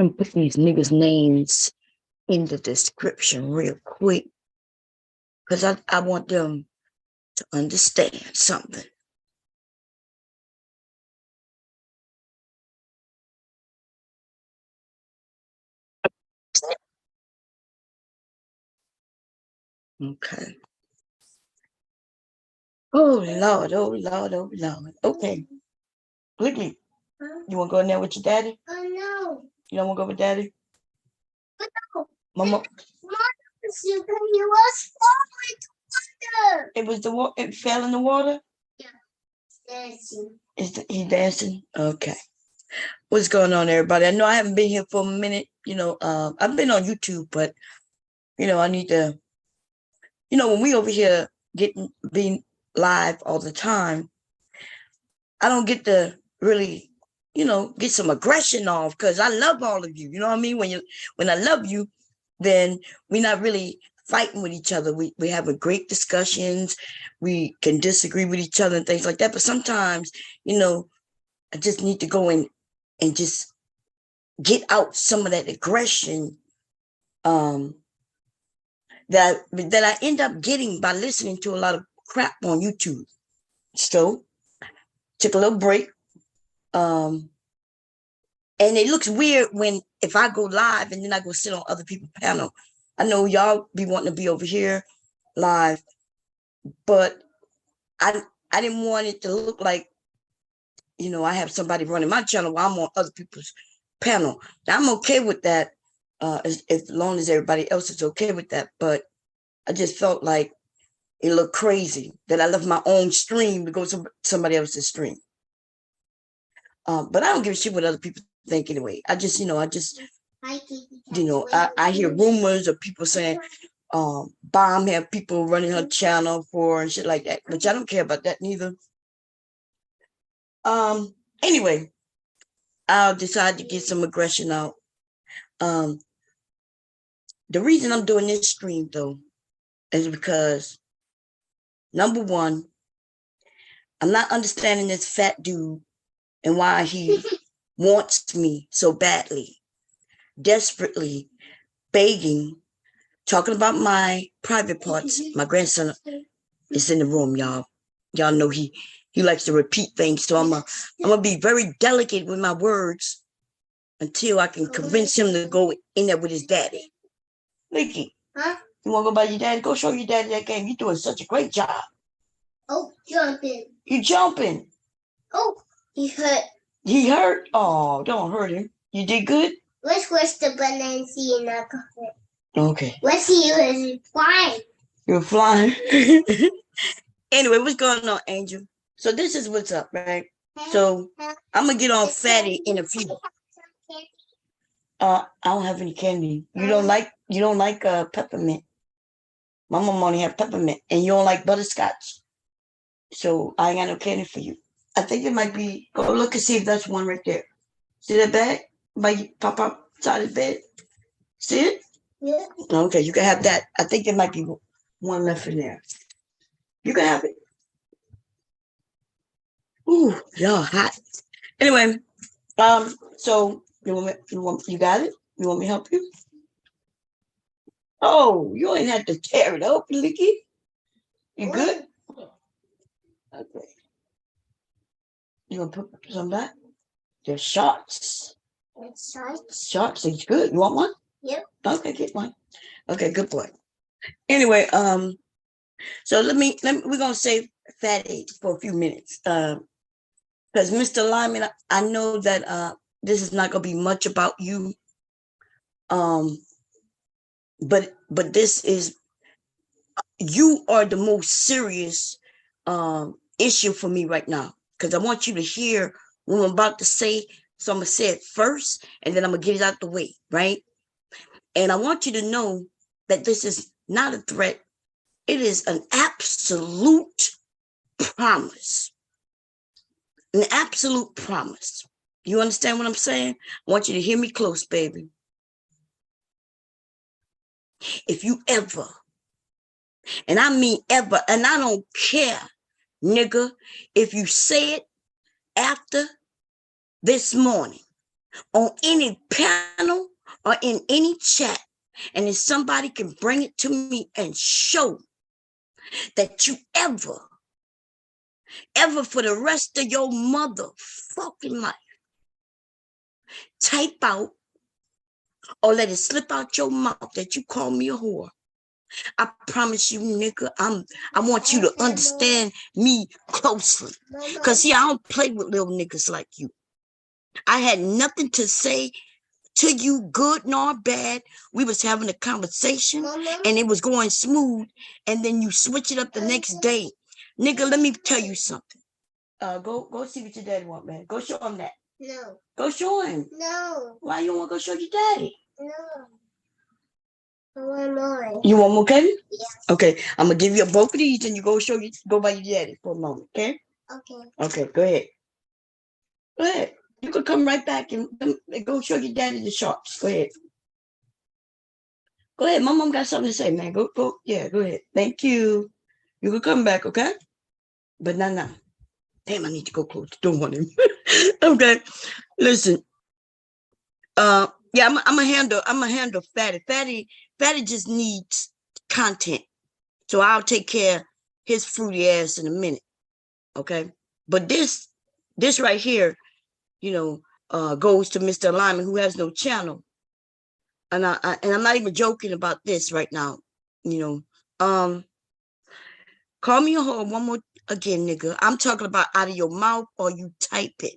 and put these niggas' names in the description real quick because I want them to understand something. Okay. Oh Lord, oh Lord, oh Lord. Okay. Quickly. You want to go in there with your daddy? Oh no. You don't want to go with daddy? No. Mama. It was water. It was the water. It fell in the water? Yeah. Dancing. He dancing? Okay. What's going on, everybody? I know I haven't been here for a minute. I've been on YouTube, but I need to, when we over here being live all the time, I don't get to really, get some aggression off because I love all of you. You know what I mean? When I love you, then we're not really fighting with each other. We have great discussions. We can disagree with each other and things like that. But sometimes, I just need to go in and just get out some of that aggression that I end up getting by listening to a lot of crap on YouTube. So took a little break. And it looks weird if I go live and then I go sit on other people's panel. I know y'all be wanting to be over here live, but I didn't want it to look like, I have somebody running my channel while I'm on other people's panel. Now, I'm okay with that, as long as everybody else is okay with that. But I just felt like it looked crazy that I left my own stream to go to somebody else's stream. But I don't give a shit what other people think anyway. I hear rumors of people saying, Bomb have people running her channel for and shit like that, which I don't care about that neither. Anyway, I'll decide to get some aggression out. The reason I'm doing this stream though is because, number one, I'm not understanding this fat dude and why he wants me so badly, desperately begging, talking about my private parts. My grandson is in the room, y'all. Y'all know he likes to repeat things, so I'm gonna be very delicate with my words until I can convince him to go in there with his daddy. Nikki, huh? You want to go by your daddy? Go show your daddy that game. You're doing such a great job. Oh, jumping. You jumping. Oh, he hurt. He hurt? Oh, don't hurt him. You did good? Let's watch the banana and I got it. Okay. Let's see you flying. You're flying? Anyway, what's going on, Angel? So this is what's up, right? So I'm going to get on Fatty in a few. I don't have any candy. You don't like peppermint. My mom only have peppermint, and you don't like butterscotch. So I ain't got no candy for you. I think it might be. Go look and see if that's one right there. See that bag? Might pop up side of the bed. See it? Yeah. Okay, you can have that. I think there might be one left in there. You can have it. Ooh, y'all hot. Anyway, so you got it? You want me to help you? Oh, you ain't have to tear it open, Licky. You good? Okay. You gonna put some back? They're shorts. Shorts. Shorts is good. You want one? Yep. Okay, get one. Okay, good boy. Anyway, so we're gonna save Fatty for a few minutes. Because Mr. Lyman, I know that this is not gonna be much about you. But this is, you are the most serious issue for me right now, because I want you to hear what I'm about to say. So I'm gonna say it first, and then I'm gonna get it out the way, right? And I want you to know that this is not a threat. It is an absolute promise. An absolute promise. You understand what I'm saying? I want you to hear me close, baby. If you ever, and I mean ever, and I don't care, nigga, if you say it after this morning, on any panel or in any chat, and if somebody can bring it to me and show that you ever for the rest of your motherfucking life type out or let it slip out your mouth that you call me a whore, I promise you, nigga, I want you to understand me closely. Cause see, I don't play with little niggas like you. I had nothing to say to you, good nor bad. We was having a conversation and it was going smooth, and then you switch it up the next day. Nigga, let me tell you something. Go see what your daddy want, man. Go show him that. No. Go show him. No. Why you want to go show your daddy? No. I want more. You want more candy? Yeah. Okay, I'm gonna give you both of these, and you go by your daddy for a moment, okay? Okay. Okay, go ahead. Go ahead. You could come right back and go show your daddy the sharks. Go ahead. Go ahead. My mom got something to say, man. Go. Yeah, go ahead. Thank you. You could come back, okay? But no. Damn, I need to go close the door on him. Okay. Listen. Yeah, I'm gonna handle Fatty. Fatty just needs content. So I'll take care of his fruity ass in a minute. Okay. But this right here, goes to Mr. Lyman, who has no channel. And I'm not even joking about this right now. Call me a whore one more again, nigga. I'm talking about out of your mouth or you type it.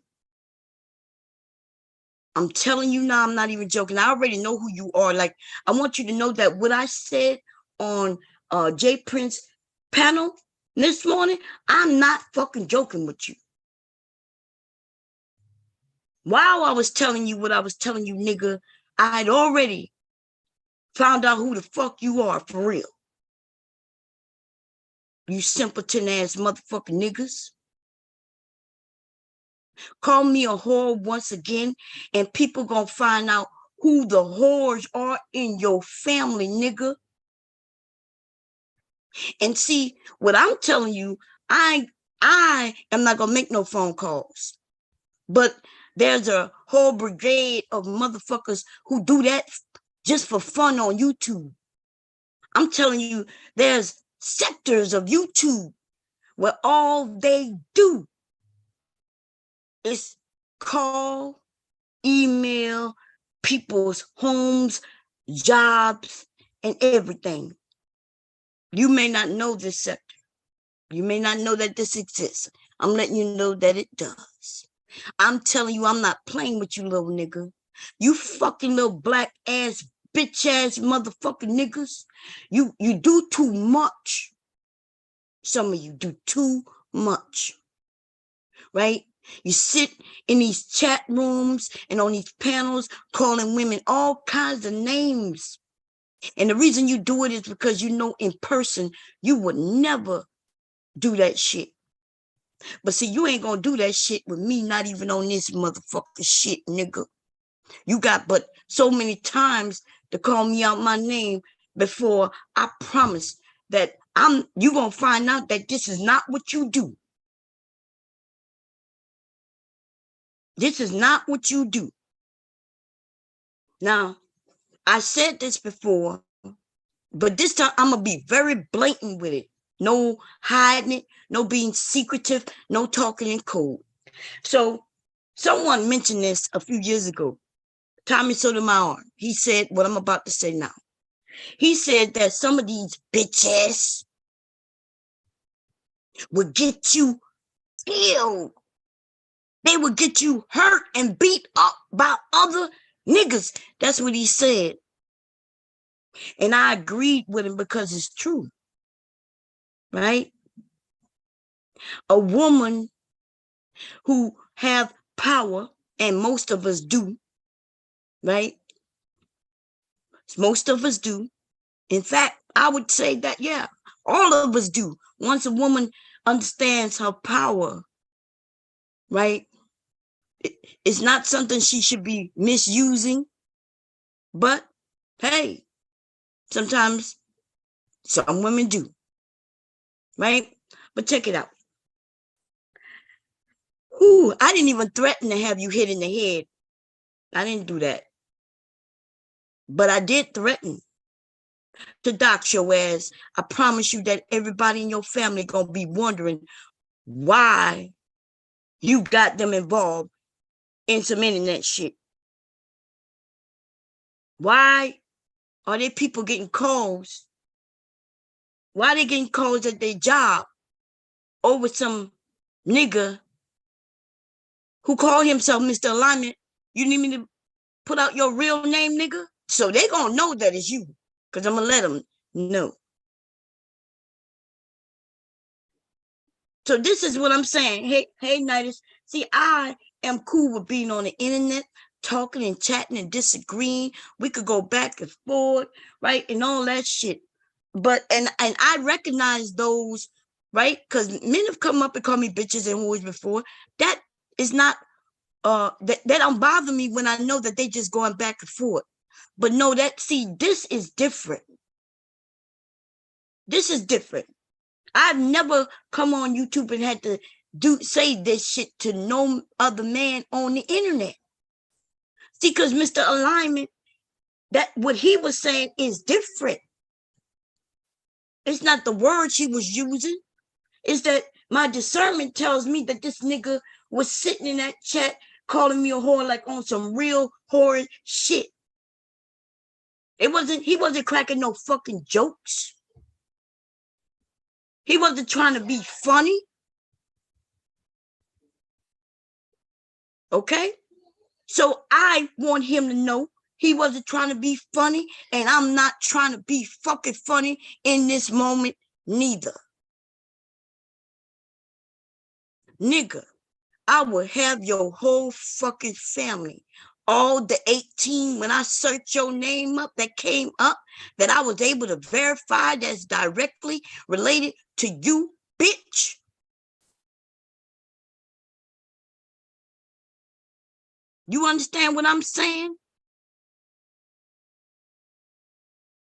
I'm telling you now, I'm not even joking. I already know who you are. Like, I want you to know that what I said on Jay Prince panel this morning, I'm not fucking joking with you. While I was telling you what I was telling you, nigga, I had already found out who the fuck you are for real. You simpleton ass motherfucking niggas. Call me a whore once again, and people gonna find out who the whores are in your family, nigga. And see, what I'm telling you, I am not gonna make no phone calls. But there's a whole brigade of motherfuckers who do that just for fun on YouTube. I'm telling you, there's sectors of YouTube where all they do is call, email people's homes, jobs, and everything. You may not know this sector. You may not know that this exists. I'm letting you know that it does. I'm telling you, I'm not playing with you, little nigga. You fucking little black ass, bitch ass motherfucking niggas. You do too much. Some of you do too much. Right? You sit in these chat rooms and on these panels calling women all kinds of names. And the reason you do it is because you know in person you would never do that shit. But see, you ain't gonna do that shit with me, not even on this motherfucker shit, nigga. You got but so many times to call me out my name before I promise that you gonna find out that this is not what you do. This is not what you do. Now, I said this before, but this time I'm gonna be very blatant with it. No hiding it, no being secretive, no talking in code. So someone mentioned this a few years ago. Tommy Sotomayor, he said what I'm about to say now. He said that some of these bitches would get you killed. They would get you hurt and beat up by other niggas. That's what he said. And I agreed with him because it's true. Right? A woman who have power, and most of us do, right? Most of us do. In fact, I would say that, yeah, all of us do. Once a woman understands her power, right? It's not something she should be misusing. But hey, sometimes some women do, right? But check it out. I didn't even threaten to have you hit in the head I didn't do that. But I did threaten to dox your ass. I promise you that everybody in your family gonna be wondering why you got them involved in some internet shit. Why are there people getting calls? Why are they getting calls at their job over some nigga who called himself Mr. Alignment? You need me to put out your real name, nigga? So they gonna know that it's you, because I'm gonna let them know. So this is what I'm saying. Hey, Nidus. See, I am cool with being on the internet, talking and chatting and disagreeing. We could go back and forth, right? And all that shit. But and I recognize those, right? Because men have come up and called me bitches and whores before. That is not that don't bother me when I know that they just going back and forth. But no, this is different. This is different. I've never come on YouTube and had to say this shit to no other man on the internet. See, because Mr. Alignment, that what he was saying is different. It's not the words he was using. It's that my discernment tells me that this nigga was sitting in that chat calling me a whore, like on some real horrid shit. He wasn't cracking no fucking jokes. He wasn't trying to be funny. Okay? So I want him to know he wasn't trying to be funny, and I'm not trying to be fucking funny in this moment neither. Nigga, I will have your whole fucking family, all the 18, when I searched your name up, that came up, that I was able to verify that's directly related to you, bitch. You understand what I'm saying?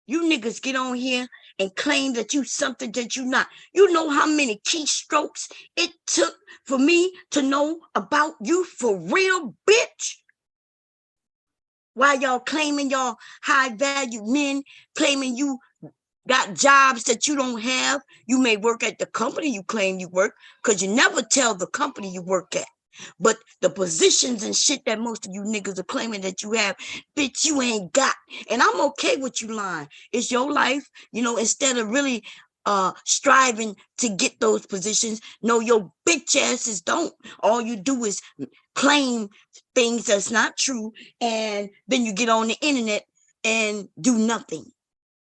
You niggas get on here and claim that you something that you not. You know how many keystrokes it took for me to know about you for real, bitch? Why y'all claiming y'all high value men, claiming you got jobs that you don't have. You may work at the company you claim you work, because you never tell the company you work at. But the positions and shit that most of you niggas are claiming that you have, bitch, you ain't got. And I'm okay with you lying. It's your life. You know, instead of really striving to get those positions, no, your bitch asses don't. All you do is claim things that's not true, and then you get on the internet and do nothing.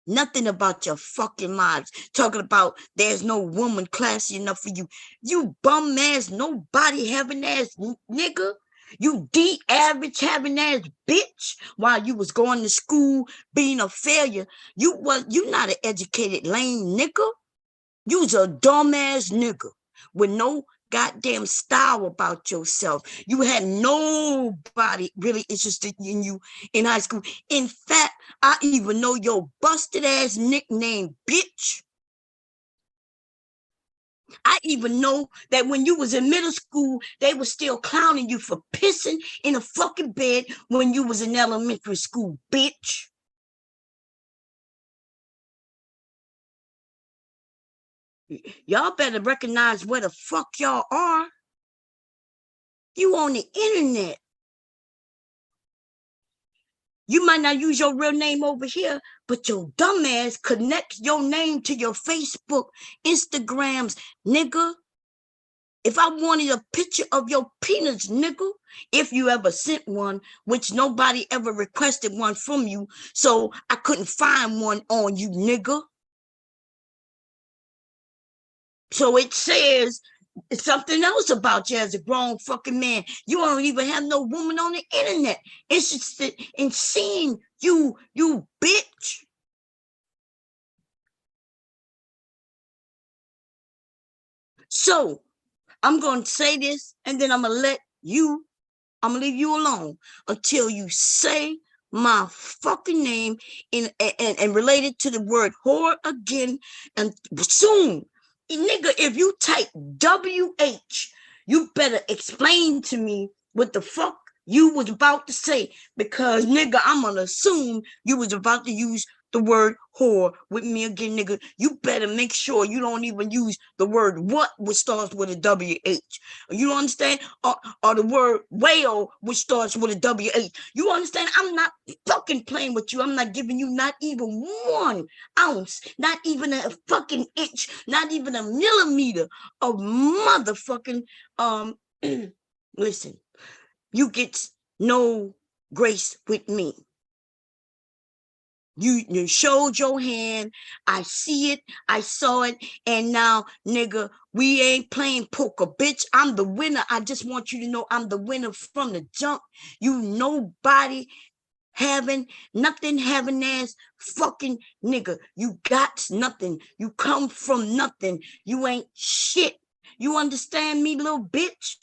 Nothing about your fucking lives. Talking about there's no woman classy enough for you. You bum ass, nobody having ass nigga. You average having ass bitch. While you was going to school being a failure, you not an educated lame nigga. You's a dumbass nigga with no goddamn style about yourself. You had nobody really interested in you in high school. In fact, I even know your busted ass nickname, bitch. I even know that when you was in middle school, they were still clowning you for pissing in a fucking bed when you was in elementary school, bitch. Y'all better recognize where the fuck y'all are. You on the internet. You might not use your real name over here, but your dumbass connects your name to your Facebook, Instagrams, nigga. If I wanted a picture of your penis, nigga, if you ever sent one, which nobody ever requested one from you, so I couldn't find one on you, nigga. So it says something else about you as a grown fucking man. You don't even have no woman on the internet interested in seeing you, you bitch. So I'm going to say this, and then I'm going to leave you alone until you say my fucking name and relate it to the word whore again. And soon, nigga, if you type WH, you better explain to me what the fuck You was about to say, because nigga, I'm gonna assume you was about to use the word whore with me again, nigga. You better make sure you don't even use the word what, which starts with a WH. You understand? Or the word whale, which starts with a WH. You understand? I'm not fucking playing with you. I'm not giving you not even 1 ounce, not even a fucking inch, not even a millimeter of motherfucking listen. You get no grace with me. You showed your hand. I see it. I saw it. And now, nigga, we ain't playing poker, bitch. I'm the winner. I just want you to know I'm the winner from the jump. You nobody nothing having ass fucking nigga. You got nothing. You come from nothing. You ain't shit. You understand me, little bitch?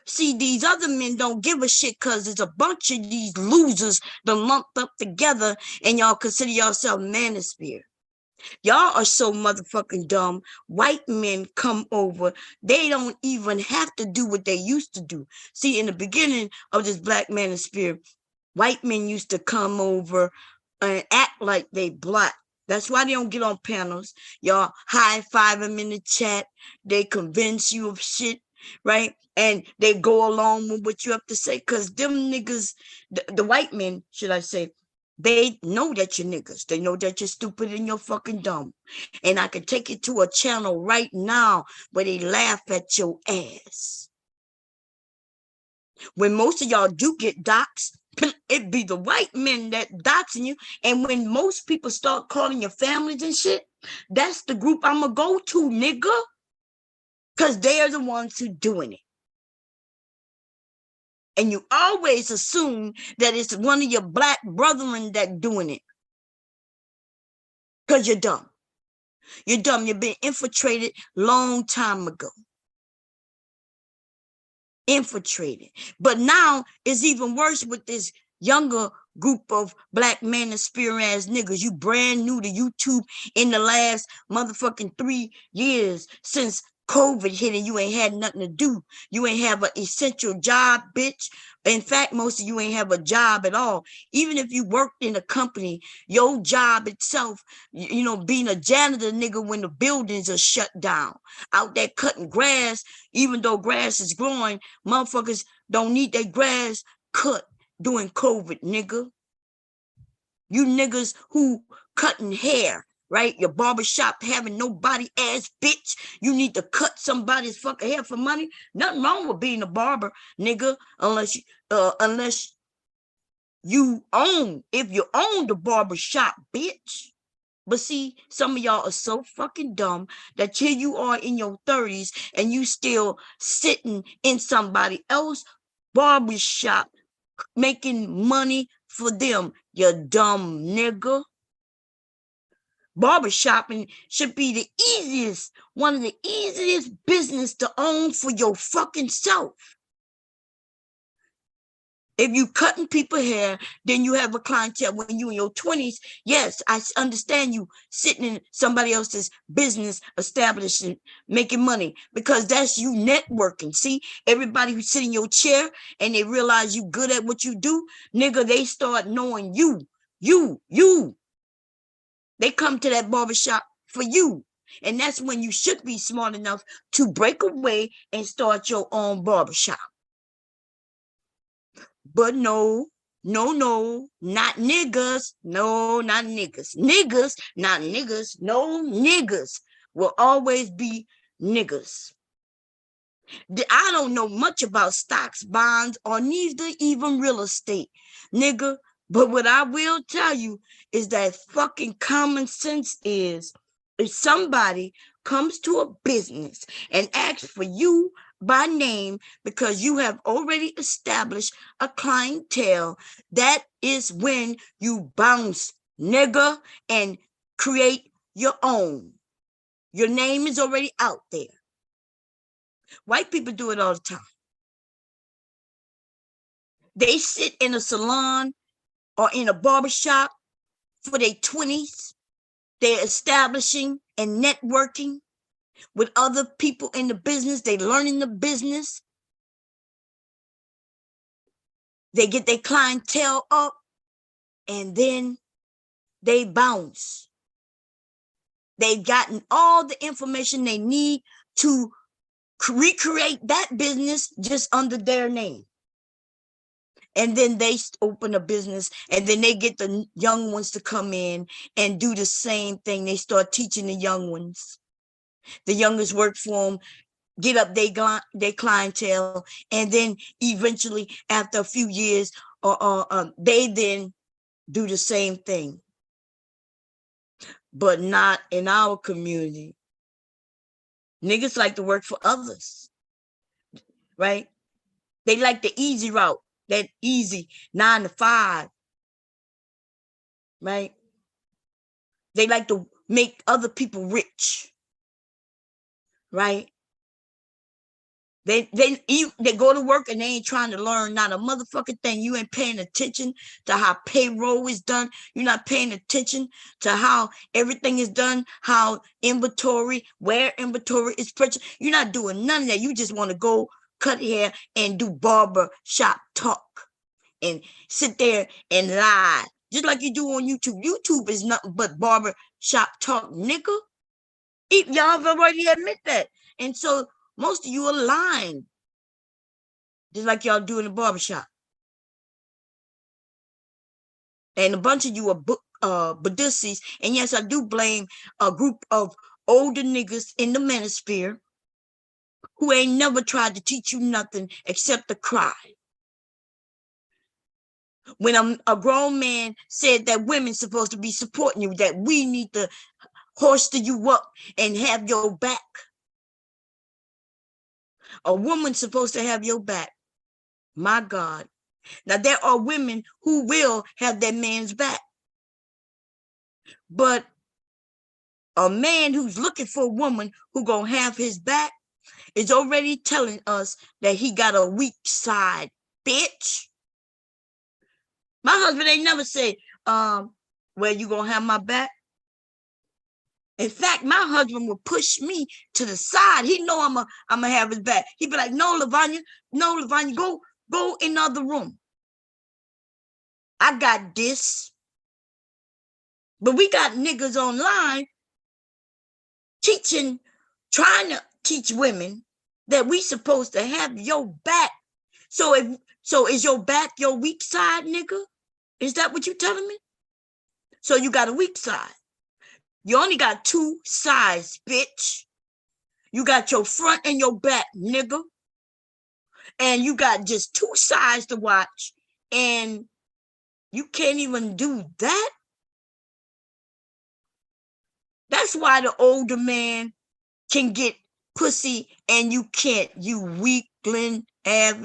See, these other men don't give a shit because there's a bunch of these losers that lumped up together and y'all consider yourself manosphere. Y'all are so motherfucking dumb. White men come over. They don't even have to do what they used to do. See, in the beginning of this black manosphere, white men used to come over and act like they black. That's why they don't get on panels. Y'all high-five them in the chat. They convince you of shit, right? And they go along with what you have to say. Because them niggas, the white men, should I say, they know that you're niggas. They know that you're stupid and you're fucking dumb. And I can take you to a channel right now where they laugh at your ass. When most of y'all do get doxxed, it be the white men that doxing you. And when most people start calling your families and shit, that's the group I'm gonna go to, nigga. Because they're the ones who doing it. And you always assume that it's one of your black brethren that doing it. Because you're dumb. You're dumb. You've been infiltrated long time ago. Infiltrated. But now it's even worse with this younger group of black manosphere ass niggas. You brand new to YouTube in the last motherfucking 3 years since COVID hit and you ain't had nothing to do. You ain't have an essential job, bitch. In fact, most of you ain't have a job at all. Even if you worked in a company, your job itself, you know, being a janitor, nigga, when the buildings are shut down, out there cutting grass, even though grass is growing, motherfuckers don't need their grass cut during COVID, nigga. You niggas who cutting hair, right? Your barbershop having nobody ass bitch. You need to cut somebody's fucking hair for money. Nothing wrong with being a barber, nigga, unless you own, if you own the barbershop, bitch. But see, some of y'all are so fucking dumb that here you are in your 30s and you still sitting in somebody else's barbershop making money for them, you dumb nigga. Barbershopping should be the easiest, one of the easiest business to own for your fucking self. If you cutting people hair, then you have a clientele. When you in your 20s, yes, I understand you sitting in somebody else's business establishment making money because that's you networking. See, everybody who sit in your chair and they realize you good at what you do, nigga, they start knowing you. They come to that barbershop for you. And that's when you should be smart enough to break away and start your own barbershop. But no, not niggas. No, not niggas. Niggas, not niggas. No, niggas will always be niggas. I don't know much about stocks, bonds, or neither even real estate, nigga. But what I will tell you is that fucking common sense is if somebody comes to a business and asks for you by name because you have already established a clientele, that is when you bounce, nigga, and create your own. Your name is already out there. White people do it all the time. They sit in a salon or in a barbershop for their 20s. They're establishing and networking. with other people in the business. They learning the business. They get their clientele up, and then they bounce. They've gotten all the information they need to recreate that business just under their name. And then they open a business, and then they get the young ones to come in and do the same thing. They start teaching the young ones. The youngest work for them, get up their clientele, and then eventually, after a few years, they then do the same thing. But not in our community. Niggas like to work for others, right? They like the easy route, that easy 9 to 5, right? They like to make other people rich, right? They go to work and they ain't trying to learn not a motherfucking thing. You ain't paying attention to how payroll is done. You're not paying attention to how everything is done, how inventory, where inventory is purchased. You're not doing none of that. You just want to go cut hair and do barber shop talk and sit there and lie, just like you do on YouTube. YouTube is nothing but barber shop talk, nigga. Y'all have already admit that. And so most of you are lying, just like y'all do in the barbershop. And a bunch of you are Badussies. And yes, I do blame a group of older niggas in the manosphere who ain't never tried to teach you nothing except to cry. When a grown man said that women's supposed to be supporting you, that we need to holster you up and have your back. A woman's supposed to have your back. My God. Now, there are women who will have their man's back. But a man who's looking for a woman who gonna have his back is already telling us that he got a weak side, bitch. My husband ain't never say, well, you gonna have my back? In fact, my husband will push me to the side. He know I'm gonna have his back. He'd be like, no, Lavanya, go in another room. I got this. But we got niggas online trying to teach women that we supposed to have your back. So is your back your weak side, nigga? Is that what you telling me? So you got a weak side. You only got two sides, bitch. You got your front and your back, nigga. And you got just two sides to watch. And you can't even do that. That's why the older man can get pussy and you can't. You weakling ass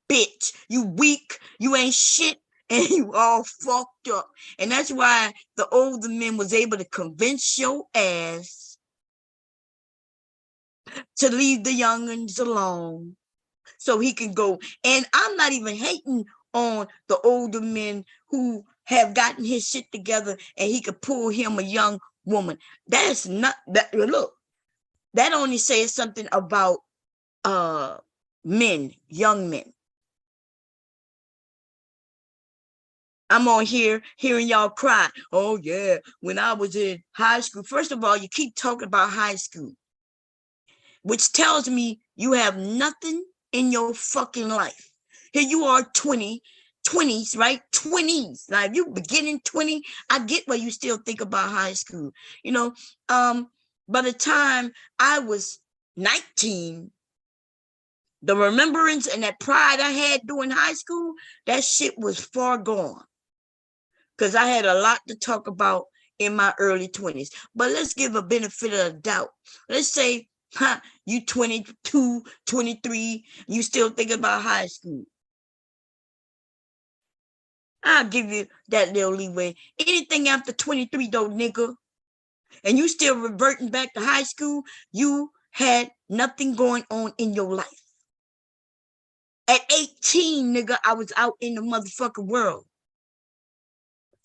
bitch. You weak. You ain't shit. And you all fucked up. And that's why the older men was able to convince your ass to leave the youngins alone so he can go. And I'm not even hating on the older men who have gotten his shit together and he could pull him a young woman. That's not that. Look, that only says something about men, young men. I'm on here hearing y'all cry. Oh, yeah, when I was in high school. First of all, you keep talking about high school, which tells me you have nothing in your fucking life. Here you are 20s, right? 20s. Now, if you beginning 20, I get why you still think about high school. You know, by the time I was 19, the remembrance and that pride I had during high school, that shit was far gone. Because I had a lot to talk about in my early 20s. But let's give a benefit of the doubt. Let's say, you 22, 23, you still thinking about high school. I'll give you that little leeway. Anything after 23 though, nigga, and you still reverting back to high school, you had nothing going on in your life. At 18, nigga, I was out in the motherfucking world.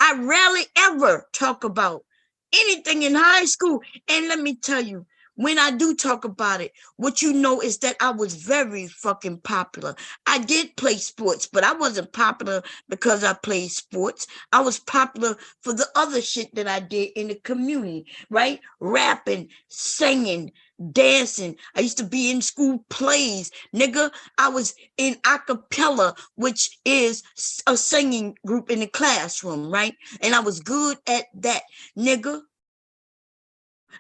I rarely ever talk about anything in high school. And let me tell you, when I do talk about it, what you know is that I was very fucking popular. I did play sports, but I wasn't popular because I played sports. I was popular for the other shit that I did in the community, right? Rapping, singing, dancing. I used to be in school plays, nigga. I was in a cappella, which is a singing group in the classroom, right? And I was good at that, nigga.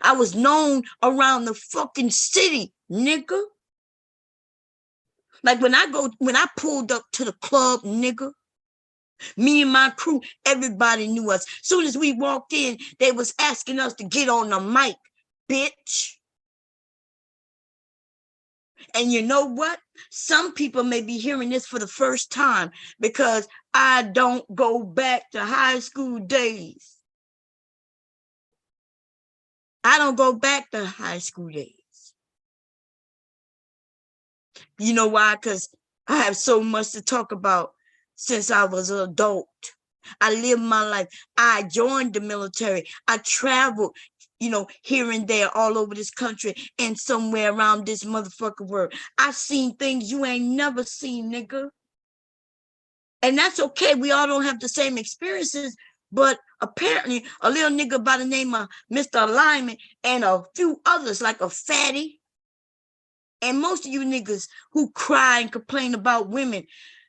I was known around the fucking city, nigga. Like when I pulled up to the club, nigga, me and my crew, everybody knew us. Soon as we walked in, they was asking us to get on the mic, bitch. And you know what? Some people may be hearing this for the first time because I don't go back to high school days. I don't go back to high school days. You know why? Because I have so much to talk about since I was an adult. I lived my life. I joined the military. I traveled, here and there all over this country and somewhere around this motherfucking world. I've seen things you ain't never seen, nigga. And that's okay. We all don't have the same experiences, but apparently a little nigga by the name of Mr. Alignment and a few others like a fatty, and most of you niggas who cry and complain about women,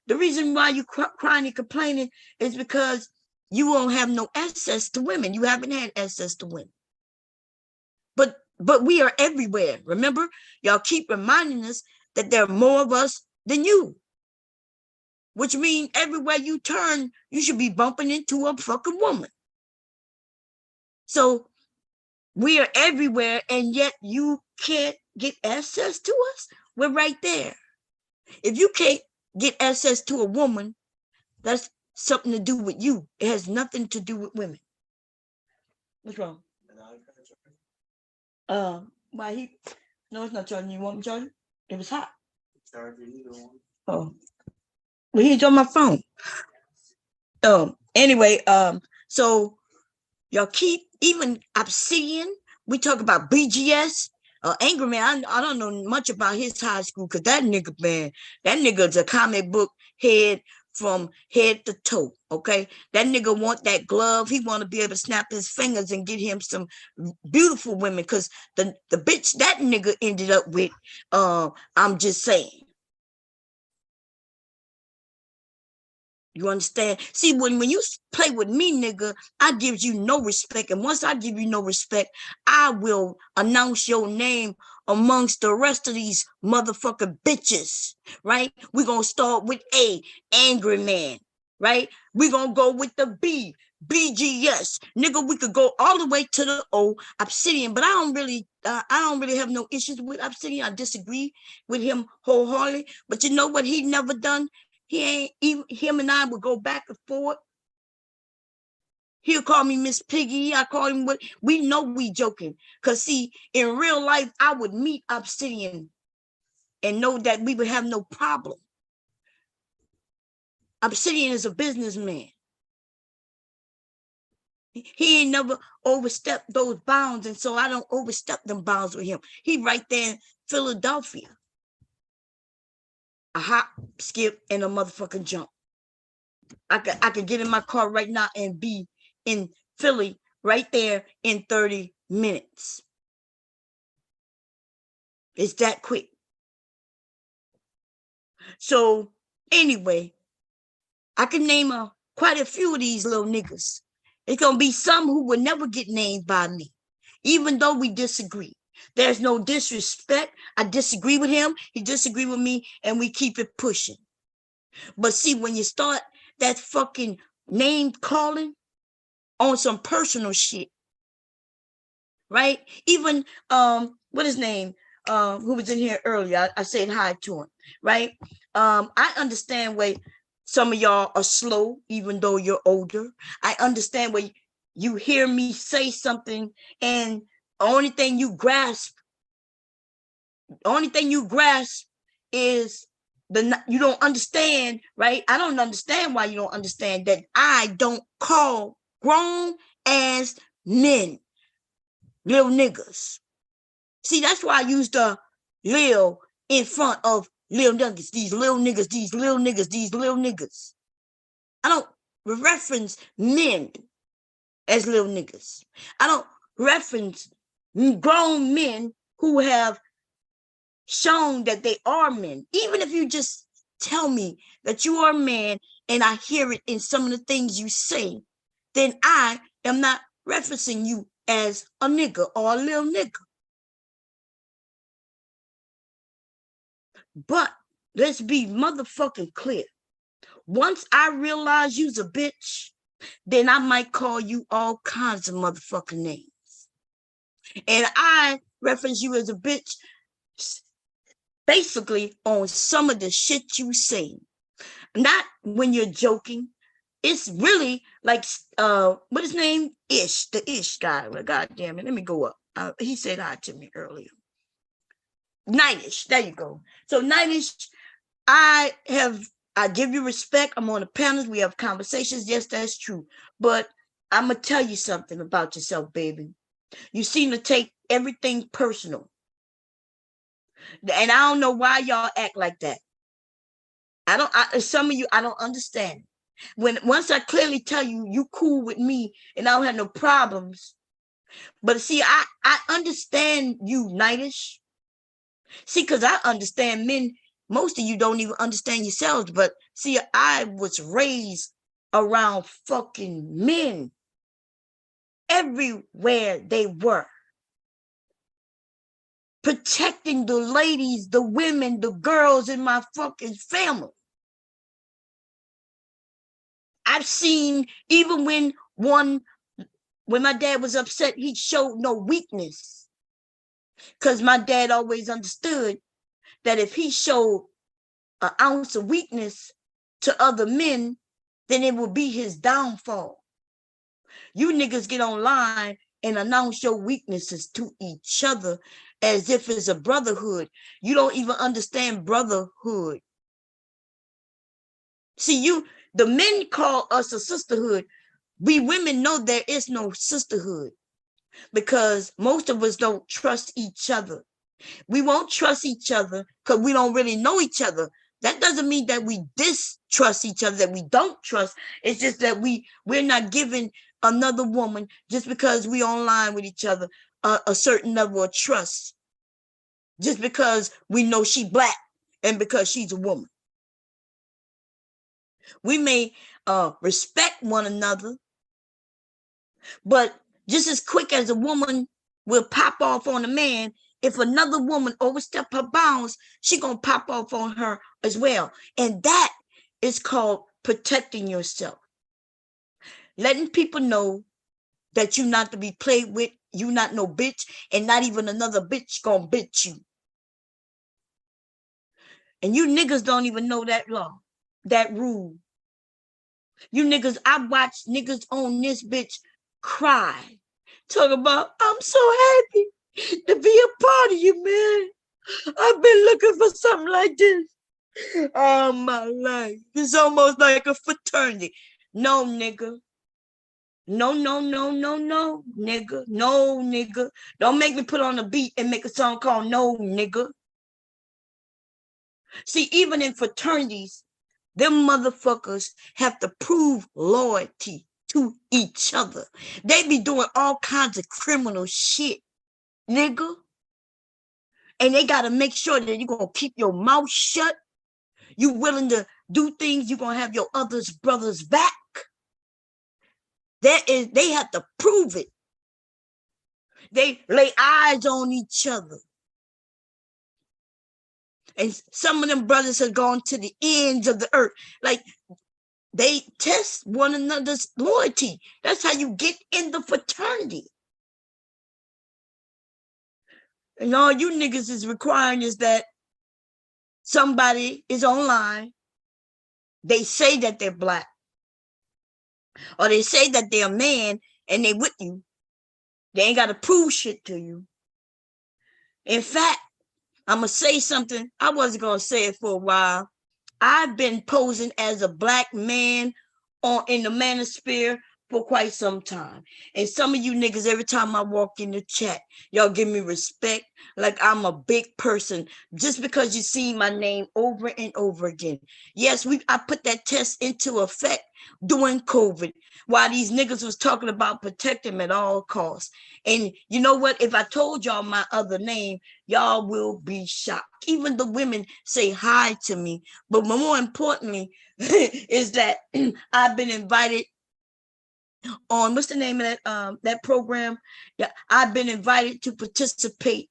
the reason why you crying and complaining is because you won't have no access to women. You haven't had access to women. But we are everywhere. Remember, y'all keep reminding us that there are more of us than you. Which means everywhere you turn, you should be bumping into a fucking woman. So we are everywhere, and yet you can't get access to us. We're right there. If you can't get access to a woman, that's something to do with you. It has nothing to do with women. What's wrong? Why he? No, it's not charging. You want me to charge it? It was hot. Oh, well, he's on my phone. Anyway, so y'all keep even Obsidian. We talk about BGS. Angry Man, I don't know much about his high school because that nigga's a comic book head from head to toe. Okay, that nigga want that glove. He want to be able to snap his fingers and get him some beautiful women. Because the bitch that nigga ended up with, I'm just saying. You understand? See, when you play with me, nigga, I give you no respect. And once I give you no respect, I will announce your name amongst the rest of these motherfucking bitches, right? We're going to start with A, Angry Man, right? We're going to go with the B, BGS. Nigga, we could go all the way to the O, Obsidian, but I don't really have no issues with Obsidian. I disagree with him wholeheartedly. But you know what he never done? He ain't even, him and I would go back and forth. He'll call me Miss Piggy. I call him what we know we joking. Cause see, in real life, I would meet Obsidian and know that we would have no problem. Obsidian is a businessman. He ain't never overstepped those bounds, and so I don't overstep them bounds with him. He right there in Philadelphia. A hop, skip, and a motherfucking jump. I could get in my car right now and be in Philly right there in 30 minutes. It's that quick. So anyway, I can name quite a few of these little niggas. It's going to be some who will never get named by me, even though we disagree. There's no disrespect. I disagree with him. He disagree with me, and we keep it pushing. But see, when you start that fucking name calling on some personal shit, right? Even what his name? Who was in here earlier? I said hi to him, right? I understand why some of y'all are slow, even though you're older. I understand why you hear me say something, and the only thing you grasp is you don't understand, right? I don't understand why you don't understand that I don't call grown ass men little niggas. See, that's why I used the Lil in front of Lil Nuggets. These little niggas, these little niggas, these little niggas. I don't reference men as little niggas. I don't reference grown men who have shown that they are men. Even if you just tell me that you are a man and I hear it in some of the things you say, then I am not referencing you as a nigga or a little nigga. But let's be motherfucking clear. Once I realize you's a bitch, then I might call you all kinds of motherfucking names. And I reference you as a bitch basically on some of the shit you say. Not when you're joking. It's really like, what his name? Ish, the Ish guy. Well, God damn it, let me go up. He said hi to me earlier. Nightish, there you go. So Nightish, I give you respect. I'm on the panels. We have conversations. Yes, that's true. But I'm going to tell you something about yourself, baby. You seem to take everything personal. And I don't know why y'all act like that. Some of you, I don't understand. Once I clearly tell you, you cool with me and I don't have no problems. But see, I understand you, Nightish. See, because I understand men. Most of you don't even understand yourselves. But see, I was raised around fucking men everywhere they were. Protecting the ladies, the women, the girls in my fucking family. I've seen, even when my dad was upset, he showed no weakness. Because my dad always understood that if he showed an ounce of weakness to other men, then it will be his downfall. You niggas get online and announce your weaknesses to each other as if it's a brotherhood. You don't even understand brotherhood. See, the men call us a sisterhood. We women know there is no sisterhood because most of us don't trust each other. We won't trust each other because we don't really know each other. That doesn't mean that we distrust each other, that we don't trust. It's just that we're not giving another woman, just because we online with each other, a certain level of trust. Just because we know she black and because she's a woman. We may respect one another, but just as quick as a woman will pop off on a man, if another woman overstep her bounds, she gonna pop off on her as well. And that is called protecting yourself. Letting people know that you're not to be played with, you not no bitch, and not even another bitch gonna bitch you. And you niggas don't even know that law, that rule. You niggas, I watched niggas on this bitch cry. Talk about, I'm so happy to be a part of you, man. I've been looking for something like this all my life. It's almost like a fraternity. No, nigga. No, nigga. No, nigga. Don't make me put on a beat and make a song called No, nigga. See, even in fraternities, them motherfuckers have to prove loyalty to each other. They be doing all kinds of criminal shit, nigga. And they got to make sure that you're going to keep your mouth shut. You willing to do things, you're going to have your others brothers back. They have to prove it. They lay eyes on each other. And some of them brothers have gone to the ends of the earth. Like, they test one another's loyalty. That's how you get in the fraternity. And all you niggas is requiring is that somebody is online. They say that they're black. Or they say that they're a man and they with you. They ain't got to prove shit to you. In fact, I'm going to say something. I wasn't going to say it for a while. I've been posing as a black man in the manosphere for quite some time. And some of you niggas, every time I walk in the chat, y'all give me respect like I'm a big person just because you see my name over and over again. Yes, I put that test into effect during COVID while these niggas was talking about protect them at all costs. And you know what? If I told y'all my other name, y'all will be shocked. Even the women say hi to me. But more importantly, is that I've been invited on, what's the name of that program? Yeah, I've been invited to participate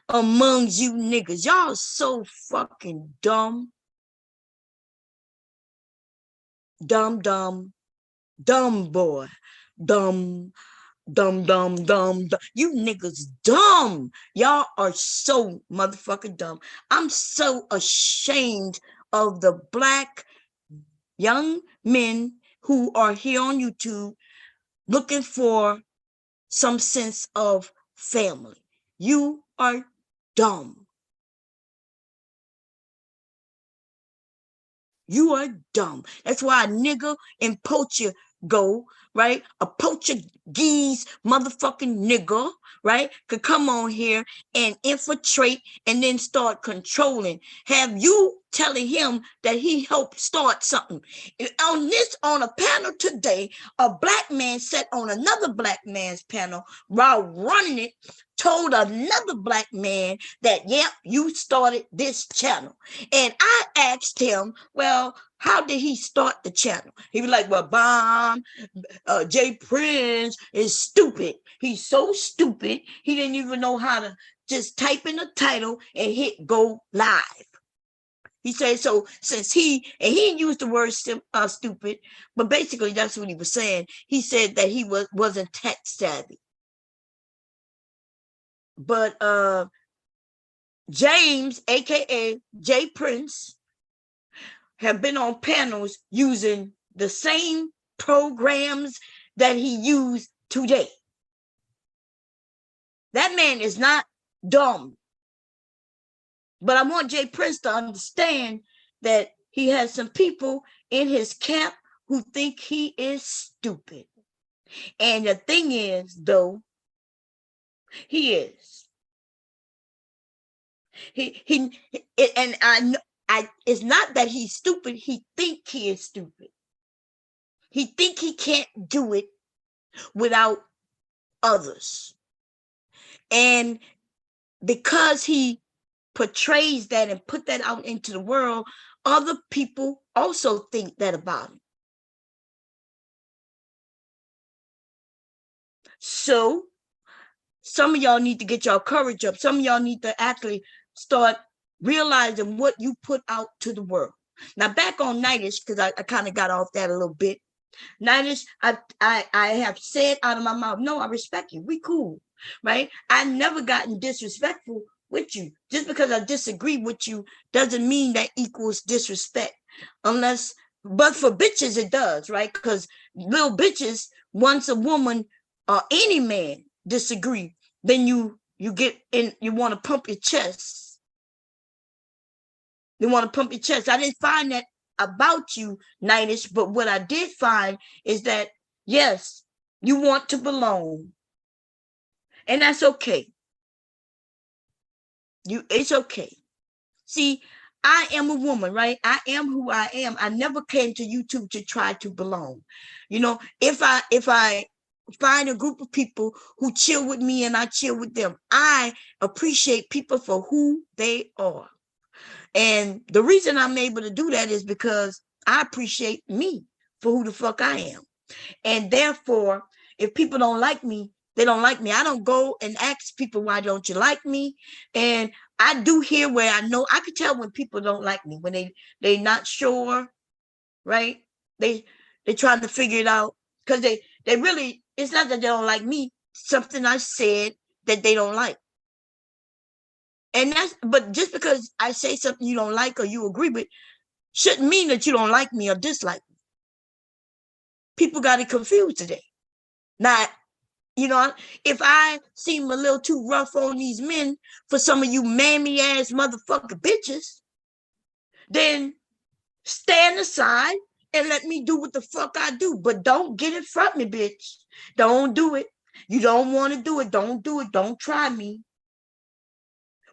amongst you niggas. Y'all so fucking dumb. Dumb boy. Dumb. You niggas dumb. Y'all are so motherfucking dumb. I'm so ashamed of the Black young men who are here on YouTube looking for some sense of family. You are dumb. You are dumb. That's why a nigga in poacher go, right? A Portuguese motherfucking nigga, right? Could come on here and infiltrate and then start controlling. Have you telling him that he helped start something? On a panel today, a Black man sat on another Black man's panel while running it, told another Black man that, yep, you started this channel. And I asked him, well, how did he start the channel? He was like, well, J Prince is stupid. He's so stupid, he didn't even know how to just type in the title and hit go live. He said, so since he didn't use the word stupid, but basically that's what he was saying. He said that he wasn't tech savvy. But James, aka J Prince, have been on panels using the same programs that he used today. That man is not dumb. But I want J Prince to understand that he has some people in his camp who think he is stupid. And the thing is, though, he is. And it's not that he's stupid. He think he is stupid. He think he can't do it without others. And because he portrays that and put that out into the world, other people also think that about him. So some of y'all need to get y'all courage up. Some of y'all need to actually start realizing what you put out to the world. Now back on Nightish, because I kind of got off that a little bit. Nightish, I have said out of my mouth, no, I respect you. We cool, right? I never gotten disrespectful with you. Just because I disagree with you doesn't mean that equals disrespect. But for bitches it does, right? Because little bitches, once a woman or any man disagree, then you get in, you want to pump your chest. You want to pump your chest. I didn't find that about you, Nightish, but what I did find is that, yes, you want to belong. And that's okay. It's okay. See, I am a woman, right? I am who I am. I never came to YouTube to try to belong. You know, if I find a group of people who chill with me and I chill with them, I appreciate people for who they are. And the reason I'm able to do that is because I appreciate me for who the fuck I am. And therefore, if people don't like me, they don't like me. I don't go and ask people, why don't you like me? And I do hear where I know, I can tell when people don't like me, when they not sure, right? They trying to figure it out, because they really, it's not that they don't like me, something I said that they don't like. And but just because I say something you don't like or you agree with, shouldn't mean that you don't like me or dislike me. People got it confused today. Now, you know, if I seem a little too rough on these men for some of you mammy ass motherfucker bitches, then stand aside and let me do what the fuck I do. But don't get it from me, bitch. Don't do it. You don't want to do it. Don't do it. Don't try me.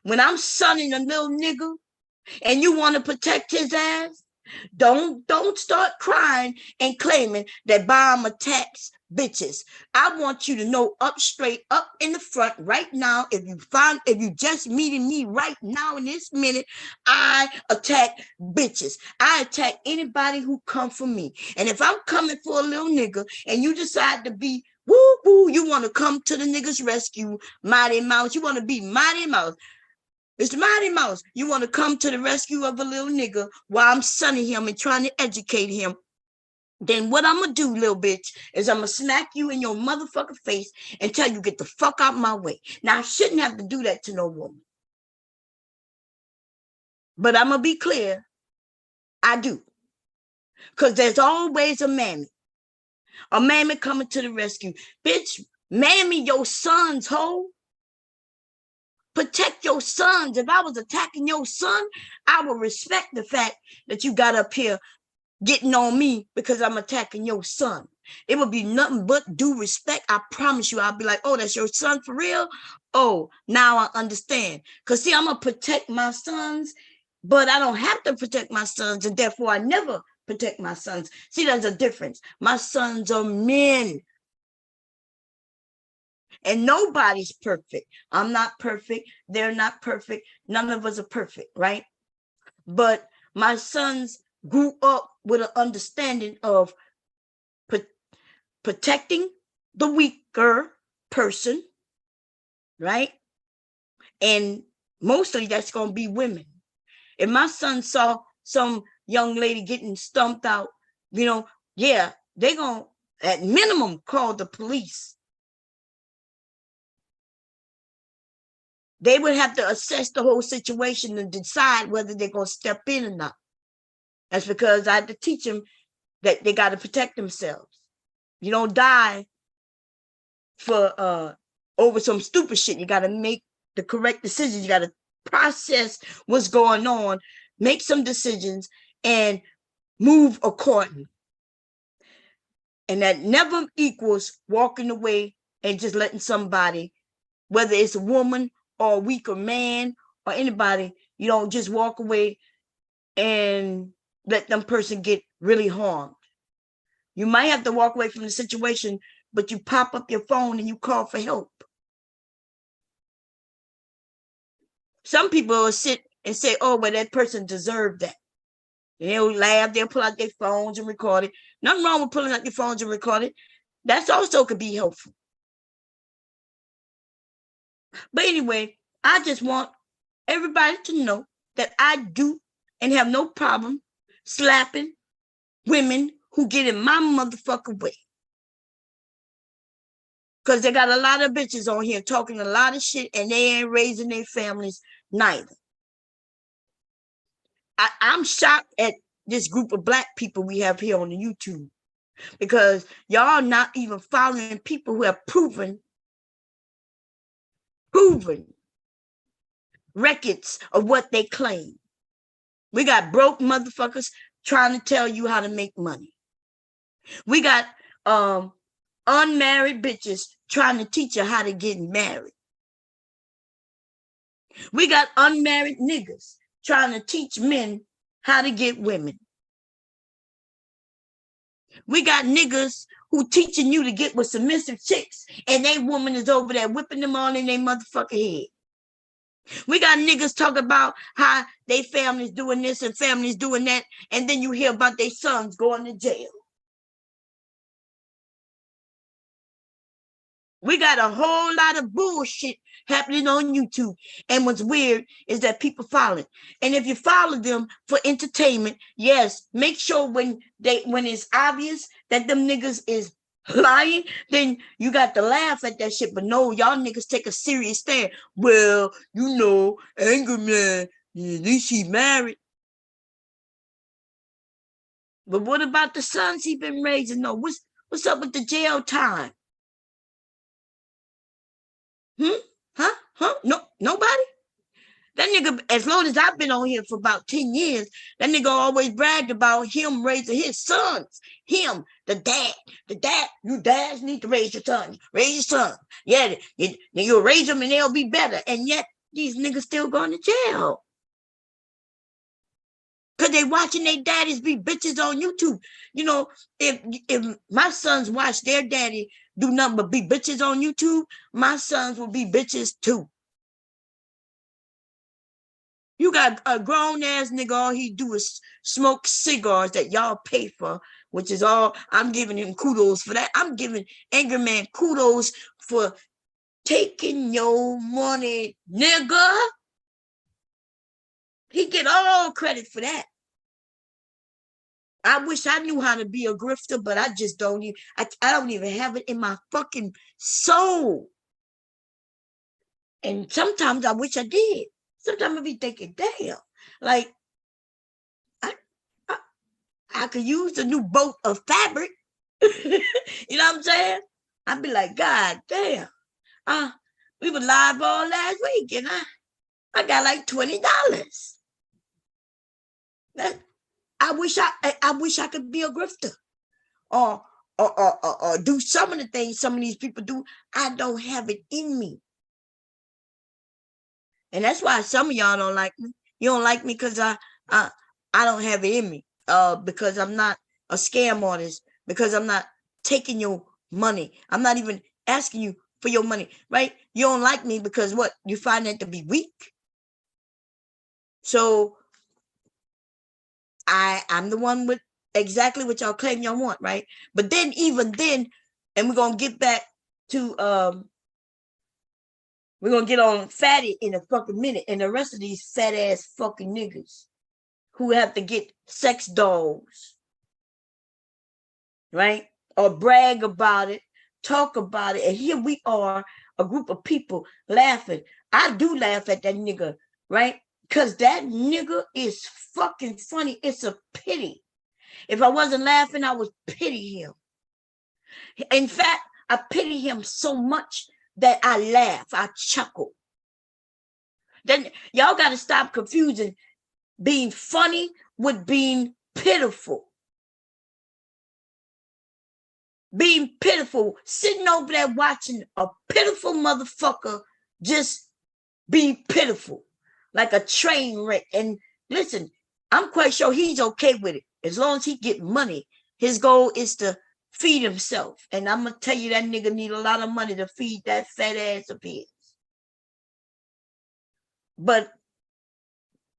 When I'm sunning a little nigga and you want to protect his ass, don't start crying and claiming that bomb attacks bitches. I want you to know up straight up in the front right now. If you just meeting me right now in this minute, I attack bitches. I attack anybody who come for me. And if I'm coming for a little nigga and you decide to be woo woo, you want to come to the nigga's rescue, Mighty Mouse. You want to be Mighty Mouse. Mr. Mighty Mouse, you want to come to the rescue of a little nigga while I'm sunning him and trying to educate him. Then what I'm going to do, little bitch, is I'm going to smack you in your motherfucking face and tell you get the fuck out my way. Now, I shouldn't have to do that to no woman. But I'm going to be clear. I do. Because there's always a mammy. A mammy coming to the rescue. Bitch, mammy your son's hoe. Protect your sons. If I was attacking your son, I would respect the fact that you got up here getting on me because I'm attacking your son. It would be nothing but due respect. I promise you, I'll be like, oh, that's your son for real? Oh, now I understand. Because see, I'm going to protect my sons, but I don't have to protect my sons, and therefore I never protect my sons. See, there's a difference. My sons are men. And nobody's perfect. I'm not perfect. They're not perfect. None of us are perfect, right? But my sons grew up with an understanding of protecting the weaker person, right? And mostly that's going to be women. If my son saw some young lady getting stumped out, yeah, they're going to, at minimum, call the police. They would have to assess the whole situation and decide whether they're going to step in or not. That's because I had to teach them that they got to protect themselves. You don't die for over some stupid shit. You got to make the correct decisions. You got to process what's going on, make some decisions, and move accordingly. And that never equals walking away and just letting somebody, whether it's a woman or a weaker man or anybody, just walk away and let them person get really harmed. You might have to walk away from the situation, but you pop up your phone and you call for help. Some people will sit and say, oh, well, that person deserved that. And they'll laugh, they'll pull out their phones and record it. Nothing wrong with pulling out your phones and record it. That's also could be helpful. But anyway, I just want everybody to know that I do and have no problem slapping women who get in my motherfucking way. Because they got a lot of bitches on here talking a lot of shit and they ain't raising their families neither. I'm shocked at this group of Black people we have here on the YouTube, because y'all not even following people who have proven records of what they claim. We got broke motherfuckers trying to tell you how to make money. We got unmarried bitches trying to teach you how to get married. We got unmarried niggas trying to teach men how to get women. We got niggas who teaching you to get with submissive chicks, and they woman is over there whipping them all in their motherfucking head. We got niggas talking about how they families doing this and families doing that, and then you hear about their sons going to jail. We got a whole lot of bullshit happening on YouTube. And what's weird is that people follow it. And if you follow them for entertainment, yes, make sure when it's obvious that them niggas is lying, then you got to laugh at that shit. But no, y'all niggas take a serious stand. Well, Anger Man, at least he married. But what about the sons he been raising? No, what's up with the jail time? Huh? No, nobody? That nigga, as long as I've been on here for about 10 years, that nigga always bragged about him raising his sons. Him, the dad, you dads need to raise your son. Raise your son. Yeah, you'll raise them and they'll be better. And yet, these niggas still going to jail. Because they watching their daddies be bitches on YouTube. You know, if my sons watch their daddy do nothing but be bitches on YouTube, my sons will be bitches too. You got a grown ass nigga, all he do is smoke cigars that y'all pay for, which is all. I'm giving him kudos for that. I'm giving Angry Man kudos for taking your money, nigga. He get all credit for that. I wish I knew how to be a grifter, but I just don't even, I don't even have it in my fucking soul. And sometimes I wish I did. Sometimes I be thinking, damn, like I could use the new boat of fabric. You know what I'm saying? I'd be like, God damn. We were live all last week and I got like $20. I wish I could be a grifter or do some of the things some of these people do. I don't have it in me. And that's why some of y'all don't like me. You don't like me because I don't have it in me. Because I'm not a scam artist, because I'm not taking your money. I'm not even asking you for your money, right? You don't like me because what? You find that to be weak. So I'm the one with exactly what y'all claim y'all want, right? But then even then, and we're gonna get back to we're gonna get on Fatty in a fucking minute, and the rest of these fat ass fucking niggas who have to get sex dolls, right? Or brag about it, talk about it. And here we are, a group of people laughing. I do laugh at that nigga, right? Because that nigga is fucking funny. It's a pity. If I wasn't laughing, I would pity him. In fact, I pity him so much that I laugh, I chuckle. Then y'all got to stop confusing being funny with being pitiful. Being pitiful, sitting over there watching a pitiful motherfucker just be pitiful, like a train wreck. And listen, I'm quite sure he's okay with it. As long as he get money, his goal is to feed himself. And I'm going to tell you that nigga need a lot of money to feed that fat ass of his. But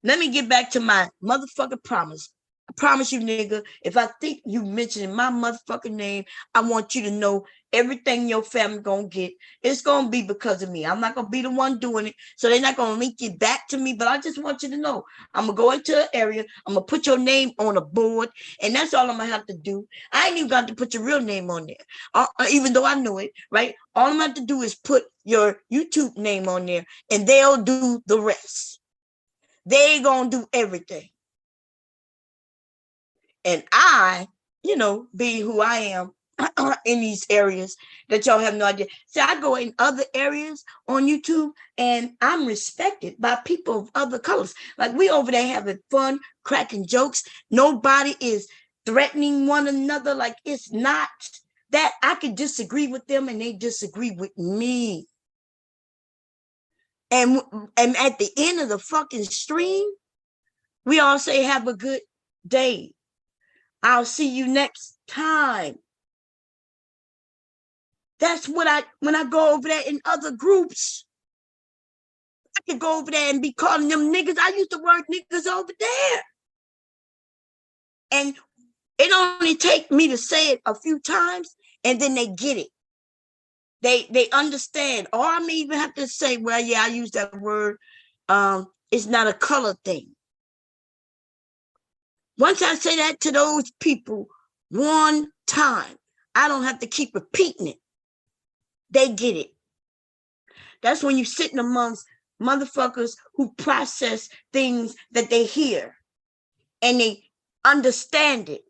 let me get back to my motherfucking promise. I promise you, nigga, if I think you mentioning my motherfucking name, I want you to know everything your family gonna get. It's gonna be because of me. I'm not gonna be the one doing it, so they're not gonna link it back to me. But I just want you to know, I'm gonna go into an area, I'm gonna put your name on a board, and that's all I'm gonna have to do. I ain't even got to put your real name on there, even though I know it, right? All I'm gonna have to do is put your YouTube name on there, and they'll do the rest. They gonna do everything. And I, being who I am in these areas that y'all have no idea. See, I go in other areas on YouTube and I'm respected by people of other colors. Like we over there having fun, cracking jokes. Nobody is threatening one another. Like it's not that I can disagree with them and they disagree with me. And at the end of the fucking stream, we all say, have a good day. I'll see you next time. That's what when I go over there in other groups, I can go over there and be calling them niggas. I used to work niggas over there. And it only take me to say it a few times and then they get it. They understand. Or I may even have to say, well, yeah, I use that word. It's not a color thing. Once I say that to those people one time, I don't have to keep repeating it. They get it. That's when you're sitting amongst motherfuckers who process things that they hear and they understand it.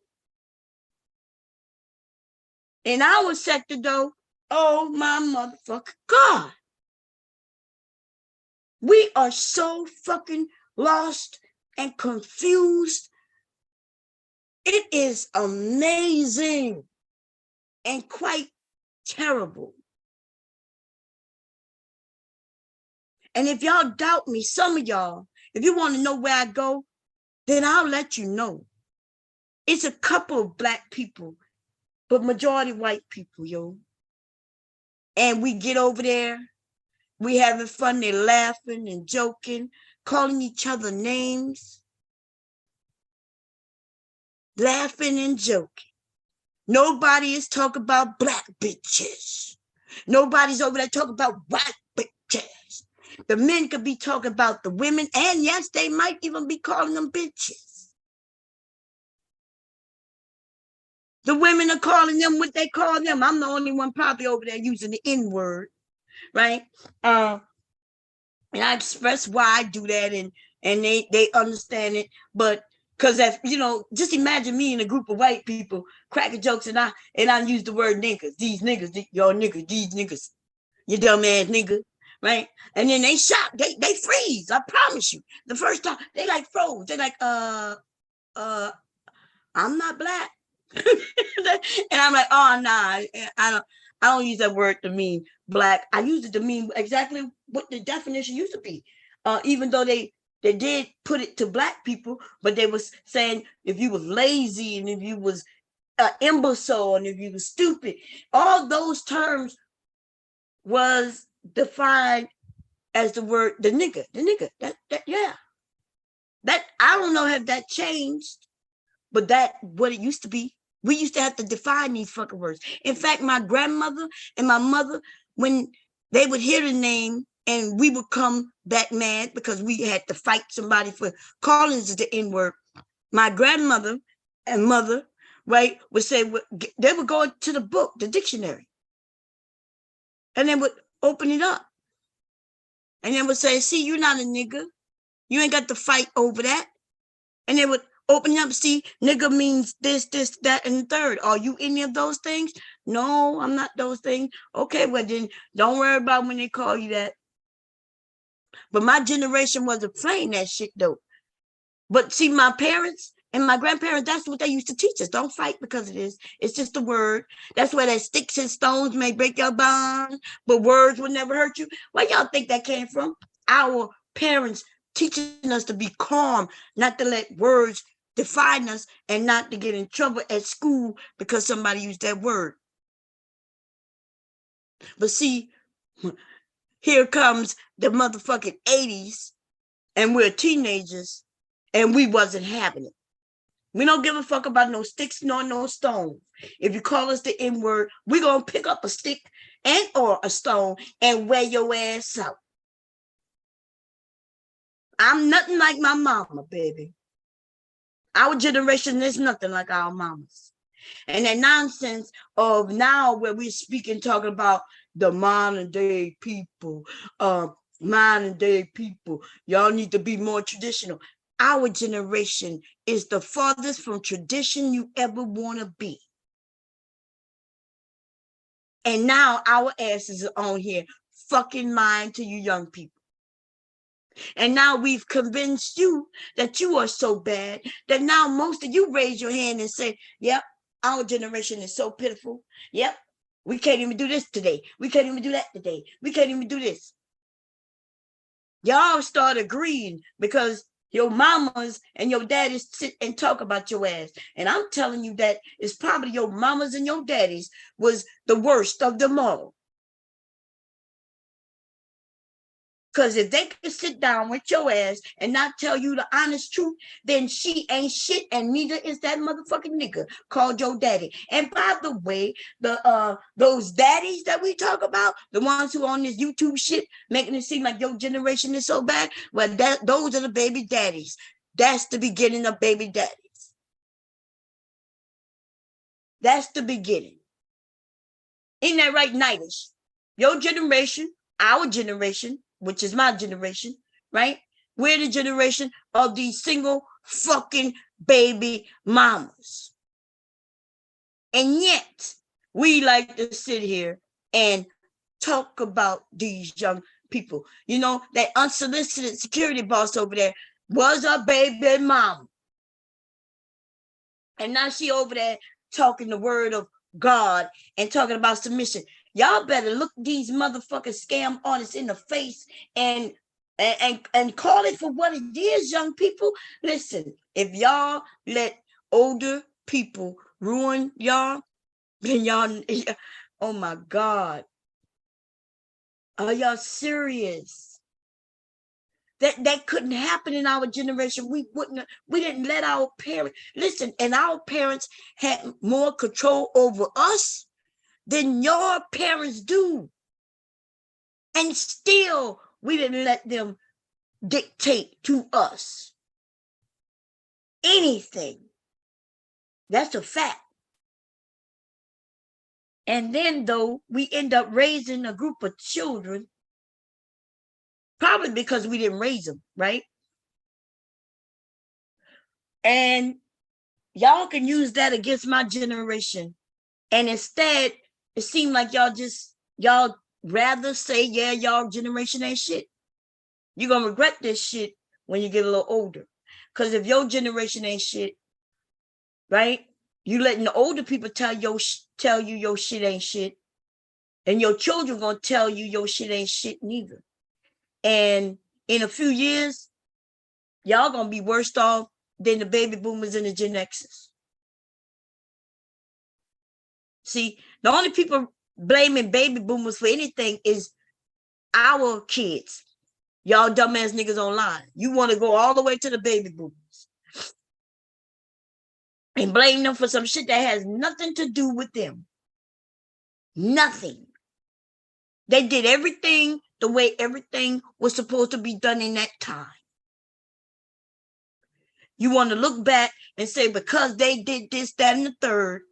In our sector, though, oh my motherfucker God. We are so fucking lost and confused. It is amazing and quite terrible. And if y'all doubt me, some of y'all, if you want to know where I go, then I'll let you know. It's a couple of black people, but majority white people, yo. And we get over there, we having fun, they're laughing and joking, calling each other names, laughing and joking. Nobody is talking about black bitches. Nobody's over there talking about white bitches. The men could be talking about the women, and yes, they might even be calling them bitches. The women are calling them what they call them. I'm the only one probably over there using the N-word, right? And I express why I do that, and they understand it. But because if just imagine me in a group of white people cracking jokes, and I use the word niggas, these niggas, y'all niggas, these niggas, you dumb ass nigga, right? And then they shock, they freeze. I promise you, the first time they like froze. They like, I'm not black. And I'm like, oh nah, I don't use that word to mean black. I use it to mean exactly what the definition used to be. Even though they did put it to black people, but they was saying if you was lazy and if you was imbecile and if you was stupid, all those terms was defined as the word the nigga. That yeah. That I don't know if that changed, but that what it used to be. We used to have to define these fucking words. In fact, my grandmother and my mother, when they would hear the name and we would come back mad because we had to fight somebody for calling us the N-word, my grandmother and mother, right, would say, they would go to the book, the dictionary, and they would open it up. And they would say, see, you're not a nigga. You ain't got to fight over that. And they would open up, see, nigga means this, that, and the third. Are you any of those things? No, I'm not those things. Okay, well then don't worry about when they call you that. But my generation wasn't playing that shit though. But see, my parents and my grandparents, that's what they used to teach us. Don't fight because it is. It's just a word. That's where that sticks and stones may break your bones, but words will never hurt you. Where y'all think that came from? Our parents teaching us to be calm, not to let words define us, and not to get in trouble at school because somebody used that word. But see, here comes the motherfucking 80s, and we're teenagers, and we wasn't having it. We don't give a fuck about no sticks nor no stones. If you call us the N-word, we're going to pick up a stick and or a stone and wear your ass out. I'm nothing like my mama, baby. Our generation is nothing like our mamas. And that nonsense of now where we're speaking, talking about the modern day people, modern day people, y'all need to be more traditional. Our generation is the farthest from tradition you ever want to be. And now our asses are on here fucking lying to you young people. And now we've convinced you that you are so bad that now most of you raise your hand and say, yep, our generation is so pitiful. Yep, we can't even do this today. We can't even do that today. We can't even do this. Y'all start agreeing because your mamas and your daddies sit and talk about your ass. And I'm telling you that it's probably your mamas and your daddies was the worst of them all. Because if they could sit down with your ass and not tell you the honest truth, then she ain't shit, and neither is that motherfucking nigga called your daddy. And by the way, those daddies that we talk about, the ones who on this YouTube shit, making it seem like your generation is so bad, well, those are the baby daddies. That's the beginning of baby daddies. That's the beginning. Ain't that right, Nightish? Your generation, our generation, which is my generation, right? We're the generation of these single fucking baby mamas. And yet, we like to sit here and talk about these young people. You know, that unsolicited security boss over there was a baby mom. And now she over there talking the word of God and talking about submission. Y'all better look these motherfucking scam artists in the face and call it for what it is, young people. Listen, if y'all let older people ruin y'all, then y'all, oh my God. Are y'all serious? That couldn't happen in our generation. We didn't let our parents listen, and our parents had more control over us than your parents do. And still we didn't let them dictate to us anything. That's a fact. And then though we end up raising a group of children, probably because we didn't raise them, right? And y'all can use that against my generation. And instead, it seemed like y'all rather say, yeah, y'all generation ain't shit. You're going to regret this shit when you get a little older. Because if your generation ain't shit, right? You letting the older people tell you your shit ain't shit. And your children going to tell you your shit ain't shit neither. And in a few years, y'all going to be worse off than the baby boomers and the Gen Xers. See, the only people blaming baby boomers for anything is our kids. Y'all dumbass niggas online. You want to go all the way to the baby boomers and blame them for some shit that has nothing to do with them. Nothing. They did everything the way everything was supposed to be done in that time. You want to look back and say, because they did this, that, and the third,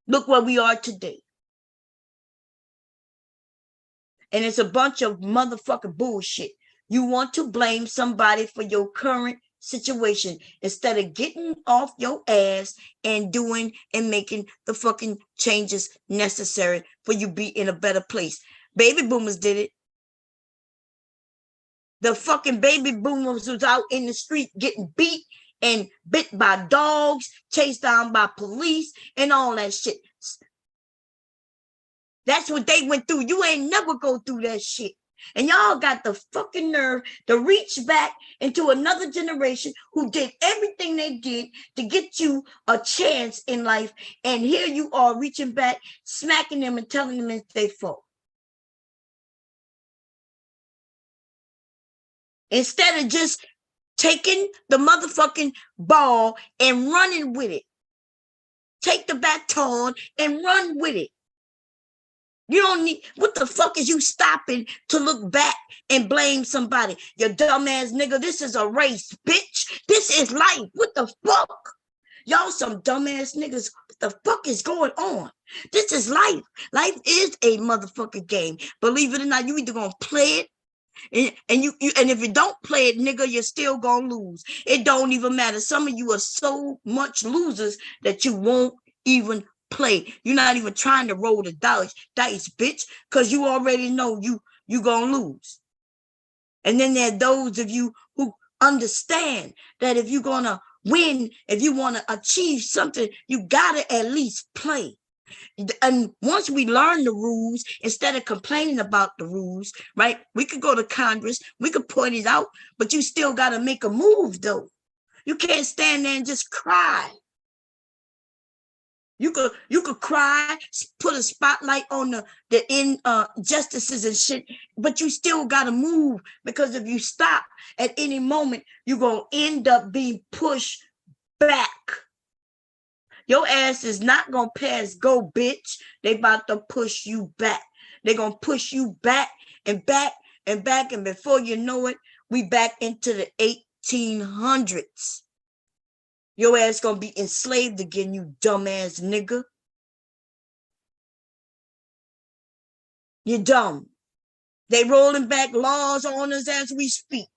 look where we are today. And it's a bunch of motherfucking bullshit. You want to blame somebody for your current situation instead of getting off your ass and doing and making the fucking changes necessary for you be in a better place. Baby boomers did it. The fucking baby boomers was out in the street getting beat and bit by dogs, chased down by police, and all that shit. That's what they went through. You ain't never go through that shit. And y'all got the fucking nerve to reach back into another generation who did everything they did to get you a chance in life. And here you are reaching back, smacking them and telling them it's their fault. Instead of just taking the motherfucking ball and running with it. Take the baton and run with it. You don't need, what the fuck is you stopping to look back and blame somebody? You dumbass nigga, this is a race, bitch. This is life. What the fuck? Y'all some dumbass niggas. What the fuck is going on? This is life. Life is a motherfucking game. Believe it or not, you either gonna play it, and you and if you don't play it, nigga, you're still gonna lose. It don't even matter. Some of you are so much losers that you won't even play. You're not even trying to roll the dice, bitch, because you already know you gonna lose. And then there are those of you who understand that if you're gonna win, if you want to achieve something, you gotta at least play. And once we learn the rules, instead of complaining about the rules, right? We could go to Congress, we could point it out, but you still gotta make a move though. You can't stand there and just cry. You could cry, put a spotlight on the injustices and shit, but you still gotta move, because if you stop at any moment, you're gonna end up being pushed back. Your ass is not gonna pass go, bitch. They about to push you back. They're gonna push you back and back and back, and before you know it, we back into the 1800s. Your ass gonna be enslaved again, you dumbass nigga. You're dumb. They rolling back laws on us as we speak.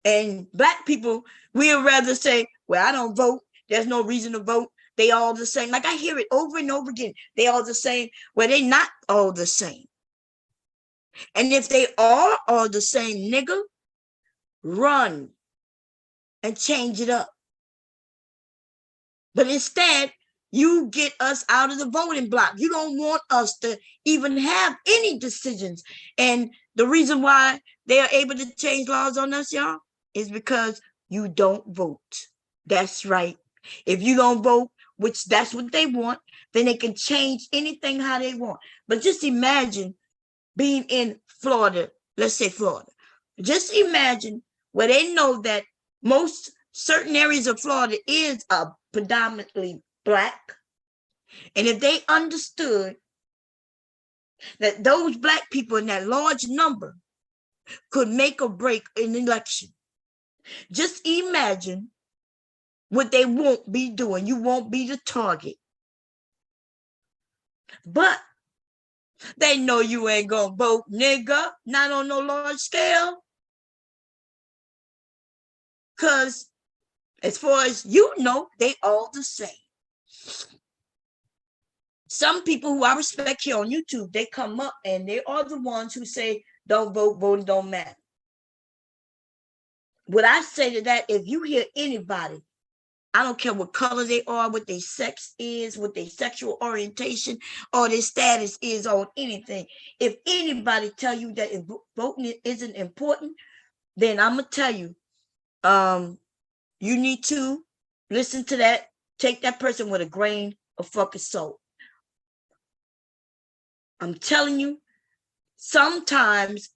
And black people, we'd rather say, well, I don't vote. There's no reason to vote. They all the same. Like I hear it over and over again. They all the same. Well, they not all the same. And if they are the same nigga, run and change it up. But instead, you get us out of the voting block. You don't want us to even have any decisions. And the reason why they are able to change laws on us, y'all, is because you don't vote. That's right. If you don't vote, which that's what they want, then they can change anything how they want. But just imagine being in Florida, let's say Florida. Just imagine where they know that most certain areas of Florida is predominantly Black. And if they understood that those Black people in that large number could make or break an election, just imagine what they won't be doing. You won't be the target. But they know you ain't gonna vote, nigga, not on no large scale. Because as far as you know, they all the same. Some people who I respect here on YouTube, they come up and they are the ones who say, don't vote, voting don't matter. What I say to that, if you hear anybody, I don't care what color they are, what their sex is, what their sexual orientation or their status is on anything. If anybody tell you that if voting isn't important, then I'm gonna tell you, you need to listen to that, take that person with a grain of fucking salt. I'm telling you, sometimes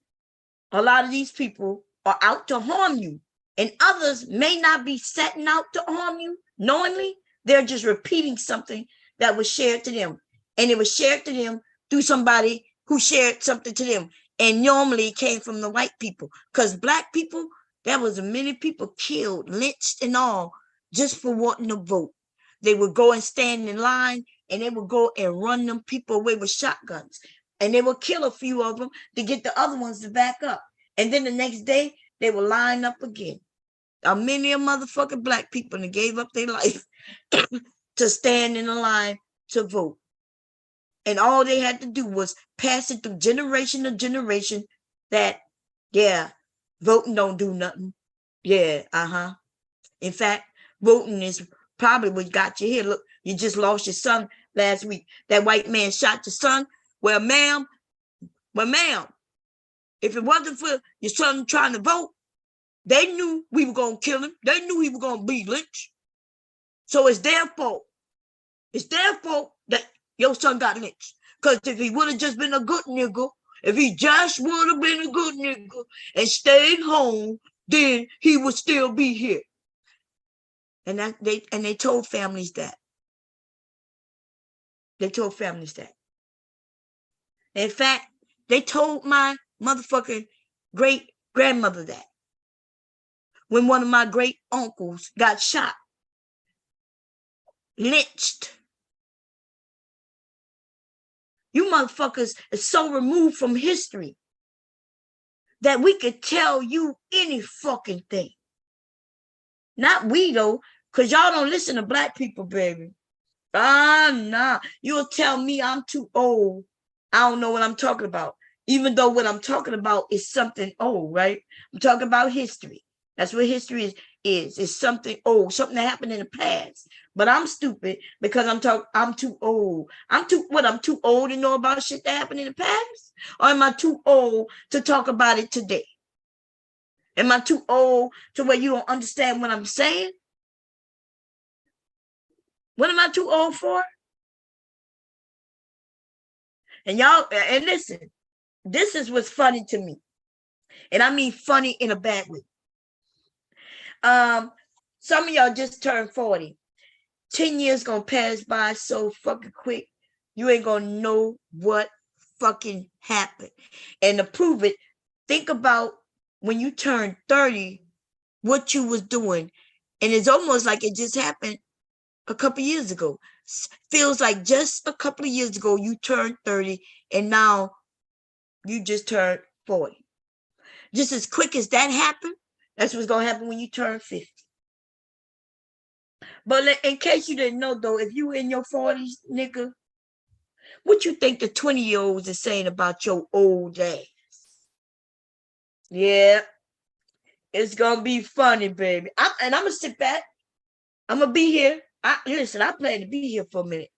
a lot of these people are out to harm you, and others may not be setting out to harm you knowingly. They're just repeating something that was shared to them, and it was shared to them through somebody who shared something to them, and normally it came from the white people, because Black people, there was many people killed, lynched and all, just for wanting to vote. They would go and stand in line, and they would go and run them people away with shotguns, and they would kill a few of them to get the other ones to back up. And then the next day, they will line up again. Many of motherfucking Black people that gave up their life to stand in the line to vote. And all they had to do was pass it through generation to generation that, yeah, voting don't do nothing. Yeah, In fact, voting is probably what got you here. Look, you just lost your son last week. That white man shot your son. Well, ma'am, if it wasn't for your son trying to vote, they knew we were going to kill him. They knew he was going to be lynched. So it's their fault. It's their fault that your son got lynched. Because if he would have just been a good nigga, if he just would have been a good nigga and stayed home, then he would still be here. And they told families that. They told families that. In fact, they told my motherfucking great grandmother that when one of my great uncles got shot, lynched. You motherfuckers are so removed from history that we could tell you any fucking thing. Not we though, because y'all don't listen to Black people, baby. Nah. You'll tell me I'm too old. I don't know what I'm talking about. Even though what I'm talking about is something old, right? I'm talking about history. That's what history is. It's something old, something that happened in the past. But I'm stupid because I'm too old. I'm too old to know about shit that happened in the past? Or am I too old to talk about it today? Am I too old to where you don't understand what I'm saying? What am I too old for? And y'all, and listen, this is what's funny to me. And I mean funny in a bad way. Some of y'all just turned 40. 10 years gonna pass by so fucking quick. You ain't gonna know what fucking happened. And to prove it, think about when you turned 30, what you was doing. And it's almost like it just happened a couple years ago. Feels like just a couple of years ago you turned 30 and now you just turned 40. Just as quick as that happened, that's what's gonna happen when you turn 50. But in case you didn't know though, if you in your 40s, nigga, what you think the 20-year-olds are saying about your old ass? Yeah, it's gonna be funny, baby. I'm gonna sit back. I'm gonna be here. Listen, I plan to be here for a minute.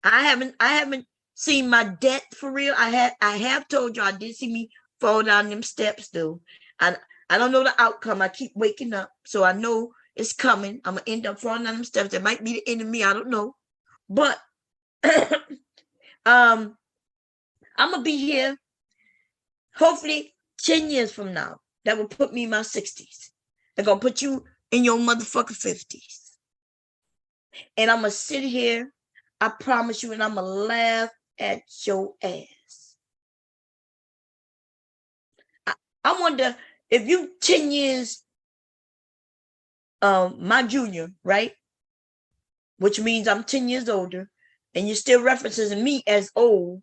I haven't seen my debt for real. I have told you I did see me fall down them steps though. And I don't know the outcome. I keep waking up. So I know it's coming. I'm gonna end up falling down them steps. It might be the end of me. I don't know. But um I'm gonna be here hopefully 10 years from now. That will put me in my 60s. They're gonna put you in your motherfucking 50s. And I'm gonna sit here, I promise you, and I'm gonna laugh at your ass. I wonder if you 10 years my junior, right? Which means I'm 10 years older, and you're still referencing me as old.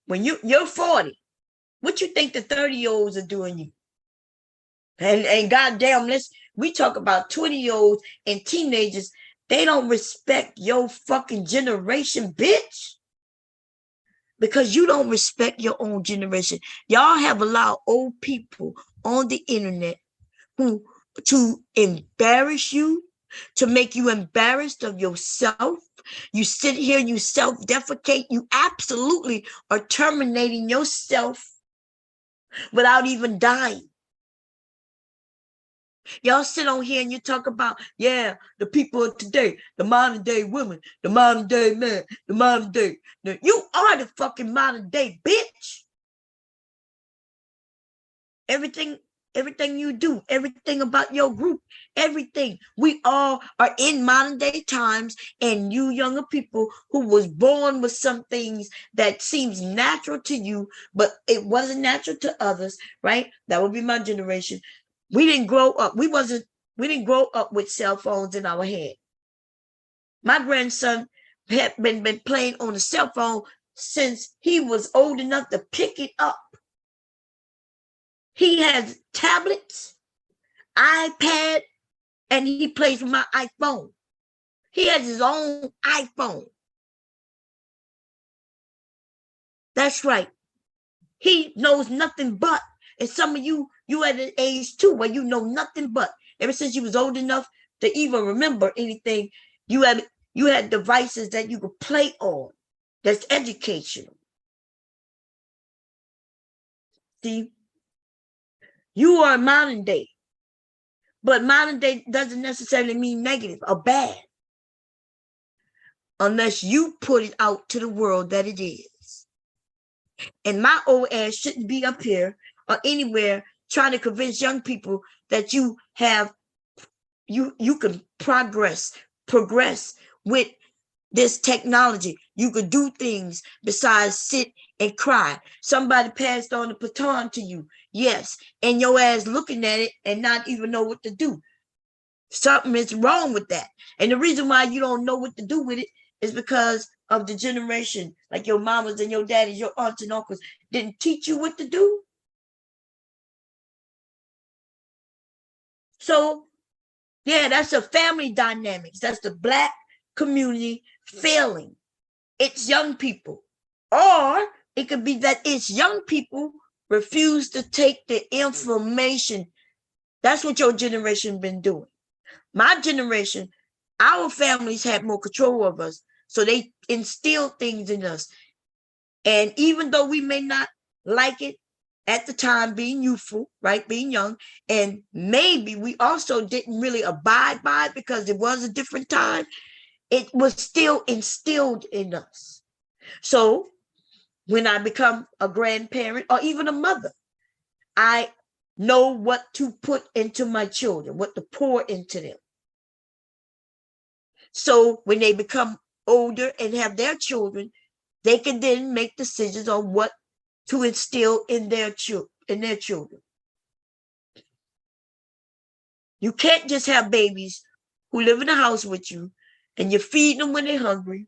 When you're 40, what you think the 30-year-olds are doing you? And goddamn, we talk about 20-year-olds and teenagers. They don't respect your fucking generation, bitch. Because you don't respect your own generation. Y'all have allowed old people on the internet who to embarrass you, to make you embarrassed of yourself. You sit here and you self-defecate. You absolutely are terminating yourself without even dying. Y'all sit on here and you talk about, yeah, the people of today, the modern day women, the modern day man, the modern day. You are the fucking modern day, bitch. Everything you do, everything about your group, everything. We all are in modern day times, and you younger people who was born with some things that seems natural to you, but it wasn't natural to others, right? That would be my generation. We didn't grow up. We didn't grow up with cell phones in our head. My grandson had been playing on a cell phone since he was old enough to pick it up. He has tablets, iPad, and he plays with my iPhone. He has his own iPhone. That's right. He knows nothing but. And some of you at an age too where you know nothing but. Ever since you was old enough to even remember anything, you had devices that you could play on. That's educational. See, you are modern day, but modern day doesn't necessarily mean negative or bad, unless you put it out to the world that it is. And my old ass shouldn't be up here or anywhere trying to convince young people that you can progress with this technology. You could do things besides sit and cry. Somebody passed on the baton to you, yes, and your ass looking at it and not even know what to do. Something is wrong with that. And the reason why you don't know what to do with it is because of the generation, like your mamas and your daddies, your aunts and uncles didn't teach you what to do. So yeah, that's a family dynamics. That's the Black community failing. It's young people. Or it could be that it's young people refuse to take the information. That's what your generation been doing. My generation, our families had more control of us. So they instilled things in us. And even though we may not like it at the time, being youthful, right, being young, and maybe we also didn't really abide by it because it was a different time, it was still instilled in us. So when I become a grandparent or even a mother, I know what to put into my children, what to pour into them. So when they become older and have their children, they can then make decisions on what to instill in their children. You can't just have babies who live in the house with you and you're feeding them when they're hungry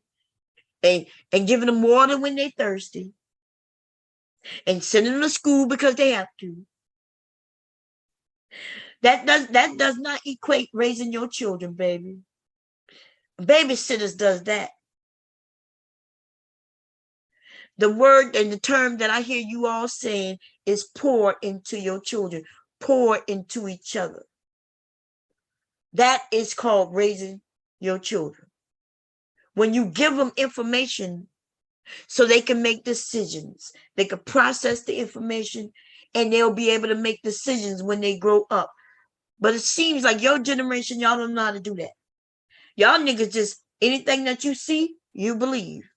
and giving them water when they're thirsty and sending them to school because they have to. That does not equate raising your children, baby. Babysitters does that. The word and the term that I hear you all saying is pour into your children, pour into each other. That is called raising your children. When you give them information so they can make decisions, they can process the information, and they'll be able to make decisions when they grow up. But it seems like your generation, y'all don't know how to do that. Y'all niggas just, anything that you see, you believe.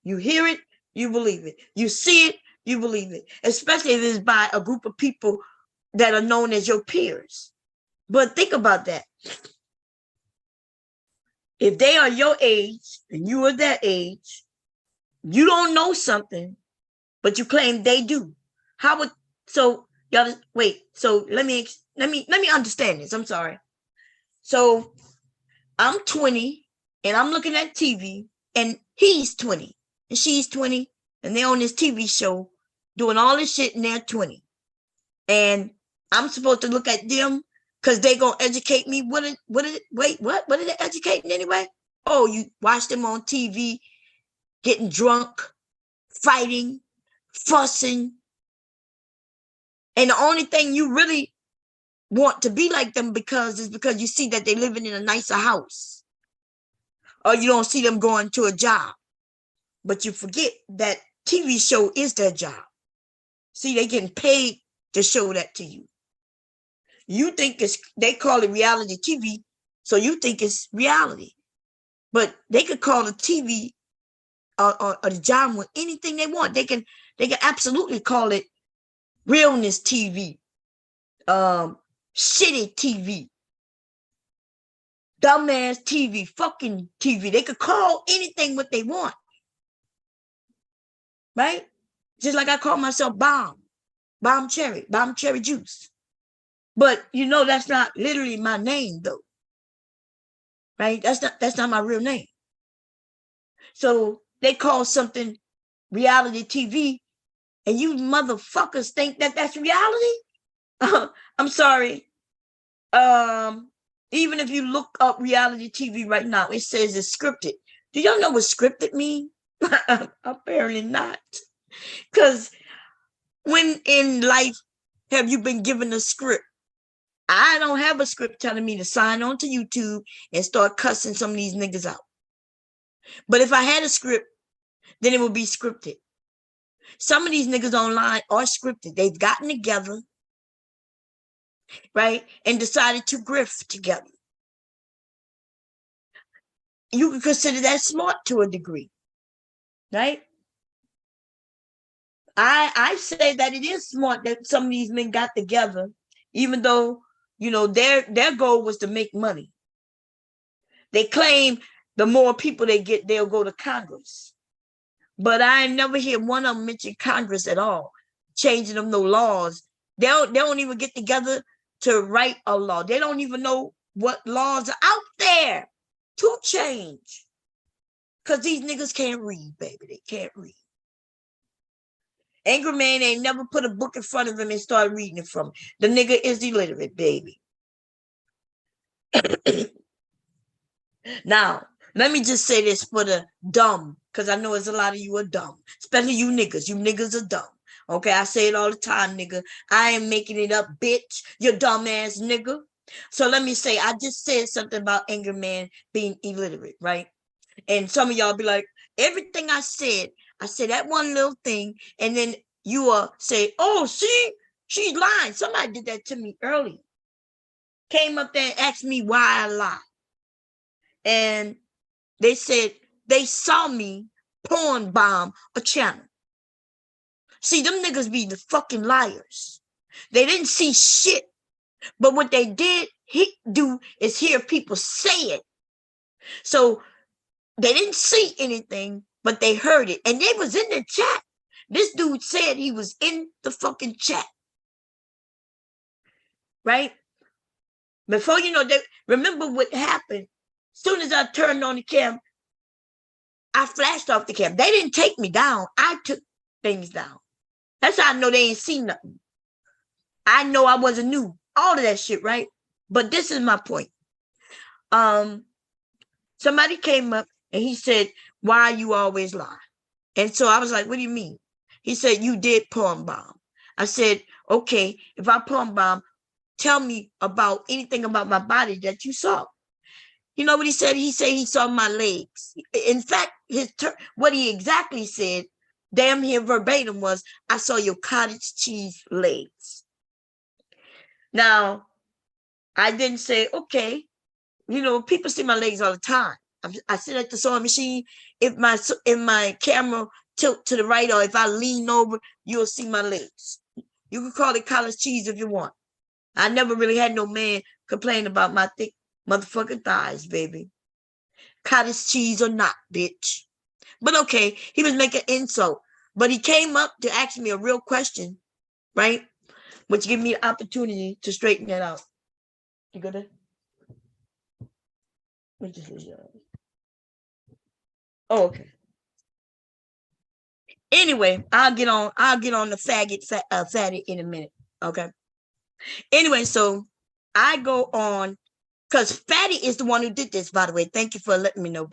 You hear it, you believe it. You see it, you believe it. Especially if it's by a group of people that are known as your peers. But think about that. If they are your age and you are their age, you don't know something, but you claim they do. How would, so y'all wait, so let me understand this. I'm sorry. So I'm 20 and I'm looking at TV and he's 20 and she's 20 and they're on this TV show doing all this shit and they're 20. And I'm supposed to look at them because they gonna educate me. What are they educating anyway? Oh, you watch them on TV getting drunk, fighting, fussing. And the only thing you really want to be like them because you see that they're living in a nicer house. Or you don't see them going to a job. But you forget that TV show is their job. See, they getting paid to show that to you. You think they call it reality TV, so you think it's reality. But they could call the TV or the job with anything they want. They can absolutely call it realness TV, shitty TV, dumbass TV, fucking TV. They could call anything what they want. Right? Just like I call myself Bomb Cherry Juice. But you know that's not literally my name though. Right? That's not my real name. So they call something reality TV and you motherfuckers think that that's reality? I'm sorry. Even if you look up reality TV right now, it says it's scripted. Do y'all know what scripted means? Apparently not. Because when in life have you been given a script? I don't have a script telling me to sign on to YouTube and start cussing some of these niggas out. But if I had a script, then it would be scripted. Some of these niggas online are scripted. They've gotten together, right, and decided to grift together. You can consider that smart to a degree, right? I say that it is smart that some of these men got together, even though, you know, their goal was to make money. They claim the more people they get, they'll go to Congress. But I never hear one of them mention Congress at all, changing them no laws. They don't even get together to write a law. They don't even know what laws are out there to change. Because these niggas can't read, baby. They can't read. Angry Man ain't never put a book in front of him and started reading it from him. The nigga is illiterate, baby. Now, let me just say this for the dumb, because I know there's a lot of you are dumb, especially you niggas. You niggas are dumb. Okay, I say it all the time, nigga. I ain't making it up, bitch. You dumb ass nigga. So let me say, I just said something about Angry Man being illiterate, right? And some of y'all be like, everything I said that one little thing, and then you say, oh, see, she's lying. Somebody did that to me earlier. Came up there and asked me why I lie. And they said they saw me porn bomb a channel. See, them niggas be the fucking liars. They didn't see shit. But what they did do is hear people say it. So they didn't see anything, but they heard it. And they was in the chat. This dude said he was in the fucking chat. Right? Before you know, remember what happened. As soon as I turned on the cam, I flashed off the cam. They didn't take me down. I took things down. That's how I know they ain't seen nothing. I know I wasn't new. All of that shit, right? But this is my point. Somebody came up and he said, why you always lie? And so I was like, what do you mean? He said, you did palm bomb. I said, okay, if I palm bomb, tell me about anything about my body that you saw. You know what he said? He said he saw my legs. In fact, what he exactly said, damn near verbatim, was, I saw your cottage cheese legs. Now, I didn't say, okay, you know, people see my legs all the time. I sit at the sewing machine. If my camera tilt to the right, or if I lean over, you'll see my legs. You can call it cottage cheese if you want. I never really had no man complain about my thick motherfucking thighs, baby. Cottage cheese or not, bitch. But okay, he was making insult. But he came up to ask me a real question, right? Which gave me an opportunity to straighten that out. You got it? Oh, okay. Anyway, I'll get on the fatty in a minute. Okay. Anyway, so I go on, because Fatty is the one who did this, by the way. Thank you for letting me know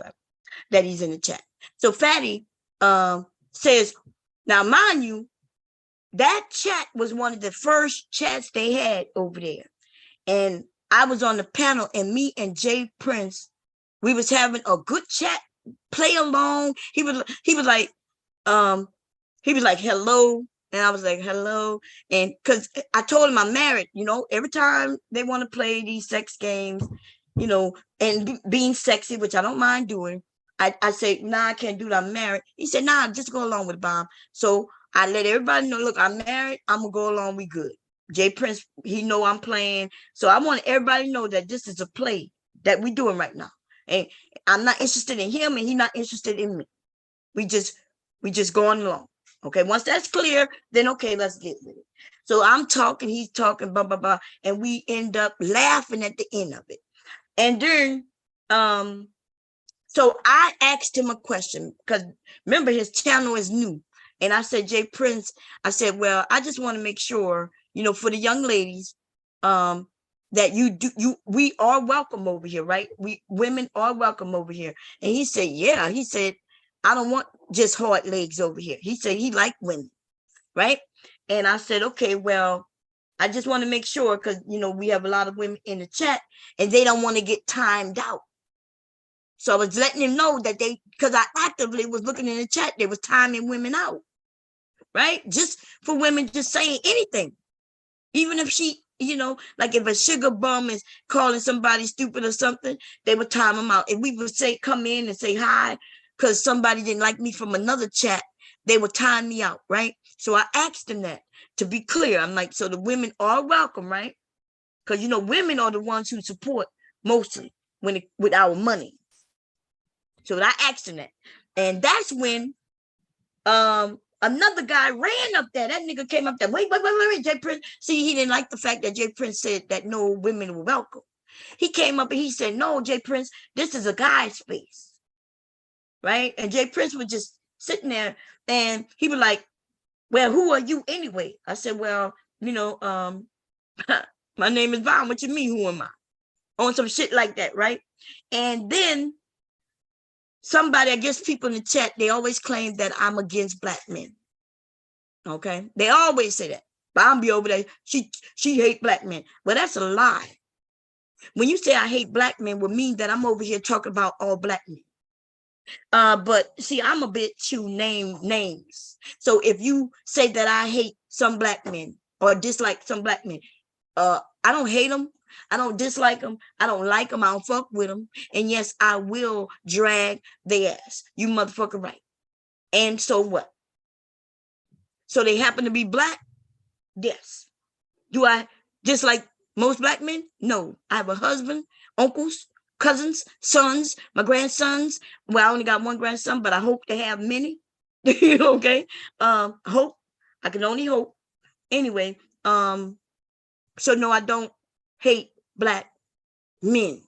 that he's in the chat. So Fatty says, now mind you, that chat was one of the first chats they had over there. And I was on the panel, and me and Jay Prince, we was having a good chat, play along. He was like, hello. And I was like, hello. And because I told him I'm married, you know, every time they want to play these sex games, you know, and being sexy, which I don't mind doing, I say, nah, I can't do that. I'm married. He said, nah, just go along with it, Bomb. So I let everybody know, look, I'm married. I'm going to go along. We good. Jay Prince, he know I'm playing. So I want everybody to know that this is a play that we doing right now. And I'm not interested in him, and he's not interested in me. We just going along. Okay, once that's clear, then okay, let's get with it. So I'm talking, he's talking, blah, blah, blah, and we end up laughing at the end of it. And then, so I asked him a question, because remember, his channel is new. And I said, Jay Prince, I said, well, I just want to make sure, you know, for the young ladies, that we are welcome over here, right? Women are welcome over here. And he said, yeah. He said, I don't want just hard legs over here. He said he liked women, right? And I said, okay, well, I just want to make sure, because, you know, we have a lot of women in the chat, and they don't want to get timed out. So I was letting him know that because I actively was looking in the chat, they was timing women out, right? Just for women just saying anything. Even if she, you know, like if a sugar bum is calling somebody stupid or something, they would time them out. If we would say, come in and say hi, because somebody didn't like me from another chat, they would time me out, right? So I asked them that to be clear. I'm like, so the women are welcome, right? Because, you know, women are the ones who support mostly with our money. So I asked them that. And that's when another guy ran up there. That nigga came up there. Wait, Jay Prince. See, he didn't like the fact that Jay Prince said that no women were welcome. He came up and he said, no, Jay Prince, this is a guy's space. Right? And Jay Prince was just sitting there, and he was like, well, who are you anyway? I said, well, you know, my name is Vaughn. What you mean, who am I? On some shit like that, right? And then somebody, I guess people in the chat, they always claim that I'm against black men. Okay? They always say that. But I'll be over there, she hate black men. Well, that's a lie. When you say I hate black men, would mean that I'm over here talking about all black men. But see, I'm a bit to name names. So if you say that I hate some black men or dislike some black men, I don't hate them. I don't dislike them. I don't like them. I don't fuck with them. And yes, I will drag their ass. You motherfucker right. And so what? So they happen to be black? Yes. Do I dislike most black men? No. I have a husband, uncles, cousins, sons, my grandsons. Well, I only got one grandson, but I hope to have many. Okay. Hope. I can only hope. Anyway, so no, I don't hate black men.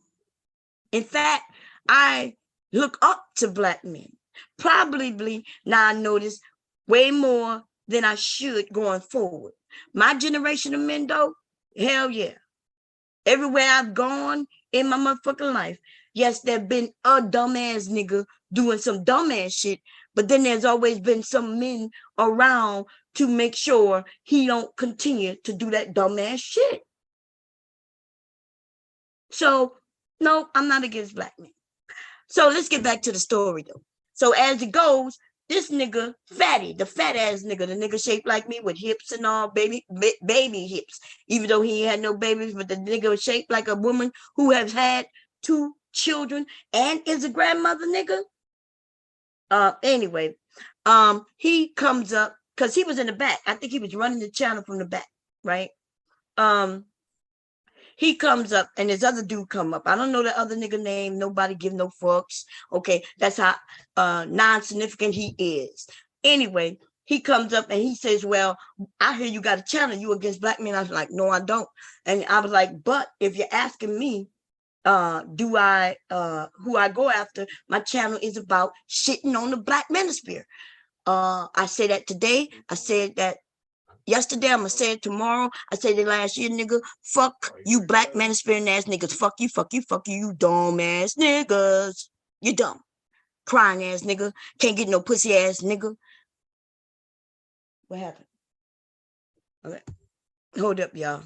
In fact, I look up to black men. Probably now I notice way more than I should going forward. My generation of men, though, hell yeah. Everywhere I've gone in my motherfucking life, yes, there've been a dumbass nigga doing some dumbass shit, but then there's always been some men around to make sure he don't continue to do that dumbass shit. So no, I'm not against black men. So let's get back to the story though. So as it goes, this nigga, fatty, the fat ass nigga, the nigga shaped like me with hips and all, baby hips, even though he had no babies, but the nigga was shaped like a woman who has had 2 children and is a grandmother, nigga. Anyway, he comes up because he was in the back. I think he was running the channel from the back, right? He comes up and this other dude come up. I don't know the other nigga name. Nobody give no fucks. Okay, that's how non-significant he is. Anyway, he comes up and he says, well, I hear you got a channel. You against black men? I was like, no, I don't. And I was like, but if you're asking me, who I go after, my channel is about shitting on the black manosphere. I say that today. I said that yesterday. I'm gonna say it tomorrow. I said it last year, nigga. Fuck you, black manosphere ass niggas. Fuck you, fuck you, fuck you, you dumb ass niggas. You dumb, crying ass nigga. Can't get no pussy ass nigga. What happened? Okay, hold up, y'all.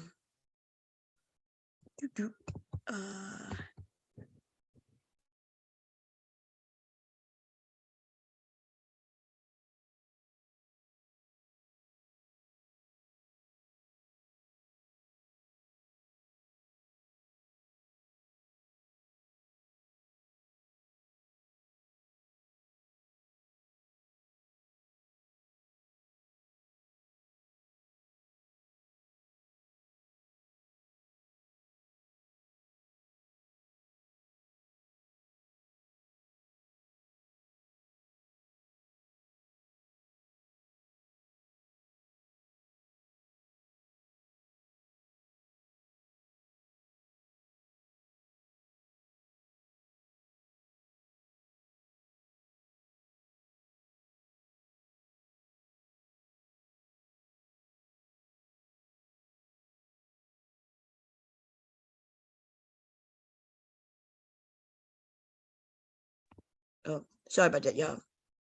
Oh, sorry about that, y'all.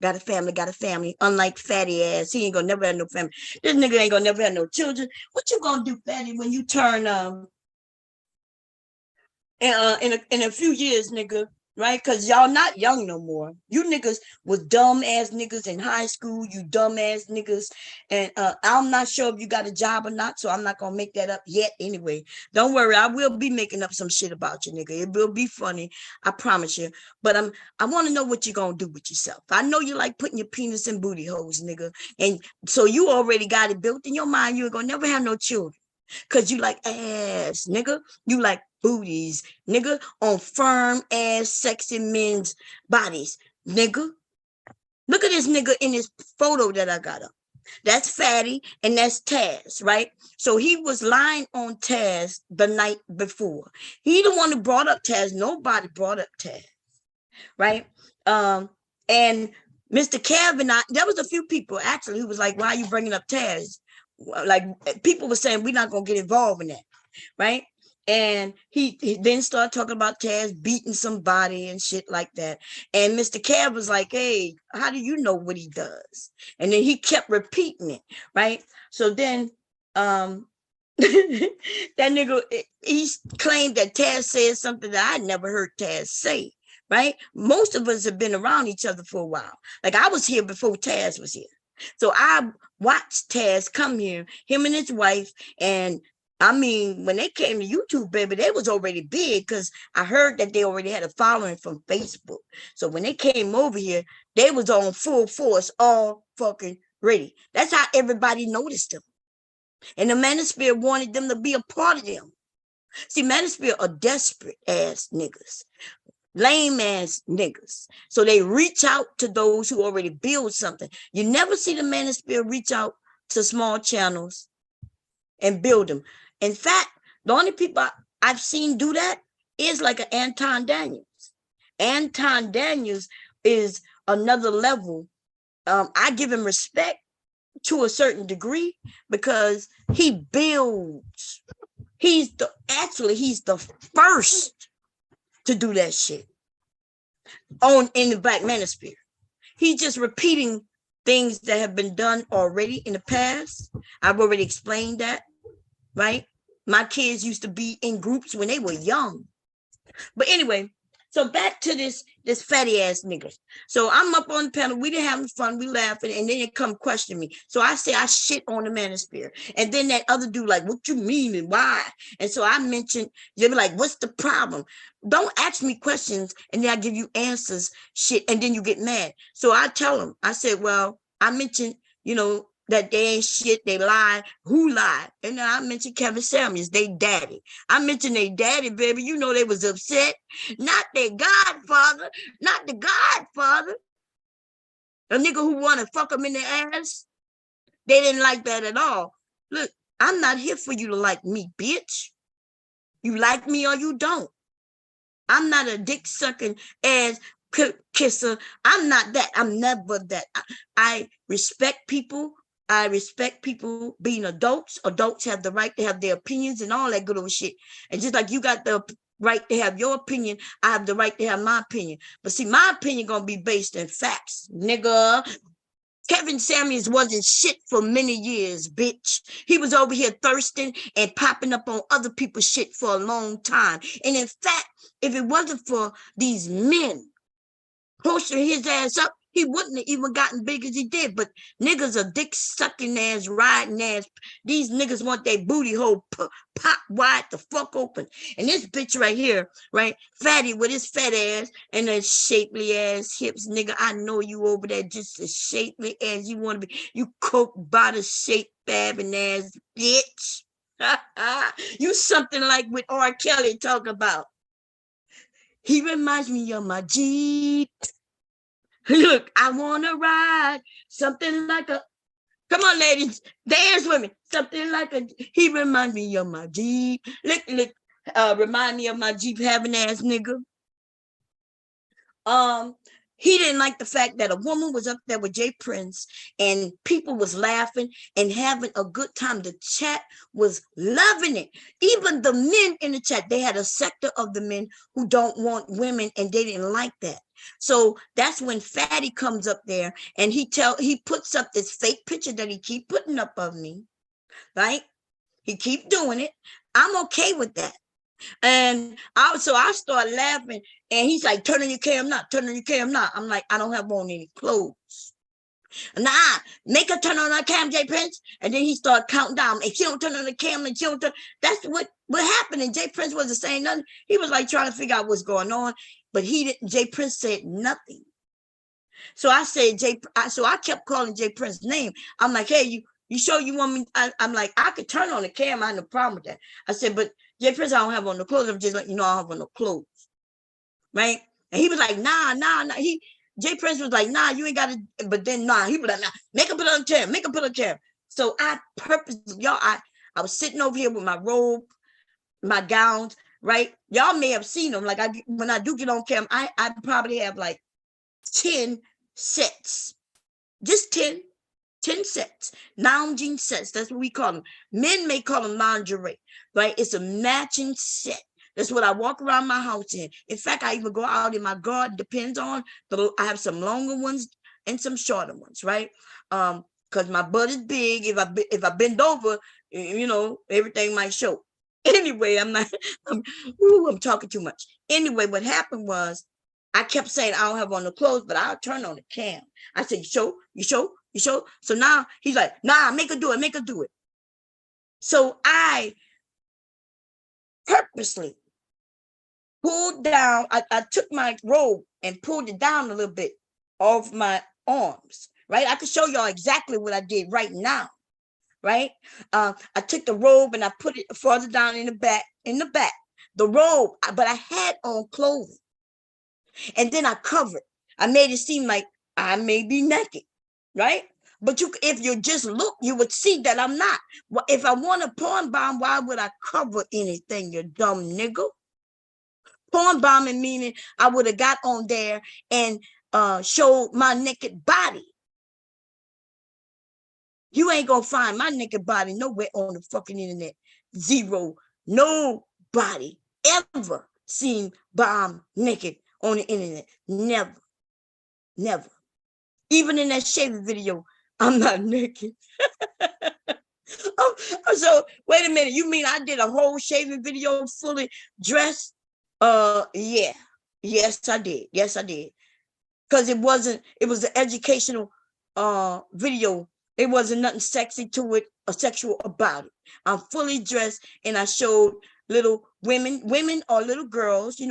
Got a family. Unlike fatty ass, he ain't gonna never have no family. This nigga ain't gonna never have no children. What you gonna do, fatty, when you turn in a few years, nigga, right? Because y'all not young no more. You niggas was dumb ass niggas in high school. You dumb ass niggas, and I'm not sure if you got a job or not, so I'm not gonna make that up yet. Anyway, don't worry, I will be making up some shit about you, nigga. It will be funny, I promise you. But I want to know what you gonna do with yourself. I know you like putting your penis in booty holes, nigga, and so you already got it built in your mind. You ain't gonna never have no children. Cause you like ass, nigga. You like booties, nigga, on firm ass, sexy men's bodies, nigga. Look at this nigga in this photo that I got up. That's Fatty and that's Taz, right? So he was lying on Taz the night before. He the one who brought up Taz. Nobody brought up Taz, right? And Mr. Kevin, there was a few people actually who was like, why are you bringing up Taz? Like people were saying, we're not going to get involved in that, right? And he then started talking about Taz beating somebody and shit like that. And Mr. Kev was like, hey, how do you know what he does? And then he kept repeating it, right? So then that nigga, he claimed that Taz said something that I never heard Taz say, right? Most of us have been around each other for a while. Like I was here before Taz was here. So I watched Taz come here, him and his wife. And I mean, when they came to YouTube, baby, they was already big because I heard that they already had a following from Facebook. So when they came over here, they was on full force, all fucking ready. That's how everybody noticed them. And the Manosphere wanted them to be a part of them. See, Manosphere are desperate ass niggas, lame ass niggas. So they reach out to those who already build something. You never see the Manosphere reach out to small channels and build them. In fact, the only people I've seen do that is like an Anton Daniels. Anton Daniels is another level. I give him respect to a certain degree because he builds. He's the first to do that shit. in the Black Manosphere. He's just repeating things that have been done already in the past. I've already explained that, right? My kids used to be in groups when they were young. But anyway, so back to this fatty ass nigga. So I'm up on the panel. We didn't have fun. We laughing, and then they come question me. So I say I shit on the Manosphere, and then that other dude like, what you mean and why? And so I mentioned, they be like, what's the problem? Don't ask me questions, and then I give you answers, shit, and then you get mad. So I tell them, I said, well, I mentioned, that they ain't shit, they lie. Who lied? And then I mentioned Kevin Samuels, they daddy. I mentioned they daddy, baby. They was upset. Not their godfather, not the godfather. A nigga who want to fuck them in the ass. They didn't like that at all. Look, I'm not here for you to like me, bitch. You like me or you don't. I'm not a dick sucking ass kisser. I'm not that. I'm never that. I respect people. I respect people being adults. Adults have the right to have their opinions and all that good old shit. And just like you got the right to have your opinion, I have the right to have my opinion. But see, my opinion gonna be based in facts, nigga. Kevin Samuels wasn't shit for many years, bitch. He was over here thirsting and popping up on other people's shit for a long time. And in fact, if it wasn't for these men pushing his ass up, he wouldn't have even gotten big as he did. But niggas are dick sucking ass, riding ass. These niggas want their booty hole pop wide the fuck open. And this bitch right here, right, fatty with his fat ass and that shapely ass hips, nigga. I know you over there just as shapely as you want to be. You coke body shape fabbing ass bitch. You something like what R. Kelly talk about. He reminds me of my Jeep. Look, I want to ride something like a, come on, ladies, dance with me. Something like a, he reminds me of my Jeep. Look, remind me of my Jeep having ass nigga. He didn't like the fact that a woman was up there with Jay Prince and people was laughing and having a good time. The chat was loving it. Even the men in the chat, they had a sector of the men who don't want women and they didn't like that. So that's when Fatty comes up there and he puts up this fake picture that he keep putting up of me, right? He keep doing it. I'm okay with that. And so I start laughing and he's like, turn on your cam, not turn on your cam, not. I'm like, I don't have on any clothes. Nah, make her turn on her cam, Jay Prince. And then he started counting down. If she don't turn on the cam, and she don't turn, that's what happened. And Jay Prince wasn't saying nothing. He was like trying to figure out what's going on, but he didn't. Jay Prince said nothing. So I said, so I kept calling Jay Prince's name. I'm like, hey, you sure you want me? I'm like, I could turn on the cam. I have no problem with that. I said, but Jay Prince, I don't have on the clothes. I'm just like, I don't have on the clothes. Right? And he was like, nah. Jay Prince was like, nah, you ain't got to. But then, nah, he was like, nah, make him put on the cam. Make him put on the cam. So I purposely, y'all, I was sitting over here with my robe, my gowns, right? Y'all may have seen them. Like when I do get on cam, I probably have like 10 sets. Just 10 sets, lounging sets. That's what we call them. Men may call them lingerie, right? It's a matching set. That's what I walk around my house in. In fact, I even go out in my garden. Depends on I have some longer ones and some shorter ones, right? Because my butt is big. If I bend over, everything might show. Anyway, I'm talking too much. Anyway, what happened was I kept saying I don't have on the clothes, but I'll turn on the cam. I said, you show? So now he's like, nah, make her do it. So I purposely pulled down, I took my robe and pulled it down a little bit off my arms, right? I can show y'all exactly what I did right now, right? I took the robe and I put it further down in the back, the robe, but I had on clothing. And then I covered. I made it seem like I may be naked, right? But if you just look, you would see that I'm not. Well, if I want a porn bomb, why would I cover anything, you dumb nigga? Porn bombing meaning I would have got on there and showed my naked body. You ain't gonna find my naked body nowhere on the fucking internet. Zero. Nobody ever seen bomb naked on the internet. Never, never. Even in that shaving video, I'm not naked. So wait a minute. You mean I did a whole shaving video fully dressed? Yeah. Yes, I did. Yes, I did. Because it was an educational video. It wasn't nothing sexy to it or sexual about it. I'm fully dressed and I showed little women or little girls,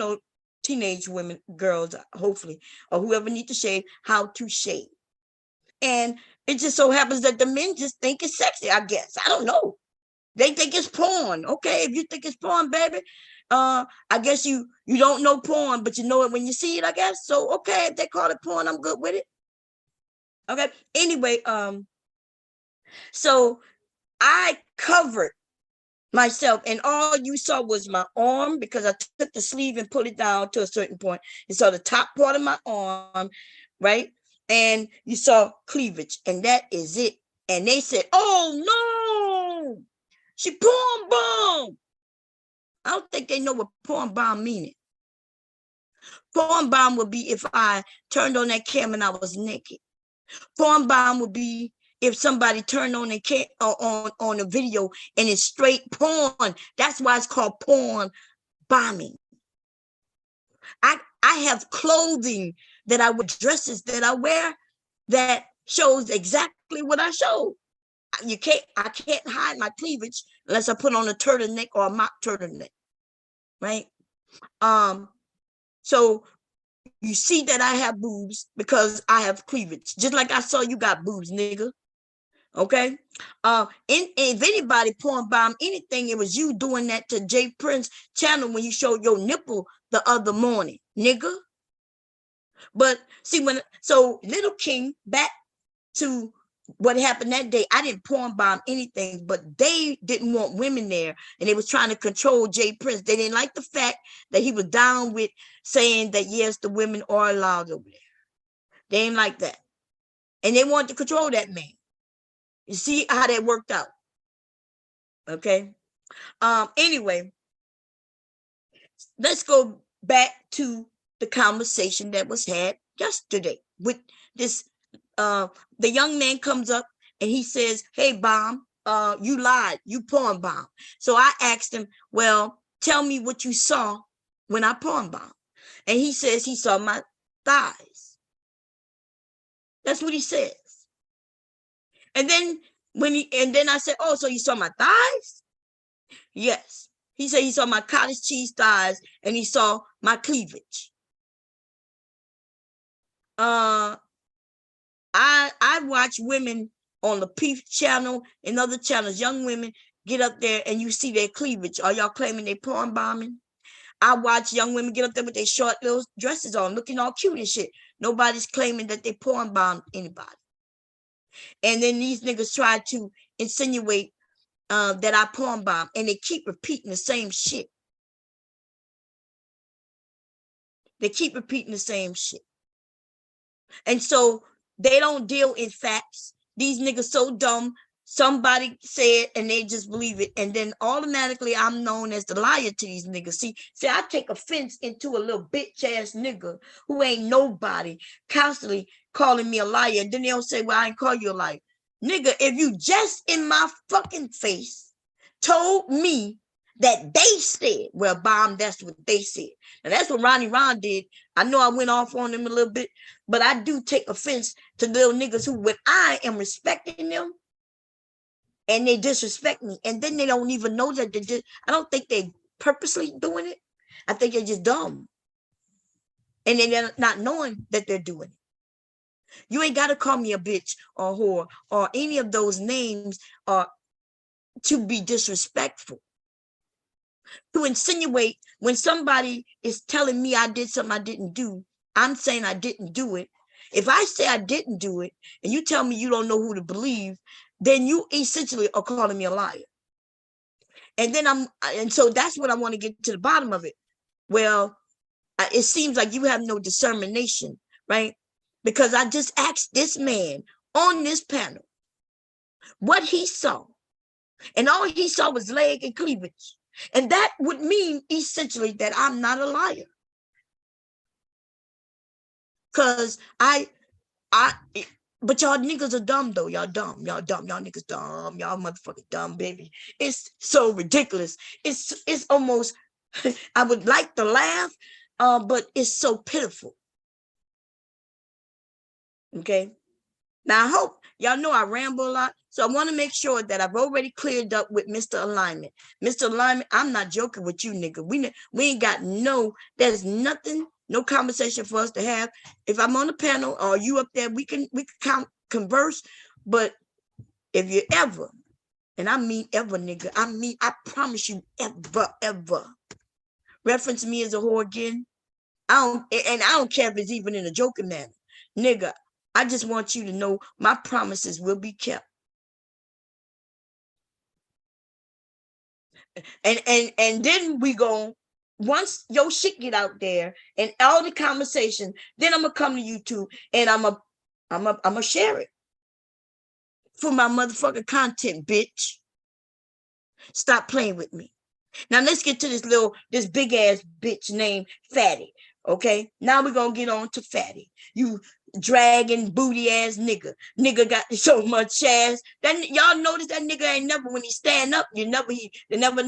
teenage women, girls, hopefully, or whoever need to shave, how to shave. And it just so happens that the men just think it's sexy, I guess. I don't know. They think it's porn. Okay, if you think it's porn, baby, I guess you don't know porn, but you know it when you see it, I guess. So okay, if they call it porn, I'm good with it. Okay. Anyway, so I covered myself, and all you saw was my arm because I took the sleeve and pulled it down to a certain point. You saw the top part of my arm, right? And you saw cleavage, and that is it. And they said, "Oh no, she porn bomb." I don't think they know what porn bomb meaning. Porn bomb would be if I turned on that camera and I was naked. Porn bomb would be if somebody turned on a video and it's straight porn. That's why it's called porn bombing. I have clothing that I wear, dresses that I wear that shows exactly what I showed. I can't hide my cleavage unless I put on a turtleneck or a mock turtleneck, right? So you see that I have boobs because I have cleavage, just like I saw you got boobs, nigga. Okay. If anybody porn bomb anything, it was you doing that to Jay Prince channel when you showed your nipple the other morning, nigga. But see, so Little King, back to what happened that day, I didn't porn bomb anything, but they didn't want women there, and they was trying to control Jay Prince. They didn't like the fact that he was down with saying that yes, the women are allowed over there. They didn't like that, and they wanted to control that man. You see how that worked out. Okay. Anyway, let's go back to the conversation that was had yesterday with this. The young man comes up and he says, "Hey, Bomb, you lied, you porn bomb." So I asked him, "Well, tell me what you saw when I porn bomb." And he says he saw my thighs. That's what he says. And then I said, "Oh, so you saw my thighs?" Yes. He said he saw my cottage cheese thighs and he saw my cleavage. I watch women on the Peep channel and other channels, young women get up there and you see their cleavage. Are y'all claiming they porn bombing? I watch young women get up there with their short little dresses on, looking all cute and shit. Nobody's claiming that they porn bomb anybody. And then these niggas try to insinuate that I porn bomb, and they keep repeating the same shit. They keep repeating the same shit. And so they don't deal in facts. These niggas so dumb. Somebody said and they just believe it. And then automatically I'm known as the liar to these niggas. See, I take offense into a little bitch ass nigga who ain't nobody constantly calling me a liar. And then they'll say, "Well, I ain't call you a liar." Nigga, if you just in my fucking face told me that they said, "Well, Bomb, that's what they said." And that's what Ronnie Ron did. I know I went off on him a little bit, but I do take offense to little niggas who, when I am respecting them, and they disrespect me, and then they don't even know that they did. I don't think they purposely doing it. I think they're just dumb, and they're not knowing that they're doing it. You ain't got to call me a bitch or whore or any of those names to be disrespectful. To insinuate when somebody is telling me I did something I didn't do, I'm saying I didn't do it. If I say I didn't do it and you tell me you don't know who to believe, then you essentially are calling me a liar. And so that's what I want to get to the bottom of it. Well, it seems like you have no discrimination, right? Because I just asked this man on this panel what he saw, and all he saw was leg and cleavage. And that would mean essentially that I'm not a liar. Cause but y'all niggas are dumb though. Y'all dumb. Y'all dumb. Y'all niggas dumb. Y'all motherfucking dumb, baby. It's so ridiculous. It's almost I would like to laugh, but it's so pitiful. Okay. Now I hope y'all know I ramble a lot. So I want to make sure that I've already cleared up with Mr. Alignment. Mr. Alignment, I'm not joking with you, nigga. We ain't got there's nothing, no conversation for us to have. If I'm on the panel or you up there, we can converse. But if you ever, and I mean ever, nigga, I promise you ever reference me as a whore again, I don't care if it's even in a joking manner. Nigga, I just want you to know my promises will be kept. And then we go, once your shit get out there and all the conversation, then I'm gonna come to YouTube and I'm gonna share it for my motherfucking content, bitch. Stop playing with me. Now let's get to this big ass bitch named Fatty. Okay, now we're gonna get on to Fatty. You dragging booty ass nigga. Nigga got so much ass. Then y'all notice that nigga ain't never, when he stand up, that never nigga, never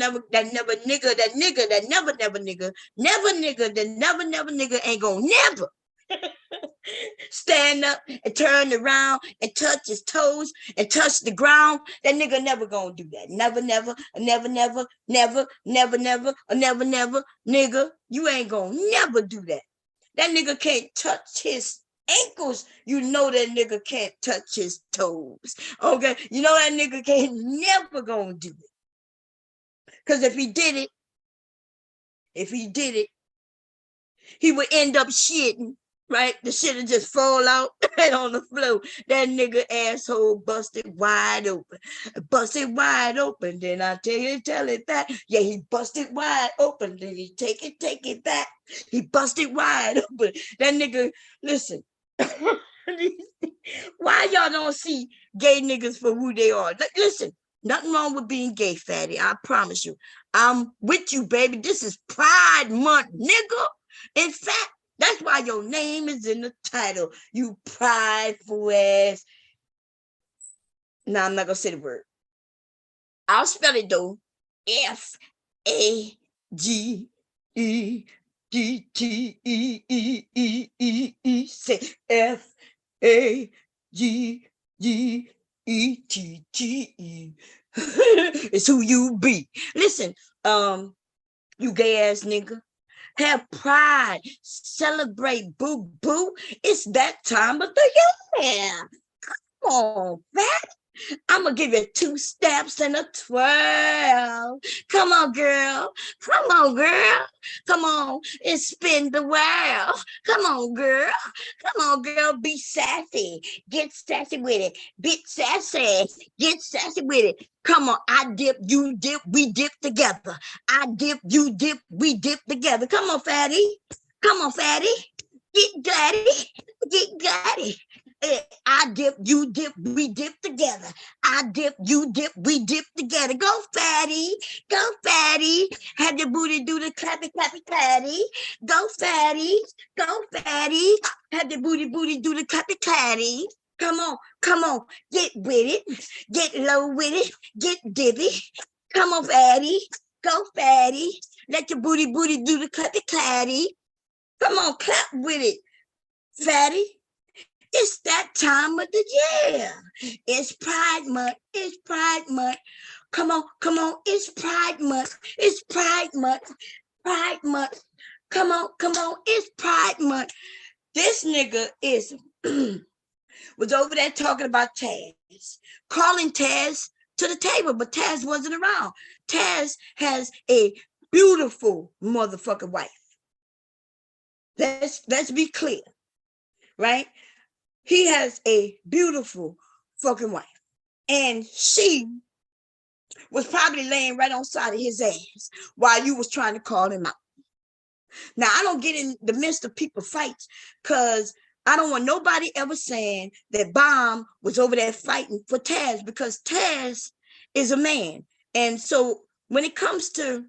nigga ain't gonna never stand up and turn around and touch his toes and touch the ground. That nigga never gonna do that. Never, nigga. You ain't gonna never do that. That nigga can't touch his ankles. You know that nigga can't touch his toes. Okay, you know that nigga can't never gonna do it. Because if he did it, he would end up shitting. Right? The shit would just fall out and on the floor. That nigga asshole busted wide open. Busted wide open. Then I tell it that. Yeah, he busted wide open. Then he take it back. He busted wide open. That nigga, listen. Why y'all don't see gay niggas for who they are? Listen, nothing wrong with being gay, Fatty. I promise you. I'm with you, baby. This is Pride Month, nigga. In fact, that's why your name is in the title, you prideful ass. Now, I'm not going to say the word. I'll spell it though. F-A-G-E-G-T-E-E-E-E-E. Say F-A-G-G-E-T-T-E. It's who you be. Listen, you gay ass nigga. Have pride, celebrate, boo boo. It's that time of the year. Come on, fat. I'm gonna give you 2 steps and a twirl. Come on, girl. Come on, girl. Come on and spin the world. Come on, girl. Come on, girl. Be sassy. Get sassy with it. Be sassy. Get sassy with it. Come on. I dip, you dip, we dip together. I dip, you dip, we dip together. Come on, fatty. Come on, fatty. Get gladdy. Get gladdy. I dip, you dip, we dip together. I dip, you dip, we dip together. Go, fatty. Go, fatty. Have your booty do the clappy, clappy, clappy. Go, fatty. Go, fatty. Have your booty do the clappy, clappy. Come on. Get with it. Get low with it. Get dibby. Come on, fatty. Go, fatty. Let your booty do the clappy, clappy. Come on, clap with it, fatty. It's that time of the year. It's Pride Month. It's Pride Month. Come on. It's Pride Month. It's Pride Month. Pride Month. Come on. It's Pride Month. This nigga was over there talking about Taz, calling Taz to the table, but Taz wasn't around. Taz has a beautiful motherfucking wife. Let's be clear, right? He has a beautiful fucking wife. And she was probably laying right on side of his ass while you was trying to call him out. Now, I don't get in the midst of people fights because I don't want nobody ever saying that Bomb was over there fighting for Taz, because Taz is a man. And so when it comes to,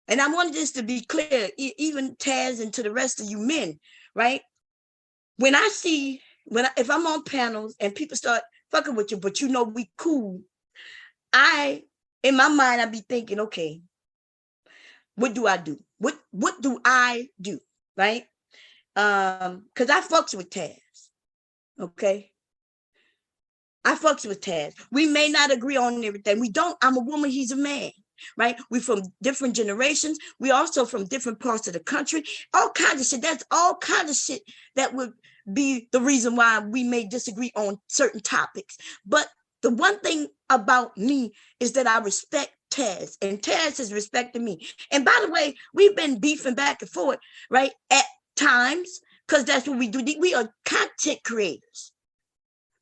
and I wanted this to be clear, even Taz and to the rest of you men, right? when I see, if I'm on panels and people start fucking with you, but you know we cool, in my mind, I be thinking, okay, what do I do? What do I do? Right? Because I fucks with Taz. Okay. I fucks with Taz. We may not agree on everything. We don't. I'm a woman, he's a man. Right? We from different generations. We also from different parts of the country. All kinds of shit. That's all kinds of shit that would be the reason why we may disagree on certain topics. But the one thing about me is that I respect Taz, and Taz has respected me. And by the way, we've been beefing back and forth, right? At times, because that's what we do. We are content creators.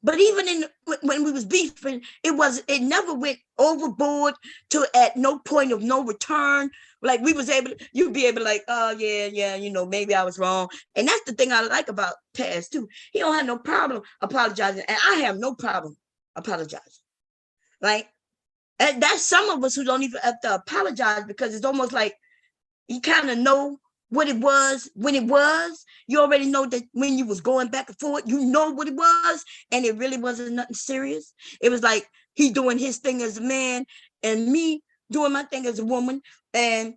But even when we was beefing, it never went overboard to at no point of no return. Like we was able, you'd be able to like, oh yeah, maybe I was wrong. And that's the thing I like about Taz too. He don't have no problem apologizing, and I have no problem apologizing. Like, and that's some of us who don't even have to apologize because it's almost like you kind of know what it was when it was. You already know that when you was going back and forth, you know what it was, and it really wasn't nothing serious. It was like he doing his thing as a man and me doing my thing as a woman, and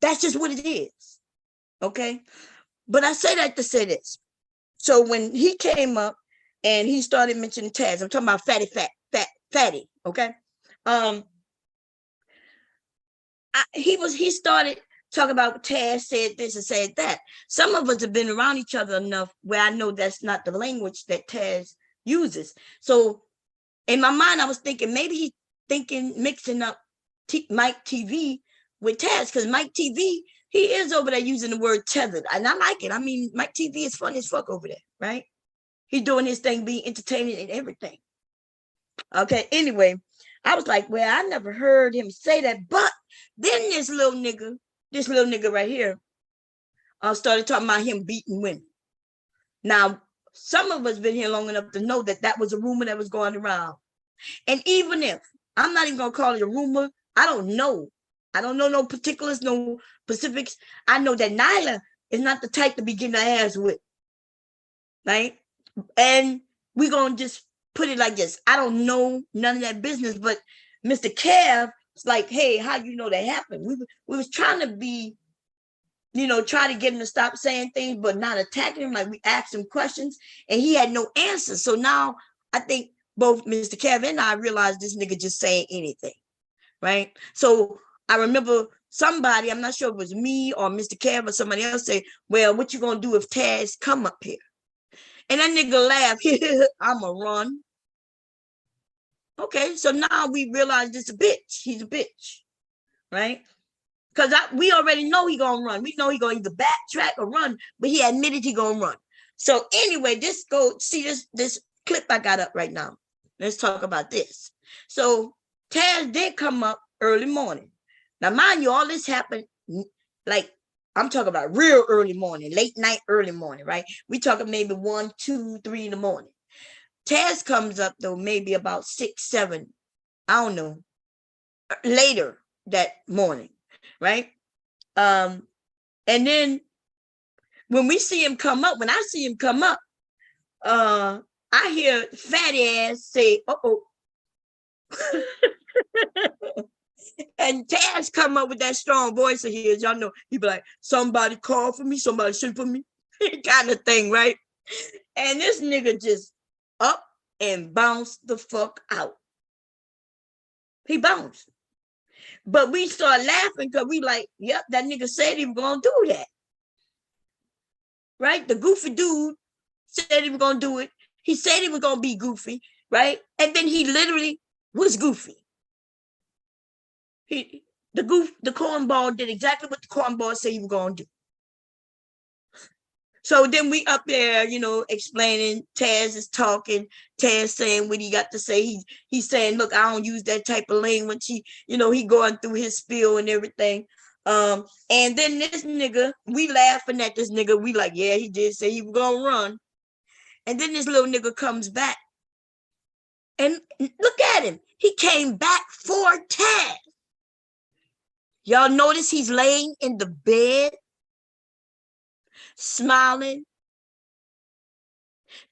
that's just what it is. Okay. But I say that to say this. So when he came up and he started mentioning Taz, I'm talking about fatty. Okay. He started talking about Taz said this and said that. Some of us have been around each other enough where I know that's not the language that Taz uses. So in my mind, I was thinking maybe he's thinking mixing up Mike TV with Taz, because Mike TV, he is over there using the word tethered, and I like it. I mean, Mike TV is funny as fuck over there, right? He's doing his thing, being entertaining and everything. Okay, anyway, I was like, well, I never heard him say that. But then this little nigga right here, started talking about him beating women. Now, some of us been here long enough to know that that was a rumor that was going around. And even if, I'm not even going to call it a rumor, I don't know. I don't know no particulars, no specifics. I know that Nyla is not the type to be getting her ass whipped. Right? And we're going to just put it like this. I don't know none of that business, but Mr. Kev was like, hey, how you know that happened? We was trying to be, try to get him to stop saying things, but not attacking him. Like we asked him questions and he had no answers. So now I think both Mr. Kev and I realized this nigga just saying anything, right? So I remember somebody, I'm not sure if it was me or Mr. Kev or somebody else say, well, what you gonna do if Taz come up here? And that nigga laughed. I'ma run. Okay, so now we realize this a bitch. He's a bitch, right? Because we already know he gonna run. We know he gonna either backtrack or run, but he admitted he gonna run. So anyway, this clip I got up right now. Let's talk about this. So Taz did come up early morning. Now, mind you, all this happened like I'm talking about real early morning, late night, early morning, right? We talking maybe 1, 2, 3 in the morning. Taz comes up though, maybe about 6, 7, I don't know, later that morning, right? And then when we see him come up, when I see him come up, I hear fatty ass say, uh-oh. And Taz come up with that strong voice of his, y'all know, he be like, somebody call for me, somebody send for me, kind of thing, right? And this nigga just up and bounced the fuck out. He bounced. But we start laughing because we like, yep, that nigga said he was gonna do that. Right? The goofy dude said he was gonna do it. He said he was gonna be goofy, right? And then he literally was goofy. The cornball did exactly what the cornball said he was gonna do. So then we up there, explaining. Taz is talking. Taz saying what he got to say. He's saying, look, I don't use that type of language. He going through his spiel and everything. And then this nigga, we laughing at this nigga. We like, yeah, he did say he was gonna run. And then this little nigga comes back. And look at him. He came back for Taz. Y'all notice he's laying in the bed, smiling,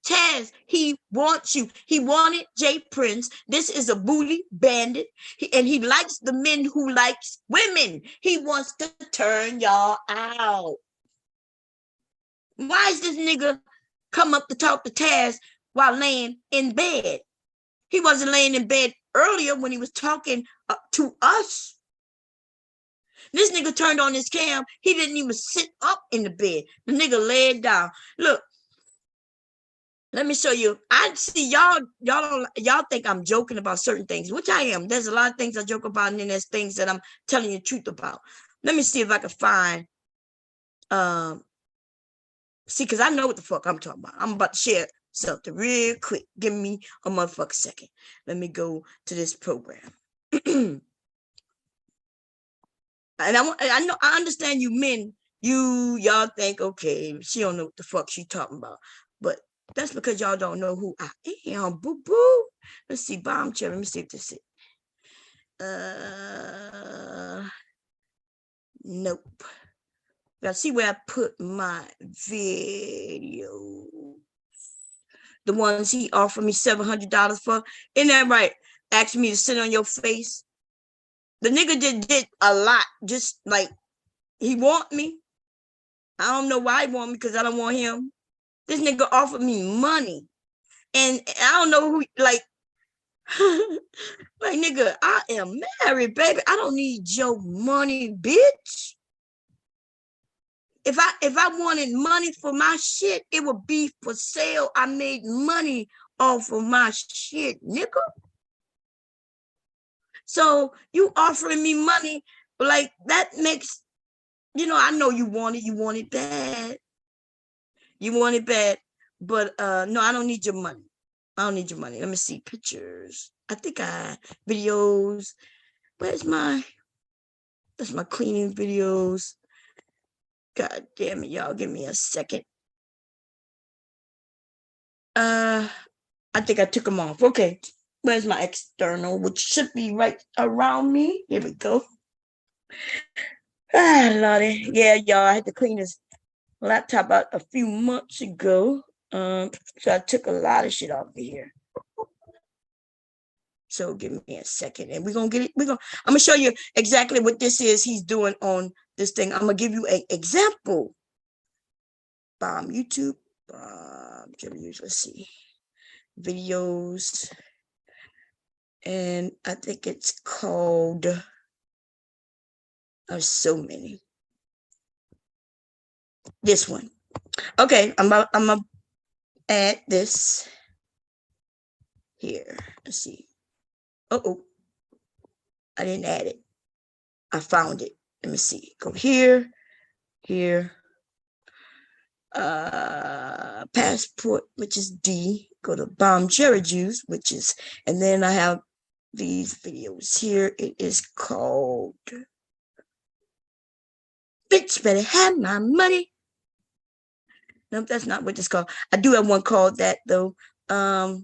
Taz, he wants you. He wanted J. Prince. This is a booty bandit. And he likes the men who likes women. He wants to turn y'all out. Why is this nigga come up to talk to Taz while laying in bed? He wasn't laying in bed earlier when he was talking to us. This nigga turned on his cam. He didn't even sit up in the bed. The nigga laid down. Look, let me show you. I see y'all think I'm joking about certain things, which I am. There's a lot of things I joke about, and then there's things that I'm telling you the truth about. Let me see if I can find see, because I know what the fuck I'm talking about. I'm about to share something real quick. Give me a motherfucking second. Let me go to this program. And I understand you men, y'all think, okay, she don't know what the fuck she talking about. But that's because y'all don't know who I am, boo-boo. Let's see, bomb cherry. Let me see if this is nope. Now see where I put my video. The ones he offered me $700 for. Isn't that right? Asking me to sit on your face. The nigga did a lot. Just like he want me. I don't know why he want me, because I don't want him. This nigga offered me money. And I don't know who, like, like, nigga, I am married, baby. I don't need your money, bitch. If I wanted money for my shit, it would be for sale. I made money off of my shit, nigga. So you offering me money, like, that makes, I know you want it bad. You want it bad. But no, I don't need your money. I don't need your money. Let me see pictures. I think videos. That's my cleaning videos. God damn it, y'all. Give me a second. I think I took them off. Okay. Where's my external, which should be right around me? Here we go. Lordy. Yeah, y'all, I had to clean this laptop out a few months ago. So I took a lot of shit off of here. So give me a second, and we're gonna get it. I'm gonna show you exactly what this is he's doing on this thing. I'm gonna give you an example. YouTube. Let's see. Videos. And I think it's called, there's so many. This one. Okay, I'm gonna add this here. Let's see. Oh, I didn't add it. I found it. Let me see. Go here. Passport, which is D. Go to Bomb Cherry Juice, which is, and then I have these videos here. It is called Bitch Better Have My Money. Nope, that's not what it's called. I do have one called that though. Where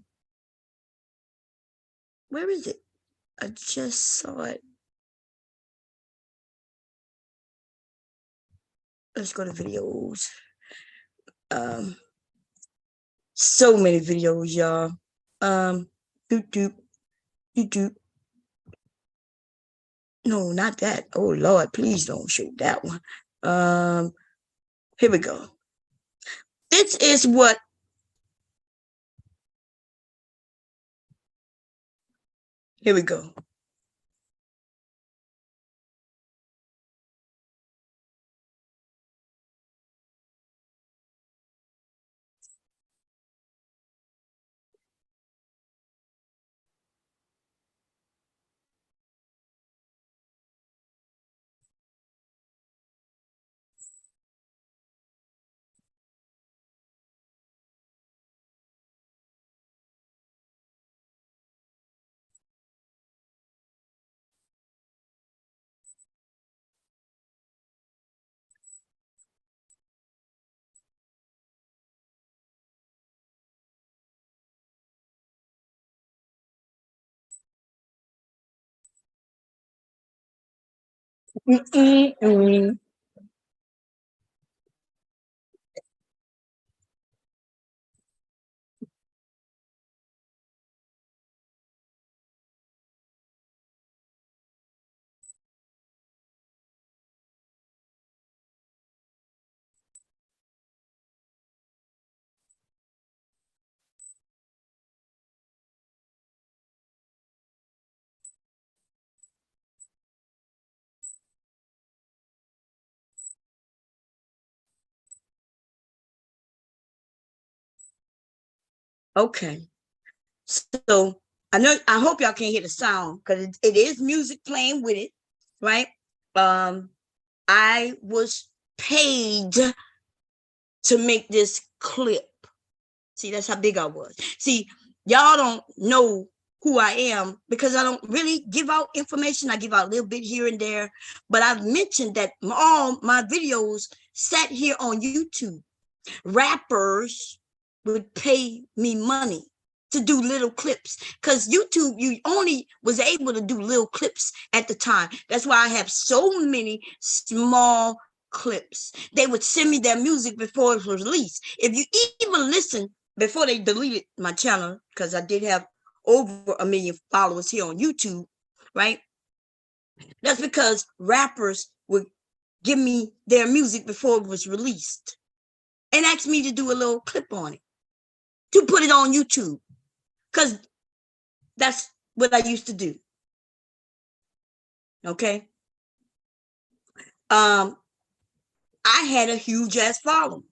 is it? I just saw it. Let's go to videos. So many videos, y'all. YouTube. No, not that. Oh Lord, please don't show that one. Here we go. This is what here we go. Okay. So I hope y'all can hear the sound because it is music playing with it, right? I was paid to make this clip. See, that's how big I was. See, y'all don't know who I am because I don't really give out information. I give out a little bit here and there, but I've mentioned that all my videos sat here on YouTube. Rappers would pay me money to do little clips because YouTube, you only was able to do little clips at the time. That's why I have so many small clips. They would send me their music before it was released. If you even listen before they deleted my channel, because I did have over 1 million followers here on YouTube, right? That's because rappers would give me their music before it was released and asked me to do a little clip on it to put it on YouTube because that's what I used to do. Okay. I had a huge ass following.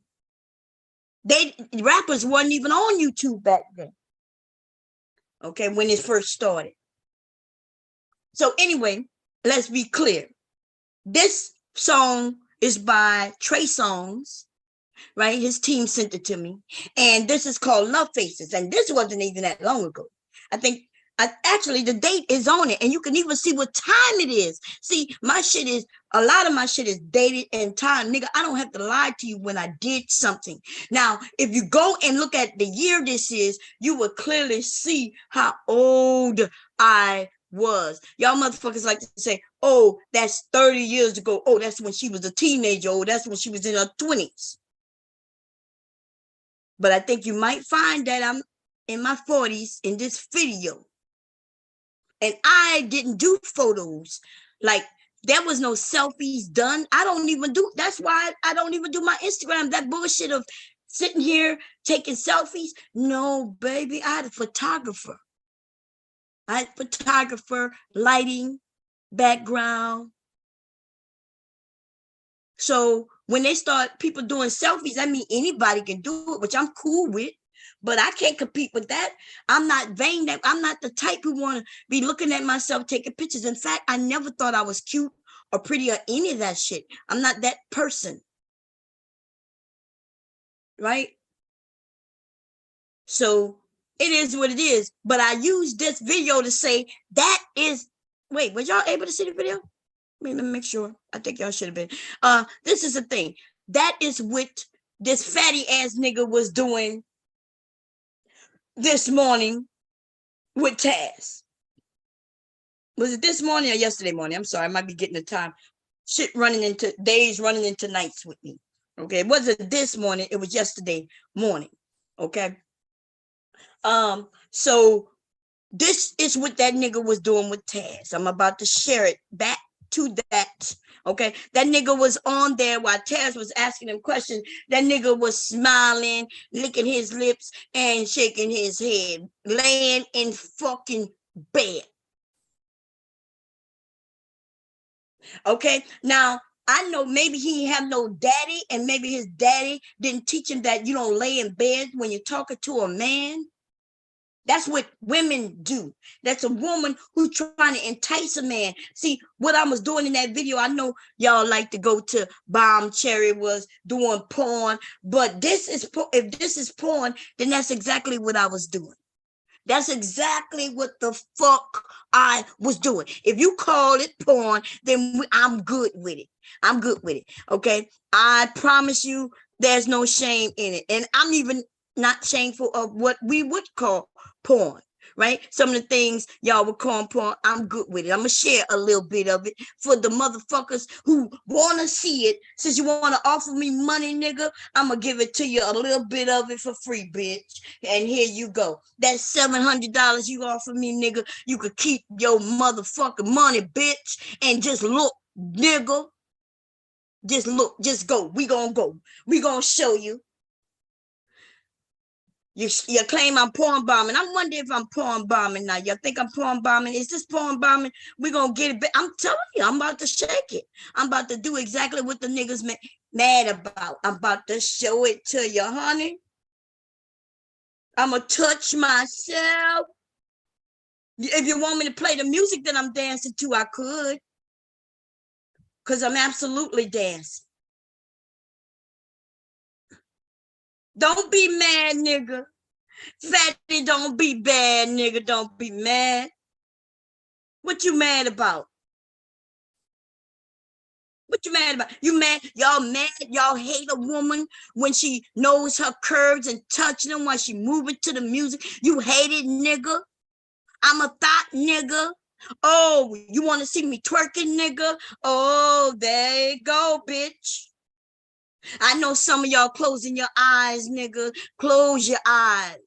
Rappers wasn't even on YouTube back then. Okay, when it first started. So anyway, let's be clear. This song is by Trey Songz, right? His team sent it to me. And this is called Love Faces. And this wasn't even that long ago. I think actually the date is on it. And you can even see what time it is. See, a lot of my shit is dated and time. Nigga, I don't have to lie to you when I did something. Now, if you go and look at the year this is, you will clearly see how old I was. Y'all motherfuckers like to say, oh, that's 30 years ago. Oh, that's when she was a teenager. Oh, that's when she was in her 20s. But I think you might find that I'm in my 40s in this video. And I didn't do photos. Like, there was no selfies done. I don't even do, that's why I don't even do my Instagram, that bullshit of sitting here taking selfies. No, baby, I had a photographer. Lighting, background. So when they start people doing selfies, I mean, anybody can do it, which I'm cool with, but I can't compete with that. I'm not vain. I'm not the type who want to be looking at myself taking pictures. In fact, I never thought I was cute or pretty or any of that shit. I'm not that person. Right? So it is what it is. But I use this video to say that is, wait, was y'all able to see the video? Let me make sure. I think y'all should have been. This is the thing. That is what this fatty ass nigga was doing this morning with Taz. Was it this morning or yesterday morning? I'm sorry, I might be getting the time. Shit running into days, running into nights with me. Okay, it wasn't this morning, it was yesterday morning. Okay. So this is what that nigga was doing with Taz. I'm about to share it back to that. Okay, that nigga was on there while Taz was asking him questions. That nigga was smiling, licking his lips, and shaking his head, laying in fucking bed. Okay, now I know maybe he have no daddy, and maybe his daddy didn't teach him that you don't lay in bed when you're talking to a man. That's what women do. That's a woman who's trying to entice a man. See, what I was doing in that video, I know y'all like to go to Bomb Cherry was doing porn, but if this is porn, then that's exactly what I was doing. That's exactly what the fuck I was doing. If you call it porn, then I'm good with it. I'm good with it. Okay. I promise you there's no shame in it. And I'm even not shameful of what we would call porn, right? Some of the things y'all would call porn, I'm good with it. I'm gonna share a little bit of it for the motherfuckers who wanna see it. Since you wanna offer me money, nigga, I'm gonna give it to you a little bit of it for free, bitch. And here you go. That's $700 you offer me, nigga. You could keep your motherfucking money, bitch, and just look, nigga. Just look, just go. We gonna go. We gonna show you. You claim I'm porn bombing. I'm wondering if I'm porn bombing now. Y'all think I'm porn bombing? Is this porn bombing? We're going to get it. I'm telling you, I'm about to shake it. I'm about to do exactly what the niggas mad about. I'm about to show it to you, honey. I'ma touch myself. If you want me to play the music that I'm dancing to, I could. Because I'm absolutely dancing. Don't be mad, nigga. Fatty, don't be bad, nigga. Don't be mad. What you mad about? What you mad about? You mad? Y'all mad? Y'all hate a woman when she knows her curves and touching them while she moving to the music? You hate it, nigga? I'm a thought, nigga. Oh, you want to see me twerking, nigga? Oh, there you go, bitch. I know some of y'all closing your eyes, nigga. Close your eyes.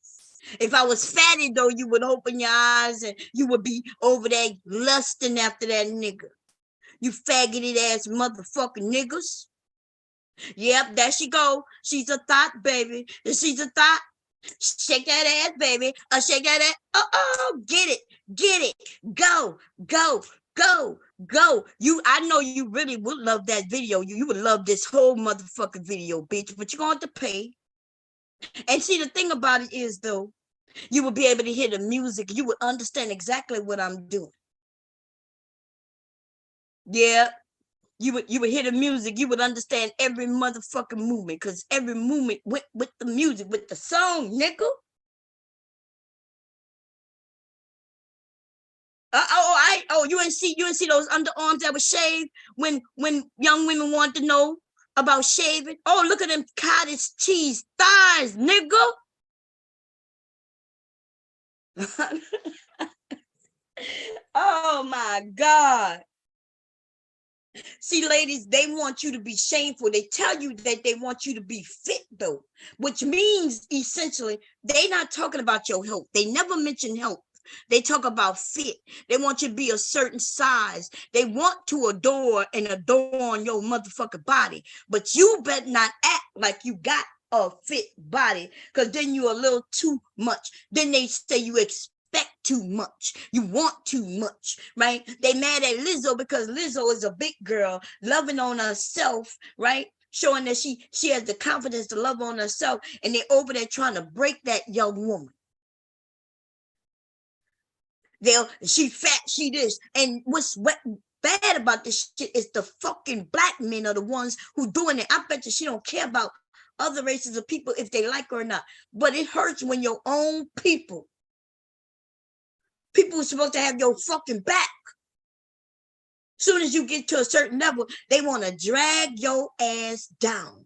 If I was fatty, though, you would open your eyes and you would be over there lusting after that nigga. You faggoty ass motherfucking niggas. Yep, there she go. She's a thought, baby. She's a thought. Shake that ass, baby. Shake that ass. Oh, get it. Get it. Go, go, go, go. I know you really would love that video. You would love this whole motherfucking video, bitch, but you're going to have to pay. And see, the thing about it is, though, you will be able to hear the music. You would understand exactly what I'm doing. Yeah, you would hear the music. You would understand every motherfucking movement because every movement went with the music, with the song, nigga. You didn't see those underarms that were shaved when young women wanted to know about shaving. Oh, look at them cottage cheese thighs, nigga. Oh my God. See, ladies, they want you to be shameful. They tell you that they want you to be fit, though, which means essentially they're not talking about your health. They never mention health. They talk about fit. They want you to be a certain size. They want to adore and adorn your motherfucking body. But you better not act like you got a fit body, because then you're a little too much. Then they say you expect too much. You want too much, right? They mad at Lizzo because Lizzo is a big girl, loving on herself, right? Showing that she has the confidence to love on herself, and they're over there trying to break that young woman. She fat, she this. And what's bad about this shit is the fucking black men are the ones who doing it. I bet you she don't care about other races of people if they like her or not. But it hurts when your own people are supposed to have your fucking back. Soon as you get to a certain level, they want to drag your ass down.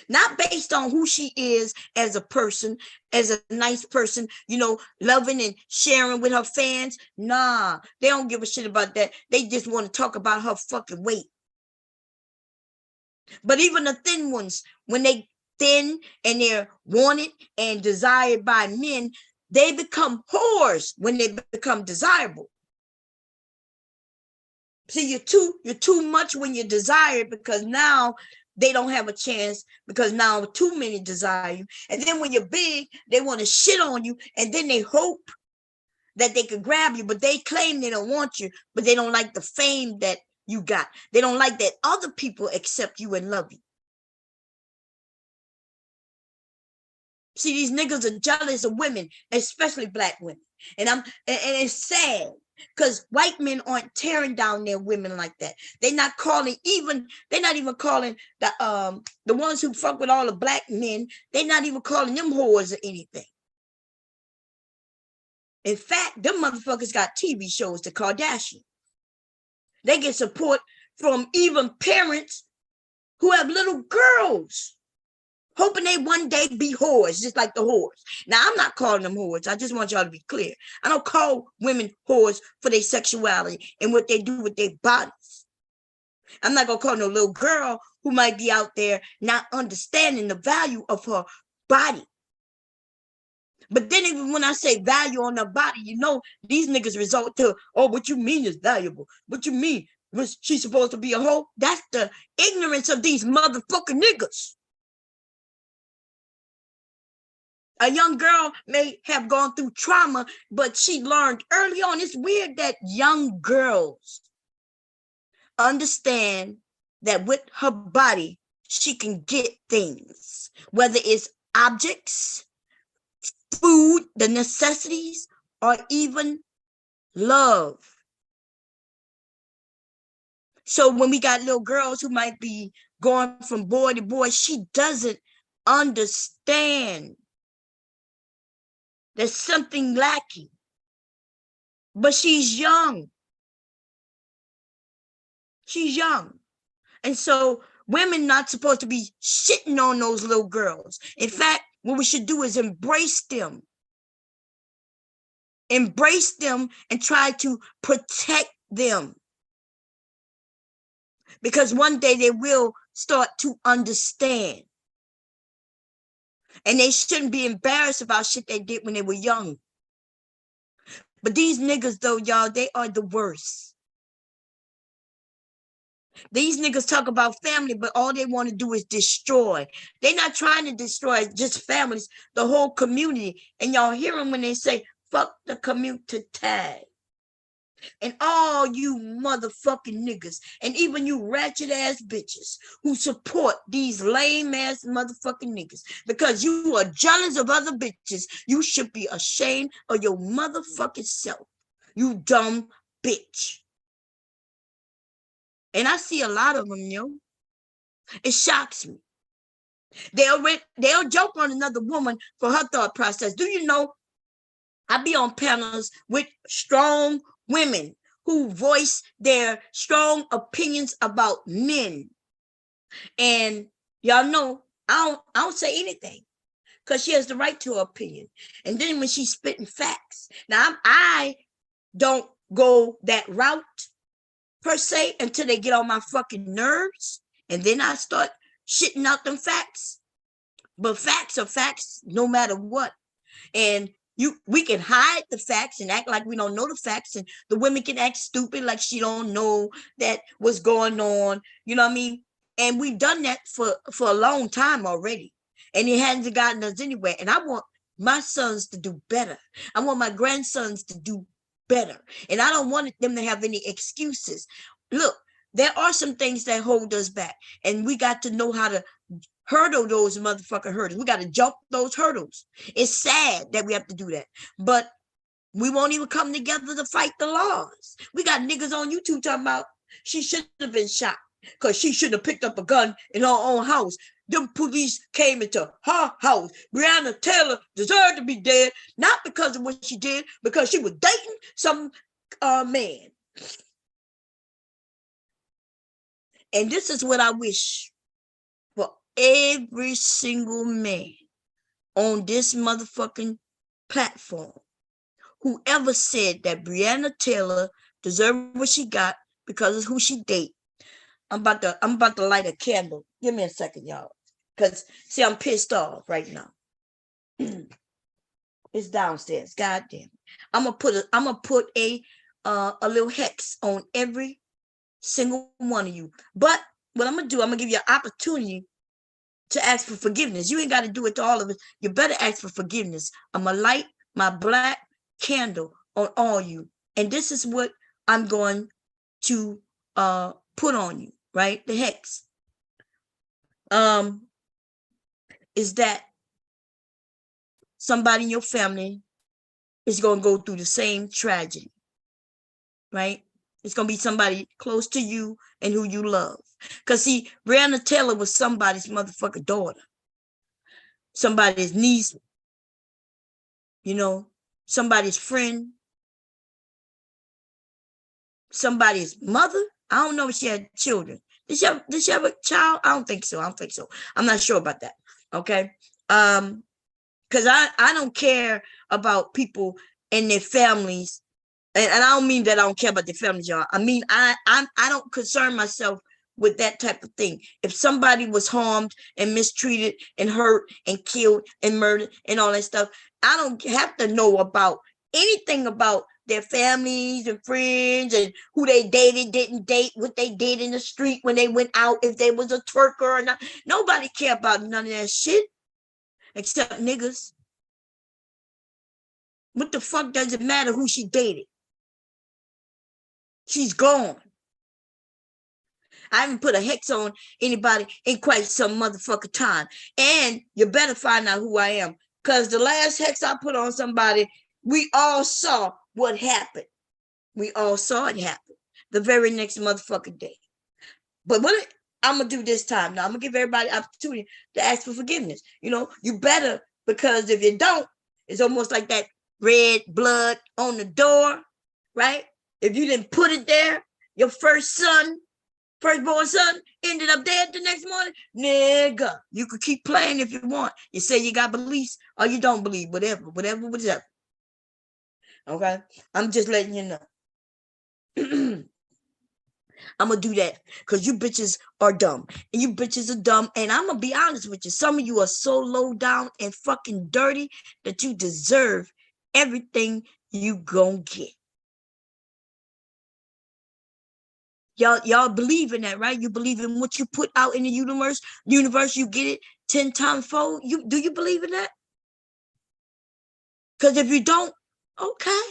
Not based on who she is as a person, as a nice person, loving and sharing with her fans. Nah, they don't give a shit about that. They just want to talk about her fucking weight. But even the thin ones, when they thin and they're wanted and desired by men, they become whores when they become desirable. See, you're too much when you're desired, because now they don't have a chance, because now too many desire you. And then when you're big, they want to shit on you, and then they hope that they could grab you, but they claim they don't want you, but they don't like the fame that you got. They don't like that other people accept you and love you. See, these niggas are jealous of women, especially black women. And it's sad, because white men aren't tearing down their women like that. They're not even calling the ones who fuck with all the black men, they're not even calling them whores or anything. In fact, them motherfuckers got TV shows, the Kardashians. They get support from even parents who have little girls, hoping they one day be whores, just like the whores. Now, I'm not calling them whores. I just want y'all to be clear. I don't call women whores for their sexuality and what they do with their bodies. I'm not going to call no little girl who might be out there not understanding the value of her body. But then even when I say value on her body, these niggas resort to, oh, what you mean is valuable? What you mean? Was she supposed to be a hoe? That's the ignorance of these motherfucking niggas. A young girl may have gone through trauma, but she learned early on. It's weird that young girls understand that with her body, she can get things, whether it's objects, food, the necessities, or even love. So when we got little girls who might be going from boy to boy, she doesn't understand. There's something lacking. But she's young. She's young. And so women not supposed to be shitting on those little girls. In fact, what we should do is embrace them. Embrace them and try to protect them. Because one day they will start to understand. And they shouldn't be embarrassed about shit they did when they were young. But these niggas, though, y'all, they are the worst. These niggas talk about family, but all they want to do is destroy. They're not trying to destroy just families, the whole community. And y'all hear them when they say, fuck the commute to tag. And all you motherfucking niggas, and even you ratchet ass bitches who support these lame ass motherfucking niggas because you are jealous of other bitches, you should be ashamed of your motherfucking self, you dumb bitch. And I see a lot of them, yo. It shocks me. They'll joke on another woman for her thought process. Do you know, I be on panels with strong women who voice their strong opinions about men. And y'all know, I don't say anything because she has the right to her opinion. And then when she's spitting facts, now I don't go that route per se until they get on my fucking nerves. And then I start shitting out them facts. But facts are facts no matter what. And we can hide the facts and act like we don't know the facts, and the women can act stupid like she don't know that what's going on. You know what I mean? And we've done that for a long time already. And it hasn't gotten us anywhere. And I want my sons to do better. I want my grandsons to do better. And I don't want them to have any excuses. Look, there are some things that hold us back. And we got to know how to hurdle those motherfucking hurdles. We got to jump those hurdles. It's sad that we have to do that. But we won't even come together to fight the laws. We got niggas on YouTube talking about she should have been shot because she shouldn't have picked up a gun in her own house. Them police came into her house. Breonna Taylor deserved to be dead, not because of what she did, because she was dating some man. And this is what I wish for every single man on this motherfucking platform. Whoever said that Breonna Taylor deserved what she got because of who she date. I'm about to light a candle. Give me a second, y'all. Because see, I'm pissed off right now. It's downstairs. Goddamn. I'm gonna put a little hex on every single one of you. But what I'm gonna do, I'm gonna give you an opportunity to ask for forgiveness. You ain't got to do it to all of us. You better ask for forgiveness. I'm gonna light my black candle on all you, and this is what I'm going to put on you, right? The hex is that somebody in your family is going to go through the same tragedy, right? It's going to be somebody close to you and who you love. Because see, Breonna Taylor was somebody's motherfucking daughter, somebody's niece, you know, somebody's friend, somebody's mother. I don't know if she had children. Did she have a child? I don't think so. I'm not sure about that. Okay. Because I don't care about people and their families. And I don't mean that I don't care about their families, y'all. I mean, I don't concern myself with that type of thing. If somebody was harmed and mistreated and hurt and killed and murdered and all that stuff, I don't have to know about anything about their families and friends and who they dated, didn't date, what they did in the street when they went out, if they was a twerker or not. Nobody care about none of that shit except niggas. What the fuck does it matter who she dated? She's gone. I haven't put a hex on anybody in quite some motherfucking time. And you better find out who I am. Because the last hex I put on somebody, we all saw what happened. We all saw it happen the very next motherfucking day. But what I'm gonna do this time now, I'm gonna give everybody opportunity to ask for forgiveness. You know, you better, because if you don't, it's almost like that red blood on the door, right? If you didn't put it there, your firstborn son, ended up dead the next morning, nigga. You could keep playing if you want. You say you got beliefs or you don't believe, whatever. Okay, I'm just letting you know. I'm gonna do that because you bitches are dumb. And you bitches are dumb. And I'm gonna be honest with you. Some of you are so low down and fucking dirty that you deserve everything you gonna get. Y'all believe in that, right? You believe in what you put out in the universe, you get it 10 times fold. Do you believe in that? Because if you don't, okay.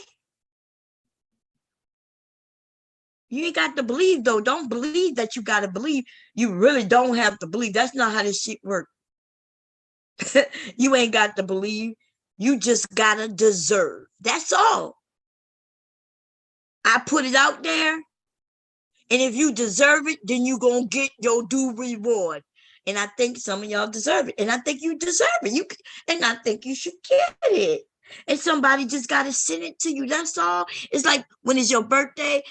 You ain't got to believe, though. Don't believe that you got to believe. You really don't have to believe. That's not how this shit works. You ain't got to believe. You just got to deserve. That's all. I put it out there. And if you deserve it, then you going to get your due reward. And I think some of y'all deserve it. And I think you deserve it. And I think you should get it. And somebody just got to send it to you. That's all. It's like when it's your birthday,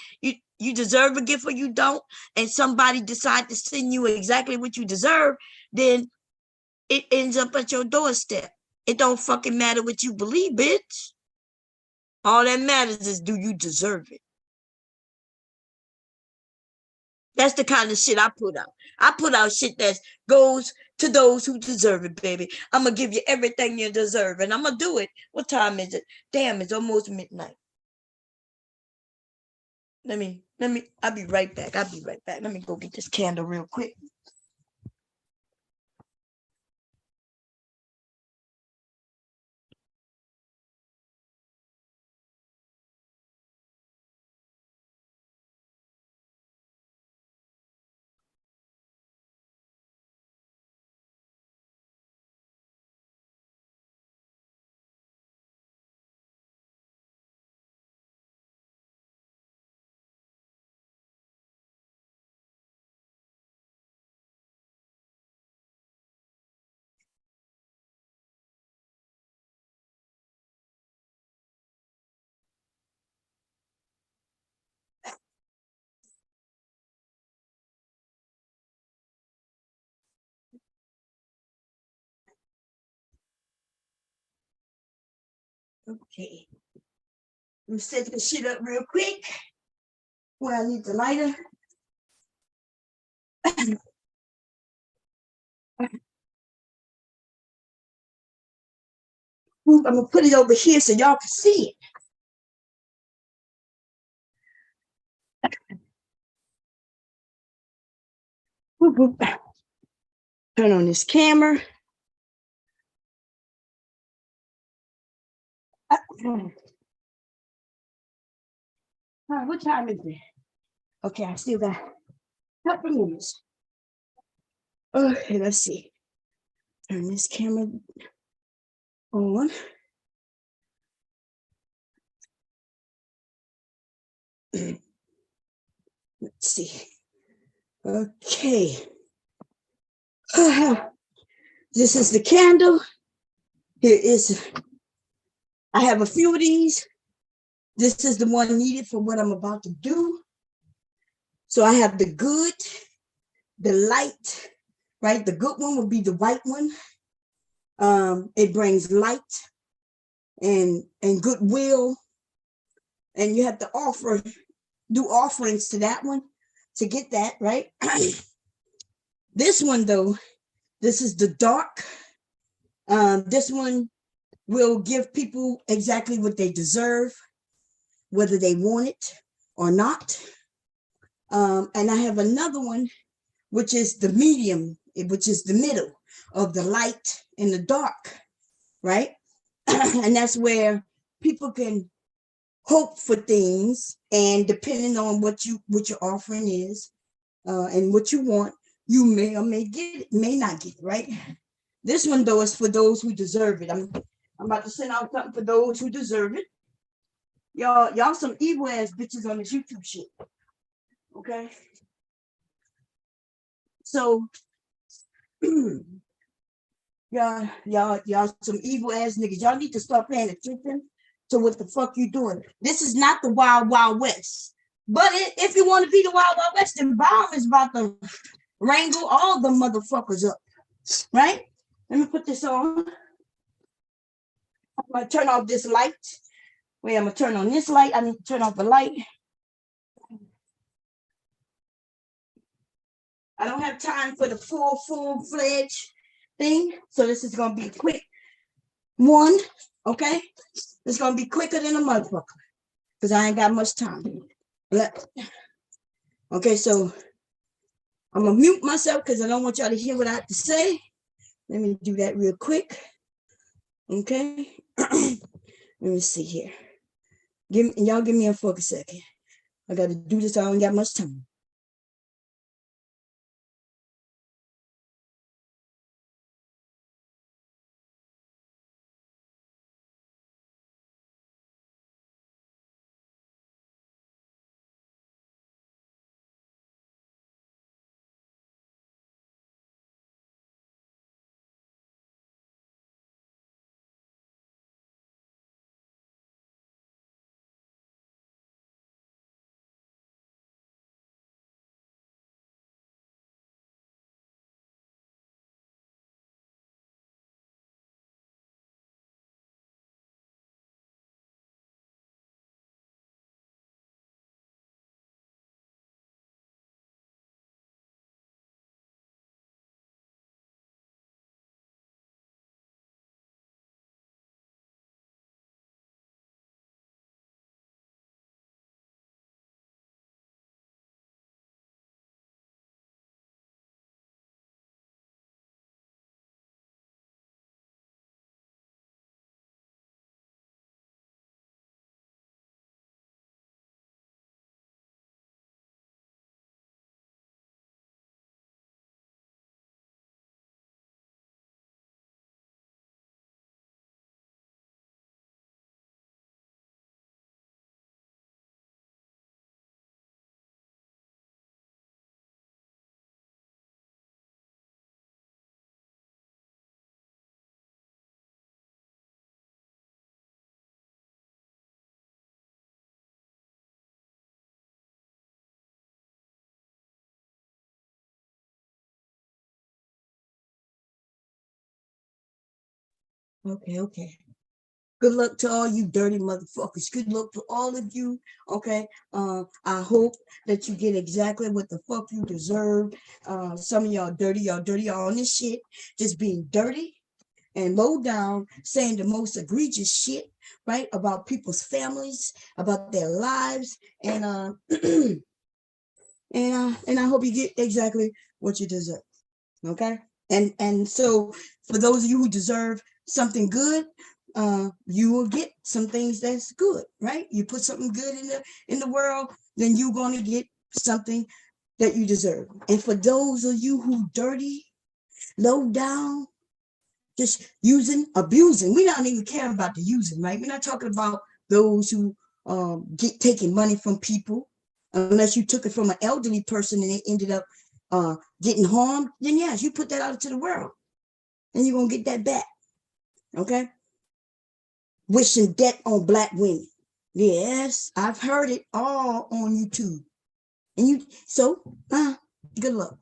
you deserve a gift or you don't, and somebody decide to send you exactly what you deserve, then it ends up at your doorstep. It don't fucking matter what you believe, bitch. All that matters is, do you deserve it? That's the kind of shit I put out. I put out shit that goes to those who deserve it, baby. I'm going to give you everything you deserve, and I'm going to do it. What time is it? Damn, it's almost midnight. I'll be right back. Let me go get this candle real quick. Okay. Let me set this shit up real quick. Well, I need the lighter. I'm gonna put it over here so y'all can see it. Turn on this camera. What time is it? Okay, I still got a couple minutes. Okay, let's see. Turn this camera on. Let's see. Okay. This is the candle. Here is, I have a few of these. This is the one needed for what I'm about to do. So I have the good, the light, right? The good one would be the white one. It brings light and goodwill. And you have to do offerings to that one to get that, right? This one, though, this is the dark. This one will give people exactly what they deserve, whether they want it or not. And I have another one, which is the medium, which is the middle of the light and the dark, right? And that's where people can hope for things, and depending on what your offering is and what you want, you may or may get it, may not get it, right? This one, though, is for those who deserve it. I'm about to send out something for those who deserve it. Y'all some evil ass bitches on this YouTube shit. Okay. So y'all some evil ass niggas. Y'all need to start paying attention to what the fuck you doing. This is not the Wild Wild West. But if you want to be the Wild Wild West, then Bomb is about to wrangle all the motherfuckers up. Right? Let me put this on. I'm gonna turn off this light. Wait, I'm gonna turn on this light. I need to turn off the light. I don't have time for the full-fledged thing. So this is gonna be a quick one. Okay? It's gonna be quicker than a motherfucker. Because I ain't got much time. Okay, so I'm gonna mute myself because I don't want y'all to hear what I have to say. Let me do that real quick. Okay. Let me see here. Y'all give me a fucking second. I gotta do this. I don't got much time. Okay. Good luck to all you dirty motherfuckers. Good luck to all of you. Okay. I hope that you get exactly what the fuck you deserve. Some of y'all dirty, y'all on this shit, just being dirty and low down, saying the most egregious shit, right? About people's families, about their lives, and and I hope you get exactly what you deserve. Okay. And so for those of you who deserve something good, you will get some things that's good, right? You put something good in the world, then you're going to get something that you deserve. And for those of you who dirty, low down, just abusing, we don't even care about the using, right? We're not talking about those who get taking money from people, unless you took it from an elderly person and it ended up getting harmed, then yes, you put that out into the world and you're going to get that back. Okay. Wishing death on Black women. Yes, I've heard it all on YouTube. And good luck.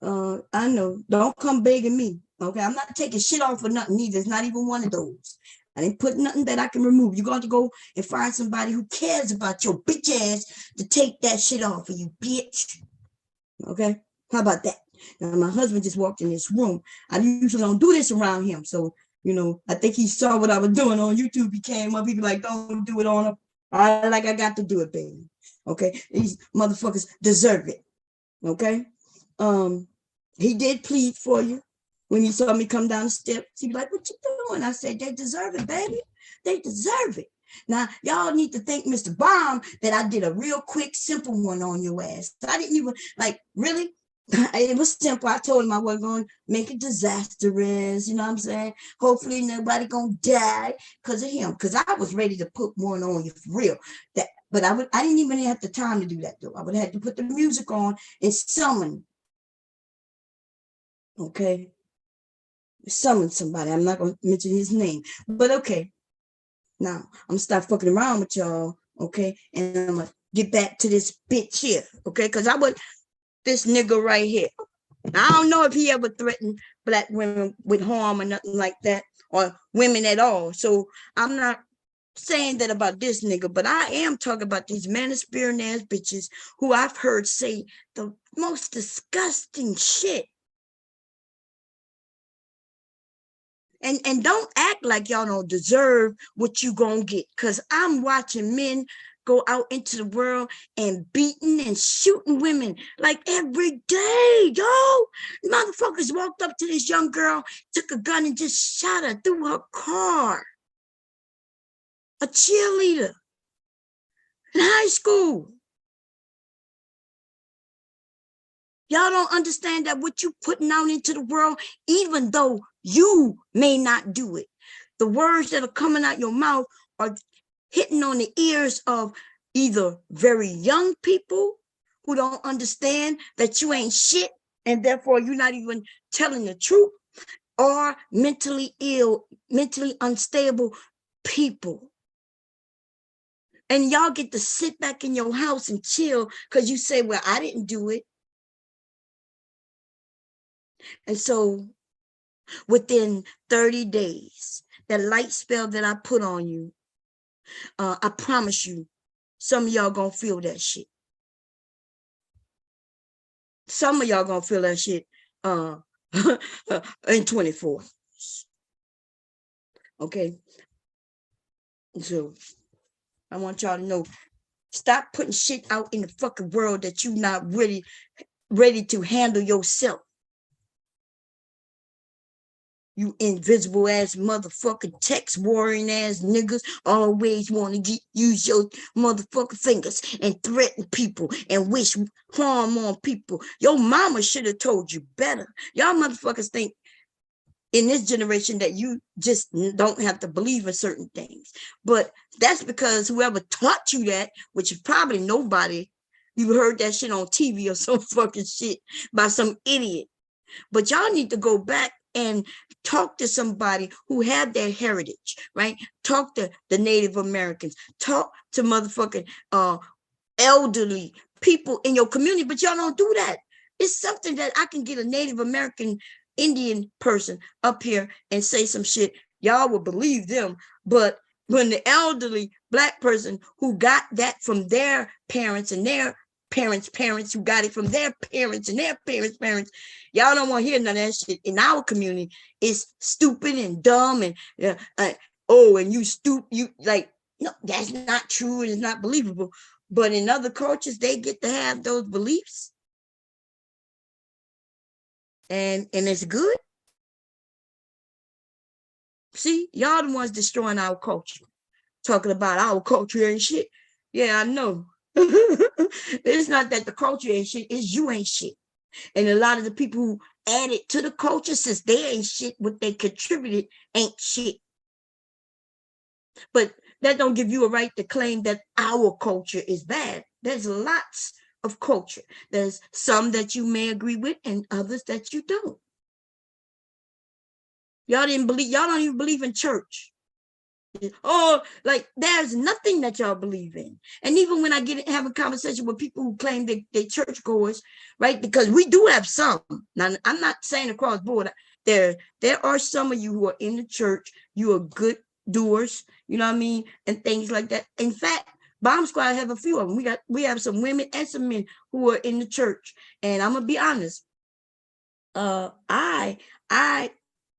I know, don't come begging me. Okay. I'm not taking shit off for nothing either. It's not even one of those. I didn't put nothing that I can remove. You're going to go and find somebody who cares about your bitch ass to take that shit off of you, bitch. Okay. How about that? Now, my husband just walked in this room. I usually don't do this around him. So, I think he saw what I was doing on YouTube. He came up, he be like, don't do it on him. I got to do it, baby. Okay. These motherfuckers deserve it. Okay. He did plead for you. When he saw me come down the steps, he be like, what you doing? I said, they deserve it, baby. They deserve it. Now, y'all need to thank Mr. Bomb that I did a real quick, simple one on your ass. I didn't even, really? It was simple. I told him I wasn't going to make it disastrous. You know what I'm saying? Hopefully nobody going to die because of him. Because I was ready to put one on you for real. But I didn't even have the time to do that though. I would have had to put the music on and summon. Okay. Summon somebody. I'm not going to mention his name. But okay. Now I'm gonna stop fucking around with y'all. Okay. And I'm gonna get back to this bitch here. Okay. Because I would this nigga right here. I don't know if he ever threatened black women with harm or nothing like that, or women at all. So I'm not saying that about this nigga, but I am talking about these manosphere ass bitches who I've heard say the most disgusting shit. And don't act like y'all don't deserve what you gonna get, because I'm watching men go out into the world and beating and shooting women like every day, yo. Motherfuckers walked up to this young girl, took a gun and just shot her through her car. A cheerleader in high school. Y'all don't understand that what you putting out into the world, even though you may not do it, the words that are coming out your mouth are hitting on the ears of either very young people who don't understand that you ain't shit and therefore you're not even telling the truth, or mentally ill, mentally unstable people. And y'all get to sit back in your house and chill because you say, well, I didn't do it. And so within 30 days, that light spell that I put on you, I promise you, some of y'all gonna feel that shit. Some of y'all gonna feel that shit in 24. Okay. So I want y'all to know, stop putting shit out in the fucking world that you not really ready to handle yourself. You invisible ass motherfucking text warring ass niggas always want to use your motherfucking fingers and threaten people and wish harm on people. Your mama should have told you better. Y'all motherfuckers think in this generation that you just don't have to believe in certain things. But that's because whoever taught you that, which is probably nobody, you heard that shit on TV or some fucking shit by some idiot. But y'all need to go back and talk to somebody who had their heritage, right? Talk to the Native Americans, talk to motherfucking elderly people in your community, but y'all don't do that. It's something that I can get a Native American Indian person up here and say some shit, y'all will believe them. But when the elderly black person who got that from their parents and their parents who got it from their parents and their parents, y'all don't want to hear none of that shit. In our community, it's stupid and dumb and and you you like, no, that's not true and it's not believable. But in other cultures, they get to have those beliefs, and it's good. See, y'all the ones destroying our culture, talking about our culture and shit. Yeah, I know. It's not that the culture ain't shit, it's you ain't shit. And a lot of the people who added to the culture, since they ain't shit, what they contributed ain't shit. But that don't give you a right to claim that our culture is bad. There's lots of culture. There's some that you may agree with and others that you don't. Y'all don't even believe in church. Oh, like there's nothing that y'all believe in. And even when I get have a conversation with people who claim they churchgoers, right? Because we do have some. Now, I'm not saying across board. There are some of you who are in the church. You are good doers, you know what I mean, and things like that. In fact, Bomb Squad have a few of them. We have some women and some men who are in the church. And I'm gonna be honest. I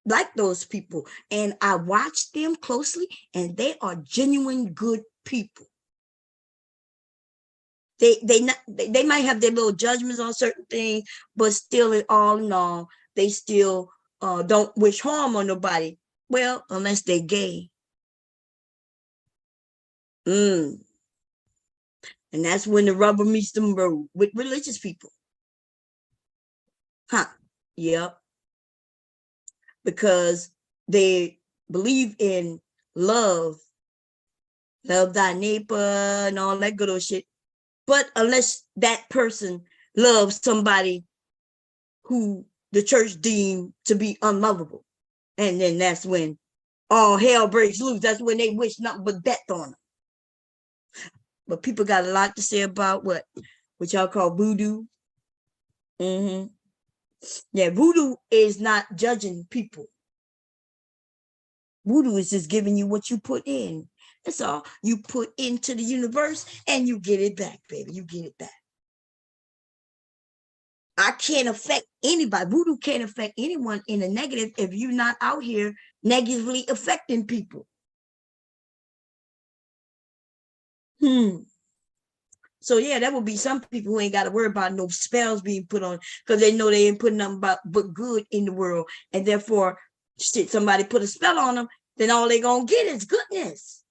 like those people and I watch them closely and they are genuine good people. They might have their little judgments on certain things, but still in all, they still don't wish harm on nobody. Well, unless they're gay. And that's when the rubber meets the road with religious people. Huh. Yep. Because they believe in love, love thy neighbor and all that good old shit. But unless that person loves somebody who the church deemed to be unlovable, and then that's when all hell breaks loose. That's when they wish nothing but death on them. But people got a lot to say about what y'all call voodoo. Mm-hmm. Yeah, voodoo is not judging people. Voodoo is just giving you what you put in. That's all. You put into the universe and you get it back, baby. You get it back. I can't affect anybody. Voodoo can't affect anyone in a negative if you're not out here negatively affecting people. So yeah, that would be some people who ain't got to worry about no spells being put on because they know they ain't putting nothing but good in the world. And therefore, shit, somebody put a spell on them, then all they gonna get is goodness.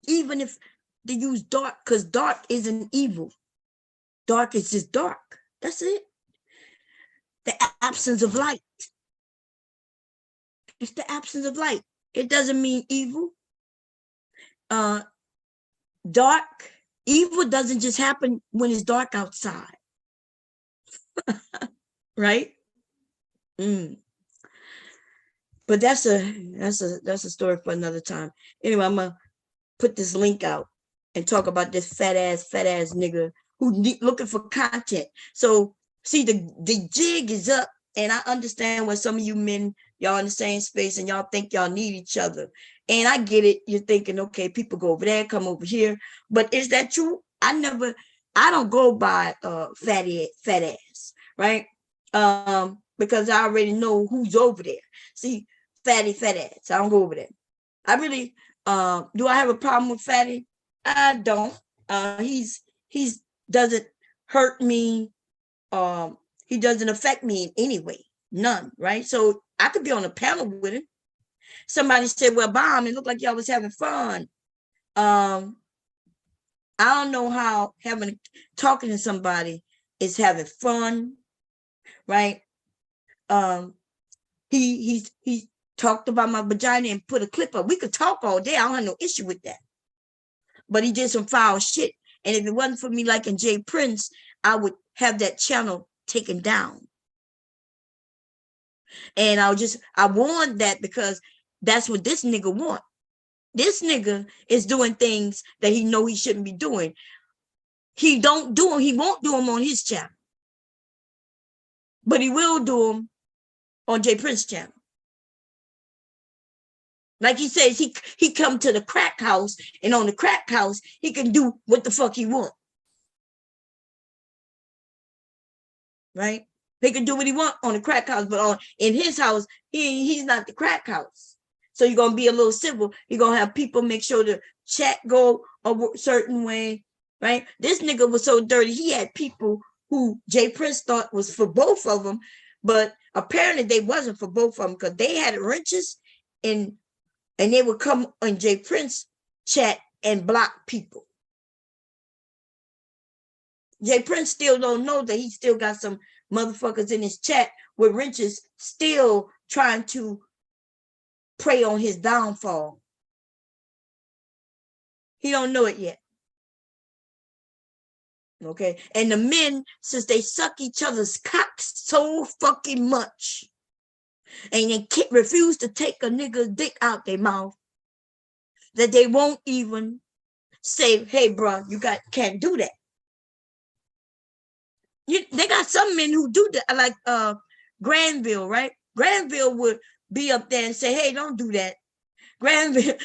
Even if they use dark, because dark isn't evil. Dark is just dark. That's it. The absence of light. It's the absence of light. It doesn't mean evil. Dark, evil doesn't just happen when it's dark outside. Right? But that's a story for another time. Anyway, I'm gonna put this link out and talk about this fat ass nigga who looking for content. So see, the jig is up, and I understand why some of you men, y'all in the same space and y'all think y'all need each other. And I get it. You're thinking, okay, people go over there, come over here. But is that true? I don't go by fat ass, right? Because I already know who's over there. See, fat ass. I don't go over there. I really do I have a problem with Fatty? I don't. He's doesn't hurt me. He doesn't affect me in any way. None, right? So I could be on a panel with him. Somebody said, well, Bomb, it looked like y'all was having fun. I don't know how talking to somebody is having fun, right? He talked about my vagina and put a clip up. We could talk all day. I don't have no issue with that. But he did some foul shit. And if it wasn't for me liking Jay Prince, I would have that channel taken down. And I warned that because that's what this nigga want. This nigga is doing things that he know he shouldn't be doing. He won't do them on his channel. But he will do them on Jay Prince channel. Like he says, he come to the crack house, and on the crack house, he can do what the fuck he want. Right? He can do what he want on the crack house, but in his house, he's not the crack house. So you're gonna be a little civil. You're gonna have people make sure the chat go a certain way, right? This nigga was so dirty. He had people who Jay Prince thought was for both of them, but apparently they wasn't for both of them because they had wrenches and they would come on Jay Prince chat and block people. Jay Prince still don't know that he still got some motherfuckers in his chat with wrenches still trying to prey on his downfall. He don't know it yet. Okay. And the men, since they suck each other's cocks so fucking much, and they refuse to take a nigga's dick out their mouth, that they won't even say, hey, bro, can't do that. They got some men who do that, like Granville, right? Granville would be up there and say, hey, don't do that. Granville,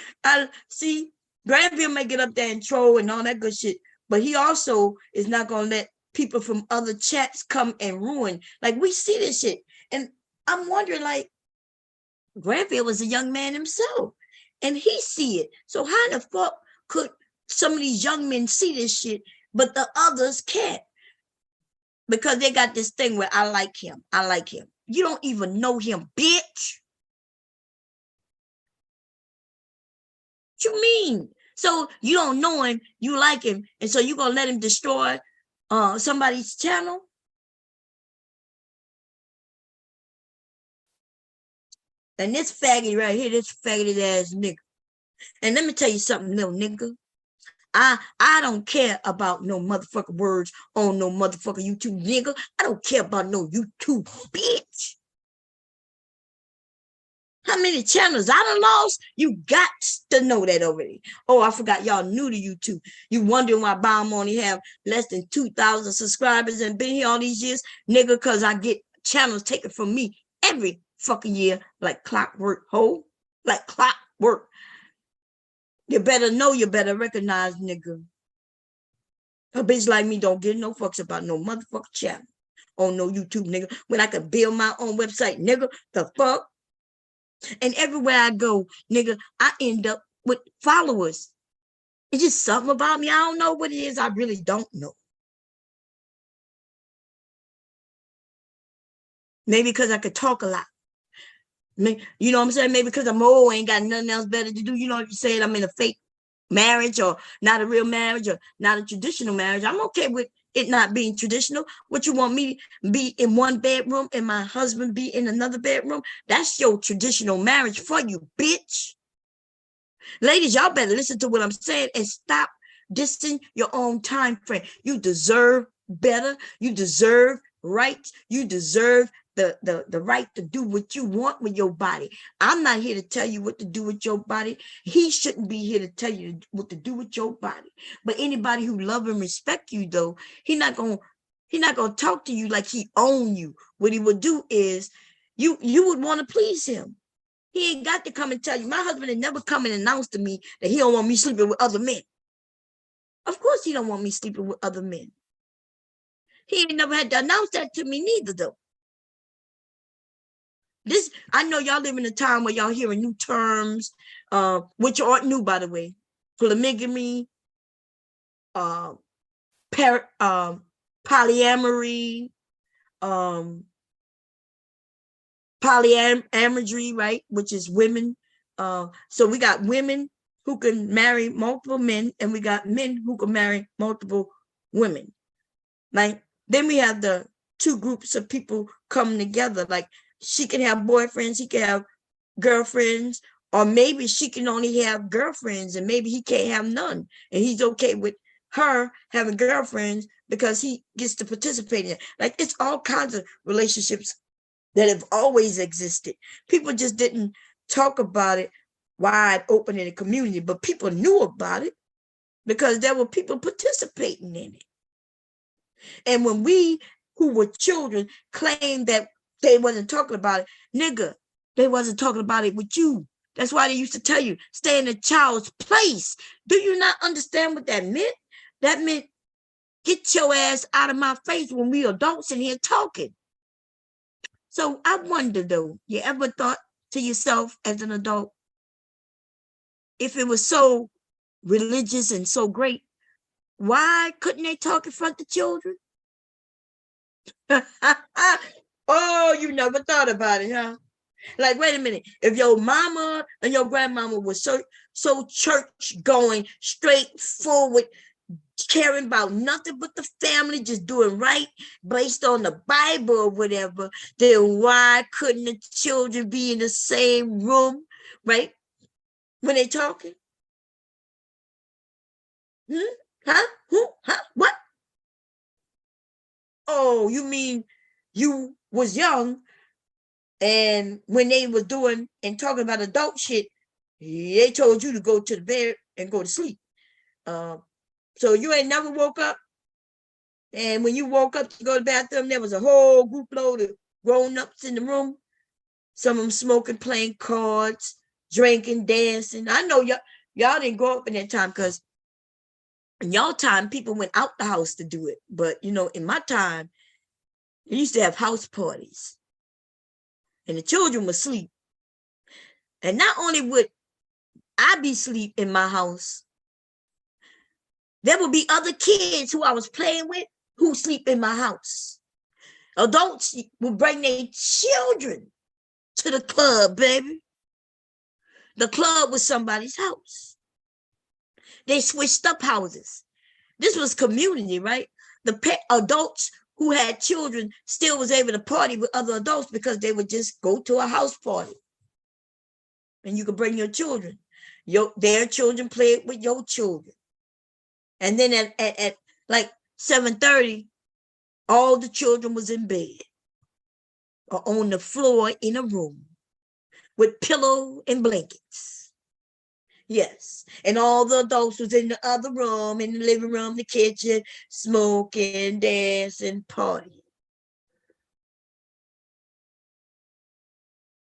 Granville may get up there and troll and all that good shit, but he also is not going to let people from other chats come and ruin. Like, we see this shit. And I'm wondering, like, Granville was a young man himself, and he see it. So how the fuck could some of these young men see this shit, but the others can't? Because they got this thing where I like him. You don't even know him, bitch. What you mean? So you don't know him, you like him, and so you're gonna let him destroy somebody's channel, and this faggot right here, this faggot ass nigga. And let me tell you something, little nigga. I don't care about no motherfucking words on no motherfucking YouTube, nigga. I don't care about no YouTube, bitch. How many channels I done lost? You got to know that already. Oh, I forgot y'all new to YouTube. You wondering why Bomb only have less than 2,000 subscribers and been here all these years? Nigga, because I get channels taken from me every fucking year like clockwork, ho. Like clockwork. You better know, you better recognize, nigga. A bitch like me don't give no fucks about no motherfucking channel on no YouTube, nigga. When I could build my own website, nigga, the fuck? And everywhere I go, nigga, I end up with followers. It's just something about me. I don't know what it is. I really don't know. Maybe because I could talk a lot. You know what I'm saying? Maybe because I'm old, ain't got nothing else better to do. You know what you said? I'm in a fake marriage or not a real marriage or not a traditional marriage. I'm okay with it not being traditional. What you want me to be in one bedroom and my husband be in another bedroom? That's your traditional marriage for you, bitch. Ladies, y'all better listen to what I'm saying and stop dissing your own time frame. You deserve better. You deserve rights. You deserve the right to do what you want with your body. I'm not here to tell you what to do with your body. He shouldn't be here to tell you what to do with your body. But anybody who love and respect you, though, he's not gonna talk to you like he own you. What he would do is you would want to please him. He ain't got to come and tell you. My husband had never come and announced to me that he don't want me sleeping with other men. Of course he don't want me sleeping with other men. He ain't never had to announce that to me neither, though. This, I know y'all live in a time where y'all hearing new terms, which aren't new, by the way. Polygamy, polyamory, polyamory, right? Which is women. So we got women who can marry multiple men, and we got men who can marry multiple women. Like, then we have the two groups of people coming together. Like, she can have boyfriends, he can have girlfriends, or maybe she can only have girlfriends and maybe he can't have none. And he's okay with her having girlfriends because he gets to participate in it. Like, it's all kinds of relationships that have always existed. People just didn't talk about it wide open in the community, but people knew about it because there were people participating in it. And when we who were children claimed that they wasn't talking about it, nigga, they wasn't talking about it with you. That's why they used to tell you, stay in a child's place. Do you not understand what that meant? That meant get your ass out of my face when we adults in here talking. So I wonder though, you ever thought to yourself as an adult, if it was so religious and so great, why couldn't they talk in front of children? Oh, you never thought about it, huh? Like, wait a minute. If your mama and your grandmama was so church going, straightforward, caring about nothing but the family, just doing right based on the Bible or whatever, then why couldn't the children be in the same room, right? When they talking? Huh? Who? Huh? What? Oh, you mean you was young and when they was doing and talking about adult shit, they told you to go to the bed and go to sleep. So you ain't never woke up. And when you woke up to go to the bathroom, there was a whole group load of grown-ups in the room. Some of them smoking, playing cards, drinking, dancing. I know y'all didn't grow up in that time because in y'all time, people went out the house to do it. But, you know, in my time, we used to have house parties. And the children would sleep. And not only would I be asleep in my house, there would be other kids who I was playing with who sleep in my house. Adults would bring their children to the club, baby. The club was somebody's house. They switched up houses. This was community, right? the adults who had children still was able to party with other adults because they would just go to a house party. And you could bring your children. Their children played with your children. And then at like 7:30, all the children was in bed or on the floor in a room with pillow and blankets. Yes. And all the adults was in the other room, in the living room, the kitchen, smoking, dancing, partying.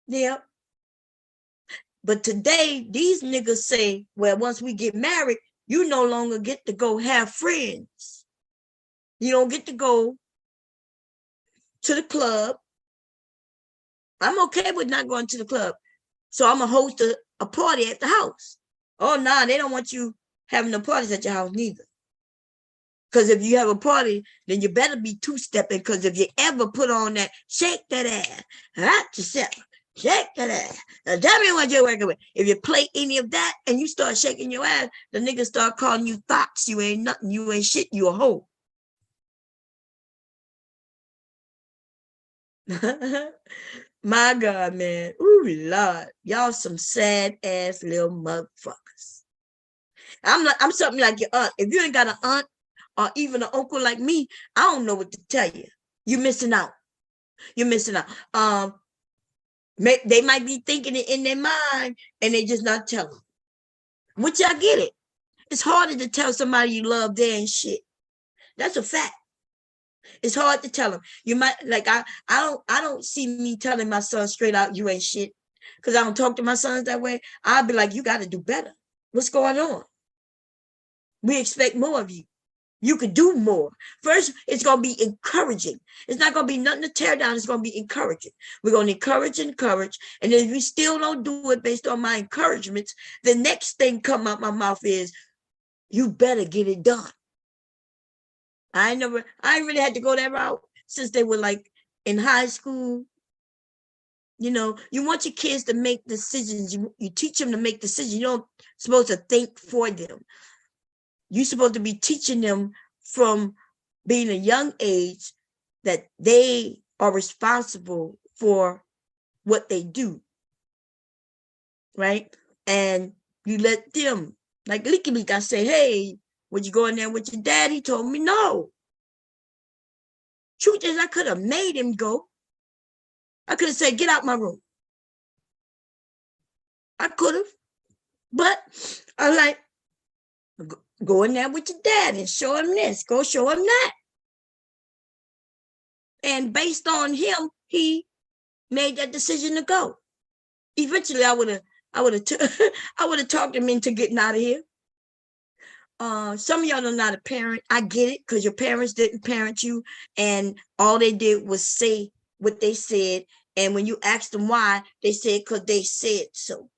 Yep. But today, these niggas say, well, once we get married, you no longer get to go have friends. You don't get to go to the club. I'm okay with not going to the club. So I'm going to host a party at the house. Oh, nah, they don't want you having no parties at your house neither. Because if you have a party, then you better be two-stepping, because if you ever put on that, shake that ass, hot yourself, shake that ass. Now tell me what you're working with. If you play any of that and you start shaking your ass, the niggas start calling you thoughts. You ain't nothing. You ain't shit. You a hoe. My God, man. Ooh, Lord. Y'all some sad ass little motherfuckers. I'm something like your aunt. If you ain't got an aunt or even an uncle like me, I don't know what to tell you. You're missing out. You're missing out. They might be thinking it in their mind and they just not telling. Which I get it. It's harder to tell somebody you love they ain't shit. That's a fact. It's hard to tell them. You might like I don't see me telling my son straight out you ain't shit, because I don't talk to my sons that way. I'll be like, you got to do better. What's going on? We expect more of you. You could do more. First, it's going to be encouraging. It's not going to be nothing to tear down. It's going to be encouraging. We're going to encourage. And if we still don't do it based on my encouragements, the next thing come out my mouth is, you better get it done. I really had to go that route since they were like in high school. You know, you want your kids to make decisions. You teach them to make decisions. You don't supposed to think for them. You're supposed to be teaching them from being a young age that they are responsible for what they do. Right? And you let them, like Licky Leak, I say, hey, would you go in there with your dad? He told me no. Truth is, I could have made him go. I could have said, get out my room. I could have. But I like, go in there with your dad and show him this. Go show him that. And based on him, he made that decision to go. Eventually, I would have talked him into getting out of here. Some of y'all are not a parent. I get it, because your parents didn't parent you, and all they did was say what they said. And when you asked them why, they said because they said so.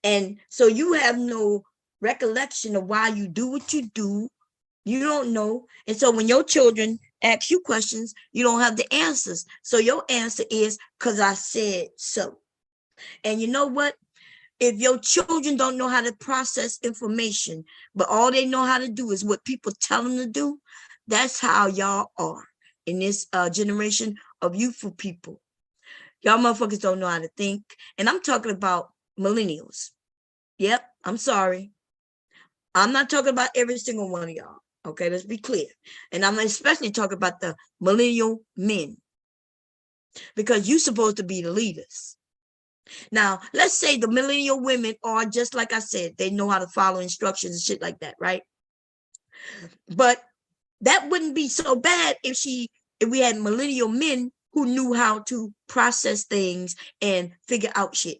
And so you have no recollection of why you do what you do. You don't know. And so when your children ask you questions, you don't have the answers. So your answer is, because I said so. And you know what? If your children don't know how to process information, but all they know how to do is what people tell them to do, that's how y'all are in this generation of youthful people. Y'all motherfuckers don't know how to think. And I'm talking about millennials. Yep, I'm sorry. I'm not talking about every single one of y'all. Okay, let's be clear. And I'm especially talking about the millennial men, because you're supposed to be the leaders. Now, let's say the millennial women are just like I said, they know how to follow instructions and shit like that, right? But that wouldn't be so bad if we had millennial men who knew how to process things and figure out shit.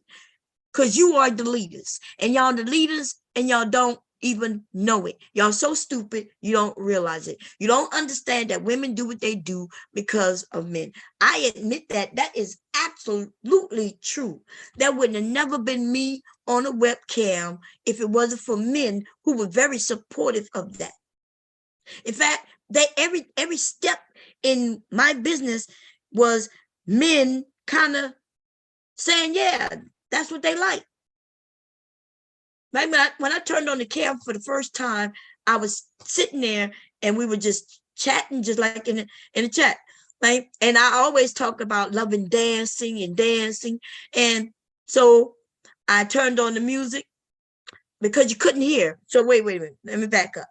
Because you are the leaders, and y'all the leaders, and y'all don't even know it. Y'all so stupid, you don't realize it. You don't understand that women do what they do because of men. I admit that is absolutely true. There would have never been me on a webcam if it wasn't for men who were very supportive of that. In fact, every step in my business was men kind of saying, yeah, that's what they like. Like when I turned on the camera for the first time, I was sitting there and we were just chatting just like in the chat, right? And I always talk about loving dancing and dancing. And so I turned on the music because you couldn't hear. So wait a minute, let me back up.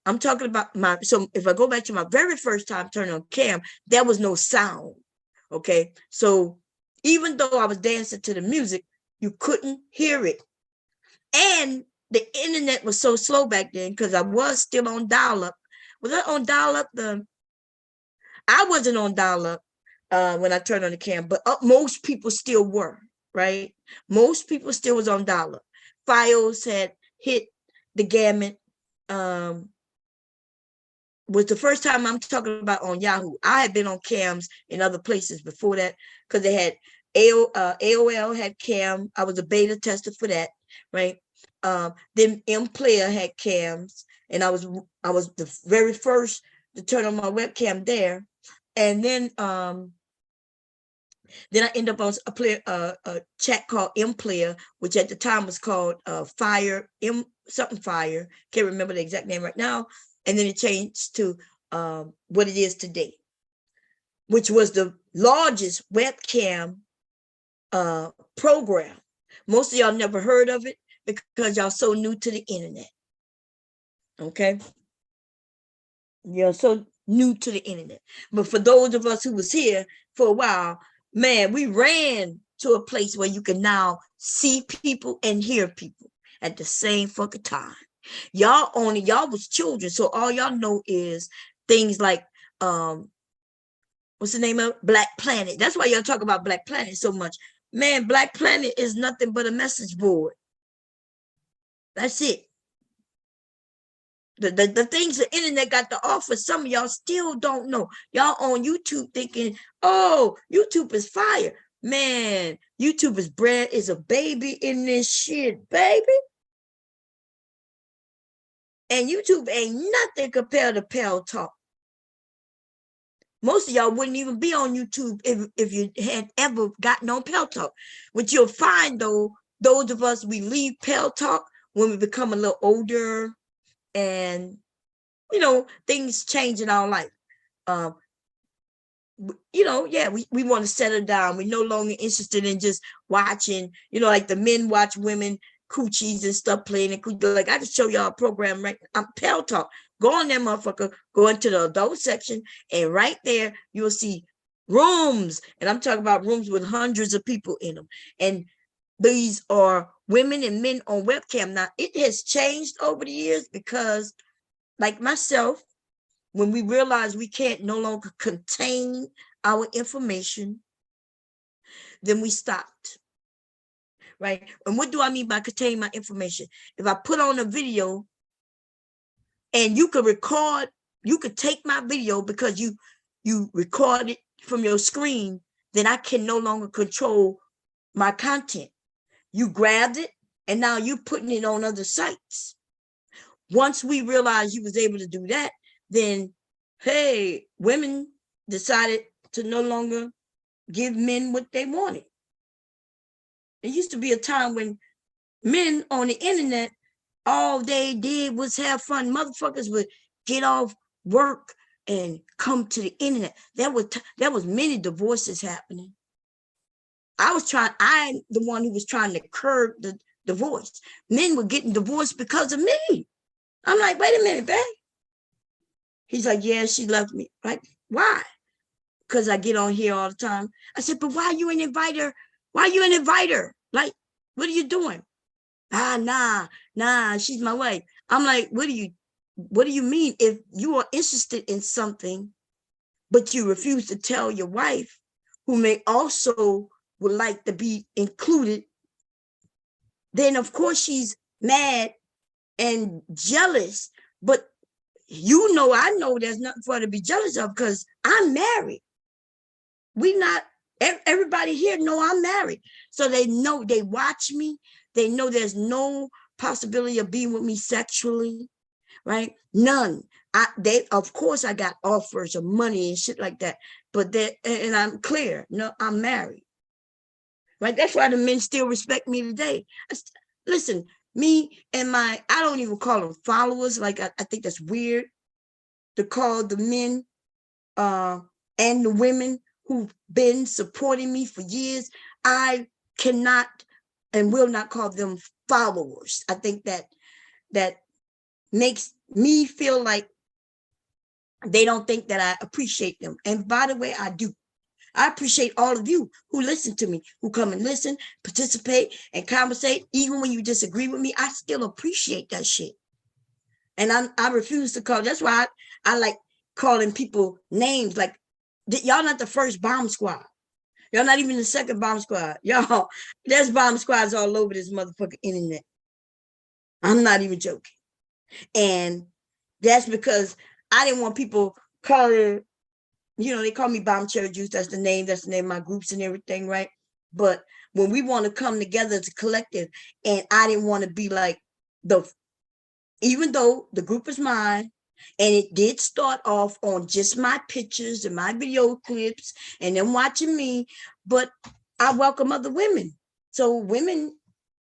I'm talking about so if I go back to my very first time turning on cam, there was no sound. Okay. So even though I was dancing to the music, you couldn't hear it. And the internet was so slow back then because I was still on dial-up. Was I on dial-up? I wasn't on dial-up when I turned on the cam, but most people still were, right? Most people still was on dial-up. Files had hit the gamut. Was the first time I'm talking about on Yahoo. I had been on cams in other places before that because they had AOL had cam. I was a beta tester for that, right? Then MPlayer had cams, and I was the very first to turn on my webcam there, and then I ended up on a chat called MPlayer, which at the time was called Fire something Fire. Can't remember the exact name right now. And then it changed to what it is today, which was the largest webcam program. Most of y'all never heard of it because y'all so new to the internet. Okay. You're so new to the internet. But for those of us who was here for a while, man, we ran to a place where you can now see people and hear people at the same fucking time. Y'all was children, so all y'all know is things like what's the name of Black Planet. That's why y'all talk about Black Planet so much. Man, Black Planet is nothing but a message board. That's it. The things the internet got to offer, some of y'all still don't know. Y'all on YouTube thinking, oh, YouTube is fire. Man, YouTube is bread, is a baby in this shit, baby. And YouTube ain't nothing compared to Pal Talk. Most of y'all wouldn't even be on YouTube if you had ever gotten on Pal Talk. What you'll find, though, those of us, we leave Pal Talk when we become a little older and, you know, things change in our life. You know, yeah, we want to settle down. We're no longer interested in just watching, you know, like the men watch women coochies and stuff playing and coochies. Like I just show y'all a program right. I'm Pal Talk. Go on that motherfucker, go into the adult section, and right there you'll see rooms. And I'm talking about rooms with hundreds of people in them. And these are women and men on webcam. Now it has changed over the years because, like myself, when we realize we can't no longer contain our information, then we stopped, right? And what do I mean by contain my information? If I put on a video and you could record, you could take my video because you record it from your screen, then I can no longer control my content. You grabbed it and now you're putting it on other sites. Once we realized you was able to do that, then hey, women decided to no longer give men what they wanted. It used to be a time when men on the internet, all they did was have fun. Motherfuckers would get off work and come to the internet. There was many divorces happening. I'm the one who was trying to curb the divorce. Men were getting divorced because of me. I'm like, wait a minute, babe. He's like, yeah, she left me. Like, why? Because I get on here all the time. I said, but why you an inviter? Why you an inviter? Like, what are you doing? Nah, she's my wife. I'm like, what do you mean? If you are interested in something, but you refuse to tell your wife, who may also would like to be included, then of course she's mad and jealous. But you know, I know there's nothing for her to be jealous of because I'm married. Everybody here know I'm married. So they know, they watch me. They know there's no possibility of being with me sexually, right? None. Of course I got offers of money and shit like that, but and I'm clear, no, I'm married, right? That's why the men still respect me today. Listen, me and I don't even call them followers. Like, I think that's weird. to call the men and the women who've been supporting me for years. I cannot and will not call them followers. I think that makes me feel like they don't think that I appreciate them. And by the way, I do. I appreciate all of you who listen to me, who come and listen, participate, and conversate. Even when you disagree with me, I still appreciate that shit. And I refuse to call. That's why I like calling people names. Like, y'all not the first bomb squad. Y'all not even the second bomb squad. Y'all, there's bomb squads all over this motherfucking internet. I'm not even joking. And that's because I didn't want people calling, they call me Bomb Cherry Juice. That's the name of my groups and everything, right? But when we want to come together as a collective, and I didn't want to be like even though the group is mine, and it did start off on just my pictures and my video clips and them watching me, but I welcome other women. So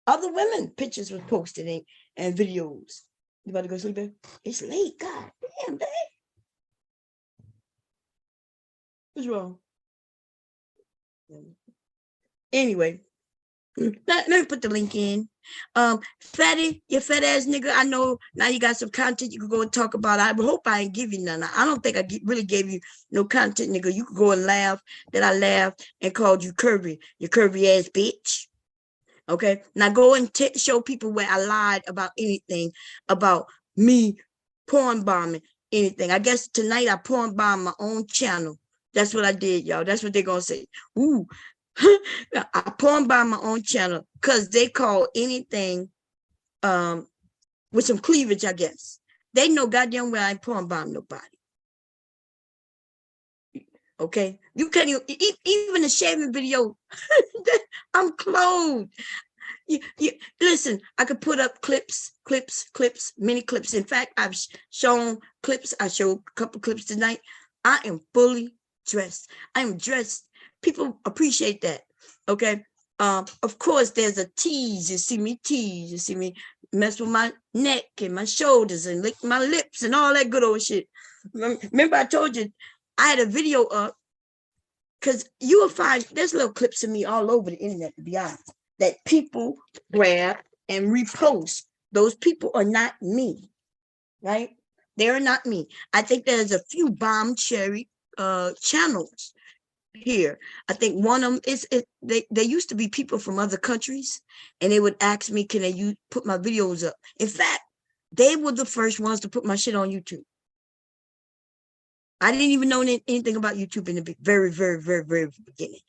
other women pictures were posted and videos. You about to go sleep, babe? It's late. God damn, babe. What's wrong? Anyway, let me put the link in. Fatty, you fat ass nigga. I know now you got some content you could go and talk about. I hope I ain't give you none. I don't think I really gave you no content, nigga. You could go and laugh that I laughed and called you curvy, you curvy ass bitch. Okay, now go and show people where I lied about anything about me porn bombing anything. I guess tonight I porn bombed my own channel. That's what I did, y'all. That's what they're gonna say. Ooh, I porn bomb my own channel because they call anything with some cleavage, I guess. They know goddamn well I ain't porn bomb nobody. Okay, you can't even a shaving video. I'm clothed. Listen, I could put up clips, many clips. In fact, I've shown clips. I showed a couple clips tonight. I am fully dressed. I am dressed. People appreciate that. Okay. Of course, there's a tease. You see me tease. You see me mess with my neck and my shoulders and lick my lips and all that good old shit. Remember, I told you I had a video up because you will find there's little clips of me all over the internet, to be honest, that people grab and repost. Those people are not me, right? They're not me. I think there's a few Bomb Cherry channels here. I think one of them they used to be people from other countries, and they would ask me, can they put my videos up? In fact, they were the first ones to put my shit on YouTube. I didn't even know anything about YouTube in the very, very, very, very beginning.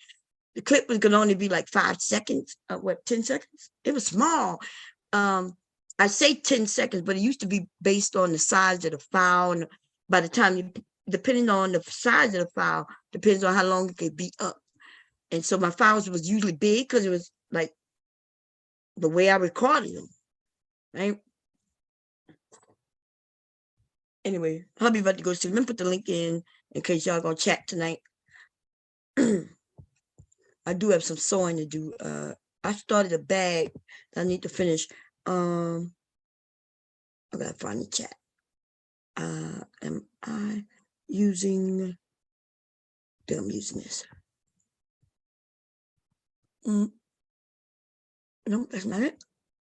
The clip was gonna only be like 5 seconds, 10 seconds? It was small. I say 10 seconds, but it used to be based on the size of the file. And by the time depending on the size of the file, depends on how long it could be up. And so my files was usually big because it was like the way I recorded them, right? Anyway, I'll be about to go see. Let me put the link in case y'all gonna chat tonight. I do have some sewing to do. I started a bag that I need to finish. I gotta find the chat. Am I using? I think I'm using this. Nope, that's not it.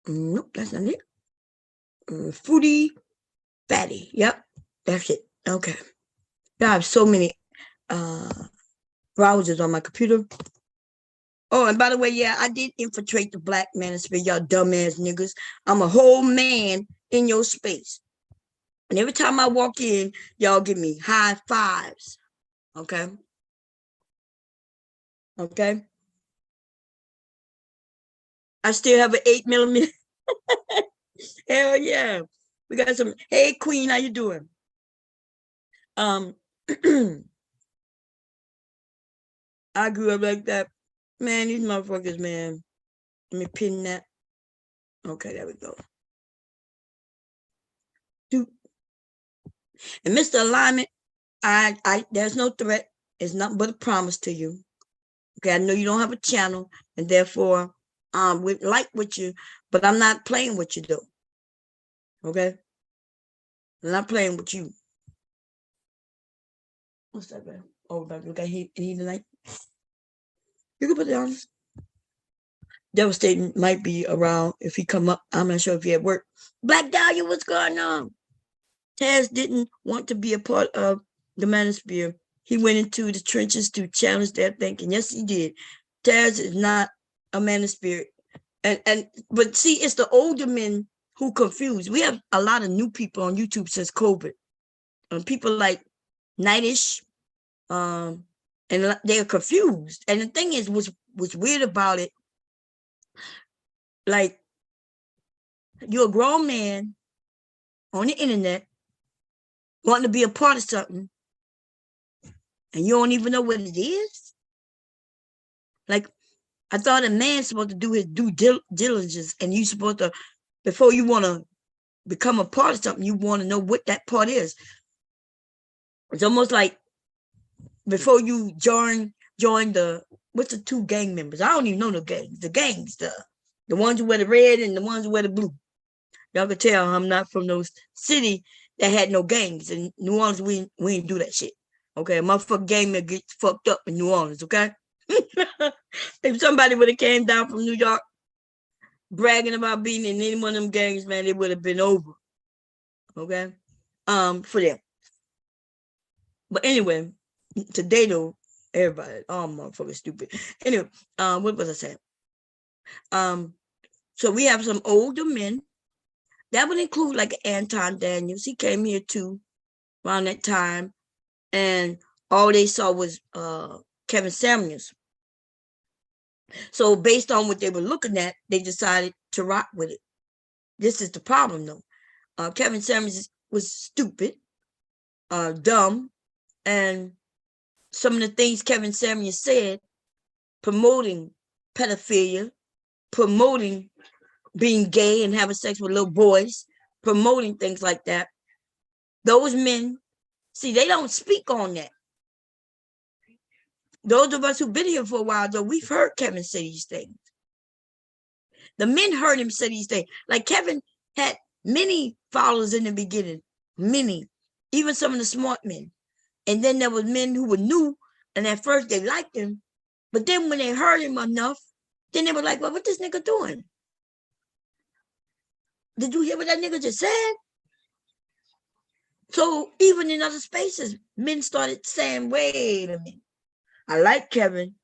Nope, that's not it. Foodie Fatty. Yep, that's it. Okay. I have so many browsers on my computer. Oh, and by the way, yeah, I did infiltrate the Black manosphere, y'all dumbass niggas. I'm a whole man in your space. And every time I walk in, y'all give me high fives. Okay? Okay? I still have an 8mm. Hell yeah. We got some. Hey, Queen, how you doing? I grew up like that. Man, these motherfuckers, man. Let me pin that. Okay, there we go. And Mr. Alignment, there's no threat. It's nothing but a promise to you. Okay, I know you don't have a channel, and therefore, we like with you, but I'm not playing with you though. Okay, I'm not playing with you. What's that, man? Oh, baby, you got heat tonight? You can put it on. Devastating might be around if he come up. I'm not sure if he at work. Black Dahlia, what's going on? Taz didn't want to be a part of the manosphere. He went into the trenches to challenge their thinking. Yes, he did. Taz is not a manosphere. But see, it's the older men who confuse. We have a lot of new people on YouTube since COVID. People like Nightish, and they're confused. And the thing is, what's weird about it, like, you're a grown man on the internet wanting to be a part of something, and you don't even know what it is. Like, I thought a man's supposed to do his due diligence, and you supposed to, before you want to become a part of something, you want to know what that part is. It's almost like before you join the, what's the two gang members? I don't even know the gangs. The ones who wear the red and the ones who wear the blue. Y'all can tell I'm not from those city that had no gangs. In New Orleans, we ain't do that shit. Okay, a motherfucking gang that gets fucked up in New Orleans, okay? If somebody would have came down from New York bragging about being in any one of them gangs, man, it would have been over. Okay? For them. But anyway, today though, everybody, oh motherfucker stupid. Anyway, what was I saying? So we have some older men. That would include like Anton Daniels. He came here too around that time. And all they saw was Kevin Samuels. So based on what they were looking at, they decided to rock with it. This is the problem though. Kevin Samuels was stupid, dumb, and some of the things Kevin Samuels said, promoting pedophilia, promoting being gay and having sex with little boys, promoting things like that. Those men, see, they don't speak on that. Those of us who've been here for a while, though, we've heard Kevin say these things. The men heard him say these things. Like Kevin had many followers in the beginning, many, even some of the smart men. And then there was men who were new, and at first they liked him. But then when they heard him enough, then they were like, well, what this nigga doing? Did you hear what that nigga just said? So even in other spaces, men started saying, wait a minute. I like Kevin,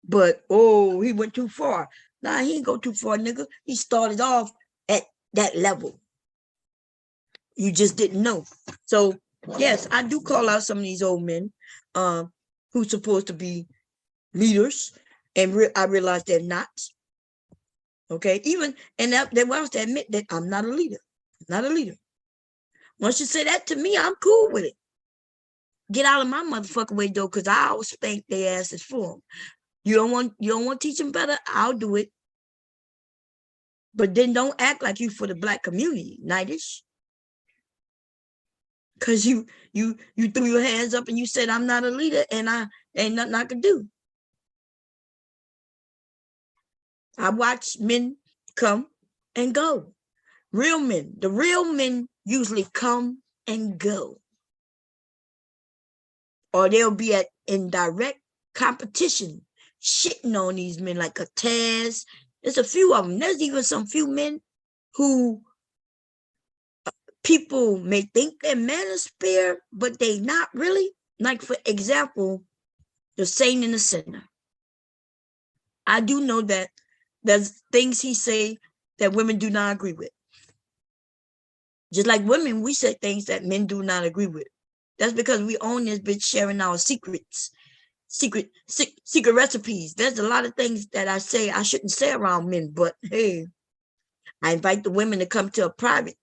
but oh, he went too far. Nah, he didn't go too far, nigga. He started off at that level. You just didn't know. So yes, I do call out some of these old men who's supposed to be leaders, and I realize they're not. Okay, even and they want to admit that I'm not a leader. Not a leader. Once you say that to me, I'm cool with it. Get out of my motherfucking way though, because I'll spank their asses for them. You don't want to teach them better? I'll do it. But then don't act like you for the black community, Nightish. Because you threw your hands up and you said I'm not a leader and I ain't nothing I can do. I watch men come and go. Real men. The real men usually come and go. Or they'll be in direct competition, shitting on these men like a Taz. There's a few of them. There's even some few men who people may think they're manosphere, but they not really. Like, for example, the saint and the sinner. I do know that there's things he say that women do not agree with. Just like women, we say things that men do not agree with. That's because we own this bitch sharing our secrets, secret recipes. There's a lot of things that I say I shouldn't say around men, but hey, I invite the women to come to a private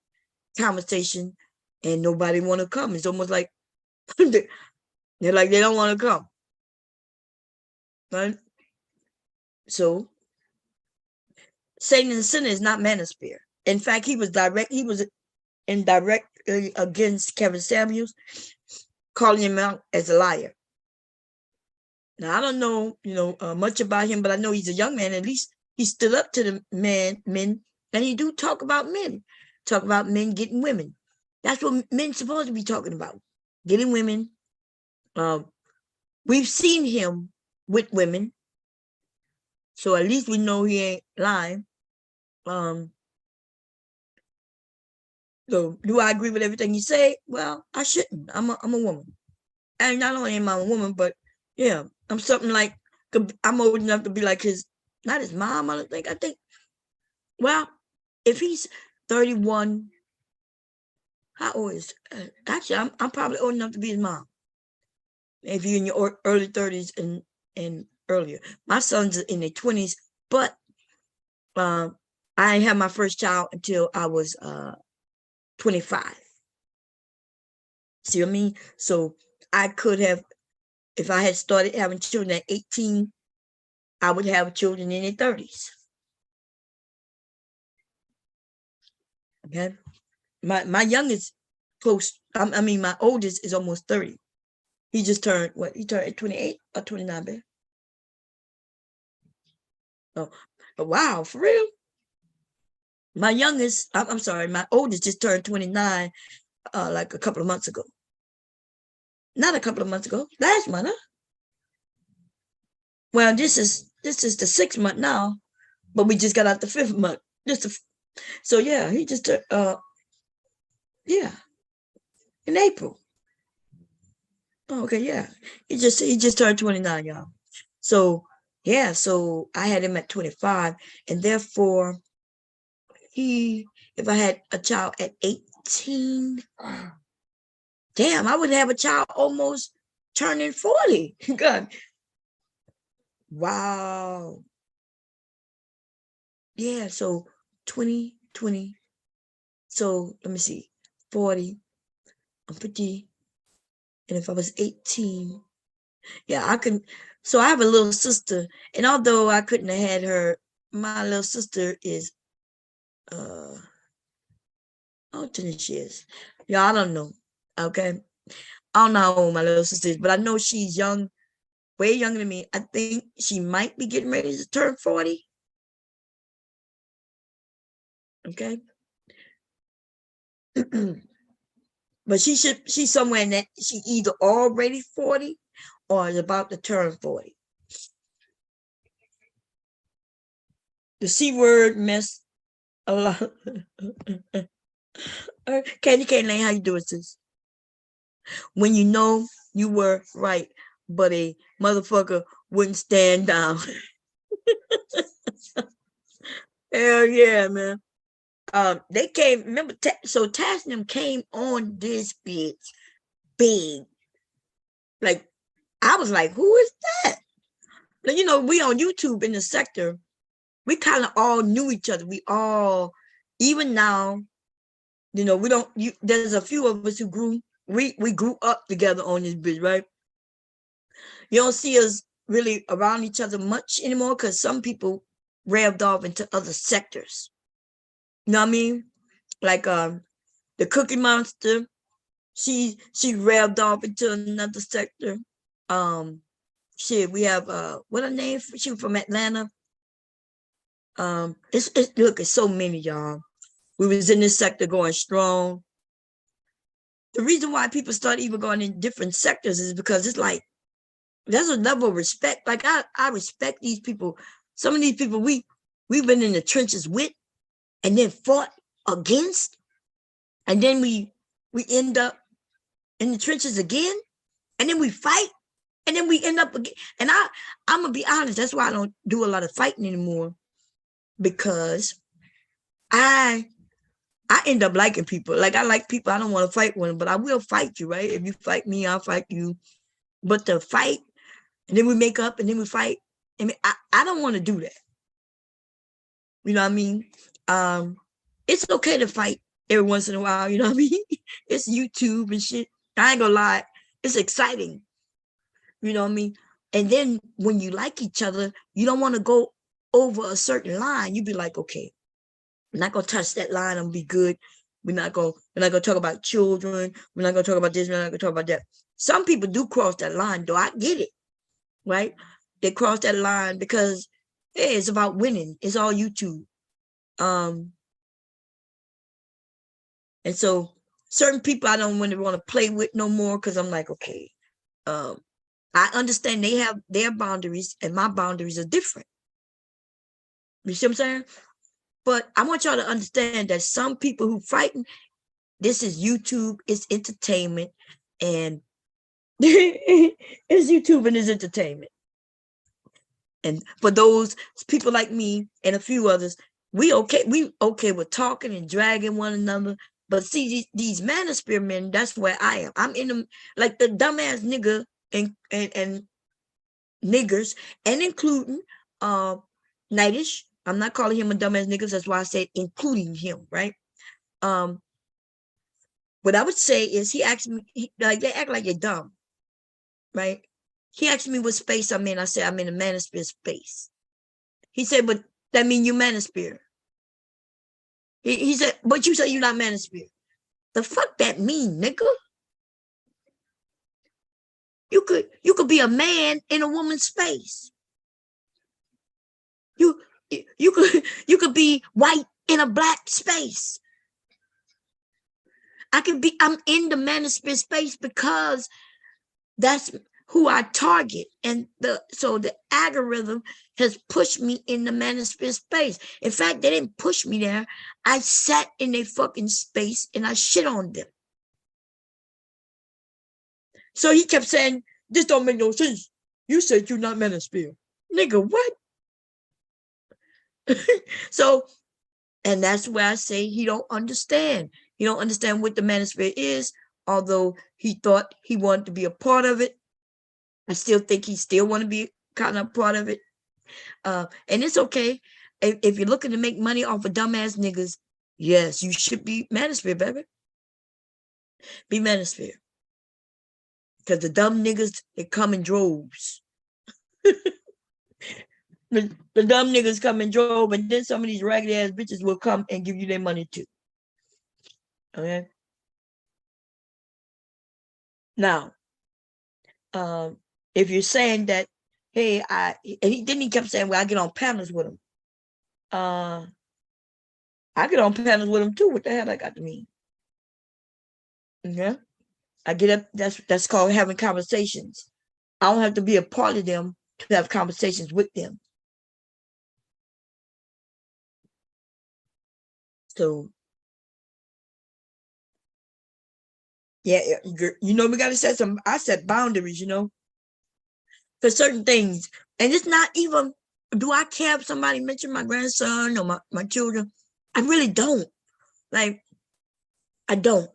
conversation and nobody want to come. It's almost like they're like they don't want to come. Right? So Satan and the sinner is not manosphere. In fact, he was indirect against Kevin Samuels, calling him out as a liar. Now I don't know, much about him, but I know he's a young man. At least he stood up to the men, and he do talk about men getting women. That's what men's supposed to be talking about, getting women, We've seen him with women, so at least we know he ain't lying. So do I agree with everything you say? Well, I shouldn't. I'm a woman, and not only am I a woman, but yeah, I'm something like I'm old enough to be like his, not his mom. I don't think. I think. Well, if he's 31, how old is? Actually, I'm probably old enough to be his mom. If you're in your early 30s and earlier, my son's in their 20s, but I didn't have my first child until I was 25. See what I mean? So I could have, if I had started having children at 18, I would have children in their 30s. Okay. My youngest close, I mean, my oldest is almost 30. He just turned, what, he turned 28 or 29, babe? Oh, wow, for real? My youngest, I'm sorry, my oldest just turned 29 like a couple of months ago. Not a couple of months ago, last month, huh? Well, this is the 6th month now, but we just got out the 5th month. So yeah, he just yeah, in April. Oh, okay, yeah. He just turned 29, y'all. So yeah, so I had him at 25, and therefore if I had a child at 18, damn, I would have a child almost turning 40. God. Wow. Yeah, so 2020. So let me see. 40. I'm 50. And if I was 18, yeah, I can. So I have a little sister, and although I couldn't have had her, my little sister is how old she is. Yeah, I don't know. Okay. I don't know how old my little sister is, but I know she's young, way younger than me. I think she might be getting ready to turn 40. Okay. But she's somewhere in that, she either already 40 or is about to turn 40. The C word mess a lot. Candy Cane Lane, how you doing, sis? When you know you were right, but a motherfucker wouldn't stand down. Hell yeah, man. They came, remember, so Tasnim came on this bitch big. Like, I was like, who is that? Now, you know, we on YouTube in the sector, we kind of all knew each other. We all, even now, you know, there's a few of us who we grew up together on this bitch, right? You don't see us really around each other much anymore because some people revved off into other sectors. You know what I mean? Like the Cookie Monster, she revved off into another sector. Um, shit, we have what her name? She was from Atlanta. It's look, it's so many, y'all. We was in this sector going strong. The reason why people start even going in different sectors is because it's like there's a level of respect. Like I respect these people. Some of these people we've been in the trenches with and then fought against, and then we end up in the trenches again, and then we fight, and then we end up again. And I'm gonna be honest, that's why I don't do a lot of fighting anymore, because I end up liking people. Like I like people, I don't want to fight with them, but I will fight you, right? If you fight me, I'll fight you. But to fight, and then we make up, and then we fight. I mean, I don't want to do that. You know what I mean? It's okay to fight every once in a while. You know what I mean? It's YouTube and shit. I ain't gonna lie, it's exciting. You know what I mean? And then when you like each other, you don't want to go over a certain line. You be like, okay, I'm not gonna touch that line. I'm gonna be good. We're not gonna talk about children. We're not gonna talk about this. We're not gonna talk about that. Some people do cross that line, though. I get it, right? They cross that line because hey, it's about winning. It's all YouTube. Um, and so certain people I don't want to play with no more because I'm like, okay, I understand they have their boundaries and my boundaries are different. You see what I'm saying? But I want y'all to understand that some people who frighten, this is YouTube, it's entertainment, and it's YouTube and it's entertainment. And for those people like me and a few others, we okay with talking and dragging one another. But see, these manosphere men, that's where I am. I'm in them, like the dumbass nigga and niggers, and including Nightish. I'm not calling him a dumbass nigga. That's why I said including him, right? What I would say is he asked me, like they act like you're dumb, right? He asked me what space I'm in. I said, I'm in a manosphere space. He said, but that mean you manosphere. He said, but you say you're not manosphere. The fuck that mean, nigga? You could be a man in a woman's space. You could be white in a black space. I'm in the manosphere space because that's who I target. And so the algorithm has pushed me in the manosphere space. In fact, they didn't push me there. I sat in a fucking space and I shit on them. So he kept saying, this don't make no sense. You said you're not manosphere. Nigga, what? So, and that's where I say he don't understand. He don't understand what the manosphere is, although he thought he wanted to be a part of it. I still think he still want to be kind of part of it. And it's okay. If you're looking to make money off of dumbass niggas, yes, you should be manosphere, baby. Be manosphere. Because the dumb niggas, they come in droves. The dumb niggas come in droves, and then some of these ragged ass bitches will come and give you their money too. Okay? Now, if you're saying that, hey, he kept saying, well, I get on panels with him. I get on panels with him too. What the hell I got to mean? Yeah. I get up, that's called having conversations. I don't have to be a part of them to have conversations with them. So, yeah, you know, we got to I set boundaries, you know, for certain things. And it's not even, do I care if somebody mentioned my grandson or my children? I really don't. Like, I don't.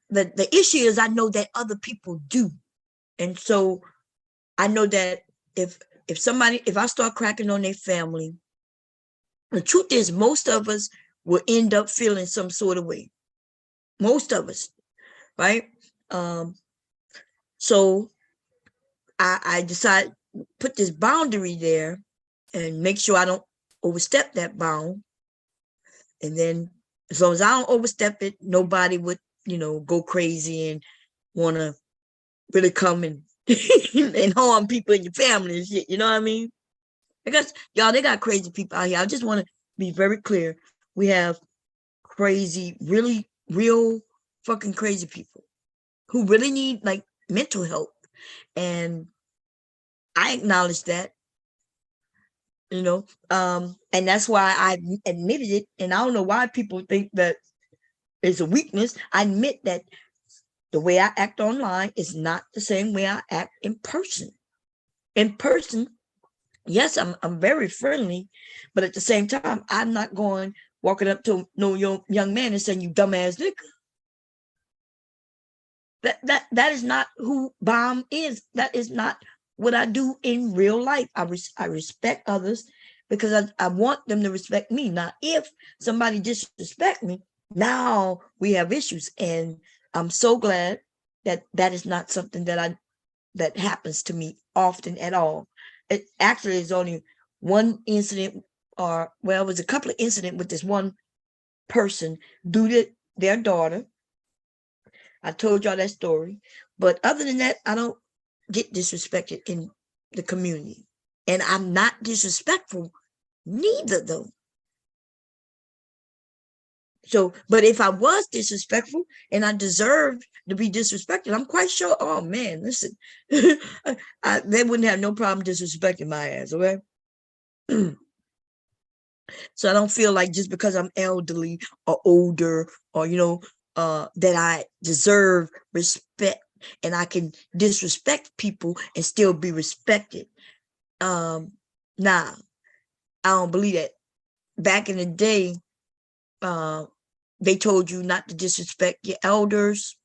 The issue is I know that other people do. And so I know that if I start cracking on their family, the truth is most of us will end up feeling some sort of way. Most of us, right? So I decide put this boundary there and make sure I don't overstep that bound. And then as long as I don't overstep it, nobody would, you know, go crazy and want to really come and and harm people in your family and shit. You know what I mean? Because y'all, they got crazy people out here. I just want to be very clear. We have crazy, really real fucking crazy people who really need like mental help. And I acknowledge that, you know, and that's why I admitted it. And I don't know why people think that it's a weakness. I admit that the way I act online is not the same way I act in person. In person, yes, I'm very friendly, but at the same time, I'm not going walking up to no young man and saying, you dumbass nigga. That is not who Bomb is. That is not what I do in real life. I respect others because I want them to respect me. Now, if somebody disrespect me, now we have issues. And I'm so glad that that is not something that happens to me often at all. It actually is only one incident, or well, it was a couple of incidents with this one person due to their daughter. I told y'all that story. But other than that, I don't get disrespected in the community. And I'm not disrespectful neither, though. So, but if I was disrespectful and I deserved to be disrespected, I'm quite sure, oh man, listen, they wouldn't have no problem disrespecting my ass, okay? So I don't feel like just because I'm elderly or older or, that I deserve respect and I can disrespect people and still be respected. Nah, I don't believe that. Back in the day, they told you not to disrespect your elders.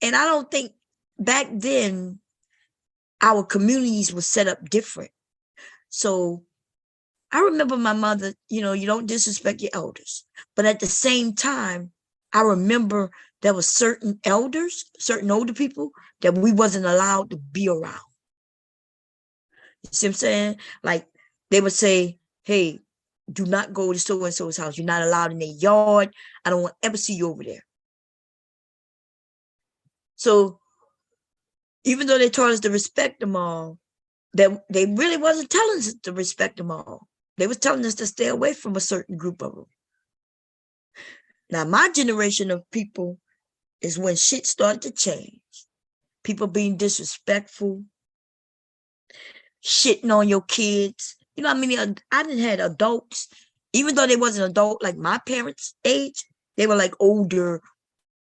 And I don't think back then our communities were set up different. So I remember my mother, you don't disrespect your elders. But at the same time, I remember there were certain elders, certain older people that we wasn't allowed to be around. You see what I'm saying? Like they would say, hey, do not go to so-and-so's house. You're not allowed in their yard. I don't want to ever see you over there. So even though they taught us to respect them all, they really wasn't telling us to respect them all. They was telling us to stay away from a certain group of them. Now, my generation of people is when shit started to change. People being disrespectful, shitting on your kids. You know how many, I didn't had adults, even though they wasn't adult like my parents' age, they were like older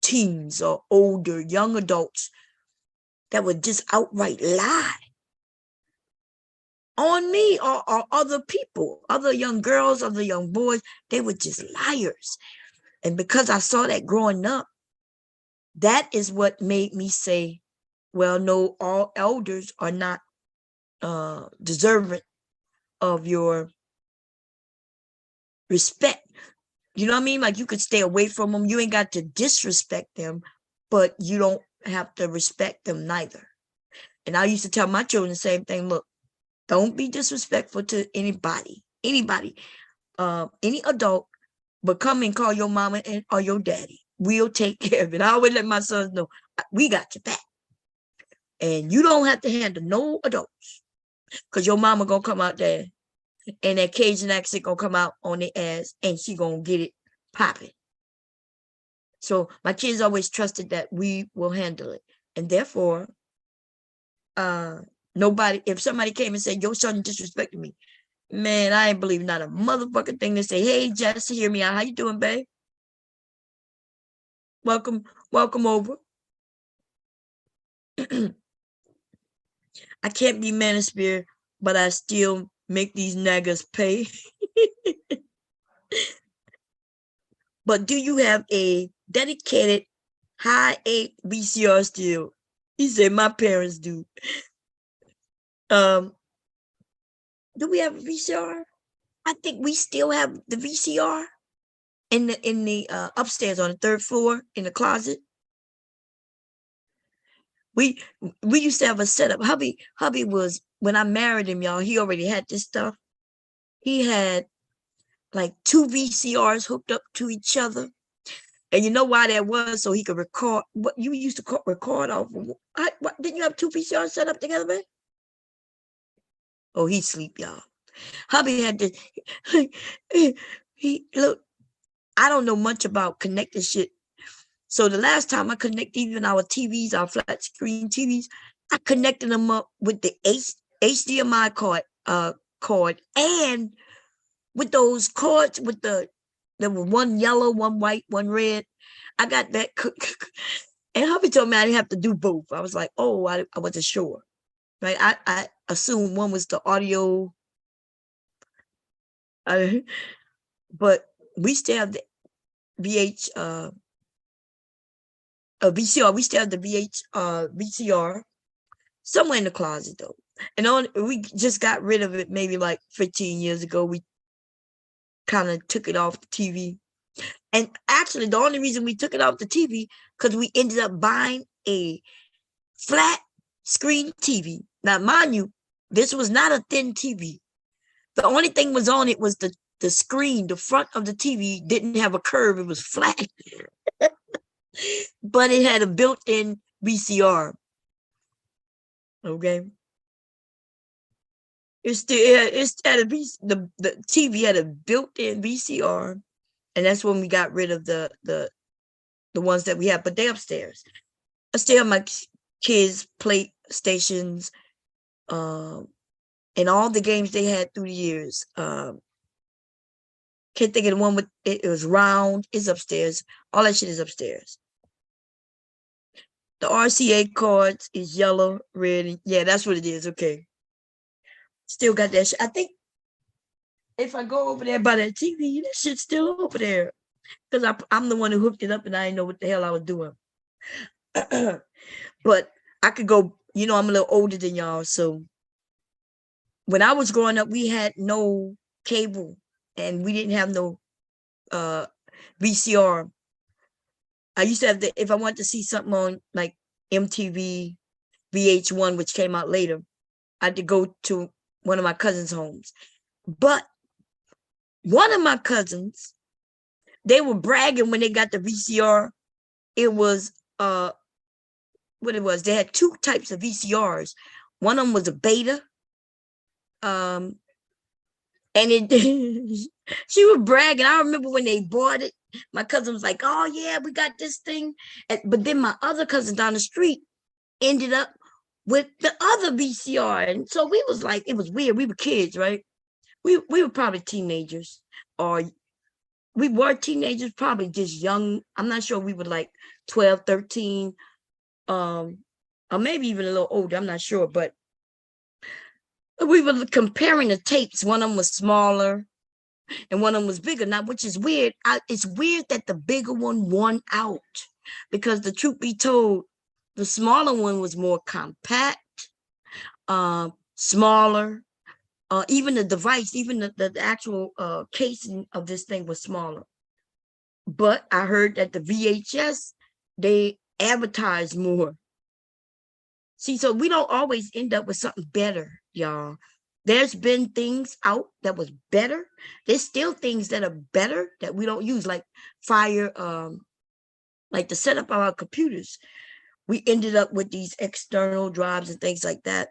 teens or older young adults that would just outright lie on me or other people, other young girls, other young boys. They were just liars. And because I saw that growing up, that is what made me say, well, no, all elders are not deserving of your respect. You know what I mean? Like you could stay away from them. You ain't got to disrespect them, but you don't have to respect them neither. And I used to tell my children the same thing. Look, don't be disrespectful to anybody, any adult, but come and call your mama or your daddy. We'll take care of it. I always let my sons know, we got your back. And you don't have to handle no adults. Because your mama gonna come out there and that Cajun accent gonna come out on the ass and she gonna get it popping. So my kids always trusted that we will handle it. And therefore, nobody, if somebody came and said, your son disrespected me, man, I ain't believe not a motherfucking thing to say, hey, Jess, hear me out. How you doing, babe? Welcome over. I can't be manosphere, but I still make these niggas pay. But do you have a dedicated high 8 VCR still? He said my parents do. Do we have a VCR? I think we still have the VCR in the upstairs on the 3rd floor in the closet. We used to have a setup. Hubby was, when I married him, y'all, he already had this stuff. He had like 2 VCRs hooked up to each other. And you know why that was? So he could record. What you used to record off. What, didn't you have 2 VCRs set up together, man? Oh, he sleep, y'all. Hubby had this. He look. I don't know much about connecting shit. So the last time I connected even our TVs, our flat screen TVs, I connected them up with the HDMI cord and with those cords with there were one yellow, one white, one red. I got that. And hubby told me I didn't have to do both. I was like, oh, I wasn't sure. Right? I assumed one was the audio. But we still have the VCR. We still have the VCR somewhere in the closet though. And we just got rid of it maybe like 15 years ago. We kind of took it off the TV. And actually, the only reason we took it off the TV because we ended up buying a flat screen TV. Now, mind you, this was not a thin TV. The only thing was on it was the screen. The front of the TV didn't have a curve. It was flat. But it had a built-in VCR. Okay. The TV had a built-in VCR. And that's when we got rid of the ones that we have, but they upstairs. I still have my kids' PlayStations, and all the games they had through the years. Can't think of the one with it was round. It's upstairs. All that shit is upstairs. The RCA cards is yellow, red. Yeah, that's what it is. Okay. Still got that shit. I think if I go over there by that TV, that shit's still over there. Because I'm the one who hooked it up and I didn't know what the hell I was doing. But I could go, I'm a little older than y'all. So when I was growing up, we had no cable and we didn't have no VCR. I used to have if I wanted to see something on like MTV, VH1, which came out later, I had to go to one of my cousins' homes. But one of my cousins, they were bragging when they got the VCR. It was what it was. They had two types of VCRs. One of them was a beta. And it she was bragging. I remember when they bought it, my cousin was like, "Oh yeah, we got this thing." But then my other cousin down the street ended up with the other VCR. And so we was like, it was weird. We were kids, right? We were probably teenagers, or we were teenagers, probably just young. I'm not sure. We were like 12, 13, or maybe even a little older. I'm not sure, but we were comparing the tapes. One of them was smaller and one of them was bigger. Now, which is weird. It's weird that the bigger one won out, because the truth be told, the smaller one was more compact, smaller. Even the device, even the actual casing of this thing was smaller. But I heard that the VHS, they advertise more. See, so we don't always end up with something better, y'all. There's been things out that was better. There's still things that are better that we don't use, like fire, like the setup of our computers. We ended up with these external drives and things like that.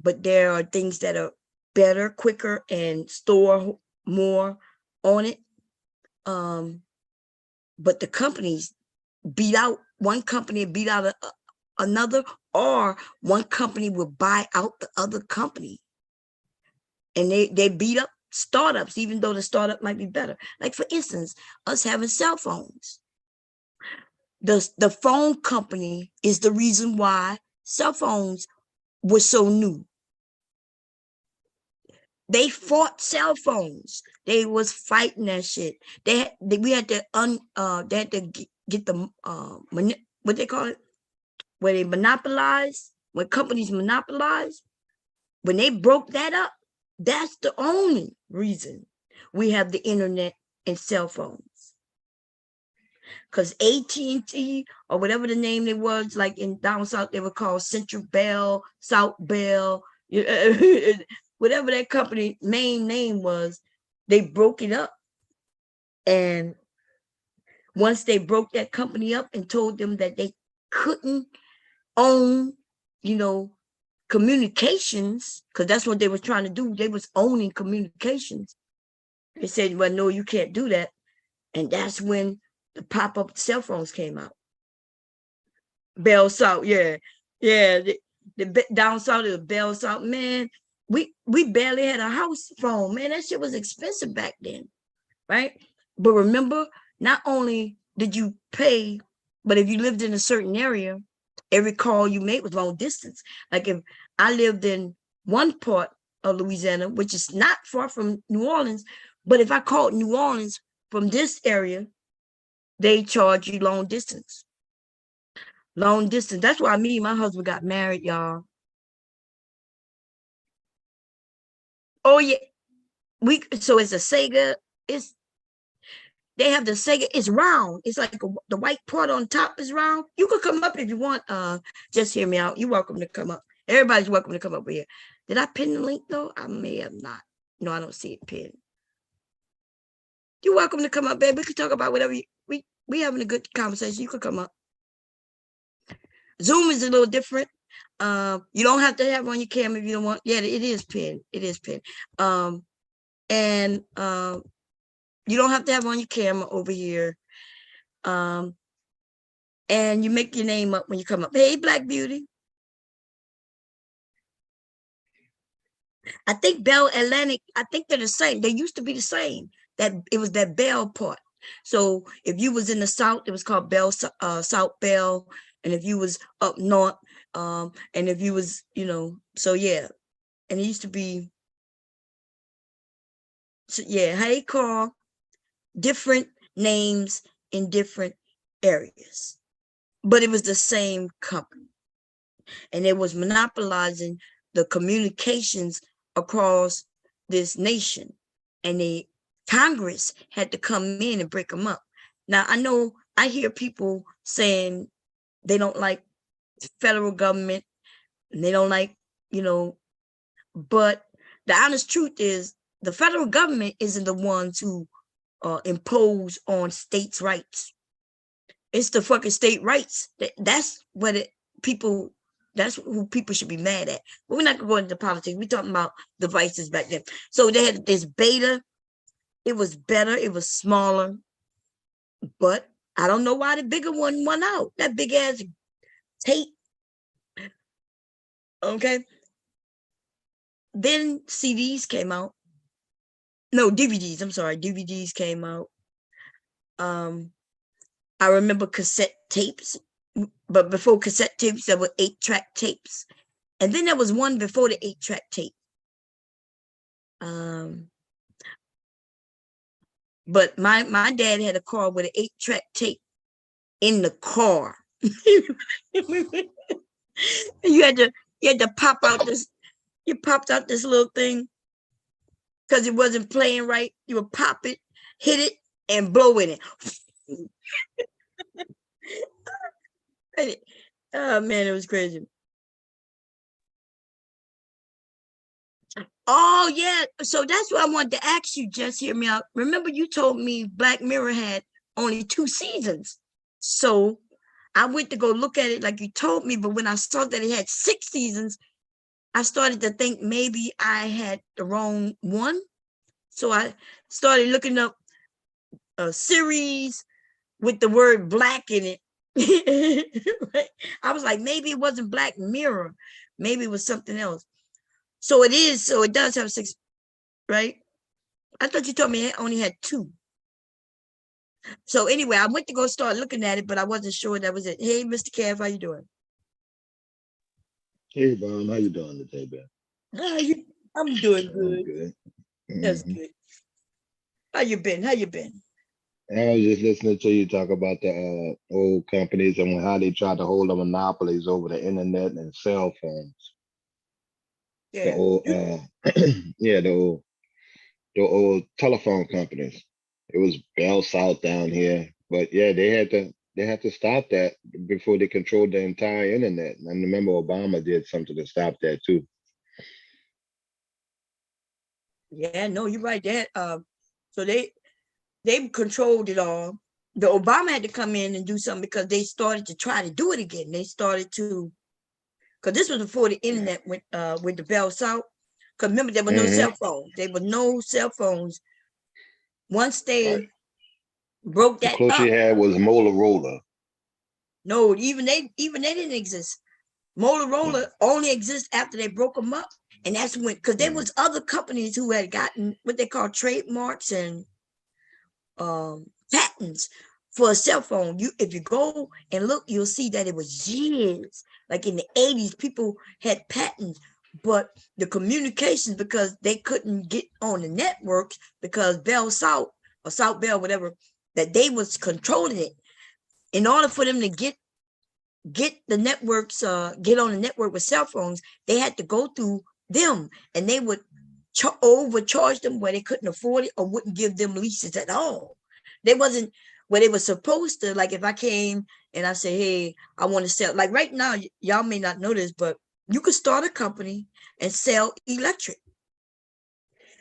But there are things that are better, quicker, and store more on it. But the companies beat out, one company beat out another, or one company will buy out the other company. And they beat up startups, even though the startup might be better. Like, for instance, us having cell phones. The phone company is the reason why cell phones were so new. They fought cell phones. They was fighting that shit. We had to get the what they call it, where they monopolize, when companies monopolize, when they broke that up, that's the only reason we have the internet and cell phones. Because AT&T, or whatever the name it was, like in down south, they were called Central Bell, South Bell, whatever that company main name was, they broke it up. And once they broke that company up and told them that they couldn't own, communications, because that's what they were trying to do. They was owning communications. They said, well, no, you can't do that. And that's when the pop-up cell phones came out. Bell South, yeah. The down south of Bell South, man. We barely had a house phone, man. That shit was expensive back then, right? But remember, not only did you pay, but if you lived in a certain area, every call you made was long distance. Like if I lived in one part of Louisiana, which is not far from New Orleans, but if I called New Orleans from this area, they charge you long distance. Long distance. That's why me and my husband got married, y'all. Oh yeah, so it's a Sega. They have the Sega. It's round. It's like the white part on top is round. You could come up if you want. Just hear me out. You're welcome to come up. Everybody's welcome to come up here. Did I pin the link though? I may have not. No, I don't see it pinned. You're welcome to come up, babe. We can talk about whatever. We having a good conversation. You could come up. Zoom is a little different. You don't have to have on your camera if you don't want. Yeah, it is pinned. It is pinned. You don't have to have on your camera over here. And you make your name up when you come up. Hey, Black Beauty. I think Bell Atlantic, I think they're the same. They used to be the same. That it was that Bell part. So if you was in the South, it was called Bell, South Bell. And if you was up north, and if you was, so yeah. And it used to be, so yeah, hey, Carl, different names in different areas. But it was the same company. And it was monopolizing the communications across this nation. And the Congress had to come in and break them up. Now, I hear people saying they don't like the federal government and they don't like, but the honest truth is the federal government isn't the ones who impose on states' rights. It's the fucking state rights. That's what that's who people should be mad at. But we're not gonna go into politics. We're talking about devices back then. So they had this beta. It was better, it was smaller, but I don't know why the bigger one won out. That big ass tape. Okay. Then CDs came out. No, DVDs. I'm sorry, DVDs came out. I remember cassette tapes, but before cassette tapes, there were 8-track tapes. And then there was one before the 8-track tape. But my dad had a car with an 8-track tape in the car. You had to pop out this, you popped out this little thing because it wasn't playing right. You would pop it, hit it, and blow in it. Oh man, it was crazy. Oh yeah, so that's what I wanted to ask you. Just hear me out. Remember, you told me Black Mirror had only 2 seasons, so I went to go look at it like you told me. But when I saw that it had 6 seasons, I started to think maybe I had the wrong one. So I started looking up a series with the word black in it. Right? I was like, maybe it wasn't Black Mirror, maybe it was something else. So it is, so it does have 6, right? I thought you told me it only had 2. So anyway, I went to go start looking at it, but I wasn't sure that was it. Hey, Mr. Kev, how you doing? Hey, Bob, how you doing today, Ben? I'm doing I'm good. good. That's good. How you been? I was just listening to you talk about the old companies and how they try to hold the monopolies over the internet and cell phones. The Yeah. old, yeah, the old telephone companies. It was Bell South down here, but yeah, they had to stop that before they controlled the entire internet. And I remember Obama did something to stop that too. Yeah, no, you're right. So they controlled it all. The Obama had to come in and do something because they started to try to do it again. They started to, because this was before the internet went with the Bell South. Because remember, there were no Hmm. cell phones. There were no cell phones. Once Right. they broke The that closest up, you had was Motorola. no, even they didn't exist. Motorola only exists after they broke them up, and that's when, because there Mm-hmm. was other companies who had gotten what they call trademarks and patents for a cell phone. If you go and look, you'll see that it was years. Like in the 80s, people had patents, but the communications, because they couldn't get on the networks because Bell South or South Bell, whatever, that they was controlling it. In order for them to get the networks, get on the network with cell phones, they had to go through them, and they would overcharge them where they couldn't afford it or wouldn't give them leases at all. They wasn't where they were supposed to. Like if I came and I say, hey, I want to sell, like right now, y'all may not know this, but you could start a company and sell electric.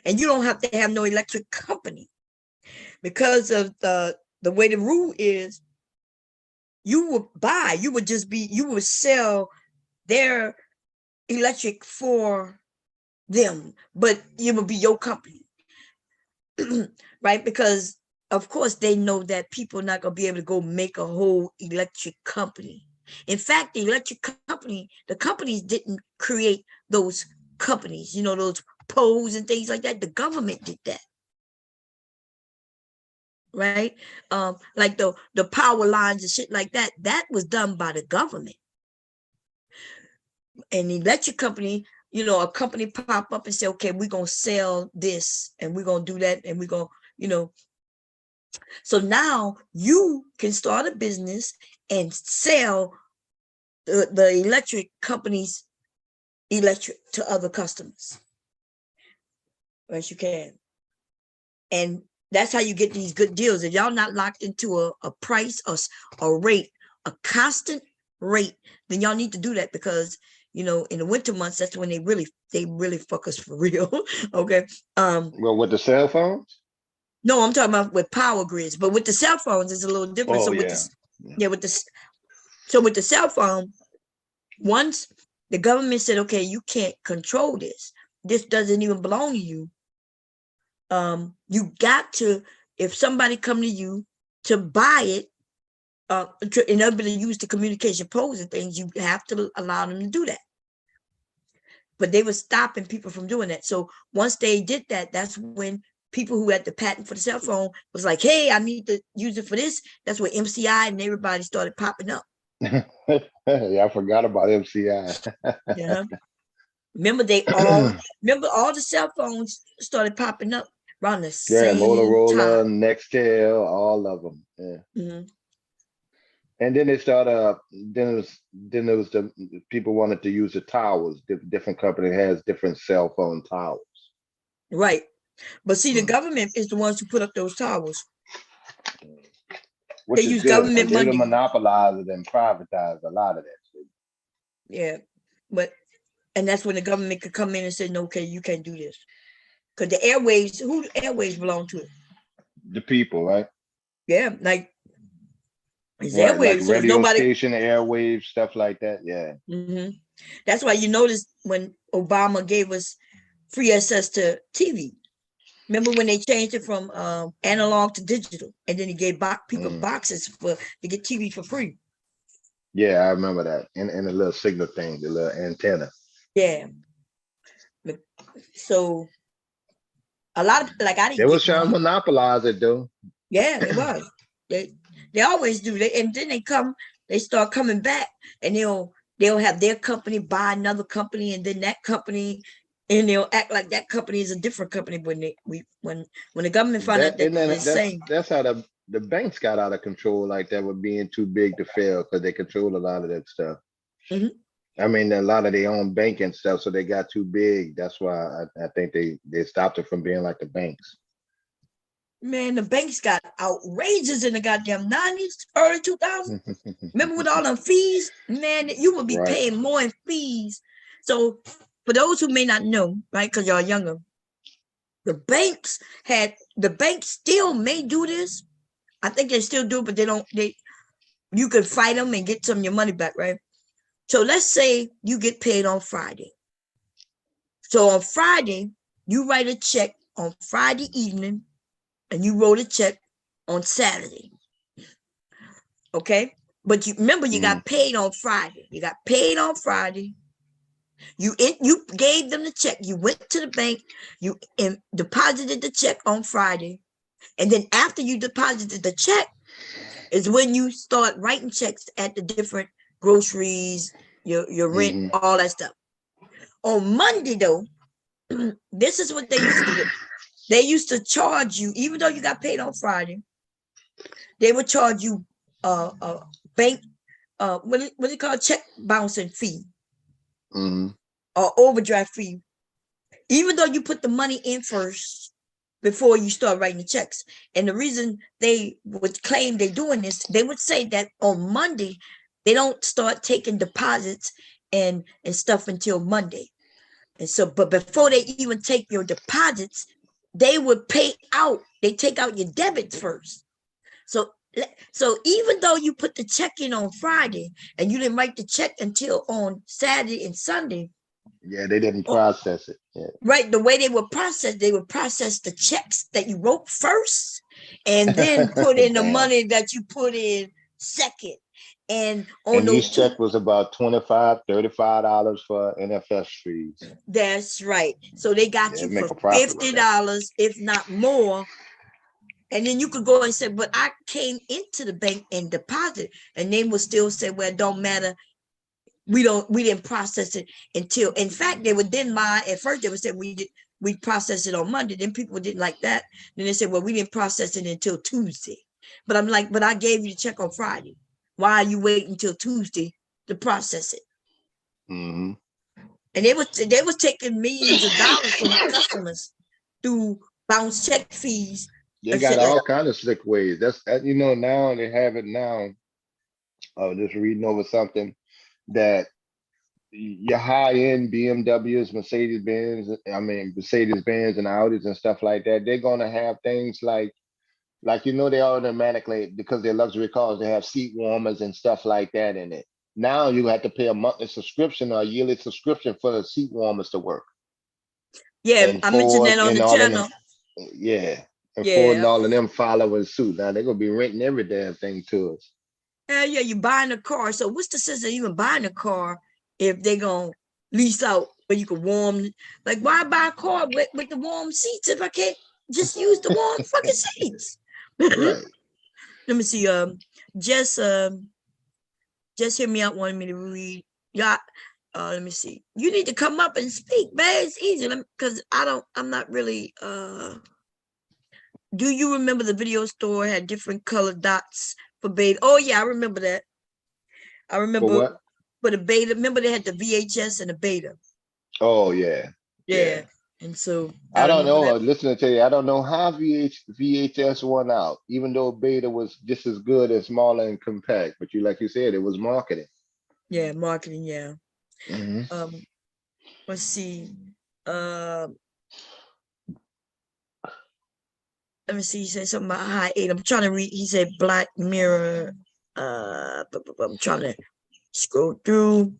And you don't have to have no electric company because of the way the rule is. You would sell their electric for them, but it would be your company. right? Because of course they know that people are not going to be able to go make a whole electric company. In fact, the electric company, the companies didn't create those companies, those poles and things like that. The government did that. Right? Like the power lines and shit like that, that was done by the government. And the electric company, a company pop up and say, okay, we're going to sell this and we're going to do that and we're going to, so now you can start a business and sell the electric company's electric to other customers. Yes, you can. And that's how you get these good deals. If y'all not locked into a price or a rate, a constant rate, then y'all need to do that, because in the winter months, that's when they really fuck us for real. Okay. Well, with the cell phones? No, I'm talking about with power grids, but with the cell phones, it's a little different. Oh, So with yeah. with the cell phone, once the government said, okay, you can't control this. This doesn't even belong to you. You got to, if somebody come to you to buy it, in order to use the communication poles and things, you have to allow them to do that. But they were stopping people from doing that. So once they did that, that's when people who had the patent for the cell phone was like, hey, I need to use it for this. That's when MCI and everybody started popping up. Yeah, I forgot about MCI. Yeah. Remember all the cell phones started popping up around the Yeah, same Motorola, time. Nextel, all of them. Yeah. Mhm. And then they started. Then it was the people wanted to use the towers. Different company has different cell phone towers. Right. But see, the Mm. government is the ones who put up those towers. Which They is use good, government because they money. monopolize it and privatize a lot of that shit. Yeah. And that's when the government could come in and say, no, okay, you can't do this. Because the airwaves, who the airwaves belong to? The people, right? Yeah, like it's Right, like airwaves. So it's radio nobody. station, airwaves, stuff like that. Yeah. Mhm. That's why you notice when Obama gave us free access to TV. Remember when they changed it from analog to digital, and then he gave people boxes to get TV for free. Yeah, I remember that. And the little signal thing, the little antenna. Yeah. So a lot of, like, I They didn't was get trying to one. monopolize it though. Yeah, they was. They always do. And then they start coming back, and they'll have their company buy another company, and then that company, and they'll act like that company is a different company when the government found out that And then it's the same. that's how the banks got out of control like that, with being too big to fail, because they control a lot of that stuff. Mhm. I mean, a lot of their own banking stuff, so they got too big. That's why I think they stopped it from being like the banks. Man, the banks got outrageous in the goddamn 90s, early 2000s. Remember with all them fees? Man, you would be Right. paying more in fees. So for those who may not know, right, because y'all younger, the banks still may do this. I think they still do, but you could fight them and get some of your money back, right? So let's say you get paid on Friday. So on Friday, you write a check on Friday evening, and you wrote a check on Saturday. Okay? But you remember, you got paid on Friday. You got paid on Friday. You gave them the check. You went to the bank. You deposited the check on Friday. And then after you deposited the check is when you start writing checks at the different groceries, your rent, all that stuff. On Monday, though, this is what they used to do. They used to charge you, even though you got paid on Friday, they would charge you a bank, what do you call, check bouncing fee, or overdraft fee, even though you put the money in first before you start writing the checks. And the reason they would claim they're doing this, they would say that on Monday, they don't start taking deposits and stuff until Monday. And so, but before they even take your deposits, they would pay out. They take out your debits first. So even though you put the check in on Friday and you didn't write the check until on Saturday and Sunday. Yeah, they didn't process it. Right, the way they would process the checks that you wrote first, and then put in the Damn. money that you put in second. And on And those each two, check was about $25, $35 for NFS fees. that's right. So they got Yeah, you make for a profit with that. $50, if not more. And then you could go and say, but I came into the bank and deposit, and they would still say, well, it don't matter. We didn't process it until, in fact, they would then lie. At first they would say we processed it on Monday. Then people didn't like that. Then they said, well, we didn't process it until Tuesday. But I'm like, but I gave you the check on Friday. Why are you waiting until Tuesday to process it? Hmm. And they was taking millions of dollars from the customers through bounce check fees They and got shit like all kind of slick ways. Now they have it now. I was just reading over something that your high-end BMWs, Mercedes-Benz and Audis and stuff like that, they're gonna have things like they automatically, because they're luxury cars, they have seat warmers and stuff like that in it. Now you have to pay a monthly subscription or a yearly subscription for the seat warmers to work. yeah, And I mentioned Ford that on and the all of them, channel. yeah. And Ford Yeah. and all of them following suit. Now they're gonna be renting every damn thing to us. Yeah, you buying a car. So what's the sense of even buying a car if they gonna lease out where you can warm? Like, why buy a car with the warm seats if I can't just use the warm fucking seats? Right. Let me see. Just hear me out. Wanted me to read. Yeah. Let me see. You need to come up and speak, man. It's easy because I'm not really. Do you remember the video store had different colored dots for beta? Oh yeah, I remember that. I For remember what? for the beta. Remember they had the VHS and the beta. Oh yeah. Yeah. And so I don't remember know. that. Listening to you, I don't know how VHS won out, even though beta was just as good and smaller and compact. But like you said, it was marketing. Yeah, marketing. Yeah. Hmm. Let's see. Let me see. He said something about high eight. I'm trying to read. He said Black Mirror. I'm trying to scroll through.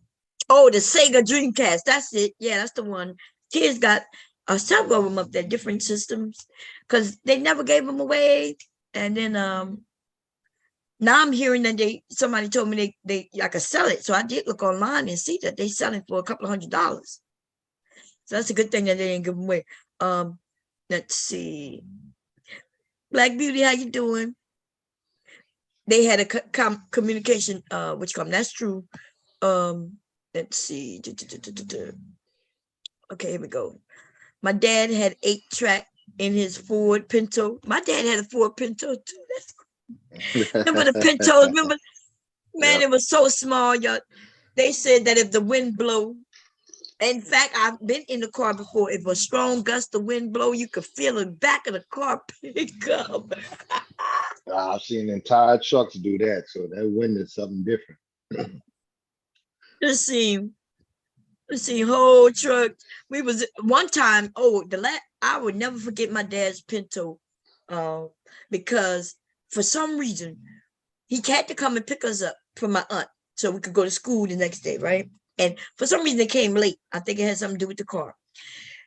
Oh, the Sega Dreamcast. That's it. Yeah, that's the one. Kids got several of them up there, different systems, because they never gave them away. And then now I'm hearing that somebody told me I could sell it. So I did look online and see that they selling for a couple of $100. So that's a good thing that they didn't give them away. Let's see. Black Beauty, how you doing? They had a communication, that's true. Let's see. Okay, here we go. My dad had 8-track in his Ford Pinto. My dad had a Ford Pinto too. Remember the Pintos? Remember, man, It was so small. Y'all. They said that if the wind blow, in fact, I've been in the car before. If a strong gust of wind blow, you could feel the back of the car pick up. I've seen entire trucks do that, so that wind is something different. Let's see, whole truck. We was one time. I would never forget my dad's Pinto, because for some reason he had to come and pick us up from my aunt so we could go to school the next day, right? And for some reason it came late. I think it had something to do with the car.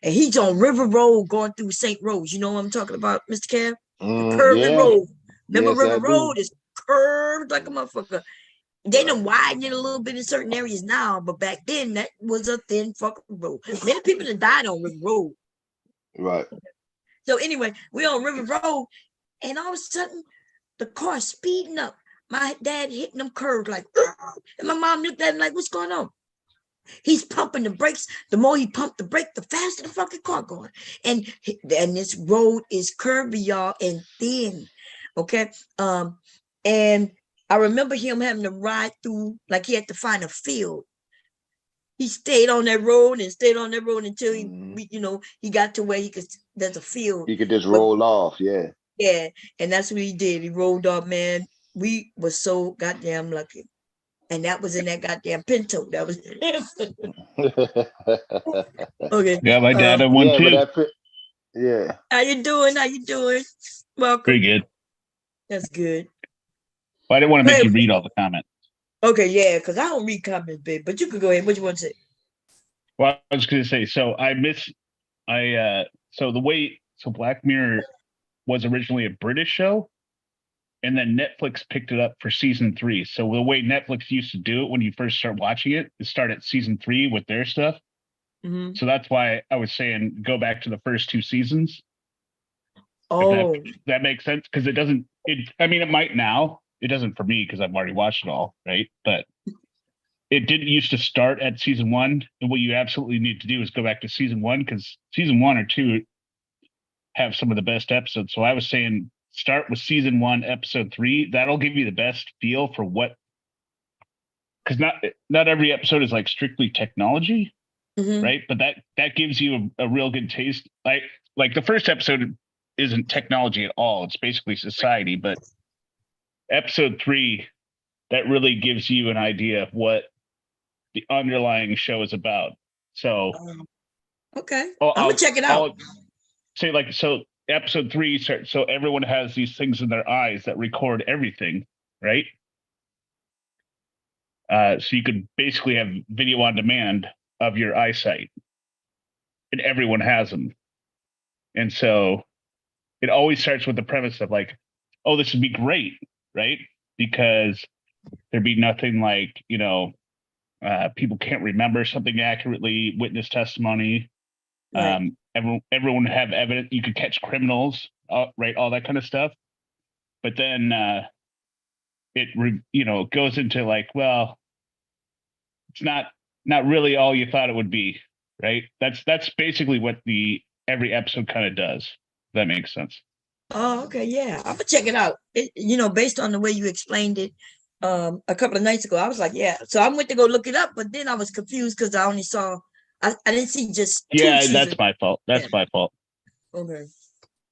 And he's on River Road going through St. Rose. You know what I'm talking about, Mr. Cav? The curving Yeah. road. Remember Yes, River I do. Road is curved like a motherfucker. They done widen it a little bit in certain areas now, but back then that was a thin fucking road. Many people that died on River Road. Right. So anyway, we on River Road, and all of a sudden the car speeding up. My dad hitting them curves like, and my mom looked at him like, what's going on? He's pumping the brakes. The more he pumped the brake, the faster the fucking car going. And this road is curvy, y'all, and thin. Okay. And I remember him having to ride through, like he had to find a field. He stayed on that road until he got to where there's a field. You could just roll off, yeah. Yeah, and that's what he did. He rolled off, man. We were so goddamn lucky. And that was in that goddamn Pinto. That was okay. Yeah, my dad had one too. Yeah. How you doing? Welcome. Pretty good. That's good. Well, I didn't want to make you read all the comments. Okay, yeah, because I don't read comments, babe. But you could go ahead. What you want to say? Well, I was going to say, so I missed So Black Mirror was originally a British show, and then Netflix picked it up for season 3. So the way Netflix used to do it when you first start watching it is start at season 3 with their stuff. Mhm. So that's why I was saying go back to the first 2 seasons. Oh, If that makes sense, because it might now. It doesn't for me because I've already watched it all, right? But it didn't used to start at season 1, and what you absolutely need to do is go back to season 1, because season 1 or 2 have some of the best episodes. So I was saying start with season 1, episode 3. That'll give you the best feel for what, because not every episode is like strictly technology, mhm. right? But that gives you a real good taste. Like the first episode isn't technology at all. It's basically society. But episode 3, that really gives you an idea of what the underlying show is about. So Okay. I'll, I'm gonna check it out. I'll say so episode 3 starts, so everyone has these things in their eyes that record everything, right? So you could basically have video on demand of your eyesight, and everyone has them. And so it always starts with the premise of like, oh, this would be great, right? Because there'd be nothing like, people can't remember something accurately, witness testimony. Right. Everyone would have evidence. You could catch criminals, right? All that kind of stuff. But then it goes into like, well, it's not really all you thought it would be, right? That's basically what every episode kind of does. If that makes sense. Oh, okay. Yeah, I'm gonna check it out. Based on the way you explained it, a couple of nights ago, I was like, yeah. So I went to go look it up, but then I was confused because I only saw, I didn't see just 2 Yeah, seasons. that's my fault. That's Yeah. my fault. Okay.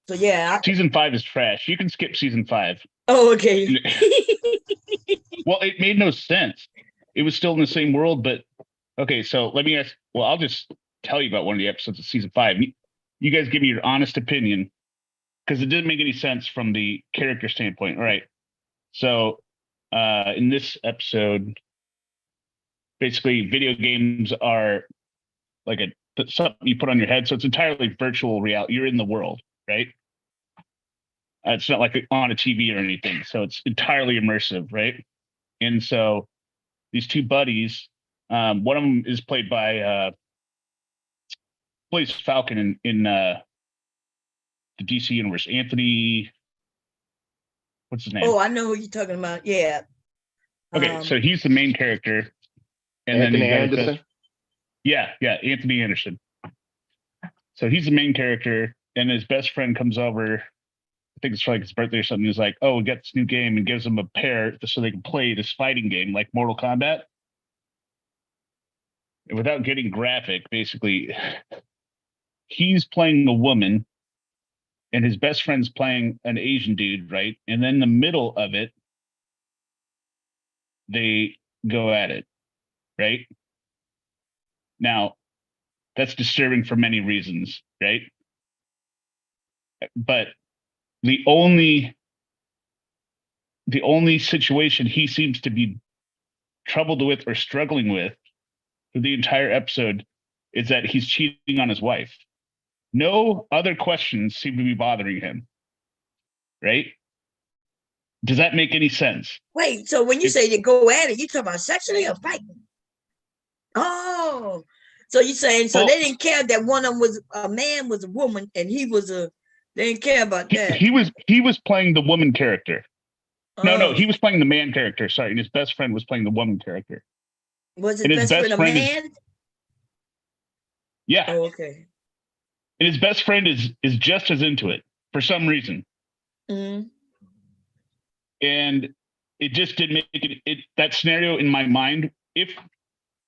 So yeah. Season 5 is trash. You can skip season 5. Oh, okay. Well, it made no sense. It was still in the same world, but okay. So let me ask. Well, I'll just tell you about one of the episodes of season 5. You guys give me your honest opinion, because it didn't make any sense from the character standpoint. All right. So in this episode, basically, video games are like something you put on your head. So it's entirely virtual reality. You're in the world, right? It's not like on a TV or anything. So it's entirely immersive, right? And so these 2 buddies, one of them is played by plays Falcon in the DC universe. Anthony, what's his name? Oh, I know who you're talking about. Yeah. Okay, so he's the main character, and Anthony then Anderson. Yeah, Anthony Anderson. So he's the main character, and his best friend comes over. I think it's for like his birthday or something. He's like, "Oh, get this new game," and gives him a pair so they can play this fighting game like Mortal Kombat. And without getting graphic, basically, he's playing a woman, and his best friend's playing an Asian dude, right? And then in the middle of it, they go at it, right? Now, that's disturbing for many reasons, right? But the only situation he seems to be troubled with or struggling with for the entire episode is that he's cheating on his wife. No other questions seem to be bothering him, right? Does that make any sense? Wait, so when you say they go at it, you talking about sexually or fighting? Oh, so you're saying Well, they didn't care that one of them was a man, was a woman, and he was they didn't care about that. He was playing the woman character. No, Oh. he was playing the man character. Sorry, and his best friend was playing the woman character. Was his And best friend a man? Yeah. Oh, okay. And his best friend is just as into it for some reason. Mhm. And it just didn't make it that scenario in my mind. If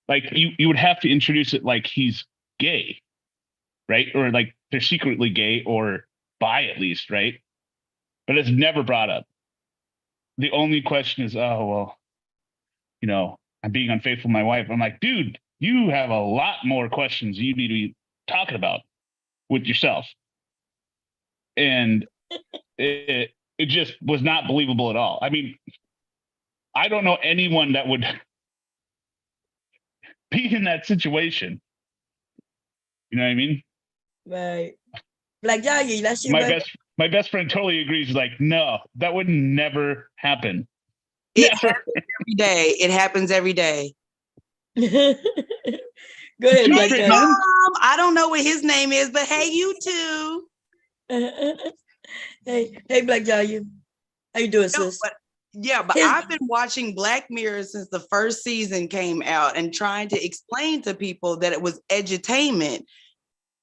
like you would have to introduce it like he's gay, right? Or like they're secretly gay or bi at least, right? But it's never brought up. The only question is, oh well, I'm being unfaithful to my wife. I'm like, dude, you have a lot more questions you need to be talking about with yourself. And it just was not believable at all. I mean, I don't know anyone that would be in that situation. You know what I mean? Right. Black Dahlia, that's you, My baby. best friend totally agrees. Like, no, that would never happen. It Never. happens every day. It happens every day. Go ahead, Two Black straight Dahlia. men? I don't know what his name is, but hey, you too. Hey, Black Dahlia. How you doing, No, sis? but His- I've been watching Black Mirror since the first season came out and trying to explain to people that it was edutainment,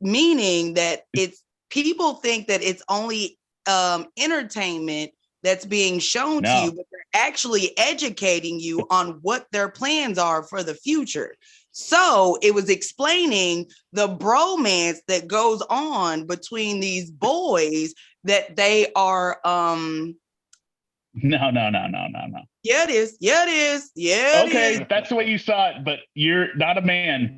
meaning that it's people think that it's only entertainment that's being shown to No. you, but they're actually educating you on what their plans are for the future. So it was explaining the bromance that goes on between these boys, that they are No. yeah, it is. Yeah, it is. Yeah, it is. Okay, that's the way you saw it, but you're not a man.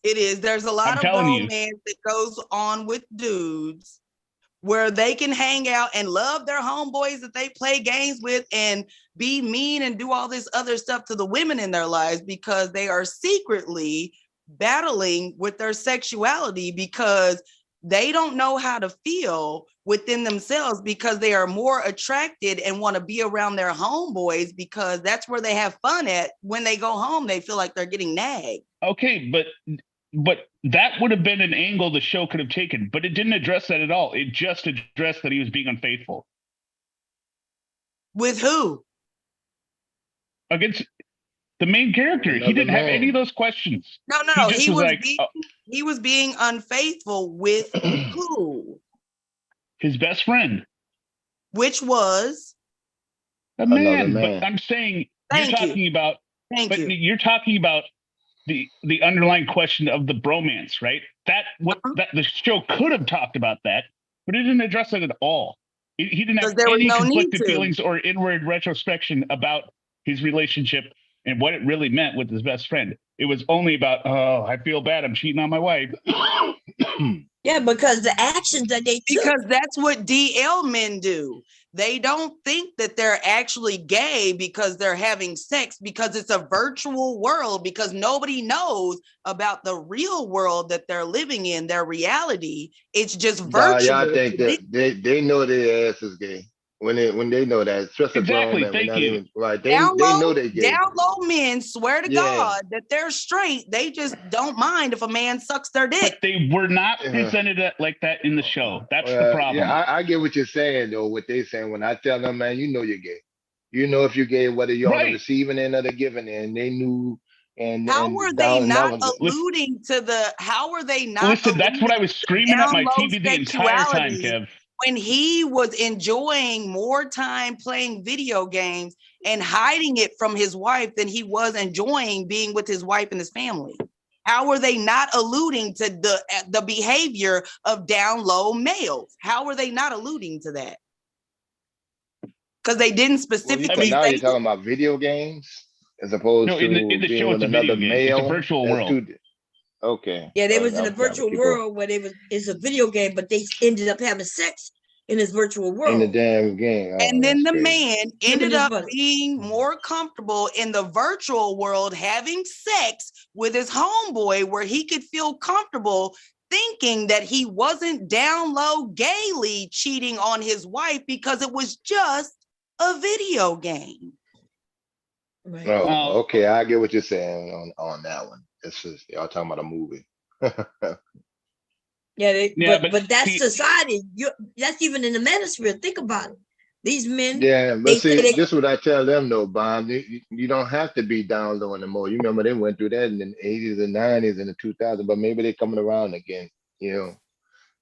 It is. There's a I'm lot of telling you. bromance that goes on with dudes where they can hang out and love their homeboys that they play games with and be mean and do all this other stuff to the women in their lives because they are secretly battling with their sexuality because they don't know how to feel within themselves because they are more attracted and want to be around their homeboys because that's where they have fun at. When they go home, they feel like they're getting nagged. Okay, but that would have been an angle the show could have taken, but it didn't address that at all. It just addressed that he was being unfaithful With who? against the main character. He Another didn't have any man. of those questions. No. He just He was was like, being, oh, he was being unfaithful with who? his best friend, Which was a Another man. man. But I'm saying Thank you're you. talking about, thank but you. you're talking about the underlying question of the bromance, right? That that the show could have talked about that, but it didn't address it at all. He didn't have Because there was any no need conflicted to. feelings or inward retrospection about his relationship and what it really meant with his best friend. It was only about, oh, I feel bad, I'm cheating on my wife. Yeah, because the actions that they took. Because that's what DL men do. They don't think that they're actually gay because they're having sex, because it's a virtual world, because nobody knows about the real world that they're living in, their reality. It's just Nah, virtual. y'all think to that they know their ass is gay when they know that. It's just a grown Exactly, man. thank Not you. even right. Down They low, know they gay. down low men swear to Yeah. God that they're straight. They just don't mind if a man sucks their But dick. they were not Yeah. presented like that in the show. That's the problem. Yeah, I get what you're saying though. What they saying when I tell them, man, you know you're gay. You know if you're gay, whether you're on the Right. receiving end or the giving end. They knew. And How and were they down- not that was- alluding to the? How were they not? Listen, that's what I alluding was screaming at my down low TV the entire time, sexuality Kev. when he was enjoying more time playing video games and hiding it from his wife than he was enjoying being with his wife and his family? How are they not alluding to the behavior of down low males? How are they not alluding to that? Because they didn't Well, specifically now say you're talking about video games as opposed No, to in the being show, with it's a video another game. It's a male. virtual That's world. Okay. Yeah, they All was right, in a I'm virtual keep going. world where it's a video game, but they ended up having sex in this virtual In the world. damn game. Oh, and then that's the crazy. man ended his up buddy. being more comfortable in the virtual world having sex with his homeboy where he could feel comfortable thinking that he wasn't down low gaily cheating on his wife because it was just a video game. Right. Oh, Well- okay. I get what you're saying on that one. It's just y'all talking about a movie. Yeah, Yeah, but that's see- society. That's even in the manosphere. Think about it. These men, Yeah, They but say see, they- this is what I tell them though, Bob. You don't have to be down low anymore. You remember they went through that in the 80s and 90s and the 2000s, but maybe they're coming around again,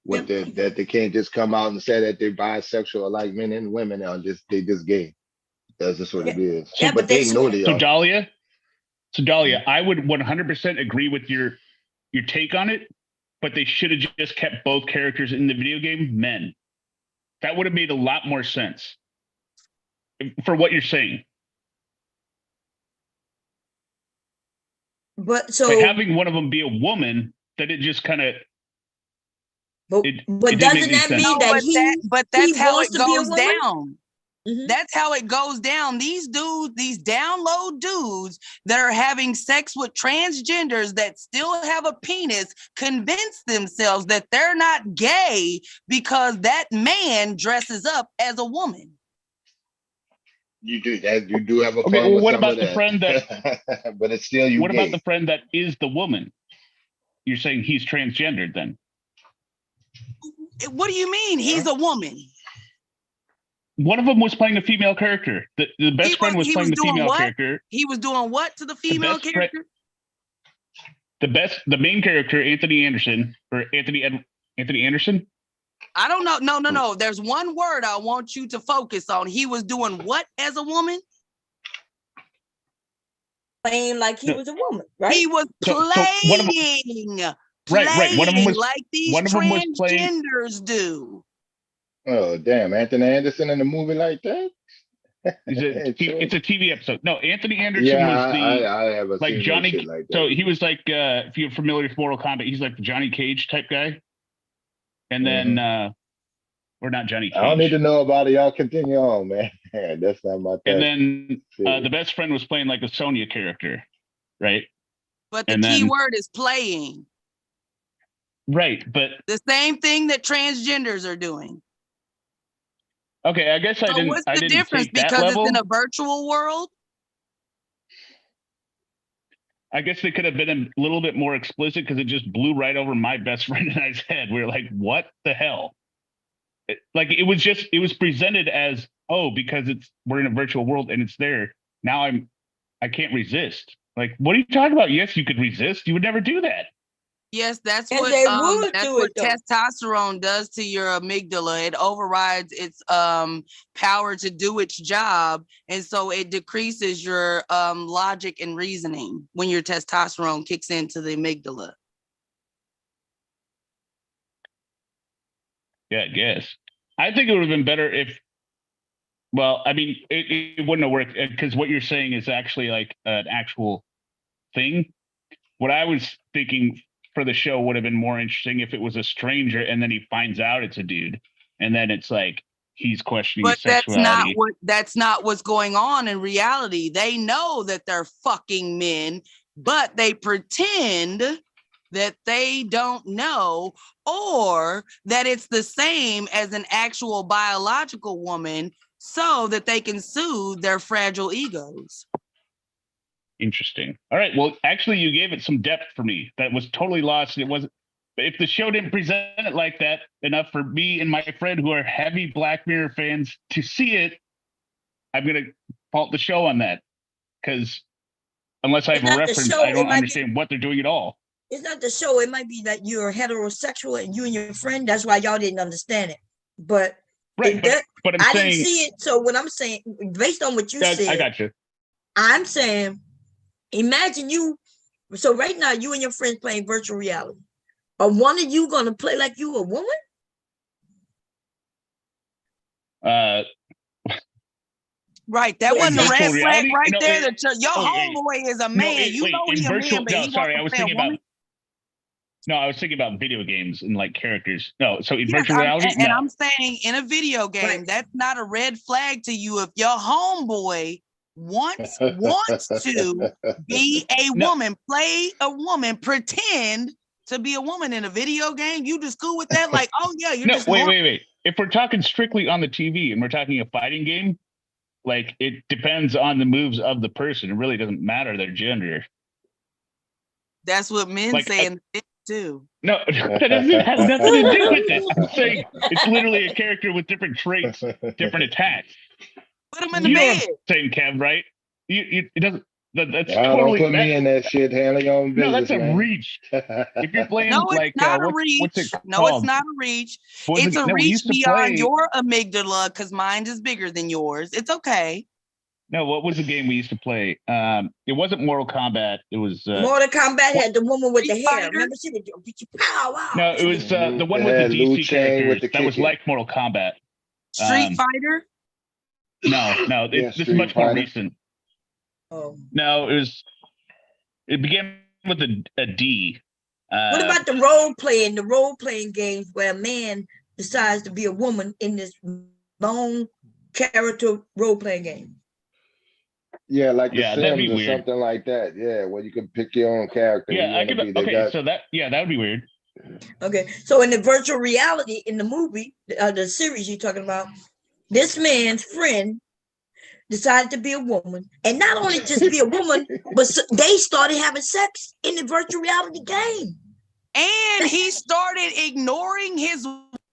with Yep. that they can't just come out and say that they're bisexual like men and women are they just gay. That's just what it is. Yeah, but they they know swear- they So are. Dahlia, I would 100% agree with your take on it, but they should have just kept both characters in the video game men. That would have made a lot more sense for what you're saying. but so By having one of them be a woman, that it just kind of but, it but didn't make doesn't any that sense. mean No, that but that's he how wants it to be a goes woman? down. Mhm. That's how it goes down. These dudes, these down low dudes that are having sex with transgenders that still have a penis, convince themselves that they're not gay because that man dresses up as a woman. You do that. You do have a Okay, point well, with what some about of the that. friend that? But it's still you What about gay. the friend that is the woman? You're saying he's transgendered then? What do you mean? He's a woman. One of them was playing a female character. The best friend was he playing the doing female what? character. He was doing what to the female best character? The main character, Anthony Anderson, or Anthony Anderson. I don't know. No. There's one word I want you to focus on. He was doing what as a woman? Playing like he was a woman, right? He was So one of them- playing, Right. One of them was like these one of them was playing. transgenders do. Oh damn, Anthony Anderson in a movie like that? It's a TV episode. No, Anthony Anderson Yeah, was the I haven't like seen no Johnny. shit like that. So he was like, if you're familiar with Mortal Kombat, he's like the Johnny Cage type guy. And then, or not Johnny Cage. I don't need to know about it. Y'all continue on, man. That's not my thing. And then the best friend was playing like a Sonya character, right? But the And key then- word is playing. Right, but The same thing that transgenders are doing. okay, I guess I So didn't. what's I the didn't difference? take that Because level. it's in a virtual world? I guess they could have been a little bit more explicit because it just blew right over my best friend and I's head. We were like, "What the hell?" It was presented as, oh, because we're in a virtual world and it's there. Now I can't resist. Like, what are you talking about? Yes, you could resist. You would never do that. Yes, that's And what they would that's do what it, though. testosterone does to your amygdala. It overrides its power to do its job, and so it decreases your logic and reasoning when your testosterone kicks into the amygdala. Yeah, I guess. I think it would have been better if. Well, I mean, it wouldn't have worked because what you're saying is actually like an actual thing. What I was thinking for the show would have been more interesting if it was a stranger and then he finds out it's a dude, and then it's like he's questioning But his that's sexuality. that's not what's going on in reality. They know that they're fucking men, but they pretend that they don't know, or that it's the same as an actual biological woman, so that they can soothe their fragile egos. Interesting. All right. Well, actually, you gave it some depth for me. That was totally lost. It wasn't. If the show didn't present it like that enough for me and my friend who are heavy Black Mirror fans to see it, I'm gonna fault the show on that because unless I have It's a not the reference, show, I it don't might be- understand what they're doing at all. It's not the show. It might be that you're heterosexual and you and your friend. That's why y'all didn't understand it. But Right. it does- But I'm I saying, didn't see it. So what I'm saying, based on what you I said, got you. I'm saying, imagine you. So right now, you and your friends playing virtual reality. Are one of you gonna play like you a woman? Right, that Yeah, wasn't a virtual red flag reality? right No, there. wait, That your wait. homeboy is a man. You know he's a man, but he sorry, I was thinking about. woman. No, I was thinking about video games and like characters. No, so in Yes, virtual reality, and no. I'm saying in a video game, Right. that's not a red flag to you if your homeboy wants to be a No. woman, play a woman, pretend to be a woman in a video game. You just cool with that? Like, oh yeah, you're No, just wait. If we're talking strictly on the TV and we're talking a fighting game, like it depends on the moves of the person. It really doesn't matter their gender. That's what men Like, say in the video too. No, that doesn't have nothing to do with it. I'm saying it's literally a character with different traits, different attacks. Put him in the You know what bed. I'm saying, Kev, right? It doesn't. That's Y'all totally. don't put me in that shit. Handle your own No, business, that's a man. reach. If you're playing No, it's like not a what's reach. it No, it's called? not a reach. What was It's it? a No, we reach used to beyond play- your amygdala because mine is bigger than yours. It's okay. No, what was the game we used to play? It wasn't Mortal Kombat. It was Mortal Kombat had the woman with the Street hair. Fighter? Remember, she would pow wow. no, it was the one They with the had Liu DC Kang with characters. the That was kicking. like Mortal Kombat. Street Fighter. No, Yeah, this is Street much more Fighter. recent. Oh. No, it began with a D. What about the role playing games where a man decides to be a woman in this bone character role-playing game. Yeah, like the Yeah, that'd be Sims or weird. something like that. Yeah, where you can pick your own character. Who Yeah, you I want to could. be. They Okay, got so that would be weird. Okay, so in the virtual reality, in the movie, the series you're talking about, this man's friend decided to be a woman, and not only just be a woman, but they started having sex in the virtual reality game. And he started ignoring his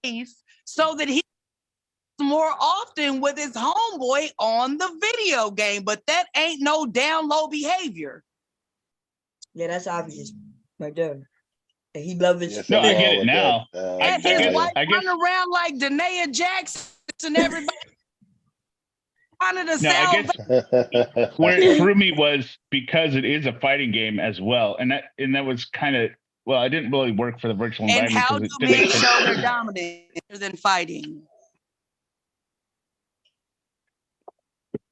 wife so that he more often with his homeboy on the video game. But that ain't no down low behavior. Yeah, that's obvious right there. And he loved his. Yeah, No, I something get wrong it with now. that. And his guess- wife I guess- running around like Danae Jackson and everybody wanted to No, I sound guess where it threw me was because it is a fighting game as well, and that was kind of well, it didn't really work for the virtual and environment how do because it didn't men make sense. show their dominance other than fighting?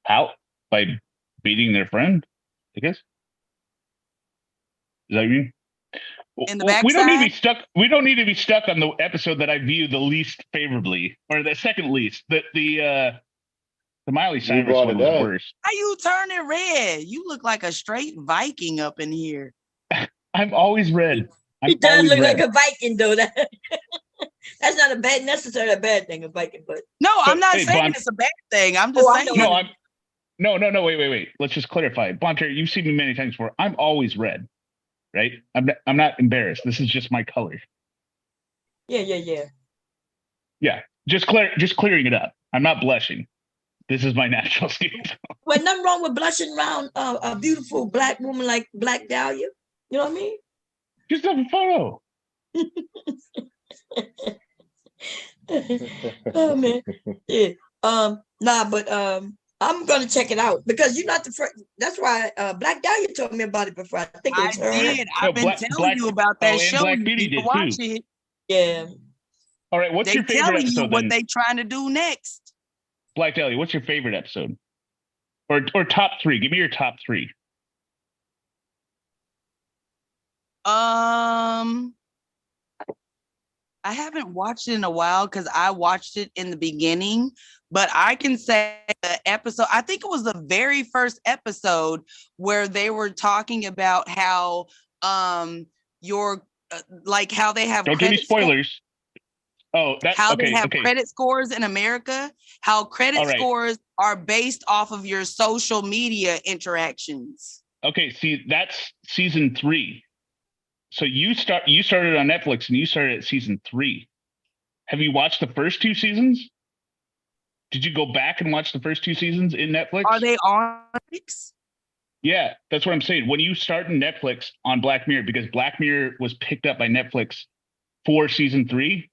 How? By beating their friend, I guess. Is that what you mean? In the Well, we don't need to be backside? stuck. We don't need to be stuck on the episode that I view the least favorably, or the second least. The Miley Cyrus brought one it was up. worse. How you turning red? You look like a straight Viking up in here. I'm always red. I'm He does always look red. like a Viking, though. That's not necessarily a bad thing, a Viking, but No, I'm not hey, saying Bon- it's a bad thing. I'm just Oh, I saying. know. No. Wait. Let's just clarify. Bonter, you've seen me many times before. I'm always red, right? I'm not embarrassed. This is just my color. yeah. Just clearing it up. I'm not blushing. This is my natural skin tone. Well, nothing wrong with blushing around a beautiful black woman like Black Dahlia. You know what I mean? Just have a photo. Oh man, yeah. But I'm gonna check it out because you're not the first. That's why Black Dahlia told me about it before. I think it I was her. did. No, I've been Black- telling Black- you about oh, that and show. Black You Beauty need to did watch too. it. Yeah. All right, what's They your favorite telling you episode what then? they trying to do next. Black Dahlia, what's your favorite episode? Or top three? Give me your top three. I haven't watched it in a while because I watched it in the beginning, but I can say the episode, I think it was the very first episode where they were talking about how your like how they have Don't give me credit score- spoilers. Oh, that how okay. they have Okay. credit scores in America, how credit All right. scores are based off of your social media interactions. Okay, see, that's season 3. So you started on Netflix and you started at season 3. Have you watched the first 2 seasons? Did you go back and watch the first 2 seasons in Netflix? Are they on Netflix? Yeah, that's what I'm saying. When you start in Netflix on Black Mirror, because Black Mirror was picked up by Netflix for season 3,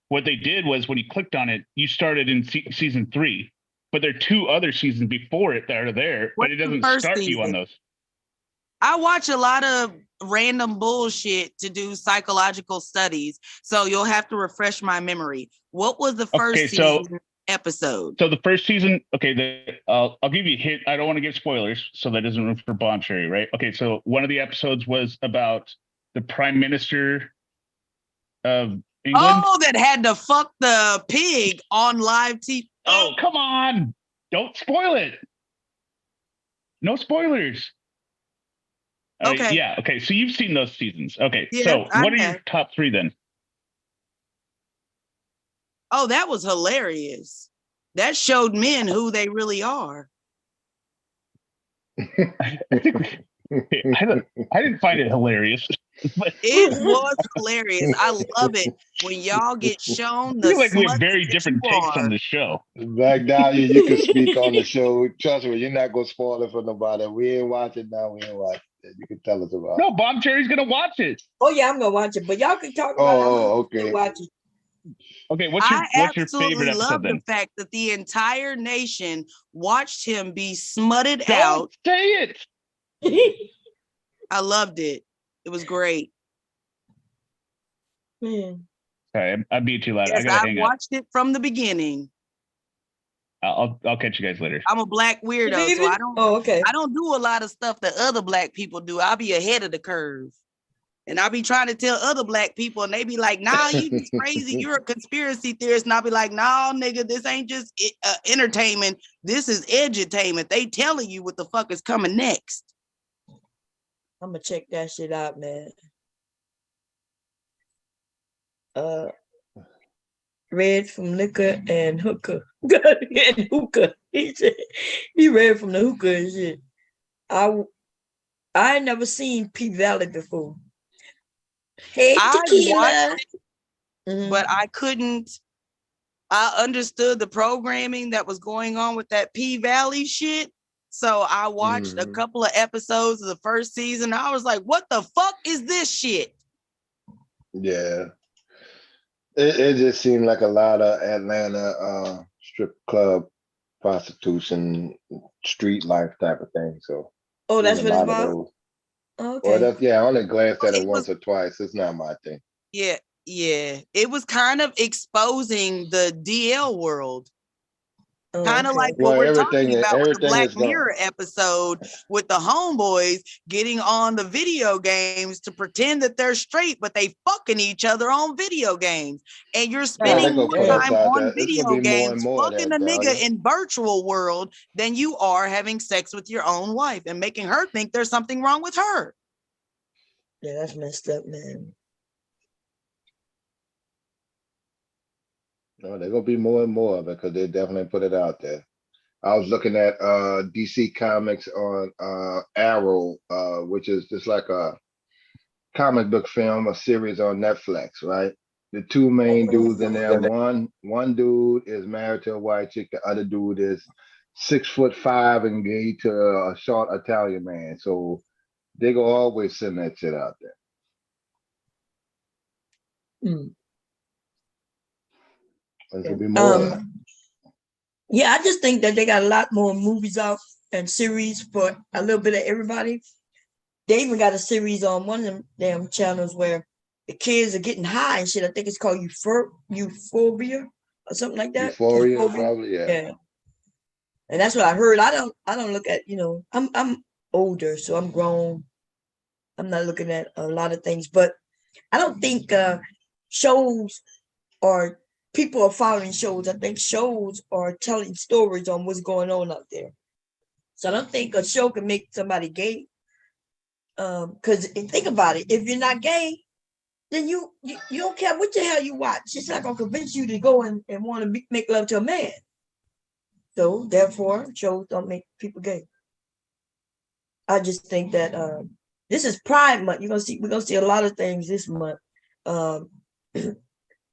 what they did was when you clicked on it, you started in season 3. But there are 2 other seasons before it that are there, but What's it the doesn't first start you on season? those. I watch a lot of random bullshit to do psychological studies, so you'll have to refresh my memory. What was the first Okay, so- season episode? So the first season, okay, I'll give you a hint. I don't want to give spoilers, so that isn't room for Bon Cherry, right? Okay, so one of the episodes was about the Prime Minister of England. Oh, that had to fuck the pig on live TV. Oh, come on. Don't spoil it. No spoilers. Okay. Yeah, okay. So you've seen those seasons. Okay. Yeah, so I what are your have. top 3 then? Oh, that was hilarious. That showed men who they really are. I didn't find it hilarious. But It was hilarious. I love it when y'all get shown I the feel like we have sluts very that different you takes are. on the show. Black Dahlia, you can speak on the show. Trust me, you're not gonna spoil it for nobody. We ain't watching now. We ain't watching it. You can tell us about it. No, Bob Cherry's gonna watch it. Oh yeah, I'm gonna watch it, but y'all can talk about it. I'm Oh, gonna okay. watch it. Okay, what's your Absolutely favorite love episode the then? fact that the entire nation watched him be smutted Don't out. say it. I loved it. It was great. Man. Sorry, I'm being too loud. I Yes, gotta I hang up. watched it from the beginning. I'll catch you guys later. I'm a black weirdo, so I don't Oh, okay. do a lot of stuff that other black people do. I'll be ahead of the curve. And I be trying to tell other black people, and they be like, nah, you just crazy. You're a conspiracy theorist. And I be like, nah, nigga, this ain't just entertainment. This is edutainment. They telling you what the fuck is coming next. I'm gonna check that shit out, man. Read from liquor and hookah. And hookah. He said he read from the hookah and shit. I ain't never seen P Valley before. Hey, I tequila. watched, but I couldn't. I understood the programming that was going on with that P Valley shit. So I watched a couple of episodes of the first season. I was like, what the fuck is this shit? Yeah. It just seemed like a lot of Atlanta strip club prostitution, street life type of thing. So Oh, that's there's what a it's lot of about? those. Okay. Well, that's, yeah, I only glanced at It it once or twice. It's not my thing. Yeah. It was kind of exposing the DL world. Oh, Kind of okay. like Well, what we're talking about with the everything Black is going. Mirror episode with the homeboys getting on the video games to pretend that they're straight, but they fucking each other on video games. And you're Yeah, spending they're more gonna put us time out on there. It's gonna video be more and games more of fucking that, a nigga Dahlia. in virtual world than you are having sex with your own wife and making her think there's something wrong with her. Yeah, that's messed up, man. No, they're gonna be more and more of it because they definitely put it out there. I was looking at DC Comics on Arrow, which is just like a comic book film, a series on Netflix, right? The two main dudes in there, one dude is married to a white chick, the other dude is 6'5" and gay to a short Italian man. So they go always send that shit out there. Hmm. There's gonna be more of it. Yeah, I just think that they got a lot more movies out and series for a little bit of everybody. They even got a series on one of them damn channels where the kids are getting high and shit. I think it's called Euphoria or something like that. Euphoria, probably, yeah. Yeah. And that's what I heard. I don't look at, I'm older, so I'm grown. I'm not looking at a lot of things, but I don't think shows or people are following shows. I think shows are telling stories on what's going on out there. So I don't think a show can make somebody gay. Because think about it, if you're not gay, then you don't care what the hell you watch. It's not gonna convince you to go and want to make love to a man. So therefore, shows don't make people gay. I just think that this is Pride Month. We're gonna see a lot of things this month.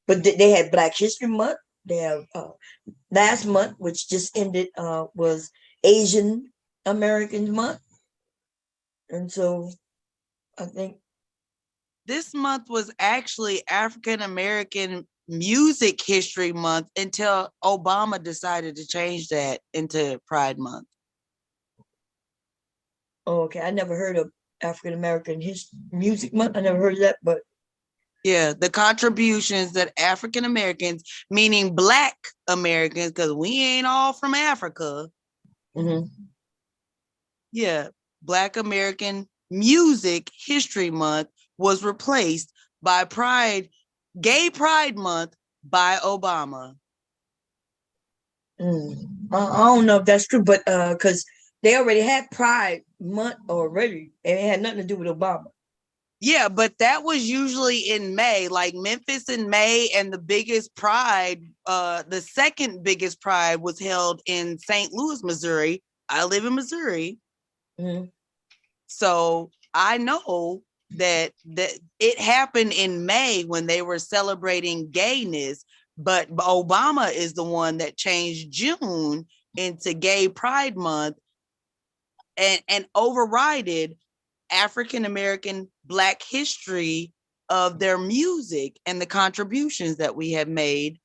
But they had Black History Month. They have last month, which just ended, was Asian Americans Month. And so I think this month was actually African American Music History Month until Obama decided to change that into Pride Month. Oh, okay. I never heard of African American Music Month. I never heard of that, but yeah, the contributions that African Americans, meaning Black Americans, because we ain't all from Africa. Yeah, Black American Music History Month was replaced by Gay Pride Month by Obama. I don't know if that's true, but because they already had Pride Month already, and it had nothing to do with Obama. Yeah, but that was usually in May, like Memphis in May, and the biggest Pride, the second biggest Pride was held in St. Louis, Missouri. I live in Missouri. So I know that it happened in May when they were celebrating gayness, but Obama is the one that changed June into Gay Pride Month and overrided African American Black history of their music and the contributions that we have made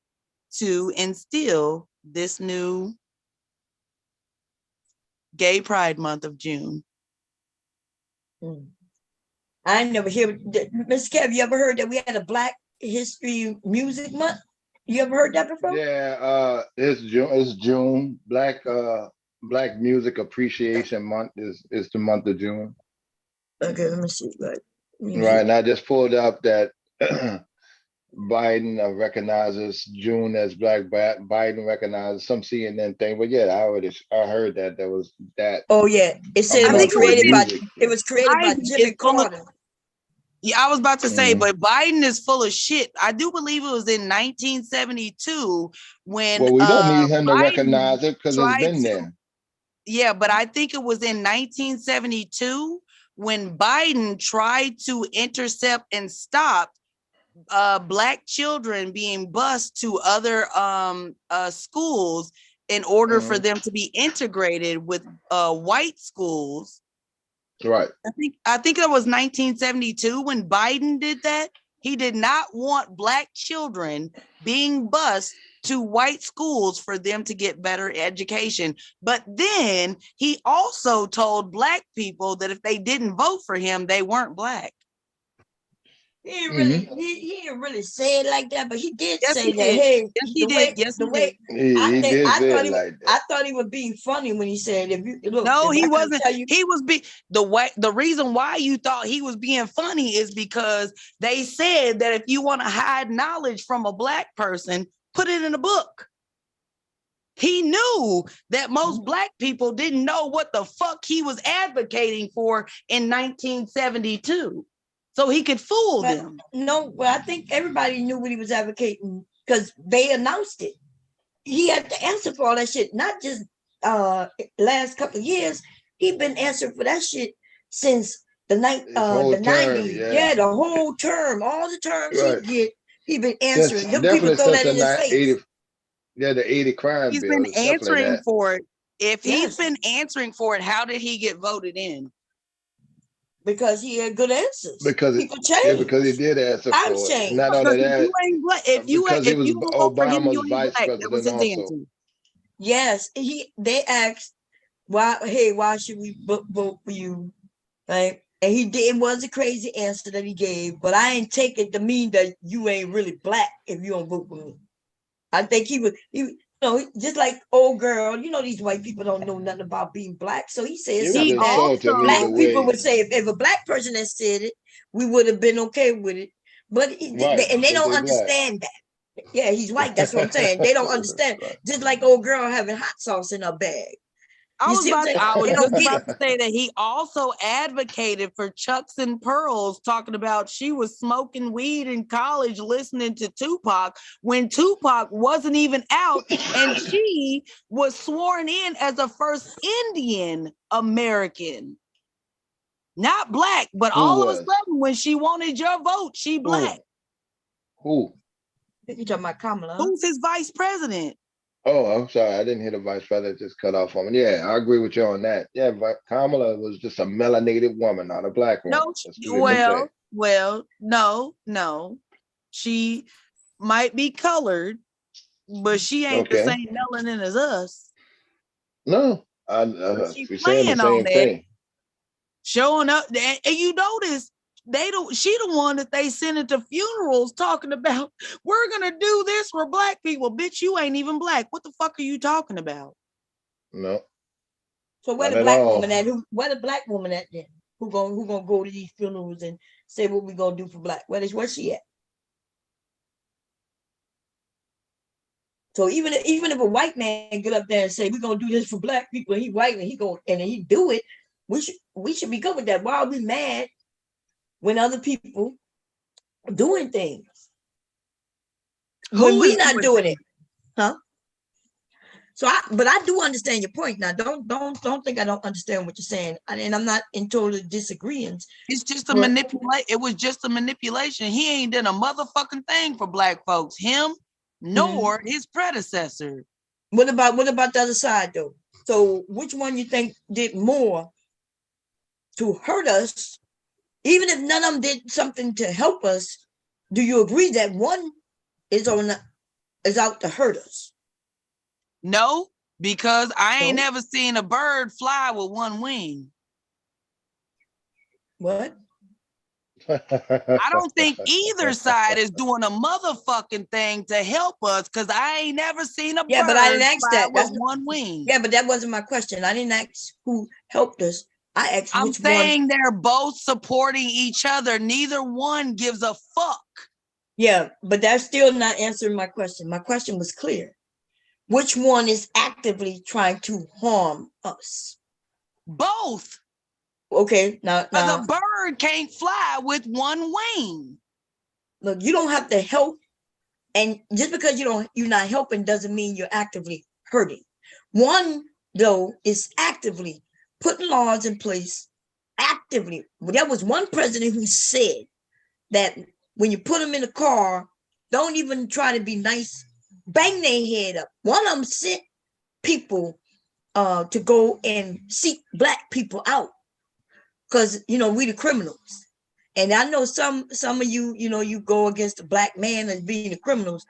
to instill this new Gay Pride Month of June. I never hear, Miss Kev, you ever heard that we had a Black History Music Month? You ever heard that before? Yeah, it's June. Black Music Appreciation Month is the month of June. Okay, let me see. Right. Right, and I just pulled up that Biden recognizes June as Biden recognizes some CNN thing, but yeah, I heard that there was that. Oh yeah, it said I'm it was not think it for the was created by music. it was created by Biden Jimmy is full of- Carter. Yeah, I was about to say, Mhm. but Biden is full of shit. I do believe it was in 1972 when Well, we don't need him to Biden recognize it because it's tried been to. there. Yeah, but I think it was in 1972 when Biden tried to intercept and stop Black children being bused to other schools in order for Mhm. them to be integrated with white schools. Right. I think it was 1972 when Biden did that. He did not want Black children being bused to white schools for them to get better education. But then he also told Black people that if they didn't vote for him, they weren't Black. He didn't really he didn't really say it like that, but he did Yes, say he that. did. Hey, Yes, he the did. way Yes, the he way did. He did I say thought it like that. I thought he was being funny when he said, "If you look, No, if he I could wasn't. tell you, He was the reason why you thought he was being funny is because they said that if you want to hide knowledge from a Black person, put it in a book. He knew that most Black people didn't know what the fuck he was advocating for in 1972. So he could fool but them. no, well, I think everybody knew what he was advocating because they announced it. He had to answer for all that shit, not just last couple of years. He been answering for that shit since His whole the term, 90s. yeah. Yeah, the whole term, all the terms Right. he get, he been Since answering. Them people definitely throw since that in his the face. 80, yeah, the 80 crime He's bill. been It's definitely answering that. for it. If he's Yes. been answering for it, how did he get voted in? Because he had good answers. Because People yeah, change. because he did answer Times for it. change. Not Because only if you that, ain't Black, if you because he if was you don't vote for him, you Obama's ain't vice Black. That was president his also. answer. Yes, they asked why should we vote for you? Right? And he did. It was a crazy answer that he gave, but I ain't take it to mean that you ain't really Black if you don't vote for me. I think just like old girl, these white people don't know nothing about being Black. So he said It was something that insulting also- Black either people way. would say if a Black person had said it, we would have been okay with it. But Right, and they because don't they Black. understand that. Yeah, he's white. That's what I'm saying. They don't understand. Right. Just like old girl having hot sauce in her bag. I You was see what I'm saying? I was They don't just get about it. to say that he also advocated for Chucks and Pearls, talking about she was smoking weed in college, listening to Tupac when Tupac wasn't even out, and she was sworn in as the first Indian American, not Black, but Who all of a was? sudden when she wanted your vote, she Black. Who? You talking about Kamala? Who's his vice president? Oh, I'm sorry. I didn't hear the vice president just cut off on me. Yeah, I agree with you on that. Yeah, but Kamala was just a melanated woman, not a Black woman. No, That's what they say. no. She might be colored, but she ain't the Okay. same melanin as us. No, She's we're saying the playing on same that, thing. showing up, and you notice she the one that they sending to funerals talking about, we're gonna do this for Black people. Bitch, you ain't even Black. What the fuck are you talking about? No, So where not the at Black all. woman at? Where the Black woman at then? Who gonna go to these funerals and say what we gonna do for Black? Where's she at? So even if a white man get up there and say we're gonna do this for Black people, and he white and he do it, we should be good with that. Why are we mad when other people are doing things? When Who we is not doing it, things? huh? But I do understand your point. Now, don't think I don't understand what you're saying, and I'm not in total disagreement. It's just a But- manipulate. It was just a manipulation. He ain't done a motherfucking thing for Black folks. Him, nor his predecessor. What about the other side though? So which one you think did more to hurt us? Even if none of them did something to help us, do you agree that one is out to hurt us? No, because I ain't No? never seen a bird fly with one wing. What? I don't think either side is doing a motherfucking thing to help us, because I ain't never seen a Yeah, bird but I didn't ask fly that. with That's one wing. Yeah, but that wasn't my question. I didn't ask who helped us. I asked I'm which one. saying they're both supporting each other. Neither one gives a fuck. Yeah, but that's still not answering my question. My question was clear. Which one is actively trying to harm us? Both. Okay, now Because a bird can't fly with one wing. look, you don't have to help, and just because you're not helping doesn't mean you're actively hurting. One though is actively putting laws in place. Actively, there was one president who said that when you put them in a car, don't even try to be nice, bang their head up. One of them sent people to go and seek black people out because we the criminals. And I know some of you, you go against the black man as being the criminals,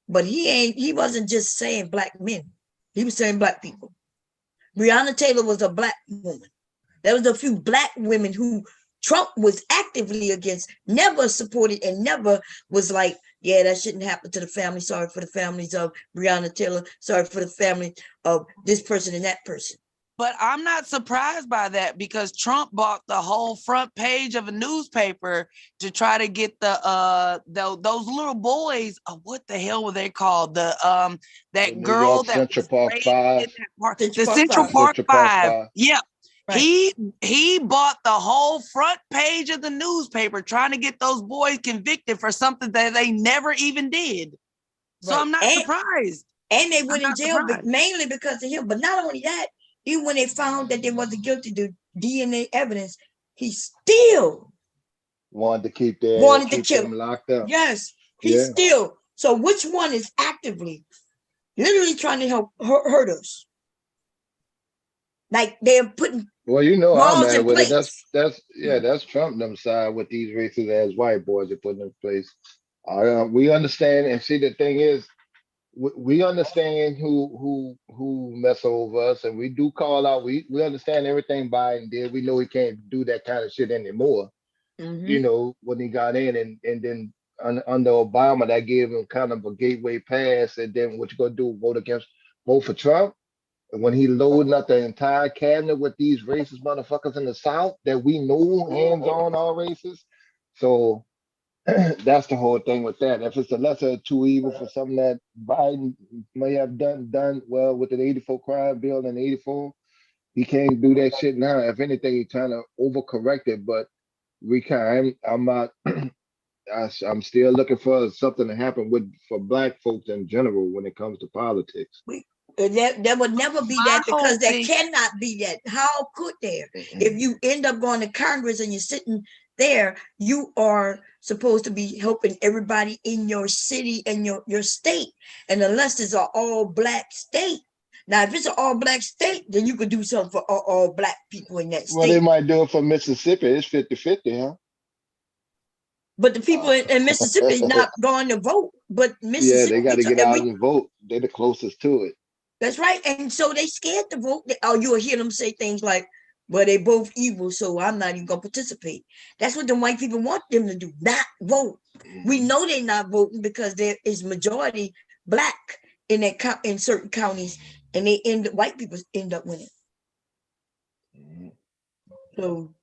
but he wasn't just saying black men. He was saying black people. Breonna Taylor was a black woman. There was a few black women who Trump was actively against, never supported, and never was like, yeah, that shouldn't happen to the family. Sorry for the families of Breonna Taylor. Sorry for the family of this person and that person. But I'm not surprised by that because Trump bought the whole front page of a newspaper to try to get those little boys. What the hell were they called? That The New girl York that Central was Park raised Five. in that park, Central the Park Central Five. Park Central Park Five. Five. Yep. Right. He bought the whole front page of the newspaper trying to get those boys convicted for something that they never even did. So Right. I'm not surprised. And they went in not jail surprised. mainly because of him. But not only that, even when they found that they wasn't guilty to DNA evidence, he still Wanted to keep them locked up. Yes, he Yeah. still. So which one is actively, literally trying to help hurt us? Like they're putting Well, I'm laws mad in with it. place. That's Trump them side with these racist ass white boys they putting in place. We understand, and see the thing is, we understand who mess over us, and we do call out. We understand everything Biden did. We know he can't do that kind of shit anymore. Mhm. When he got in, and then under Obama, that gave him kind of a gateway pass. And then what you gonna do? Vote for Trump? And when he loading up the entire cabinet with these racist motherfuckers in the South that we know hands on all racist. So that's the whole thing with that. If it's the lesser of two evil for something that Biden may have done well with the 84 crime bill in 84, he can't do that shit now. If anything, he's trying to overcorrect it, but I'm not I'm still looking for something to happen for black folks in general when it comes to politics. There would never be that My whole because there thing- cannot be that. How could there? If you end up going to Congress and you're sitting there, you are supposed to be helping everybody in your city and your state. And unless it's an all black state. Now, if it's an all black state, then you could do something for all black people in that Well, they state. might do it for Mississippi. It's 50-50, huh? But the people in Mississippi is not going to vote. But Yeah, Mississippi, they got to get out and vote. They're the closest to it. that's right. And so they scared to vote. You'll hear them say things like, well, they both evil, so I'm not even gonna participate. That's what the white people want them to do, not vote. We know they're not voting because there is majority black in certain counties, and white people end up winning. So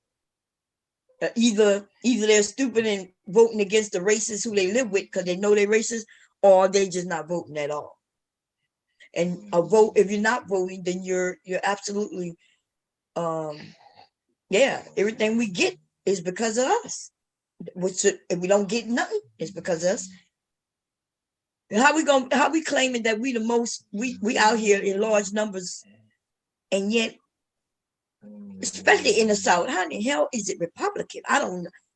either they're stupid and voting against the racists who they live with because they know they're racist, or they just not voting at all. And a vote, if you're not voting, then you're absolutely everything we get is because of us. If we don't get nothing, it's because of us. How we claiming that we the most, we out here in large numbers, and yet, especially in the South, how in the hell is it Republican?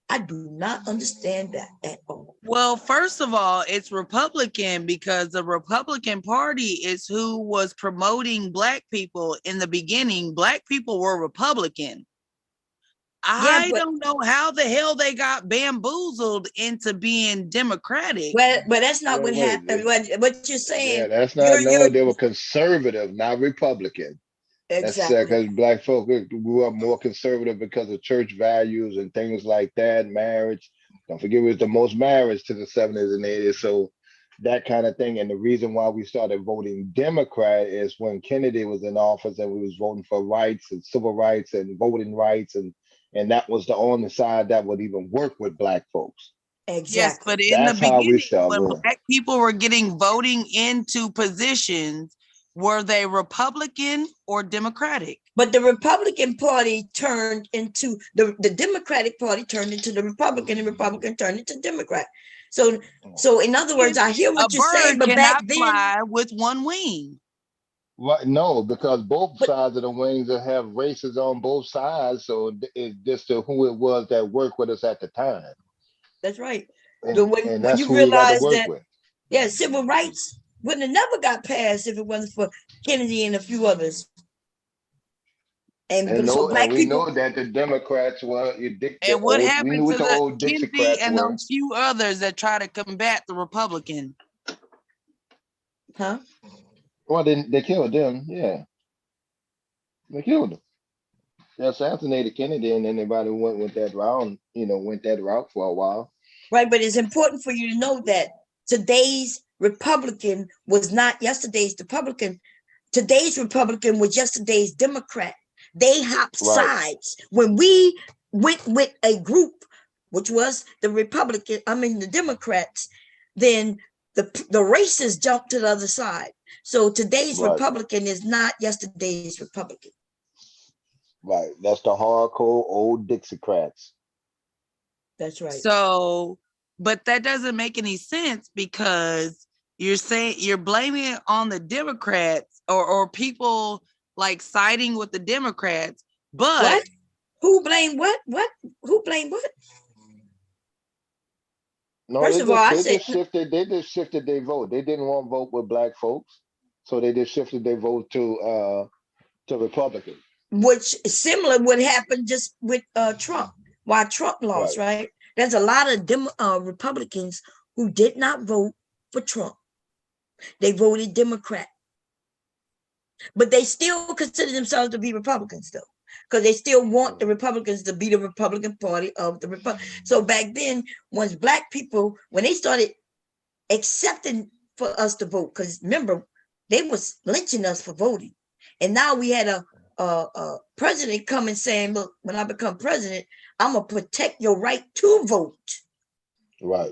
I do not understand that at all. Well, first of all, it's Republican because the Republican Party is who was promoting black people in the beginning. Black people were Republican. I don't know how the hell they got bamboozled into being Democratic. Well, but that's not Well, what happened. What you're saying? Yeah, that's not. No, they were conservative, not Republican. Exactly. That's because black folk grew up more conservative because of church values and things like that. Marriage. Don't forget, it was the most marriage to the 70s and 80s. So that kind of thing. And the reason why we started voting Democrat is when Kennedy was in office and we was voting for rights and civil rights and voting rights, and that was the only side that would even work with black folks. Yes, Exactly. but in the That's how we beginning, started when voting. black people were getting voting into positions, were they Republican or Democratic? But the Republican Party turned into the Democratic Party turned into the Republican, and Republican turned into Democrat. So in other words, I hear A what you're saying, bird but back cannot then, fly with one wing. Right, no, because both But- sides of the wings will have races on both sides. So it's just who it was that worked with us at the time. that's right. And, But when that's you who we got to realize work that, with. yeah, civil rights wouldn't have never got passed if it wasn't for Kennedy and a few others. And so black we people, know that the Democrats were And what we happened knew to what the the old Kennedy Dixiecrats and were. those few others that try to combat the Republican? huh? Well, they killed them. Yeah, they killed them. They assassinated Kennedy, and anybody who went with that route, went that route for a while. Right, but it's important for you to know that today's Republican was not yesterday's Republican. Today's Republican was yesterday's Democrat. They hopped Right. sides. When we went with a group, which was the Democrats, then the racists jumped to the other side. So today's Right. Republican is not yesterday's Republican. Right. That's the hardcore old Dixiecrats. That's right. So, but that doesn't make any sense because you're saying you're blaming it on the Democrats or people like siding with the Democrats. But What? Who blamed what? What? Who blamed what? No, First of all, I said they just shifted their vote. They didn't want to vote with black folks, so they just shifted their vote to Republican. which similar would happen just with Trump. Why Trump lost, right? There's a lot of Republicans who did not vote for Trump. They voted Democrat. But they still consider themselves to be Republicans, though, because they still want the Republicans to be the Republican Party of the Republic. So back then, once black people, when they started accepting for us to vote, because remember, they was lynching us for voting. And now we had a president coming saying, look, when I become president, I'm going to protect your right to vote. Right.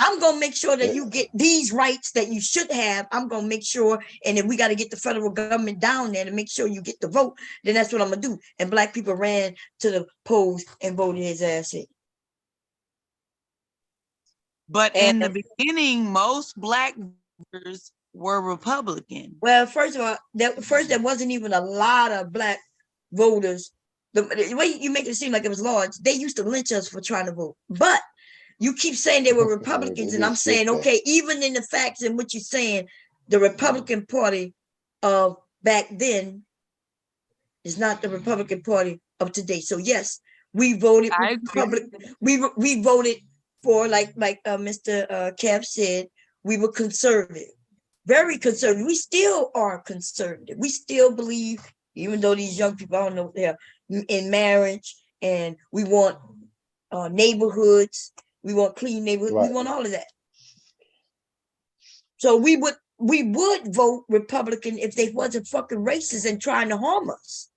I'm going to make sure that you get these rights that you should have. I'm going to make sure, and if we got to get the federal government down there to make sure you get the vote, then that's what I'm going to do. And black people ran to the polls and voted his ass in. But in the beginning, most black voters were Republican. Well, first of all, there wasn't even a lot of black voters. The way you make it seem like it was large, they used to lynch us for trying to vote. But you keep saying they were Republicans, and I'm saying, okay, even in the facts and what you're saying, the Republican Party of back then is not the Republican Party of today. So yes, we voted we voted for like Mr. Kev said, we were conservative, very conservative. We still are conservative. We still believe, even though these young people, I don't know what they are, in marriage, and we want neighborhoods. We want clean neighborhoods. Right. We want all of that. So we would vote Republican if they wasn't fucking racist and trying to harm us.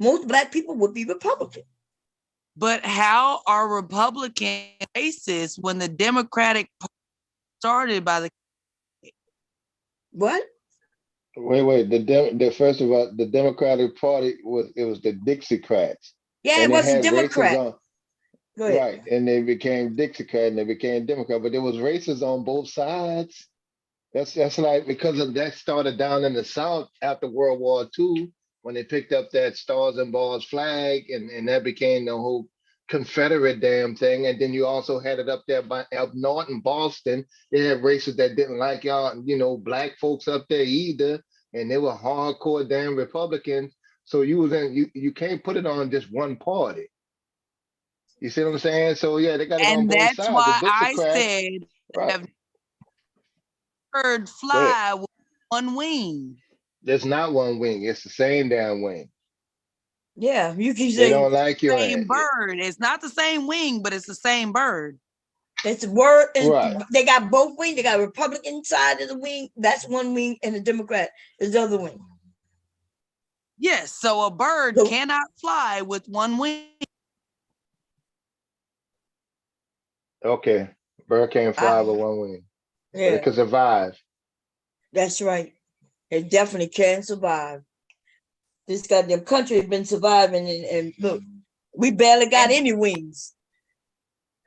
Most black people would be Republican. But how are Republicans racist when the Democratic Party started by the What? Wait. First of all, the Democratic Party was the Dixiecrats. Yeah, And it they wasn't had races Democrat. Go ahead. Right, and they became Dixiecrat and they became Democrat, but there was races on both sides. That's like because of that started down in the South after World War II when they picked up that Stars and Bars flag, and that became the whole Confederate damn thing. And then you also had it up there up north in Boston. They had races that didn't like y'all, black folks up there either, and they were hardcore damn Republicans. So you can't put it on just one party. You see what I'm saying? So yeah, they got it on both sides. And that's why The I Dixiecrats, said right. have bird fly with one wing. There's not one wing. It's the same damn wing. Yeah, you keep They saying don't like your Same ass. bird. It's not the same wing, but it's the same bird. It's a word. Right. They got both wings. They got Republican side of the wing. That's one wing, and the Democrat is the other wing. Yes, so a bird So- cannot fly with one wing. Okay. Bird can't fly with one wing, but Yeah, it can survive. that's right. It definitely can survive. This goddamn country has been surviving, and look, we barely got any wings.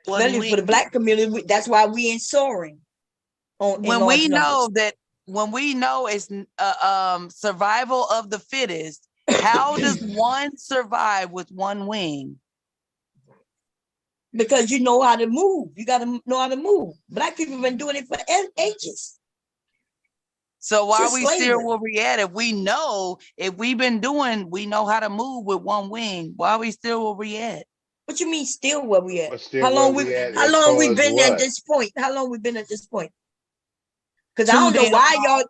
One Especially wing. for the black community, that's why we ain't soaring. In When large we numbers. know that, when we know it's survival of the fittest, how does one survive with one wing? Because you know how to move. You got to know how to move. Black people have been doing it for ages. So why Since we still slavery. where we at? If we know, if we've been doing, we know how to move with one wing. Why we still where we at? What you mean still where we at? But still How long where we we at how as long far we as been at what? this point? How long we been at this point? Because I Too don't know damn why y'all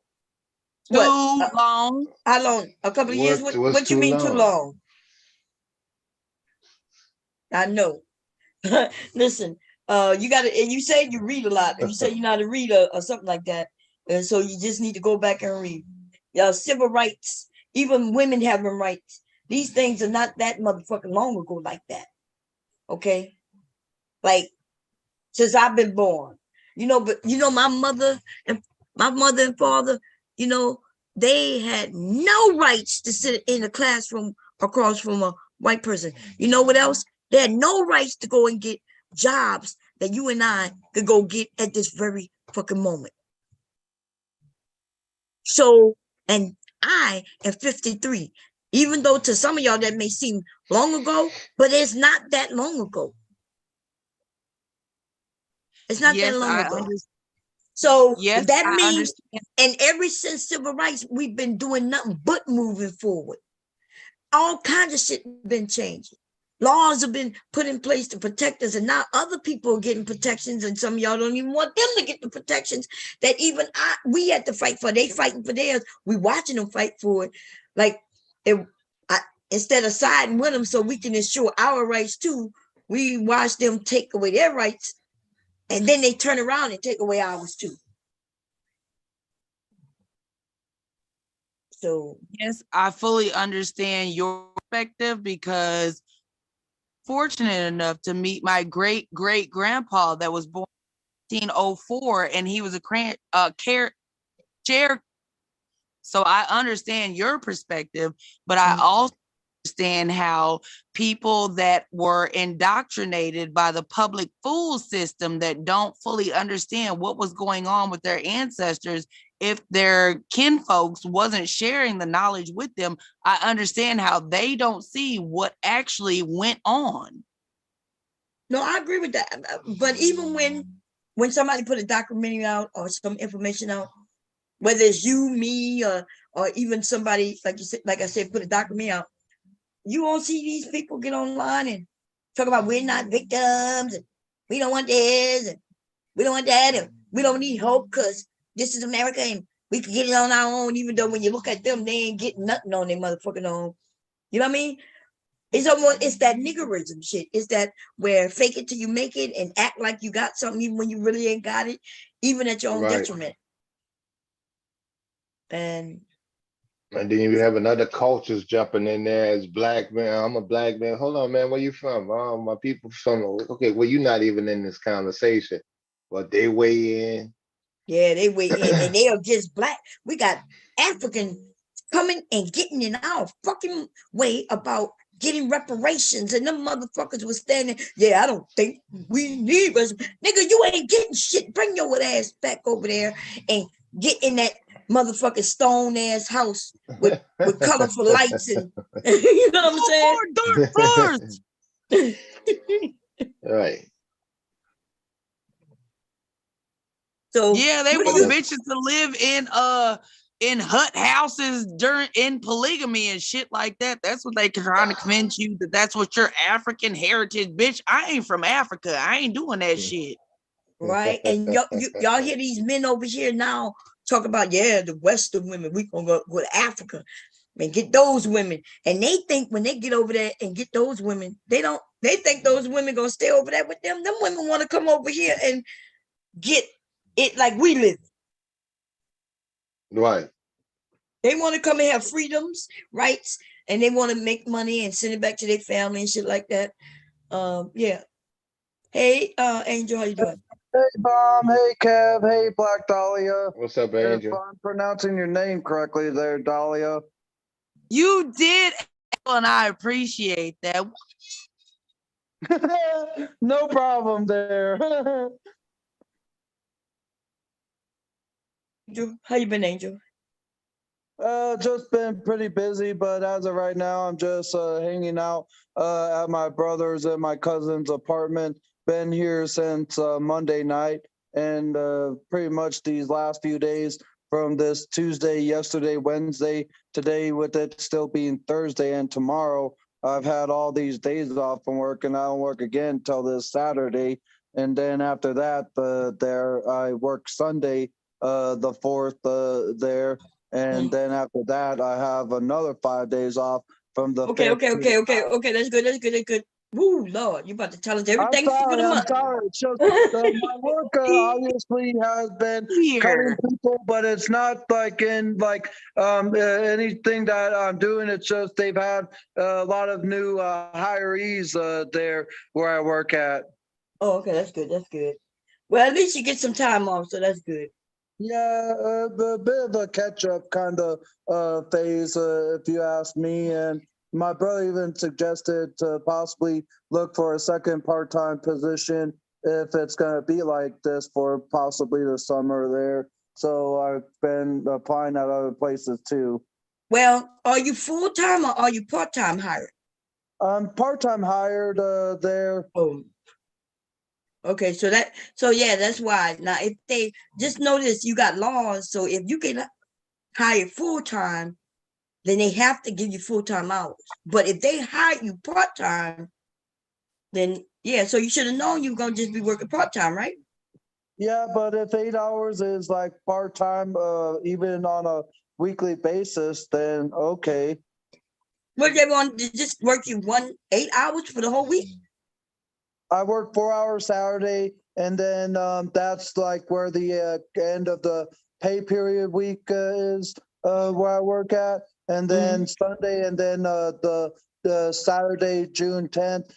Too what long. how long? A couple of years? What's What you too mean too long? long? I know. Listen, you gotta and you say you read a lot, and you say you're not a reader or something like that. And so you just need to go back and read. Civil rights, even women having rights. These things are not that motherfucking long ago like that. Okay? Like since I've been born. But my mother and father, they had no rights to sit in a classroom across from a white person. You know what else? They had no rights to go and get jobs that you and I could go get at this very fucking moment. So, and I am 53, even though to some of y'all that may seem long ago, but it's not that long ago. It's not Yes, that long I ago. understand. So Yes, that I means, understand. and ever since civil rights, we've been doing nothing but moving forward. All kinds of shit been changing. Laws have been put in place to protect us, and now other people are getting protections, and some of y'all don't even want them to get the protections that even we had to fight for. They fighting for theirs. We watching them fight for it. Like instead of siding with them so we can ensure our rights too, we watch them take away their rights, and then they turn around and take away ours too. So Yes, I fully understand your perspective because fortunate enough to meet my great great grandpa that was born in 1904, and he was a chair. So I understand your perspective, but I also understand how people that were indoctrinated by the public fool system that don't fully understand what was going on with their ancestors, if their kinfolks wasn't sharing the knowledge with them, I understand how they don't see what actually went on. no, I agree with that. But even when somebody put a documentary out or some information out, whether it's you, me, or even somebody like you said, like I said, put a documentary out, you won't see these people get online and talk about we're not victims and we don't want this and we don't want that and we don't need hope because this is America and we can get it on our own, even though when you look at them, they ain't getting nothing on their motherfucking own. You know what I mean? It's that niggerism shit. It's that where fake it till you make it and act like you got something even when you really ain't got it, even at your own Right. detriment. And And then you have another cultures jumping in there as black man. I'm a black man. Hold on, man. Where you from? Oh, my people from. Okay, well, you're not even in this conversation, but they weigh in. yeah, they weigh in and they are just black. We got African coming and getting in our fucking way about getting reparations, and them motherfuckers was standing. Yeah, I don't think we need us, nigga. You ain't getting shit. Bring your ass back over there and get in that motherfucking stone ass house with colorful lights and you know what I'm saying? Dark floors. Right. So Yeah, they what want do you- bitches to live in hut houses in polygamy and shit like that. That's what they trying to convince you that that's what your African heritage, bitch. I ain't from Africa. I ain't doing that shit. right? And y'all hear these men over here now talk about, yeah, the Western women, we gonna go to Africa. and get those women. And they think when they get over there and get those women, they think those women gonna stay over there with them. Them women want to come over here and get it like we live. Right. They want to come and have freedoms, rights, and they want to make money and send it back to their family and shit like that. Yeah. Hey, Angel, how you doing? Hey, Bomb. Hey, Kev. Hey, Black Dahlia. What's up, If Angel? I'm pronouncing your name correctly there, Dahlia. You did, and I appreciate that. No problem there. Angel, how you been, Angel? Just been pretty busy, but as of right now, I'm just hanging out at my brother's and my cousin's apartment. Been here since Monday night, and pretty much these last few days from this Tuesday, yesterday, Wednesday, today, with it still being Thursday and tomorrow, I've had all these days off from work, and I don't work again till this Saturday. And then after that, I work Sunday, the 4th there. And then after that, I have another 5 days off from the Okay, 5th. okay. That's good. That's good. Woo, Lord, you about to tell us I'm everything for the sorry, I'm month. sorry. It's just my work obviously has been cutting Here. people, but it's not like in like anything that I'm doing. It's just they've had a lot of new hirees there where I work at. Oh, okay, that's good. That's good. Well, at least you get some time off, so that's good. Yeah, a bit of a catch-up kind of phase, if you ask me. And my brother even suggested to possibly look for a second part-time position if it's going to be like this for possibly the summer there. So I've been applying at other places too. Well, are you full-time or are you part-time hired? I'm part-time hired there. Oh, okay. So yeah, that's why. Now, if they just notice you got laws, so if you get hired full-time, then they have to give you full-time hours. But if they hire you part-time, then yeah, so you should have known you were gonna just be working part-time, right? Yeah, but if 8 hours is like part-time, even on a weekly basis, then okay. What they want to just work you 8 hours for the whole week? I work 4 hours Saturday, and then that's like where the end of the pay period week is where I work at, and then Sunday, and then the Saturday, June 10th,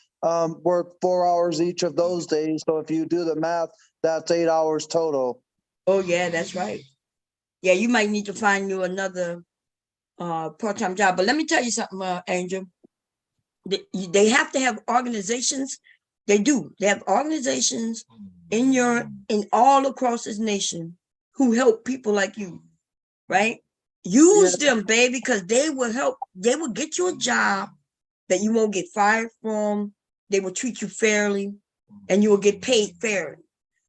work 4 hours each of those days. So if you do the math, that's 8 hours total. Oh yeah, that's right. Yeah, you might need to find you another part-time job. But let me tell you something, Angel. They have to have organizations. They do. They have organizations in all across this nation who help people like you, right? Use them, baby, because they will help. They will get you a job that you won't get fired from. They will treat you fairly, and you will get paid fairly.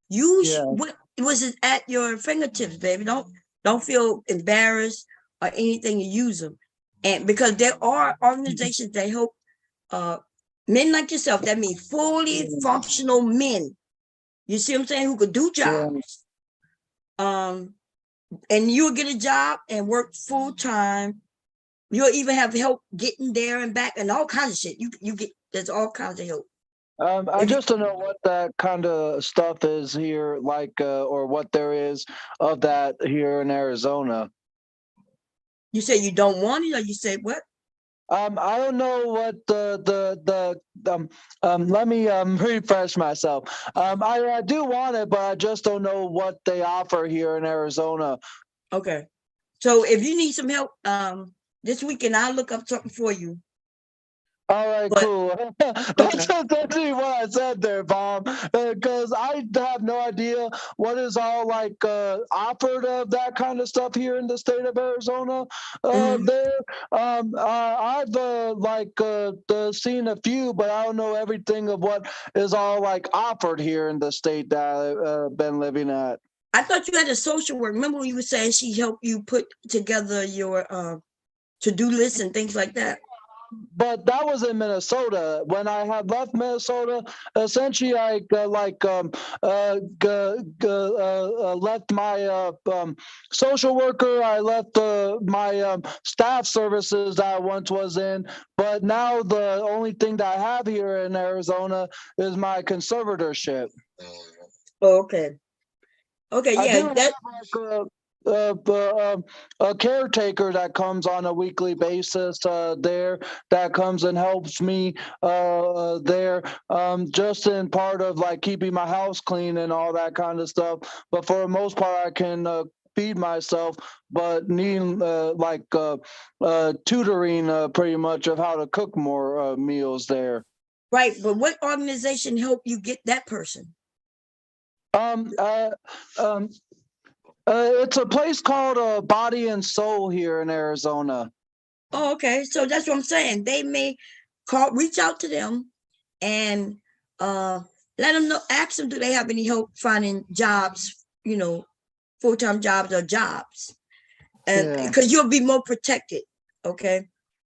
Use what was it at your fingertips, baby. Don't feel embarrassed or anything. You use them, and because there are organizations that help men like yourself. That means fully functional men. You see what I'm saying? Who could do jobs. And you'll get a job and work full time. You'll even have help getting there and back and all kinds of shit. You get there's all kinds of help. I just don't know what that kind of stuff is here, like, or what there is of that here in Arizona. You say you don't want it, or you say what? I don't know what let me refresh myself. I do want it, but I just don't know what they offer here in Arizona. Okay. So if you need some help this weekend, I'll look up something for you. All right, cool. That's essentially what I said there, Bob, because I have no idea what is all like offered of that kind of stuff here in the state of Arizona. There, I've seen a few, but I don't know everything of what is all like offered here in the state that I've been living at. I thought you had a social work. Remember when you were saying she helped you put together your to-do list and things like that? But that was in Minnesota. When I had left Minnesota, essentially I left my social worker. I left my staff services that I once was in. But now the only thing that I have here in Arizona is my conservatorship. Okay. Okay, I do yeah, have that a caretaker that comes on a weekly basis there that comes and helps me there just in part of like keeping my house clean and all that kind of stuff. But for the most part, I can feed myself, but needing tutoring pretty much of how to cook more meals there. right, but what organization helped you get that person? Um, uh, um, it's a place called Body and Soul here in Arizona. Oh, okay. So that's what I'm saying. They may reach out to them and let them know, ask them, do they have any help finding jobs, full-time jobs or jobs? And Yeah. because you'll be more protected. Okay.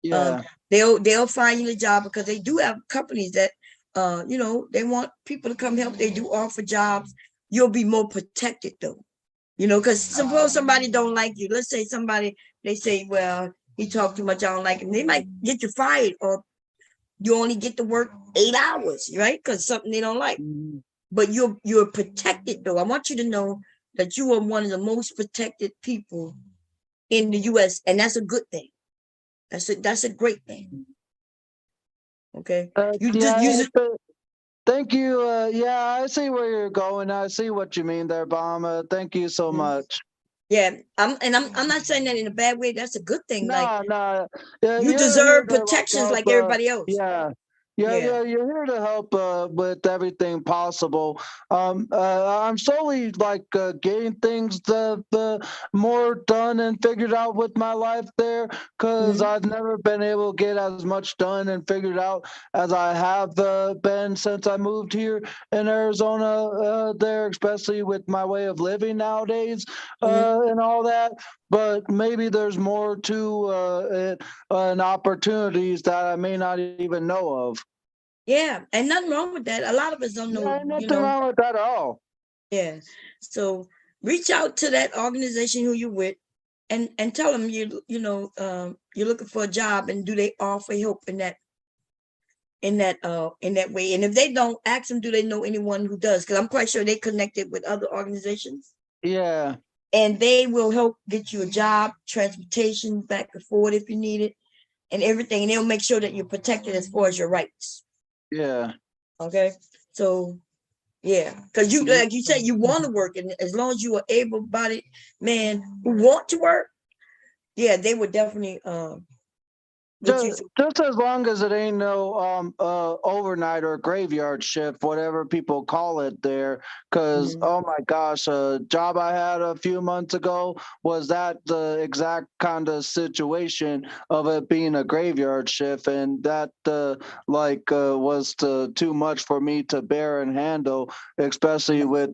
Yeah. They'll find you a job because they do have companies that they want people to come help. They do offer jobs. You'll be more protected though. Because suppose somebody don't like you. Let's say they say, well, he talked too much, I don't like him. They might get you fired, or you only get to work 8 hours, right? Because something they don't like. Mhm. But you're protected though. I want you to know that you are one of the most protected people in the US, and that's a good thing. That's a great thing. Okay. You just Yeah. use it. Thank you. Yeah, I see where you're going. I see what you mean there, Bama. Thank you so Mhm. much. Yeah, I'm not saying that in a bad way. That's a good thing. Like No. Yeah, you you're here deserve to protections help. like everybody else. Yeah. Yeah. You're here to help with everything possible. I'm slowly getting things more done and figured out with my life there, because Mhm. I've never been able to get as much done and figured out as I have been since I moved here in Arizona. There, especially with my way of living nowadays and all that. But maybe there's more to and opportunities that I may not even know of. Yeah, and nothing wrong with that. A lot of us don't know, Yeah, ain't nothing wrong with that at all. Yeah. So reach out to that organization who you're with and tell them you're looking for a job, and do they offer help in that way. And if they don't, ask them, do they know anyone who does? Because I'm quite sure they connected with other organizations, Yeah, and they will help get you a job, transportation back and forth if you need it, and everything. And they'll make sure that you're protected as far as your rights. yeah. Okay. So yeah, because you, like you said, you want to work, and as long as you are able-bodied man who want to work, yeah, they would definitely get you. Just as long as it ain't no overnight or graveyard shift, whatever people call it there. Because Mhm. oh my gosh, a job I had a few months ago was that the exact kind of situation of it being a graveyard shift, and that was too much for me to bear and handle, especially with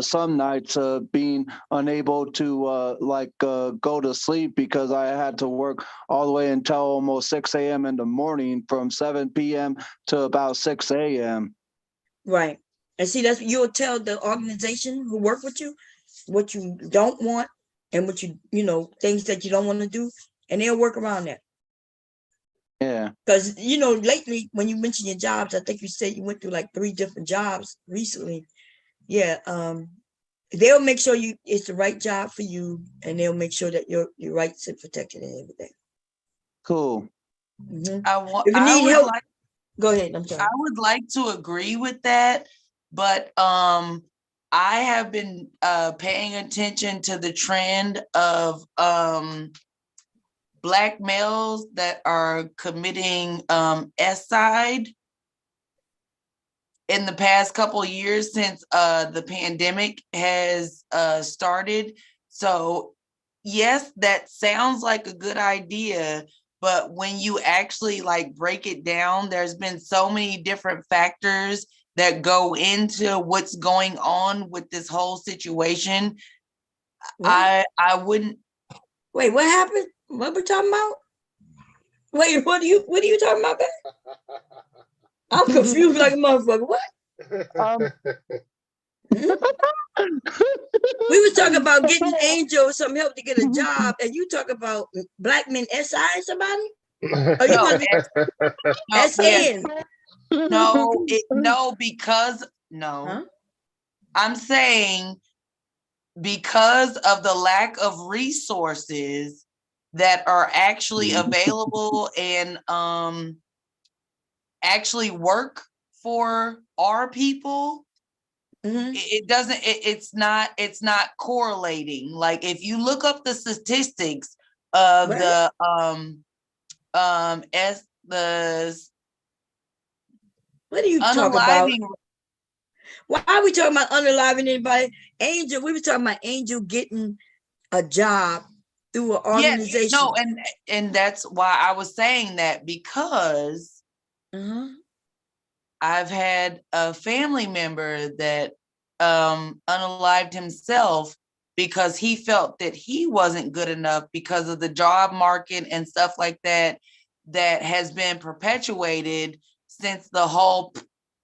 some nights being unable to go to sleep because I had to work all the way until almost 6 a.m. in the morning, from 7 p.m. to about 6 a.m. Right. And see, that's you'll tell the organization who work with you what you don't want, and what things that you don't want to do, and they'll work around that. Yeah. Because lately when you mentioned your jobs, I think you said you went through like 3 different jobs recently. Yeah. They'll make sure it's the right job for you, and they'll make sure that your rights are protected and everything. Cool. Mhm. I If you need would help, like go ahead. I'm sorry. I would like to agree with that, but I have been paying attention to the trend of Black males that are committing S-side in the past couple of years since the pandemic has started. So yes, that sounds like a good idea, but when you actually break it down, there's been so many different factors that go into what's going on with this whole situation. What? I wouldn't. Wait, what happened? What we talking about? Wait, what are you talking about? Babe? I'm confused like a motherfucker. What? Um, Hmm? We was talking about getting Angel some help to get a job, and you talk about black men SI somebody? Oh, you No, must be no, yeah, SN. no, because no. Huh? I'm saying because of the lack of resources that are actually available and actually work for our people, Mhm. it's not correlating. Like if you look up the statistics of What? the as the What are you talking about? unaliving, Why are we talking about unaliving anybody? Angel, we were talking about Angel getting a job through an yes, organization. no, and that's why I was saying that, because Uh-huh. I've had a family member that unalived himself because he felt that he wasn't good enough because of the job market and stuff like that that has been perpetuated since the whole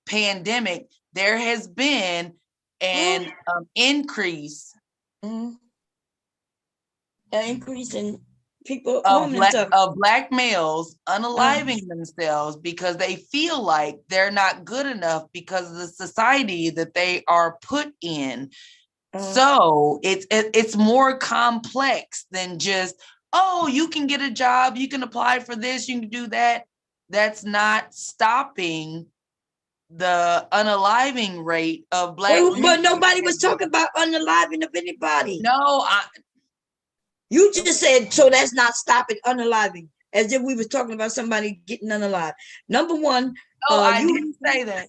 pandemic. There has been an increase Mhm. An increase in people harming themselves. of black males unaliving themselves because they feel like they're not good enough because of the society that they are put in. So it's more complex than just, oh, you can get a job, you can apply for this, you can do that. That's not stopping the unaliving rate of black But men. nobody was talking about unaliving of anybody. No, You just said, so that's not stopping unaliving, as if we was talking about somebody getting unalive. Number one, I you didn't say that.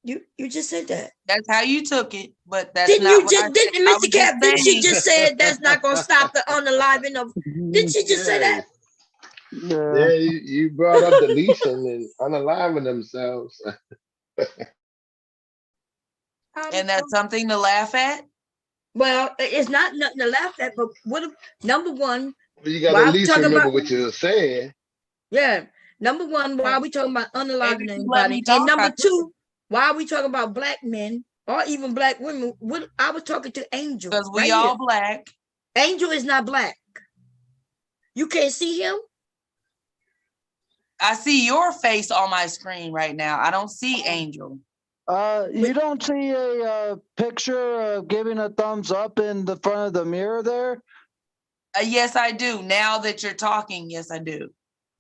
you just said that. That's how you took it, but that's Didn't not you what I just said. didn't I was Mr. Cap? Didn't she saying- just said that's not gonna stop the unaliving of? Didn't she just say that? Yeah, yeah. you brought up the leasing and unaliving themselves. And that's something to laugh at. Well, it's not nothing to laugh at, but what if, number one, You gotta why at are we least talking remember about, what you're saying. yeah, number one, why are we talking about Maybe unaliving if you let me anybody? talk, And number I could. two, why are we talking about black men or even black women? What I was talking to Angel Because we right all here. black. Angel is not black. You can't see him? I see your face on my screen right now. I don't see Angel. You don't see a picture of giving a thumbs up in the front of the mirror there? Yes, I do. Now that you're talking, yes, I do.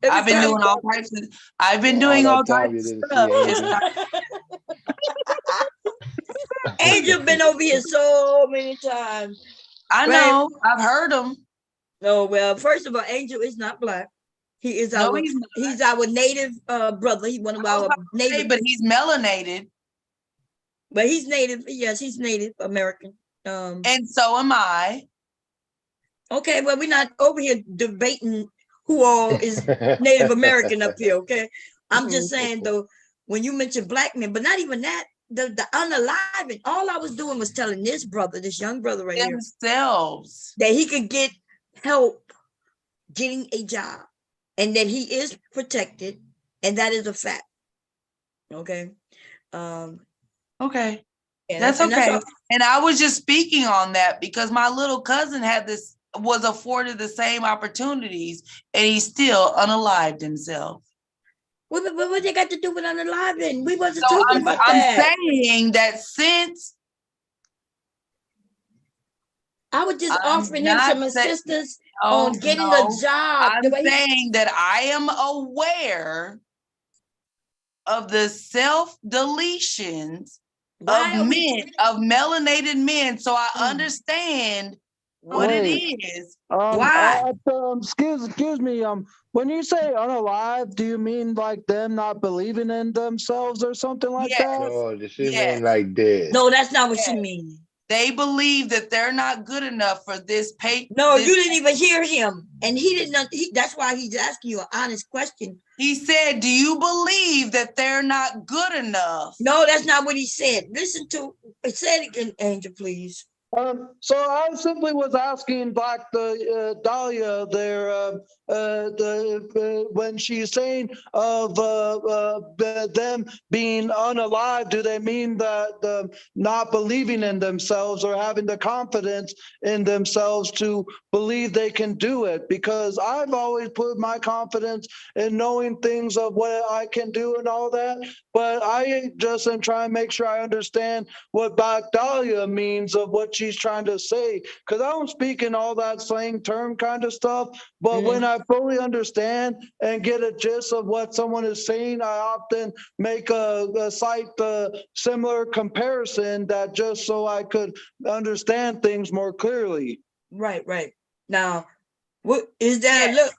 Every I've been time- doing all types of. I've been All doing that all time types you of didn't see stuff. Just Angel. Angel been over here so many times. I Right. know. I've heard them. No, well, first of all, Angel is not black. He is No, our he's not. he's our native brother. He's one of I was our about to say, native, but he's melanated, but he's native. Yes, he's Native American. and so am I. Okay, well, we're not over here debating who all is Native American up here. Okay, I'm just saying though, when you mention black men, but not even that, the unaliving. All I was doing was telling this brother, this young brother right here, Themselves. that he could get help getting a job, and that he is protected, and that is a fact. Okay. Okay. And That's and that's okay. all. And I was just speaking on that because my little cousin was afforded the same opportunities and he still unalived himself. What they got to do with unaliving? We wasn't So talking I'm about that. saying that since I was just I'm offering him not some saying- assistance oh, on getting no, a job. I'm saying that I am aware of the self-deletions Why of are we- men, of melanated men. So I Mm. understand what Wait. it is. Why? Excuse me. When you say unalive, do you mean like them not believing in themselves or something like Yes. that? No, this shit Yes. ain't like dead. No, that's not what she Yes. means. They believe that they're not good enough for this pay. No, this- you didn't even hear him, and he didn't. That's why he's asking you an honest question. He said, do you believe that they're not good enough? No, that's not what he said. Listen to say it again, Angel, please. So I simply was asking Black Dahlia there, when she's saying of them being unalive, do they mean that not believing in themselves or having the confidence in themselves to believe they can do it? Because I've always put my confidence in knowing things of what I can do and all that, but I just am trying to make sure I understand what Black Dahlia means of what she's trying to say. Because I don't speak in all that slang term kind of stuff, but when I fully understand and get a gist of what someone is saying, I often make a slight similar comparison that just so I could understand things more clearly. Right, right. Now, what is that? Look,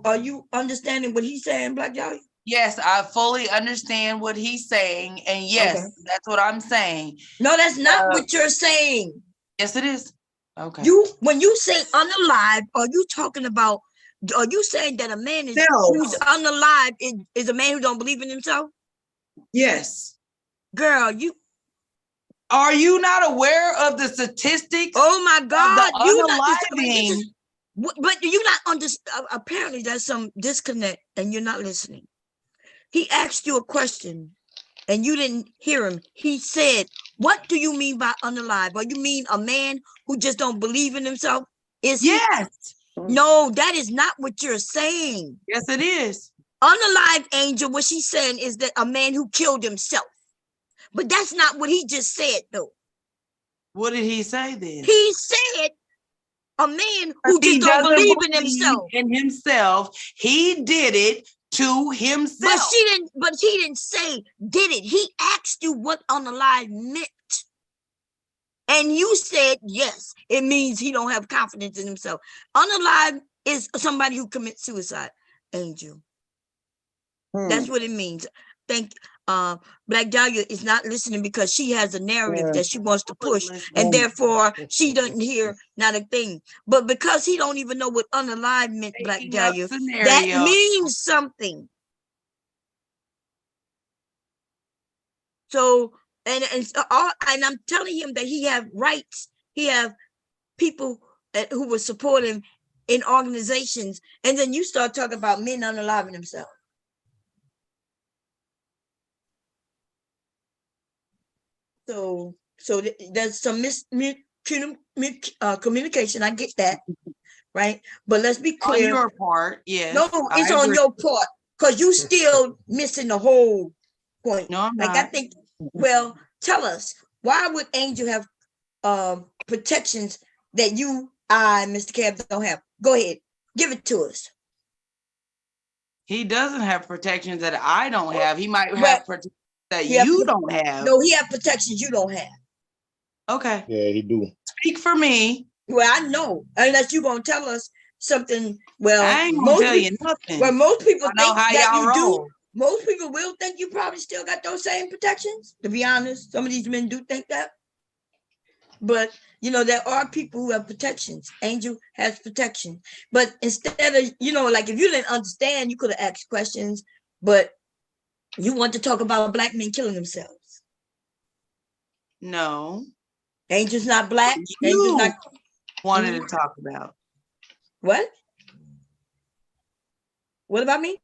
are you understanding what he's saying, Black Dahlia? Yes, I fully understand what he's saying. And yes, Okay. that's what I'm saying. No, that's not what you're saying. Yes, it is. Okay. When you say unalive, are you saying that a man who's unalive is a man who don't believe in himself? Yes. Girl, are you not aware of the statistics? Oh my God, unaliving. But you not understand. Apparently, there's some disconnect, and you're not listening. He asked you a question, and you didn't hear him. He said, "What do you mean by unalive? Or you mean a man who just don't believe in himself?" Yes. No, that is not what you're saying. Yes, it is. Unalive, Angel, what she's saying is that a man who killed himself. But that's not what he just said, though. What did he say then? He said a man who just don't believe in himself. He did it to himself. But he didn't say did it. He asked you what unalive meant. And you said, yes, it means he don't have confidence in himself. Unalive is somebody who commits suicide, Angel. That's what it means. Black Dahlia is not listening because she has a narrative that she wants to push, and therefore she doesn't hear not a thing. But because he don't even know what unalive meant, Black Dahlia, that means something. So, and I'm telling him that he have rights. He have people who will support him in organizations, and then you start talking about men unaliving themselves. So there's some communication. I get that, right? But let's be clear. On your part, yes. No, it's on your part because you still missing the whole point. No, I'm not. I think. Well, tell us, why would Angel have protections that Mr. Cab, don't have? Go ahead, give it to us. He doesn't have protections that I don't have. He might have protections that you don't have. No, he have protections you don't have. Okay. Yeah, he do. Speak for me. Well, I know, unless you're gonna tell us something. Well, I ain't gonna tell you nothing. Well, most people think that you roll. do. Most people will think you probably still got those same protections. To be honest, some of these men do think that. But there are people who have protections. Angel has protection. But instead of, like if you didn't understand, you could have asked questions. But you want to talk about black men killing themselves. No. Angel's not black. Angel's not wanted to talk about. What? What about me?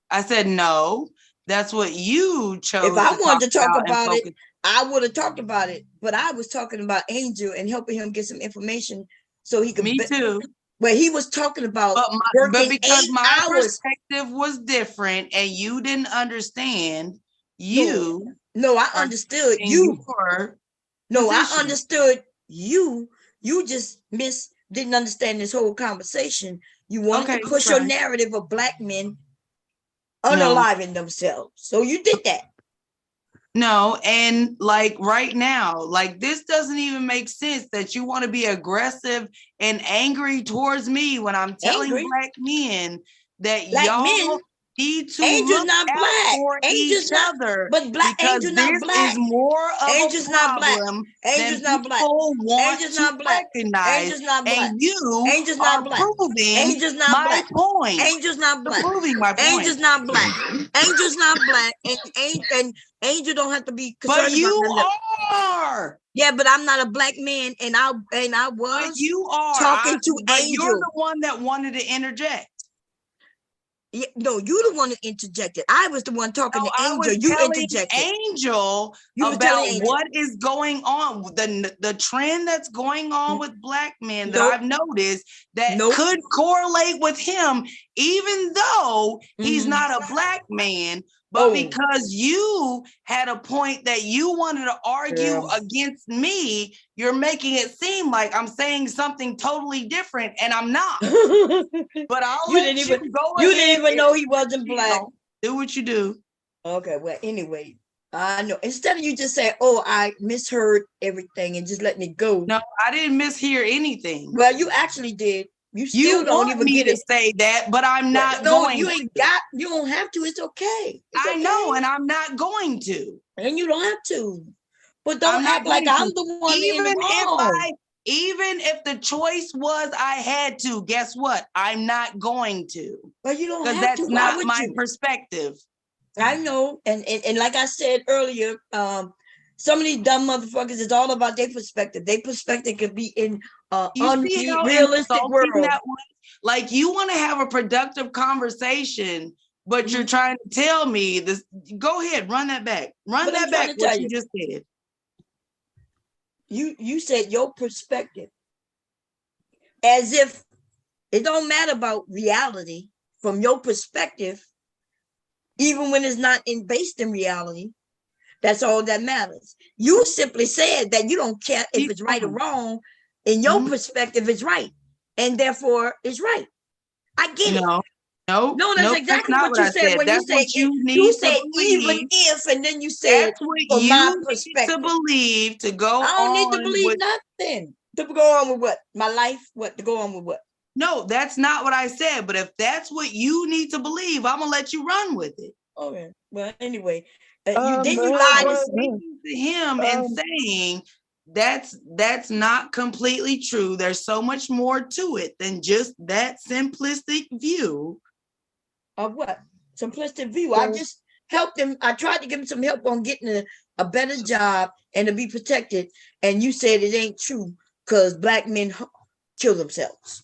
I said no. That's what you chose. If I wanted to talk about it, I would have talked about it. But I was talking about Angel and helping him get some information so he could. Me too. Well, he was talking about but because my perspective was different and you didn't understand, No, I understood you. No, I understood you. You just didn't understand this whole conversation. You wanted to push your narrative of black men unaliving themselves. So you did that. No, and like right now, like this doesn't even make sense that you want to be aggressive and angry towards me when I'm telling black men that need to Angel's look not out black. for Angel's each not- other, But black because Angel's not this black. is more of Angel's a not black. problem Angel's than not black. people want Angel's to not black. recognize. Angel's not black. And you Angel's are not black. proving Angel's not my black. point. Angel's not You're black. proving my point. Angel's not black. Angel's not black. And Angel don't have to be concerned But you about that. are. Yeah, but I'm not a black man, and I But was you are talking to but Angel. you're the one that wanted to interject. Yeah, no, you the one that interjected. I was the one talking No, to I Angel. was You telling interjected. Angel You was about telling Angel. what is going on, the trend that's going on with black men that Nope. I've noticed that Nope. could correlate with him, even though he's Mhm. not a black man. But Oh. because you had a point that you wanted to argue Yeah. against me, you're making it seem like I'm saying something totally different, and I'm not. But I'll You let didn't you even- go You ahead didn't even and, know he wasn't you black. know, do what you do. Okay, well, anyway, I know. Instead of you just saying, "Oh, I misheard everything," and just letting it go. No, I didn't mishear anything. Well, you actually did. You You still don't want even me get to it. say that, but I'm not No, going you ain't to. got. You don't have to. It's okay. It's I know, okay. and I'm not going to. And you don't have to. But don't I'm not act like going I'm to. the one in Even the if wrong. even if the choice was I had to, guess what? I'm not going to, But you don't because have to. that's Why not would my you? perspective. I know, and like I said earlier, some of these dumb motherfuckers, it's all about their perspective. Their perspective could be in You see how unrealistic insulting world. that was? Like, you want to have a productive conversation, but you're Mhm. trying to tell me this. Go ahead, run that back. Run But I'm that trying back. to tell What you you. just said. You said your perspective, as if it don't matter about reality from your perspective, even when it's not based in reality. That's all that matters. You simply said that you don't care if Keep it's right or going. wrong. In your Mhm. perspective, it's right, and therefore it's right. I get it. No, That's that's exactly not what what you I said said. when That's you what said you you need to said even believe. if, and then you said That's what from my you need perspective. to believe to go I don't need to on believe with. nothing. To go on with what? My life? What? To go on with what? No, that's not what I said. But if that's what you need to believe, I'm gonna let you run with it. Okay. Well, anyway, you but- lied. Speaking to him and saying that's not completely true. There's so much more to it than just that simplistic view. Of what? Simplistic view. I just helped him. I tried to give him some help on getting a better job and to be protected. And you said it ain't true because black men kill themselves.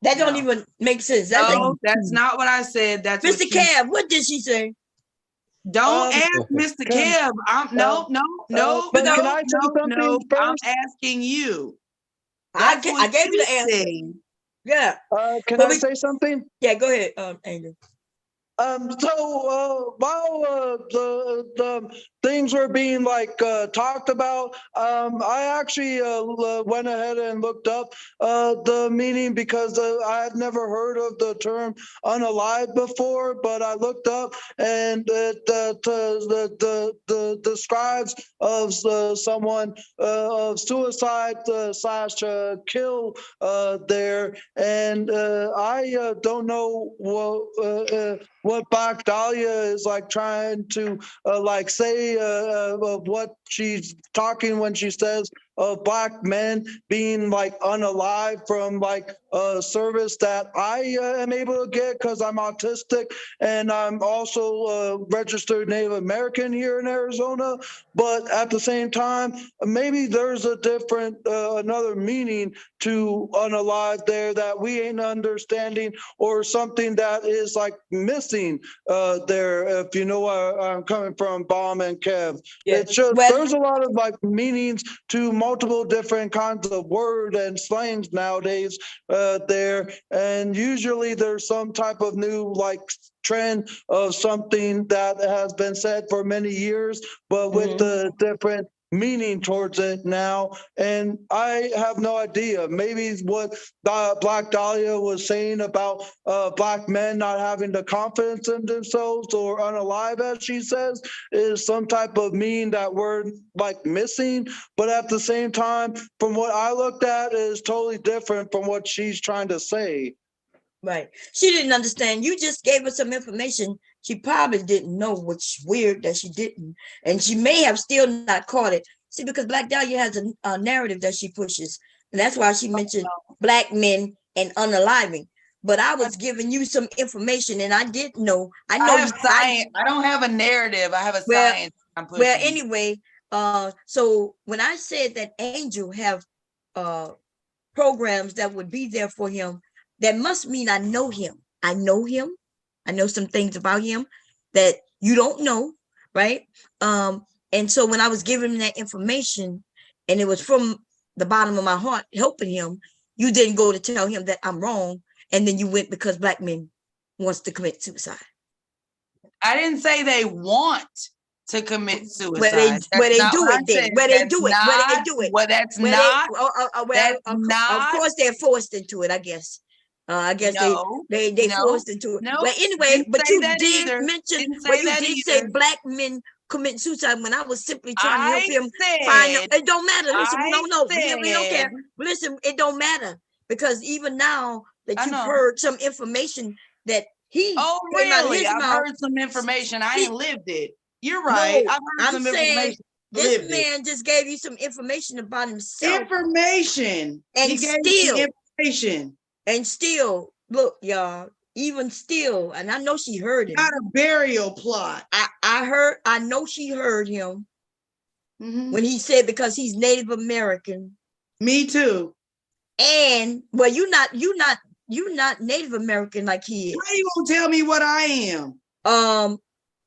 That don't No. even make sense. That's No, like, that's not what I said. That's Mr. what you Cab, what did she say? don't Um, ask Mr. can- Kev. No. but can I say something I'm first? asking you. I That's gave what you the you answer. say. Yeah. Can But I say something? Yeah, go ahead, Angel. So while the things were being talked about, I actually went ahead and looked up the meaning because I had never heard of the term unalive before, but I looked up and the describes of someone of suicide slash kill there, and I don't know what Black Dahlia is trying to say of what she's talking when she says of black men being unalive from a service that I am able to get because I'm autistic and I'm also a registered Native American here in Arizona. But at the same time, maybe there's a different another meaning to unalive there that we ain't understanding, or something that is missing there, if you know where I'm coming from, Bomb and Kev. Yeah. It's just Well- there's a lot of meanings to multiple different kinds of word and slangs nowadays there, and usually there's some type of new trend of something that has been said for many years, but with the different meaning towards it now. And I have no idea. Maybe what Black Dahlia was saying about black men not having the confidence in themselves or unalive, as she says, is some type of meaning that we're missing. But at the same time, from what I looked at, is totally different from what she's trying to say. Right. She didn't understand. You just gave her some information. She probably didn't know, which is weird that she didn't. And she may have still not caught it. See, because Black Dahlia has a narrative that she pushes. And that's why she mentioned black men and unaliving. But I was giving you some information and I didn't know. I know I have science. I don't have a narrative. I have a Well, science I'm pushing. well, anyway, so when I said that Angel have programs that would be there for him, that must mean I know him. I know him. I know some things about him that you don't know, right? And so when I was giving him that information, and it was from the bottom of my heart helping him, you didn't go to tell him that I'm wrong, and then you went because black men wants to commit suicide. I didn't say they want to commit suicide. Where they do it then. Where they do it. Where they do it. Well, that's Where not. well, That's of not. course they're forced into it, I guess. I guess No, they no, forced into it. no, Well, anyway, didn't but say you that did either. mention, Didn't well, say you that did say either. black men commit suicide when I was simply trying to I help him find said. it don't matter. Listen, we I don't know. We don't care. said. Listen, it don't matter because even now that I you've know. heard some information that he Oh, came out of really? his I've mouth. heard some information. I See- ain't lived it. You're right. No, I've heard I'm some saying information. this Lived it. man just gave you some information about himself. Information. And He gave me still- information. And still, look, y'all, even still, and I know she heard him. Not a burial plot. I know she heard him Mhm. when he said because he's Native American. Me too. And well, you're not Native American like he is. Why you gonna tell me what I am?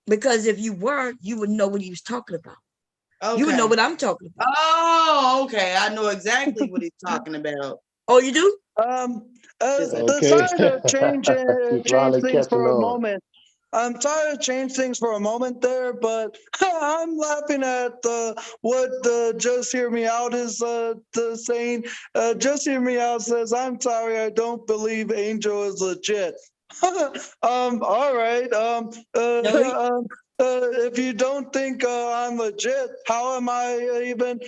Because if you were, you would know what he was talking about. Okay. You would know what I'm talking about. Oh, okay. I know exactly what he's talking about. Oh, you do? Sorry to change He's finally things for catching a on. moment. I'm sorry to change things for a moment there, but I'm laughing at what Just Hear Me Out is saying. Just Hear Me Out says, "I'm sorry, I don't believe Angel is legit." All right. If you don't think I'm legit, how am I even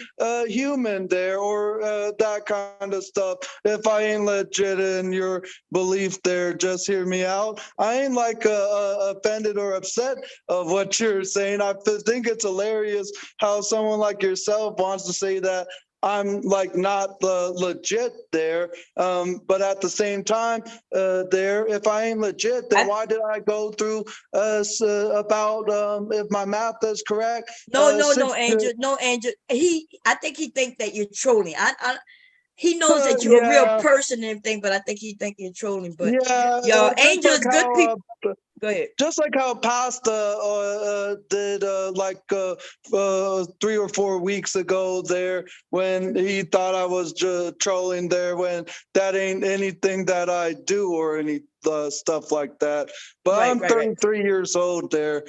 human there or that kind of stuff? If I ain't legit in your belief there, just hear me out. I ain't like offended or upset of what you're saying. I think it's hilarious how someone like yourself wants to say that I'm like not legit there, but at the same time, if I ain't legit, then why did I go through about if my math is correct? No, Angel. No, Angel. I think he think that you're trolling. He knows that you're a real person and everything, but I think he think you're trolling. But your Angel is good people. Go ahead. Just like how Pasta did like 3 or 4 weeks ago there when he thought I was just trolling there when that ain't anything that I do or any stuff like that. But I'm 33 years old there.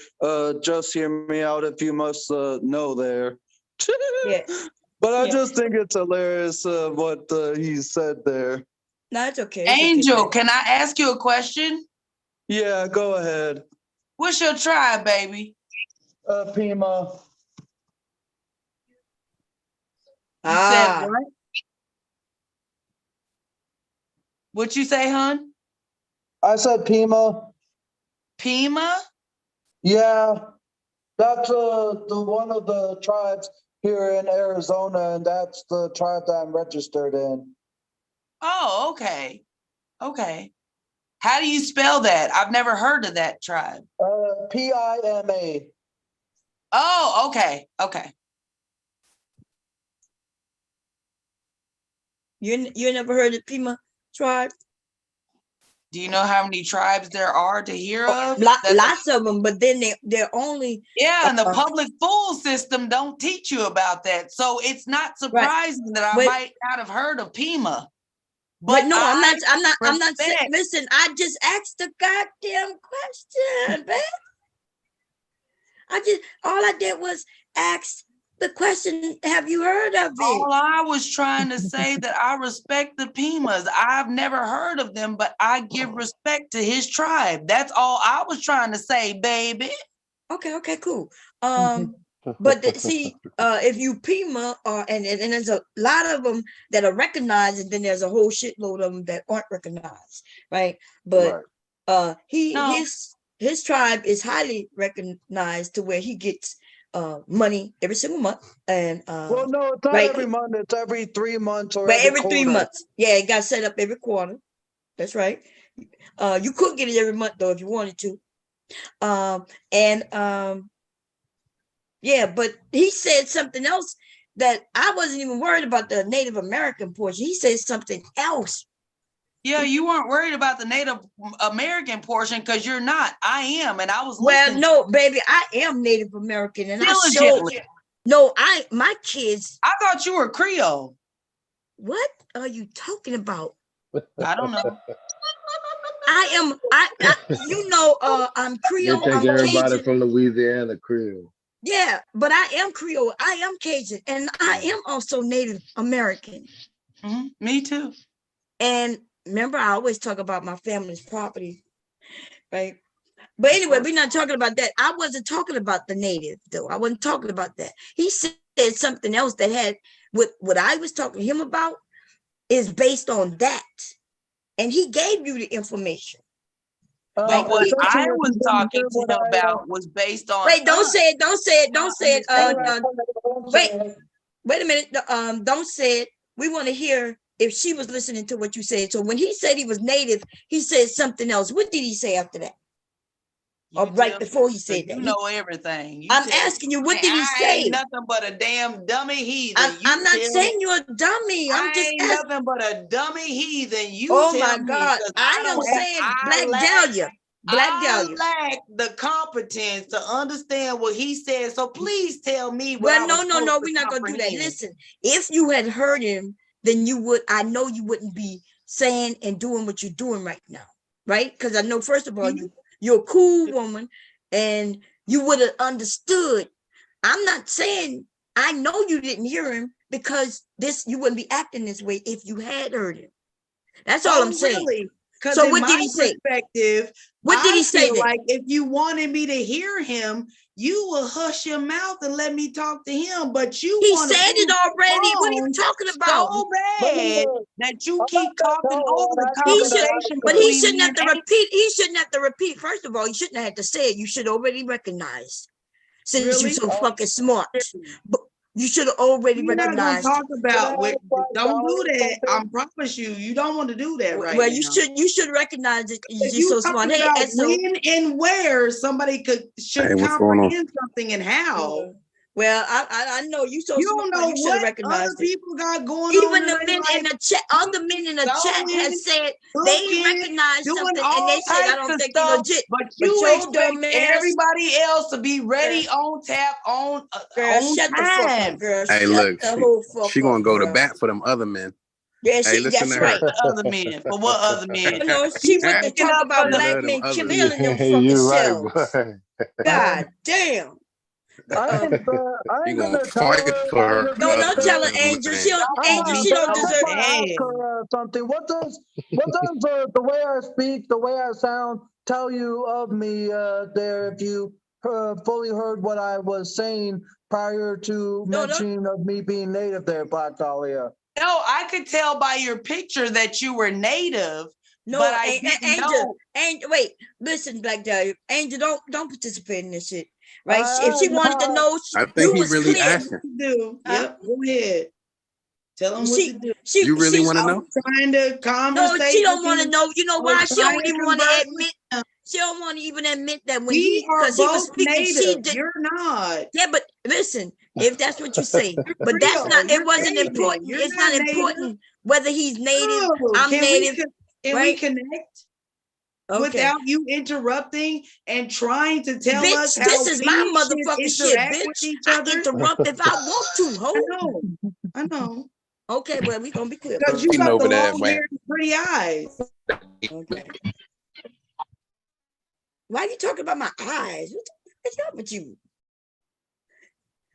Just hear me out if you must know there. Yeah. But I just think it's hilarious what he said there. No, it's okay. Angel, can I ask you a question? Yeah, go ahead. What's your tribe, baby? Pima. You said what? What you say, hon? I said Pima. Pima? Yeah, that's the one of the tribes here in Arizona, and that's the tribe that I'm registered in. Oh, okay. Okay. How do you spell that? I've never heard of that tribe. Pima. Oh, okay. Okay. You never heard of Pima tribe? Do you know how many tribes there are to hear of? Lots of them, but then they're only. Yeah, and the public school system don't teach you about that. So it's not surprising that I might not have heard of Pima. But no, I'm not saying, listen, I just asked the goddamn question, babe. All I did was ask the question, have you heard of it? All I was trying to say that I respect the Pimas. I've never heard of them, but I give respect to his tribe. That's all I was trying to say, baby. Okay, cool. But see, if you PEMA, and there's a lot of them that are recognized, and then there's a whole shitload of them that aren't recognized, right? But Right. No. his tribe is highly recognized to where he gets money every single month, and Well, no, it's not right, every month. It's every 3 months or but every 3 quarter. months. Yeah, it got set up every quarter. That's right. You could get it every month though if you wanted to. Yeah, but he said something else that I wasn't even worried about the Native American portion. He said something else. Yeah, you weren't worried about the Native American portion because you're not. I am, and I was Well, listening no, baby, I am Native American, and I showed. diligently. No, my kids. I thought you were Creole. What are you talking about? I don't know. I'm They Creole. think I'm everybody Cajun. from Louisiana Creole. Yeah, but I am Creole. I am Cajun, and I am also Native American. Me too. And remember, I always talk about my family's property, right? But anyway, we're not talking about that. I wasn't talking about the native, though. I wasn't talking about that. He said something else that had what I was talking to him about is based on that. And he gave you the information. But what especially I if was you didn't talking hear to what him I, about was based on Wait, don't us. say it. Don't say it. Don't say it. Wait, understand. wait a minute. Don't say it. We want to hear if she was listening to what you said. So when he said he was native, he said something else. What did he say after that? You Or right tell before me, he 'cause said that? you know everything. You I'm tell me. asking you, what did he I say? ain't nothing but a damn dummy heathen. I'm not tell me. saying you're a dummy. I'm I just ain't asking. nothing but a dummy heathen. You Oh tell my me, God. 'cause I am don't saying have- I Black lack- Dahlia. Black I Dahlia. lack the competence to understand what he said. So please tell me what Well, I was no, supposed to we're not gonna do that. comprehend. Listen, if you had heard him, then you would. I know you wouldn't be saying and doing what you're doing right now, right? Because I know, first of all, you're a cool woman, and you would have understood. I'm not saying I know you didn't hear him because you wouldn't be acting this way if you had heard him. That's all I'm saying. Really? Because So in what my did he say? perspective, What did he say feel then? like if you wanted me to hear him, you will hush your mouth and let me talk to him. But you He want to said it already. What are you phone talking about? so bad that you keep talking over the He should, conversation but he between shouldn't me have to and repeat. He shouldn't have to repeat. First of all, he shouldn't have had to say it. You should already recognize, since Really? you're so fucking smart. But you should have already We're not gonna recognized. talk about what. Don't do that. I something? promise you. You don't want to do that right Well, now. you should recognize that If you're you so smart. talking Hey, about Esso. when and where somebody should Hey, what's going on? comprehend something and how. Well, I know you so You smart. don't know You should have what other recognized it. people got going on. Even in the their men in life, the chat, other men in the chat going, have said they looking, recognize doing something, all and they said, I types don't of think you're stuff, legit. but But you your expect dumb ass- everybody else to be ready on tap on Girl, on shut the fuck time. up, girl. Hey, Shut look, the whole fuck she gonna up, go to girl. bat for them other men. Yeah, Hey, listen that's to right. her. For other men. For what other men? No, she went to Picking talk up about for the- black Love them men others. killing them fucking You're right, selves. boy. God damn. I ain't You gonna gonna tell fight her. for her. No, don't tell her, other Angel. man. She don't, I'm Angel, not, she don't I just deserve. want to ask her something. What does the way I speak, the way I sound, tell you of me there? If you fully heard what I was saying prior to No, mentioning of me being native there, Black Dahlia. No, I could tell by your picture that you were native. No, but I didn't Angel, know. Angel, wait, listen, Black Dahlia. Angel, don't participate in this shit, right? If she wanted to know, I you think he was really clear. asking. Do. Yep, go ahead. Tell them what to do. You really want to I know? was trying to conversate. No, she don't with want to him. know. You know I was why? She trying don't to even want to converse admit. with him. She don't want to even admit that when We are because he was both speaking, she native. did. You're not. Yeah, but listen, if that's what you say, You're but that's Creole. not. It You're wasn't Cajun. important. You're It's not native. important whether he's native. No. I'm Can native. we right? connect Okay. without you interrupting and trying to tell Bitch, us how this is my we should motherfucking shit, interact with bitch. each I other? interrupt if I want to, ho. I know. Okay, well, we gonna be clear. Because you Looking got over the that long way. hair and pretty eyes. Okay. Why are you talking about my eyes? What's up with you?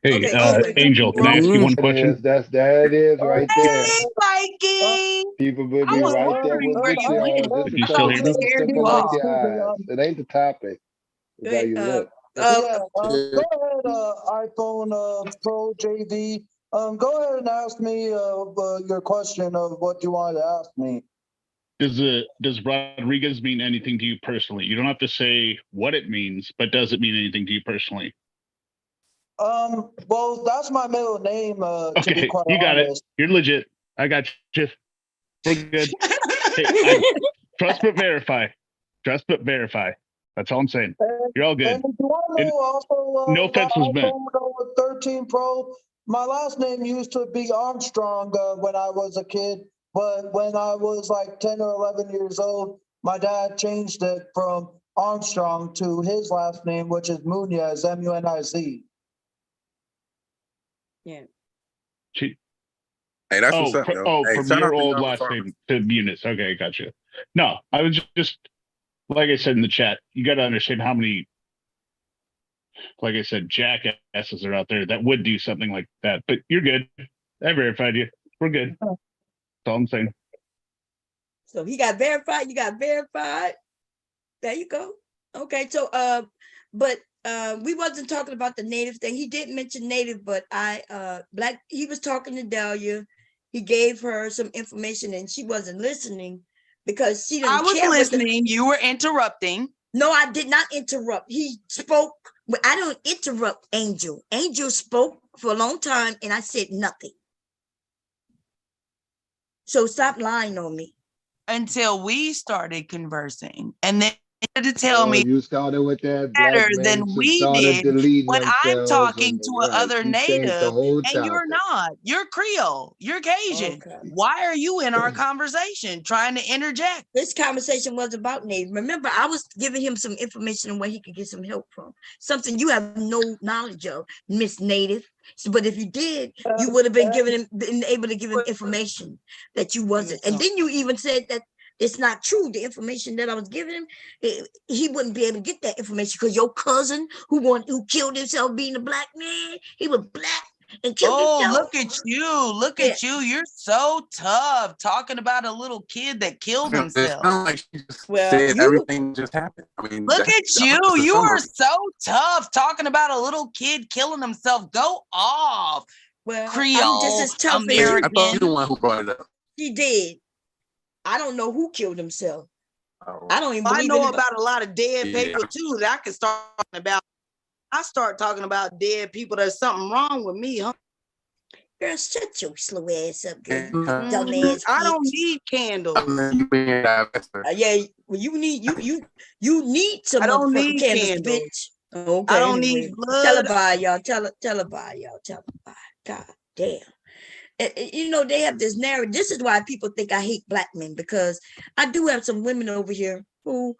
Hey, Okay, anyway. Angel, can I ask you one That question? is, that is right there. Hey, Viking. People will I be was right there wondering with where you you went. on just If you I still thought hear we me? scared you simple like off. your eyes. It ain't the topic. It's how you look. Yeah, go ahead, iPhone Pro JV. Go ahead and ask me your question of what you wanted to ask me. Does Rodriguez mean anything to you personally? You don't have to say what it means, but does it mean anything to you personally? Well, that's my middle name, to be Okay, quite you got it. honest. You're legit. I got you. We're good. Hey, trust but verify. Trust but verify. That's all I'm saying. You're all good. And if you want to know also, No offense was meant. iPhone 13 Pro, my last name used to be Armstrong when I was a kid, but when I was like 10 or 11 years old, my dad changed it from Armstrong to his last name, which is Muniz, M-U-N-I-Z. She- Hey, that's what's up, yo. Hey, from shout out your to old Young last Farmers. name to Eunice. Okay, gotcha. No, I was just like I said in the chat. You got to understand how many, like I said, jackasses are out there that would do something like that. But you're good. I verified you. We're good. That's all I'm saying. So he got verified, you got verified. There you go. Okay, so but we wasn't talking about the native thing. He did mention native, but he was talking to Dahlia. He gave her some information and she wasn't listening because she didn't I was care what the- listening. You were interrupting. No, I did not interrupt. He spoke, but I don't interrupt Angel. Angel spoke for a long time and I said nothing. So stop lying on me. Until we started conversing. And then to tell me you started with that better black than men who we started did deleting when I'm themselves talking and to right, another you changed the native whole and you're topic. not. You're Creole. You're Cajun. Okay. Why are you in our conversation trying to interject? This conversation was about native. Remember, I was giving him some information on where he could get some help from. Something you have no knowledge of, Miss Native. So, but if you did, you would have been able to give him information that you wasn't. And then you even said that it's not true. The information that I was giving him, he wouldn't be able to get that information because your cousin who killed himself being a black man, he was black and killed himself. Look at you. Look at you. You're so tough talking about a little kid that killed It himself. sounds like she just Well, said you- everything just happened. I mean, Look at you. that's the You are summary. so tough talking about a little kid killing himself. Go off. Well, Creole, I'm just as tough as Hey, you. I thought you the one who brought it up. She did. I don't know who killed himself. Oh, I don't even I believe know anybody. about a lot of dead Yeah. people too that I can start talking about. I start talking about dead people. There's something wrong with me, huh? Girl, shut your slow ass up, girl. and, Dumbass I don't bitch. need candles. you being a divester. Yeah, well, you need some I don't motherfucking need candles, candles. bitch. Okay, I don't anyway. need blood. Tell her bye, y'all. Tell her bye, y'all. Tell her bye. God damn. You know, they have this narrative. This is why people think I hate black men, because I do have some women over here who,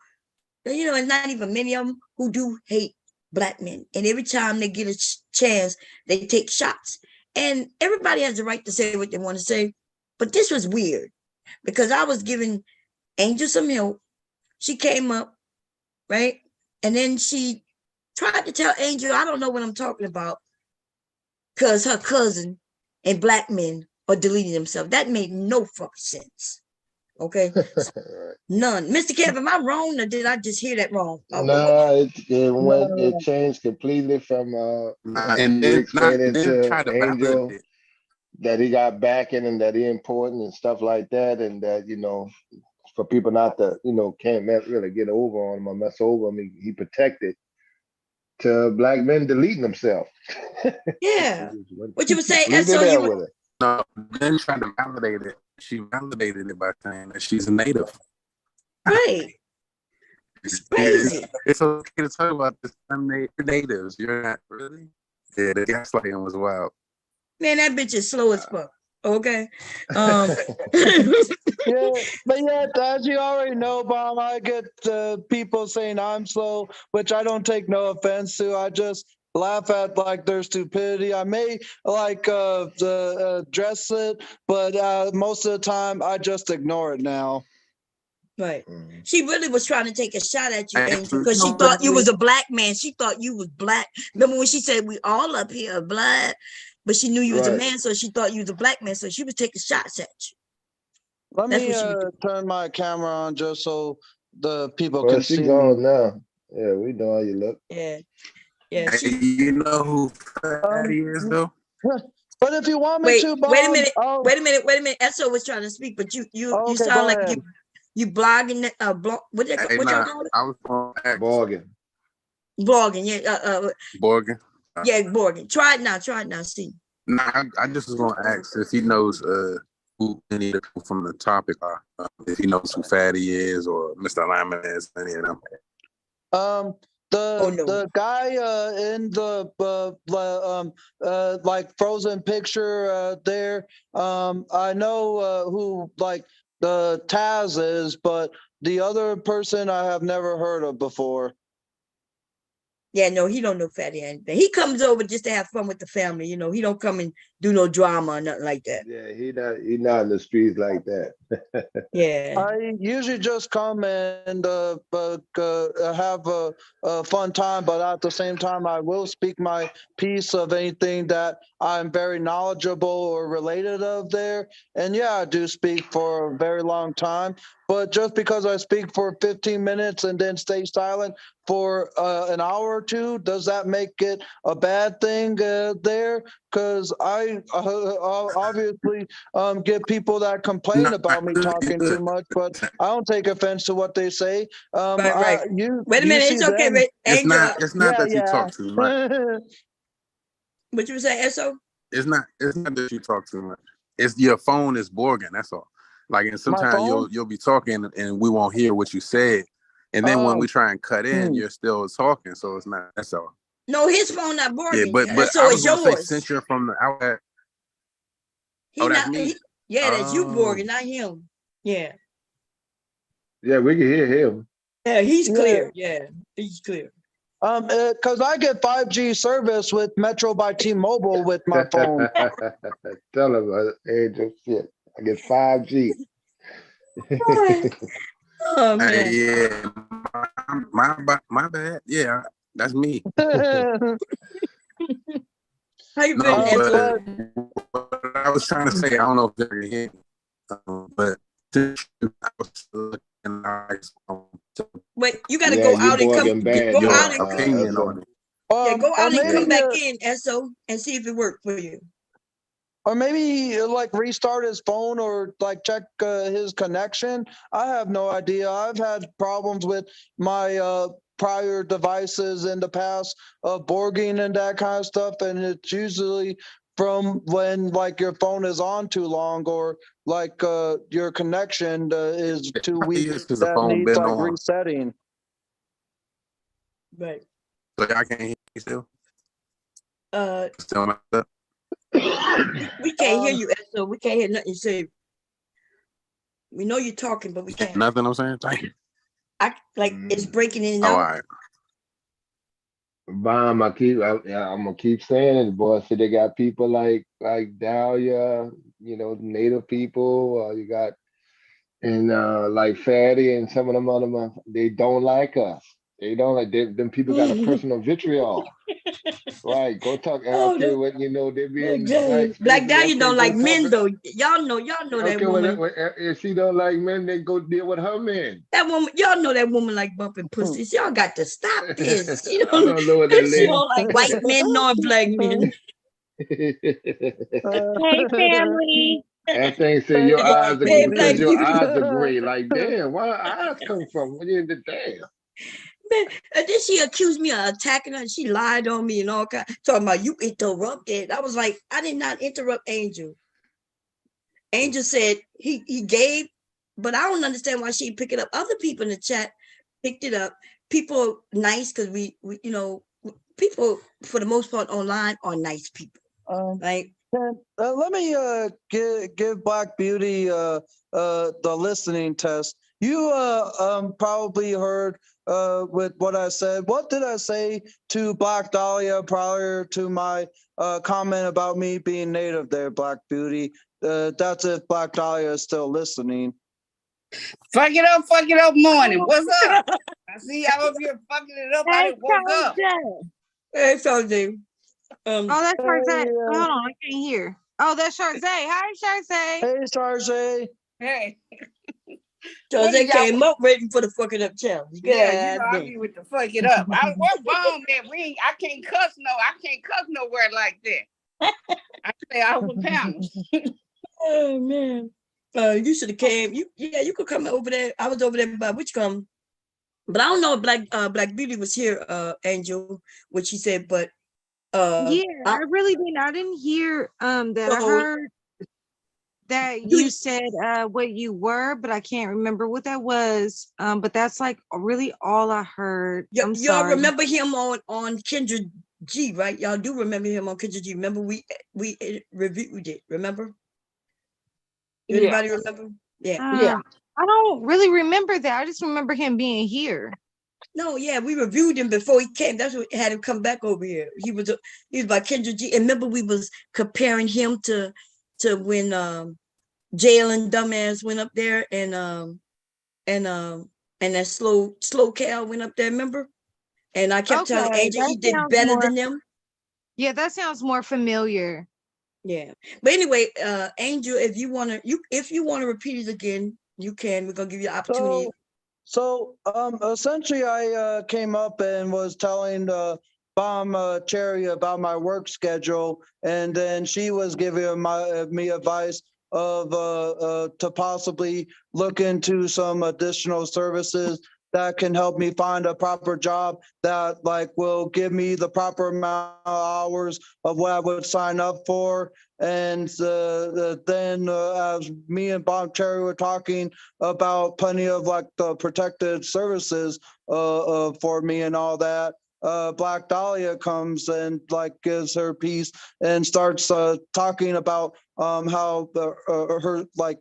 you know, and not even many of them who do hate black men. And every time they get a chance, they take shots. And everybody has the right to say what they want to say. But this was weird because I was giving Angel some help. She came up, right? And then she tried to tell Angel, I don't know what I'm talking about, because her cousin and black men are deleting themselves. That made no fucking sense. Okay? None. Mr. Kev, am I wrong or did I just hear that wrong? No, it changed completely from And you then explaining to try to Angel validate it. that he got backing and that he important and stuff like that, and that, you know, for people not to, you know, can't really get over on him or mess over him, he protected to black men deleting themselves. Yeah. What you were saying? Leave it So there you with it. No, then tried to validate it. She validated it by saying that she's a native. right. It's crazy. It's okay to talk about this. Natives. You're not really. Yeah, the gaslighting was wild. Man, that bitch is slow as fuck. Okay. Yeah, but yeah, as you already know, Bob, I get people saying I'm slow, which I don't take no offense to. I just laugh at like their stupidity. I may like address it, but most of the time I just ignore it now. Right. She really was trying to take a shot at you, And Angel, because she you know thought what? you was a black man. She thought you was black. Remember when she said we all up here are black, but she knew you was a Right. man, so she thought you was a black man. So she was taking shots at you. Let That's me what she was doing. turn my camera on just so the people Well, can she see gone me. now. Yeah, we know how you look. Yeah. Yeah, Hey, she. you know who Fatty is though? But if you want me Wait, to, wait a Bond, minute. oh, Wait a minute. Esso was trying to speak, but you okay, sound go like ahead. you blogging. Blog. What Hey, what y'all nah, call it? I was gonna ask Bargain. Blogging. Yeah. Morgan. Yeah. Blogging. Try it now. Try it now. See. Nah, I just was gonna ask if he knows who any of the people from the topic are. If he knows who Fatty is or Mr. Lyman is, any of them. Oh no. The guy in the like Frozen picture there. I know who like the Taz is, but the other person I have never heard of before. Yeah, no, he don't know Fatty or anything. He comes over just to have fun with the family. You know, he don't come and do no drama or nothing like that. Yeah, he not in the streets like that. Yeah. I usually just come and have a fun time, but at the same time, I will speak my piece of anything that I'm very knowledgeable or related of there. And yeah, I do speak for a very long time. But just because I speak for 15 minutes and then stay silent for an hour or two, does that make it a bad thing there? Because I obviously get people that complain Nah, about me talking too much, but I don't take offense to what they say. Right. Wait a You minute. see It's okay. them. Wait, it's Angel, not Yeah, that you talk too much. yeah. what you were saying, Esso? It's not that you talk too much. It's your phone is Borging, that's all. Like, and My sometimes phone? you'll be talking and we won't hear what you said. And then when Oh, we try and cut in, hmm. you're still talking. So it's not, that's all. No, his phone not Yeah, Borging. but So I was it's gonna say, yours. since you're from the outlet, He oh, that's not. me. Yeah, that's you, Oh, Borging, not him. Yeah. Yeah, we can hear him. Yeah, he's Yeah. clear. Yeah, he's clear. Because I get 5G service with Metro by T-Mobile with my phone. Tell him, Angel, shit. I get 5G. Oh hey, man. yeah, my bad. Yeah, that's me. How you No, been, but Esso? what I was trying to say, I don't know if they can hear me, but I was looking like Wait, you gotta Yeah, go you out and come. bargain bad Go your out now, and come. opinion Esso. on it. Yeah, go or out and come maybe back in, Esso, and see if it worked for you. or maybe like restart his phone or like check his connection. I have no idea. I've had problems with my prior devices in the past of Borging and that kind of stuff, and it's usually from when like your phone is on too long or like your connection is too Probably weak is because the that phone needs been like on. resetting. Right. So y'all can't hear me still? Uh, Still messed up? we can't hear Um, you, Esso. We can't hear nothing you say. We know you're talking, but we can't. Nothing I'm saying? Thank you. I like it's breaking in and Oh, all out. right. Bomb, I'm gonna keep saying it, boy. See, they got people like Dahlia, native people. You got and like Fatty and some of them other they don't like us. They don't like them people got a personal vitriol. Right. Go talk. I don't Oh, care what they be Black in black Dahlia. Black spaces. Dahlia Okay, don't go like talk. men though. Y'all know that Okay, woman. if she don't like men, then go deal with her men. That woman, y'all know that woman like bumping pussies. Y'all got to stop this. She I don't, don't know what that she lady. don't like white men nor black men. Hey, family. That thing say Hey, your Black eyes are Hey, because Black Beauty. your Beauty. eyes are gray. Like, damn, where her eyes come from? What you the damn? Man, and then she accused me of attacking her. And she lied on me and all kind. Talking about you interrupted. I was like, I did not interrupt Angel. Angel said he gave, but I don't understand why she picked it up. Other people in the chat picked it up. People nice because we people for the most part online are nice people. Like Let me give Black Beauty the listening test. You probably heard with what I said. What did I say to Black Dahlia prior to my comment about me being native there, Black Beauty? That's if Black Dahlia is still listening. Fuck it up morning. What's up? I see y'all up here fucking it up. I Hey, done woke up. hey, Sanjay. Oh, that's Sharkzay. Hey, Hold on, I can't hear. Oh, that's Sharkzay. Hi, Sharkzay. hey, Sarjay. Hey. So What they did y'all? came up waiting for the fucking up challenge. Yeah, you God know, I damn. be with the fuck it up. What bone that I can't cuss nowhere like that. I say over panels. Oh man. You should have came. You could come over there. I was over there by which come. But I don't know if Black Beauty was here, Angel, what she said, but Yeah, I really didn't. I didn't hear that. I So- heard that you said what you were, but I can't remember what that was. But that's like really all I heard. I'm y'all sorry. remember him on Kendra G, right? Y'all do remember him on Kendra G. Remember we reviewed it, remember? Anybody remember? Yeah. I don't really remember that. I just remember him being here. No, yeah, we reviewed him before he came. That's what had him come back over here. He was by Kendra G. And remember we was comparing him to when Jalen Dumbass went up there and that slow Cal went up there, remember? And I kept telling Angel he did better than them. Yeah, that sounds more familiar. Yeah. But anyway, Angel, if you wanna repeat it again, you can. We're gonna give you an opportunity. So essentially I came up and was telling Bomb Cherry about my work schedule, and then she was giving me advice of to possibly look into some additional services that can help me find a proper job that like will give me the proper amount of hours of what I would sign up for. And then as me and Bob Cherry were talking about plenty of like the protected services for me and all that, Black Dahlia comes and like gives her piece and starts talking about how her like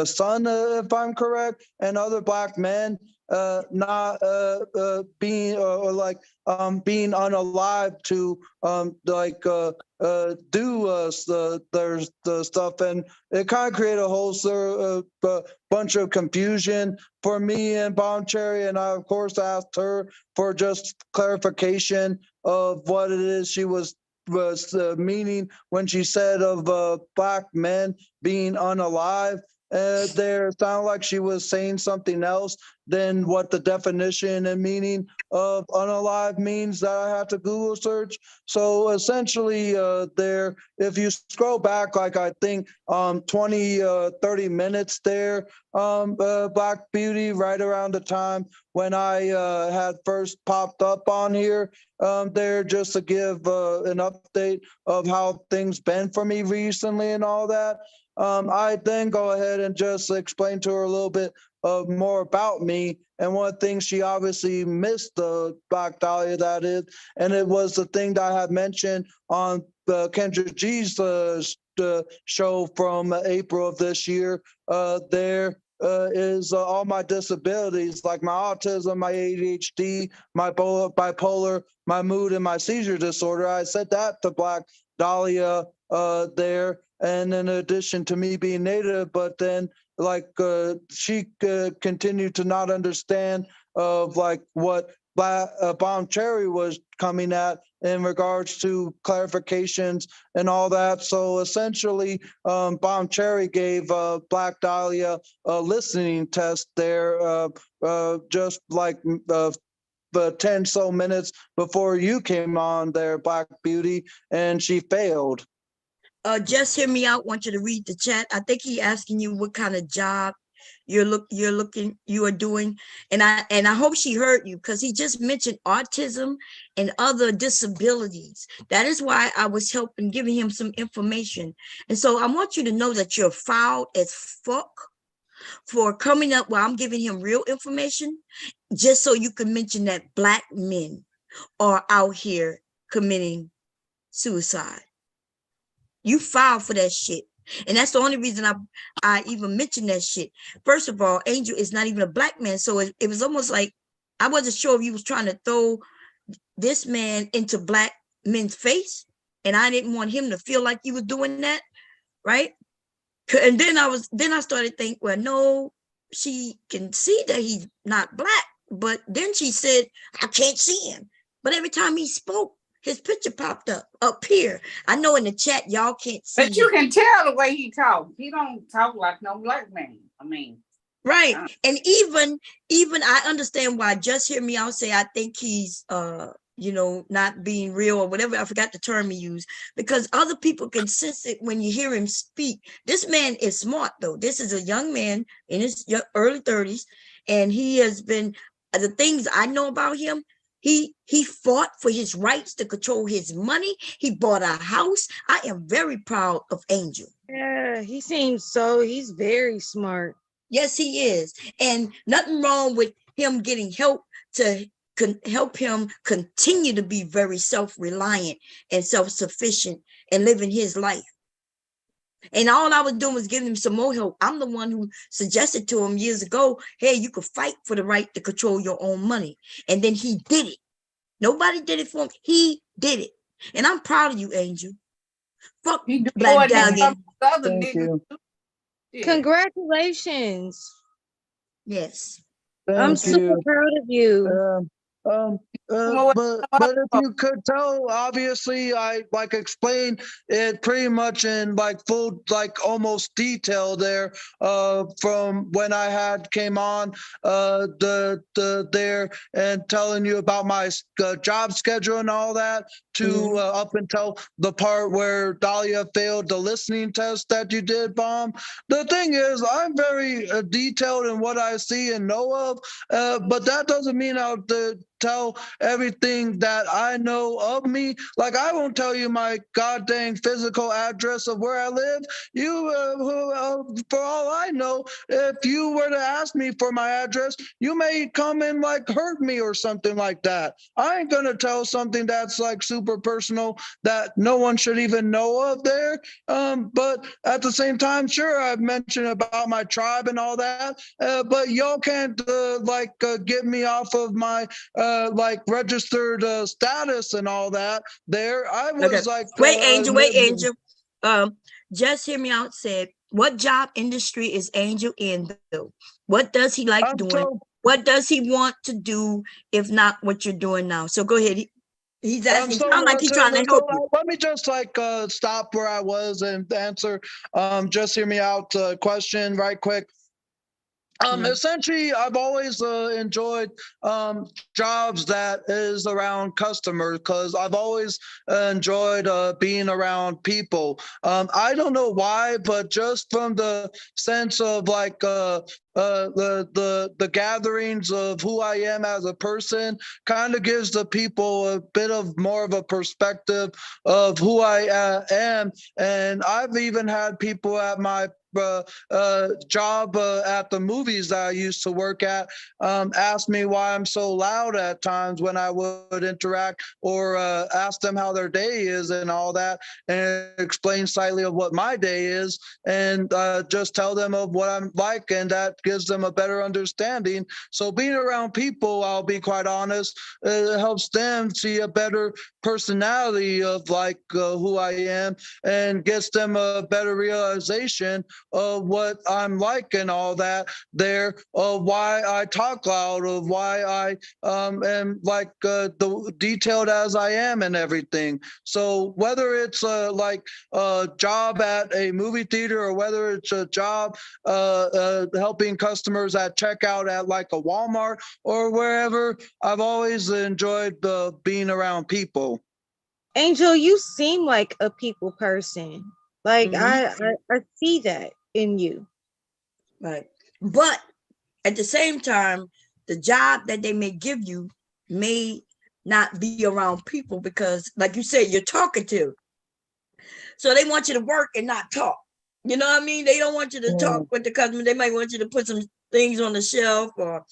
son, if I'm correct, and other Black men not being like being unalive to do the stuff, and it kind of created a whole bunch of confusion for me and Bomb Cherry, and I of course asked her for just clarification of what it is she was meaning when she said of Black men being unalive. There sounded like she was saying something else than what the definition and meaning of unalive means that I had to Google search. So essentially there, if you scroll back, like I think 20, 30 minutes there, Black Beauty, right around the time when I had first popped up on here, there just to give an update of how things been for me recently and all that. I then go ahead and just explain to her a little bit more about me. And one thing she obviously missed, Black Dahlia, that is, and it was the thing that I had mentioned on Kendra G's show from April of this year. There is all my disabilities, like my autism, my ADHD, my bipolar, my mood, and my seizure disorder. I said that to Black Dahlia there. And in addition to me being Native, but then like she continued to not understand of like what Bomb Cherry was coming at in regards to clarifications and all that. So essentially, Bomb Cherry gave Black Dahlia a listening test there, just like 10 so minutes before you came on there, Black Beauty, and she failed. Just hear me out. Want you to read the chat. I think he asking you what kind of job you are doing, and I hope she heard you, because he just mentioned autism and other disabilities. That is why I was giving him some information. And so I want you to know that you're foul as fuck for coming up while I'm giving him real information, just so you can mention that Black men are out here committing suicide. You filed for that shit. And that's the only reason I even mentioned that shit. First of all, Angel is not even a Black man. So it was almost like I wasn't sure if you was trying to throw this man into Black men's face. And I didn't want him to feel like you was doing that. Right. And then I started thinking, well, no, she can see that he's not Black. But then she said, I can't see him. But every time he spoke, his picture popped up here. I know in the chat y'all can't see. But you can tell the way he talks. He don't talk like no Black man. I mean, Right. And even I understand why Just Hear Me Out say I think he's not being real or whatever. I forgot the term he used, because other people can sense it when you hear him speak. This man is smart though. This is a young man in his early 30s, and he has been the things I know about him. He fought for his rights to control his money. He bought a house. I am very proud of Angel. Yeah, he's very smart. Yes, he is. And nothing wrong with him getting help to help him continue to be very self-reliant and self-sufficient and living his life. And all I was doing was giving him some more help. I'm the one who suggested to him years ago, hey, you could fight for the right to control your own money. And then he did it. Nobody did it for him. He did it. And I'm proud of you, Angel. Fuck He doing Black that Dahlia. for other Thank niggas you. too. Yeah. Congratulations. Yes. I'm Thank super you. proud of you. But if you could tell, obviously, I like explained it pretty much in like full, like almost detail there. From when I had came on, there and telling you about my job schedule and all that, to up until the part where Dahlia failed the listening test that you did, Bomb. The thing is, I'm very detailed in what I see and know of, but that doesn't mean I'll tell everything that I know of me. Like, I won't tell you my goddamn physical address of where I live. For all I know, if you were to ask me for my address, you may come and like hurt me or something like that. I ain't gonna tell something that's like super personal that no one should even know of there. But at the same time, sure, I've mentioned about my tribe and all that, but y'all can't get me off of my like registered status and all that. There, I was Okay. Wait, Angel. Just Hear Me Out said, what job industry is Angel in though? What does he like doing? What does he want to do if not what you're doing now? So go ahead. He's asking, sound like he's trying to help you. Let me just stop where I was and answer Just Hear Me Out question right quick. Essentially, I've always enjoyed jobs that is around customers, because I've always enjoyed being around people. I don't know why, but just from the sense of like the gatherings of who I am as a person, kind of gives the people a bit of more of a perspective of who I am. And I've even had people at my job at the movies that I used to work at asked me why I'm so loud at times when I would interact, or ask them how their day is and all that, and explain slightly of what my day is, and just tell them of what I'm like, and that gives them a better understanding. So being around people, I'll be quite honest, helps them see a better personality of like who I am, and gets them a better realization of what I'm like and all that there, of why I talk loud, of why I am like the detailed as I am and everything. So whether it's like a job at a movie theater, or whether it's a job helping customers at checkout at like a Walmart or wherever, I've always enjoyed being around people. Angel, you seem like a people person. Like I see that in you. Right. But at the same time, the job that they may give you may not be around people, because like you said, you're talkative. So they want you to work and not talk. You know what I mean? They don't want you to talk with the customer. They might want you to put some things on the shelf, or,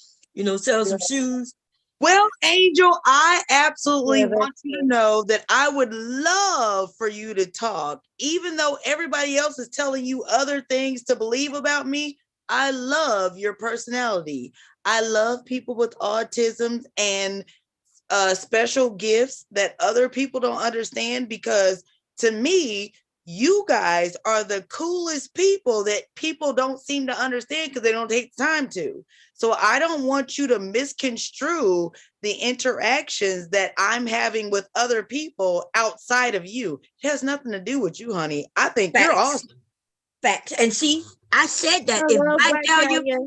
sell some shoes. Well, Angel, I absolutely want you to know that I would love for you to talk, even though everybody else is telling you other things to believe about me. I love your personality. I love people with autism and special gifts that other people don't understand, because to me, you guys are the coolest people that people don't seem to understand because they don't take the time to. So I don't want you to misconstrue the interactions that I'm having with other people outside of you. It has nothing to do with you, honey. I think you're awesome. Facts. And see, I said that if Black Dahlia,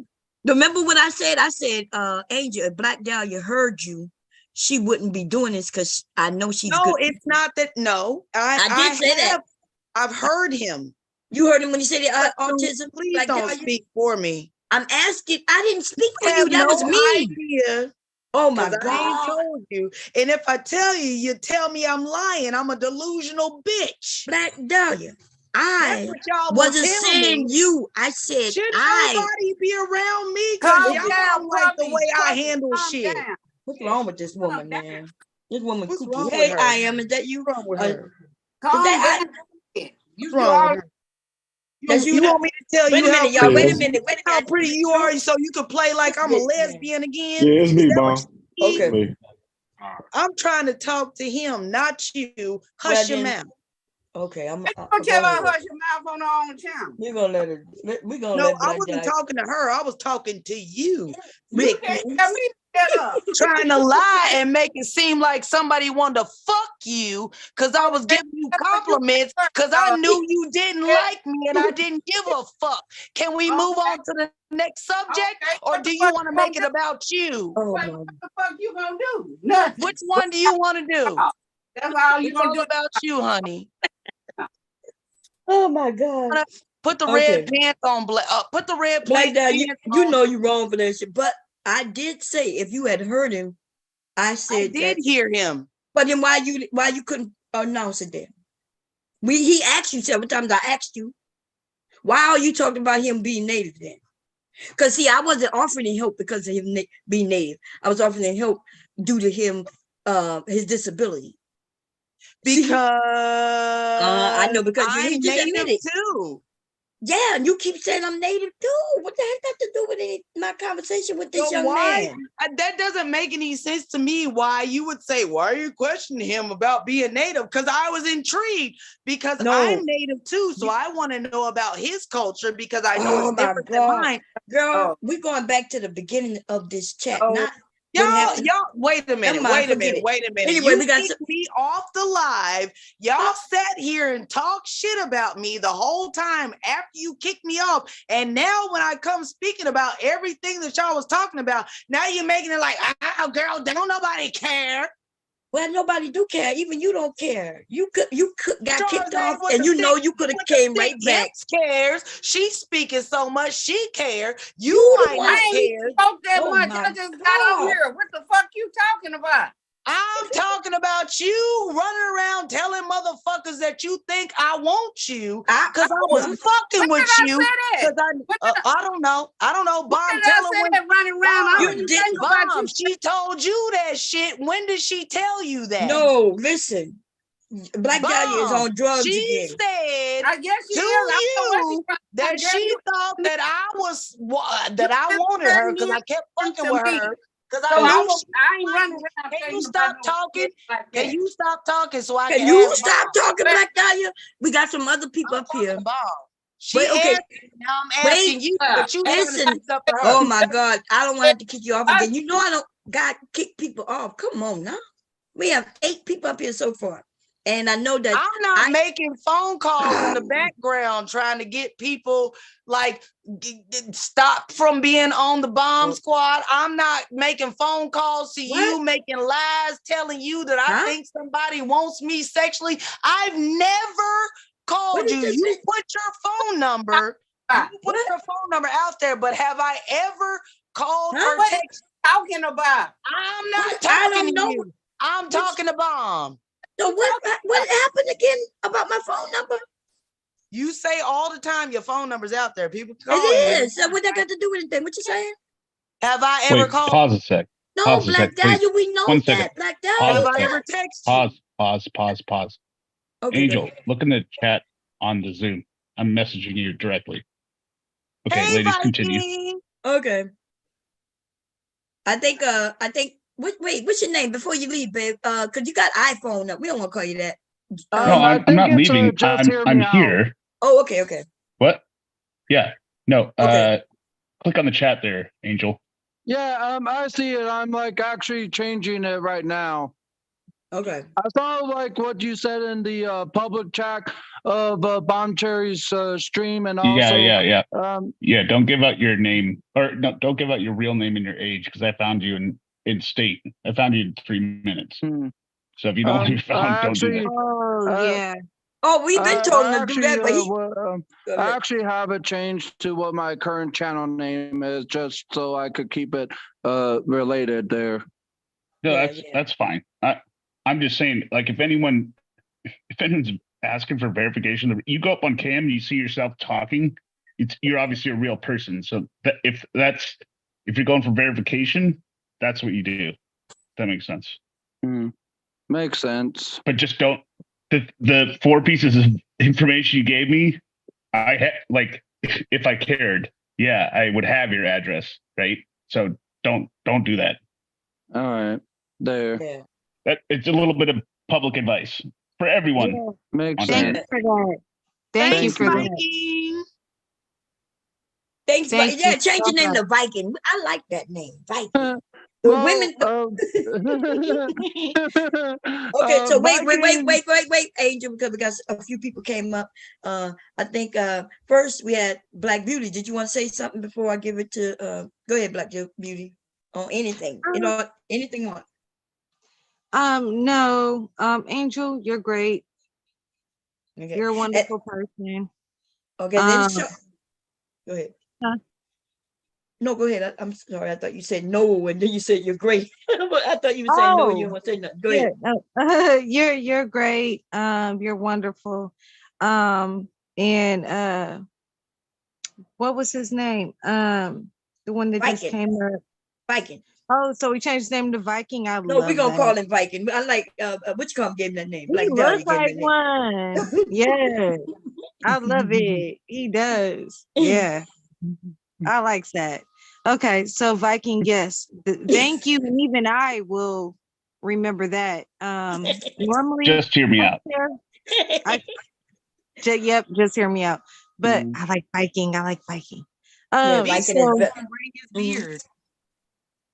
Remember what I said? I said, Angel, if Black Dahlia heard you, she wouldn't be doing this because I know she's No, good. it's not that. No, I did say that. I've heard him. You heard him when he said But autism? Please Black don't Dahlia? speak for me. I'm asking. I didn't speak for I you. have That no was me. idea. Oh my 'Cause I ain't God. told you. And if I tell you, you tell me I'm lying. I'm a delusional bitch. Black Dahlia. That's I what y'all wasn't will tell saying me. you. I said Should I. nobody be around me? Cause Calm y'all down, don't like the puppy. way I Puppy, handle calm shit. down. What's wrong with this woman, Calm down. man? This woman What's kooky. wrong with Hey, her? I am. Is that you? What's wrong with Uh, her? Calm that- down. You What's do wrong all with her? That's you You now? want me to tell Wait you a how minute, y'all. Wait a pretty, minute. Wait a how minute. pretty you are so you can play like I'm a This man. lesbian again? Yeah, it's Is me, that what Bon. you need? Okay. Me. I'm trying to talk to him, not you. Well, Hush your then- mouth. Okay, I'm Don't go tell her ahead. hush your mouth on her own channel. We're gonna let her. We're gonna No, let I Black wasn't Dahlia. talking to her. I was talking to you. You Big can't man. tell me to shut up. Trying to lie and make it seem like somebody wanted to fuck you because I was giving you compliments because I knew you didn't like me and I didn't give a fuck. Can we move on to the next subject, Okay, or what do the you fuck want to you make gonna it about you? Oh What my. the fuck you gonna do? Nothing. Which one do you want to do? That's all you It's gonna all do. about you, honey. Oh my God. Put the Okay. red pants on. Put the red Black pants Dahlia, you on. know you're wrong for that shit. But I did say if you had heard him, I I said did that. hear him. But then why you couldn't announce it then? He asked you several times. I asked you, why are you talking about him being native then? Because see, I wasn't offering him help because of him being native. I was offering him help due to him his disability. See, Because I know because I'm you just native admitted. too. Yeah, and you keep saying I'm native too. What the heck got to do with my conversation with this So young why man? that doesn't make any sense to me why you would say, why are you questioning him about being native? Because I was intrigued because No. I'm native too. So I want to know about his culture because I know Oh it's my different than God. mine. Girl, we're going back to the beginning of this chat. Oh, Not what happened. Y'all, wait a minute, mind, wait a forget minute, it. wait a minute. Anyway, You we got kicked me off the live. Y'all sat here and talked shit about me the whole time after you kicked me off. And now when I come speaking about everything that y'all was talking about, now you're making it like, oh, girl, don't nobody care. Well, nobody do care. Even you don't care. You got kicked Charmaine off, with and the you know thick- you could have with the came thick right back. hips cares. She's speaking so much, she cared. You You the might one- not I ain't care. spoke that Oh much. my I just got on God. here. What the fuck you talking about? I'm talking about you running around telling motherfuckers that you think I want you because I was fucking When with did I you. say that? Because I don't know. When Bomb, did tell I her say when. that running around? I Bomb, don't even think about Bomb, you. she told you that shit. When did she tell you that? No, listen. Black Dahlia is Bomb, on drugs she again. said I guess she to is. I don't know what you she's trying to that do. Girl, she you thought that I was that I just wanted her turn because I in kept fucking to with me. her because So I I knew ain't she running liked me. around Can telling you you stop about no talking? shit like Can that. you stop talking so I Can can you ask stop Bomb? talking, Black Dahlia? We got some other people I'm up here. talking Bomb. She Wait, okay. asked me, now I'm asking you, but you trying to Listen. speak up for her. Oh my God. I don't want to kick you off again. You know I don't got kick people off. Come on now. We have 8 people up here so far. And I know that I'm not making phone calls in the background trying to get people like stop from being on the bomb squad. I'm not making phone calls to you, making lies, telling you that I think somebody wants me sexually. I've never called you. You put your phone number. You put your phone number out there, but have I ever called or What texted? talking about? I'm not I talking don't to you. know. I'm talking to Bomb. So what happened again about my phone number? You say all the time your phone number's out there. People call It you. is. So what that got to do with anything? What you saying? Have I ever Wait, called? pause a sec. No, Pause a Black sec, please. Dahlia, we know 1 that. second. Black Pause Dahlia. Have a I sec. ever texted you? Pause. Okay, Angel, look in the chat on the Zoom. I'm messaging you directly. Okay, Hey, ladies, Viking. continue. Okay. I think wait, what's your name before you leave, babe? Cause you got iPhone up. We don't want to call you that. No, I I'm think not it's leaving. just hear I'm me out. here. Oh, okay. What? Yeah. No. Okay. Click on the chat there, Angel. Yeah, I see it. I'm like actually changing it right now. Okay. I saw like what you said in the public chat of Bon Cherry's stream, and also Yeah. um, Yeah, don't give out your name, or no, don't give out your real name and your age, because I found you in state. I found you in 3 minutes. hmm, So if you don't want to be found, I don't do that. actually Oh, yeah. Oh, we've been told him I to do actually that, but he. Go I ahead. actually have it changed to what my current channel name is, just so I could keep it related there. No, Yeah, that's fine. I'm just saying, like, if anyone's asking for verification, you go up on cam, you see yourself talking, you're obviously a real person. So if you're going for verification, that's what you do. That makes sense. Makes sense. But just don't. The 4 pieces of information you gave me, like, if I cared, yeah, I would have your address, right? So don't do that. All right, there. Yeah. That it's a little bit of public advice for everyone. Yeah. Makes on Thank here. sense. you for that. Thank you Thank for you. that. Viking. Thanks, Thank yeah, you change so your name much. to Viking. I like that name, Viking. The Well, women. Okay, so wait, Angel, because we got a few people came up. I think first we had Black Beauty. Did you want to say something before I give it to? Go ahead, Black Beauty, on anything. You know, anything on. No, Angel, you're great. Okay. You're a wonderful person. Okay, then Um, go ahead. Huh? No, go ahead. I'm sorry. I thought you said no, and then you said you're great. But I thought you were saying no, and you didn't want to say nothing. Go yeah, ahead. no, you're great. You're wonderful. And what was his name? The one that just Viking. came up. Viking. Oh, so we changed his name to Viking. I No, we're love gonna that. call him Viking. I like which come gave him that name. He Black Dahlia looks gave him like that name. one. Yeah, I love it. He does. Yeah, I like that. Okay, so Viking, yes. Thank you. And even I will remember that. Normally, Just hear me I out. share- yep, just hear me out. But Mm. I like Viking. I like Viking. Yeah, Viking is So be- Bring his beard.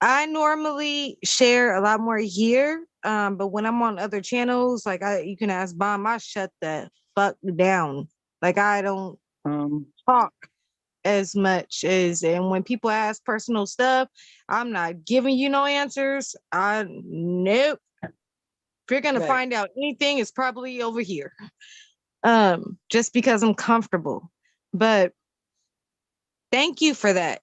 I normally share a lot more here. But when I'm on other channels, like you can ask Bomb, I shut the fuck down. Like I don't talk as much as, and when people ask personal stuff, I'm not giving you no answers. Nope. If you're gonna Right. find out anything, it's probably over here. Just because I'm comfortable. But thank you for that.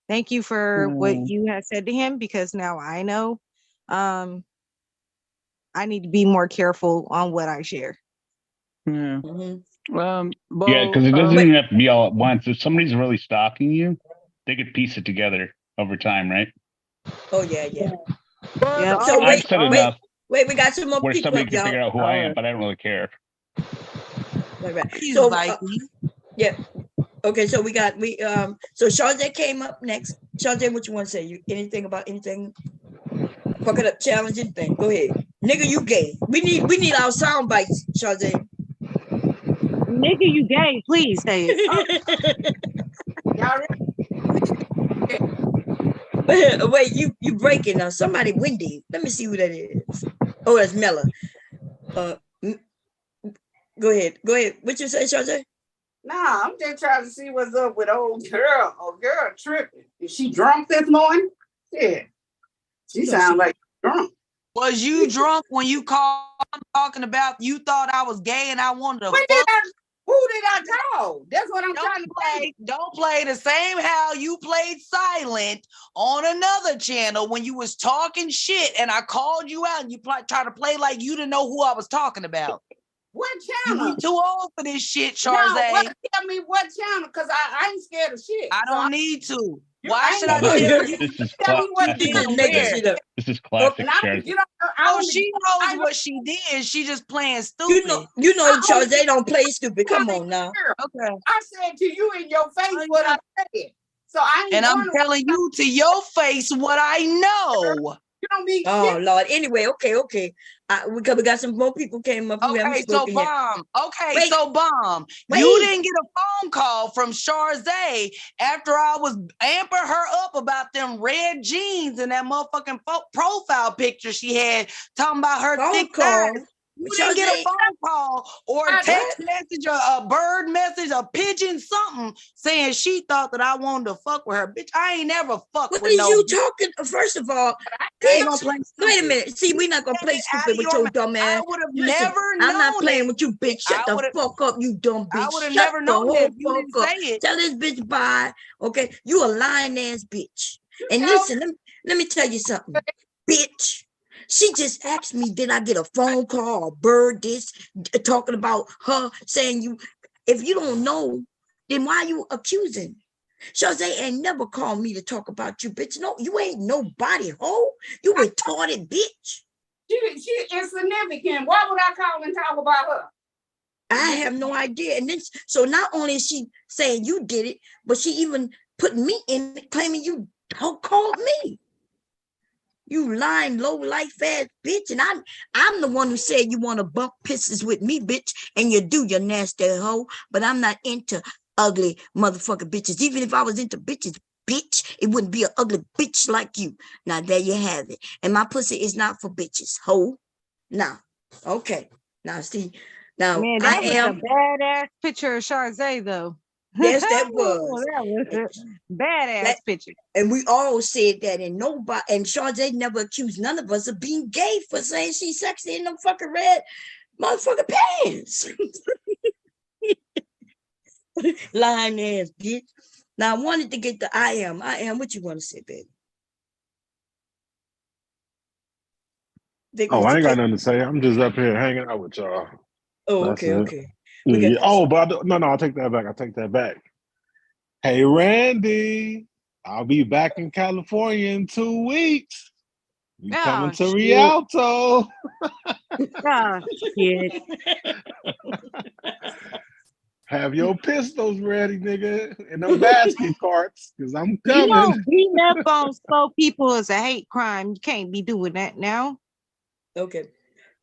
Thank you for what you have said to him, because now I know I need to be more careful on what I share. Yeah. Mhm. Yeah, because it doesn't even have to be all at once. If somebody's really stalking you, they could piece it together over time, right? Oh yeah. Yeah. So I've said enough we got some more where people somebody up, can figure y'all. out who I am, but I don't really care. Right. You So Viking. yeah. Okay, so so Sharjay came up next. Sharjay, what you want to say? You anything about anything? Fuck it up, challenge anything. Go ahead. Nigga, you gay. We need our sound bites, Sharjay. Nigga, you gay. Please say it. Y'all Wait, you breaking now. Somebody windy. Let me see who that is. Oh, that's Mella. Go ahead. What you say, Sharjay? Nah, I'm just trying to see what's up with old girl. Old girl tripping. Is she drunk this morning? Yeah. She sounds like drunk. Was you drunk when you called talking about you thought I was gay and I wanted to When fuck? who did I call? That's what I'm trying to say. Don't play the same how you played silent on another channel when you was talking shit and I called you out and you try to play like you didn't know who I was talking about. What You channel? be too old for this shit, No, Charzay. tell me what channel, because I ain't scared of shit. I So don't need to. You Why ain't should I no- tell This you? This is Tell me what classic. She just channel. making Where? shit up. This is classic. And I Charizard. Oh, she knows what she did. She just playing stupid. You know, Sharjay don't play stupid. Come on now. Okay. I said to you in your face Oh, what yeah. I said. So I ain't And I'm gonna- telling you to your face what I know. You don't need Oh shit. Lord. Anyway, okay. We got some more people came up who haven't Okay, so spoken yet. bomb. Okay, Wait. so bomb. Wait. You didn't get a phone call from Charzay after I was amping her up about them red jeans and that motherfucking profile picture she had talking about her Phone thick call. thighs. You didn't get a Charzay- phone call or a What? text message or a bird message, a pigeon, something saying she thought that I wanted to fuck with her. Bitch, I ain't never fucked What with is no you bitch. talking? First of all, I ain't gonna bitch, play wait a stupid. minute. See, we're not gonna play Get it out stupid of with your your mouth. dumb ass. I would have Listen, never I'm not known playing it. with you, bitch. Shut I the would've- fuck up, you dumb I bitch. would have Shut never the known whole it if you didn't fuck up. say it. Tell this bitch bye. Okay, you a lying ass bitch. And know- listen, let me tell you something, bitch. She just asked me, did I get a phone call or bird this talking about her saying you? If you don't know, then why you accusing? Charzay ain't never called me to talk about you, bitch. No, you ain't nobody, ho. You retarded bitch. She insignificant. Why would I call and talk about her? I have no idea. And then, so not only is she saying you did it, but she even put me in it, claiming you called me. You lying low life ass bitch. And I'm the one who said you want to bump pisses with me, bitch. And you do, you nasty hoe. But I'm not into ugly motherfucking bitches. Even if I was into bitches, bitch, it wouldn't be an ugly bitch like you. Now there you have it. And my pussy is not for bitches, hoe. Now, okay. Now see, now Man, I that was am. a badass picture of Charzay, though. Yes, that That was. was a badass That- picture. And we all said that, and nobody, and Charzay never accused none of us of being gay for saying she's sexy in them fucking red motherfucking pants. Lying ass bitch. Now I wanted to get the I am. What you want to say, baby? Vic, Oh, I Mr. ain't got K? nothing to say. I'm just up here hanging out with y'all. Oh, That's okay, it. okay. We Yeah. got Oh, but no, I'll take that back. I'll take that back. Hey, Randy, I'll be back in California in 2 weeks. You coming Oh, to shit. Rialto? Oh, shit. Have your pistols ready, nigga, and them basket carts, because I'm You know, coming. beating up on slow people is a hate crime. You can't be doing that now. Okay.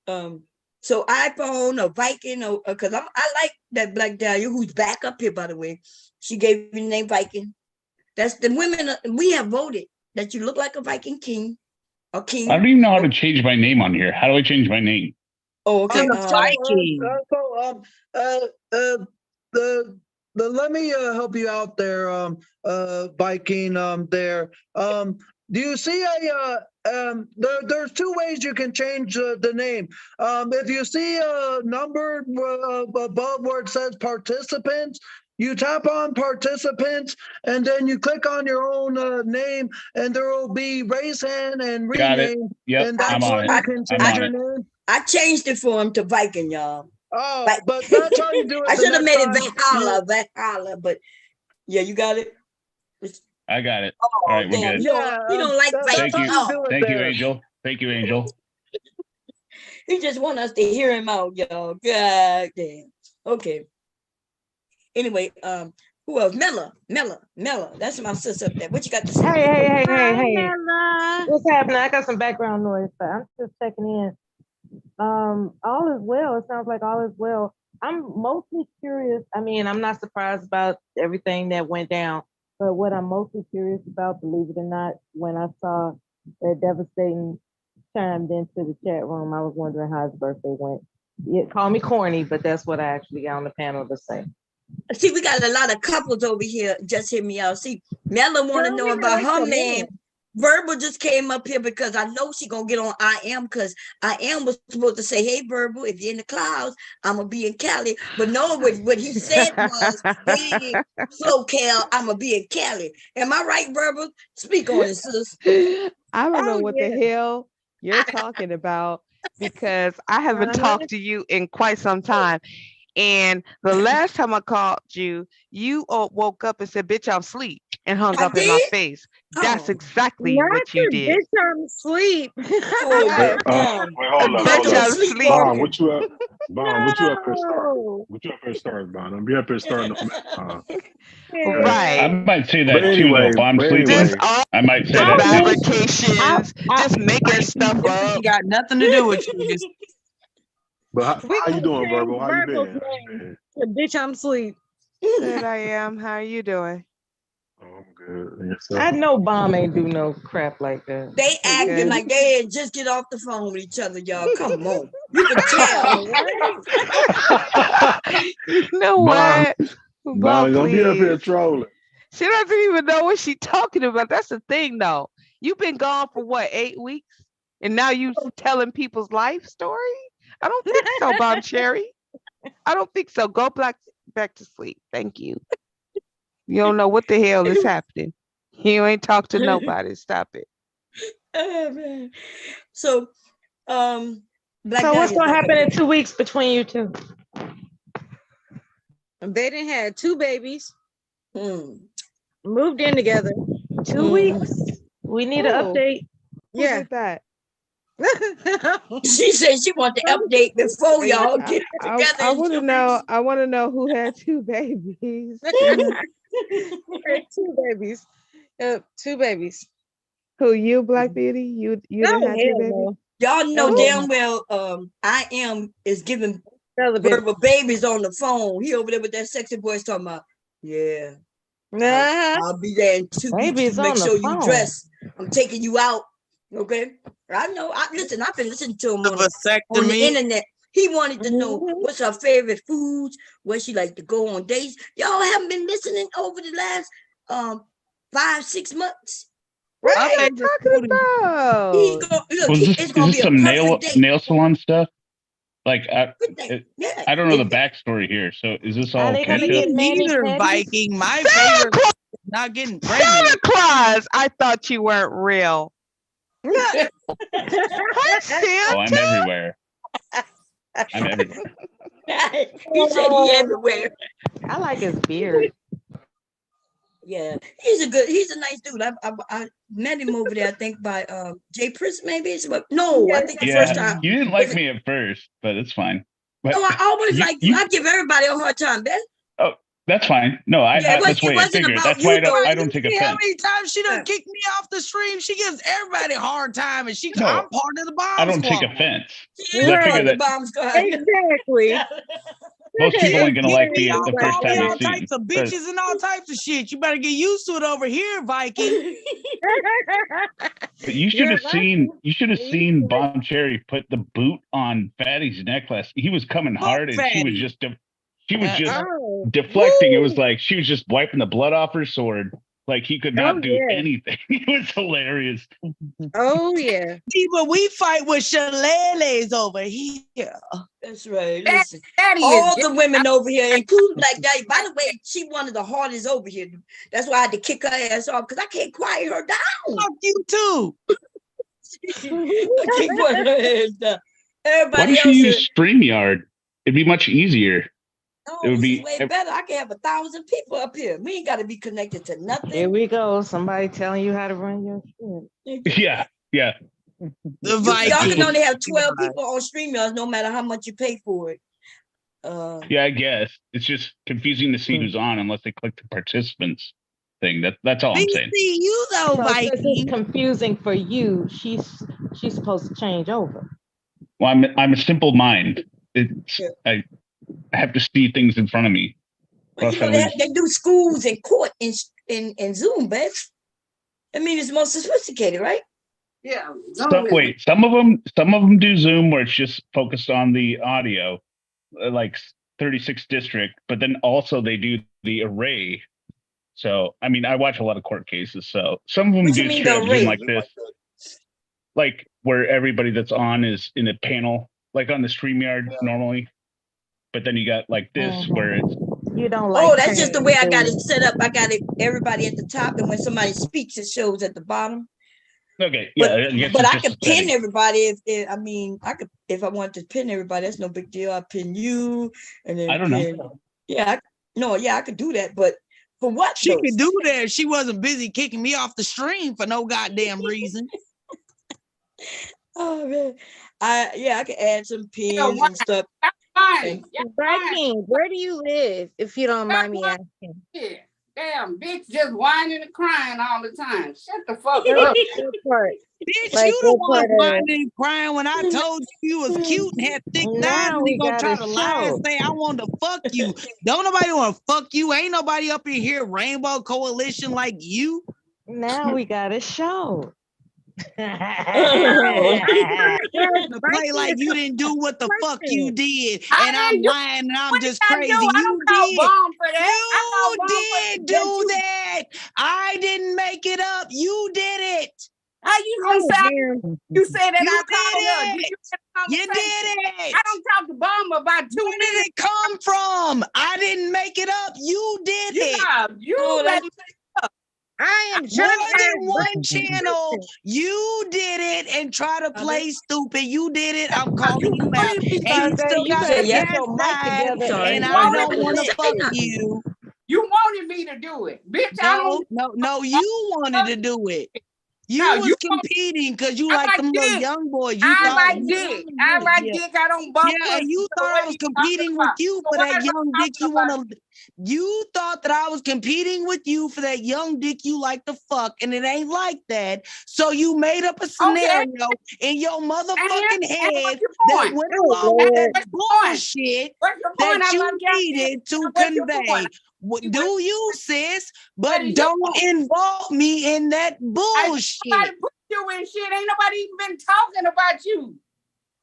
So iPhone or Viking or because I like that Black Dahlia who's back up here, by the way. She gave me the name Viking. That's the women we have voted that you look like a Viking king or king. I don't even know how to change my name on here. How do I change my name? Oh, okay. Let me help you out there, Viking. There. Do you see there's two ways you can change the name. If you see a number above where it says participants, you tap on participants and then you click on your own name, and there will be raise hand and Got it. rename. Yep, And that's I'm on where it. you can I'm change on your it. name. I changed it for him to Viking, y'all. Oh, But but that's how you do it. I the should have next made it time. Valhalla, but yeah, you got it. I got it. Oh, All right, we're damn, good. you don't like that's Viking. Thank you. how you do it Thank you, there. Angel. Thank you, Angel. He just want us to hear him out, y'all. God damn. Okay. Anyway, who else? Mella. That's my sister up there. What you got to say? Hey. Mella. What's happening? I got some background noise, but I'm just checking in. All is well. It sounds like all is well. I'm mostly curious. I mean, I'm not surprised about everything that went down, but what I'm mostly curious about, believe it or not, when I saw that Devastating chimed into the chat room, I was wondering how his birthday went. Yeah, call me corny, but that's what I actually got on the panel to say. See, we got a lot of couples over here. Just hear me out. See, Mella want to Girl, know we about like her the man. man. Verbal just came up here because I know she gonna get on I am, because I am was supposed to say, hey, Verbal, if you're in the clouds, I'm gonna be in Cali. But no, what he said was, hey, SoCal, I'm gonna be in Cali. Am I right, Verbal? Speak on it, sis. I don't know Oh, what yeah. the hell you're talking about because I haven't Uh-huh. talked to you in quite some time. And the last time I called you, you woke up and said, bitch, I'm asleep. and hung I up in my did? face. That's Oh, exactly Not what you the did. bitch I'm asleep. oh Yes. yeah. Wait, hold up, I Bitch, hold don't up. I'm sleep asleep. Bond, often. what you up? Bond, what you up here starting? No. What you up here starting, Bond? I'm up here starting. Right. I might say But that too, though. anyway, If I'm but sleeping, Just anyway, all I might say the that too. I fabrications, just making stuff It up. ain't got nothing to do with you. Just but we how you gonna doing, change Virgo? How you Virgo's been? How you name been? to bitch I'm asleep. Good I am. How are you doing? Oh, I'm good. And I yourself? know Bomb ain't do no crap like that. They You acting good? like they had just get off the phone with each other, y'all. Come on. You can tell. You know Bond, what? Bob, Bond, don't be up here please. trolling. She doesn't even know what she's talking about. That's the thing, though. You've been gone for what, 8 weeks? And now you telling people's life story? I don't think so, Bob Cherry. I don't think so. Go back to sleep. Thank you. You don't know what the hell is happening. You ain't talk to nobody. Stop it. Oh, man. So, Black So what's Dahlia is gonna not happen gonna in be. 2 weeks between you two? They didn't had 2 babies, Hmm. moved in together. 2 weeks. We need an Who? update. Who Yeah. did that? She said she want the update before y'all get together. I in want to 2 know. weeks. I want to know who had 2 babies. Had 2 babies. 2 babies. Who, you, Black Beauty? You No, didn't have 2 hell babies? no. Y'all know Hell damn no. well I am is giving Celibate. verbal babies on the phone. He over there with that sexy voice talking about, yeah, Uh-huh. I'll be there in 2 weeks Baby's to make on the sure you phone. dress. I'm taking you out. Okay. I know. I've been listening to him the on the vasectomy. internet. He wanted to know Mhm. what's her favorite foods, where she like to go on dates. Y'all haven't been listening over the last 5-6 months. What Our are you favorite talking food is He's about? going look. Was this It's is gonna this be a some perfect date. nail salon stuff? Like Everything. Yeah. I don't know the backstory here. So is this Are all they gonna catch me up? get mani neither, pedis? Viking. My Santa favorite Claus! is not getting Santa pregnant. Claus! I thought you weren't real. Hi, Oh, I'm Santa. everywhere. I'm everywhere. He said he everywhere. I like his beard. Yeah, he's a nice dude. I met him over there, I think by Jay Prince, maybe. But no, I think the first Yeah, time. you didn't like me at first, but it's fine. But No, I always like you. you I give everybody a hard time, Ben. oh, that's fine. No, Yeah, that's the it way I wasn't figured. about That's you why though. I don't take See how offense. many times she done Yeah. kicked me off the stream? She gives everybody a hard time, and No, I'm part of the bomb I don't squad. take offense. She Because is I part figure of the that bomb squad. Exactly. most people ain't gonna like me Y'all the call first me time they all see types me. of bitches and all types of shit. You better get used to it over here, Viking. But you should have seen Bon Cherry put the boot on Fatty's necklace. He was coming Fuck hard, and she was Fatty. just Oh. deflecting. It was Woo. like she was just wiping the blood off her sword. Like he could not Oh, do yeah. anything. It was hilarious. Oh yeah. See, but we fight with shillelaghs over here. That's right. Listen, Daddy all is the women over here, including Black Dahlia. By the way, she one of the hardest over here. That's why I had to kick her ass off because I can't quiet her down. Fuck you too. I keep putting her ass down. Why Everybody don't you else use StreamYard? It'd be much easier. no, It would this is be way better. I can have 1,000 people up here. We ain't got to be connected to Here nothing. we go. Somebody telling you how to run your shit. yeah. The Y'all Viking. can only have 12 people on StreamYard no matter how much you pay for it. Yeah, I guess. It's just confusing to see who's on unless they click the participants thing. That's all I'm We saying. see you though, So since Viking. it's confusing for you, she's supposed to change over. Well, I'm a simple mind. It's I have to see things in front of me. But you know, they do schools and court in Zoom, babe. I mean, it's more sophisticated, right? Yeah. Some of them do Zoom where it's just focused on the audio, like 36 district, but then also they do the array. So, I mean, I watch a lot of court cases, so some of them What you do mean straight the up array? Zoom like this, like where everybody that's on is in a panel, like on the StreamYard normally. But then you got like this where it's You don't like. Oh, that's just the way I got it set up. I got it everybody at the top, and when somebody speaks, it shows at the bottom. okay. Yeah, I guess But it's I just could pin aesthetic. everybody I could if I wanted to pin everybody. That's no big deal. I pin you, and then I don't know. Yeah, I could do that. But For what? She though? could do that if she wasn't busy kicking me off the stream for no goddamn reason. Oh man, I can add some pins why? and stuff. Fine. Yeah, Brad fine. King, where do you live, if you don't mind me That's asking? Yeah. Damn, bitch just whining and crying all the time. Shut the fuck What, up. what part? Bitch, Like you the what one part of whining and crying when I told you was cute and had thick thighs, now and we you gonna got try a to lie and show. say I want to fuck you. Don't nobody want to fuck you. Ain't nobody up in here Rainbow Coalition like you. Now we got a show. To play like you didn't do what the fuck you did, I and I'm didn't do- lying and I'm What did just I crazy. do? I You don't call did. bomb for that. I call You bomb for did do that. I didn't make it up. You did it. How you gonna say you said that You I called her? did Did it. you You did it. I don't talk to bomb about 2 Where did minutes. it come from? I didn't make it up. You did it. Yeah, you Oh, made that's- I am More just than one channel. You did it and try to play stupid. You did it. I'm calling you out. And you still you got better the get gas your mic side, together. Sorry. and You I wanted don't me want to to fuck say nothing. you. You wanted me to do it, bitch. I don't. No, you wanted to do it. You No, was you competing because you I like like them little dick. young boys. You I thought like you dick. wanted I it. like Yeah. dick. I don't bump Yeah, and pussy. you So thought what I was are you talking competing with about? you So for what that are you young dick talking you want to. You thought that I was competing with you for that young dick you like to fuck, and it ain't like that. So you made up a scenario in your motherfucking And head what's your that point? went Oh, along with Lord. that What's your point? bullshit What's your point? that I you love young dick. needed to What's your convey. point? What do you, sis? What But is your don't point? involve me in that bullshit. Nobody put you in shit. Ain't nobody even been talking about you.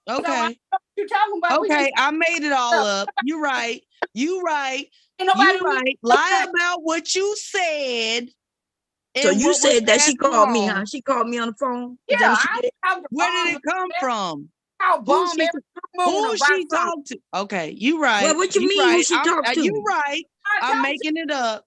So I Okay. don't know what you talking about. We Okay, just I made it all up. You right. You right. ain't nobody You right. Lie about what you said. So and you what was said that she passed called me, along. huh? She called me on the phone. Is Yeah, that what she I did? talk to Where bomb. did it come from? How Who bomb she, every moon who about she something. talked to? Okay, you right. Well, what you mean? right. Who she talked to? You right. I I'm talk making it up.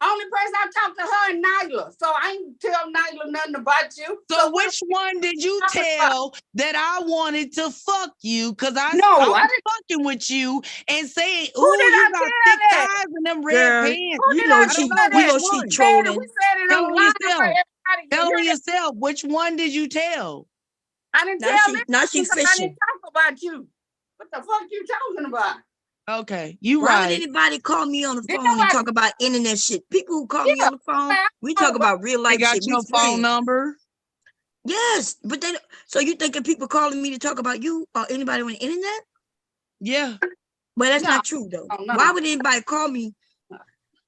Only person I talked to her and Nyla. So I ain't tell Nyla nothing about you. So which one did you tell that I wanted to fuck you? Because I No, I was didn't. fucking with you and saying, Who "Ooh, did you I got tell thick that? thighs and them red Girl, pants." Who you did know I I she, don't tell know you which that? know We she one. said it. We trolling. said it Tell on online for yourself. everybody to Tell on hear. yourself. Which one did you tell? I didn't Now tell she, this now she because I fishing. didn't talk about you. What the fuck you talking about? Okay, you Why would right. anybody call me on the Didn't phone and nobody? talk about internet shit? People who call me Yeah, on the phone, I we talk talk about real They life got shit. We your phone friends. number. Yes, but they. So you thinking people calling me to talk about you or anybody on the internet? Yeah. Well, that's No, not true though. no. Why would anybody call me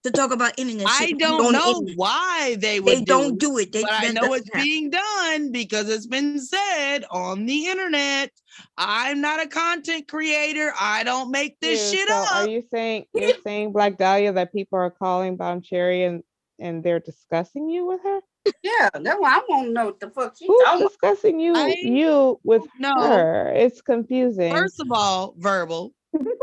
to talk about internet I shit don't on the know internet? why they They would do don't it, do it. but I That know doesn't it's happen. being done because it's been said on the internet. I'm not a content creator. I don't make this shit So are up. you saying Black Dahlia that people are calling Bomb Cherry and they're discussing you with her? Yeah, that's why I want to know what the fuck she Who's talking about. discussing you with No. her? It's confusing. First of all, Verbal,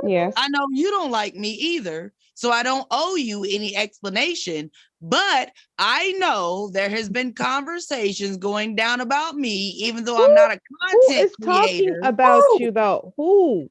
Yes. I know you don't like me either, so I don't owe you any explanation. But I know there has been conversations going down about me, even though I'm not a Who content is talking creator. about Who? you though? Who?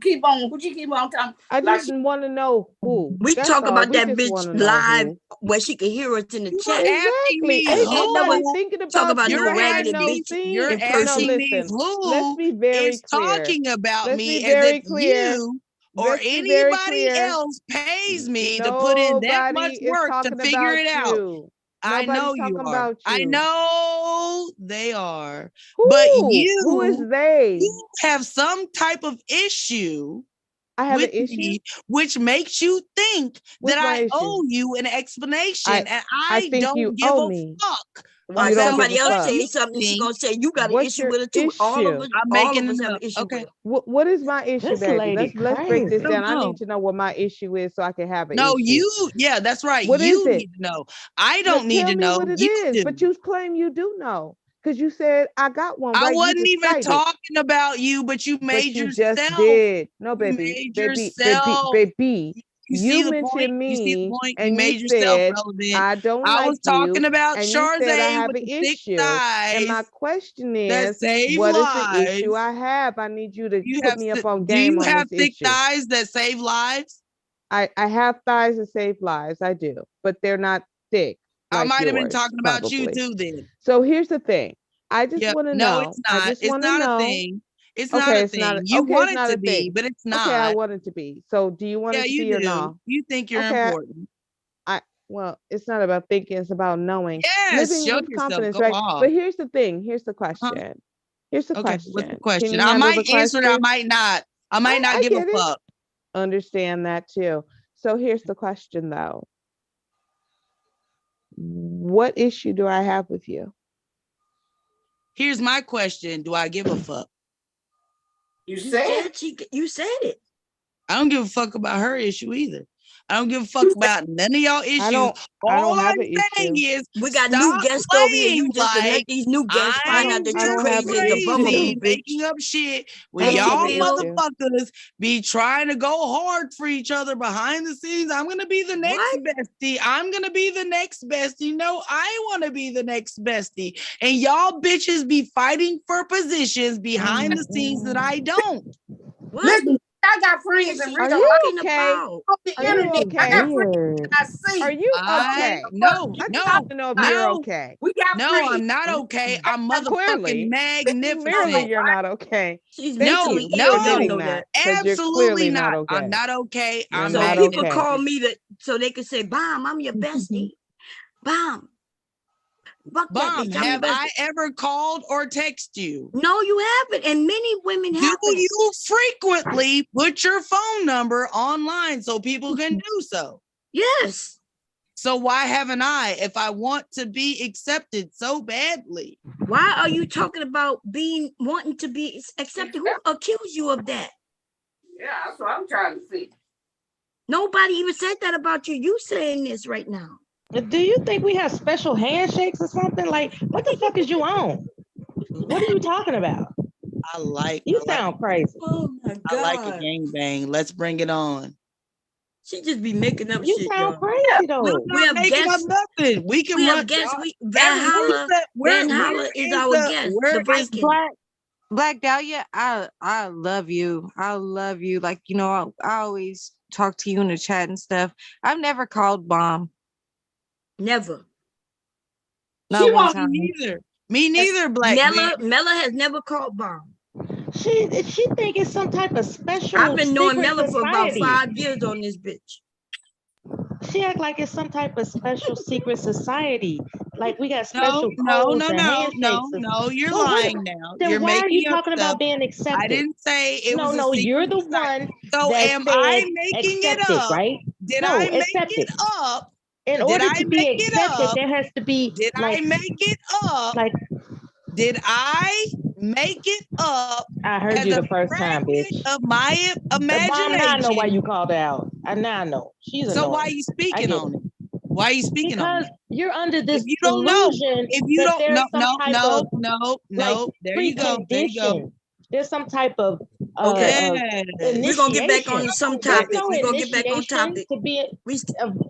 Keep on. Would you keep on talking? I Like just want to know who. We That's talk all. about We that just bitch wanna know live who. where she can hear us in the You're chat. asking me Exactly. Ain't nobody who? thinking Talk about about you. no You're I have raggedy no asking, bitch thing. you're in No, person. asking me listen. Let's who be very is clear. talking about Let's me be as very if clear. you or Let's be very anybody clear. else pays me to put in that much Nobody is work to talking figure about it out. you. I know Nobody's you talking are. about I you. know they are. But Who is they? you have some type of issue I have with an issue. me, which makes you think What's that my I issue? owe you an explanation, and I I think don't you give owe a me. fuck Why You don't about give somebody a what else fuck. say you something, she think. gonna say you got an What's issue your with it too. All of issue? us, I'm all making of us it have an up. issue Okay. with it. What is my issue, This baby? lady Let's break this crazy. down. I No. need to know what my issue is so I can have an No, issue. yeah, that's right. What is You it? need to know. I don't need Tell to me know. what it You is. do. But you claim you do know. Because you said I got one, I right? You wasn't just even cited. talking about you, but you But made you yourself. just did. No, You baby. made Baby. yourself. Baby. You see You the point? mentioned You see the me point? You and you made yourself said relevant. I don't I like was talking you. about And you said I Charzay have with an the thick issue. And my thighs question that is, save what is the lives. issue I have? I need you to You put have me up thi- on do game you on have this thick issue. thighs that save lives? I have thighs that save lives. I do, but they're not thick. I like might have been yours, talking about you probably. too then. So here's the thing. I just Yep. want to No, know. it's I not. just It's want to not a know. thing. It's not Okay, a it's not. thing. You Okay, want it's it not to a be, thing. but it's Okay, I not. want it to be. So, do you want Yeah, it to you be or do. no? You think you're Okay, important. Well, it's not about thinking. It's about knowing. Yes, Living show with yourself. confidence, Go right? off. But here's the thing. Here's the Huh? question. Here's the Okay, what's the question. Can question? you I handle might the answer it. I question? might not. I might not I give a get it. fuck. Understand that too. So here's the question though. What issue do I have with you? Here's my question. Do I give a fuck? You said You said it. I don't give a fuck about her issue either. I don't give a fuck about none of y'all issues. I don't All have I'm an saying issue. is We got new stop guests over here. You playing just to let like these new guests find I'm out that I you're don't have crazy an as a issue. bumblebee, crazy bitch. making up shit when Hey, I don't have y'all an Bill. issue. motherfuckers be trying to go hard for each other behind the scenes. I'm gonna be the next What? bestie. I'm gonna be the next bestie. No, I want to be the next bestie. And y'all bitches be fighting for positions behind the scenes that I don't. What? listen. I got friends in Are real you life Talking okay? about? on the Are you internet. I okay? got friends Weird. that I see. Are you okay? No, I just no, want to know if you're no. okay. We got No, friends. I'm not okay. I'm motherfucking Clearly, magnificent. you're not okay. She's Thank mentally you ill. for You don't admitting know that, that. 'cause you're Absolutely clearly not not. I'm okay. not okay. You're I'm So not people okay. call me so they can say, "Bomb, I'm your bestie." Bomb. Fuck that Bomb, bitch. I'm your have I bestie. ever called or text you? No, you haven't, and many women Do haven't. you frequently put your phone number online so people can do so? Yes. So why haven't I if I want to be accepted so badly? Why are you talking about wanting to be accepted? Who accused you of that? Yeah, that's what I'm trying to see. Nobody even said that about you. You saying this right now. Do you think we have special handshakes or something? Like, what the fuck is you on? What are you talking about? You sound crazy. Oh my God. I like a gangbang. Let's bring it on. She just be making up You shit. sound y'all. crazy though. We're We not have making up guests. nothing. We can We run. have guests. Where's Van Holla. where Van Holla is is our the- guest. where The is Viking. Black Dahlia, I love you. I love you. Like, you know, I always talk to you in the chat and stuff. I've never called Bomb. Never. Not She one won't time. Me neither. Me neither, Black Mela has never called Bomb. She think it's some type of special. I've been knowing secret Mela for about society. 5 years on this bitch. She act like it's some type of special secret society. Like we got No, special codes and handshakes. no. You're So what- lying now. Then You're why are you making up talking stuff. about being accepted? I didn't say it was. No, a you're secret the society. one So that am said I making it accepted, up? right? Did No, I make accepted. it up? In Did order I to be make it accepted, up? there has to be Did like, I make it up? like Did I make it up? I heard as you a the first time, bitch. fragment of my Mom, now I know why imagination? you called her out. Now I know. She's So why are annoying. you I speaking get on it. it? Why are you speaking on Because it? you're under this If you don't know, delusion if you that don't, there's no, some type of like there you go, there you go. precondition. There's some type of Okay. We're gonna get back on initiation. some There's topic. no We're gonna get back on initiation topic. to be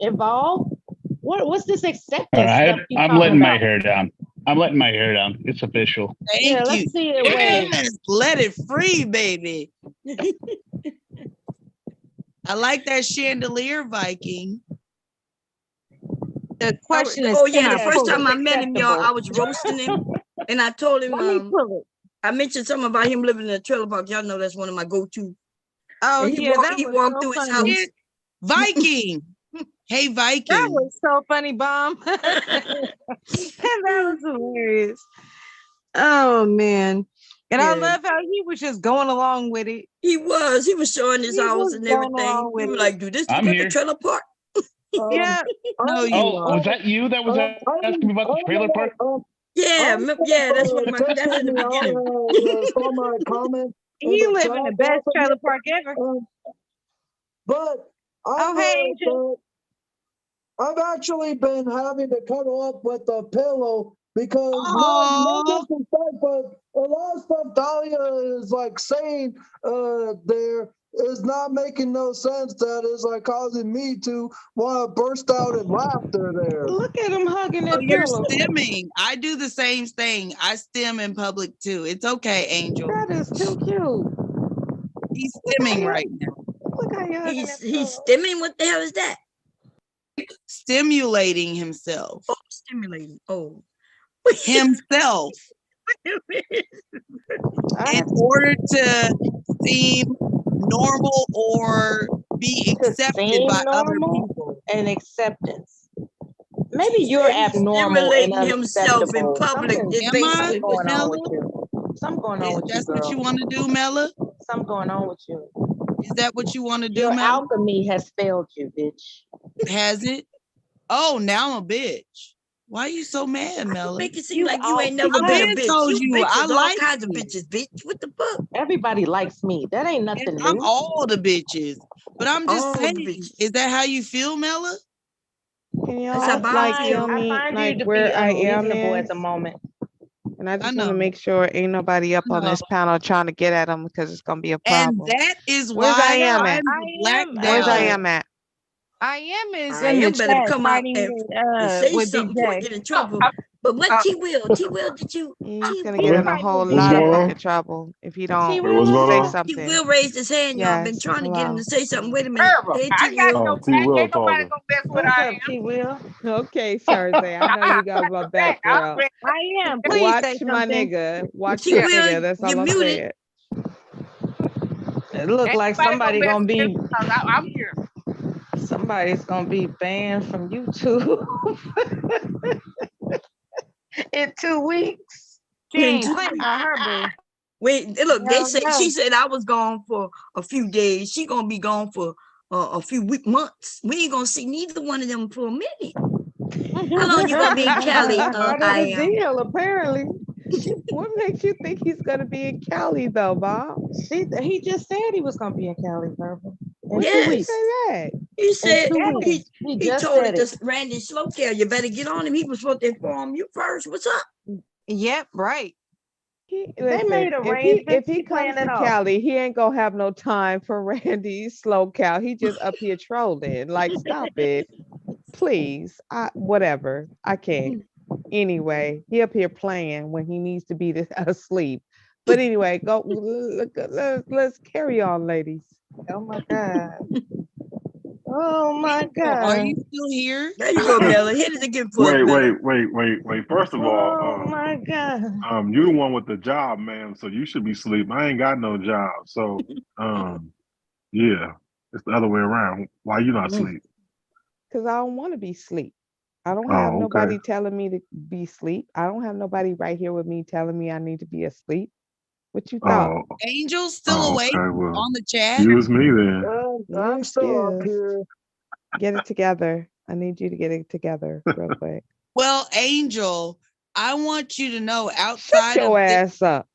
involved. What's this acceptance All right, stuff you I'm talking letting my about? hair down. I'm letting my hair down. It's official. Thank Yeah, you. let's see it wave. Yes, let it free, baby. I like that chandelier, Viking. The question is, Oh can yeah, I the first pull time it? I met him, y'all, I was roasting him, and I told him, Let me pull it. I mentioned something about him living in a trailer park. Y'all know that's one of my go-to. Oh And he yeah, walked, that was walked so through his funny. house. Viking. Hey, Viking. That was so funny, Bomb. That was hilarious. Oh man. And I Yeah. love how he was just going along with it. He was showing his He house was and going everything. along We with were it. like, dude, this look I'm like here. a trailer park. Yeah. No, you Oh, are. was that you that was asking me about the trailer park? Yeah, that's what that's in the beginning. saw my comment. He live in the best trailer park ever. But Oh, hey, Angel. I've actually been having to cuddle up with a pillow because Aw. no disrespect, but a lot of stuff Dahlia is like saying there is not making no sense. That is like causing me to want to burst out in laughter there. Look at him hugging Oh, that you're pillow. stimming. I do the same thing. I stim in public too. It's okay, Angel. That is too cute. He's stimming right now. Look how you're hugging that He's pillow. stimming. What the hell is that? Stimulating himself. Oh, stimulating. Oh. Himself. In order to seem normal or be To accepted seem by other normal people. and acceptance. Maybe you're He's abnormal and stimulating himself in unacceptable. public. Is Am I, basically Going on with Mela? you. Something going on with you, That's what you girl. want to do, Mela? Something going on with you. Is that what you want to do, Your Mela? alchemy has failed you, bitch. Has it? Oh, now I'm a bitch. Why are you so mad, Mela? Make it seem like you ain't never I been a been bitch. told You you, I bitches, all like kinds of you. bitches, bitch. What the fuck? Everybody likes me. That ain't nothing And new. I'm all the bitches. But I'm just All the saying, bitches. is that how you feel, Mela? Can That's y'all how I like I tell find, I me find like you to where be I am unreasonable at is? the moment. And I just know. want to make sure ain't nobody up on know. this panel trying to get at them because it's gonna be a And problem. that is Where's why I am I'm at? the black Where's I down. am at? I am is I in the am better chat come out fighting and say with something before I DJ. get in trouble. But what T Will? T Will, did you? He's T gonna Will, get in a Fighting whole with What's lot of going DJ. on? fucking trouble if he T don't Wait, what's Will, going say on? T something. Will raised his hand, y'all. Been Yes, trying to get him hello. to say something. Wait a minute. Terrible. Hey, I T ain't got Will. Oh, no T back. Will Ain't nobody talking. gonna mess with What's I up, am. T Will? Okay, Sharzay, I know you got my back, I'm girl. ready. I am. Please say Watch my something. nigga. Watch T my Yeah. Will, nigga. That's you're all I'm muted. saying. It look Ain't like nobody somebody gonna gonna mess with be me 'cause I'm here. somebody's gonna be banned from YouTube in 2 weeks. She ain't Two playing weeks. about her, boo. Wait, look, they Hell say no. she said I was gone for a few days. She gonna be gone for a few months. We ain't gonna see neither one of them for a minute. How long you gonna be in Cali? Part I of the am. deal, apparently. What makes you think he's gonna be in Cali though, Bob? He just said he was gonna be in Cali, Purple. In When 2 did he weeks. say that? He In said 2 he weeks. He he just told said it it. to Randy Slowcare. You better get on him. He was supposed to inform you first. What's up? Yep, right. They Listen, made if arrangements. he He comes planned it to off. Cali, he ain't gonna have no time for Randy Slow Cow. He just up here trolling. Like, stop it, please. Whatever. I can't. Anyway, he up here playing when he needs to be asleep. But anyway, let's carry on, ladies. Oh my God. Oh my Are God. you still here? There you go, Mela. Hit it again for us, Mela. Wait. First of Oh all, my God. you the one with the job, ma'am, so you should be asleep. I ain't got no job. So, yeah, it's the other way around. Why you not asleep? Because I don't want to be asleep. I don't have Oh, nobody okay. telling me to be asleep. I don't have nobody right here with me telling me I need to be asleep. What you thought? Oh, Angel's still awake okay. Well, on the chat. excuse me then. I'm still up Excuse. here. Get it together. I need you to get it together real quick. Well, Angel, I want you to know Shut outside of your this, ass up.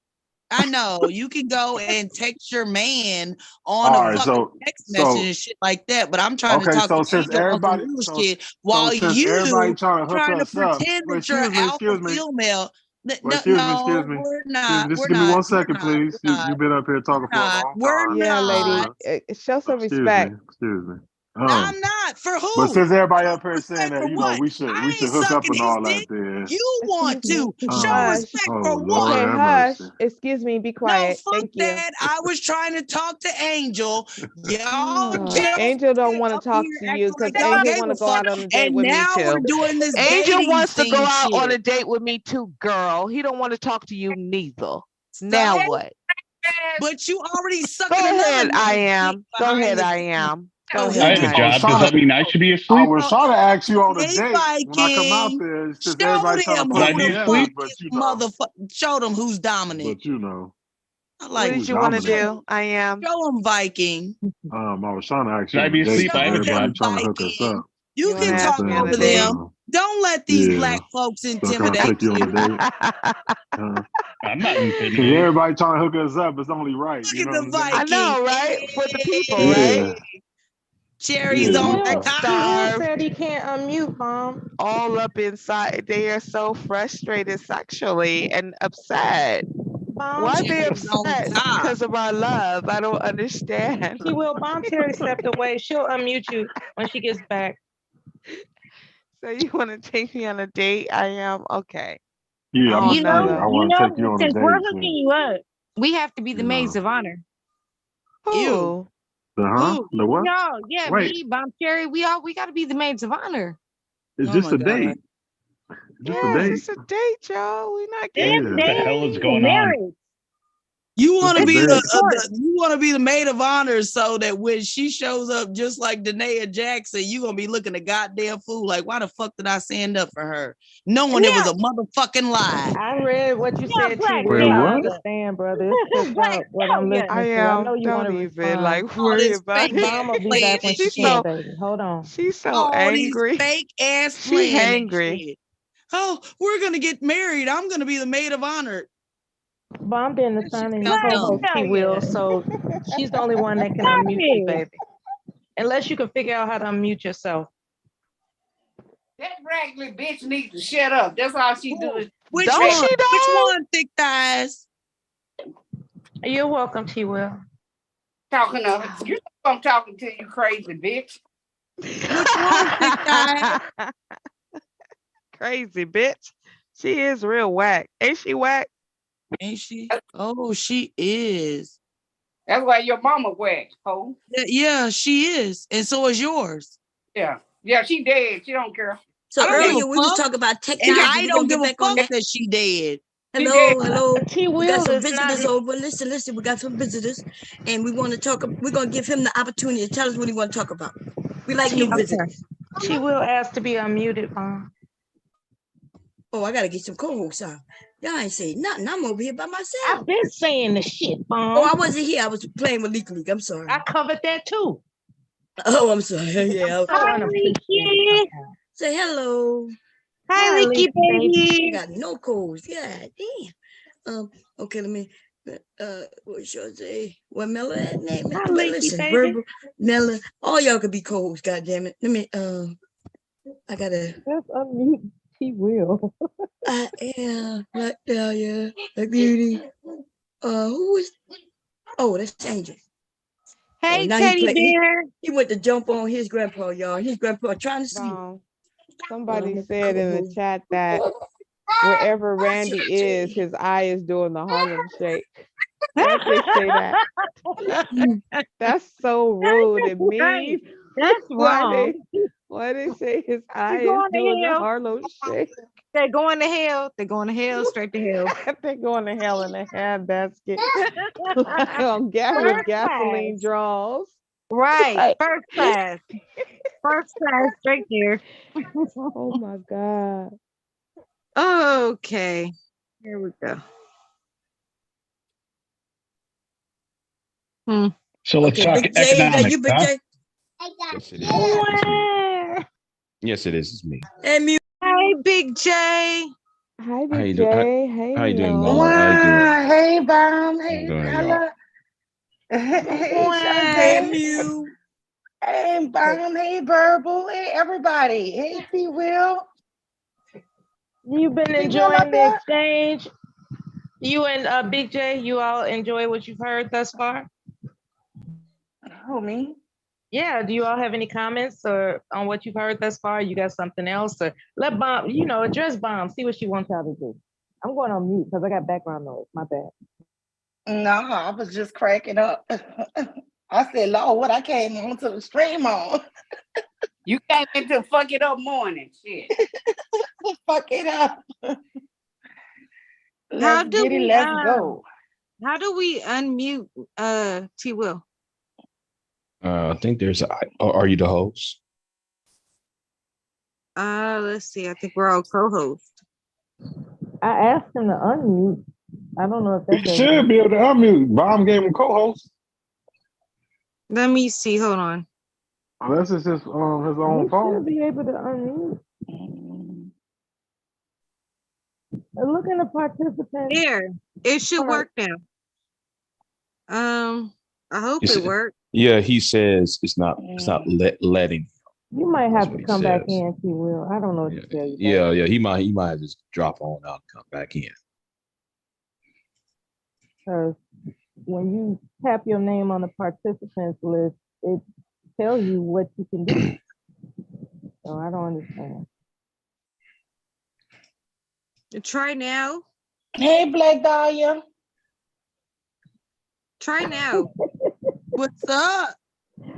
I know you can go and text your man on All a right. fucking text message and shit like that, but I'm trying to Okay. talk So to since Angel on some everybody, real so shit while since everybody you trying to hook trying to us up. pretend Wait, that you're alpha excuse me. female. Well, No, excuse me. we're Excuse me. not. Just give me 1 second, please. You've been up here talking for a long We're time. Yeah, lady. not. Show some Excuse me. respect. Excuse me. I'm not. For But who? since everybody up here saying Respect that, for what? we should I ain't hook up sucking and his all that dick. there. You want Excuse me. to show Hush. respect Oh for Lord what? Okay, have hush. mercy. Excuse me. Be No, quiet. fuck Thank you. that. I was trying to talk to Angel. Y'all just Angel don't want to up talk here to acting you because like y'all Angel gave want a to go fuck, out on a date and with me now we're too. doing this Angel dating wants to go scene out on a shit. date with me too, girl. He don't want to talk to you neither. So, Now what? but you already Go sucking another ahead, I nigga's dick am. Go behind ahead, the I scenes. am. Go So ahead, I he have a can I am. job. Does that mean I should be I asleep? was trying to ask you on a Hey, date when I come out Viking, there. It's just show everybody trying to them Should I play who be the games, fuck asleep? but is you know, motherfucker. Show them who's dominant. I What like did who's you want to dominant? do? I am. show them Viking. I was trying to ask Should you I on a be date asleep? I because have a Show everybody job. them trying to hook us Viking. up. You You want to can ask talk me on a over date? them. Don't let these Yeah. black folks So can I intimidate take you on a you. date? I'm not Because intimidated. everybody trying to hook us up, it's only right. Look You at know the what I'm saying? I Viking. know, right? For the people, Yeah. right? Cherries Yeah, on yeah. top. T Will Starved, said he can't unmute, Mom. all up inside. They are so frustrated sexually and upset. Bomb Why they Cherries on upset? top. Because of our love. I don't understand. T Will, Bomb Terry stepped away. She'll unmute you when she gets back. So you want to take me on a date? I am okay. Yeah, Oh You no, know, I no. want to take you on a since we're date. hooking you up, we have to be the You maids know. of honor. Ew. Who? Who? The what? Y'all, yeah, Wait, me, Bomb Cherry. We got to be the maids of honor. it's Oh just my a God. date. Just a Yeah, date. it's a date, y'all. We not Yeah. getting What the hell is going on? You want to Just a be date. you want to be the maid of honor so that when she shows up just like Danae Jackson, you gonna be looking a goddamn fool. Like, why the fuck did I stand up for her? Knowing it was a motherfucking lie. I read what you Yeah, said, Black T. Wait, Will. Hell I what? yeah. understand, brother. It's just Black out what hell I'm yeah. listening I to. I know am. you want Don't to even respond. like All worry this about fake it. ass Mom will be playing back when and she She's can, so shit. baby. Hold on. she's so All these angry. fake ass She playing and angry. shit. Oh, we're gonna get married. I'm gonna be the maid of honor. But I'm being the That shit son and sounds Black co-host, dumb. T. hell Will, yeah. so she's the only one that can Stop unmute you, it. baby. Unless you can figure out how to unmute yourself. That raggedy bitch needs to shut up. That's all she do is Which Don't one? she Which though? one, thick thighs? You're welcome, T. Will. talking of. You know I'm talking to, you crazy bitch. Which one, thick thighs? Crazy bitch. She is real whack. Ain't she whack? Ain't she? Oh, she is. That's why your mama whack, ho. Yeah, she is. And so is yours. Yeah. Yeah, she dead. She don't care. So I don't give a earlier we was fuck. talking about And technology. I We're don't gonna give get a back on fuck that. that she dead. She dead. Hello. T. We got Will some is not. visitors over. Listen. We got some visitors, and we want to talk. We're gonna give him the opportunity to tell us what he want to talk about. We like T. new Will. visitors. T. Will asked to be unmuted, Mom. Oh, I gotta get some co-hosts on. Y'all ain't saying nothing. I'm over here by myself. I've been saying the shit, Oh, I Mom. wasn't here. I was playing with Leak Leak. I'm sorry. I covered that too. Oh, I'm sorry. Yeah. So Hi, unappreciative Leaky. sometimes. Say hello. Hi, Hi, Leaky Leaky baby. I baby. got no codes. Yeah, damn. Okay, let me what should I say? What Mella that name? Hi, But Leaky listen, baby. Verbal, Mella, all y'all could be co-hosts, god damn it. Let me I gotta Just unmute T. Will. I am Black Dahlia, Black Beauty. Who is that's Angel. Hey, Now teddy bear. he went to jump on his grandpa, y'all. His grandpa trying to sleep. Somebody said in the chat that wherever Randy is, his eye is doing the Harlem Shake. Why'd they say that? That's so rude and mean. That's wrong. Why they say his eye is going to doing the hell. Harlem Shake? They're going to hell. They're going to hell, straight to hell. They're going to hell in a handbasket on First gasoline class. draws. Right. First class. First class, straight there. Oh my God. Okay. Here we go. So let's Okay, talk Big J, is that economics, you, Big huh? J? Yes, it is. It's me. Yes, it is. It's me. Hey, Mew. Hey, Big J. Hi, How Big you do? J. Hey, How you doing, Mio. Mama? How you doing? Wow, hey Bomb, How you hey doing, y'all? Bella, hey Wow. Hey, Sade, Mew. hey Bomb, hey Verbal, hey everybody, hey T Will. You've been T Will enjoying up the there? exchange. You and Big J, you all enjoy what you've heard thus far? Who, me? Yeah. Do you all have any comments or on what you've heard thus far? You got something else? Or let Bomb, address Bomb, see what she wants y'all to do. I'm going on mute because I got background noise. My bad. No, I was just cracking up. I said, Lord, what I came onto the stream on. You came into fuck it up morning. Shit. Fuck it up. Let's get it, let's go. How do we unmute T Will? I think there's. Are you the host? Let's see. I think we're all co-hosts. I asked him to unmute. I don't know if He that's should be able to unmute. Bomb gave him co-host. Let me see. Hold on. Unless it's his own He phone. should be able to unmute. Look in the participants. There. It should work now. I hope He it said- worked. Yeah, he says it's not. It's not letting. You might have what to he come back says. in, T. Will. I don't know what to tell you. Yeah. He might just drop on out and come back in. Because when you tap your name on the participants list, it tells you what you can do. So I don't understand. Try now. Hey, Black Dahlia. Try now. What's up?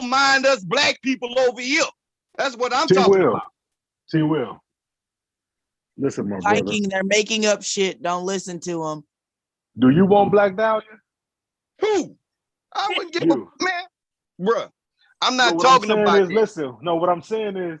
don't mind us black people over here. That's what I'm T talking Will. about. T Will. Listen, my brother. Viking, they're making up shit. Don't listen to them. Do you want Black Dahlia? Who? I wouldn't give You. a man, bruh. I'm No, not what I'm talking saying about is, that. listen. No, what I'm saying is,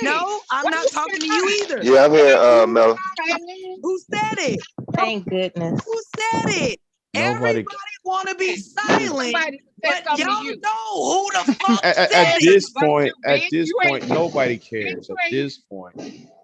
No, I'm not talking to you either. Yeah, I'm here, Mel. Who said it? Thank goodness. Who said it? Nobody. Everybody want to be silent, but y'all know who the fuck At said this it. point, nobody cares. At this point,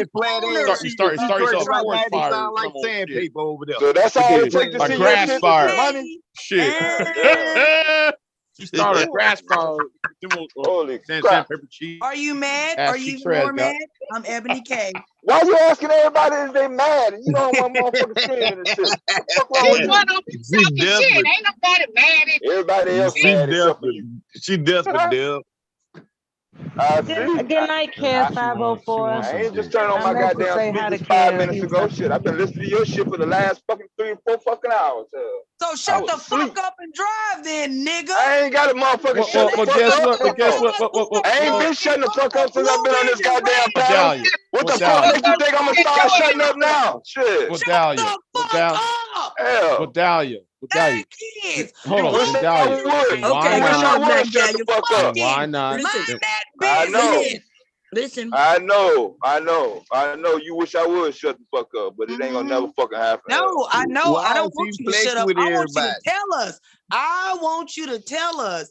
that flat owner. ass. You start She yourself dress a like forest that, it fire. sound like Come on, shit. sandpaper over there. So that's all it takes to A see your grass shit. fire. Money. Shit. You start a grass fire. Holy crap. Sandpaper cheese. Are you mad? Ass Are cheek you even trash, more dog. mad? I'm Ebony K. Why you asking everybody if they mad and you don't want motherfuckers screaming and shit? What the fuck wrong with She you? one of them She talking shit. definitely, Ain't nobody mad at you. Everybody else she mad except for you. definitely did. I Good, see. good night, Kev 504. I ain't just turned on I my meant to goddamn say hi to speakers 5 Kev. minutes He was ago. like, Shit, I've been listening to your shit for the last fucking 3 or 4 fucking hours. So I shut was the asleep. fuck up and drive then, nigga. I ain't got a motherfucking shut the Well, fuck guess up. what? But guess what? I ain't been shutting the fuck up since I've been on this goddamn panel. Medallion. What the fuck Medallion. makes you think I'm gonna start shutting up now? Shit. Medallion. Medallion. Hell. Medallion. Medallion. Hold on. Wish I Medallion. would. Then why You wish I not? would shut the fuck up. Then why not? Listen, I know. listen. I know. You wish I would shut the fuck up, but it ain't gonna never fucking happen. No, I know. I Why don't is want he you to shut flexing up. with I want you to everybody? tell us. I want you to tell us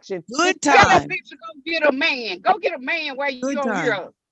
distraction. Good Tell that time. bitch to go get a man. Go get a man where you Good don't hear time. us.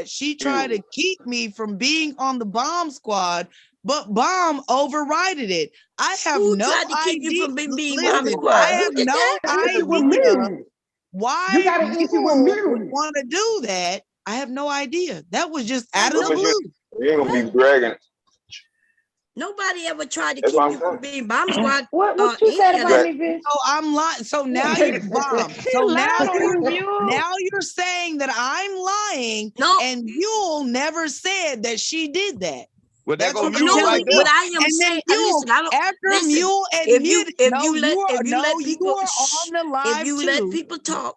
that she tried to keep me from being on the bomb squad, but bomb overrided it. I have Who no tried to keep you idea. from being Listen, Bomb I Squad? Who have did no that? Issue with idea me. why You got an issue with you would me. want to do that. I have no idea. That was just Like, out of the nobody- blue. You ain't gonna be bragging. Nobody ever tried to That's keep what I'm you from saying. being bomb squad. What you said about me, bitch? So I'm lying. So now you're bomb. So now you're saying that I'm lying. No. And Mule never said that she did that. Well, that That's go what Mule you're right telling me. But I am And then saying, Mule, listen, I don't after listen. Mule If you admitted, if no, you let you are if you let you people are shh, on the live if you too. let people talk,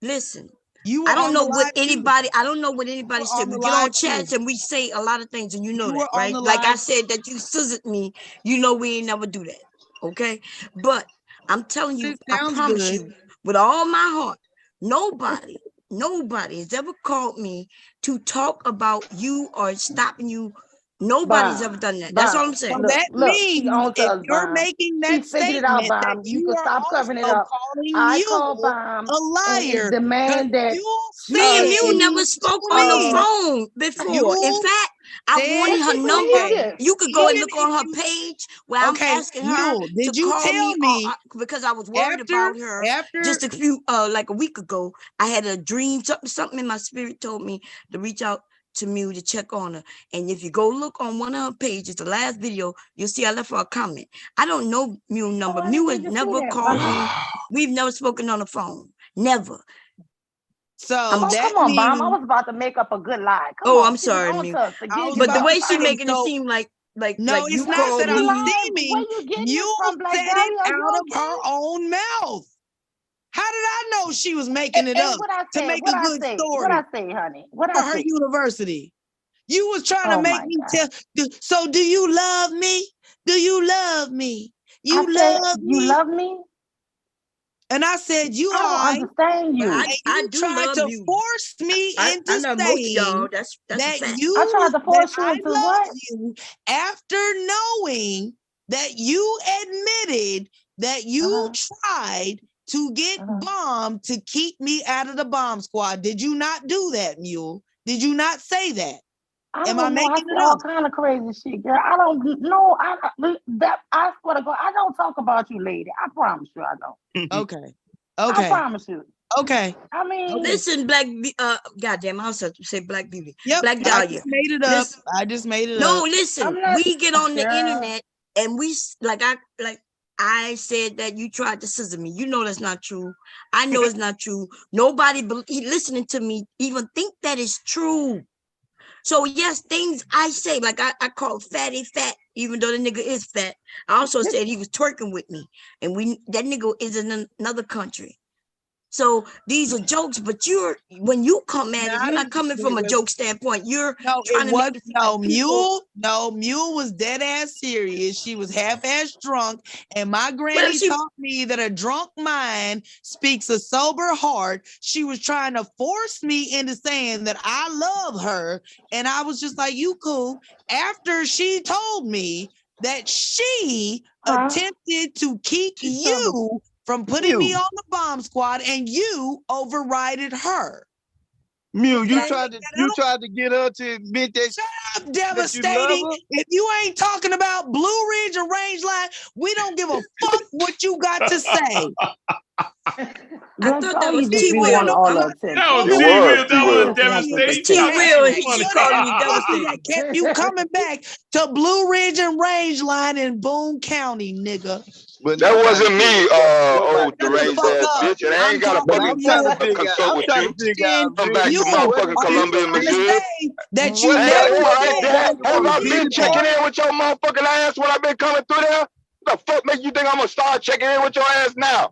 listen. You were I don't on know the what live too. anybody. I don't know what You anybody were said. on We the get on live chats too. and we say a lot of things, and you know You that, were on right? the Like I live. said that you scissored me. You know we ain't never do that, okay? But I'm telling you, It I sounds promise good. you, with all my heart, nobody has ever called me to talk about you or stopping you. Nobody's ever done that. That's all I'm saying. So that She means on to if us, you're Bomb. making She that figured it out, statement that Bomb. You you can are stop covering it also up. calling I call Mule Bomb a liar. and demand that Mule Me and she you never spoke on the phone before. In Mule fact, I said, wanted her number. You could go and look on her page where I'm Okay, asking her Mule, did to you call tell me me because I was worried about her. Just a few like a week ago, I had a dream. Something in my spirit told me to reach out to Mew to check on her. And if you go look on one of her pages, the last video, you'll see I left her a comment. I don't know Mew number. Mew has never called me. We've never spoken on the phone. Never. So come on, Bomb. I was about to make up a good lie. Come Oh, on, I'm she was sorry, on Mew. to us again. But the way she making it seem like no, you it's not called that I'm me. seeming. You said it out of her own mouth. How did I know she was making it up to make a good story? What I say, honey? What for I her say? university? You was trying to Oh make my me God. tell. So do you love me? Do you love me? You I said, love you me? love me? And I said, you I don't lied. understand you. And I you do tried love to you. force me into I know most of saying y'all. That's a that fact. you I tried to force you I into love what? you after knowing that you admitted that you tried to get Bomb to keep me out of the bomb squad. Did you not do that, Mule? Did you not say that? Am I making it all up? kind of crazy shit, girl. I don't know. I swear to God, I don't talk about you, lady. I promise you, I don't. Okay. I promise you. Okay. I mean, Listen, goddamn, I was supposed to say Black Beauty. Yep. Black I Dahlia. just made it up. Listen, I just made it no, up. listen. We get on the internet and we I said that you tried to scissor me. You know that's not true. I know it's not true. Nobody listening to me even think that is true. So yes, things I say, like I call Fatty fat, even though the nigga is fat. I also said he was twerking with me, and that nigga is in another country. So these are jokes, but when you come at it, you're not coming from a joke standpoint. You're trying to make it seem like people. Mule was dead ass serious. She was half ass drunk. And my granny taught me that a drunk mind speaks a sober heart. She was trying to force me into saying that I love her. And I was just like, you cool. After she told me that she attempted to keep you from putting me on the bomb squad and you overrided her. Mew, you tried to get her to admit that. Shut up, devastating. If you ain't talking about Blue Ridge and Range Line, we don't give a fuck what you got to say. I thought that was just T be Will. wanting all the attention. No, It T Will, was. that was Just devastating. T Will, he You're calling me that pussy devastating. that kept you coming back to Blue Ridge and Range Line in Boone County, nigga. But that wasn't me, old Shut the deranged fuck ass up. bitch, and I ain't gotta But fucking I'm trying to consult with you. Come back to you motherfucking are you Columbia, trying to Missouri. say that you What the never hell said ain't that? that Have you I did been checking that? in with your motherfucking ass when I've been coming through there? What the fuck make you think I'm gonna start checking in with your ass now?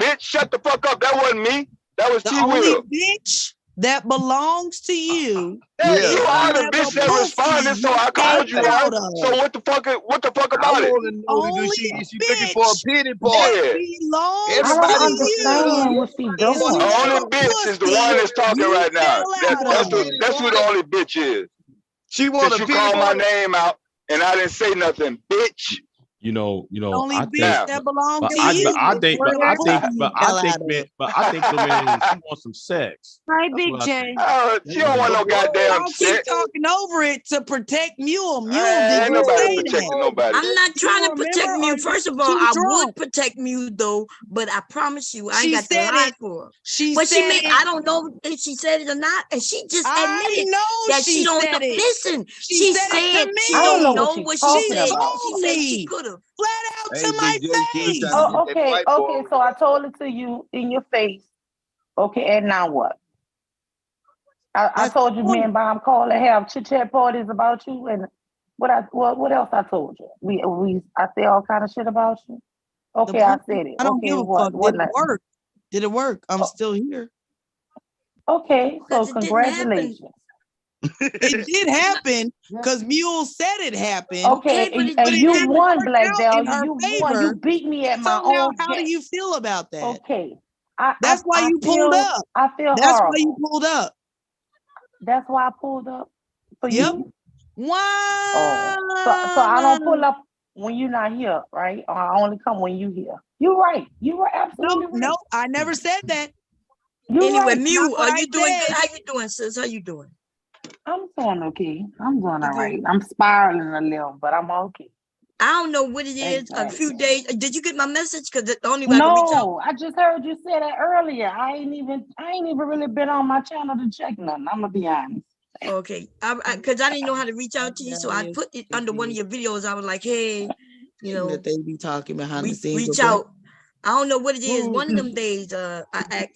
Bitch, shut the fuck up. That wasn't me. That was The T only Will. bitch that belongs to you. Yeah, is you are the whatever bitch that pussy responded, so you I came called you out out. of. So what the fuck I about it? want to know that Only she looking for a bitch pity that party. belongs Everybody to understand you what she is doing. The only whoever bitch is the pussy one that's talking you right now. fell That, out that's of. the that's who the only bitch is. She want Since a you pity called my party. name out and I didn't say nothing, bitch. Only I bitch think, that belong but to you. I think, Where but that I think, pussy but fell I think, out man, of. but I think the man she wants some sex. Hi, That's Big what I J. think. She don't want no goddamn Y'all keep sex. talking over it to protect Mule. Mule, did Ain't you nobody say protecting that? nobody. I'm not trying to protect remember, or you. First of all, too I drunk? would protect you though, but I promise you, I ain't She got to said lie it. for her. She But she said may, it. I don't know if she said it or not, and she just I admitted know that she she don't know. said it. Listen, She she said it said to she me. I don't know don't what know she's what she talking said. about. She Told said she me could have. flat out Hey, to my Big J, she was face. trying to get that Okay, white boy okay. over So I there. told it to you in your face. Okay, and now what? I told you me and Bob call and have chit chat parties about you, and what else I told you? I say all kind of shit about you. Okay, I said it. I don't Okay, give a what? fuck. What Did it next? work? Did it work? I'm still here. Okay, so Because it didn't happen. congratulations. It did happen because Mule said it happened. Okay, but it and didn't you happen. won, Worked Black out Dahlia. in her You won. You favor. beat me at my So now, own how do game. you feel about that? Okay, That's why you pulled up. I feel That's horrible. why you pulled up. That's why I pulled up for Yep. you. Wow. Oh, so I don't pull up when you're not here, right? Or I only come when you here. You're right. You were absolutely right. No, I never said that. You're Anyway, right. Mew, Not what are I you doing good? said. How you doing, sis? How you doing? I'm doing okay. I'm doing You all right. good? I'm spiraling a little, but I'm okay. I don't know what it is. A few Exactly. days. Did you get my message? Because the only way I can reach out. No, I just heard you say that earlier. I ain't even really been on my channel to check nothing. I'm gonna be honest. Okay, because I didn't know how to reach out to you, so I put it under one of your videos. I was like, hey, you know, that they be talking behind the scenes. reach out. I don't know what it is. One of them days,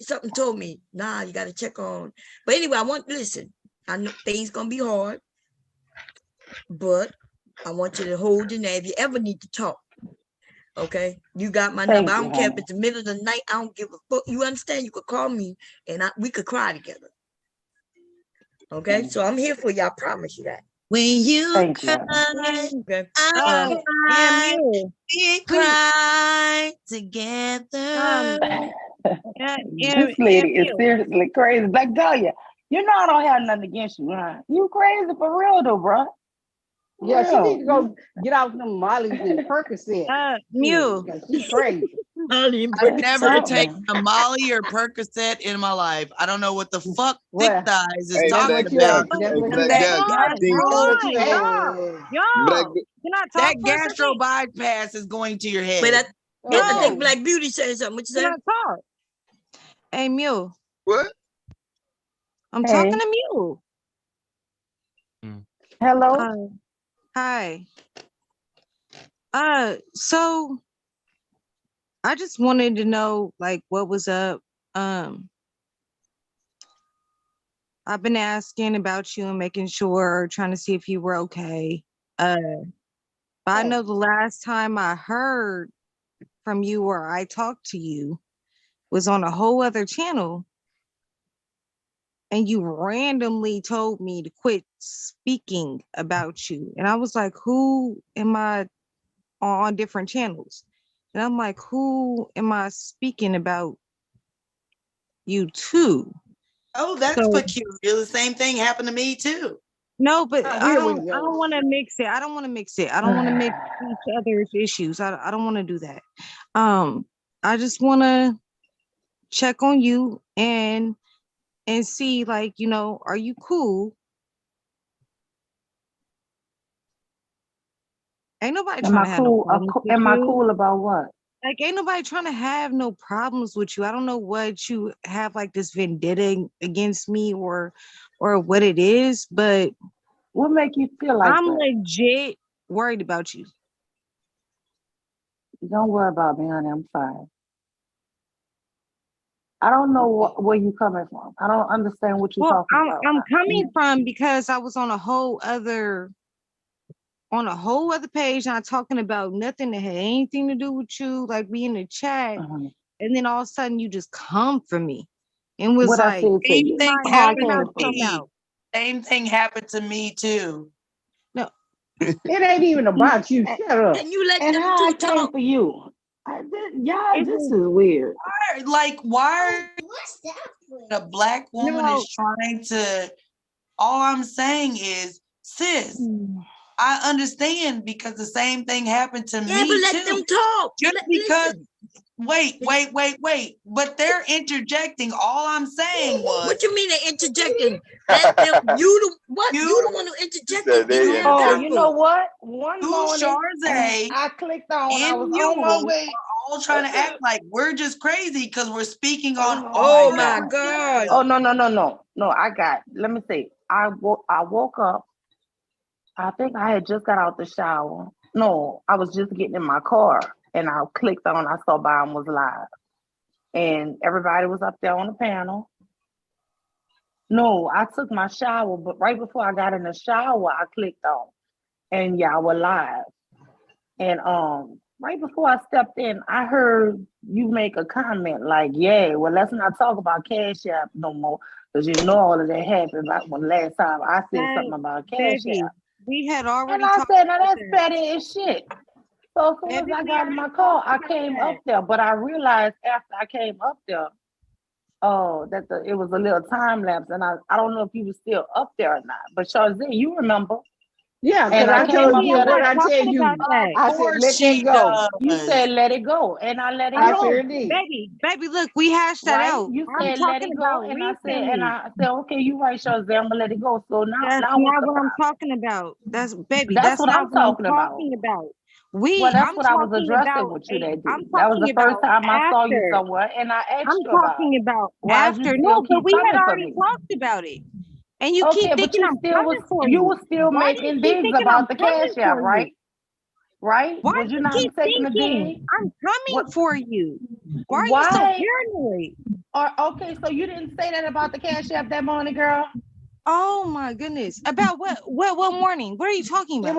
something told me, nah, you got to check on. But anyway, listen. I know things gonna be hard, but I want you to hold in there if you ever need to talk. Okay, you got my number. I don't care if it's the middle of the night. I don't give a fuck. You understand? You could call me and we could cry together. Okay, so I'm here for you. I promise you that. When you cry, Okay. we cry together. This lady is seriously crazy. Black Dahlia, you know I don't have nothing against you, huh? You crazy for real though, bro. Yeah, she need to go get out them Molly's and Percocet. Mew. She's crazy. I've never taken a Molly or Percocet in my life. I don't know what the fuck Thick Thighs is Hey, talking Black about. Dahlia. Hey, Black Dahlia. I think Black. That gastro bypass is going to your head. But I think Black Beauty said something. What you say? Talk. Hey, Mew. What? I'm talking to Mew. Hello. Hi. So I just wanted to know, like, what was up. I've been asking about you and making sure, trying to see if you were okay. But I know the last time I heard from you or I talked to you was on a whole other channel. And you randomly told me to quit speaking about you. And I was like, who am I on different channels? And I'm like, who am I speaking about you to? Oh, that's peculiar. The same thing happened to me too. No, but I don't want to mix it. I don't want to mix it. I don't want to mix each other's issues. I don't want to do that. I just want to check on you and see, like, you know, are you cool? Ain't nobody trying to have no problems with Am I you. cool about what? Like, ain't nobody trying to have no problems with you. I don't know what you have, like, this vendetta against me or what it is, but what make you feel like I'm that? legit worried about you. Don't worry about me, honey. I'm fine. I don't know where you coming from. I don't understand what you're talking about. I'm coming from because I was on a whole other page, not talking about nothing that had anything to do with you, like we in the chat, and then all of a sudden you just come for me and was like, same thing happened to me. Same thing happened to me too. No, it ain't even about you. Shut up. Can you let and them how two I came talk? for you? This is weird. Why a black woman is trying to, all I'm saying is, sis, I understand because the same thing happened to Yeah, me but let too. them talk. Just because, wait. But they're interjecting. All I'm saying was, What you mean they're interjecting? Let them. You the one who interjected. You have Oh, to. you know what? One you, morning, Charze, I clicked on. I and was you on my way. are all trying to act like we're just crazy because we're speaking on. Oh my God. Oh no! Let me see. I woke up. I think I had just got out the shower. No, I was just getting in my car, and I clicked on. I saw Bomb was live, and everybody was up there on the panel. No, I took my shower, but right before I got in the shower, I clicked on, and y'all were live. And right before I stepped in, I heard you make a comment like, "Yeah, well, let's not talk about Cash App no more, because you know all of that happened like when last time I said something about Cash Baby, App." we had already And I talked said, "Now about that's that. petty as shit." So as soon as Baby, I we got in my already car, talked I about came that. up there, but I realized after I came up there, that it was a little time lapse, and I don't know if you were still up there or not. But Shazzy, you remember? Yeah, because And I I came told up you there. what I tell talking you. about that. I Of said, course let that she go. does. You said let it go, and I let it I go. sure did. Baby, look, we hashed that Right? out. You I'm said let talking it go, about and recently. I said, okay, you right, Shazzy, I'm gonna let it go. So That's now what's not the what I'm problem? talking about. That's baby, That's that's what not I'm what I'm talking about. talking about. Well, that's I'm what I was talking addressing about with you that day. I'm That was talking the first about time I saw you after. somewhere, and I asked I'm you about talking it. about Why you after. still No, but keep we had coming for already me? talked about it. And you Okay, keep but thinking you I'm still was coming for you you. was still Why do you making keep digs thinking I'm about the coming Cash App, for right? you? Right? Why Was do you you not keep taking a thinking dig? I'm coming What? for you? Why are you so Why? paranoid? Okay, so you didn't say that about the Cash App that morning, girl? Oh my goodness. About what morning? What are you talking It about?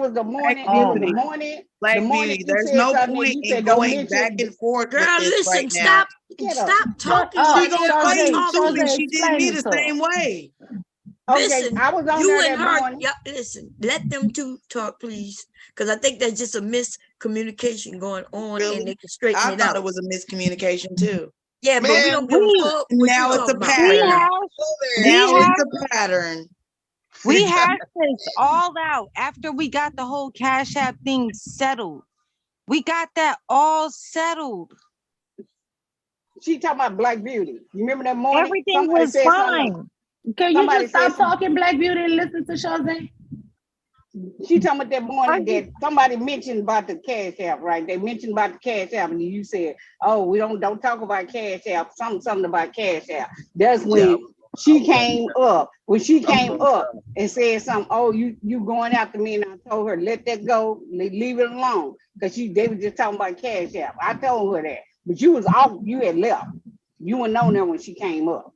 was the morning. Black It was the Beauty. morning. Black The morning Beauty. you There's said no something. And point you in said don't going back mention. and forth with Girl, this right listen, now. stop talking She like gonna that. I'm play you talking. too, and Shazay, she did explain me it the to her. same way. Okay, Listen, I was on you there and that her, morning. yeah, listen, let them two talk, please. Because I think there's just a miscommunication going on and Really? they can straighten I it thought out. it was a miscommunication too. Yeah, but we Man, don't give a fuck what now you it's a talking about. We pattern. have Now it's a pattern. we hashed this all out after we got the whole Cash App thing settled. We got that all settled. She talking about Black Beauty. You remember that morning? Everything Somebody was said something. fine. Can you Somebody just stop said something. talking Black Beauty and listen to Shazay? She talking about that morning that somebody mentioned about the Cash App, right? They mentioned about the Cash App, and you said, "Oh, we don't talk about Cash App." Something about Cash App. That's when she came up. When she came up and said something, "Oh, you going after me?" And I told her, "Let that go. Leave it alone," because they were just talking about Cash App. I told her that, but you was off. You had left. You were known there when she came up.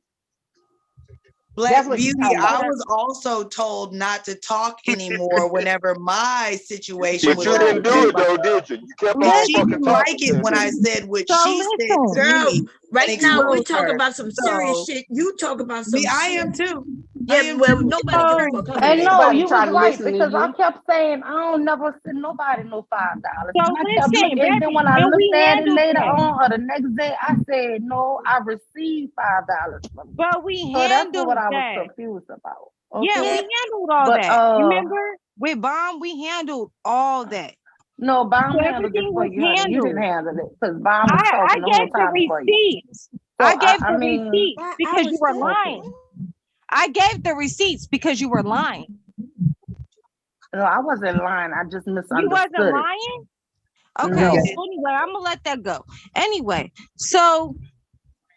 Black what she Beauty, talking I about. was also told not to talk anymore whenever my situation But was you didn't do it though, did you? You kept But on she fucking didn't talking. like it when I said what So she said to Girl, me and right now we're exposed talking her. about some serious So, shit. You talk about some me, I shit. am too. Yeah, well, nobody give a fuck And anyway. no, you try was to right listen to because I you. kept saying I don't never send nobody no $5. So And I kept listen, looking, and then baby, when I and looked we at it handled later that. on or the next day, I said no, I received $5 from you. But we So that's handled what I was that. confused about. Yeah, we Okay, handled all but that. Remember? With Bomb, we handled all that. no, Bomb So handled it everything for was you, honey. You didn't handled. handle it because Bomb was I talking the whole gave the time for you. receipts. So I gave I the mean, receipts I because you was were there. lying. I gave the receipts because you were lying. no, I wasn't lying. I just You misunderstood wasn't it. lying? Okay, No, so anyway, I'm gonna let that go. Anyway, so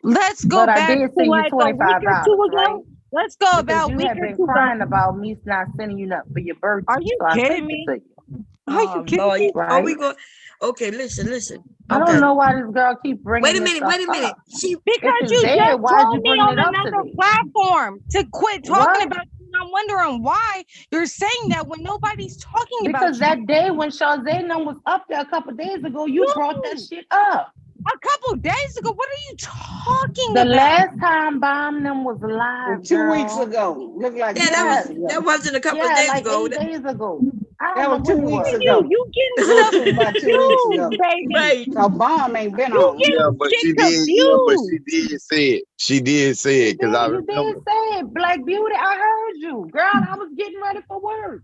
let's go but I back did to send you like a week or two $25, right? ago. Let's go Because about a you week have or been two ago. crying about me not sending you nothing for your birthday. Are you So I kidding sent me? it to you. Are you kidding Lord, me? are we Right? going? Okay, listen. I don't Okay, know why this girl keep bringing wait a this minute. stuff She up. If Because it's you dead, just why is told you me bringing on it up another today? platform to quit talking What? about you. And I'm wondering why you're saying that when nobody's talking about Because you. that day when Shazay was up there a couple days ago, you brought that shit up. A couple days ago, what are you talking The about? last time Bomb them was live, 2 weeks girl. ago. Look like yeah, 2 weeks that ago. wasn't a couple of Yeah, days like ago. 8 days ago. I That don't was know 2 when it weeks was. ago. You getting It was stuff about 2 weeks ago. confused, baby. Right. So Bomb ain't been You on. Yeah, getting but shit she did. Yeah, but she confused. did say it. She did say it because I You did remember. say it, Black Beauty. I heard you. Girl, I was getting ready for work.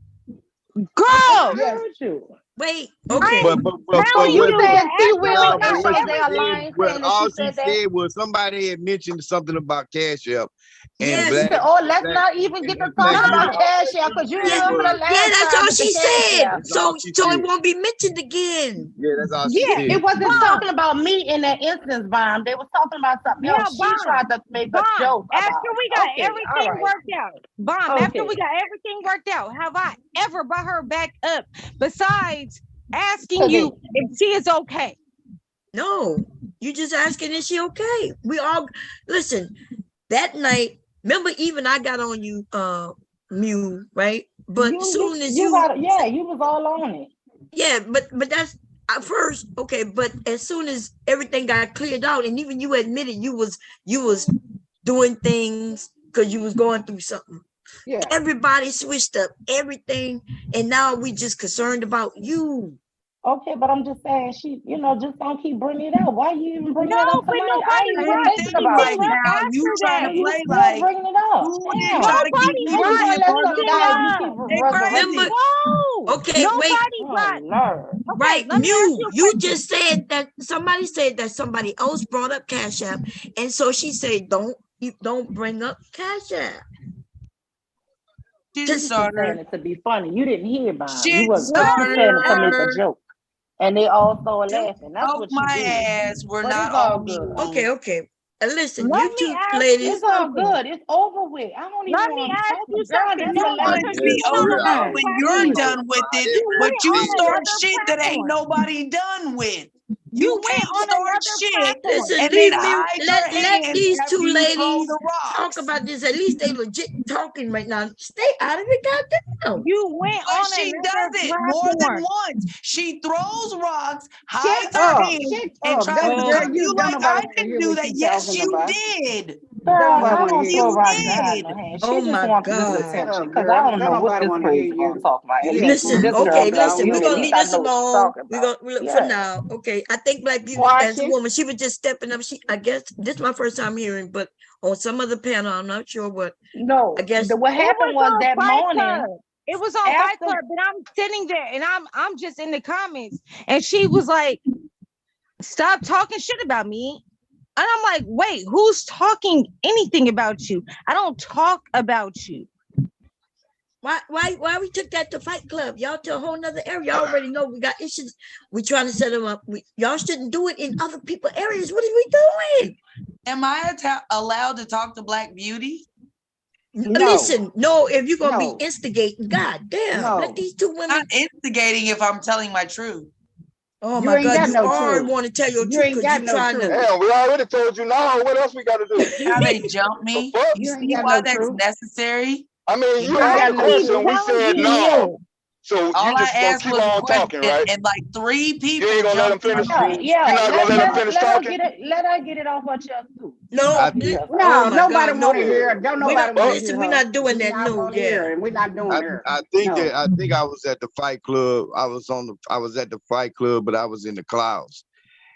Girl, Yes, you. Wait, okay. But telling what, you said she no, really but got what Jose she said, Alliance well, saying that all she she said that. said was somebody had mentioned something about Cash App, and Yes. She Black, said, "Oh, let's Black, not even get to and talking Black Beauty. about All Cash that App she because you Yeah, said remember the was, yeah, last that's time all with the she Cash said. App. that's So, all she so it said. won't be mentioned again. Yeah, that's all she Yeah, said. it wasn't Bomb. talking about me in that instance, Bomb. They was talking about something Yeah, else. She Bomb. tried to make a Bomb. joke After about we it. got Okay, all everything right. worked out, Bomb. After we Okay. got everything worked out, have I ever brought her back up besides asking Cause you it, if she is okay? No, you just asking is she okay? We all listen. That night, remember, even I got on you, Mew, right? But soon as you got yeah, you was all on it. yeah, but that's at first okay. But as soon as everything got cleared out, and even you admitted you was doing things because you was going through something. Yeah. Everybody switched up everything, and now we just concerned about you. Okay, but I'm just saying, she, just don't keep bringing it out. Why you even bringing it No, up but tonight? I nobody ain't even brought thinking Thing about like you. anything up now, you after trying that. to You play still like bringing it up. who and Damn. try to keep Nobody You people brought gonna let on some the anything guy phone. you up. keep They resurrecting? crazy. No, Okay, wait. nobody Oh brought. Lord. Okay, Right, let me ask Mew, you a you question. just said that somebody said that somebody else brought up Cash App, and so she said, don't bring up Cash App. Shit Just Saying starter. it to be funny. You didn't hear Bomb. You Shit was saying it to make a starter. joke. And they all started laughing. That's Poke what you my did. ass. We're But not it's all all good. okay, okay. Listen, Let you me two ask ladies. It's all something. good. It's over with. I don't even Let me want to ask talk you to God. something. That's No, the I want last it to because thing you be you went want on over to with another know. when you're platform. done with it, You but went you on start another shit that ain't platform. nobody done with. You You went can't on start another shit platform. Listen, and then leave me. hide Let your hand these after two you throw ladies the talk rocks. about this. At least they legit talking right now. Stay out of it, goddamn. You went But on she another does it more than platform. once. She throws rocks, Shut hides her up. hand, Shut and up. tries That to girl, cover you don't like I nobody want to didn't hear do what that. you Yes, talking you about. did. Girl, I Yes, don't you throw rocks behind did. her hand. She Oh just my wants this God. attention because I don't know what this crazy girl talking about. At least Listen, this girl okay, Black listen, we're Beauty. At gonna least leave I this know what she's alone. talking We're about. gonna for Yeah. now. Okay. I think Black Beauty as a Watching. woman, she was just stepping up. I guess this is my first time hearing, but on some other panel, I'm not sure what. No, I guess what It happened was was on that Fight morning Club. It was on Fight after. Club, and I'm sitting there, and I'm just in the comments, and she was like, "Stop talking shit about me." And I'm like, "Wait, who's talking anything about you? I don't talk about you." Why we took that to Fight Club? Y'all to a whole nother area. Y'all already know we got issues. We trying to set them up. Y'all shouldn't do it in other people's areas. What are we doing? Am I allowed to talk to Black Beauty? No. Listen, no, if you're gonna No. be instigating, god damn, No. let these two women. Not instigating if I'm telling my truth. Oh You my ain't god, got you no are truth. want to tell your You truth ain't because got you no trying truth. to. Damn, we already told you no. What else we got to do? See how they jump me? The fuck? You You ain't see got why no that's truth. necessary? I mean, you You ain't asked got the no question, truth. we said telling no. you. So All you I just gonna asked keep was a on question, talking, right? and like 3 You people ain't gonna let them jumped in finish. on it. You're not gonna let them finish Let her talking. get it. Let her get it off her chest too. No, I li- No, oh my nobody god, want to no. hear her. Don't We nobody don't want to listen. hear We're her. not doing We that. not No, want to hear her, yeah. and we're not doing her. I think I was at the Fight Club. I was at the Fight Club, but I was in the clouds.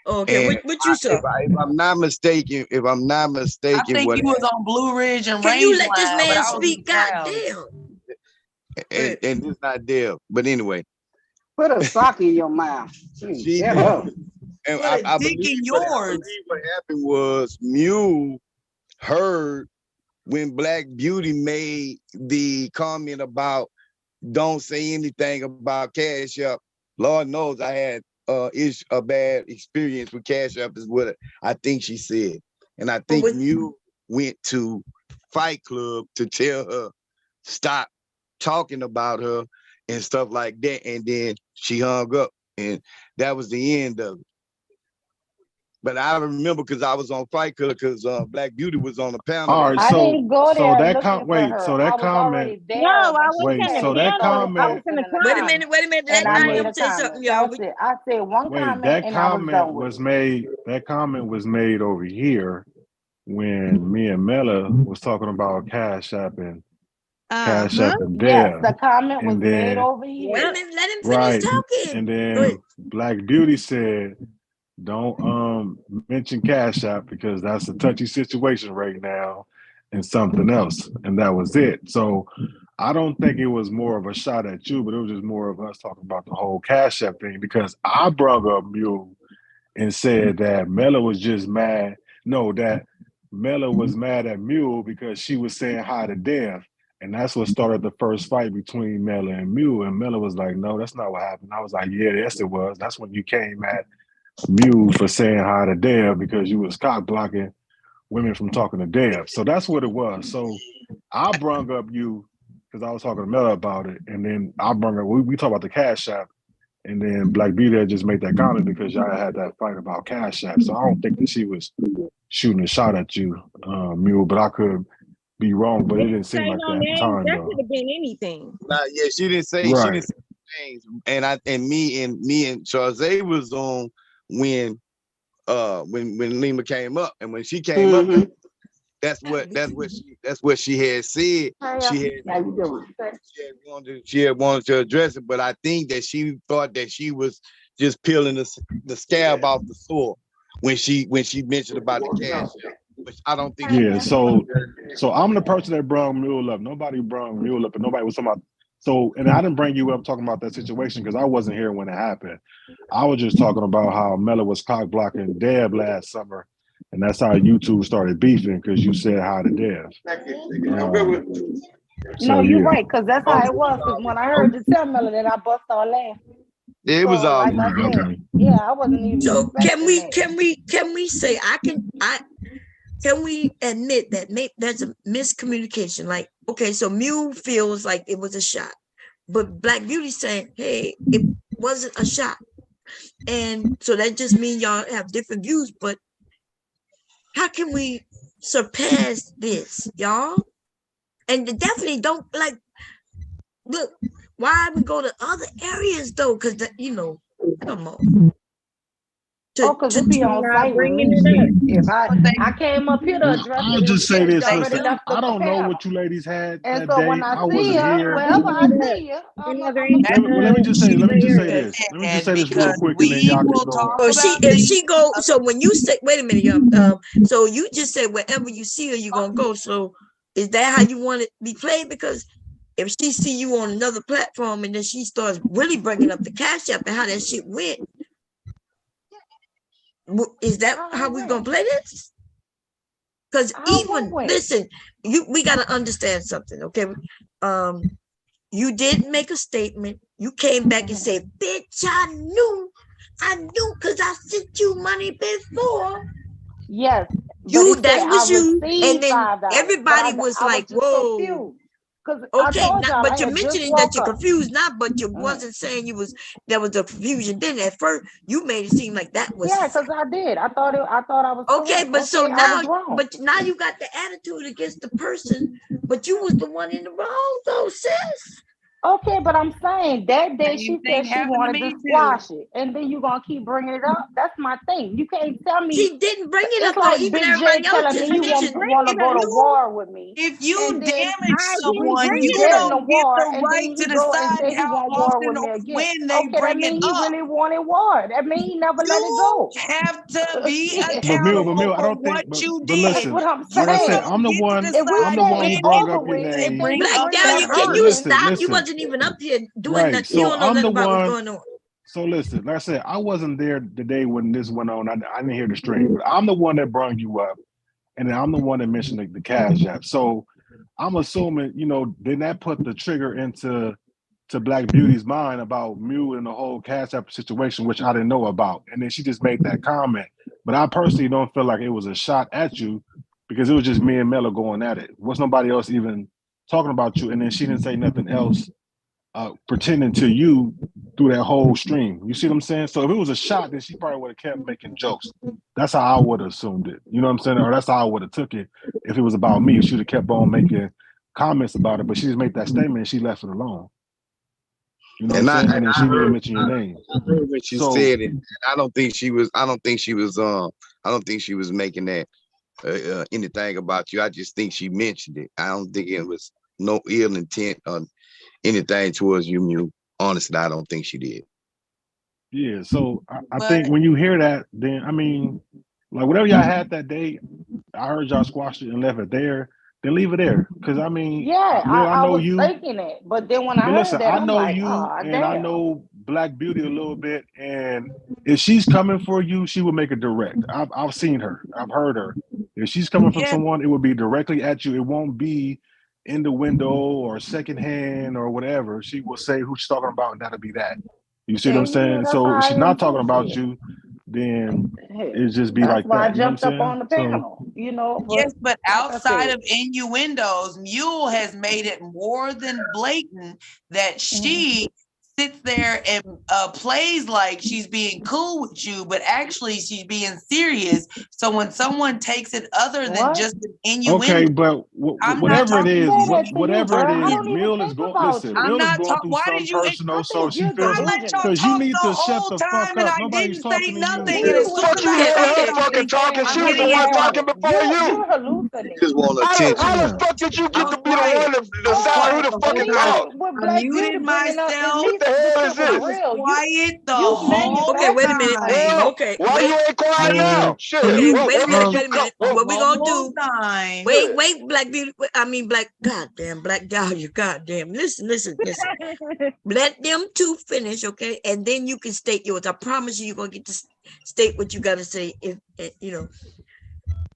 Okay, And what you saw? if I'm not mistaken, I think what you was on Blue Ridge and Can you Range let this Line, but man I was in speak? God town. damn. and it's not there. But anyway, Put a sock in your mouth. she Shut did. up. And Put a I dick believe in what yours. happened was Mew heard when Black Beauty made the comment about don't say anything about Cash App. Lord knows I had a bad experience with Cash App is what I think she said. And I think Mew went to Fight Club to tell her stop talking about her and stuff like that. And then she hung up and that was the end of it. But I remember because I was on Fight Club because Black Beauty was on the panel. All right, I didn't go so there that looking for her. so I that was comment. already there. No, I when was she Wait, in the had so that panel. I was comment. in the Wait a comments. minute. and Let I Naima made a say something, comment. y'all. That's it. I said one Wait, comment that and I was comment done with was it. made. That comment was made over here when me and Mela was talking about Cash App and Cash App and Yes, there, the comment was and made then over here. Let him finish right, talking. and Go ahead. then Black Beauty said, "Don't mention Cash App because that's a touchy situation right now, and something else," and that was it. So I don't think it was more of a shot at you, but it was just more of us talking about the whole Cash App thing because I brought up Mule and said that Mela was just mad. No, that Mela was mad at Mule because she was saying hi to Dev. And that's what started the first fight between Mela and Mule. And Mela was like, no, that's not what happened. I was like, yeah, yes, it was. That's when you came at Mule for saying hi to Dev because you was cock blocking women from talking to Dev. So that's what it was. So I brung up you because I was talking to Mela about it. And then I brung up, we talked about the Cash App. And then Black Beauty just made that comment because y'all had that fight about Cash App. So I don't think that she was shooting a shot at you, Mule, but I could be wrong, but it didn't seem like that at the time, That though. could have been anything. Yeah, she didn't say she Right. didn't say things. And me and Charles was on when Lima came up, and when she came up, that's what she had said. She had wanted to address it, but I think that she thought that she was just peeling the scab off the sore when she mentioned about the Cash App. Which I don't think. Yeah, so I'm the person that brought Mule up. Nobody brought Mule up, and nobody was talking about. So, and I didn't bring you up talking about that situation because I wasn't here when it happened. I was just talking about how Mela was cock blocking Deb last summer, and that's how you two started beefing because you said hi to Deb. No, you're right, because that's how it was. Because when I heard the tell Mela, then I bust out laughing. It was all like I said, yeah, I wasn't even. So can expecting we say can we admit that there's a miscommunication? Like, okay, so Mule feels like it was a shot, but Black Beauty saying, hey, it wasn't a shot. And so that just means y'all have different views, but how can we surpass this, y'all? And definitely don't like, look, why we go to other areas though? Because, come on. because it be on site with me. If I came up here to address I'll it, just say this, already listen, left the I don't know panel. what you ladies had And that so day. when I see wasn't her, here. wherever I see you, Let me just say this. Let me just say this real quick, and then y'all can go. If she go, so when you say, wait a minute, so you just said wherever you see her, you're gonna go. So is that how you want it to be played? Because if she see you on another platform and then she starts really bringing up the Cash App and how that shit went, is that how we gonna play this? Because even listen, we gotta understand something, okay? You did make a statement. You came back and said, "Bitch, I knew, because I sent you money before." Yes, that was you, and then everybody was like, "Whoa." Confused. Okay, but you're mentioning that you're confused now, but you wasn't saying there was a confusion. Then at first you made it seem like that was because I did. I thought I was okay, correct. but so I now, you got the attitude against the person, but you was the one in the wrong, though, sis. Okay, but I'm saying that day she said she wanted to squash it, and then you gonna keep bringing it up. That's my thing. You can't tell me she didn't bring it it's up. like Though, even Big everybody J else telling me you want to go to war with me. If you and then damage someone, we you get in the don't get war, the and then right he to go and decide say he how want war with often me or again. when they Okay, that bring means it he up. really wanted war. That means he never let it go. Have to be But accountable Mule, I for don't what think. you But did. listen, What I'm like I saying. said, I'm the one. If we I'm the say one it's who brought over up your with, and name. then you Black bring Dahlia, that can up, you then stop? You wasn't even up here doing Right. that. So You don't know I'm nothing the about one. what's going on. So listen, like I said, I wasn't there the day when this went on. I didn't hear the stream, but I'm the one that brought you up, and then I'm the one that mentioned the Cash App. So I'm assuming, didn't that put the trigger into Black Beauty's mind about Mule and the whole Cash App situation, which I didn't know about, and then she just made that comment. But I personally don't feel like it was a shot at you because it was just me and Mela going at it. Was nobody else even talking about you? And then she didn't say nothing else pretending to you through that whole stream. You see what I'm saying? So if it was a shot, then she probably would have kept making jokes. That's how I would have assumed it. You know what I'm saying? Or that's how I would have took it if it was about me. She would have kept on making comments about it, but she just made that statement and she left it alone. You know what I'm saying? And then she didn't mention your name. I heard when she said it. I don't think she was making that anything about you. I just think she mentioned it. I don't think it was no ill intent or anything towards you, Mule. Honestly, I don't think she did. Yeah, so I think when you hear that, then I mean, like whatever y'all had that day, I heard y'all squashed it and left it there. then leave it there. Because I mean, Yeah, Mill, I I know was you. thinking it, but then when I But heard listen, that, I I'm know like, you, oh and I damn. know Black Beauty a little bit. And if she's coming for you, she will make it direct. I've seen her. I've heard her. If she's coming from Yeah. someone, it will be directly at you. It won't be in the window or secondhand or whatever. She will say who she's talking about, and that'll be that. You see what I'm saying? That's So how if I she's am not talking too. about Shit. you, then Hey, it just be that's like why I that. You know what jumped up I'm on the saying? So panel. You know, but Yes, but like I outside said, of innuendos, Mule has made it more than blatant that she sits there and plays like she's being cool with you, but actually she's being serious. So when someone takes it other than what? just an okay, innuendo, but I'm not whatever it talking is, to Say that you. to you, whatever it girl. I is, don't even Mill is think going. about Listen, you. I'm Mill is not going talking. through Why something did you personal, so interrupt? she You're feels I let y'all delusional. because you talk need the to shut whole the fuck time and up. I Nobody's didn't say talking to nothing. you. And as You soon Fuck as you I hear say her hallucinating. fucking something, talking. I'm She was the getting one interrupted. talking before You're you. hallucinating. Just want How the attention. fuck did you I get was to be the quiet. one to I was decide who quiet the the At fucking whole least time. talk? what I Black Beauty muted bringing up, at myself. What the least the hell stuff is is I this? was real. quiet the You whole Okay, wait a manufacturing minute. shit. time. Well, Okay, why you ain't quiet now? Shit. okay, You wait a What minute, make you wait a minute. The What we gonna whole do? time. Wait, Black Beauty. I mean, Black. Goddamn, Black Dahlia. Goddamn. Listen. Let them two finish, okay, and then you can state yours. I promise you, you're gonna get to state what you gotta say. If you know,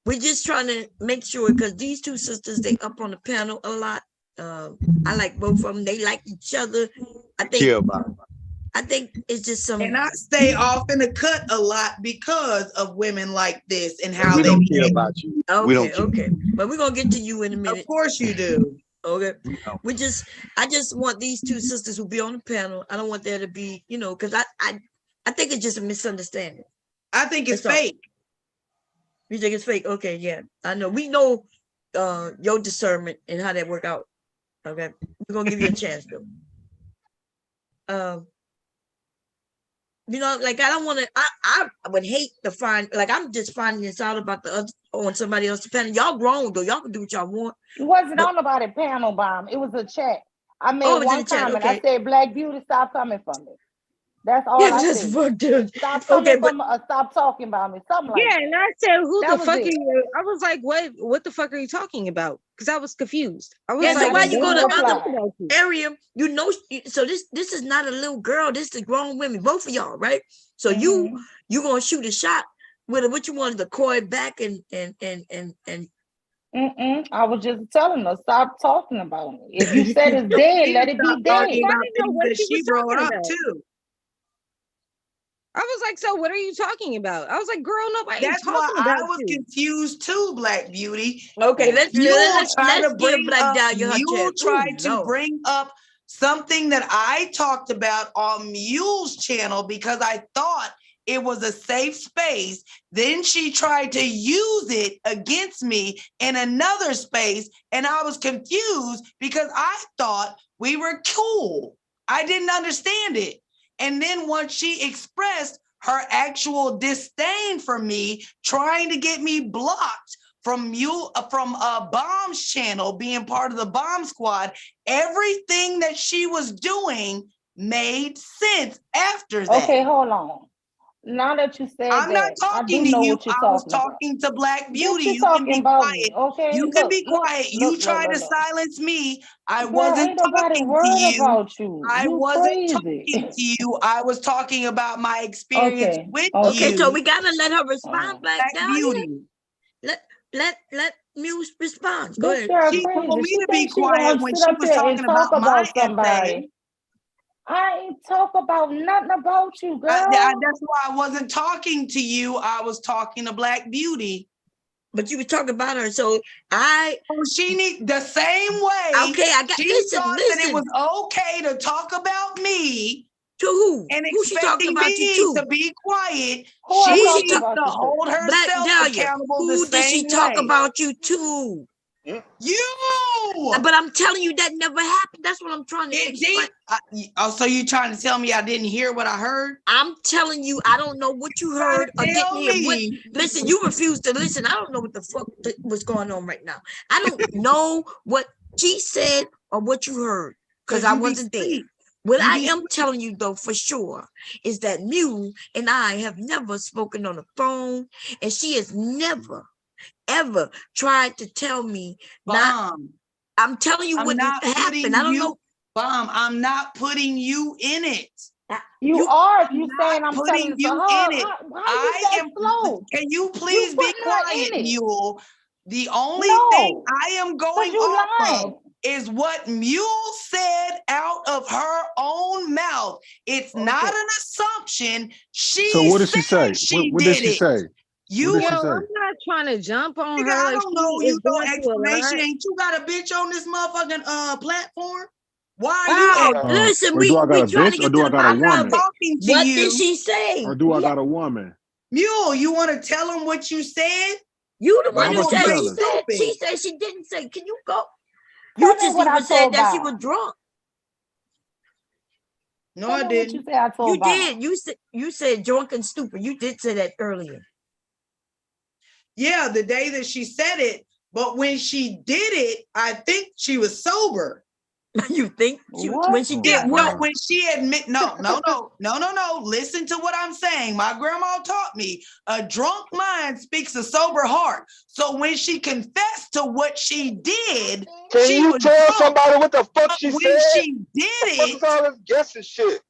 we're just trying to make sure because these two sisters they up on the panel a lot. I like both of them. They like each other. I Care about it. think it's just some. And I stay off in the cut a lot because of women like this and And how we they don't care behave. about you. We don't Okay, care. but we're gonna get to you in a minute. Of course you do. Okay, We don't. I just want these two sisters who be on the panel. I don't want there to be, because I think it's just a misunderstanding. I think it's That's all. fake. You think it's fake? Okay, yeah, I know. We know your discernment and how that work out. Okay, we're gonna give you a chance though. Like I don't want to. I would hate to find like I'm just finding this out about the other on somebody else's panel. Y'all grown though. Y'all can do what y'all want. It wasn't But on nobody panel bomb. It was a chat. I made oh, it's in one the chat. comment. Okay. I said, Black Beauty, stop coming for me. That's all Yeah, I that's said. fucked up. Stop coming Okay, but from stop talking about me. Something like Yeah, that. and I said, "Who That the was fuck it. are you?" I was like, "What the fuck are you talking about?" Because I was confused. I was yeah, And so I why you didn't go to other reply. area? So this is not a little girl. This is grown women, both of y'all, right? So you gonna shoot a shot with what you wanted to coy back and I was just telling her, stop talking about me. If you said it's dead, let it be Stop dead. talking I about didn't know things what that she she was brought talking up about. too. I was like, "So what are you talking about?" I was like, "Girl, nobody ain't That's why talking I about was you." confused too, Black Beauty. okay, let's Let's give Black Dahlia her Mule chance. tried to Lord. bring up something that I talked about on Mule's channel because I thought it was a safe space. Then she tried to use it against me in another space, and I was confused because I thought we were cool. I didn't understand it. And then once she expressed her actual disdain for me, trying to get me blocked from Bomb's channel, being part of the Bomb Squad, everything that she was doing made sense after that. Okay, hold on. Now that you said I'm not that, I talking do to know you. what you're I was talking about. talking to Black Beauty. You're You can talking be about me, quiet. okay? You can be quiet. You Look. tried to silence me. I Girl, wasn't ain't nobody talking to worried you. about you. I You wasn't crazy. talking to you. I was talking about my experience with Okay, you. so we gotta let her respond, Black Black Dahlia. Beauty. Let Muse respond. Go This ahead. girl She crazy. told me She to be thinks she quiet gonna when sit she up was here and talking talk about my about somebody. essay. I ain't talk about nothing about you, girl. That's why I wasn't talking to you. I was talking to Black Beauty. But you were talking about her, so she need the same way. Okay, I got. She Listen. thought that it was okay to talk about me. To who? And Who she talking expecting about me you to? to be quiet. Who I She talking needs about to you to? hold Black herself Dahlia. accountable the Who did she same talk way. about you to? You. But I'm telling you that never happened. That's what I'm trying to It explain. did. So you trying to tell me I didn't hear what I heard? I'm telling you, I don't know what you heard or didn't hear. Listen, you refuse to listen. I don't know what the fuck was going on right now. I don't know what she said or what you heard because I wasn't there. What I am telling you though for sure is that Mew and I have never spoken on the phone, and she has never ever tried to tell me Bomb. I'm telling you I'm what not putting happened. I don't you, know. Bomb, I'm not putting you in it. You are if you not saying I'm putting telling you her. in it. Why I you that am. slow? Can you please be putting her quiet, in it. Mule? The only No, thing I am going you off lying. of is what Mule said out of her own mouth. It's not an assumption. She So what did she say? said she What did did she it. say? You What did she Yo, say? I'm not trying to jump on Nigga, her. I Like don't she know is you no going through a lot. explanation. Ain't you got a bitch on this motherfucking platform? Why are Wow, you listen, Or do I got a trying to bitch or get do to I the got a bottom woman? of it. talking to What you? did she say? Or do I got a woman? Mule, you want to tell him what you said? You the Well, one how who about you said tell she us? said Stupid. she said she didn't say. Can you go? Tell You me just what I even said told that she Bob. was drunk. No, Tell I me what didn't. you said I told You Bob. did. You said drunk and stupid. You did say that earlier. Yeah, the day that she said it, but when she did it, I think she was sober. You think What? when she did Yeah, what? no, when she no. Listen to what I'm saying. My grandma taught me a drunk mind speaks a sober heart. So when she confessed to what she did, Can she you was tell drunk. somebody what the fuck But she when said? she did What's it, all this guessing shit?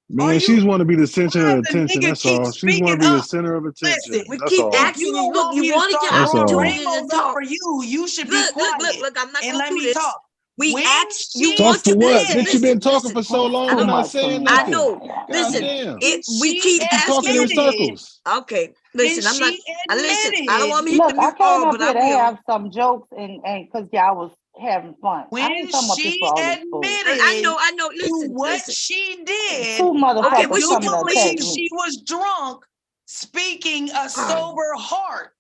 Man, she's want to be the center of attention. nigga That's keep all. She's want to speaking be the up. center of attention. Listen, We That's keep all. if asking you you. don't Look, want you me to wanted start your That's all. blowing opportunity to rainbows up talk. for you should be Look, quiet look. I'm not and gonna let do me this. talk. We When asked you she Talk want for your what? said, Bitch, you been talking listen. for so long I and know. not saying I nothing. know. God Listen, damn. we keep You talking in asking you. circles. Okay, listen. I'm not. she Listen. I don't want admitted to hit the Look, I mute ball, came up but I here to will. have some jokes and because y'all was having fun. I when ain't come up here she for all this food. I know. to Listen. what Listen. she did, Two Okay, motherfuckers what I she do coming to what she attack believe do? me. she was drunk, speaking a sober heart.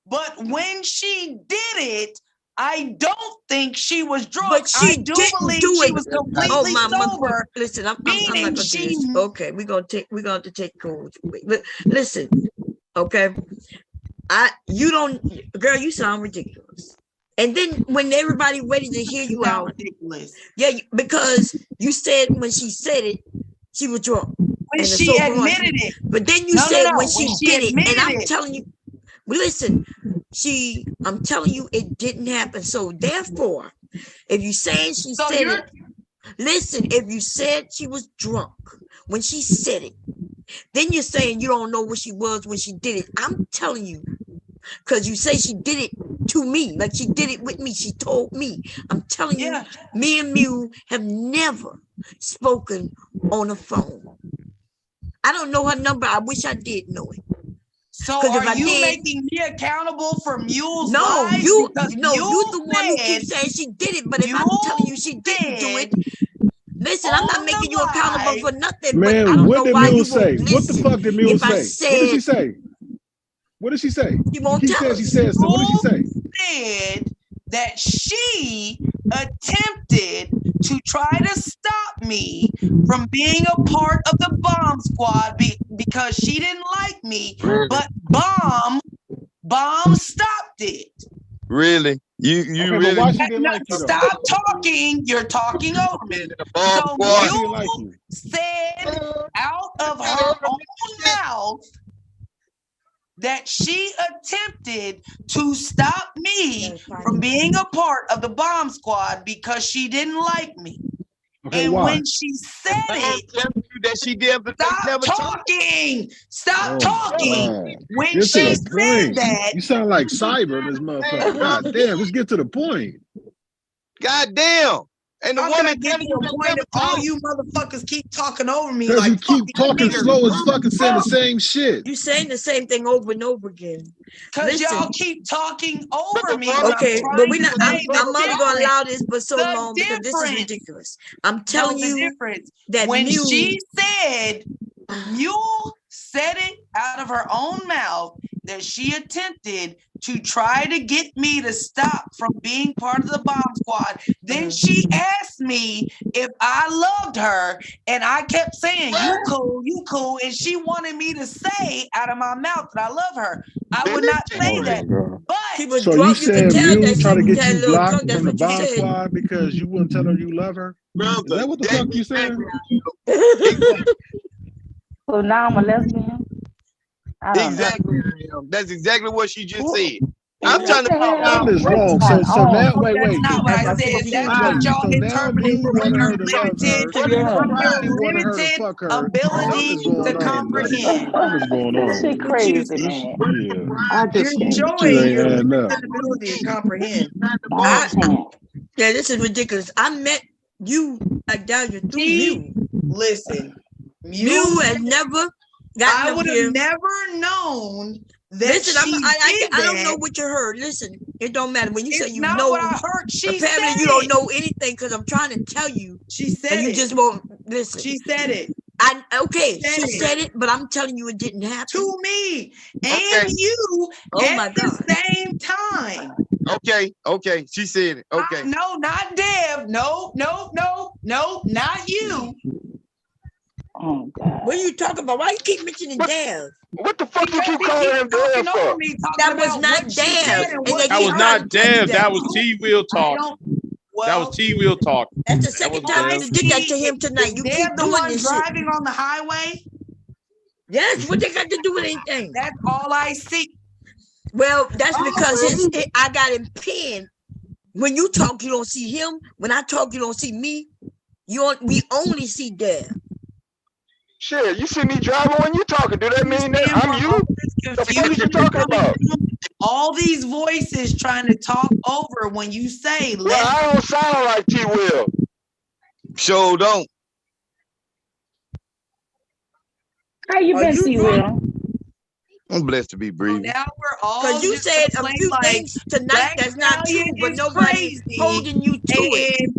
But when she did it, I don't think she was drunk. But she I do didn't believe do she it. was Oh completely my. sober, Listen, I'm not meaning gonna do she. this. Okay, we're gonna have to take calls. Listen. Okay. You don't, girl. You sound ridiculous. And then when everybody ready to hear you out, ridiculous. yeah, because you said when she said it, she was drunk. When and she admitted it. But then you No, said no, no. when she did it, and I'm telling you, listen, I'm telling you, it didn't happen. So therefore, if you saying she So said you're- it, listen, if you said she was drunk when she said it, then you're saying you don't know what she was when she did it. I'm telling you, because you say she did it to me, like she did it with me. She told me. I'm telling you, me and Mew have never spoken on the phone. I don't know her number. I wish I did know it. So if are I you did- making me accountable for Mule's No, lies? you're Because the Mule one who said- keeps saying she did it. But if I'm Mule telling you she didn't do it, listen, I'm on not making you accountable for nothing. Man, but I don't what know did why Mule you say? won't What the listen. fuck did Mule If I say? What did she said- say? What did she say? She won't You keep tell saying us. she said so. What did she say? said that she attempted to try to stop me from being a part of the bomb squad because she didn't like me, but bomb stopped it. Really? You Okay, really? but why she didn't like you though? Stop talking. You're talking over me. So Why she didn't you like you? said out of her own mouth that she attempted to stop me from being a part of the bomb squad because she didn't like me. Okay, and why? when she said it, that she did, but stop never talking. Stop Oh, talking. God. When Get to she the said point. that, You sound like Cyber, this motherfucker. God damn, let's get to the point. God damn. And the how woman can I get to a point if all you motherfuckers keep talking over me Because like you keep talking niggers? slow as fucking saying the same shit. You saying the same thing over and over again. Because Listen. y'all keep talking over me. When Okay, I'm but we're not. trying to say I'm only going to allow this for so the long because this is difference. ridiculous. I'm telling the you difference. that when Mule- she said, Mule said it out of her own mouth that she attempted to try to get me to stop from being part of the bomb squad. Then she asked me if I loved her, and I kept saying, you cool, and she wanted me to say out of my mouth that I love her. I would not say that. But So you said Mule try to get you blocked from the bomb squad because you wouldn't tell her you love her? Is that what the fuck you said? So now I'm a lesbian? I don't know. Exactly. That's exactly what she just said. I'm trying to Something is wrong. So now, wait. That's not what I said. That's what y'all So now interpreted you for want your her to love her. limited, You want her to fuck her. ability Something's going to on. comprehend. Something's going on. She crazy, man. Yeah. I You're just can't. showing ain't your adding up. limited ability to comprehend. I can't. Yeah, this is ridiculous. I met you down your through Mew. Listen, Mew has never gotten I up would here. have never known that Listen, she I don't did know that. what you heard. Listen, it don't matter. When you say It's you not know, what I heard. She apparently said you don't it. know anything because I'm trying to tell you. She said and you it. just won't listen. She said it. She said it, but I'm telling you it didn't happen. To me and you at the same time. Okay. She said it. Okay. No, not Dev. No, not you. Oh God. What are you talking about? Why you keep mentioning Dev? What the fuck you keep calling him Dev for? That was not Dev. That was not Dev. That was T Will talking. That was T Will talking. That's the second time you did that to him tonight. You keep the doing one this driving shit. on the highway. Yes, what they got to do with anything? That's all I see. Well, that's because I got him pinned. When you talk, you don't see him. When I talk, you don't see me. We only see Dev. Shit, you see me driving when you talking. Do that mean that I'm you? The fuck you talking about? All these voices trying to talk over when you say, well, I don't sound like T Will. Sure don't. How you been, T Will? I'm blessed to be breathing. Now we're all because you said a few things tonight that's not true, but nobody's holding you to it.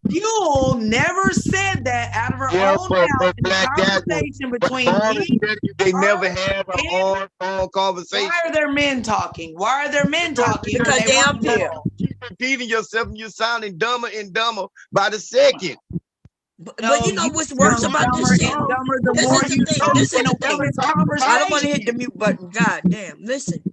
Mule never said that out of her own mouth in the conversation between me. They never have an on conversation. Why are there men talking? Why are there men talking? Because they up here. Keep repeating yourself and you're sounding dumber and dumber by the second. But you know what's worse about this shit? This is the thing. This is the thing. I don't want to hit the mute button. God damn. Listen.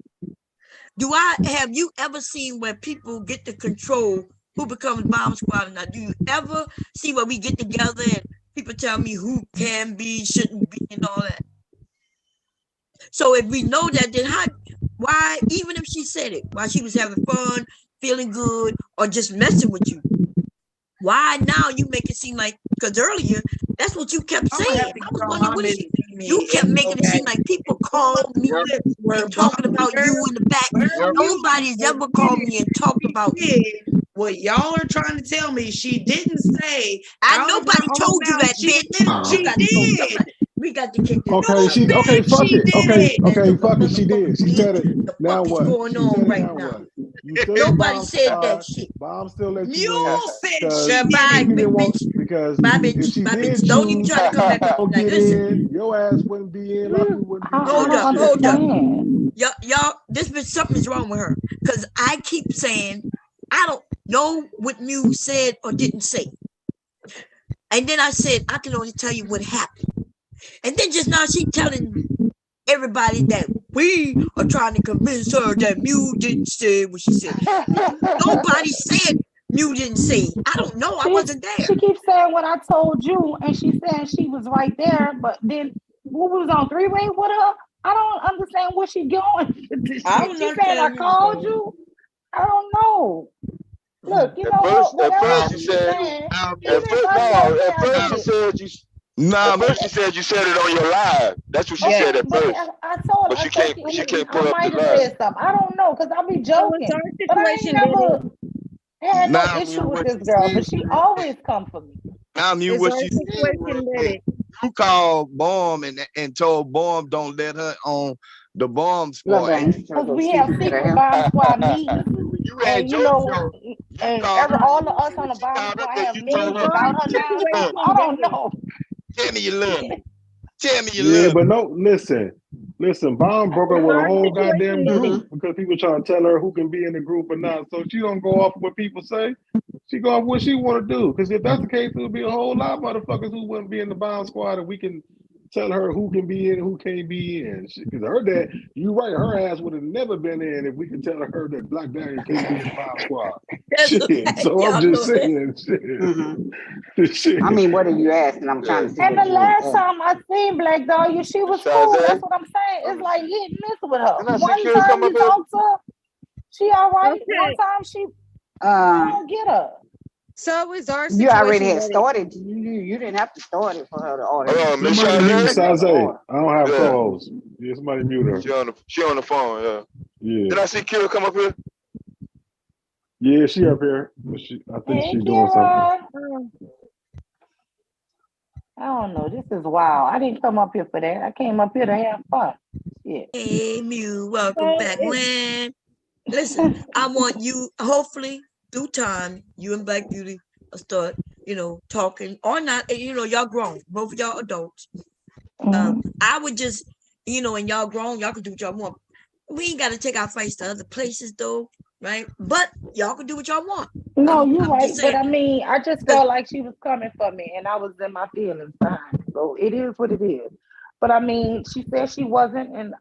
Have you ever seen where people get to control who becomes bomb squad or not? Do you ever see where we get together and people tell me who can be, shouldn't be, and all that? So if we know that, then why, even if she said it, while she was having fun, feeling good, or just messing with you, why now you make it seem like, because earlier, that's what you kept saying. I was wondering, what is you kept making it seem like people called me and talking about you in the back. Nobody's ever called me and talked about you. What y'all are trying to tell me, she didn't say. Nobody told you that, bitch. She did. We got to kick this. Okay, fuck it. Okay, fuck it. She did. She said it. Now what? Going on right now? Nobody said that shit. Mom still let you Mule said she didn't want because if she did, don't even try to come back up. Get in, your ass wouldn't be in. Hold up. Y'all, something's wrong with her because I keep saying I don't know what Mule said or didn't say, and then I said I can only tell you what happened. And then just now she telling everybody that we are trying to convince her that Mew didn't say what she said. Nobody said Mew didn't say. I don't know. I wasn't there. She keeps saying what I told you, and she said she was right there. But then who was on three-way with her? I don't understand what she doing. She said I called you. I don't know. Look, you know what? At first she said she said you said it on your live. That's what she said at first. I told her. But she can't pull up the said live. something. I don't know because I'll be joking. But I ain't never had no issue with this girl. But she always come for me. I mean, what she said was that you called Bomb and told Bomb don't let her on the Bomb Squad. Because we have secret Bomb Squad meetings. And you know, and all of us on the Bomb Squad have meetings about her now. I don't know. Tell me you love me. Tell me you Yeah, love but me. no, listen, Bomb broke up with a whole goddamn group because people trying to tell her who can be in the group or not. So she don't go off what people say. She go off what she want to do. Because if that's the case, there'll be a whole lot of motherfuckers who wouldn't be in the Bomb Squad and we can tell her who can be in and who can't be in. Because her dad, you right, her ass would have never been in if we could tell her that Black Dagger can't be in the Bomb Squad. Shit. So I'm just saying, shit. I mean, what are you asking? I'm trying to see. And the last time I seen Black Dahlia, she was cool. That's what I'm saying. It's like hit and miss with her. One time you talk to her, She all right. Okay. One time I don't get her. So is our You already situation had that started. You didn't have to start it for her to order. Hold on, Miss Somebody mute Charlotte. Saze. I don't have Yeah. co-host. Yeah, somebody mute her. She on the phone, yeah. Yeah. Did I see Kira come up here? Yeah, she up here. But I think Hey, she doing something. Kira. I don't know. This is wild. I didn't come up here for that. I came up here to have fun. Yeah. Hey, Mew, welcome back, Gwen. Listen, I want you, hopefully, through time, you and Black Beauty will start, talking or not. Y'all grown, both of y'all adults. I would just, and y'all grown, y'all can do what y'all want. We ain't got to take our fights to other places, though, right? But y'all can do what y'all want. No, you're I'm right. just But saying. I mean, I just felt like she was coming for me and I was in my feelings fine. So it is what it is. But I mean, she said she wasn't, and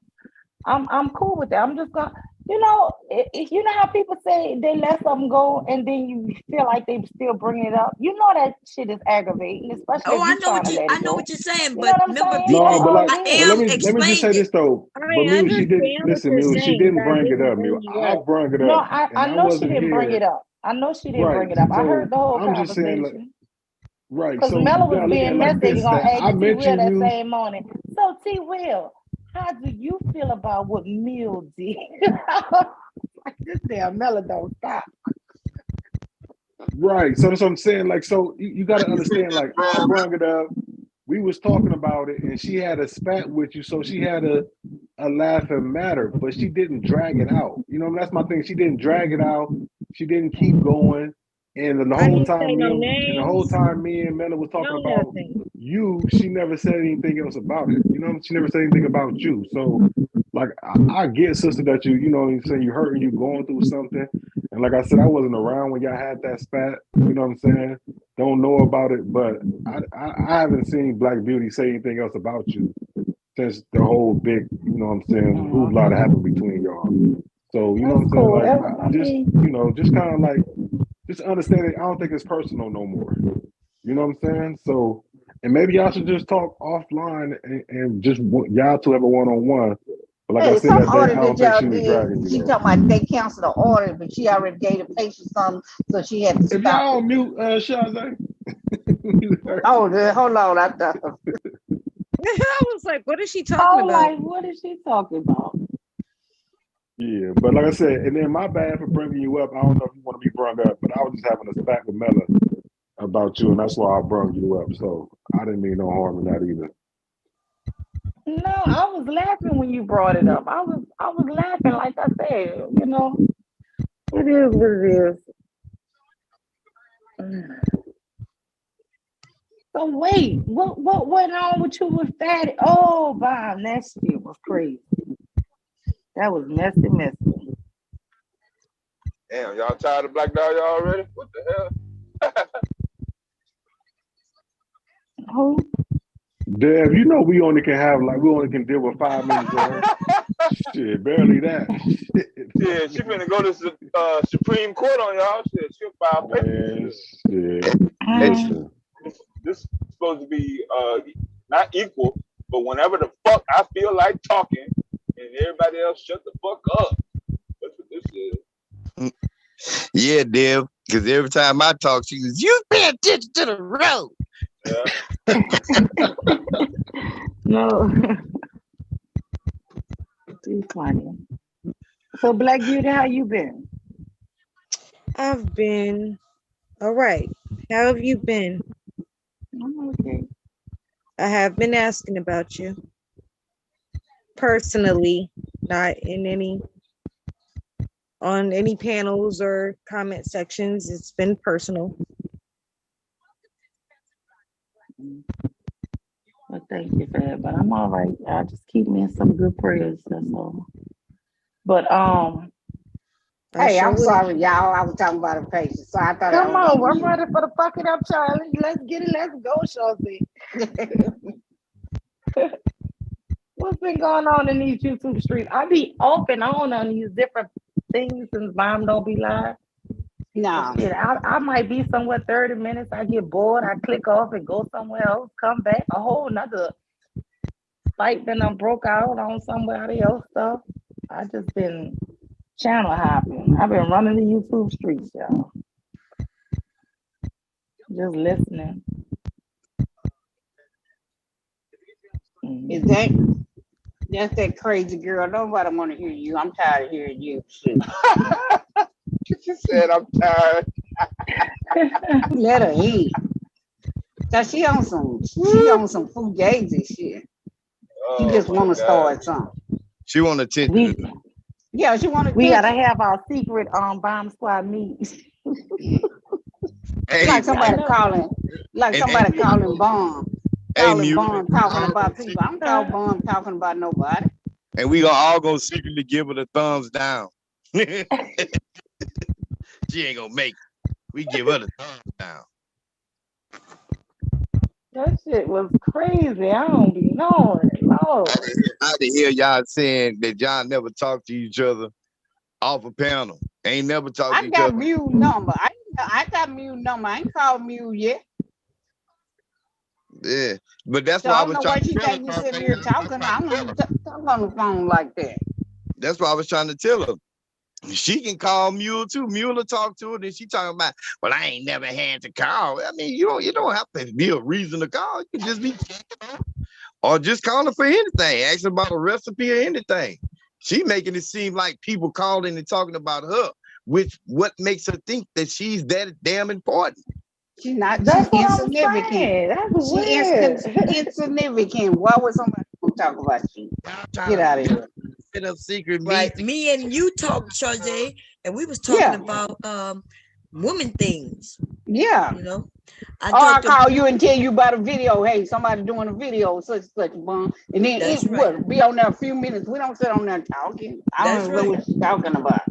I'm cool with that. I'm just gonna, you know how people say they let something go and then you feel like they still bringing it up. You know that shit is aggravating, especially if I you know trying to let I it know go. what you're saying, You know but what I'm remember, saying? people, No, but I am let me just say explaining this it. though. But Mew, she didn't listen. Mew, she didn't bring it up. Mew, I brought it No, up, and I I know she wasn't didn't bring here. it up. I know she didn't Right. bring it up. I heard So the whole I'm just saying, conversation. right. Because So Mella you gotta was look at being it like messy. this: Gonna that ask I T Will mentioned that you. same morning. So T Will, how do you feel about what Mill did? Like this damn Mella don't stop. Right. So that's what I'm saying. Like, so you got to understand. Like, I brought it up. We was talking about it, and she had a spat with you, so she had a laughing matter, but she didn't drag it out. That's my thing. She didn't drag it out. She didn't keep going. And the I whole didn't say time, no me and Mela was talking no about nothing. you, she never said anything else about it. She never said anything about you. So, like, I get, sister, that you know what I'm saying, you hurting, you going through something. And like I said, I wasn't around when y'all had that spat. You know what I'm saying? Don't know about it, but I haven't seen Black Beauty say anything else about you since the whole big, hoopla that happened between y'all. So, you know what I'm saying? Cool. Like, just kind of like, just understand it. I don't think it's personal no more. You know what I'm saying? So, and maybe y'all should just talk offline and just y'all two have a one-on-one. But like I said, Some that day, order I that don't think y'all she was dragging did. She you. talking about they canceled the order, but she already gave the patient something, so she had to If stop. y'all mute Shazay. Hold on. I was like, what is she talking about? Like, what is she talking about? Yeah, but like I said, and then my bad for bringing you up. I don't know if you want to be brought up, but I was just having a spat with Mela about you, and that's why I brought you up. So I didn't mean no harm in that either. No, I was laughing when you brought it up. I was laughing, like I said, it is what it is. So wait, what went on with you with Fatty? Oh, Bob, that shit was crazy. That was messy. Damn, y'all tired of Black Dahlia already? What the hell? Who? Dev, we only can deal with 5 minutes of her. Shit, barely that. Yeah, she finna go to Supreme Court on y'all. Shit, she'll file papers. Listen. This is supposed to be not equal, but whenever the fuck I feel like talking, and everybody else shut the fuck up. That's what this is. Yeah, Dev, because every time I talk, she goes, "You pay attention to the road." Yeah. No. Too funny. So Black Beauty, how you been? I've been all right. How have you been? I'm okay. I have been asking about you personally, not on any panels or comment sections. It's been personal. Well, thank you for that, but I'm all right. I just keep me in some good prayers. That's all. But hey, I'm sorry, y'all. I was talking about a patient, so I thought. Come on, I'm ready for the fuck it up challenge. Let's get it. Let's go, Shawty. What's been going on in these YouTube streets? I be off and on these different things since Mom don't be live. No. Shit, I might be somewhere 30 minutes. I get bored. I click off and go somewhere else. Come back. A whole nother fight then I broke out on somebody else stuff. I just been channel hopping. I've been running the YouTube streets, y'all. Just listening. Is that's that crazy girl? Nobody want to hear you. I'm tired of hearing you. Shit. She said, I'm tired. Let her eat. Cause she on some fugazi shit. She just want to start something. She want attention. Yeah, she want to. We gotta have our secret bomb squad meetings. Hey, Like somebody calling bomb. Calling bomb talking about people. I'm calling bomb talking about nobody. And we all gonna secretly give her the thumbs down. She ain't gonna make it. We give her the thumbs down. That shit was crazy. I don't be knowing. Lord. I didn't hear y'all saying that y'all never talk to each other off a panel. Ain't never talked to I each got other. mute number. I got mute number. I ain't called mute yet. Yeah, but that's So why I I don't was know trying why to she tell think you her. sitting here talking. I don't talk on the phone like that. That's why I was trying to tell her. She can call Mule too. Mule will talk to her. Then she talking about, well, I ain't never had to call. I mean, you don't have to be a reason to call. You can just be or just calling for anything. Asking about a recipe or anything. She making it seem like people calling and talking about her, which what makes her think that she's that damn important. She's not. That's She's what I'm saying. insignificant. That's weird. Insignificant. Why would somebody gonna talk about you? Get out of here. Set up secret Right. meetings. Me and you talked, Charge, and we was talking about woman things. Yeah. You know. I call you and tell you about a video. Hey, somebody doing a video, such a bomb, and then That's what? Be on there a few minutes. We don't sit on there talking. I That's don't know what you're talking about.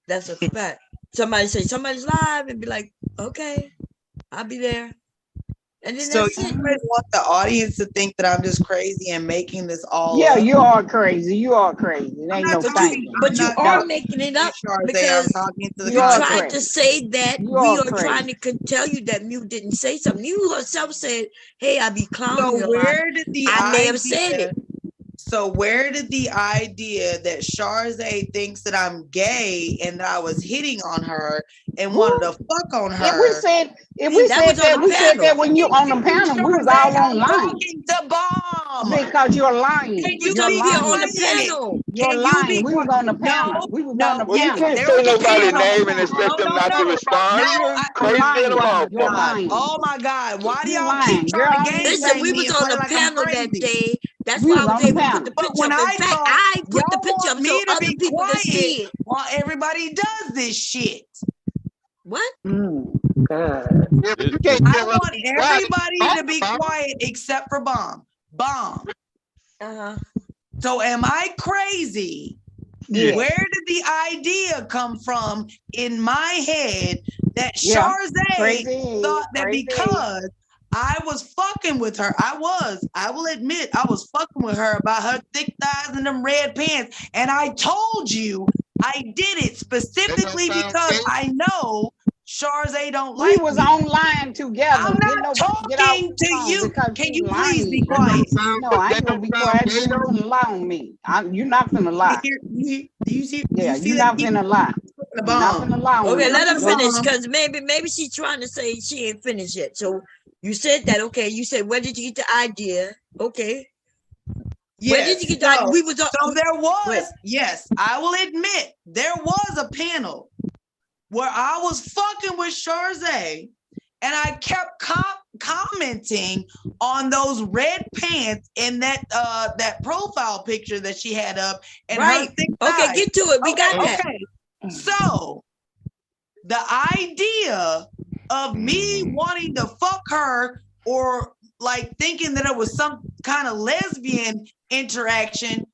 That's a fact. Somebody say somebody's live and be like, okay, I'll be there. And then So that's you it. guys want the audience to think that I'm just crazy and making this all Yeah, up? you are crazy. You are crazy. It ain't no thinking. But you are making it up because you tried to say that You we are are trying crazy. to tell you that Mew didn't say something. Mew herself said, hey, I be clowning a lot. Where did the I may idea, have said it. So where did the idea that Charzay thinks that I'm gay and that I was hitting on her and wanted to fuck on her? If we said that when you on the panel, we was all online. Talking to Bomb. Because you're lying. Can you You're be lying. on the panel? You're Can you lying. be We was on the panel. We was on the Well, you panel. can't say nobody's name and expect them not to respond. You're crazy than a motherfucker. Oh my God. Why do You're y'all lying. keep Girl, trying to game Listen, we me was and on play the like I'm panel that crazy? day. That's We why I was was on the able to put panel. the But picture when up. In I fact, talk, I put the y'all picture up want so me to other be people could see quiet it. while everybody does this shit. What? God. You can't I tell us want to be quiet. everybody to be quiet except for Bomb. Bomb. Uh-huh. So am I crazy? Yeah. Where did the idea come from in my head that Yeah. Charzay Crazy. thought that Crazy. because I was fucking with her, I will admit, I was fucking with her about her thick thighs and them red pants. And I told you I did it specifically because I know Charzay don't We like was me. online together. I'm Get not get off talking the to phone you. because Can you you please be lying. quiet? No, I ain't gonna be quiet. You're not gonna lie on me. You're not gonna lie. You see Yeah, you're that not he- gonna lie. the You're not bomb. gonna lie on Okay, me. let her finish Bomb. because maybe she's trying to say she ain't finished yet. So you said that, okay. You said, where did you get the idea? Okay. Where did you get the idea? We was So there was, yes, I will admit, there was a panel where I was fucking with Charzay and I kept commenting on those red pants in that profile picture that she had up and her Right. thick Okay, thighs. get to it. We got that. Okay. So the idea of me wanting to fuck her or like thinking that it was some kind of lesbian interaction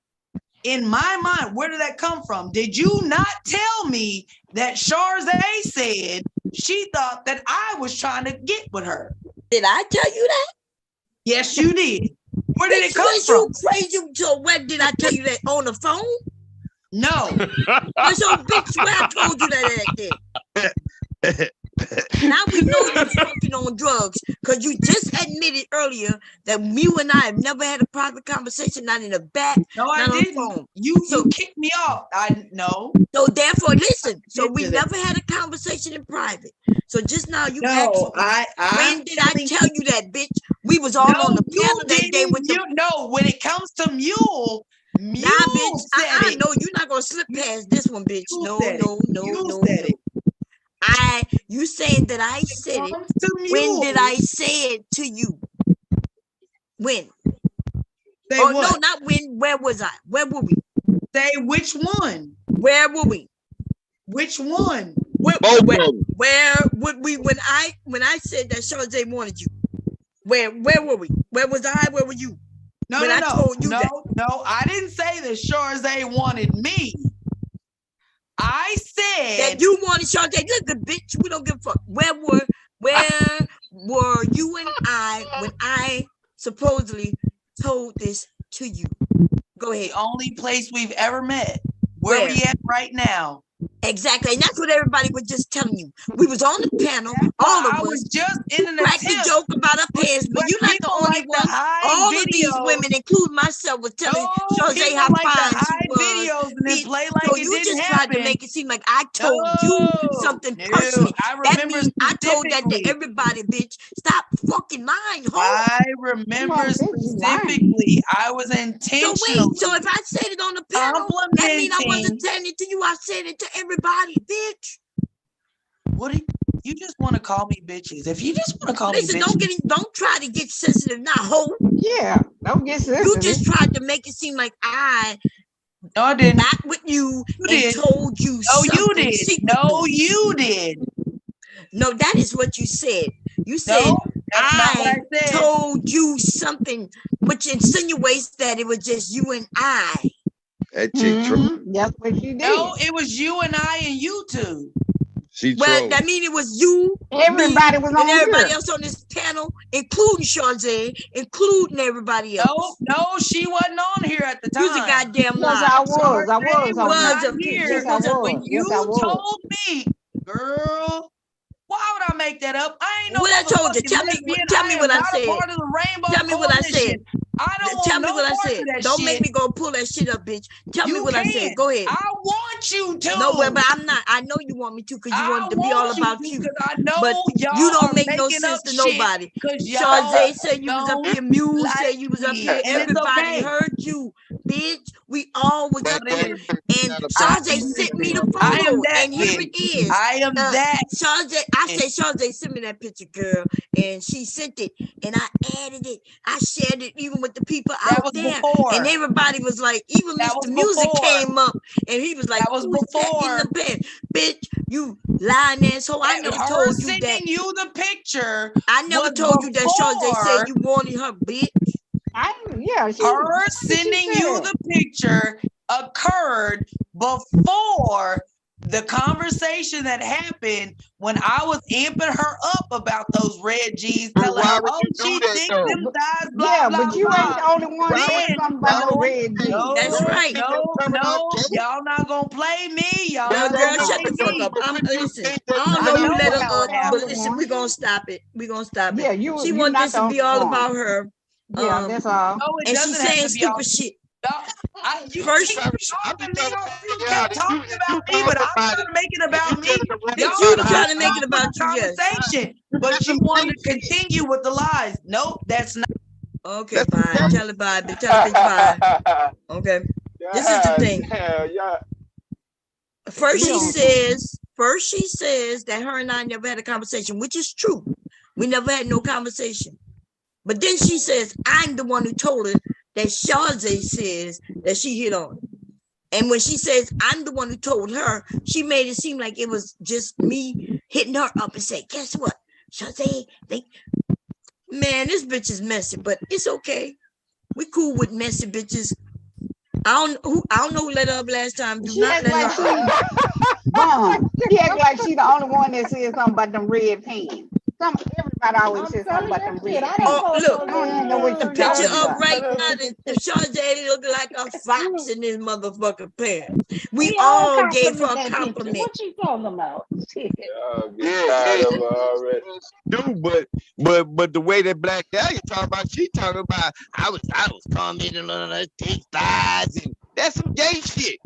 in my mind, where did that come from? Did you not tell me that Charzay said she thought that I was trying to get with her? Did I tell you that? Yes, you did. Where did it come Was from? you crazy? So when did I tell you that on the phone? No. Well, so bitch, where I told you that at then? Now we know you fucking on drugs, because you just admitted earlier that you and I have never had a private conversation, not in the back, No, I not on the didn't. phone. You kicked me off. I no. So therefore, listen. So did we do that. never had a conversation in private. So just now you No, asked me, I'm when did I tell you that, bitch? We was all on the panel that day with the. No, when it comes to Mule, Nah, bitch. said it. No, you're not gonna slip past this one, bitch. You No, said no, it. no, You no, said no. it. You saying that I said it. When did I say it to you? When? Say Oh what? no, not when. Where was I? Where were we? Say which one? Where were we? Which one? Where would we when I said that Charlotte wanted you? Where were we? Where was I? Where were you? No, when no, I no, told you no, that. no. I didn't say that Charzay wanted me. I said that you wanted Charlotte. Look, the bitch, we don't give a fuck. Where were you and I when I supposedly told this to you? Go ahead. The only place we've ever met. Where we at right now? Exactly, and that's what everybody was just telling you. We was on the panel, all of us. I was just in an cracked the attempt. joke about our pants, but you're not the people only like to one. hide All of these videos. women, including myself, was telling Charlotte People how like to fine hide she was. videos and then play like So it you didn't just tried to happen. make it seem like I told you something personally. I That remember means I told that to specifically. everybody, bitch. Stop fucking lying, ho. I remember specifically. I was intentional. So wait, so if I said it on the panel, that means I wasn't telling it to you. I said it to everybody, bitch. What do you just want to call me bitches? If you just want to call me bitches. Don't try to get sensitive now, ho. Yeah, don't get sensitive. You just tried to make it seem like I didn't. Back with you and did. told you No, you something did. secretly. No, you did. No, that is what you said. You said that's not what I said. Told you something, which insinuates that it was just you and I. That chick true. That's what she did. No, it was you and I and you two. She Well, trolled. that means it was you, everybody me, was and on everybody here. else on this panel, including Charlotte, including everybody else. No, she wasn't on here at the time. You's a goddamn Yes, liar. I was. I was on not here. here. Yes, I was. When you Yes, I was. told me, girl, why would I make that up? I ain't no What I told you. motherfucking Tell me lesbian. what I am not said. a part of the Rainbow Tell me what I Coalition. said. I don't Tell want me no what I parts said. of that Don't shit. make me go pull that shit up, bitch. Tell me You what I said. can. Go ahead. I want you to. No, but I'm not. I know you want me to because you want it to be all about you. Because I know But y'all you don't are make no making sense up to shit nobody. 'cause y'all Charlotte said you was up here. Muse like said you was up me, here. and it's Everybody okay. heard you, bitch. We all was up here. And Charlotte sent me the I am photo. that And here it is. I am that. Charlotte, I said, Charlotte, send me that picture, girl. And she sent it. And I added it. I shared it even with the people out there. Before. And everybody was like, even That Mr. was Music before. came up and he was like, That was "Who is that in the bed? Bitch, you lying asshole. I never told you that. Sending you the picture. I never told you that Charlotte said you wanted her, bitch. Her sending you the picture occurred before the conversation that happened when I was amping her up about those red G's, telling her, oh, she thinks them thighs, blah, blah, but you blah. ain't the only one saying something about no red jeans. No, That's right. No, y'all not gonna play me. Y'all No, not girl, gonna shut play the fuck me. up. Listen, I don't know you let her up, but listen, we're gonna stop it. We're gonna stop it. Yeah, she you want not this to be the all only one. about her. Yeah, that's all. No, it And she's doesn't have saying to be all- stupid shit. You First, keep talking about me, but I'm trying to make it about me. Bitch, you trying to make it about you, yes. Conversation, but you want to continue with the lies. Nope, that's not. Okay, fine. Tell it bye, but tell it bitch bye. Okay. This is the thing. Yeah. First she says that her and I never had a conversation, which is true. We never had no conversation. But then she says, I'm the one who told her that Charlotte says that she hit on her. And when she says, I'm the one who told her, she made it seem like it was just me hitting her up and say, guess what? Charlotte, man, this bitch is messy, but it's okay. We cool with messy bitches. I don't know who let her up last time. Do She not act let her like up. she act like she the only one that said something about them red pants. Everybody always says something about them rich. Oh, look, I don't even know what the you're picture talking up about. right now, the Sade look like a fox in his motherfucking pants. We We all all gave her a compliment that picture. compliment. What you talking about? Shit. Get tired of her already. Dude, but the way that Black Dahlia talking about, she talking about I was commenting on her taste thighs, and that's some gay shit.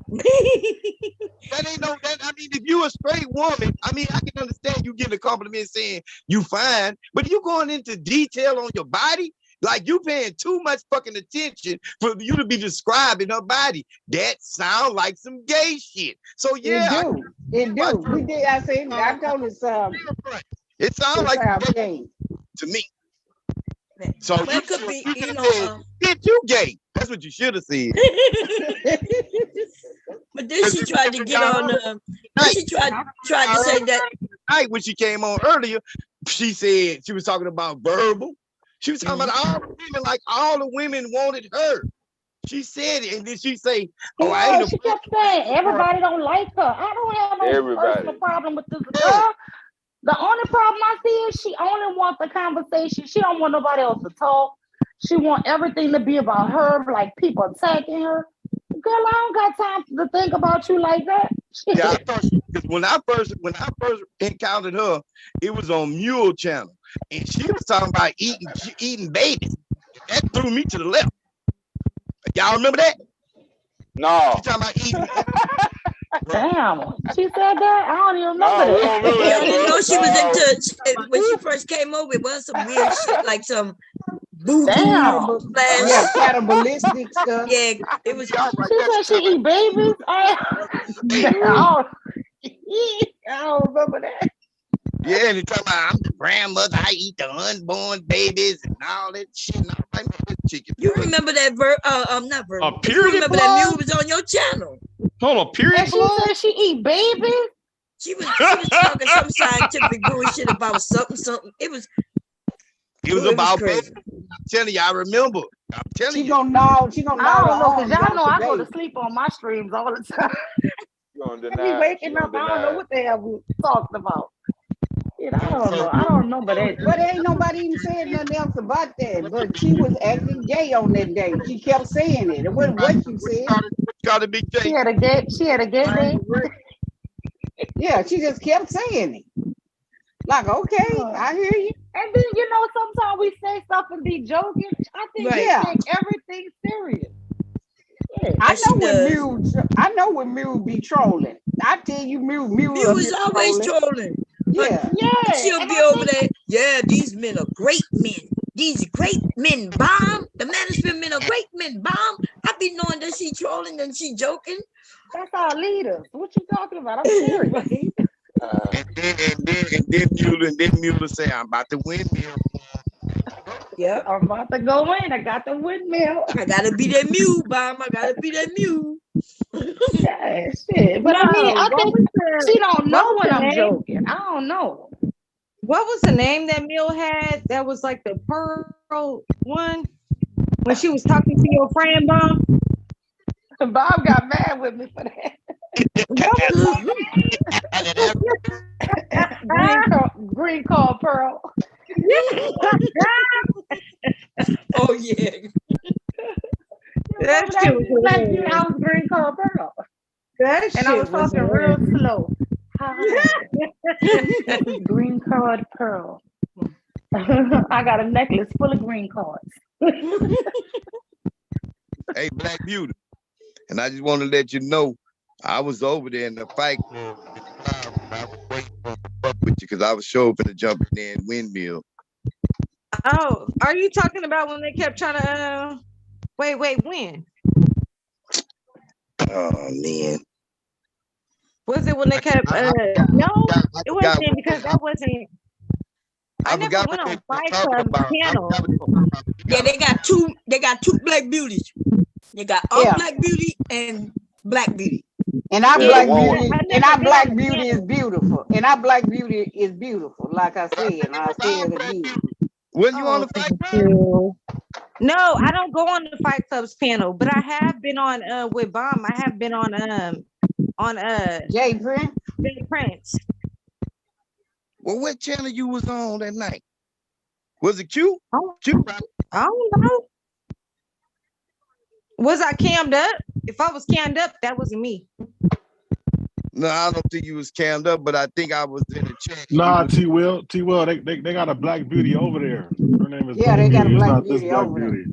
That ain't no that. I mean, if you a straight woman, I mean, I can understand you getting a compliment saying you fine, but you going into detail on your body, like you paying too much fucking attention for you to be describing her body. That sound like some gay shit. So yeah, It do. We did. I said. I told us. It sounds like gay to me. So Well, you it could be, you know, bitch, you gay. That's what you should have said. But then she tried to get on. Then she tried to say that. Night when she came on earlier, she said she was talking about verbal. She was talking about all the women, like all the women wanted her. She said it, and then she say, "Oh, I ain't." She kept saying everybody don't like her. I don't have no personal problem with this girl. The only problem I see is she only wants the conversation. She don't want nobody else to talk. She want everything to be about her, like people attacking her. Girl, I don't got time to think about you like that. Yeah, I thought because when I first encountered her, it was on Mule Channel, and she was talking about eating babies. That threw me to the left. Y'all remember that? No. She talking about eating. Damn, she said that. I don't even remember that. Yeah, I didn't know she was into when she first came over. It was some weird shit, like some voodoo slash. Yeah, cannibalistic stuff. Yeah, it was. She said she eat babies. I don't remember that. Yeah, and they talking about I'm the grandmother. I eat the unborn babies and all that shit. And I'm like, man, this chicken. You remember that not verb. A You period remember blood? that mule was on your channel. Hold on, period And she blood? said she eat babies. She was talking some scientific bullshit about something. It was about crazy. I'm telling you, I remember. I'm telling you. She gonna know. She gonna know. I don't know, because y'all know I go to sleep on my streams all the time. You gonna I be deny? waking up. I don't know what the hell we talking about. Shit, I don't know. I don't remember that. But ain't nobody even said nothing else about that. But she was acting gay on that day. She kept saying it. It wasn't what you said. Gotta be gay. She had a gay day. Yeah, she just kept saying it. Like, okay, I hear you. And then sometimes we say stuff and be joking. I think we take everything serious. Yeah. I know when Mule be trolling. I tell you, Mule was always trolling. Yeah. She'll be over there. Yeah, these men are great men. These great men, bomb. The management men are great men, bomb. I be knowing that she trolling and she joking. That's our leaders. What you talking about? I'm serious. And then Mule say, I'm about to win, Mule. Yeah, I'm about to go in. I got the windmill. I gotta be that mule, bomb. I gotta be that mule. Yeah, shit. But I mean, I think she don't know when I'm joking. I don't know. What was the name that Mill had? That was like the pearl one when she was talking to your friend, Bob. Bob got mad with me for that. green card pearl. Oh yeah. That shit was hilarious. I was green card pearl. That and I was talking real slow. Green card pearl. I got a necklace full of green cards. Hey, Black Beauty. And I just want to let you know, I was over there in the fight. I was waiting for the fuck with you because I was sure finna jump in there and windmill. Oh, are you talking about when they kept trying to wait, when? Oh man. Was it when they kept no, it wasn't because that wasn't I never went on Fight Club panel. Yeah, they got two Black Beauties. They got Black Beauty and Black Beauty. And our Black Beauty, and our Black Beauty is beautiful. And our Black Beauty is beautiful, like I said, and I said it again. When you on the Fight Club? No, I don't go on the Fight Club's panel, but I have been on with Bomb. I have been on Jay Prince. Jay Prince. Well, what channel you was on that night? Was it Q? Oh, Q? I don't know. Was I cammed up? If I was cammed up, that wasn't me. No, I don't think you was cammed up, but I think I was in the chat. Nah, T Will, they got a black beauty over there. Her name is Yeah, Black they got a Beauty. It's black not this beauty Black over there. Beauty.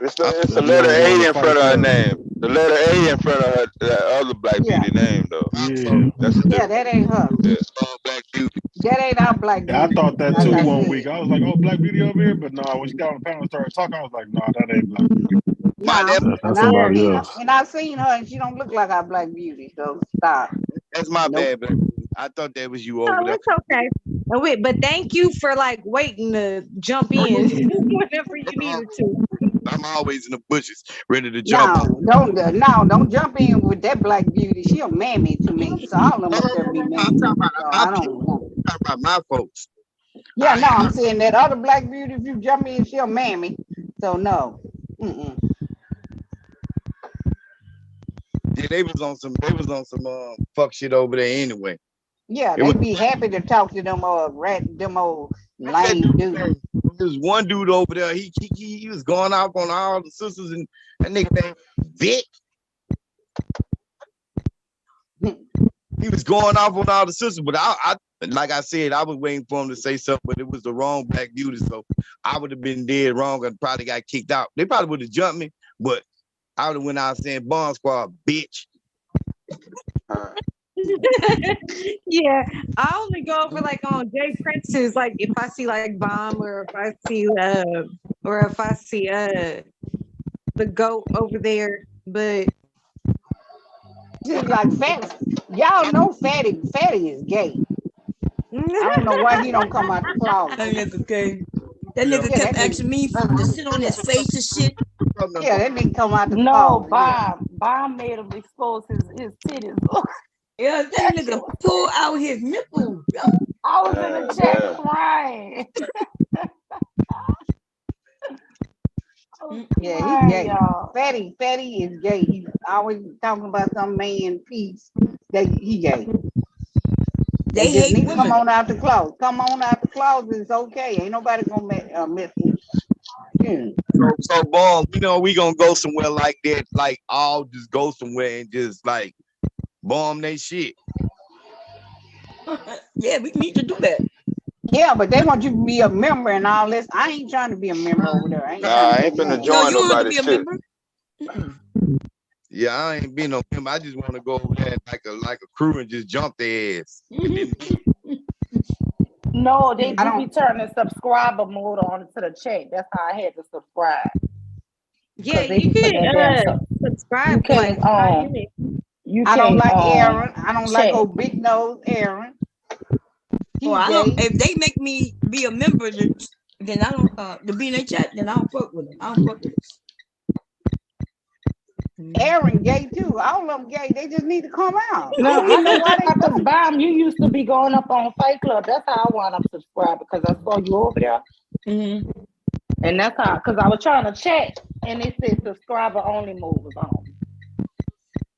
It's That's the the letter one going A to in Fight front of her Club. name. The letter A in front of her, that other black beauty name though. Yeah. That's a Yeah, that ain't her. Black Beauty. That ain't our black Yeah, I beauty. thought that Like too I one said. week. I was like, oh, Black Beauty over here. But no, when she got on the panel and started talking, I was like, no, that ain't Black Beauty. No, That's somebody else. and I've seen her, and she don't look like our black beauty. So stop. That's my bad, Black Beauty. I thought that was you No, over there. it's okay. Oh, wait, but thank you for like waiting to jump in whenever you needed to. I'm always in the bushes, ready to jump. Don't jump in with that black beauty. She a mammy to me. So all of them up there be mammy. So I don't want. Talk about my folks. Yeah, no, I'm saying that other black beauty. If you jump in, she a mammy. So no. Mm-mm. Yeah, they was on some fuck shit over there anyway. Yeah, It they was- be happy to talk to them old lame dudes. There's one dude over there. He was going off on all the sisters and that nigga named Vic. He was going off on all the sisters, but I like I said, I was waiting for him to say something, but it was the wrong black beauty, so I would have been dead wrong and probably got kicked out. They probably would have jumped me, but I would have went out saying Bomb Squad, bitch. Yeah, I only go over like on Jay Prince's, like if I see like Bomb or if I see the GOAT over there, but Just like Fatty. Y'all know Fatty is gay. I don't know why he don't come out the closet. That nigga gay. That nigga Yeah, kept that asking me to sit on his face and shit. Yeah, that nigga come out the No, closet. Bob made him expose his titties. Yeah, that nigga pull out his nipple. I was in the chat crying. Yeah, Right, he gay. y'all. Fatty is gay. He's always talking about some man piece. He gay. They just hate need to women. come on out the closet. Come on out the closet. It's okay. Ain't nobody gonna miss it. Yeah. So Bomb, we gonna go somewhere like that, like all just go somewhere and just like bomb they shit. Yeah, we need to do that. Yeah, but they want you to be a member and all this. I ain't trying to be a member over there. I ain't finna no, join you don't have to nobody's be a shit. member. Yeah, I ain't been no member. I just want to go over there like a crew and just jump their ass. No, they I do don't- be turning subscriber mode on to the chat. That's how I had to subscribe. yeah, they you be putting that damn can subscribe You for like can't, 5 minutes. You I don't can't, like Aaron. I don't like check. old big nose Aaron. He Well, I don't. gay. If they make me be a member, then I don't. To be in their chat, then I don't fuck with them. I don't fuck with them. Aaron gay too. All of them gay. They just need to come out. No, I don't know why they because Bomb, you used to be going up on Fight Club. That's how I wound up subscribing because I saw you over there. Mm-hmm. And that's how, because I was trying to check and it said subscriber only mode was on.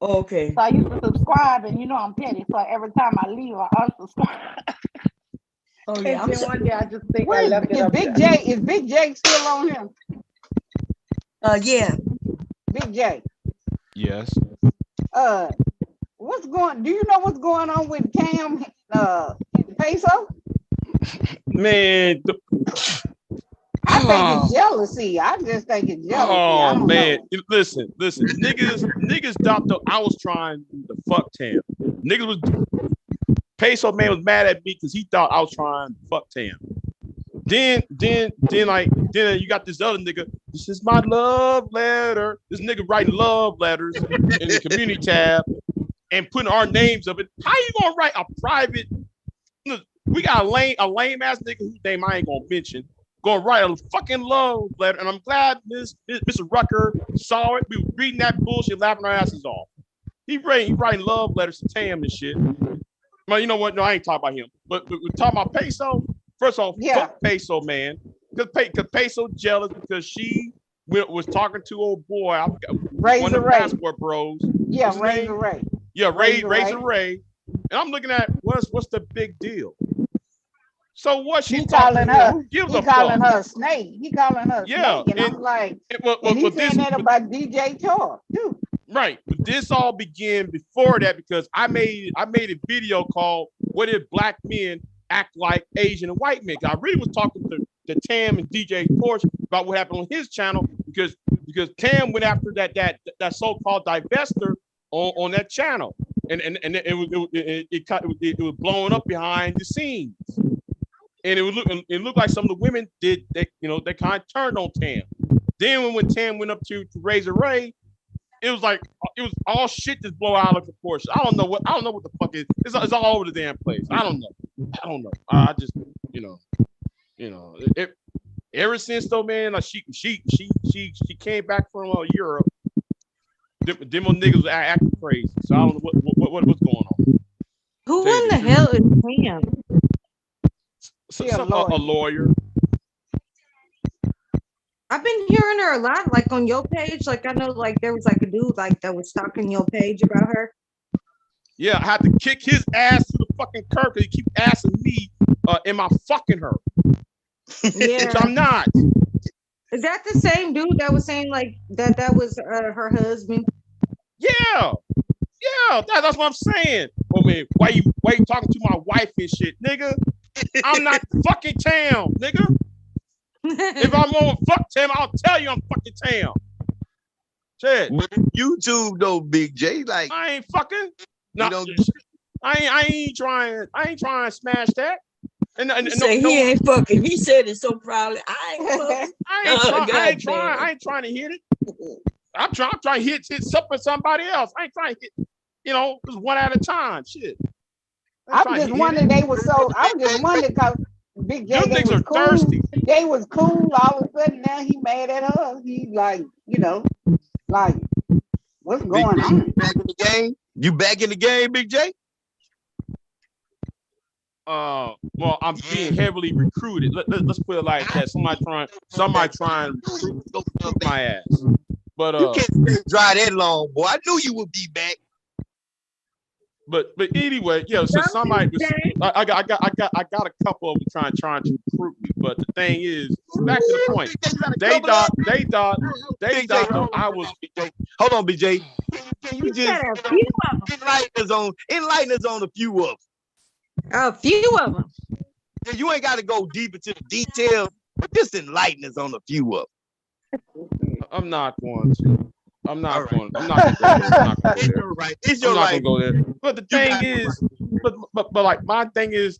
Okay. So I used to subscribe and I'm petty. So every time I leave, I unsubscribe. Oh And yeah, I'm then so, one day I just think I Where left it is up Big there. J? Is Big J still on him? yeah. Big J. Yes. What's going? Do you know what's going on with Cam? Peso? Man, I think it's jealousy. I just think it's jealousy. I oh don't man, know. listen, niggas thought that I was trying to fuck Tam. Niggas was Peso man was mad at me because he thought I was trying to fuck Tam. Then you got this other nigga. This is my love letter. This nigga writing love letters in the community tab and putting our names of it. How you gonna write a private? We got a lame ass nigga whose name I ain't gonna mention. Gonna write a fucking love letter, and I'm glad Mr. Rucker saw it. We were reading that bullshit, laughing our asses off. He writing love letters to Tam and shit. Well, you know what? No, I ain't talking about him. But we're talking about Peso. First off, fuck Peso, man. Because Peso jealous because she was talking to old boy. I forgot, one of the Ray. passport bros. Yeah, What's his Razor name? Ray. Yeah, Razor Razor Ray. And I'm looking at what's the big deal? So what? He She's calling talking to? her. Who gives He a calling fuck? her a snake. He calling her a Yeah, snake, and I'm like, and he saying that about DJ Charles too. Right, but this all began before that because I made a video called "What If Black Men Act Like Asian and White Men?" I really was talking to Tam and DJ Porsche about what happened on his channel because Tam went after that so-called divester on that channel, and it was blowing up behind the scenes, and it looked like some of the women they kind of turned on Tam. Then when Tam went up to Razor Ray, it was like it was all shit just blow out of proportion. I don't know what the fuck is. It's all over the damn place. I don't know. I just it. Ever since though, man, like she came back from Europe. Them niggas was acting crazy. So I don't know what's going on. Who in the hell is Pam? A lawyer. I've been hearing her a lot, like on your page. Like I know, like there was like a dude like that was stalking your page about her. Yeah, I had to kick his ass to the fucking curb because he keep asking me, am I fucking her? Yeah, Which I'm not. Is that the same dude that was saying like that was her husband? Yeah, that's what I'm saying. Oh man, why you talking to my wife and shit, nigga? I'm not fucking Tam, nigga. If I'm on fuck Tam, I'll tell you I'm fucking Tam. Shit. YouTube though, Big J, like I ain't fucking. No, I ain't trying to smash that. And he ain't fucking. He said it so proudly. I ain't fucking. I ain't trying to hit it. I'm trying to hit something somebody else. I ain't trying to hit, just one at a time. Shit. I'm just wondering because Big J, they was cool. Thirsty. They was cool. All of a sudden now he mad at her. He like, like what's going on? Back in the game? You back in the game, Big J? Well, I'm being heavily recruited. Let's put it like that. Somebody trying to recruit my ass. But you can't dry that long, boy. I knew you would be back. But anyway, yeah. So somebody, I got a couple of them trying to recruit me. But the thing is, back to the point. They thought I was. Hold on, BJ. Can you just enlighten us on a few of them? A few of them. Yeah, you ain't got to go deep into the details, but just enlighten us on a few of them. I'm not going to. I'm not going to go there. It's your right. It's your right. Go there. But the thing is, but like my thing is,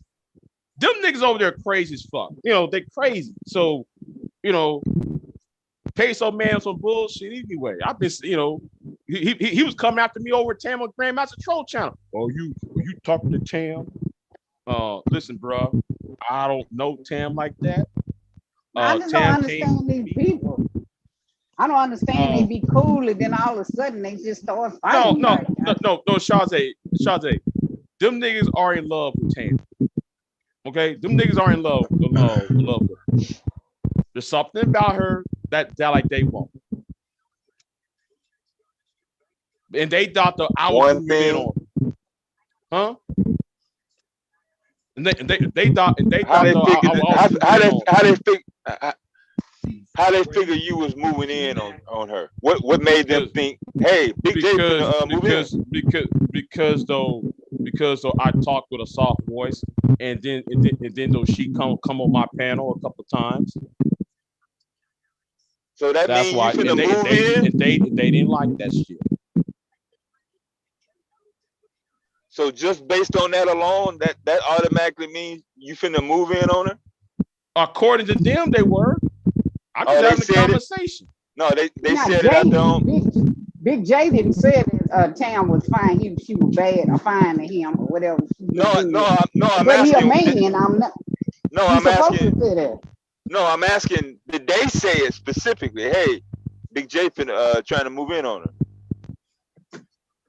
them niggas over there crazy as fuck. They crazy. So, Peso Man some bullshit anyway. I've been, he was coming after me over Tam on Grandmaster Troll channel. Oh, you talking to Tam? Listen, bro, I don't know Tam like that. I just don't understand these people. I don't understand. They be cool, and then all of a sudden they just start fighting. No, Shazay. Them niggas are in love with Tam. Okay, them niggas are in love with her. There's something about her that like they want, and they thought I was moving in on her. Huh? And they thought how they figure you was moving in on her? What made them think, hey, Big J move in? Because I talked with a soft voice, and then though she come on my panel a couple times. So that's why you finna move in? And they didn't like that shit. So just based on that alone, that automatically means you finna move in on her? According to them, they were. I'm just having a conversation. No, they said it out their own. Big J didn't say that Tam was fine. She was bad or fine to him or whatever. I'm but asking. He a man. I'm not. No, I'm asking. To say that. No, I'm asking. Did they say it specifically? Hey, Big J finna trying to move in on her.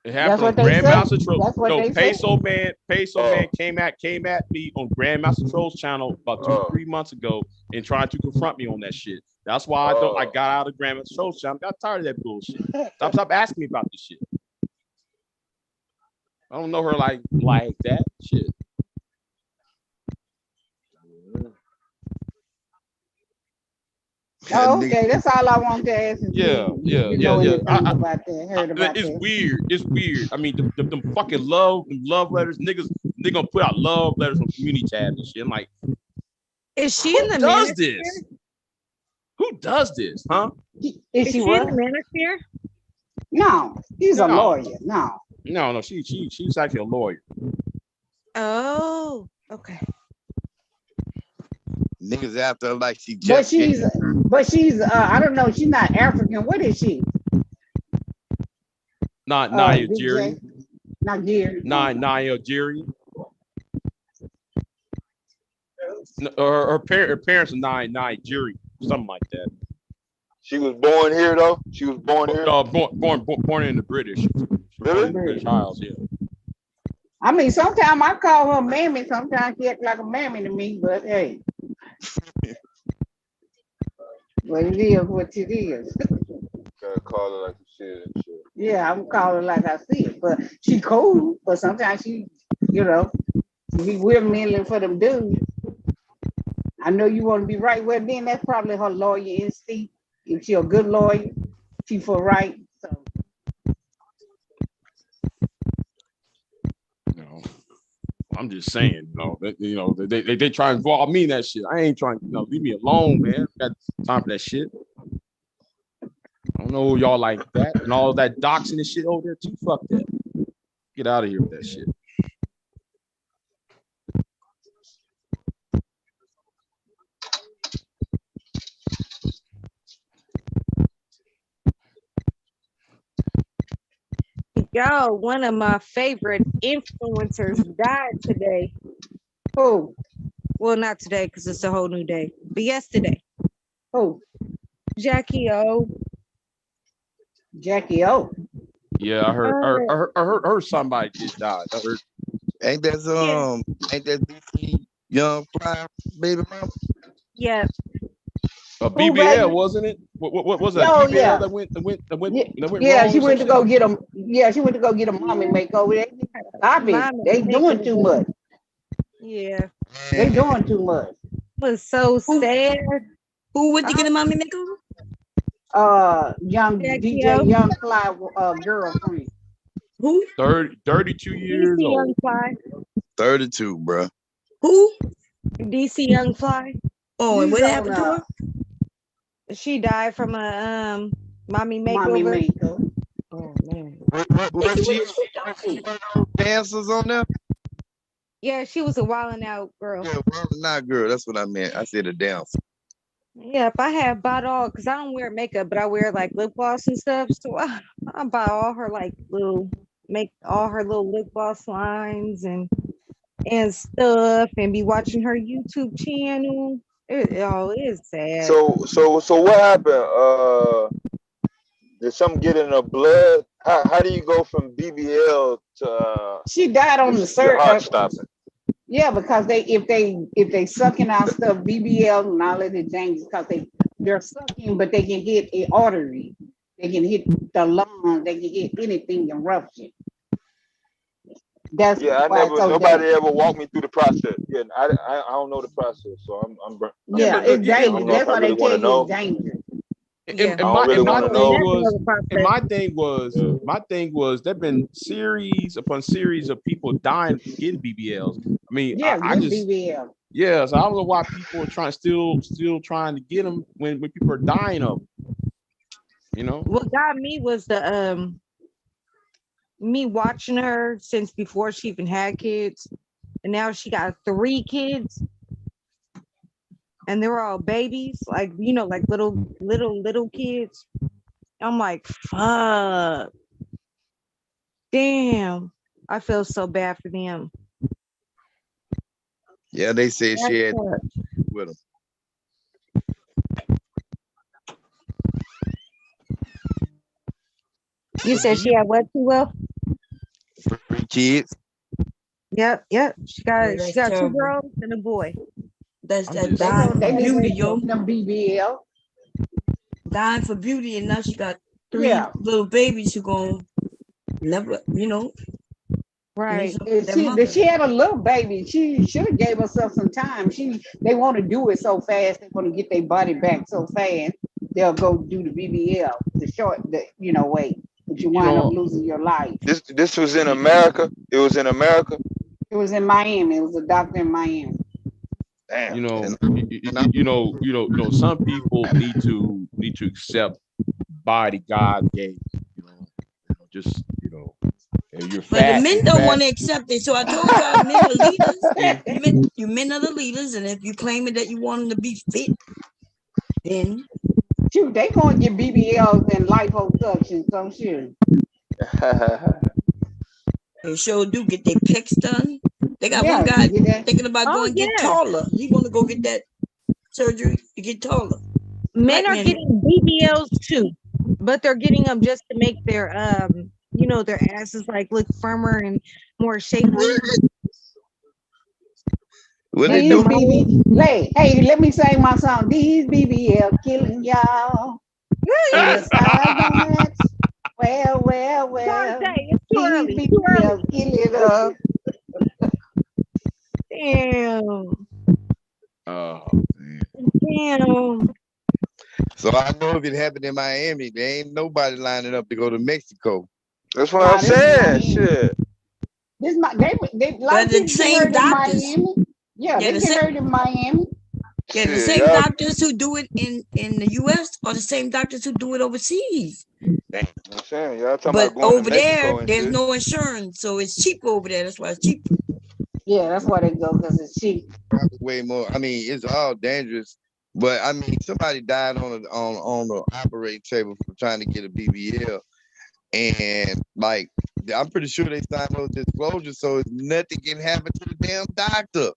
It happened on Grandmaster Trolls. No, Peso Man came at me on Grandmaster Trolls channel about 2-3 months ago and tried to confront me on that shit. That's why I got out of Grandmaster Trolls channel. I got tired of that bullshit. Stop asking me about this shit. I don't know her like that shit. Oh, okay, that's all I want to ask. And Yeah, see yeah, if you yeah, know yeah. anything about that, heard about It's that. weird. It's weird. I mean, them fucking love letters, niggas. They gonna put out love letters on community tabs and shit. I'm like, Is she in who the does manosphere? this? Who does this? Huh? Is she in what? the manosphere? No, he's a No. lawyer. No. No, she's actually a lawyer. Oh, okay. Niggas after her like she But just get she's I don't know, she's not African. What is she? Not DJ? Nigerian. Nigerian. Nigerian. Her parents are Nigerian, something like that. She was born here though. She was born here. Born in the British. Really? British Isles, yeah. I mean, sometimes I call her mammy. Sometimes she acts like a mammy to me, but hey. But it is what it is. Gotta call her like you said and shit. Yeah, I'm calling like I see it. But she cool. But sometimes she, you know, be willing for them dudes. I know you want to be right. Well, then that's probably her lawyer instinct. If she a good lawyer, she for right. So I'm just saying, they try to involve me in that shit. I ain't trying, leave me alone, man. Got time for that shit. I don't know y'all like that and all that doxing and shit over there too. Fuck that. Get out of here with that shit. Yo, one of my favorite influencers died today. Who? Well, not today because it's a whole new day, but yesterday. Who? Jackie O. Jackie O. Yeah, I heard somebody just died. I heard. ain't that DC Young Fly baby mama? Yeah. BBL, wasn't it? What was that? Oh, BBL yeah. that went Yeah, wrong she or went to some go shit? get them. Yeah, she went to go get a mommy makeover. Stop it. Mommy They doing too much. Yeah. They doing too much. Was so sad. Who went to get a mommy makeover? Young Jackie DJ O. Young Fly girlfriend. Who? 32 years DC old. Young Fly. 32, bro. Who? DC Young Fly. Oh, and She's what on, happened to her? She died from a mommy makeover. Mommy makeover. Oh man. What she dancers on there? Yeah, she was a wilding out girl. Yeah, well, not girl. That's what I meant. I said a dancer. Yeah, if I had bought all, because I don't wear makeup, but I wear like lip gloss and stuff. So I buy all her like make all her little lip gloss lines and stuff and be watching her YouTube channel. It is sad. So what happened? Did something get in her blood? How do you go from BBL to She died on the heart surgery. stopping? Yeah, because if they sucking out stuff, BBL and all of the things, because they're sucking, but they can hit an artery, they can hit the lung, they can hit anything and rupture. That's Yeah, why it's so nobody dangerous. ever walked me through the process. Yeah, I don't know the process, so I'm Yeah, but look, it's dangerous. know if That's I why they really wanna tell you know. it's dangerous. And I don't really wanna know. my thing was there've been series upon series of people dying getting BBLs. I mean, Yeah, I good just BBL. yeah, so I don't know why people are trying still trying to get them when people are dying of them. You know? What got me was the me watching her since before she even had kids, and now she got 3 kids, and they're all babies, like like little kids. I'm like, fuck, damn. I feel so bad for them. Yeah, they said she had That's with them. You said she had what, too, Will? 3 kids. Yep. She got that's 2 terrible. girls and a boy. That's I'm that just- dying for They need beauty, to yo. put them BBL. Dying for beauty, and now she got 3 Yeah. little babies who gonna never, Right. She had a little baby. She should have gave herself some time. They want to do it so fast. They want to get their body back so fast. They'll go do the BBL, way. But you wind up losing your life. This was in America. It was in America. It was in Miami. It was a doctor in Miami. Damn. Some people need to accept body God gave. If you're But fat, the men don't want to accept it. So I told y'all, men are leaders. You men are the leaders, and if you claim it that you want them to be fit, then shoot, they gonna get BBLs and liposuction. So sure. They sure do get their pecs done. They got one guy thinking about going get taller. He want to go get that surgery to get taller. Men are getting BBLs too, but they're getting them just to make their their asses like look firmer and more shapely. What they do? Hey, let me sing my song. These BBL killing y'all. Well. It's too early. These BBL killing us. Damn. Oh, Damn. So I know if it happened in Miami, there ain't nobody lining up to go to Mexico. That's what I'm saying. Shit. They like the same doctors. Yeah, they get hurt in Miami. Yeah, the same doctors who do it in the US are the same doctors who do it overseas. I'm saying, y'all talking But about going over to Mexico there, and there's shit. no insurance, so it's cheaper over there. That's why it's cheaper. Yeah, that's why they go, because it's cheap. Way more. I mean, it's all dangerous. But I mean, somebody died on the operating table for trying to get a BBL, and like I'm pretty sure they signed those disclosures, so nothing can happen to the damn doctor.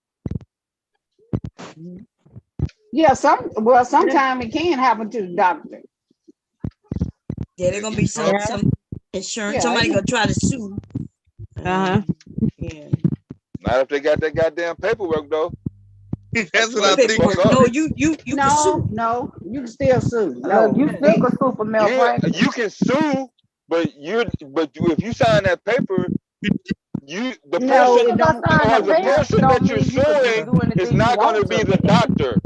Yeah, sometimes it can happen to the doctor. Yeah, they're gonna be some insurance. Yeah, Somebody gonna try to sue. Yeah. Not if they got that goddamn paperwork though. That's what I think. No, you can sue. No, you can still sue. No, you still can sue for malpractice. You can sue, but if you sign that paper, the person that you're suing is not going to be the doctor.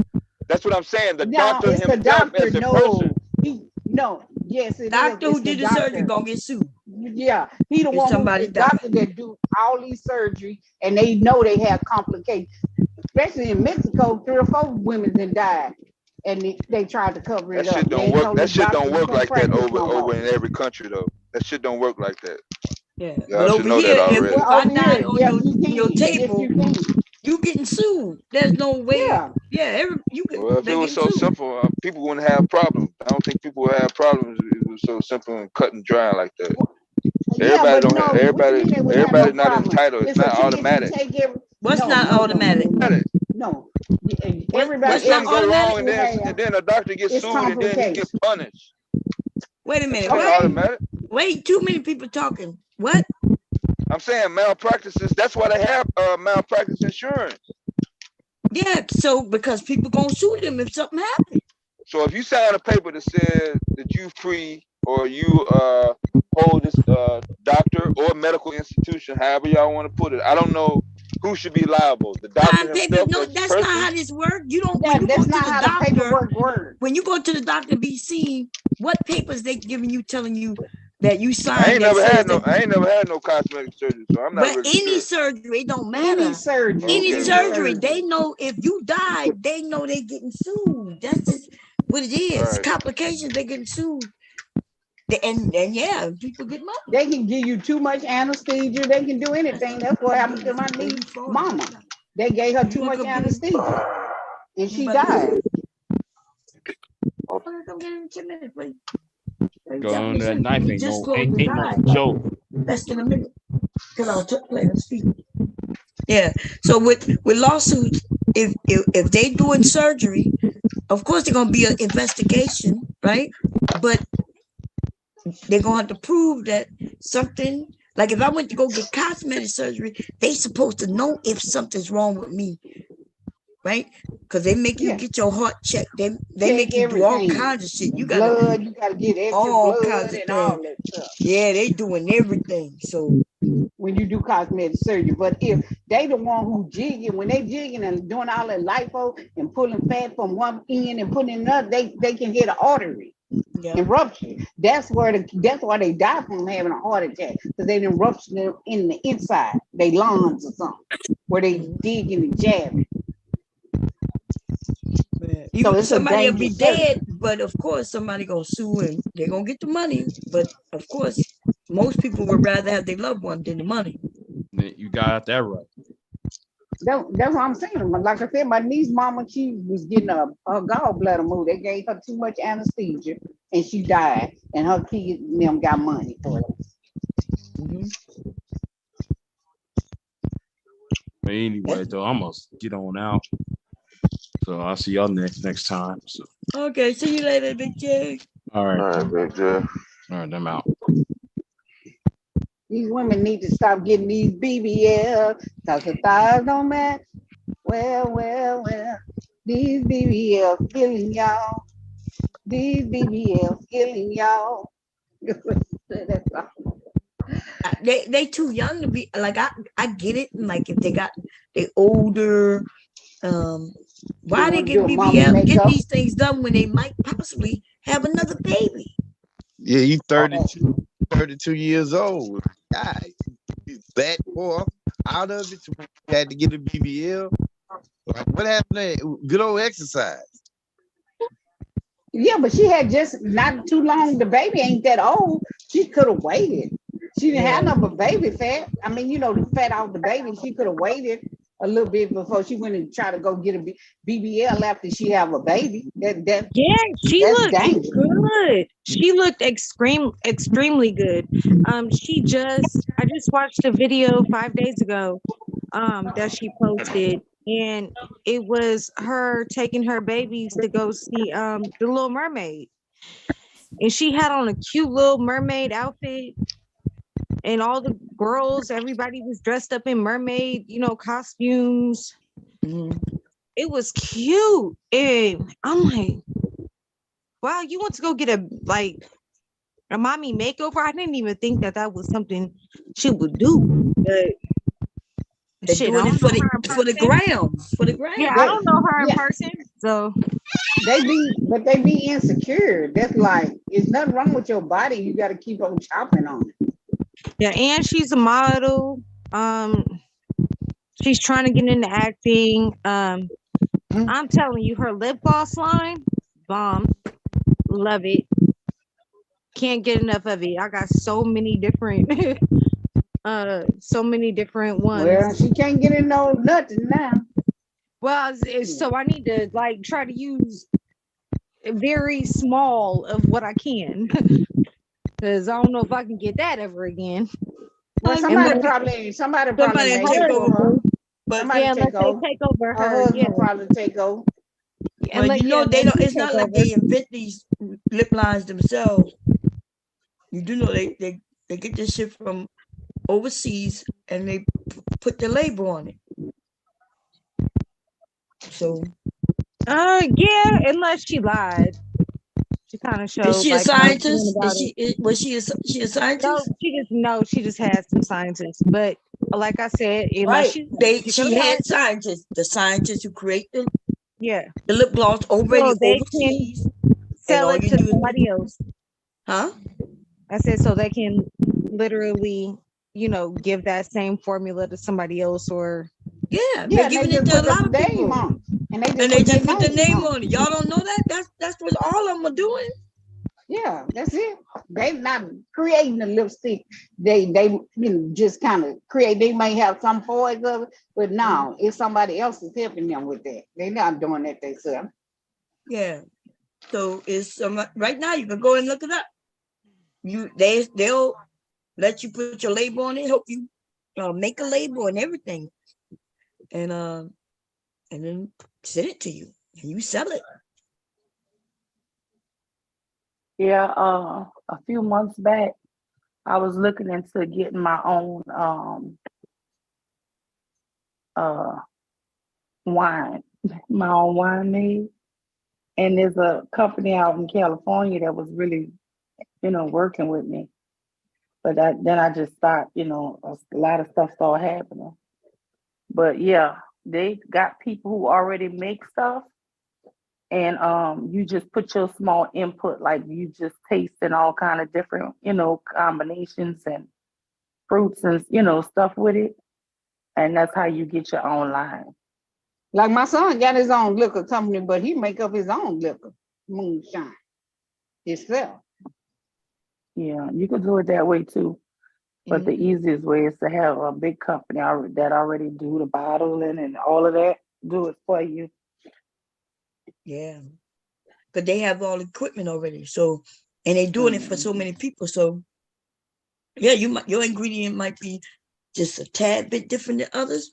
That's what I'm saying. The doctor himself as a person. Yes, it doctor is. who did the surgery gonna get sued. Yeah, he the one who doctor that do all these surgery, and they know they have complications. Especially in Mexico, 3 or 4 women that died, and they tried to cover it That up. shit don't work. That shit don't work like that over in every country though. That shit don't work like that. Yeah, y'all should know that already. If I die on your table, you getting sued. There's no way. Yeah, well, if it was so simple, people wouldn't have problems. I don't think people would have problems if it was so simple and cut and dry like that. Everybody not entitled. It's not automatic. What's not automatic? No. Everybody go wrong and then a doctor gets sued and then he gets punished. Wait a minute. It's not automatic. Wait, too many people talking. What? I'm saying malpractices. That's why they have malpractice insurance. Yeah, so because people gonna sue them if something happens. So if you sign a paper that says that you free or you hold this doctor or medical institution, however y'all want to put it, I don't know who should be liable. The doctor himself. No, that's not how this works. You don't. When you go to the doctor, when you go to the doctor to be seen, what papers they giving you telling you that you signed? I ain't never had no cosmetic surgery, so I'm not. But really any sure. surgery, it don't matter. Any surgery, they know if you died, they know they getting sued. That's just what it is. Right. Complications, they getting sued. And yeah, people get money. They can give you too much anesthesia. They can do anything. That's what happened to my niece, mama. They gave her too much anesthesia, and she died. Come get in 10 minutes, please. Go on that knife ain't no joke. Less than a minute, because I was playing the speak. Yeah. So with lawsuits, if they doing surgery, of course they're gonna be an investigation, right? But they're gonna have to prove that something. Like if I went to go get cosmetic surgery, they supposed to know if something's wrong with me, right? Because they make you get your heart checked. They make you do all kinds of shit. You got blood. You gotta get extra all blood kinds of and all things. that stuff. Yeah, they doing everything. So when you do cosmetic surgery. But if they the one who jigging, when they jigging and doing all that lipo and pulling fat from one end and putting it in another, they can hit an artery and rupture. That's why they die from having a heart attack, because they didn't rupture them in the inside, they lungs or something, where they digging and jabbing. Even it's a somebody will be dangerous surgery. dead, but of course somebody gonna sue and they're gonna get the money. But of course, most people would rather have their loved one than the money. You got that right. That's what I'm saying. Like I said, my niece mama, she was getting her gallbladder moved. They gave her too much anesthesia and she died. And her kids and them got money for it. But anyway, though, I'm gonna get on out. So I'll see y'all next time. So. Okay, see you later, Big J. All right. All right, Big J. All right, I'm out. These women need to stop getting these BBL because the thighs don't match. Well. These BBL killing y'all. These BBL killing y'all. That's all. They too young to be like I get it. Like if they older, why they get BBL, get these things done when they might possibly have another baby? Yeah, you 32 years old. God, that poor out of it. You had to get a BBL. Like, what happened to good old exercise? Yeah, but she had just not too long. The baby ain't that old. She could have waited. She didn't have no baby fat. I mean, the fat off the baby. She could have waited a little bit before she went and tried to go get a BBL after she have a baby. She that's looked dangerous. good. She looked extremely good. I just watched a video 5 days ago that she posted, and it was her taking her babies to go see the Little Mermaid, and she had on a cute little mermaid outfit. And all the girls, everybody was dressed up in mermaid, costumes. It was cute. And I'm like, wow, you want to go get a mommy makeover? I didn't even think that was something she would do. But they're doing it for the gram. Yeah, I don't know her in person. So they be insecure. That's like, it's nothing wrong with your body. You got to keep on chopping on it. Yeah, and she's a model. She's trying to get into acting. I'm telling you, her lip gloss line, bomb. Love it. Can't get enough of it. I got so many different ones. Well, she can't get in no nothing now. Well, so I need to try to use very small of what I can. Because I don't know if I can get that ever again. Well, somebody probably take over her. But let's take over her husband probably take over. And they don't. It's not like they invent these lip lines themselves. You do know they get this shit from overseas and they put the label on it. So. Yeah, unless she lied. She kind of showed. Is she a scientist? Was she a scientist? No, she just had some scientists. But like I said, she had scientists. The scientists who create the lip gloss already overseas. Sell it to somebody else. Huh? I said so they can literally, give that same formula to somebody else or. Yeah, they're giving it to a lot of people. And they just put the name on it. Y'all don't know that? That's what all of them are doing. Yeah, that's it. They're not creating the lipstick. They just kind of create. They may have some poise of it, but no, it's somebody else is helping them with that. They're not doing that themselves. Yeah. So it's right now. You can go and look it up. They'll let you put your label on it. Help you make a label and everything, and then send it to you and you sell it. Yeah, a few months back, I was looking into getting my own wine, my own wine made. And there's a company out in California that was really, working with me. But then I just stopped, you know, a lot of stuff started happening. But yeah, they got people who already make stuff, and you just put your small input, like you just tasting all kind of different, you know, combinations and fruits and, you know, stuff with it. And that's how you get your own line. Like my son got his own liquor company, but he make up his own liquor, moonshine, himself. Yeah, you can do it that way too. But the easiest way is to have a big company that already do the bottling and all of that, do it for you. Yeah, because they have all the equipment already. So, and they're doing it for so many people. So, yeah, your ingredient might be just a tad bit different than others.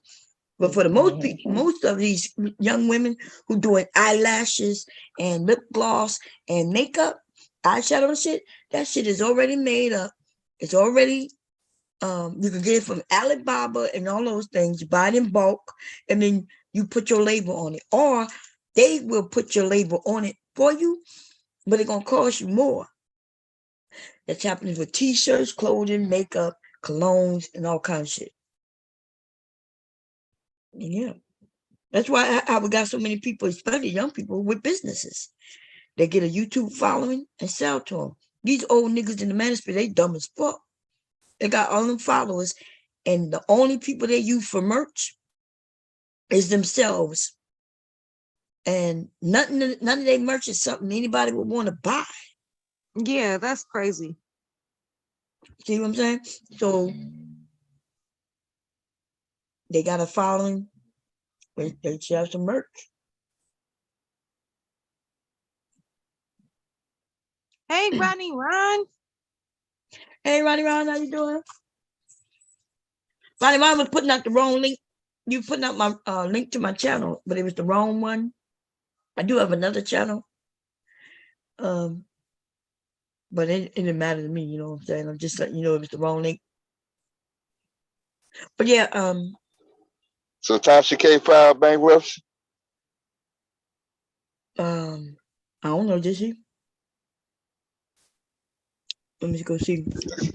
But for the most people, most of these young women who doing eyelashes and lip gloss and makeup, eyeshadow and shit, that shit is already made up. It's already, you can get it from Alibaba and all those things. You buy it in bulk, and then you put your label on it. Or they will put your label on it for you, but it's going to cost you more. That's happening with t-shirts, clothing, makeup, colognes, and all kinds of shit. Yeah. That's why I got so many people, especially young people with businesses. They get a YouTube following and sell to them. These old niggas in the manosphere, they dumb as fuck. They got all them followers, and the only people they use for merch is themselves. And none of their merch is something anybody would want to buy. Yeah, that's crazy. See what I'm saying? So they got a following. They sell some merch. Hey, Ronnie Ron. Hey, Ronnie Ron, how you doing? Ronnie Ron was putting out the wrong link. You putting out my link to my channel, but it was the wrong one. I do have another channel. But it didn't matter to me, you know what I'm saying? I'm just letting you know it was the wrong link. But yeah, So Tasha K filed bankruptcy? I don't know, did she? Let me go see.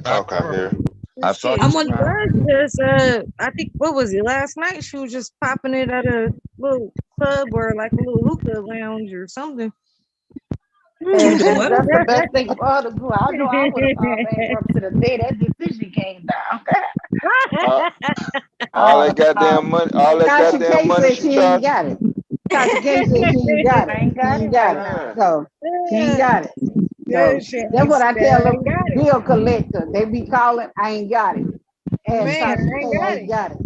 Okay, here. I thought I'm on Just, I think, what was it, last night? She was just popping it at a little club or like a little hookah lounge or something. And that's the best thing for her to do. I know I would have filed bankruptcy the day that decision came down. All that goddamn money, all that Tasha goddamn K money said she ain't got it. Tasha K said she ain't got it. She ain't got it. So she ain't got it. So that's what I tell them, bill collector. They be calling, I ain't got it. And Tasha K ain't got it.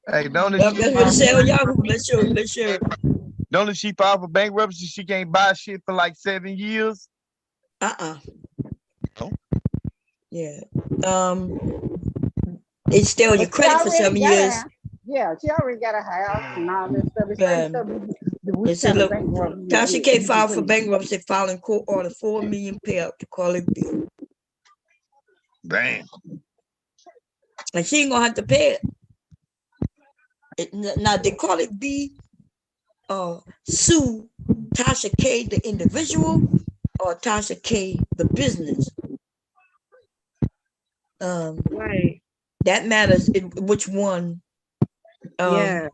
Hey, don't That's what it said on Yahoo. Let's share. Don't she file for bankruptcy? She can't buy shit for like 7 years. Oh. Yeah. It's still your credit for 7 years. Yeah, she already got a house and all this stuff. It said, look, Tasha K filed for bankruptcy, filing court order $4 million payout to Carly B. Damn. And she ain't gonna have to pay it. Now, did Carly B sue Tasha K, the individual, or Tasha K, the business? Right. That matters which one. Yeah.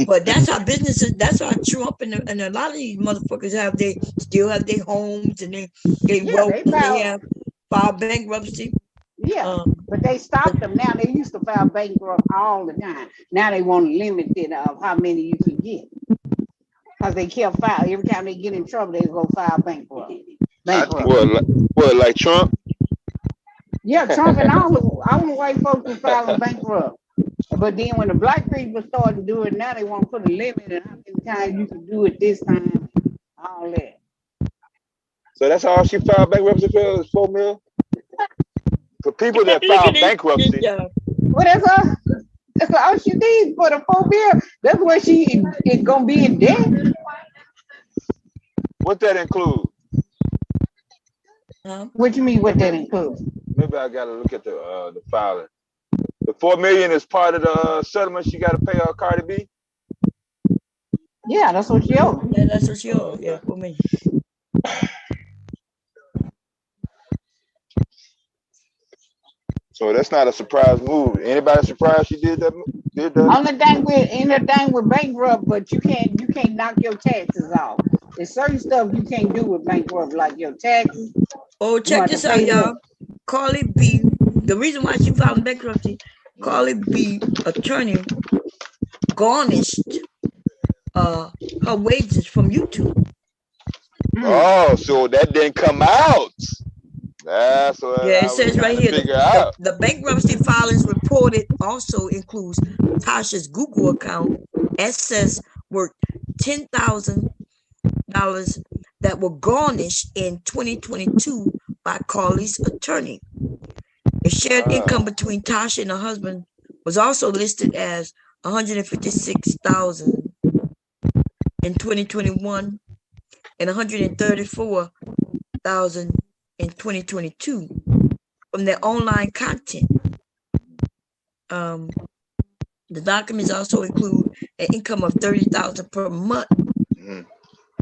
But that's how businesses, that's how Trump and a lot of these motherfuckers still have their homes and they have filed bankruptcy. Yeah, but they stopped them now. They used to file bankrupt all the time. Now they want to limit it of how many you can get. Because they kept filing. Every time they get in trouble, they go file bankrupt. What, like Trump? Yeah, Trump and all the white folks were filing bankrupt. But then when the black people started to do it, now they want to put a limit on how many times you can do it this time, all that. So that's all she filed bankruptcy for, is $4 million? For people that file bankruptcy. Well, that's all she needs for the $4 million. That's where she is gonna be in debt. What that include? What you mean? What that includes? Maybe I gotta look at the filing. The $4 million is part of the settlement she got to pay Cardi B. Yeah, that's what she owed. Yeah, that's what she owed. Yeah, $4 million. So that's not a surprise move. Anybody surprised she did that? Anything with bankrupt, but you can't knock your taxes off. There's certain stuff you can't do with bankrupt, like your taxes. Oh, check this out, y'all. Carly B. The reason why she filed bankruptcy, Carly B. attorney garnished her wages from YouTube. Oh, so that didn't come out. That's what it says right here. The bankruptcy filings reported also includes Tasha's Google account assets worth $10,000 that were garnished in 2022 by Carly's attorney. The shared income between Tasha and her husband was also listed as $156,000 in 2021 and $134,000 in 2022 from their online content. The documents also include an income of $30,000 per month.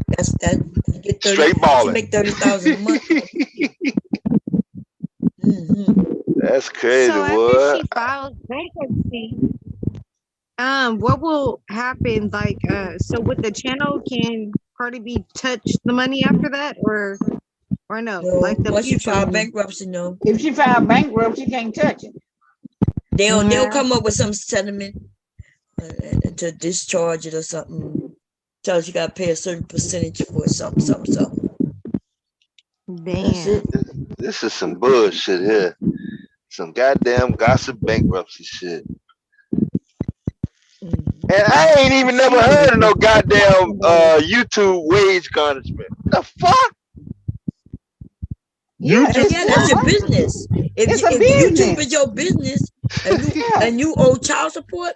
That's that. You get 30, straight balling. You make $30,000 a month. That's crazy. So after she filed bankruptcy, what will happen? Like, so with the channel, can Cardi B touch the money after that, or no? Like the once you future file one? bankruptcy, no. If she filed bankruptcy, she can't touch it. They'll come up with some settlement to discharge it or something. Tell us you gotta pay a certain percentage for something. Damn. This is some bullshit here. Some goddamn gossip bankruptcy shit. And I ain't even never heard of no goddamn YouTube wage garnishment. The fuck? Yeah, that's your business. If YouTube is your business and you owe child support,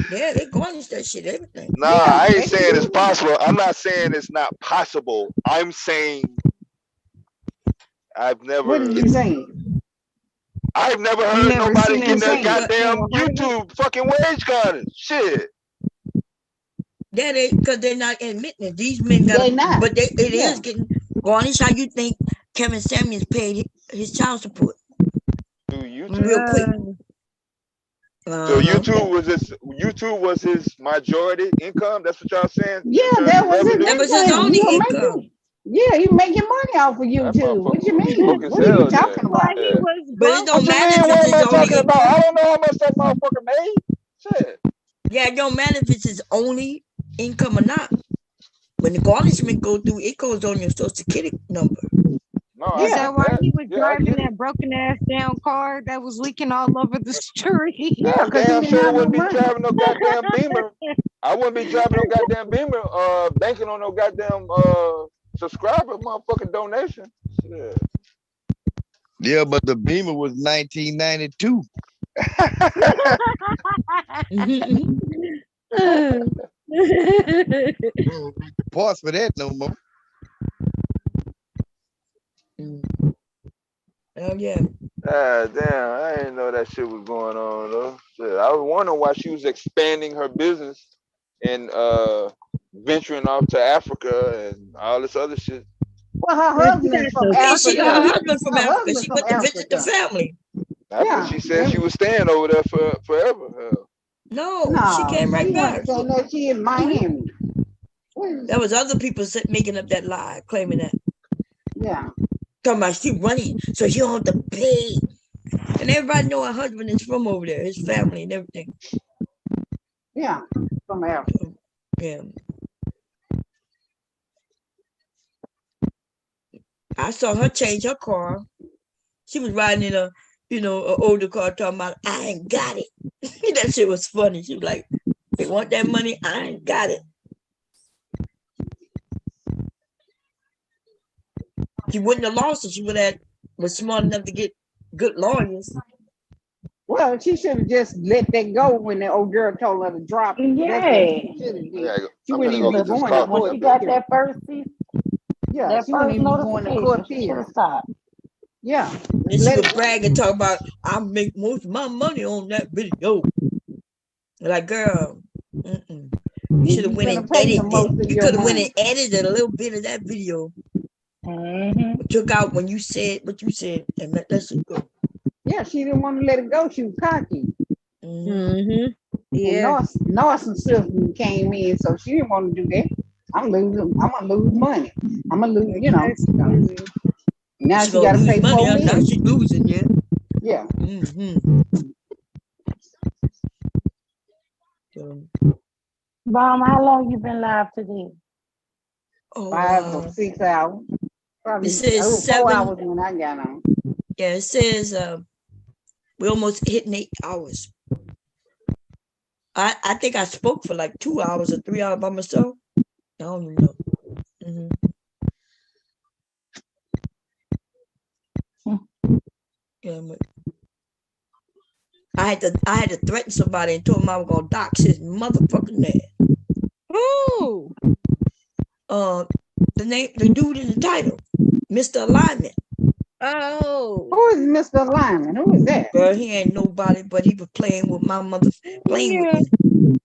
they garnish that shit, everything. Nah, I ain't saying it's possible. I'm not saying it's not possible. I'm saying I've never. What are you saying? I've never heard nobody getting their goddamn YouTube fucking wage garnished. Shit. Yeah, because they're not admitting it. These men got, but it is getting garnished. How you think Kevin Samuels paid his child support? Through YouTube? Real quick. So YouTube was his majority income. That's what y'all saying? Yeah, that was his only income. Yeah, he making money off of YouTube. What you mean? What are you talking about? But it don't matter if it's his only income. I don't know how much that motherfucker made. Shit. Yeah, it don't matter if it's his only income or not. When the garnishment go through, it goes on your social security number. No, Is that why he was driving that broken ass down car that was leaking all over the street? Yeah, damn sure wouldn't be driving no goddamn Beamer. I wouldn't be driving no goddamn Beamer, banking on no goddamn subscriber motherfucking donation. Shit. Yeah, but the Beamer was 1992. Parts for that no more. Oh yeah. Damn, I didn't know that shit was going on though. Shit, I was wondering why she was expanding her business and venturing off to Africa and all this other shit. Well, her husband's from Africa. Her husband's from Africa. She went to visit the family. I thought she said she was staying over there forever. Hell. No, she came right back. So she in Miami. There was other people making up that lie, claiming that. Yeah. Talking about she running, so she don't have to pay. And everybody know her husband is from over there, his family and everything. Yeah, from Africa. Yeah. I saw her change her car. She was riding in an older car talking about, I ain't got it. That shit was funny. She was like, they want that money, I ain't got it. She wouldn't have lost it. She would have was smart enough to get good lawyers. Well, she should have just let that go when the old girl told her to drop it. Yeah. She wouldn't even be going to court. She got that first piece. Yeah, that she wouldn't first even be going to court. notification. Stop. Yeah. And she would brag and talk about, I make most of my money on that video. Like, girl, you should have went and edited it. You could have went and edited a little bit of that video. Took out when you said what you said and let that shit go. Yeah, she didn't want to let it go. She was cocky. Mm-hmm. And Norson system came in, so she didn't want to do that. I'm gonna lose money. I'm gonna lose, Now She she got gonna to lose pay money. 4 Now million. she losing, yeah. Yeah. Mom, how long you been live today? Oh, 5 or 6 hours. Probably it says 4 7. hours when I got on. Yeah, it says we almost hitting 8 hours. I think I spoke for like 2 hours or 3 hours by myself. I don't even know. Yeah, but I had to threaten somebody and told him I was gonna dox his motherfucking dad. Who? The dude in the title, Mr. Alignment. Oh. Who is Mr. Alignment? Who is that? Girl, he ain't nobody, but he was playing with my mother, playing with me.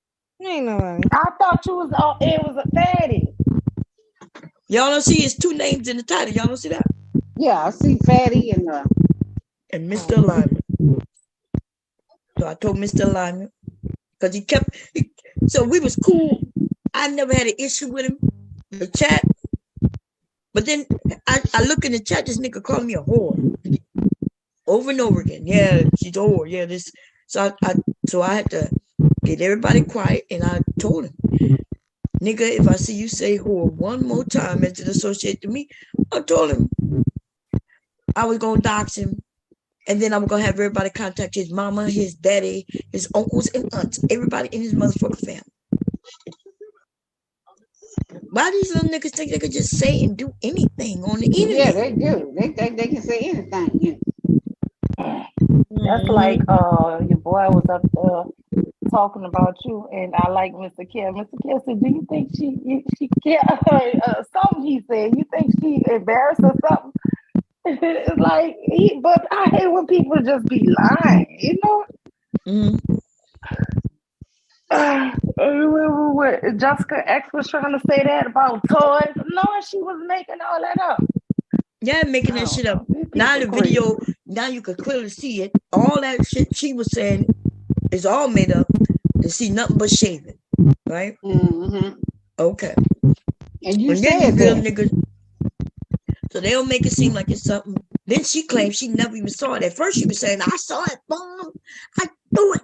Ain't nobody. I thought you was it was a fatty. Y'all don't see his 2 names in the title. Y'all don't see that? Yeah, I see Fatty and Mr. Alignment. So I told Mr. Alignment because so we was cool. I never had an issue with him. The chat. But then I look in the chat, this nigga calling me a whore. Over and over again. Yeah, she's a whore. Yeah, this. So I had to get everybody quiet and I told him, nigga, if I see you say whore one more time as it associated to me, I told him I was gonna dox him. And then I'm gonna have everybody contact his mama, his daddy, his uncles and aunts, everybody in his motherfucking family. Why these little niggas think they could just say and do anything on the internet? Yeah, they do. They think they can say anything. That's like your boy was up there talking about you, and I like Mr. Kim. Mr. Kim said, "Do you think she can't?" Something he said. You think she embarrassed or something? It's like but I hate when people just be lying. You know. What Jessica X was trying to say that about toys. No, she was making all that up. Yeah, making that shit up. Now the video, now you could clearly see it. All that shit she was saying is all made up. To see nothing but shaving, right? Okay. And you then said real that. niggas, so they'll make it seem like it's something. Then she claims she never even saw it. At first she was saying, I saw it, boom, I knew it.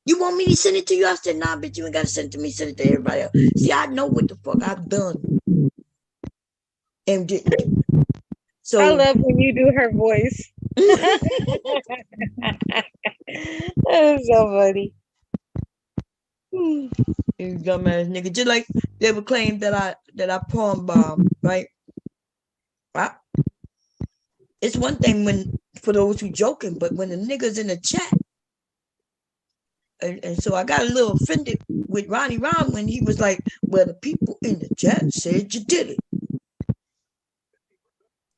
You want me to send it to you? I said, nah, bitch, you ain't gotta send it to me, send it to everybody else. See, I know what the fuck I've done and didn't do. So I love when you do her voice. That's so funny. You dumbass nigga. Just like they would claim that I porn bomb, right? It's one thing when for those who joking, but when the niggas in the chat, and so I got a little offended with Ronnie Ron when he was like, well, the people in the chat said you did it.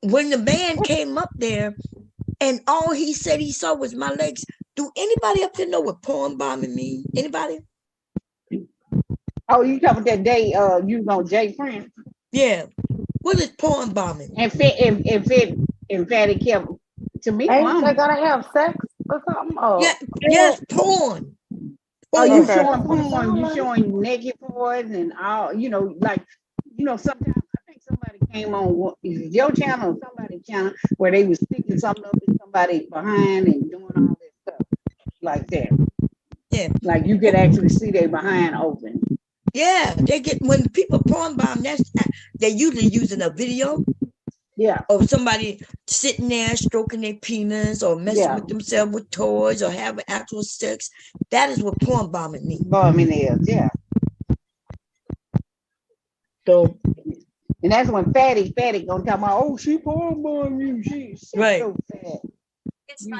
When the man came up there and all he said he saw was my legs, do anybody up there know what porn bombing mean? Anybody? Oh, you talking about that day you know Jay Prince? Yeah. What is porn bombing? And Fatty kept to me. Ain't they gotta have sex or something? Yes, porn. Oh, you showing porn, you showing naked porn and all, sometimes I think somebody came on your channel or somebody's channel where they was sticking something up in somebody behind and doing all this stuff like that. Yeah. Like you could actually see their behind open. Yeah, they get when people porn bomb, they're usually using a video. Yeah. Of somebody sitting there stroking their penis or messing with themselves with toys or having actual sex. That is what porn bombing means. Bombing is, yeah. So, and that's when Fatty gonna talk about, oh, she porn bomb you, she's right. so fat.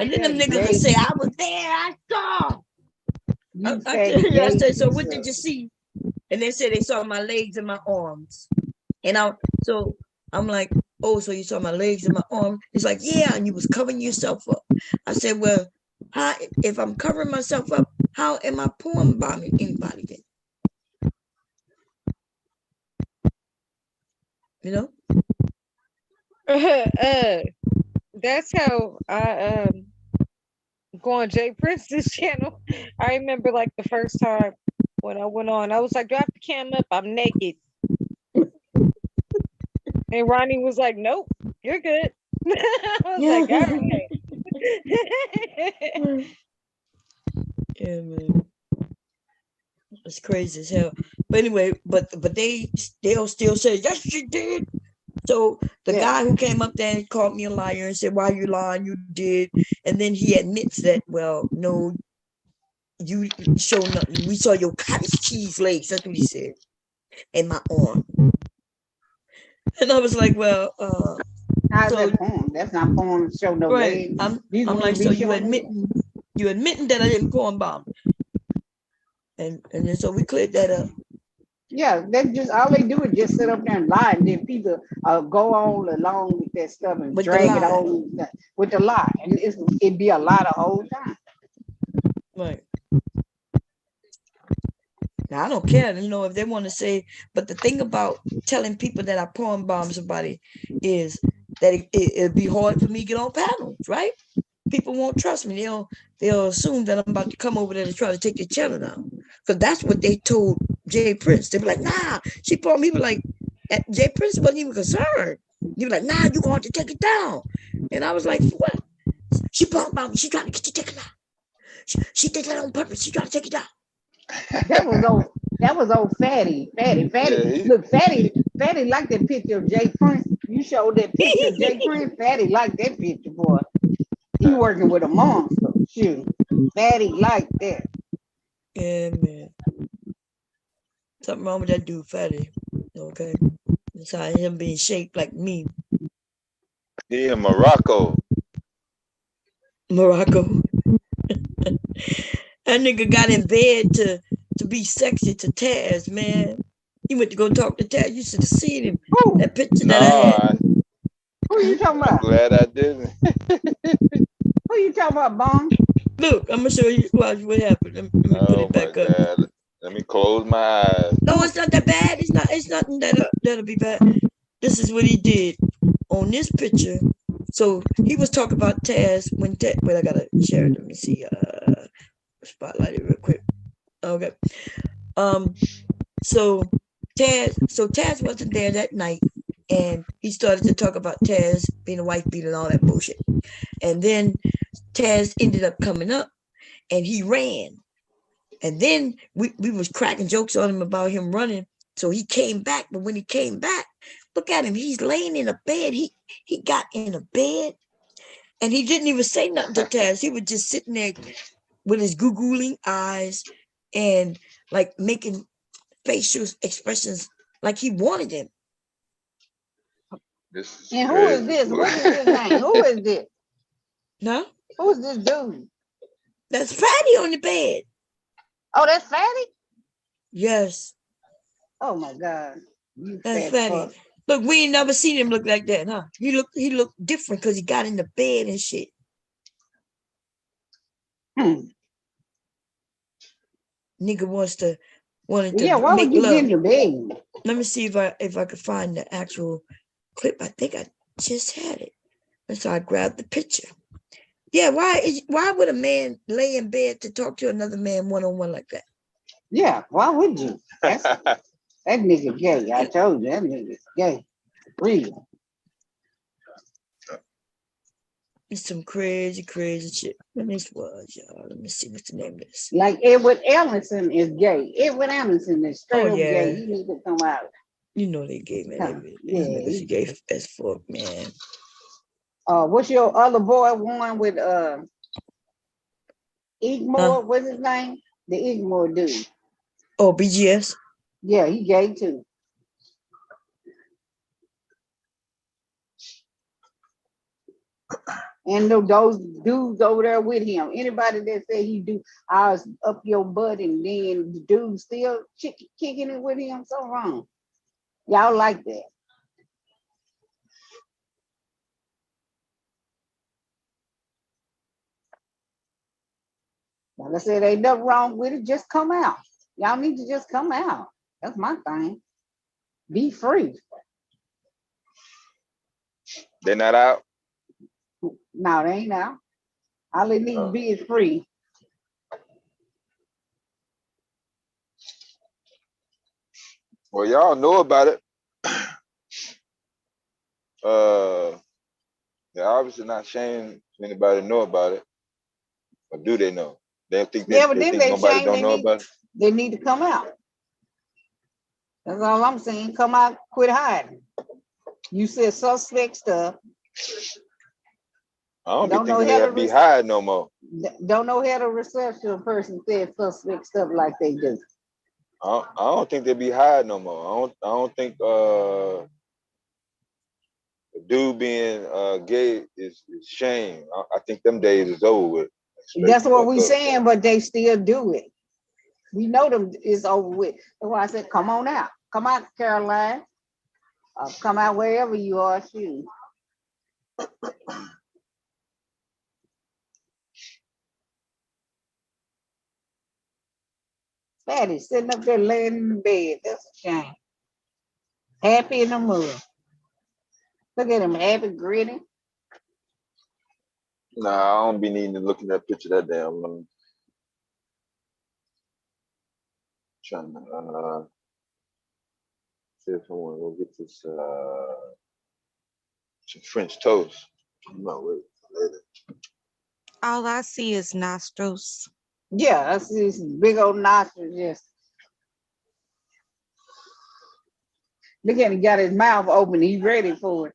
And then them niggas would say, I was there, I saw. I said, so what did you see? And they said they saw my legs and my arms. And I'm like, oh, so you saw my legs and my arms? He's like, yeah, and you was covering yourself up. I said, well, if I'm covering myself up, how am I porn bombing anybody then? You know? That's how go on Jay Prince's channel. I remember like the first time when I went on, I was like, drop the cam up, I'm naked. And Ronnie was like, nope, you're good. I was like, all right. Yeah, man. It's crazy as hell. But anyway, but they'll still say, yes, she did. So the guy who came up there and called me a liar and said, why you lying? You did. And then he admits that, well, no, you show nothing. We saw your cottage cheese legs. That's what he said. And my arm. And I was like, well, how's that porn? That's not porn to show no right. legs. I'm women like, be so you showing admitting that I didn't porn bomb. And then so we cleared that up. Yeah, they just all they do is just sit up there and lie, and then people go on along with that stuff and With the drag it lie. on with the lie, and it'd be a lie the whole time. Right. Now I don't care, you know, if they want to say, but the thing about telling people that I porn bomb somebody is that it'd be hard for me to get on panels, right? People won't trust me. They'll assume that I'm about to come over there to try to take the channel down. Because that's what they told Jay Prince. They be like, nah, she porn. He was like, Jay Prince wasn't even concerned. He was like, nah, you're going to take it down. And I was like, what? She porn bomb me. She trying to get you taken down. She did that on purpose. She trying to take it down. That was old Fatty. Look, Fatty liked that picture of Jay Prince. You showed that picture of Jay Prince. Fatty liked that picture, boy. He working with a monster. Shoot, Fatty liked that. Yeah, man. Something wrong with that dude, Fatty. Okay. Besides him being shaped like me. He in Morocco. Morocco. That nigga got in bed to be sexy to Taz, man. He went to go talk to Taz. You should have seen him. That picture that I had. Who you talking I'm about? glad I didn't. Who you talking about, Bong? Look, I'm gonna show you what happened. Let me put it back up. God. Let me close my eyes. No, it's not that bad. It's nothing that'll be bad. This is what he did on this picture. So he was talking about Taz when Taz. Wait, I gotta share it. Let me see. Spotlight it real quick. Okay. So Taz wasn't there that night, and he started to talk about Taz being a wife beater and all that bullshit. And then Taz ended up coming up, and he ran. And then we was cracking jokes on him about him running. So he came back, but when he came back, look at him. He's laying in a bed. He got in a bed, and he didn't even say nothing to Taz. He was just sitting there with his googling eyes and like making facial expressions like he wanted him. And who is this? What is his name? Who is this? No? Who's this dude? That's Fatty on the bed. Oh, that's Fatty? Yes. Oh my God. That's Fatty. Look, we ain't never seen him look like that, huh? He looked different because he got in the bed and shit. Nigga wanted to yeah, why make would you love. get in your bed? Let me see if I could find the actual clip. I think I just had it. And so I grabbed the picture. Yeah, why would a man lay in bed to talk to another man one-on-one like that? Yeah, why would you? That nigga gay. I told you that nigga's gay. Real. It's some crazy shit. Let me see what's the name of this. Like Edward Allenson is gay. Edward Allenson is straight up yeah. gay. He needs to come out. You know they gay, man. Yeah, He's gay as fuck, man. What's your other boy one with Igmore? What's his name? The Igmore dude. Oh, BGS? Yeah, he gay too. And those dudes over there with him. Anybody that say he do ours up your butt and then the dude still kicking it with him, so wrong. Y'all like that. Like I said, ain't nothing wrong with it. Just come out. Y'all need to just come out. That's my thing. Be free. They're not out? No, they ain't out. All it needs to be is free. Well, y'all know about it. They're obviously not saying anybody know about it. Or do they know? They think Yeah, they but then think they nobody shame don't know about it. they need to come out. That's all I'm saying. Come out, quit hiding. You said suspect stuff. I don't Don't be know thinking they how have to to be hiding no more. Don't know how to reception person said suspect stuff like they do. I don't think they be hiding no more. I don't think the dude being gay is shame. I think them days is over with. That's what we saying, but they still do it. We know them is over with. That's why I said, come on out. Come out, Caroline. Come out wherever you are, shoot. Fatty sitting up there laying in the bed. That's a shame. Happy in the mud. Look at him, happy, grinning. Nah, I don't be needing to look at that picture that damn long. Trying to see if I want to go get this some French toast. I'm not waiting for later. All I see is nostrils. Yeah, I see some big old nostrils. Yes. Look at him, got his mouth open. He's ready for it.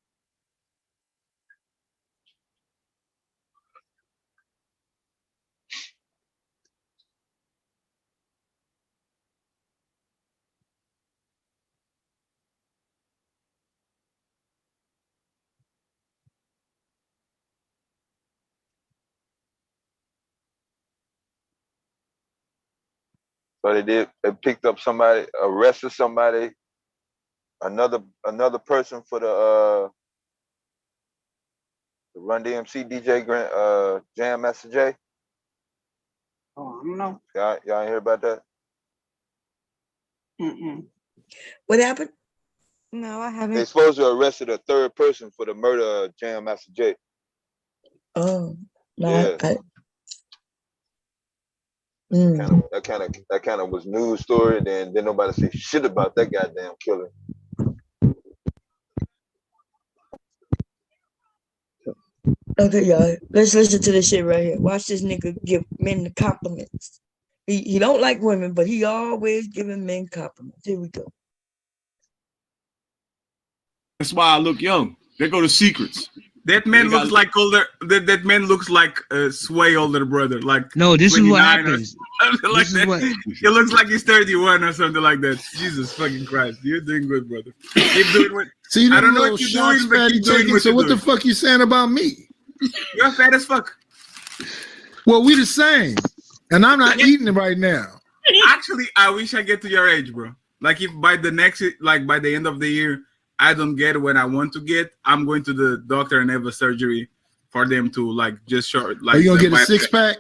So they picked up somebody, arrested somebody, another person for the Run DMC DJ Jam Master Jay. Oh, I don't know. Y'all ain't hear about that? What happened? No, I They haven't. supposed to arrested a third person for the murder of Jam Master Jay. Oh, no, Yeah. That kind of was news story. Then nobody say shit about that goddamn killer. Okay, y'all. Let's listen to this shit right here. Watch this nigga give men the compliments. He don't like women, but he always giving men compliments. Here we go. That's why I look young. There go the secrets. That man looks like older. That man looks like a Sway older brother. Like no, this is what 29 or happens. something like This is that. what- He looks like he's 31 or something like that. Jesus fucking Christ, you're doing good, brother. Keep doing what. See, I them don't know little what you're shots doing, but Fatty keep doing taking. what So you're what the doing. fuck you saying about me? You're fat as fuck. Well, we the same, and I'm not eating it right now. Actually, I wish I get to your age, bro. Like if by the end of the year, I don't get what I want to get, I'm going to the doctor and have a surgery for them to like just short. Like Are you gonna get a bypass. 6-pack?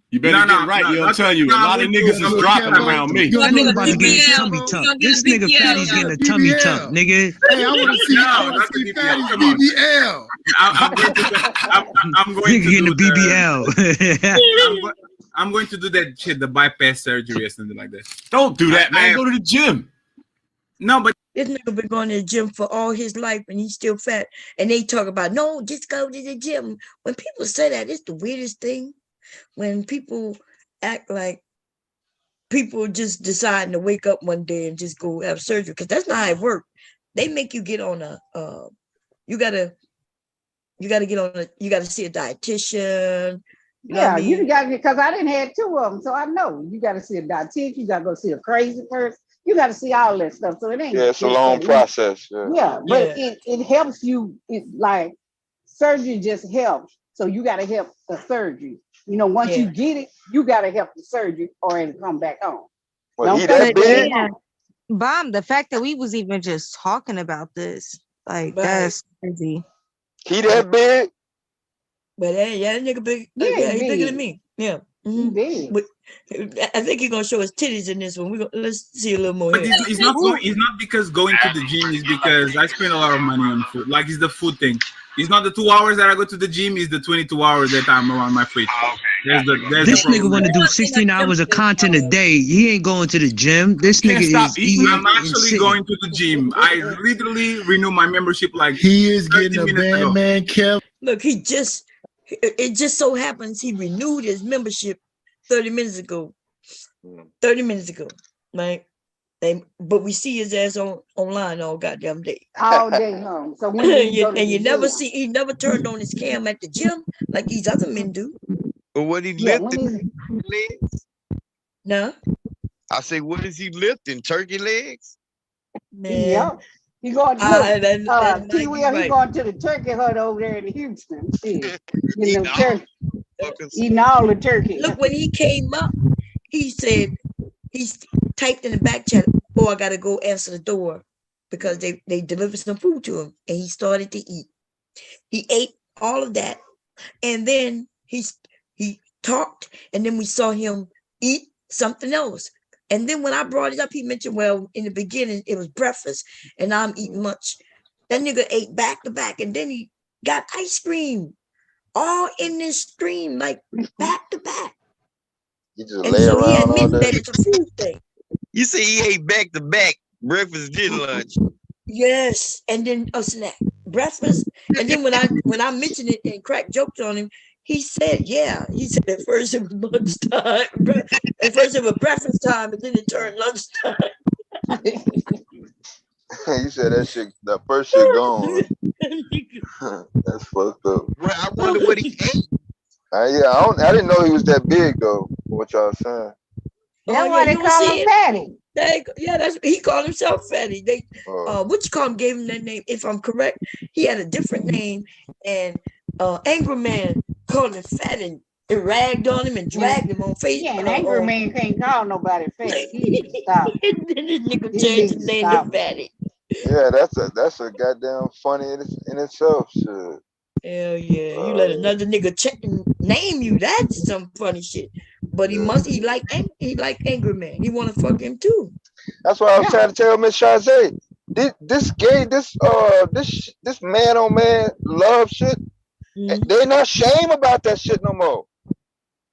You better get right. I'm telling you, a lot of niggas is dropping around me. That nigga about to get his tummy tucked. This nigga Fatty's getting a tummy tuck, nigga. Hey, I want to see. I want to see Fatty's BBL. I'm going Nigga to getting do the BBL. I'm going to do that shit, the bypass surgery or something like that. Don't do that, man. Go to the gym. No, but this nigga been going to the gym for all his life and he's still fat. And they talk about, no, just go to the gym. When people say that, it's the weirdest thing. When people act like people just deciding to wake up one day and just go have surgery, because that's not how it works. They make you get on a you gotta see a dietitian. You know what I mean? You got, because I didn't have 2 of them, so I know you got to see a dietitian. You got to go see a crazy person. You got to see all that stuff. So it ain't. Yeah, it's a long process. Yeah, but it helps you. It like surgery just helps. So you got to help the surgery. You know, once you get it, you got to help the surgery or it'll come back on. Well, he that big? Bomb, the fact that we was even just talking about this, like that's crazy. He that big? But that nigga big. Yeah, he's bigger than me. Yeah. Mm-hmm. But I think he's gonna show his titties in this one. Let's see a little more. But it's not because going to the gym is because I spend a lot of money on food. Like it's the food thing. It's not the 2 hours that I go to the gym. It's the 22 hours that I'm on my free time. There's This the nigga problem. want to do 16 hours of content a day. He ain't going to the gym. This Can't nigga stop is eating. eating I'm and actually sitting. going to the gym. I literally renew my membership like He is 30 getting a minutes ago. Batman Kev. Look, it just so happens he renewed his membership 30 minutes ago. 30 minutes ago, right? But we see his ass online all goddamn day. All day long. So when did he go to And the you never gym? see, he never turned on his cam at the gym like these other men do. But what he Yeah, when lifting? is Legs? No, I say, what is he lifting? Turkey legs? man. yeah. He going That might T be Will, he right. going to the turkey hut over there in Houston. Shit. Getting Eating them all turkey, fucking eating all the turkey. Look, when he came up, he said, he typed in the back chat, "Oh, I gotta go answer the door," because they delivered some food to him, and he started to eat. He ate all of that, and then he talked, and then we saw him eat something else. And then when I brought it up, he mentioned, well, in the beginning it was breakfast, and now I'm eating lunch. That nigga ate back to back, and then he got ice cream, all in this stream, like back to back. You just And lay so he around all admitted that day. it's a food thing. You say he ate back to back, breakfast and lunch. Yes, and then a snack, breakfast, and then when I mentioned it and cracked jokes on him, he said, "Yeah." He said at first it was lunchtime, at first it was breakfast time, and then it turned lunchtime. You said that shit, that first shit gone. That's fucked up. Well, I wonder what he ate. Yeah, I didn't know he was that big though. What y'all saying? That's Oh why yeah, they you don't call see him it? Fatty. Yeah, that's he called himself Fatty. They Oh. what you call him gave him that name. If I'm correct, he had a different name, and Angry Man called him Fat and ragged on him and dragged him on Facebook. Yeah, an angry man can't call nobody fat. He needs to stop. This nigga He changed needs his to name to stop. Fatty. Yeah, that's a goddamn funny in itself. Shit. Hell yeah, you let another nigga name you. That's some funny shit. But he like Angry Man. He want to fuck him too. That's why I was trying to tell Miss Chazé. This man on man love shit. They not shame about that shit no more.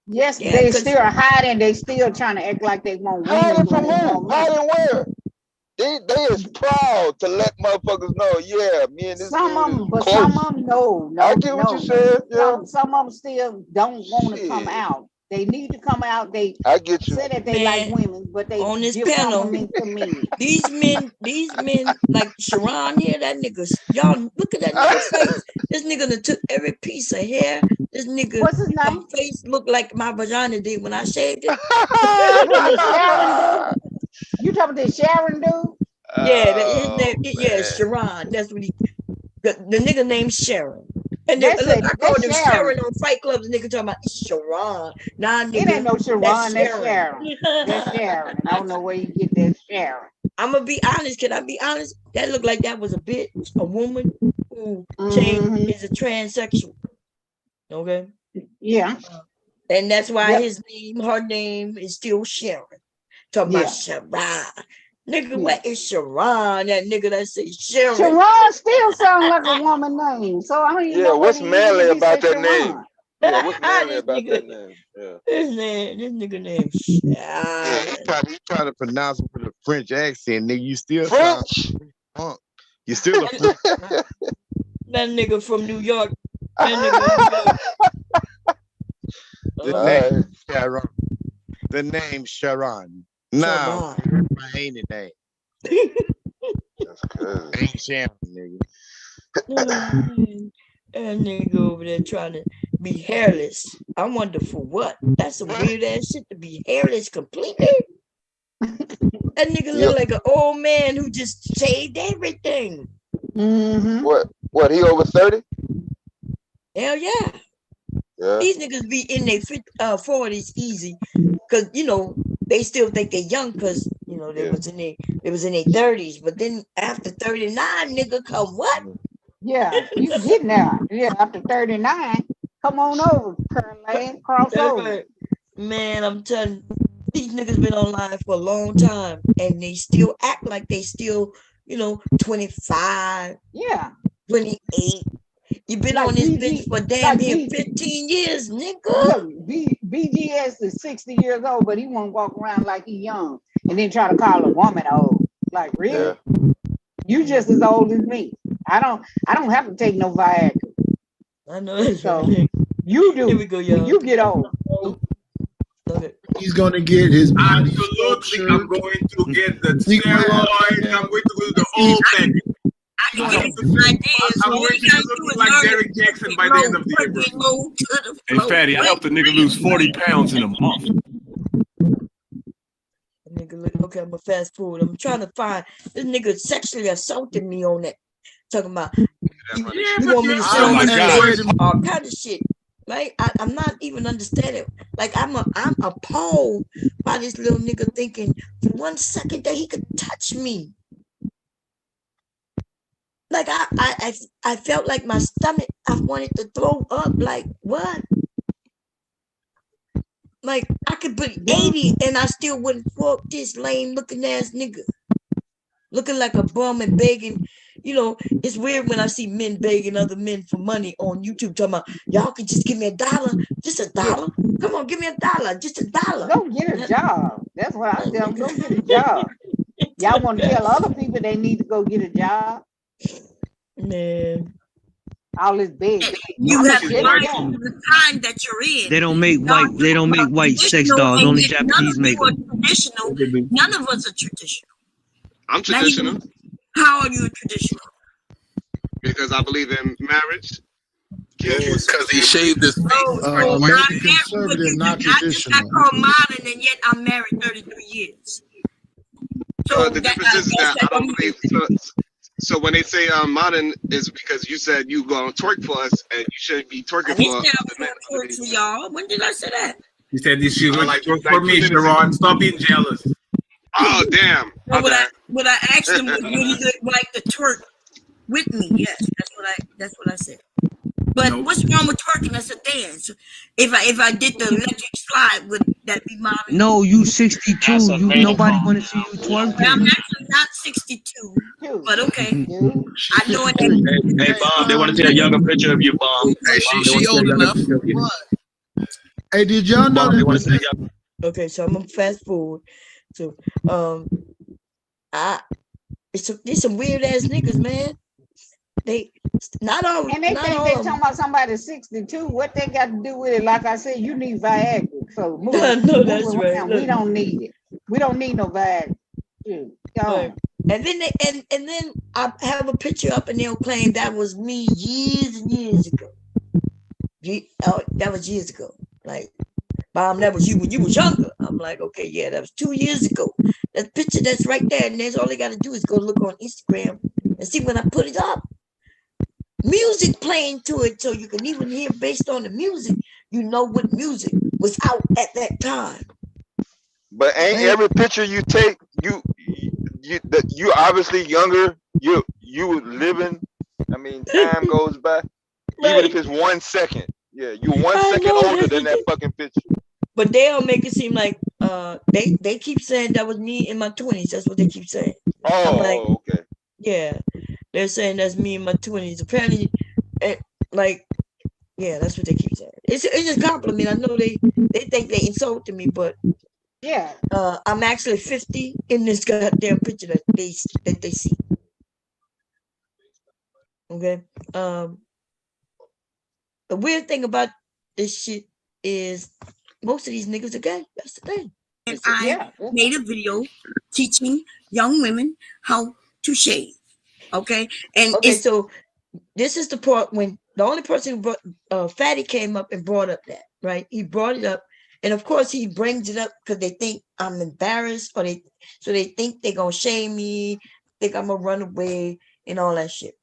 Yes, Yeah, they 'cause- still hiding. They still trying to act like they want women. Hiding from when they who? want men. Hiding where? They is proud to let motherfuckers know. Yeah, me and this Some dude of them, is but close. some of them, no. I get what you said. Yeah, Some of them still don't want to come Shit. out. They need to come out. They I get you. say that they Man, like women, but they on this give panel, compliments to men. these men like Sharon here, that nigga, y'all look at that nigga face. This nigga done took every piece of hair. This nigga What's his name? face looked like my vagina did when I shaved it. Sharon dude? You talking about the Sharon dude? Yeah, his name, Sharon. That's what the nigga named Sharon. And That's look, I called him that's Sharon on Fight Club. The nigga talking about Sharon. Nah, nigga, It ain't no Sharon, that's Sharon. Sharon. That's Sharon. I don't know where you get that Sharon. I'm gonna be honest. Can I be honest? That looked like that was a bitch, a woman who changed is a transsexual. Okay. Yeah. And that's why Yep. her name is still Sharon. Talking about Sharon. Nigga, what is Sharon? That nigga that say Sharon. Sharon still sounds like a woman name. So I don't even Yeah, know what's what he manly is. He about said that name? Sharon. Yeah, what's manly This about nigga- that name? Yeah. This nigga named Yeah, Sharon. he trying to pronounce it with a French accent, nigga. You still French. sound you still a French. That nigga from New York. That The nigga. name Sharon. The name Sharon. Now, my ain't it name. That's crazy. Ain't Sharon, nigga. That nigga over there trying to be hairless. I wonder for what? That's some weird ass shit to be hairless completely. That nigga look like an old man who just shaved everything. What? He over 30? Hell yeah. Yeah. These niggas be in their 40s easy, cause you know they still think they're young, cause you know they was in their 30s. But then after 39, nigga, come what? Yeah, you getting there. Yeah, after 39, come on over, Curly, cross That's over. right. Man, I'm telling you, these niggas been online for a long time, and they still act like they still, 25, Yeah. 28. You've been Like on this BG bitch for damn like near B 15 years, nigga. look, BGS is 60 years old, but he won't walk around like he young and then try to call a woman old. Like, really? Yeah. You just as old as me. I don't have to take no Viagra. I know that's So right. you do Here we go, when y'all. you get old. He's gonna get his body Absolutely, I'm structured. going to get the He gonna have steroids. I'm going to do the whole package. I I'm get going some to ideas. I'm All going you to gotta be do looking is like learn to Derek Jackson by the end of the year, bro. get low to the Hey, flow. Fatty, I helped a nigga lose 40 pounds in a month. Nigga, look, okay, I'm gonna fast forward. I'm trying to find this nigga sexually assaulted me on that. Talking about you want me to Oh show my his God. tits, all kind of shit. Right? I'm not even understanding. Like I'm appalled by this little nigga thinking for 1 second that he could touch me. Like I felt like my stomach, I wanted to throw up. Like what? Like I could put 80 and I still wouldn't fuck this lame looking ass nigga. Looking like a bum and begging. You know, it's weird when I see men begging other men for money on YouTube talking about y'all can just give me $1. Just $1. Come on, give me $1. Just $1. Go get a job. That's what I tell them. Go get a job. Y'all want to tell other people they need to go get a job? Man. All this big. You I'm have a to get a learn job. the time that you're in. They don't make white sex Traditional dolls. and Only yet none Japanese of make you are them. traditional. None of us are traditional. I'm Not even- traditional How are you traditional? because I believe in marriage. Because he shaved his face. Maybe conservative, not I just traditional. got called modern, and yet I'm married 33 years. So The difference is that I don't believe. So when they say modern, is because you said you gonna twerk for us, and you shouldn't be twerking I didn't for say I the was men. going to twerk for y'all. When did I say that? He said this shit like work 2 for me, minutes Sharon. Stop being jealous. Oh damn! No, what I asked him was, would he like to twerk with me? Yes, that's what I said. But what's wrong with twerking? That's a dance. If I did the electric slide, would that be modern? No, you 62. Nobody want to see you I'm twerking. actually not 62, but okay. I know it. Hey, Bob, they want to see a younger picture of you, Bob. Hey, she old enough. Hey, did y'all know Bob, they want to that? see a young. Okay, so I'm gonna fast forward. So there's some weird ass niggas, man. They not all And they not think all they of 'em. talking about somebody 62. What they got to do with it? Like I said, you need Viagra. So move, No, move that's around. right. We Look. don't need it. We don't need no Viagra. Shoot, go Right. on. And then and then I have a picture up and they'll claim that was me years and years ago. That was years ago. Like, Mom, that was you when you was younger. I'm like, okay, yeah, that was 2 years ago. That picture that's right there, and that's all they got to do is go look on Instagram and see when I put it up. Music playing to it, so you can even hear based on the music, you know what music was out at that time. But ain't every picture you take, you obviously younger. You living. I mean, time goes by. Even if it's 1 second. Yeah, you 1 second older than that fucking picture. But they'll make it seem like they keep saying that was me in my 20s. That's what they keep saying. I'm like, okay. Yeah, they're saying that's me in my 20s. Apparently, yeah, that's what they keep saying. It's a compliment. I know they think they insulted me, but yeah, I'm actually 50 in this goddamn picture that they see. Okay. The weird thing about this shit is most of these niggas are gay. That's the thing. And I made a video teaching young women how to shave. Okay. And so this is the part when the only person who brought Fatty came up and brought up that, right? He brought it up, and of course he brings it up because they think I'm embarrassed, or they think they're gonna shame me, think I'm gonna run away and all that shit.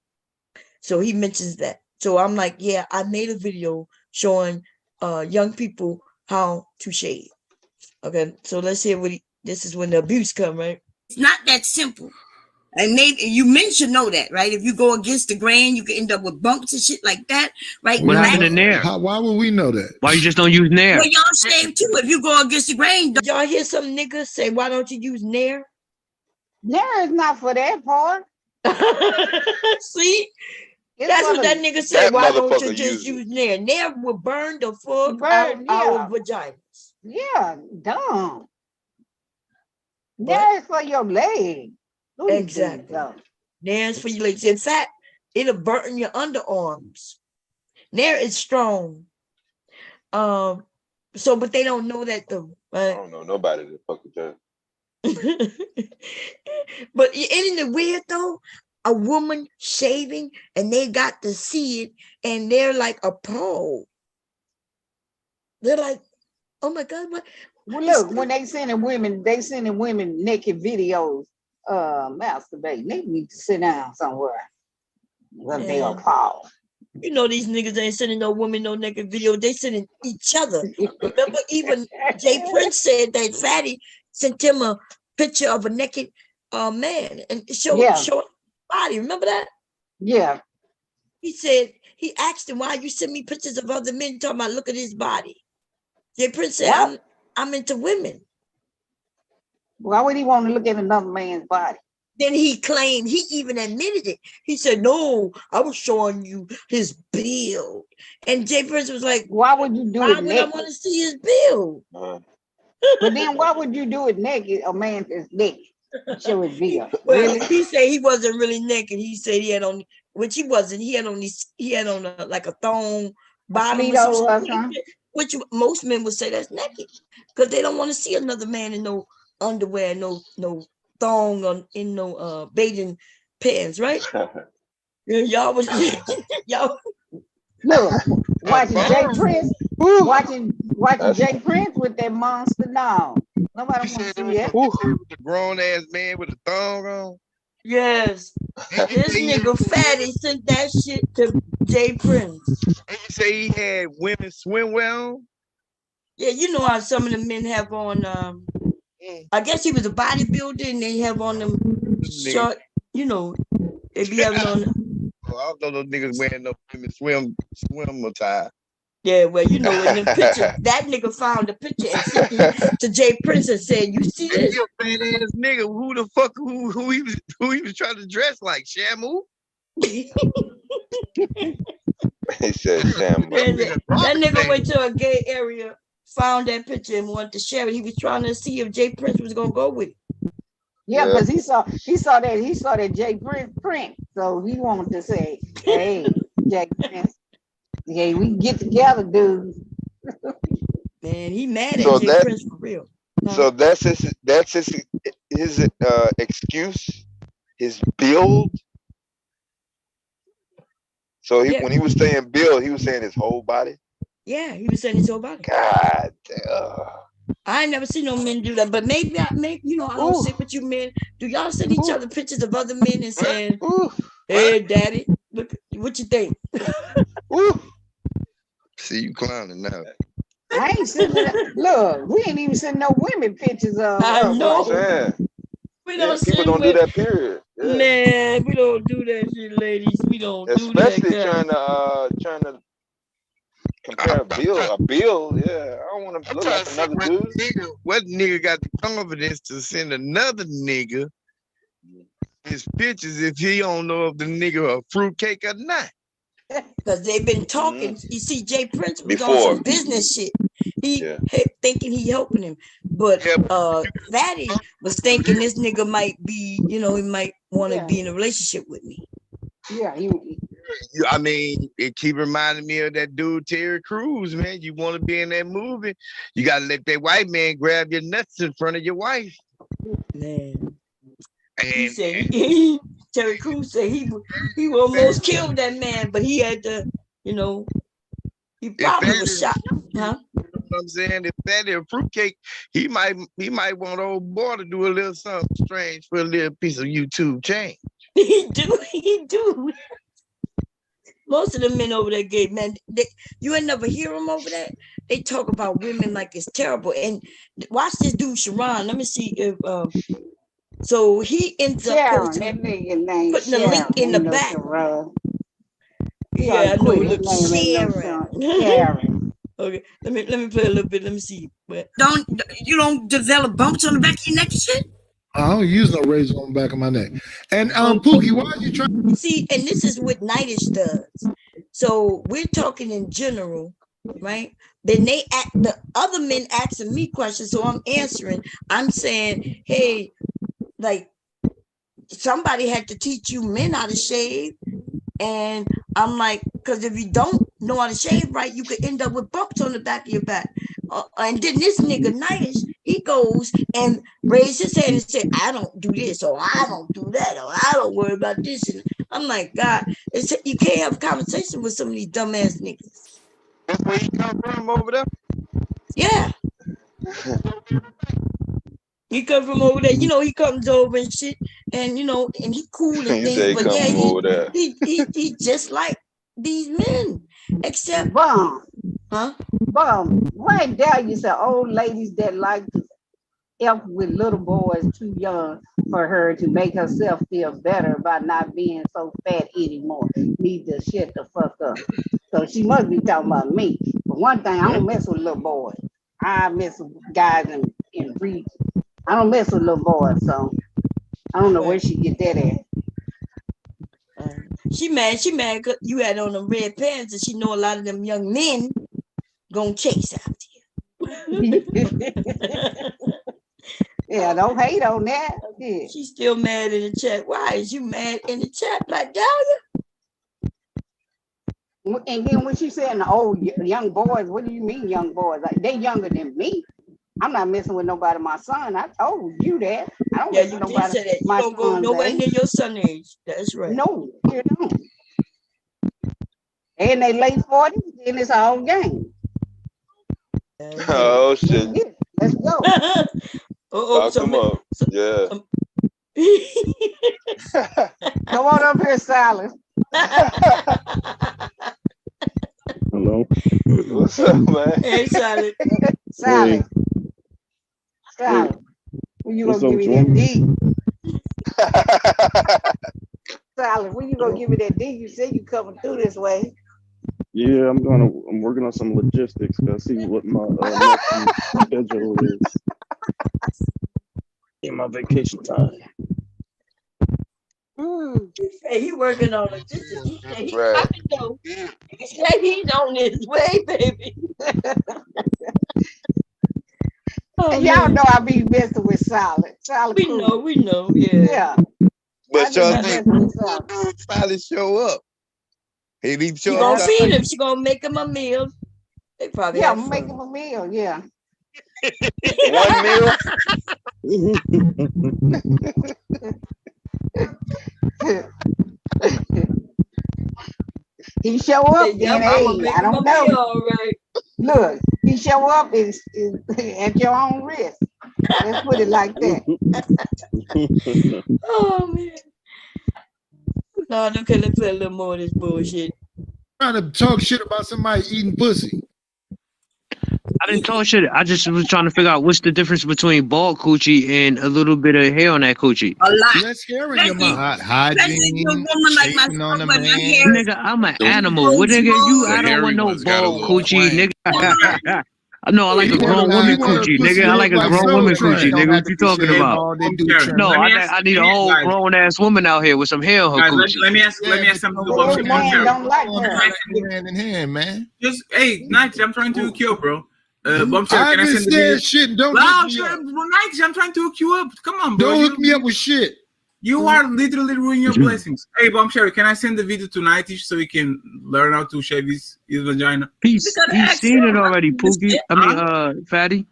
So he mentions that. So I'm like, yeah, I made a video showing young people how to shave. Okay, so let's hear what this is when the abuse come, right? It's not that simple. And maybe you men should know that, right? If you go against the grain, you can end up with bumps and shit like that, right? What happened to Nair? Why would we know that? Why you just don't use Nair? Well, y'all shave too. If you go against the grain, Did y'all hear some niggas say, why don't you use Nair? Nair is not for that part. See? That's what that nigga said. That Why don't you motherfucker just used use Nair? Nair will burn the fuck out Burn, our yeah. vaginas. Yeah, dumb. But That is for your leg. exactly. Nair's for your legs. In fact, it'll burn your underarms. Nair is strong. So, but they don't know that though. I don't know nobody that fuck with that. But isn't it weird though? A woman shaving and they got to see it and they're like appalled. They're like, oh my God, what? Well, look, when they sending women naked videos, masturbating, they need to sit down somewhere. Well, they Yeah. appalled. You know, these niggas ain't sending no women no naked video. They sending each other. Remember, even Jay Prince said that Fatty sent him a picture of a naked man and showed his body. Remember that? Yeah. He said, he asked him, why you send me pictures of other men talking about look at his body? Jay Prince said, I'm into women. Why would he want to look at another man's body? Then he claimed, he even admitted it. He said, no, I was showing you his build. And Jay Prince was like, why would you do why it would I naked? want to see his build? But then why would you do it naked? A man is naked. Show his video. Well, Really? he said he wasn't really naked. He said he had on, which he wasn't. He had on like a thong bottom or Speedo or something, something. which most men would say that's naked because they don't want to see another man in no underwear, no thong on in no bathing pants, right? Y'all was y'all look watching Jay Prince, watching Jay Prince with that monster dog. Nobody wants to see that. The grown ass man with a thong on. Yes. This nigga Fatty sent that shit to Jay Prince. And you say he had women swimwear on? Yeah, you know how some of the men have on I guess he was a bodybuilder and they have on them short, you know, they be having on. Oh, I don't know those niggas wearing no women swim attire. Yeah, well, you know, in the picture, that nigga found the picture and sent it to Jay Prince and said, "You see this?" He a fat ass nigga. Who the fuck? Who he was trying to dress like? Shamu? He said Shamu. And that nigga went to a gay area, found that picture and wanted to share it. He was trying to see if Jay Prince was gonna go with it. Yeah, because he saw that Jay Prince print, so he wanted to say, "Hey, Jay Prince, yeah, we can get together, dude." Man, he mad at So Jay that- Prince for real. So that's his excuse, his build. So Yeah. when he was saying build, he was saying his whole body. Yeah, he was saying his whole body. God damn. I ain't never seen no men do that, but maybe I don't sit with you men. Do y'all send each other pictures of other men and saying, "Hey, daddy, look, what you think?" See you clowning now. I ain't sending look, we ain't even sending no women pictures of. I know. Man. We Yeah, don't people send don't do women- that. Period. Yeah. Man, we don't do that shit, ladies. We don't Especially do that. trying to compare a bill. Yeah, I don't want to look like another dude. What nigga got the confidence to send another nigga his pictures if he don't know if the nigga a fruitcake or not? Because they've been talking. You see, Jay Prince was on Before. some business shit. He thinking he helping him, but Fatty was thinking this nigga might be, he might want to be in a relationship with me. Yeah, I mean, it keep reminding me of that dude Terry Crews, man. You want to be in that movie, you gotta let that white man grab your nuts in front of your wife. Man. And He said Terry Crews said he almost killed that man, but he had to, he probably was shot. Huh? You know what I'm saying? If that is a fruitcake, he might want old boy to do a little something strange for a little piece of YouTube change. He do. Most of the men over there gay, man. You ain't never hear them over there. They talk about women like it's terrible. And watch this dude, Sharon. Let me see if so he ends up Sharon, posting, that nigga name putting the link in the back. Yeah, I know. quit. Look, His name ain't no Sharon. Okay, let me play a little bit. Let me see. But you don't develop bumps on the back of your neck and shit? I don't use no razor on the back of my neck. And Pookie, why are you trying? See, and this is what Nightish does. So we're talking in general, right? Then the other men asking me questions, so I'm answering. I'm saying, hey, like somebody had to teach you men how to shave, and I'm like, because if you don't know how to shave right, you could end up with bumps on the back of your back. And then this nigga Nightish, he goes and raise his hand and say, I don't do this, or I don't do that, or I don't worry about this. And I'm like, God, you can't have a conversation with some of these dumbass niggas. That's where he come from over there? Yeah. He come from over there, you know, he comes over and shit, and you know, and he cool and You say things, but yeah, come over there. he just like these men, except Bum. Huh? Bum. Why dare you say old ladies that like to F with little boys too young for her to make herself feel better about not being so fat anymore? Need to shut the fuck up. So she must be talking about me. But one thing, I don't mess with little boys. I mess with guys in breed. I don't mess with little boys, so I don't know where she get that at. She mad cause you had on them red pants and she know a lot of them young men gonna chase after you. Yeah, don't hate on that. Yeah. She's still mad in the chat. Why is you mad in the chat, Black Dahlia? And then when she said the old young boys, what do you mean young boys? Like they younger than me. I'm not messing with nobody my son. I told you that. I don't mess with nobody Say that. You my don't go son's nowhere age. near your son age. That's right. No, you don't. And they late 40s, then it's all game. Oh shit. Let's go. Talk them up. Yeah. Come on up here, Silas. Hello. What's up, man? Hey, Sally. Sally. Hey. Sally. When you What's gonna up, give me Jordan? that D? Sally, when you gonna give me that D? You said you coming through this way. Yeah, I'm working on some logistics. Gotta see what my next schedule is in my vacation time. He said he working on it. He said he Right. coming though. He said he's on his way, baby. Oh, And y'all man. know I be messing with Sally. Sally We cool. know, yeah. Yeah. But I y'all just think messing with Sally. Sally show up? He didn't She show gonna up. feed him. She gonna make him a meal. They probably Yeah, have I'm fun. making a meal. Yeah. He show up, Say, yep, then I'm gonna hey, make I him a don't meal, know. all right. Look, he show up is at your own risk. Let's put it like that. Oh man. No, okay, let's play a little more of this bullshit. Trying to talk shit about somebody eating pussy. I didn't talk shit. I just was trying to figure out what's the difference between bald coochie and a little bit of hair on that coochie. A lot. Less hair in your mouth. Especially if you're a woman like myself where my hair is Nigga, I'm an animal. What nigga you? I don't want no bald coochie, nigga. No, I like a grown woman coochie, nigga. I like a grown woman coochie, nigga. What you talking about? No, I need a whole grown ass woman out here with some hair on her coochie. Let me ask something to Every man don't like her. Hand in hand, man. Just hey, Nighty, I'm trying to hook you up, bro. Bump I can I haven't send the said video? shit. Don't Well, hook me sure, up. Nighty, I'm trying to hook you up. Come on, bro. Don't hook me up with shit. You are literally ruining your blessings. Hey, Bump Sherry, can I send the video to Nighty so he can learn how to shave his vagina? He's seen it already, Pookie. I mean, Fatty.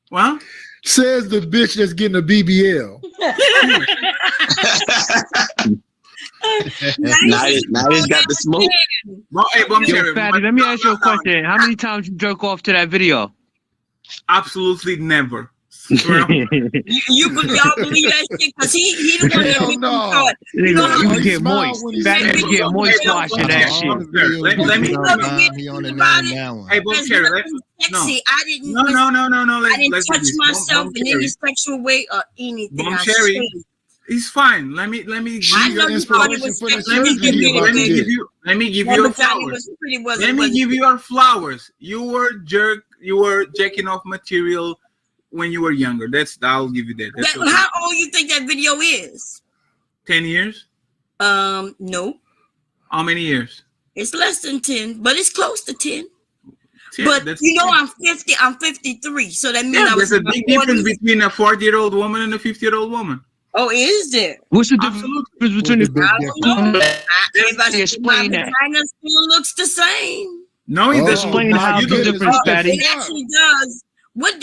What? Says the bitch that's getting a BBL. Now he's got the smoke. Hey, Bump Yo, Sherry, Fatty, let me ask you a question. How many times you jerk off to that video? absolutely never. You y'all believe that shit? Cause he the one that made me start. You know how You get moist. Fatty get moist watching that shit. Let me Hey, Bump Sherry, sexy. I didn't. No. I didn't let's do touch this. myself Bump in Sherry. any sexual way or anything. Bump I Sherry, said. it's fine. Let me I know you thought it was sexy. let me give you My your vagina flowers. was pretty, was Let me give you your flowers. You were jacking off material when you were younger. I'll give you that. That's That, how old you think that video is? 10 years? No. How many years? It's less than 10, but it's close to 10. 10, But that's you know, 10. I'm 50. I'm 53, so that means Yeah, I was there's a big difference between a 40-year-old woman and a 50-year-old woman. Oh, is there? What's the difference between the I don't know. Everybody, explain my that? vagina still looks the same. No, it doesn't. Explain how the difference, Patty. It actually does. What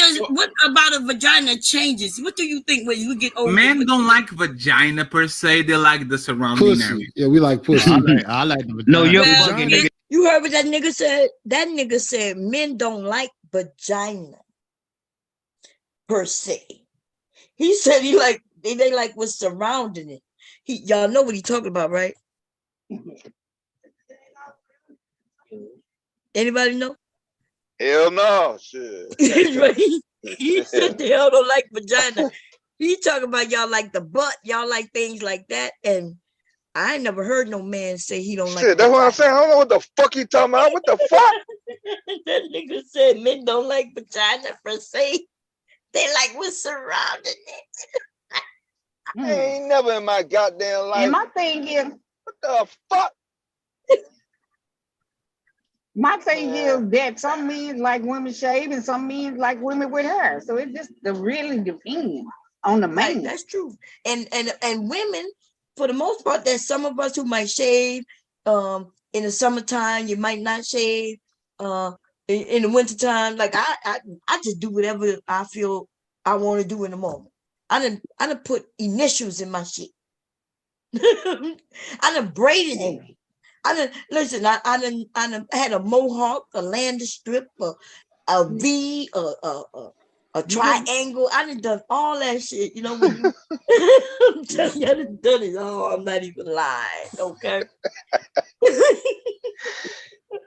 about a vagina changes? What do you think when you get older? Men don't like vagina per se. They like the surrounding area. Pussy. Yeah, we like pussy. I like the No, you're Well, bugging, nigga. You heard what that nigga said? That nigga said men don't like vagina per se. He said he like they like what's surrounding it. Y'all know what he talking about, right? Anybody know? Hell no, shit. He said the hell don't like vagina. He talking about y'all like the butt, y'all like things like that, and I ain't never heard no man say he don't like. Shit, that's what I'm saying. I don't know what the fuck he talking about. What the fuck? That nigga said men don't like vagina per se. They like what's surrounding it. I ain't never in my goddamn life. And my thing is, what the fuck? My thing is that some men like women shave and some men like women with hair. So it just really depends on the man. Right, that's true. And women, for the most part, there's some of us who might shave. In the summertime, you might not shave. In the wintertime, like I just do whatever I feel I want to do in the moment. I done put initials in my shit. I done braided it. I done had a mohawk, a lander strip, a V, a triangle. I done all that shit. You know when you, I'm telling you, I done done it all. I'm not even lying. Okay.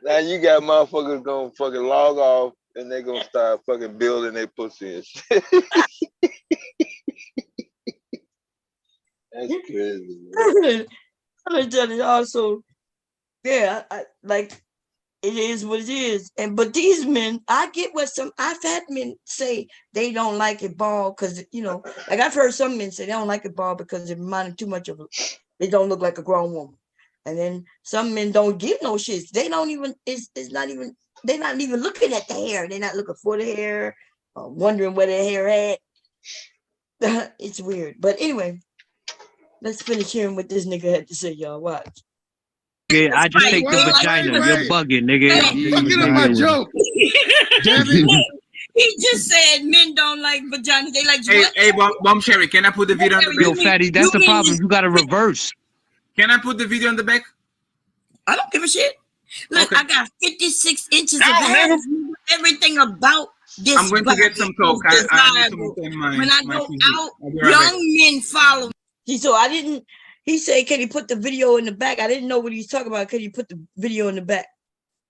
Now you got motherfuckers gonna fucking log off and they gonna start fucking building their pussy and shit. That's crazy. I'm telling you also, yeah, I like it is what it is. But these men, I get what I've had men say they don't like it bald because like I've heard some men say they don't like it bald because it reminded too much of they don't look like a grown woman. And then some men don't give no shits. They don't even, they're not even looking at the hair. They're not looking for the hair, wondering where their hair at. It's weird. But anyway, let's finish hearing what this nigga had to say, y'all. Watch. Yeah, I just take the vagina. You're bugging, nigga. Get on my joke. Damn it. He just said men don't like vagina. They like Hey, Bomb Cherry, can I put the video on the back? Yo, fatty, that's the problem. You got to reverse. Can I put the video on the back? I don't give a shit. Look, Okay. I got 56 inches of hair. Everything about this. I'm going to get some coke. I need desirable. some in my, When I my go TV. out, I'll be right back. young men follow me. So I didn't. He said, "Can he put the video in the back?" I didn't know what he's talking about. Can you put the video in the back?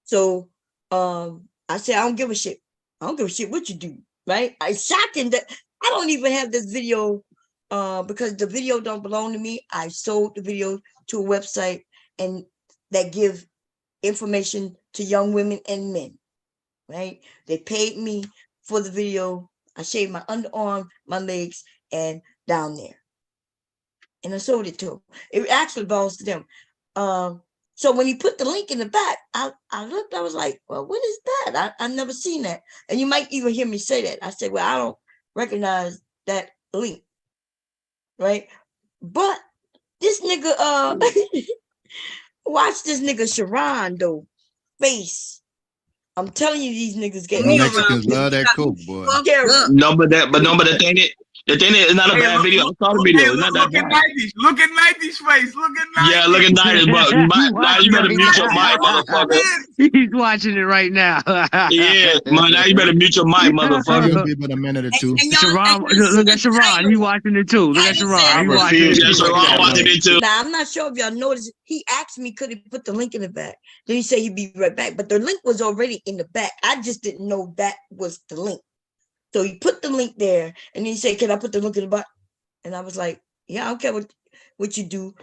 So I said, "I don't give a shit. I don't give a shit what you do." Right? It's shocking that I don't even have this video because the video don't belong to me. I sold the video to a website and that give information to young women and men. Right? They paid me for the video. I shaved my underarm, my legs, and down there. And I sold it to them. It actually belongs to them. So when he put the link in the back, I looked, I was like, well, what is that? I've never seen that. And you might even hear me say that. I said, well, I don't recognize that link. Right? But this nigga, watch this nigga Sharon though, face. I'm telling you, these niggas get Mexicans love that coke, boy. No, but the thing is, it's not a bad video. I saw the video. It's not that bad. Look at 90's face. Look at 90's. Yeah, look at 90's, but now you better mute your mic, motherfucker. He's watching it right now. Yeah, man, now you better mute your mic, motherfucker. Give it a minute or two. Sharon, look at Sharon. He watching it too. Look at Sharon. He watching it. Yeah, Sharon watching it too. Now, I'm not sure if y'all noticed, he asked me, could he put the link in the back? Then he said he'd be right back, but the link was already in the back. I just didn't know that was the link. So he put the link there and he said, can I put the link in the back? And I was like, yeah, I don't care what you do.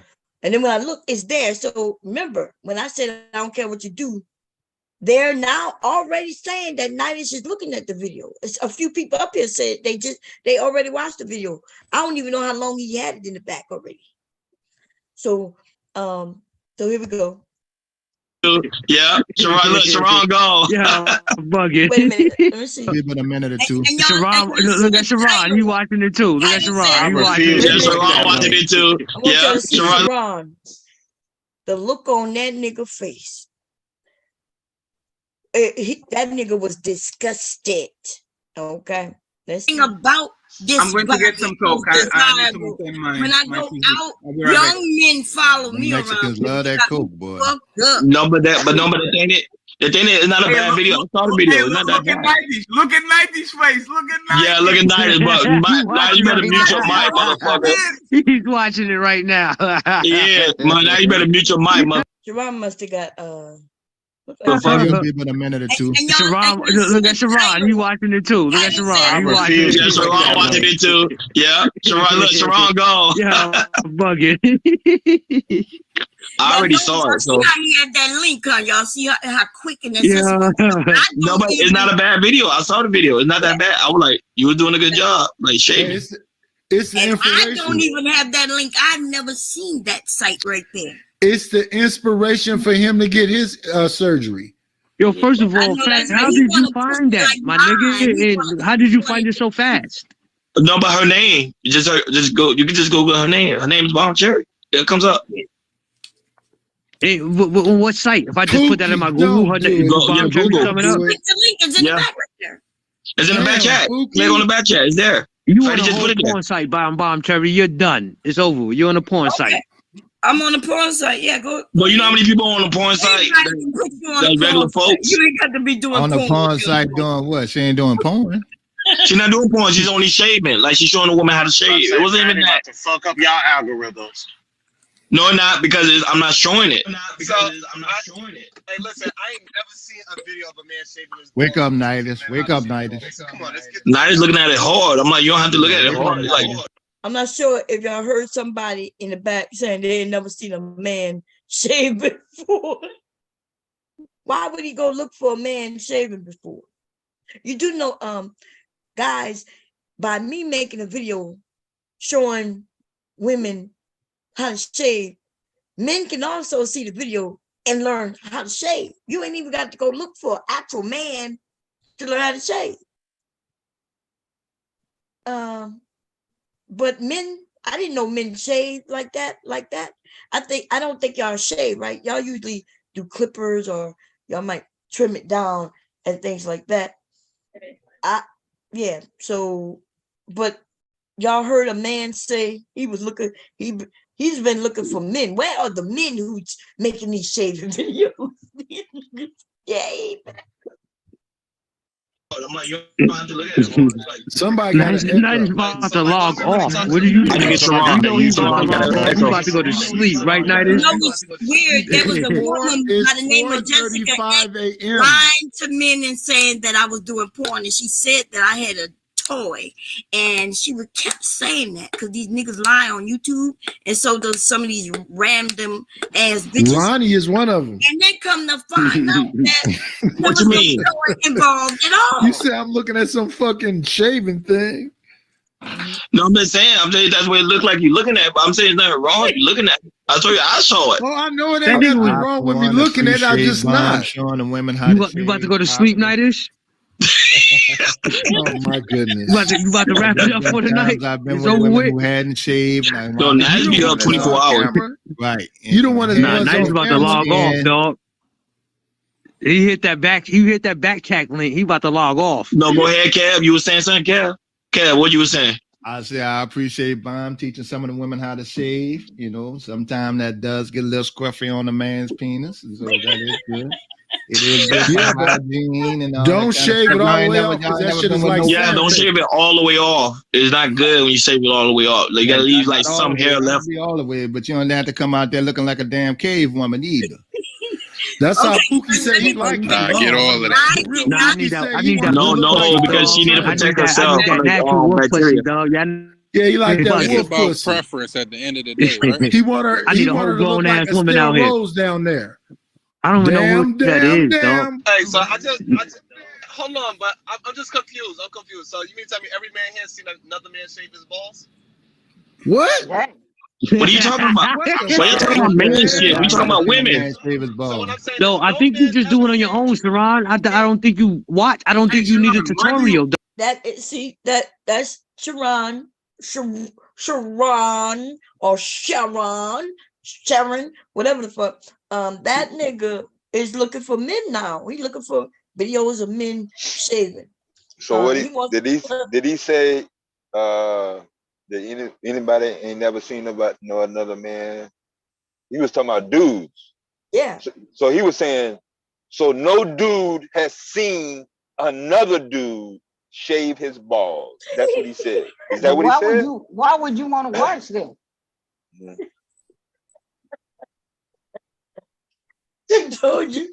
And then when I look, it's there. So remember, when I said, I don't care what you do, they're now already saying that Nidish is looking at the video. It's a few people up here said they already watched the video. I don't even know how long he had it in the back already. So here we go. Yeah, Sharon, look, Sharon gone. Yeah, bugging. Wait a minute. Let me see. Give it a minute or two. Sharon, look at Sharon. He watching it too. Look at Sharon. He watching it. Yeah, Sharon watching it too. I want y'all Yeah, to see Sharon. Sharon. The look on that nigga face. That nigga was disgusted. Okay. Let's see. About this, I'm going to get some coke. I need to maintain my. When I my go physique. out, I'll be right back. young men follow me Mexicans around. love that coke, boy. Fucked up. No, but the thing is, it's not a bad video. I saw the video. It's not that Look at bad. 90s. Look at 90s face. Look at 90s. Yeah, look at Nidish, but now you better mute your mic, motherfucker. He's watching it right now. Yeah, man, now you better mute your mic, motherfucker. Sharon must have got Give it a minute or two. Sharon, look at Sharon. He watching it too. Look at Sharon. He watching it. Yeah, Sharon watching it too. Yeah, Sharon, look, Sharon gone. Yeah, bugging. I already saw it. So See how he had that link on y'all. See how quick and Yeah. no, but it's not a bad video. I saw the video. It's not that bad. I was like, you were doing a good job. Like shaving. It's the I information. don't even have that link. I've never seen that site right there. It's the inspiration for him to get his surgery. Yo, first of I all, know Fat, that's right. how He did you wanna find that, like my mine. nigga? He And how did you find it so fast? No, but her name. Just go. You can just Google her name. Her name is Bomb Cherry. It comes up. Hey, what site? If I just put that in my Google, her name, Go- yeah, Bomb Cherry Google. coming up. The link is in Yeah. the back right there. It's in the back chat. Click on the back chat. It's there. You Freddie on a just whole put it there. porn site, Bomb Cherry. You're done. It's over. You're on a porn site. I'm on the porn site. Yeah, go. Well, you know how many people on the porn site? Anybody can put you on That's the regular porn site. folks. You ain't got to be doing On the porn. porn site doing what? She ain't doing porn. She's not doing porn. She's only shaving. Like she's showing a woman how to shave. It wasn't even that. to fuck up y'all algorithms. No, not because I'm not showing it. I'm not showing it. Hey, listen, I ain't never seen a video of a man shaving his Wake up, Nidish. Wake up, Nidish. Come on, let's get Now he's looking at it hard. I'm like, you don't have to look at it hard. Like, I'm not sure if y'all heard somebody in the back saying they ain't never seen a man shave before. Why would he go look for a man shaving before? You do know, guys, by me making a video showing women how to shave, men can also see the video and learn how to shave. You ain't even got to go look for an actual man to learn how to shave. But men, I didn't know men shave like that. I don't think y'all shave, right? Y'all usually do clippers or y'all might trim it down and things like that. Yeah. So, but y'all heard a man say he was looking, he's been looking for men. Where are the men who's making these shaving videos? Yeah. I'm like, you don't have to look at it hard. Like, Somebody got Nice about to log off. What are you doing? I think it's You wrong. know he's about to It's log wrong. off. You about to go to sleep, right, Nidish? You know what's weird? There was a woman by the name of Jessica a.m. lying to men and saying that I was doing porn, and she said that I had a toy, and she would kept saying that because these niggas lie on YouTube, and so does some of these random ass bitches. Ronnie is one of them. And they come to find out that what you mean? no toy involved at all. You say I'm looking at some fucking shaving thing. No, I'm just saying. I'm saying that's what it looked like you looking at. But I'm saying there's nothing wrong. You looking at it. I told you I saw it. Oh, I know it ain't nothing wrong with me looking at it. I just not. Showing the women how to You about to go to sleep, Nidish? Oh my goodness! You about to wrap it up for the night? I've been It's with over women with. who hadn't shaved. No, now it's be up 24 hours. Right. You don't want to. Nah, Nidish about to log off, dog. He hit that back check link. He about to log off. No, go ahead, Kev. You were saying something, Kev? Kev, what you were saying? I say I appreciate Bomb teaching some of the women how to shave. You know, sometimes that does get a little scruffy on a man's penis, so that is good. It is good Yeah, for but hygiene and all don't that shave kind it of all stuff. the way Y'all off, 'cause never that done shit with is no like Yeah, don't shave it all the way off. It's not good when you shave it all the way off. Like, you gotta leave like Not all some the way, hair not left. be all the way, but you don't have to come out there looking like a damn cave woman either. That's how Pookie said he liked it. Nah, get all of that. Nah, I need that. No, because she need to protect herself I from need that the natural wolf bacteria. pussy, dog. Yeah, he like that It's wolf about pussy. preference at the end of the day, right? He want her. I He need a want whole her to look grown like ass a woman Stella out here. Rose down there. I don't even know what that is, dog. Hey, so I just hold on, but I'm just confused. I'm confused. So you mean to tell me every man here seen another man shave his balls? What? What are you talking about? What are you talking about man shit? We talking about women. No, I think you just do it on your own, Sharon. I don't think you watch. I don't think you need a tutorial. That's Sharon or Sharon, whatever the fuck. That nigga is looking for men now. He's looking for videos of men shaving. So what did he say? That anybody ain't never seen about another man? He was talking about dudes. Yeah. So he was saying, so no dude has seen another dude shave his balls. That's what he said. Is that what he said? Why would you want to watch them? I told you.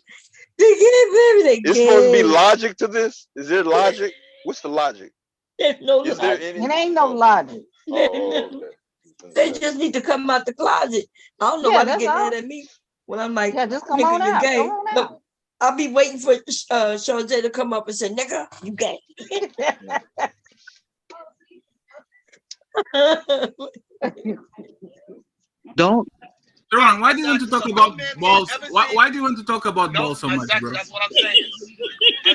It's supposed to be logic to this? Is there logic? What's the logic? There's no Is there logic. any? It ain't no logic. They just need to come out the closet. I don't know why they get mad at me when I'm like, just come nigga, on you out. gay. Come on Look, I'll be waiting for Shante to come up and say, nigga, you gay. Don't. Sharon, why do you want to talk about balls? Why do you want to talk about balls so much, bro? That's what I'm saying.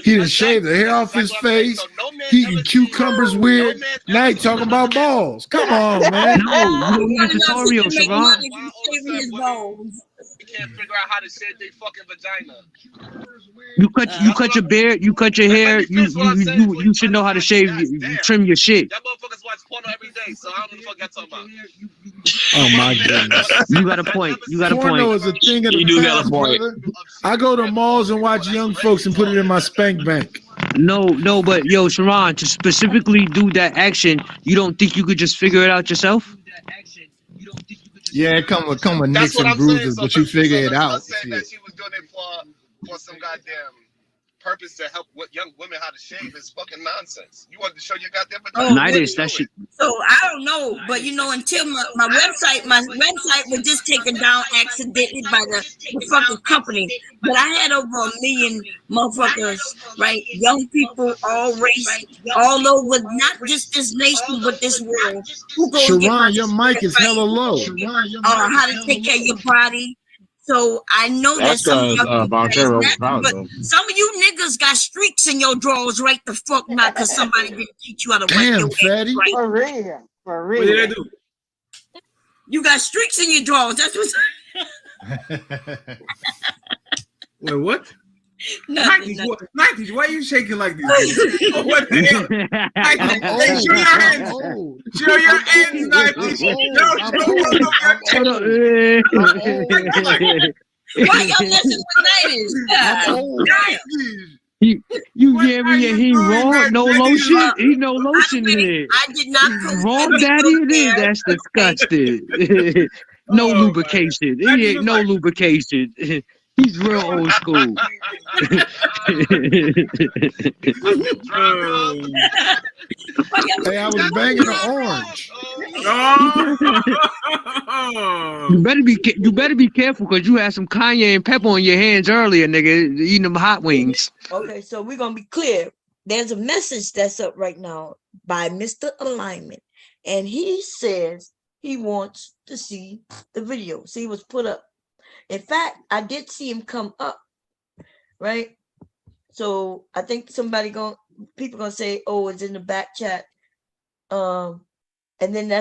He done shaved the hair off his face. He eating cucumbers weird. Now he talking about balls. Come on, man. No, you don't need a tutorial, Sharon. We can't figure out how to shave their fucking vagina. You cut your beard, you cut your hair. You should know how to shave. You trim your shit. Y'all motherfuckers watch porno every day, so I don't know what the fuck y'all talking about. Oh my goodness. You got a point. You got a point. Porno is a thing of the past, brother. I go to malls and watch young folks and put it in my spank bank. No, but yo, Sharon, to specifically do that action, you don't think you could just figure it out yourself? Yeah, it come with nicks and bruises, but you figure it out. Saying that she was doing it for some goddamn purpose to help young women how to shave is fucking nonsense. You want to show your goddamn that shit. So I don't know, but until my website was just taken down accidentally by the fucking company. But I had over 1 million motherfuckers, right? Young people, all race, all over, not just this nation, but this world. Who go and get Sharon, your mic is hella low. How to take care of your body. So I know that some of you niggas got streaks in your drawers right the fuck now because somebody didn't teach you how to wipe your fatty. right. For real. What did I do? You got streaks in your drawers. That's what. Wait, what? Nothing. 90s, why are you shaking like this? What the hell? 90s, hey, show your hands. Show your hands, 90s. Why y'all messing with 90s? You gave me a he raw, no lotion. He no lotion in it. I did not. Raw daddy it is. That's disgusting. No lubrication. He ain't no lubrication. He's real old school. Hey, I was banging an orange. You better be careful because you had some Kanye and pepper on your hands earlier, nigga, eating them hot wings. Okay, so we're gonna be clear. There's a message that's up right now by Mr. Alignment, and he says he wants to see the video. See, it was put up. In fact, I did see him come up, right? So I think people gonna say, "Oh, it's in the back chat," and then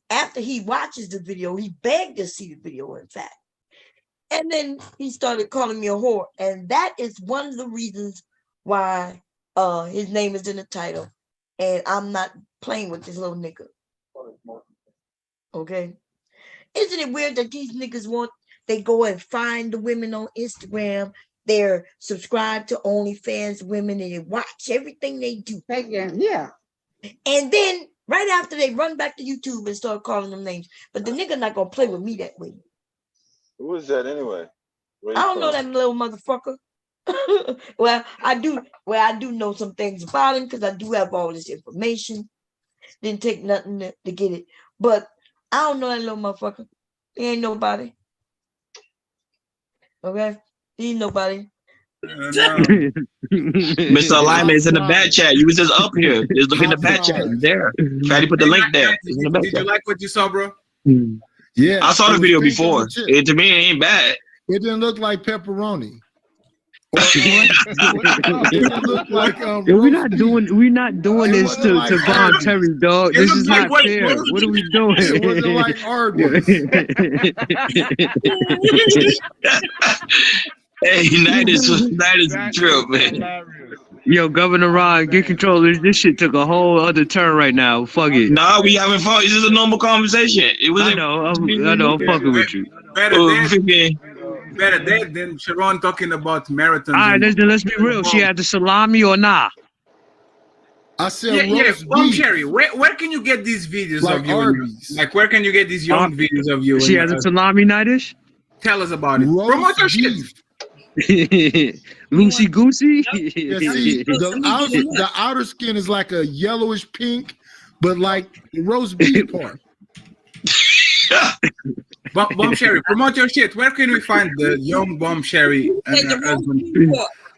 after he watches the video, he begged to see the video. In fact, and then he started calling me a whore, and that is one of the reasons why his name is in the title, and I'm not playing with this little nigga. Okay, isn't it weird that these niggas they go and find the women on Instagram, they're subscribed to OnlyFans women, and they watch everything they do. Yeah. And then right after they run back to YouTube and start calling them names. But the nigga not gonna play with me that way. Who is that anyway? I don't know that little motherfucker. Well, I do know some things about him because I do have all this information. Didn't take nothing to get it. But I don't know that little motherfucker. He ain't nobody. Okay? He ain't nobody. Mr. Alignment is in the back chat. You was just up here. Just look in the back chat. It's there. Fatty put the link there. It's in the back Did chat. you like what you saw, bro? Yeah, I saw the it video was pink before. on the chip. It, to me, it ain't bad. It didn't look like pepperoni. It didn't look like Yo, we're not doing this to Von Terry, dog. This is not fair. What are we doing? It wasn't like Arby's. Hey, that is a trip, man. Yo, Governor Ron, get control. This shit took a whole other turn right now. Fuck it. Nah, we having fun. It's just a normal conversation. It was. I know. I'm fucking with you. Better dead than Sharon talking about marathons. All right, let's be real. She had the salami or nah? I said roast Well, beef. Sherry, where can you get these videos Like of you? Arby's. Like, where can you get these young videos of you? She has a salami nightish? Tell us about it. Roast Promote your shit. beef. Loosey goosey? Yeah, see, the outer skin is like a yellowish pink, but like the roast beef part. Bomb Sherry, promote your shit. Where can we find the young Bomb Sherry and her husband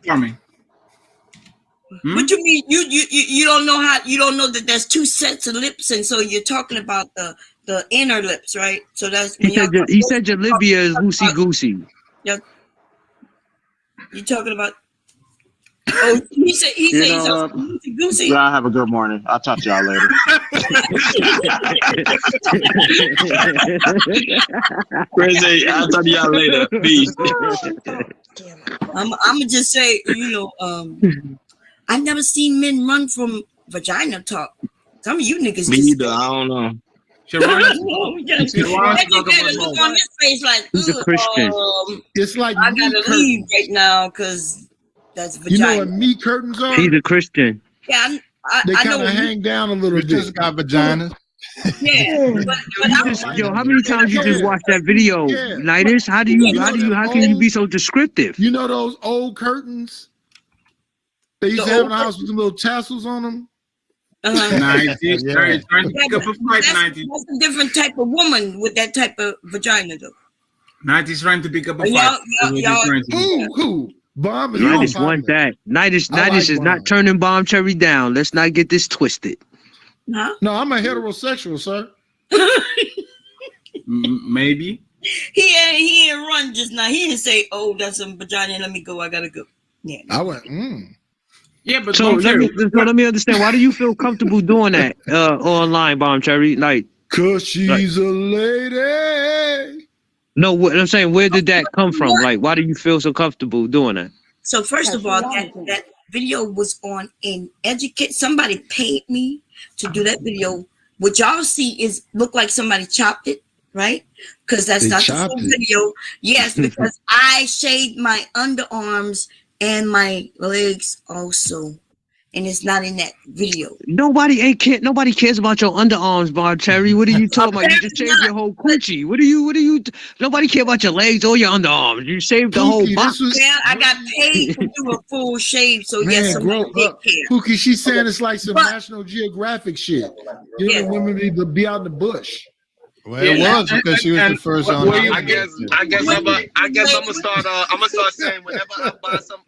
farming? What you mean? You don't know that there's two sets of lips, and so you're talking about the inner lips, right? So that's He said your Libya is loosey goosey. Yeah. You talking about? Oh, he said he's goosey. Y'all have a good morning. I'll talk to y'all later. Crazy. I'll talk to y'all later. Peace. I'm gonna just say, I've never seen men run from vagina talk. Some of you niggas. Me either. I don't know. Look on his face like, he's a Christian. It's like I gotta leave right now because that's vagina. You know what meat curtains are? He's a Christian. Yeah, they I kind know of hang down a little bit. Got vaginas. Yeah, Yo, how many times you just watched that video, Nightis? How can you be so descriptive? You know those old curtains they used to have in the house with the little tassels on them? 90s, trying to pick up a fight. 90s. That's a different type of woman with that type of vagina, though. 90s trying to pick up a fight. Who? Bomb is Nightis want that. Nightis is not turning Bomb Cherry down. Let's not get this twisted. Huh? No, I'm a heterosexual, sir. Maybe. He ain't run just now. He didn't say, "Oh, that's some vagina. Let me go. I gotta go." Yeah. I went. Yeah, but so let me understand. Why do you feel comfortable doing that online, Bomb Cherry? Like, cause she's a lady. No, what I'm saying, where did that come from? Like, why do you feel so comfortable doing that? So first of all, that video was on an educate. Somebody paid me to do that video. What y'all see look like somebody chopped it, right? Because that's not the full video. Yes, because I shaved my underarms and my legs also, and it's not in that video. Nobody cares about your underarms, Bomb Cherry. What are you talking about? You just shaved your whole coochie. What are you? Nobody care about your legs or your underarms. You shaved the whole box. Yeah, I got paid to do a full shave, so yes, somebody did care. Pookie, she's saying it's like some National Geographic shit. You know, women need to be out in the bush. Well, it was because she was the first on. I guess I'm gonna start saying whenever I buy some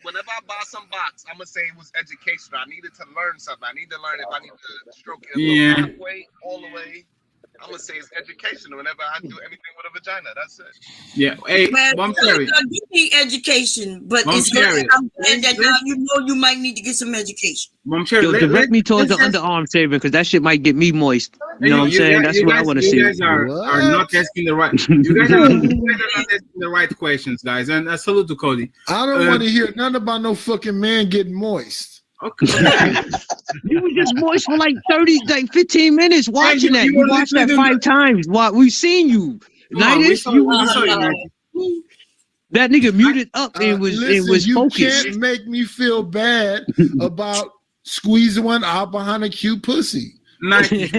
box, I'm gonna say it was educational. I needed to learn something. I need to learn if I need to stroke it halfway, all the way. I'm gonna say it's educational whenever I do anything with a vagina. That's it. Yeah. Hey, Bomb Cherry. You need education, but Bomb it's Cherry. I'm glad that now you know you might need to get some education. Bomb Cherry, direct me towards the underarm shaving because that shit might get me moist. You know what I'm saying? That's what I want to see. You guys are not asking the right. You guys are not asking the right questions, guys. And salute to Cody. I don't want to hear nothing about no fucking man getting moist. Okay. You were just moist for like 15 minutes watching that. You watched that 5 times. We've seen you. Nightis, that nigga muted up and was focused. You can't make me feel bad about squeezing one out behind a cute pussy. Nice. You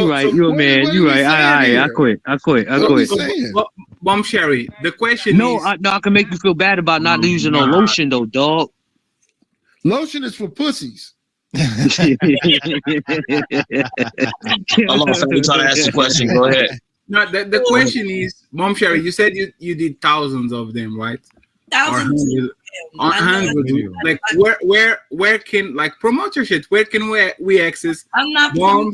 right. You a man. You right. I quit. Bomb Cherry, the question is... I can make you feel bad about not using no lotion, though, dog. Lotion is for pussies. Hold on, somebody trying to ask the question. Go ahead. No, the question is, Mom Sherry, you said you did thousands of them, right? Thousands. Or hundreds. Like where can, like, promote your shit? Where can we access? I'm not Bomb?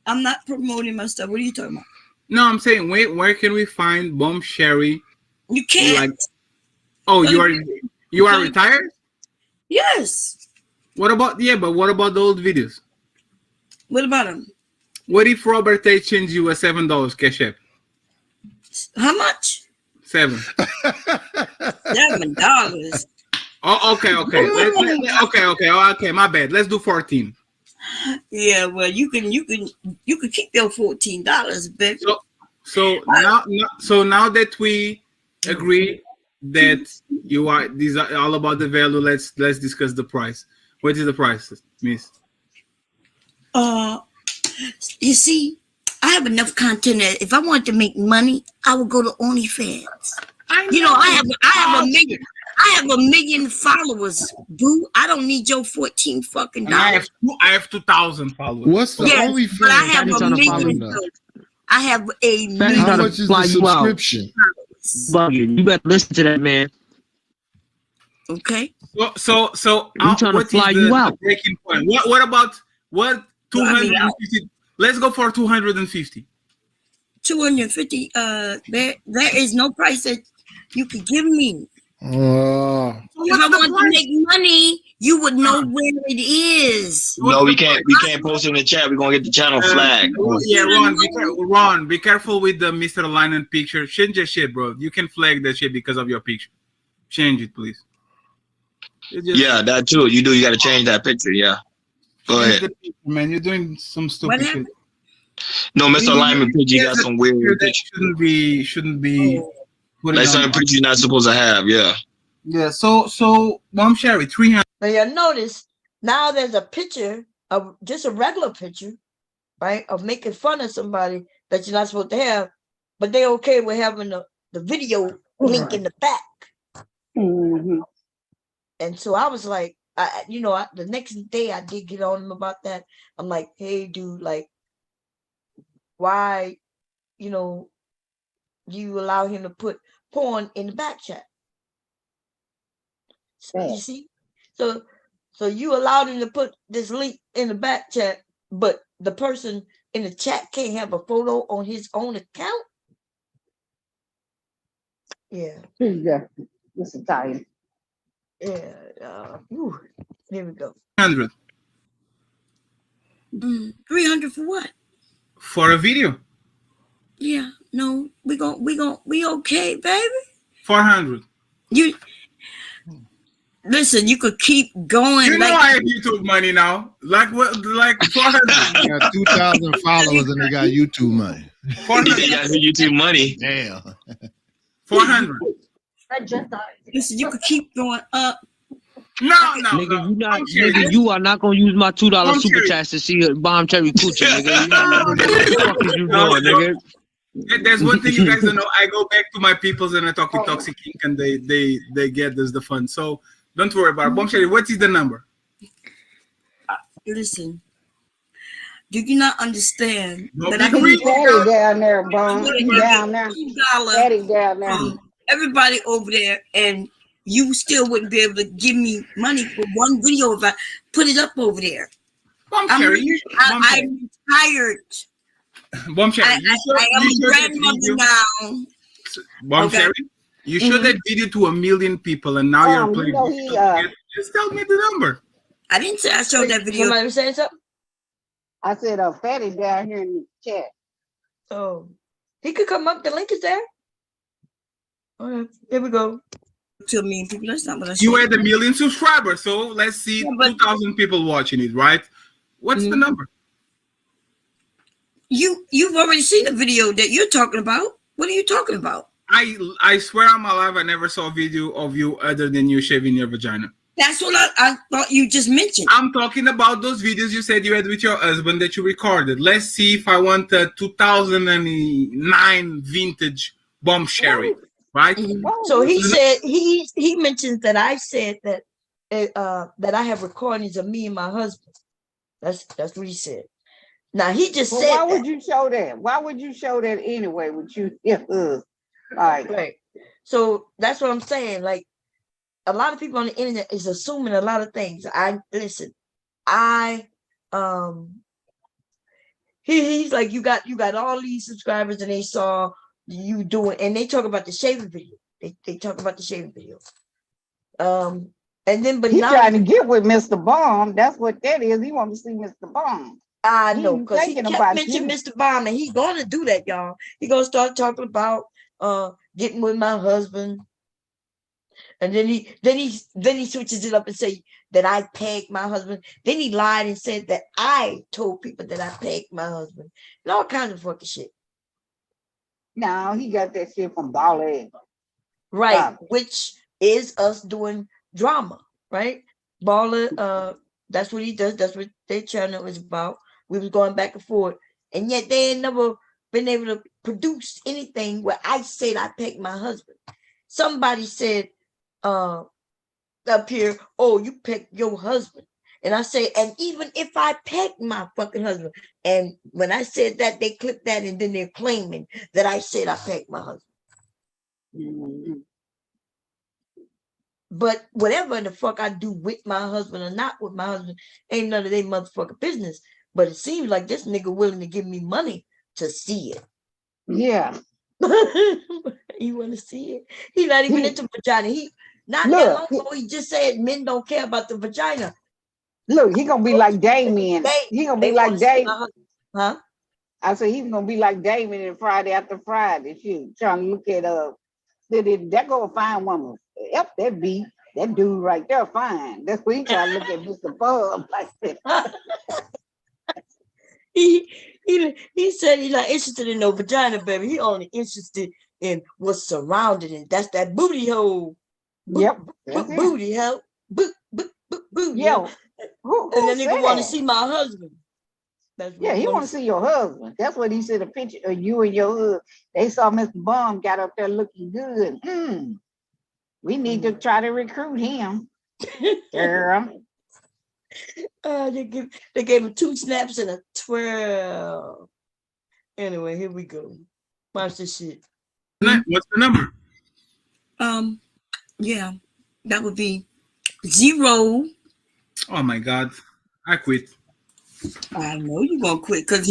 I'm not promoting my stuff. What are you talking about? No, I'm saying where can we find Bomb Sherry? You can't. Like, oh, you are retired? Yes. What about but what about the old videos? What about them? What if Robert Tate changed you a $7 cash app? How much? $7. $7. Oh, okay. Okay. My bad. Let's do 14. Yeah, well, you can keep your $14, baby. So now that we agree that these are all about the value, let's discuss the price. What is the price, Miss? You see, I have enough content that if I wanted to make money, I would go to OnlyFans. I have a million followers, boo. I don't need your $14 fucking dollars. I have 2,000 followers. What's the OnlyFans? But I have a million. I have a million. How much is the subscription? You better listen to that, man. Okay. So I'm trying to fly you out. Breaking point. What about 250? Let's go for 250. 250. There is no price that you could give me. If I want to make money, you would know where it is. No, we can't post it in the chat. We're gonna get the channel flagged. Yeah, Ron, be careful with the Mr. Alignment picture. Change your shit, bro. You can flag that shit because of your picture. Change it, please. Yeah, that too. You do. You got to change that picture. Yeah. Go ahead. Man, you're doing some stupid shit. No, Mr. Alignment picture, you got some weird picture. Shouldn't be. Like some picture you're not supposed to have. Yeah. Yeah. So Mom Sherry, 300. Now you notice now there's a picture of just a regular picture, right, of making fun of somebody that you're not supposed to have, but they okay with having the video link in the back. Mm-hmm. And so I was like, the next day I did get on him about that. I'm like, hey, dude, like, why, you allow him to put porn in the back chat? So, you see? So you allowed him to put this link in the back chat, but the person in the chat can't have a photo on his own account? Yeah. Yeah. This is time. Yeah. Here we go. 100. 300 for what? For a video. Yeah. No, we okay, baby. 400. You listen. You could keep going. You know I have YouTube money now. Like what? Like 400. They got 2,000 followers and they got YouTube money. 400. They got YouTube money. Damn. 400. Listen, you could keep going up. No. Nigga, you are not gonna use my $2 super chat to see a Bomb Cherry coochie, nigga. What the fuck is you doing, nigga? There's one thing you guys don't know. I go back to my peoples and I talk with Toxic Ink and they get this the fun. So don't worry about it. Bomb Cherry, what is the number? Listen, do you not understand that I can Daddy down there, Bomb? Down there. Daddy down there. Everybody over there, and you still wouldn't be able to give me money for one video if I put it up over there. Bomb Cherry, I'm tired. Bomb Cherry, I am a grandmother now. Bomb Cherry, you showed that video to 1 million people, and now you're playing. Just tell me the number. I didn't say I showed that video. Somebody saying something? I said, Fatty down here in the chat. Oh, he could come up. The link is there. All right, here we go. 2 million people. That's not what I said. You had 1 million subscribers, so let's see 2,000 people watching it, right? What's the number? You've already seen the video that you're talking about. What are you talking about? I swear on my life, I never saw a video of you other than you shaving your vagina. That's what I thought you just mentioned. I'm talking about those videos you said you had with your husband that you recorded. Let's see if I want a 2009 vintage Bomb Sherry, right? So he said he mentions that I said that that I have recordings of me and my husband. That's what he said. Now he just Well, said why that. would you show that? Why would you show that anyway? With you, like, Right. So that's what I'm saying. Like a lot of people on the internet is assuming a lot of things. He's like, you got all these subscribers and they saw you doing, and they talk about the shaving video. They talk about the shaving video. And then but he now trying to get with Mr. Bomb. That's what that is. He want to see Mr. Bomb. I He know, ain't because he thinking kept about mentioning you. Mr. Bomb, and he's gonna do that, y'all. He gonna start talking about getting with my husband. And then he switches it up and say that I pegged my husband. Then he lied and said that I told people that I pegged my husband. And all kinds of fucking shit. No, he got that shit from Ballhead. Right, which is us doing drama, right? Baller, that's what he does. That's what their channel is about. We was going back and forth, and yet they ain't never been able to produce anything where I said I pegged my husband. Somebody said up here, oh, you pegged your husband. And I say, and even if I pegged my fucking husband, and when I said that, they clipped that, and then they're claiming that I said I pegged my husband. Mm-hmm. But whatever the fuck I do with my husband or not with my husband, ain't none of their motherfucking business. But it seems like this nigga willing to give me money to see it. Yeah. You want to see it? He not even into vagina. He not that long ago, he just said men don't care about the vagina. Look, he gonna be like Damien. He gonna be like Damien. Huh? I said he's gonna be like Damien in Friday After Friday. Shoot, trying to look at that go a fine woman. Yep, that dude right there fine. That's what he trying to look at Mr. Bub like that. He said he's not interested in no vagina, baby. He only interested in what's surrounding it. That's that booty hole. Yep. Booty hole. Booty. Yo, and then nigga want to see my husband. Yeah, he want to see your husband. That's what he said. A picture of you and your husband. They saw Mr. Bum got up there looking good. We need to try to recruit him. Girl. They gave him 2 snaps and a 12. Anyway, here we go. Watch this shit. What's the number? Yeah, that would be 0. Oh my God, I quit. I know you're gonna quit because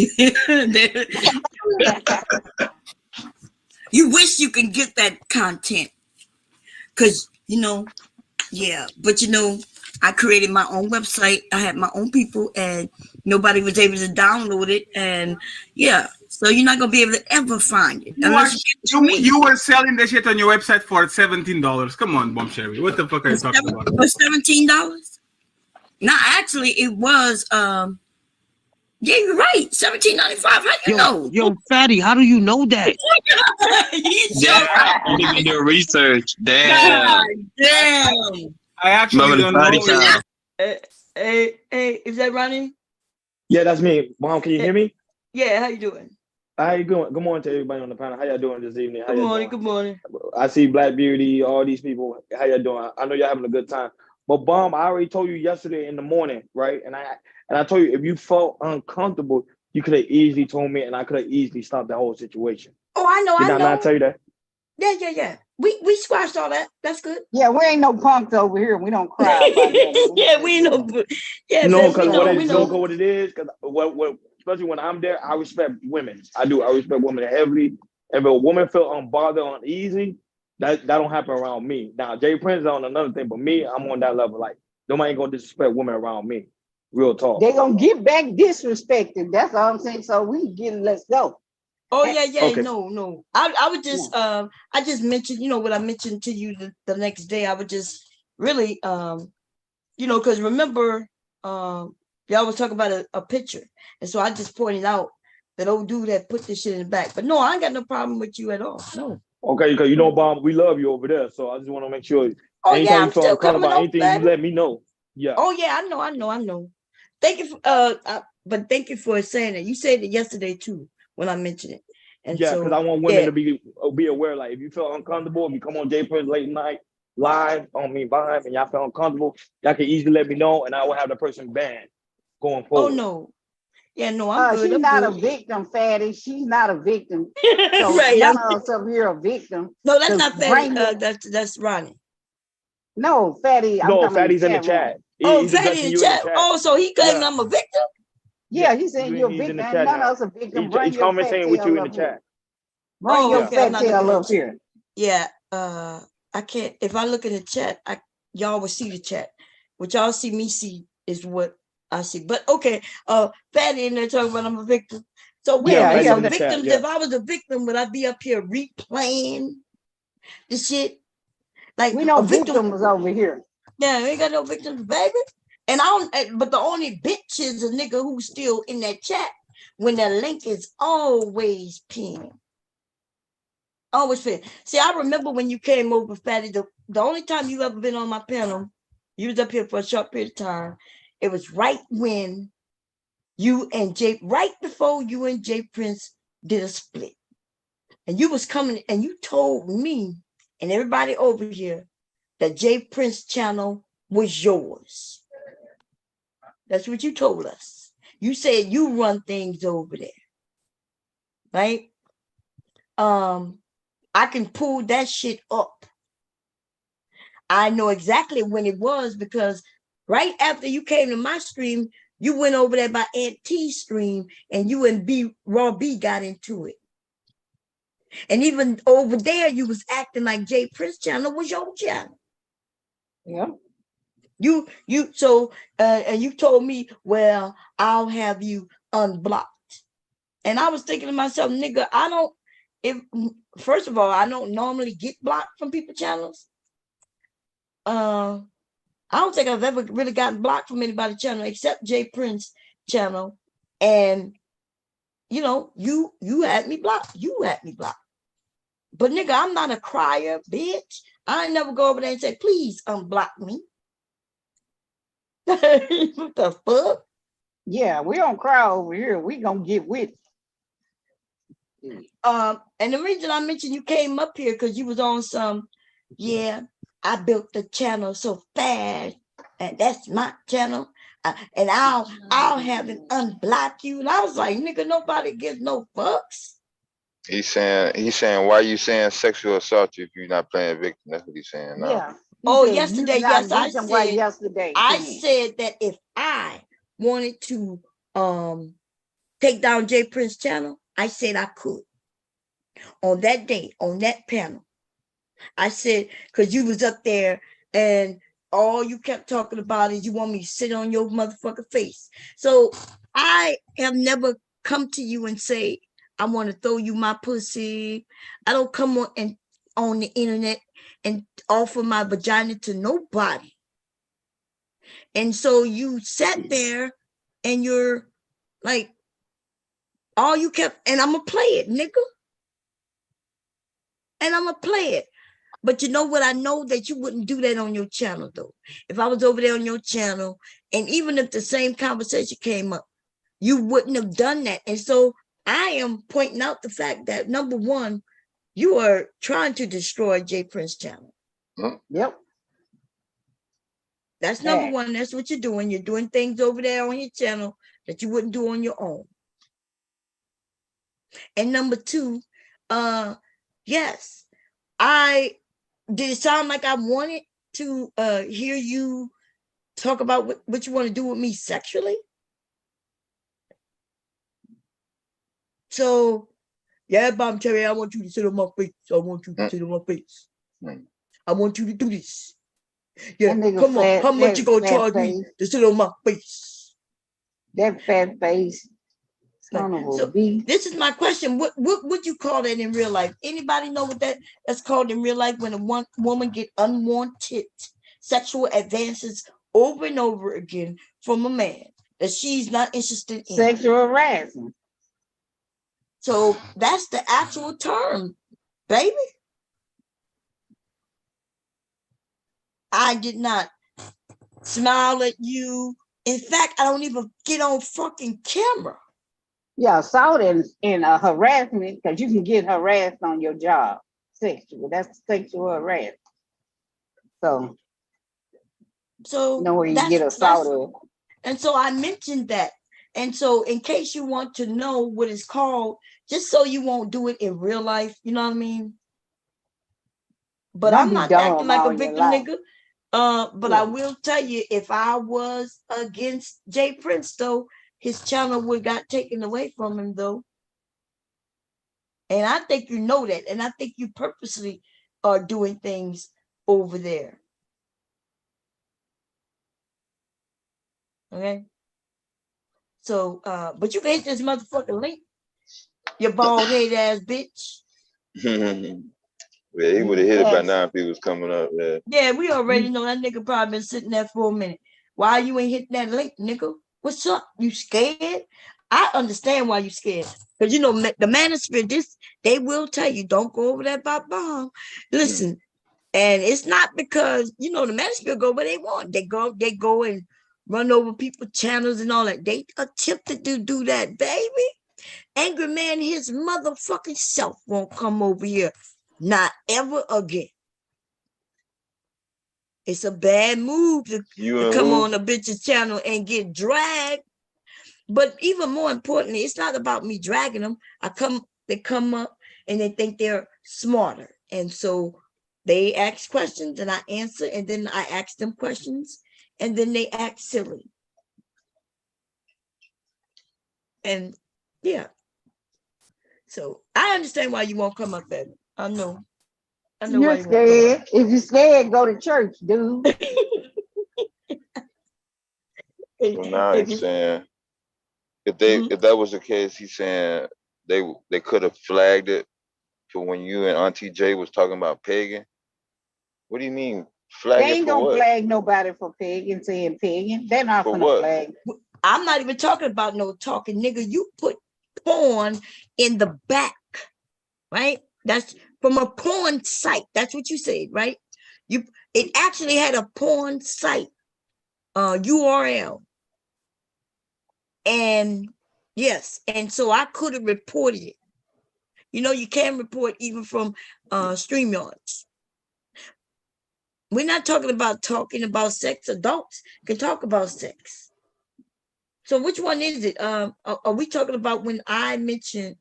you wish you can get that content. Because but I created my own website. I had my own people and nobody was able to download it. And so you're not gonna be able to ever find it. You were selling the shit on your website for $17. Come on, Bomb Sherry. What the fuck are you talking about? For $17? No, actually it was yeah, you're right. $17.95. How you know? Yo, Fatty, how do you know that? Yeah, you can do research. Damn. God damn. I actually don't know. Hey, is that Ronnie? Yeah, that's me. Mom, can you hear me? Yeah, how you doing? How you doing? Good morning to everybody on the panel. How y'all doing this evening? Good morning, good morning. I see Black Beauty, all these people. How y'all doing? I know y'all having a good time. But Bomb, I already told you yesterday in the morning, right? And I told you if you felt uncomfortable, you could have easily told me, and I could have easily stopped the whole situation. Oh, I know. Did I not tell you that? Yeah. We squashed all that. That's good. Yeah, we ain't no punks over here. We don't cry about that. Yeah, we ain't no. Yeah, no, because what it is, because what especially when I'm there, I respect women. I do. I respect women heavily. If a woman feel unbothered, uneasy, that don't happen around me. Now, Jay Prince is on another thing, but me, I'm on that level. Like, nobody ain't gonna disrespect women around me. Real talk. They gonna get back disrespected. That's all I'm saying. So let's go. Oh yeah. Okay. No. I would just I just mentioned, what I mentioned to you the next day. I would just really because remember y'all was talking about a picture, and so I just pointed out that old dude that put this shit in the back. But no, I ain't got no problem with you at all. No. Okay, because Bob, we love you over there, so I just want to make sure. Oh anytime yeah, I'm you feel still coming about up, anything, baby. you let me know. Yeah. Oh yeah, I know. Thank you for but thank you for saying it. You said it yesterday too when I mentioned it. And yeah, because I want women to be aware. Like, if you feel uncomfortable, if you come on Jay Prince late night live on me vibe, and y'all feel uncomfortable, y'all can easily let me know, and I will have the person banned going forward. Oh no, Yeah, no, I'm good. She's I'm not a good. victim, Fatty. She's not a victim. So Right. none of us up here are victim. No, that's To not Fatty. bring it- That's Ronnie. No, Fatty. I'm No, talking Fatty's in the about chat. Oh, He's Fatty addressing in the you in the chat. chat. Oh, so he claiming Yeah. I'm a victim? Yeah, he said you're a He's in victim. the And chat none now. of us are victim. Bring He's your fat conversating with you tail in the up here. chat. Bring Oh, your okay. fat I'm not tail looking at up here. Yeah. I can't. If I look in the chat, y'all will see the chat. What y'all see me see is what I see. But okay. Fatty in there talking about I'm a victim. So wait a minute. So victims. If I was a victim, would I be up here replaying the shit? Like We know a victim victims over here. Yeah, we ain't got no victims, baby. And but the only bitch is a nigga who's still in that chat when the link is always pinned. Always pinned. See, I remember when you came over, Fatty, the only time you ever been on my panel, you was up here for a short period of time. It was right when right before you and Jay Prince did a split. And you was coming and you told me and everybody over here that Jay Prince channel was yours. That's what you told us. You said you run things over there, right? I can pull that shit up. I know exactly when it was because right after you came to my stream, you went over there by Aunt T's stream and you and Raw B got into it. And even over there, you was acting like Jay Prince channel was your channel. Yeah. And you told me, well, I'll have you unblocked. And I was thinking to myself, nigga, first of all, I don't normally get blocked from people's channels. I don't think I've ever really gotten blocked from anybody's channel except Jay Prince channel. And you had me blocked. You had me blocked. But nigga, I'm not a crier, bitch. I ain't never go over there and say, please unblock me. What the fuck? Yeah, we don't cry over here. We gonna get with it. And the reason I mentioned you came up here because you was on some, I built the channel so fast, and that's my channel. And I'll have him unblock you. And I was like, nigga, nobody gives no fucks. He's saying, why are you saying sexual assault if you're not playing victim? That's what he's saying now. Yeah. Oh, yesterday, yes, I said. Yesterday, I said that if I wanted to take down Jay Prince channel, I said I could. On that day, on that panel, I said, because you was up there and all you kept talking about is you want me to sit on your motherfucking face. So I have never come to you and say, I want to throw you my pussy. I don't come on the internet and offer my vagina to nobody. And so you sat there and you're like, all you kept, and I'm going to play it, nigga. And I'm going to play it. But you know what? I know that you wouldn't do that on your channel, though. If I was over there on your channel, and even if the same conversation came up, you wouldn't have done that. And so I am pointing out the fact that, number one, you are trying to destroy Jay Prince channel. Yep. That's number one. That's what you're doing. You're doing things over there on your channel that you wouldn't do on your own. And number two, yes, did it sound like I wanted to hear you talk about what you want to do with me sexually? So, yeah, Bob Terry, I want you to sit on my face. I want you to sit on my face. I want you to do this. Yeah, come on. How much you gonna charge me to sit on my face? That fat face. So this is my question. What would you call that in real life? Anybody know what that's called in real life when a woman get unwanted sexual advances over and over again from a man that she's not interested in? Sexual harassment. So that's the actual term, baby. I did not smile at you. In fact, I don't even get on fucking camera. Yeah, assault and harassment, because you can get harassed on your job. Sexual. That's sexual harassment. So you know where you get assaulted. And so I mentioned that And so in case you want to know what it's called, just so you won't do it in real life, you know what I mean? But Don't I'm be not dumb acting like all a your victim, life. nigga. But I Yeah. will tell you, if I was against Jay Prince, though, his channel would got taken away from him, though. And I think you know that. And I think you purposely are doing things over there. Okay. So, but you can hit this motherfucking link, you bald head ass bitch. Yeah, he would have hit it by now if he was coming up. Yeah. Yeah, we already know that nigga probably been sitting there for a minute. Why you ain't hitting that link, nigga? What's up? You scared? I understand why you scared. Because you know the manosphere, they will tell you, don't go over that bomb. Listen, and it's not because the manosphere go where they want. They go and run over people's channels and all that. They attempted to do that, baby. Angry man, his motherfucking self won't come over here. Not ever again. It's a bad move to come on a bitch's channel and get dragged. But even more importantly, it's not about me dragging them. They come up and they think they're smarter. And so they ask questions and I answer, and then I ask them questions, and then they act silly. And yeah. So I understand why you won't come up at me. I know why You're you scared. If you're scared, go to church, dude. So now he's saying if that was the case, he's saying they could have flagged it for when you and Auntie J was talking about pagan. What do you mean flag They it ain't for gonna what? flag nobody for pagan, saying pagan. They're not For gonna what? flag. I'm not even talking about no talking, nigga. You put porn in the back, right? That's from a porn site. That's what you said, right? It actually had a porn site URL. And yes, and so I could have reported it. You can report even from StreamYards. We're not talking about sex. Adults can talk about sex. So which one is it? Are we talking about when I mentioned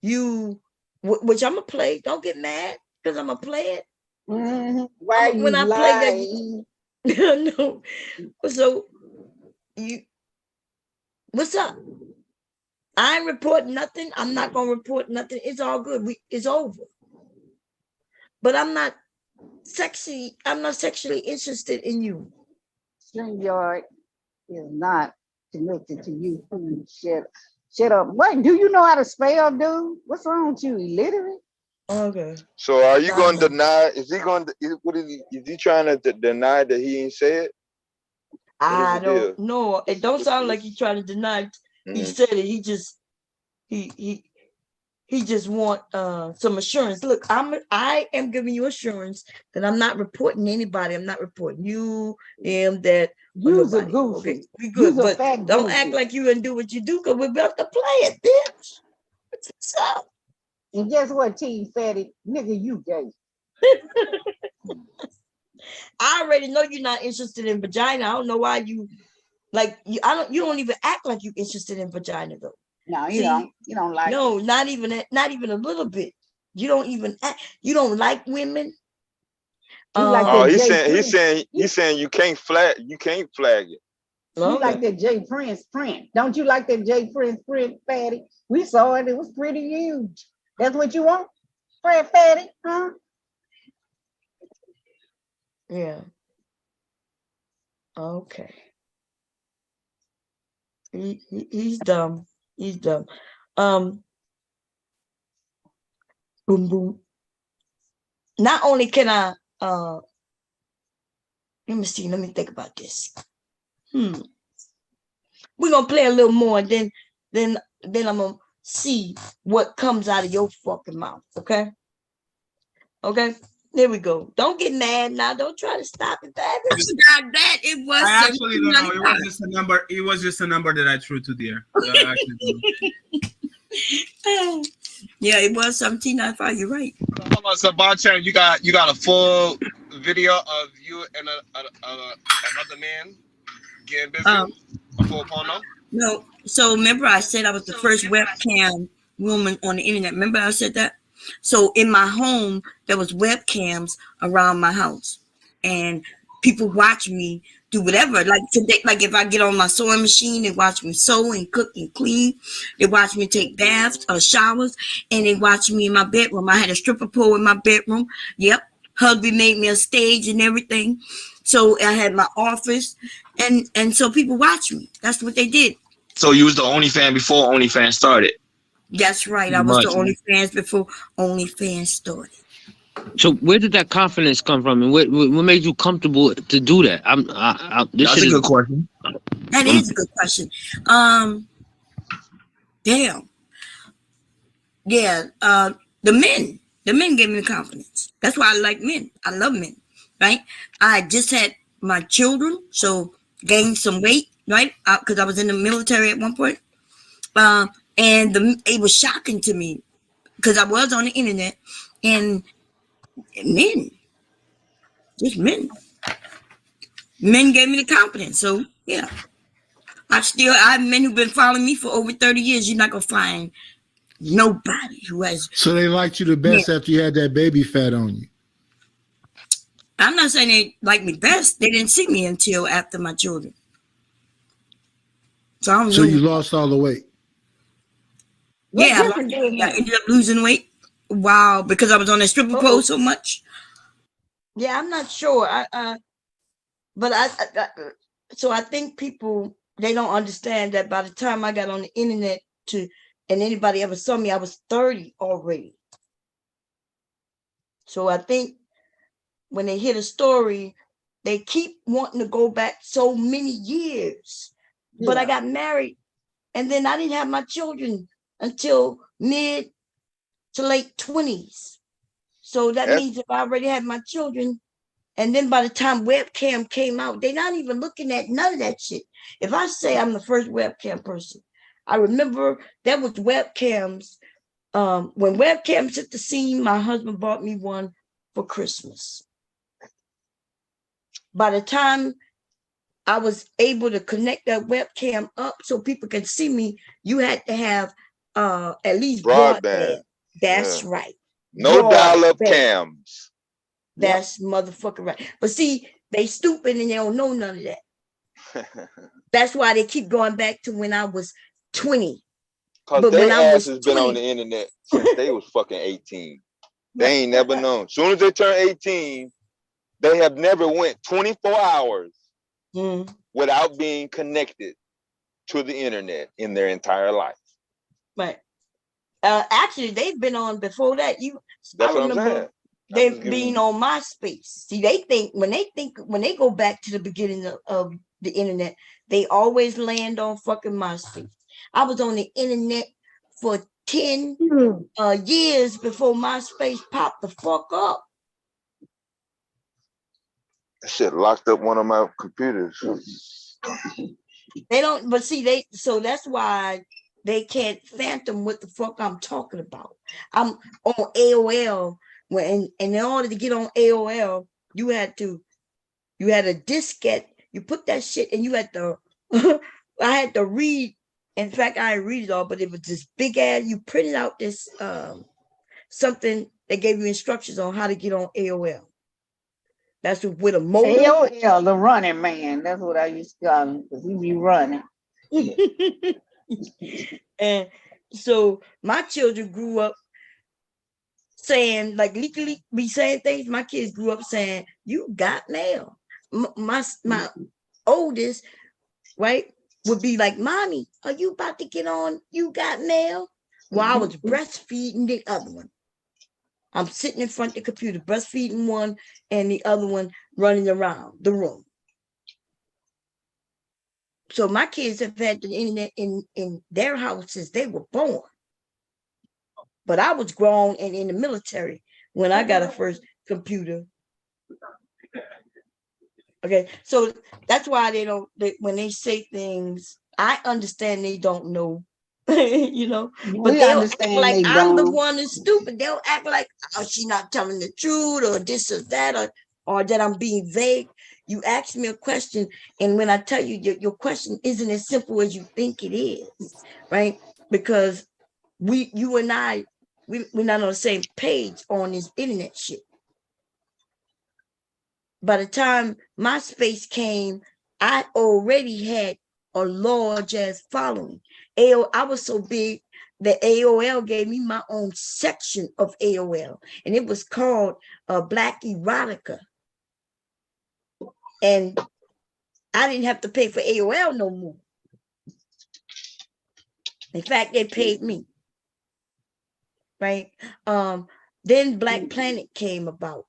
you, which I'm gonna play? Don't get mad because I'm gonna play it. Why When you I play that, no. So what's up? I ain't reporting nothing. I'm not gonna report nothing. It's all good. It's over. But I'm not sexually interested in you. StreamYard is not connected to you. Shut up. What? Do you know how to spell, dude? What's wrong with you? Illiterate? Okay. So are you going to deny? Is he going to? Is he trying to deny that he ain't said? I don't know. It don't sound like he's trying to deny it. He said it. He just want some assurance. Look, I am giving you assurance that I'm not reporting anybody. I'm not reporting you, him, that. You's a goofy. Okay, we good, but don't act like you and do what you do, because we're about to play it, bitch. What's up? And guess what, T Fatty? Nigga, you gay. I already know you're not interested in vagina. I don't know why you you don't even act like you're interested in vagina though. No, you don't. You don't like no, it. not even a little bit. You don't even act, you don't like women. He's saying you can't flag it. You like that Jay Prince print. Don't you like that Jay Prince print, Fatty? We saw it. It was pretty huge. That's what you want? Fatty, huh? Yeah. Okay. He's dumb. He's dumb. Boom boom. Not only can I let me see, let me think about this. We're gonna play a little more, and then I'm gonna see what comes out of your fucking mouth, okay? Okay, there we go. Don't get mad now. Don't try to stop it, baby. Not that it was. I actually don't know. It was just a number. It was just a number that I threw to the air. Yeah, it was 1795. You're right. Hold on, so Bonchan, you got a full video of you and another man getting busy. A full porno. No, so remember I said I was the first webcam woman on the internet. Remember I said that? So in my home, there was webcams around my house, and people watch me do whatever. Like today, like if I get on my sewing machine, they watch me sew and cook and clean. They watch me take baths or showers, and they watch me in my bedroom. I had a stripper pole in my bedroom. Yep, hubby made me a stage and everything. So I had my office, and so people watch me. That's what they did. So you was the OnlyFans before OnlyFans started. That's right. I was the OnlyFans before OnlyFans started. So where did that confidence come from, and what made you comfortable to do that? That's a good question. That is a good question. Damn. Yeah. The men gave me the confidence. That's why I like men. I love men. Right. I just had my children, so gained some weight. Right, because I was in the military at one point. And it was shocking to me because I was on the internet, and men gave me the confidence. So yeah, I have men who've been following me for over 30 years. You're not gonna find nobody who has. So they liked you the best after you had that baby fat on you. I'm not saying they like me best. They didn't see me until after my children. So you lost all the weight. Yeah, I ended up losing weight. Wow, because I was on a stripper pole so much. Yeah, I'm not sure. But I think people, they don't understand that by the time I got on the internet and anybody ever saw me, I was 30 already. So I think when they hear the story, they keep wanting to go back so many years. Yeah. But I got married, and then I didn't have my children until mid to late 20s. So that means if I already had my children, and then by the time webcam came out, they're not even looking at none of that shit. If I say I'm the first webcam person, I remember there was webcams. When webcams hit the scene, my husband bought me one for Christmas. By the time I was able to connect that webcam up so people can see me, you had to have at least broadband. That's right. No dial-up cams. That's motherfucking right. But see, they stupid and they don't know none of that. That's why they keep going back to when I was 20. Because their ass has been on the internet since they was fucking 18. They ain't never known. As soon as they turn 18, they have never went 24 hours without being connected to the internet in their entire life. Right. Actually, they've been on before that. That's what I'm saying. They've been on MySpace. See, they think when they go back to the beginning of the internet, they always land on fucking MySpace. I was on the internet for 10 years before MySpace popped the fuck up. That shit locked up one of my computers. They don't, but see, so that's why they can't fathom what the fuck I'm talking about. I'm on AOL, and in order to get on AOL, you had a diskette, you put that shit, and you had to, I had to read. In fact, I didn't read it all, but it was this big ass, you printed out this, something that gave you instructions on how to get on AOL. That's with a modem. AOL, the running man. That's what I used to call him, because he be running. And so my children grew up saying, like, legally be saying things. My kids grew up saying, "You got mail." My oldest, right, would be like, "Mommy, are you about to get on You Got Mail?" While I was breastfeeding the other one. I'm sitting in front of the computer, breastfeeding one, and the other one running around the room. So my kids have had the internet in their house since they were born. But I was grown and in the military when I got a first computer. Okay, so that's why when they say things, I understand they don't know. You know, but they'll act like I'm the one that's stupid. They'll act like, oh, she's not telling the truth, or this or that, or that I'm being vague. you ask me a question, and when I tell you your question isn't as simple as you think it is, right? Because you and I, we're not on the same page on this internet shit. By the time MySpace came, I already had a large ass following. I was so big that AOL gave me my own section of AOL, and it was called Black Erotica. And I didn't have to pay for AOL no more. In fact, they paid me. Right? Then Black Planet came about.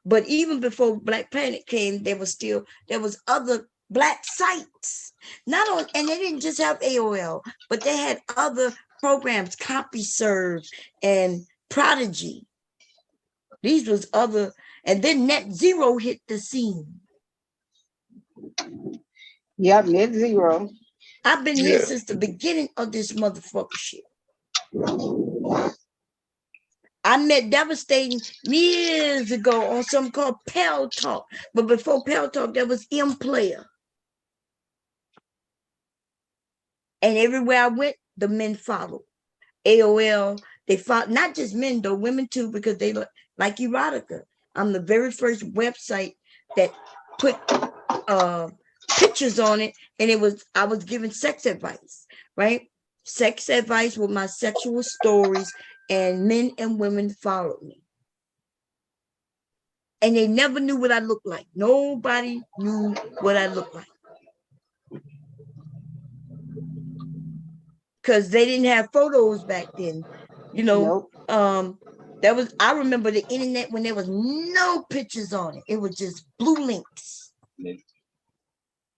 But even before Black Planet came, there was other Black sites. And they didn't just have AOL, but they had other programs, CompuServe and Prodigy. These was other, and then Net Zero hit the scene. Yep, Net Zero. I've been here since the beginning of this motherfucker shit. I met Devastating years ago on something called Pal Talk. But before Pal Talk, there was M-Player. And everywhere I went, the men followed. AOL, they followed, not just men though, women too, because they look like erotica. I'm the very first website that put pictures on it, and I was giving sex advice, right? Sex advice with my sexual stories, and men and women followed me. And they never knew what I looked like. Nobody knew what I looked like. Because they didn't have photos back then. You know, I remember the internet when there was no pictures on it. It was just blue links.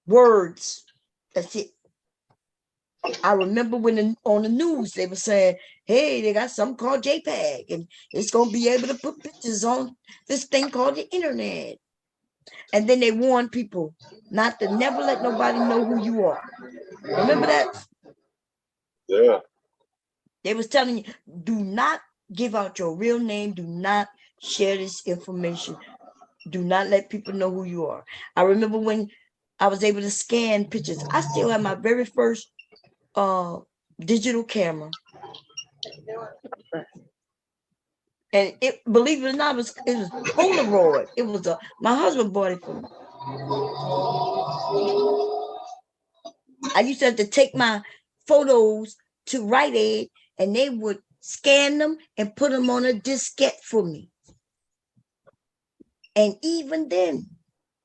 Words. That's it. I remember when on the news they were saying, hey, they got something called JPEG, and it's going to be able to put pictures on this thing called the internet. And then they warned people not to never let nobody know who you are. Remember that? Yeah. They was telling you, do not give out your real name. Do not share this information. Do not let people know who you are. I remember when I was able to scan pictures. I still have my very first digital camera. And it, believe it or not, it was Polaroid. It was my husband bought it for me. I used to have to take my photos to Rite Aid, and they would scan them and put them on a diskette for me. And even then,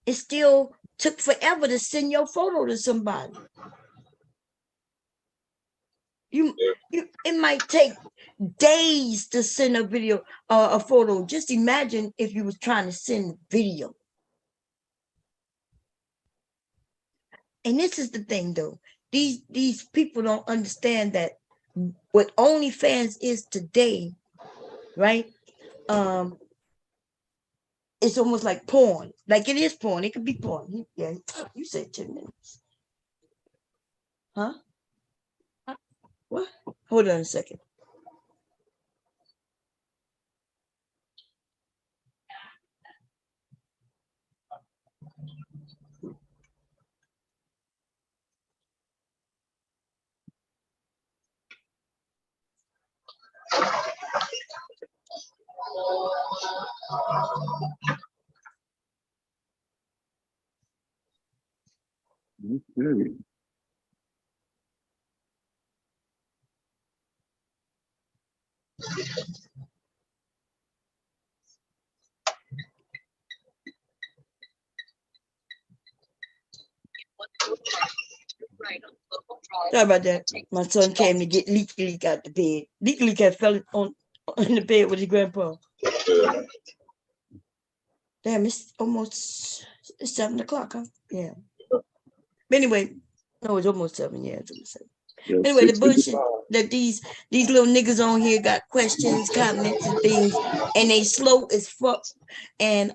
it still took forever to send your photo to somebody. It might take days to send a photo. Just imagine if you was trying to send video. And this is the thing though. These people don't understand that what OnlyFans is today, right? It's almost like porn. Like it is porn. It could be porn. Yeah, you said 10 minutes. Huh? What? Hold on a second. Okay. Sorry about that. My son came to get Leaky Leak out the bed. Leaky Leak had fell in the bed with his grandpa. Damn, it's almost 7 o'clock, huh? Yeah. But anyway, no, it's almost 7. Yeah, it's almost 7. Yeah, Anyway, the 6:55. bullshit that these little niggas on here got questions, comments, and things, and they slow as fuck. And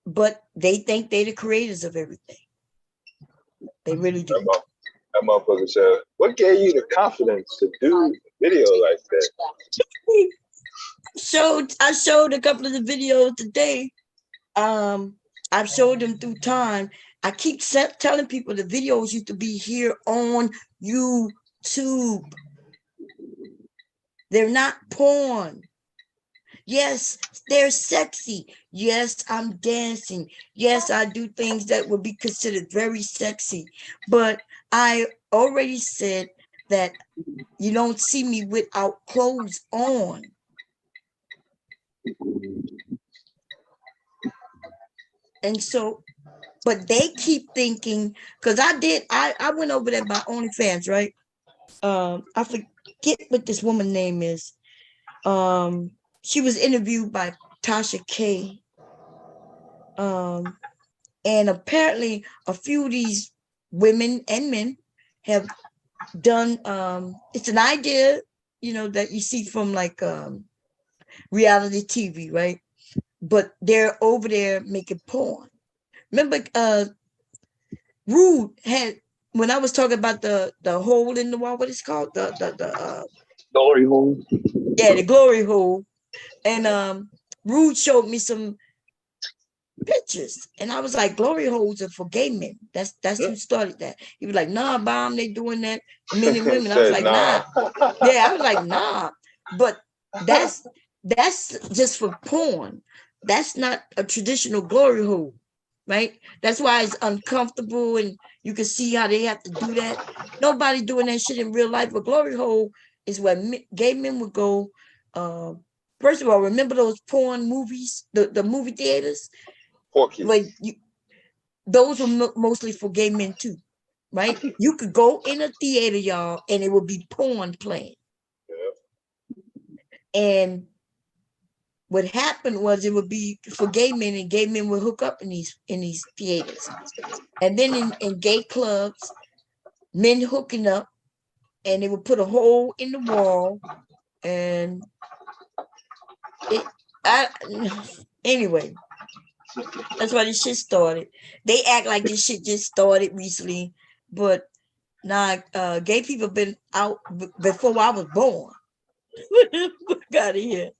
but they think they the creators of everything. They really do. That motherfucker said, what gave you the confidence to do video like that? I showed a couple of the videos today. I I've showed them through time. I keep telling people the videos used to be here on YouTube. They're not porn. Yes, they're sexy. Yes, I'm dancing. Yes, I do things that would be considered very sexy. But I already said that you don't see me without clothes on. And so, but they keep thinking, because I went over there by OnlyFans, right? I forget what this woman's name is. She was interviewed by Tasha K. And apparently a few of these women and men have done, it's an idea, that you see from like reality TV, right? But they're over there making porn. Remember, Rude had, when I was talking about the hole in the wall, what it's called? The glory hole. Yeah, the glory hole. And Rude showed me some pictures, and I was like, glory holes are for gay men. That's who started that. He was like, nah, Bomb, they doing that, men and women. I was like, nah. Yeah, I was like, nah. But that's just for porn. That's not a traditional glory hole, right? That's why it's uncomfortable, and you can see how they have to do that. Nobody doing that shit in real life. A glory hole is where gay men would go. First of all, remember those porn movies, the movie theaters? Like those were mostly for gay men too, right? You could go in a theater, y'all, and it would be porn playing. And what happened was it would be for gay men, and gay men would hook up in these theaters. And then in gay clubs, men hooking up, and they would put a hole in the wall, and anyway. That's why this shit started. They act like this shit just started recently, but nah, gay people been out before I was born. Fuck out of here.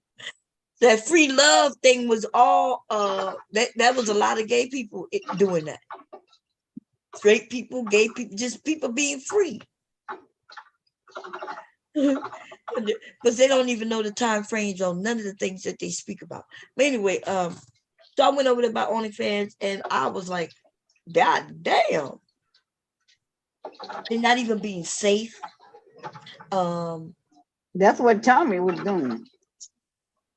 That free love thing was all that was a lot of gay people doing that. Straight people, gay people, just people being free. Because they don't even know the time frames on none of the things that they speak about. But anyway, so I went over there by OnlyFans, and I was like, God damn. They're not even being safe. That's what Tommy was doing.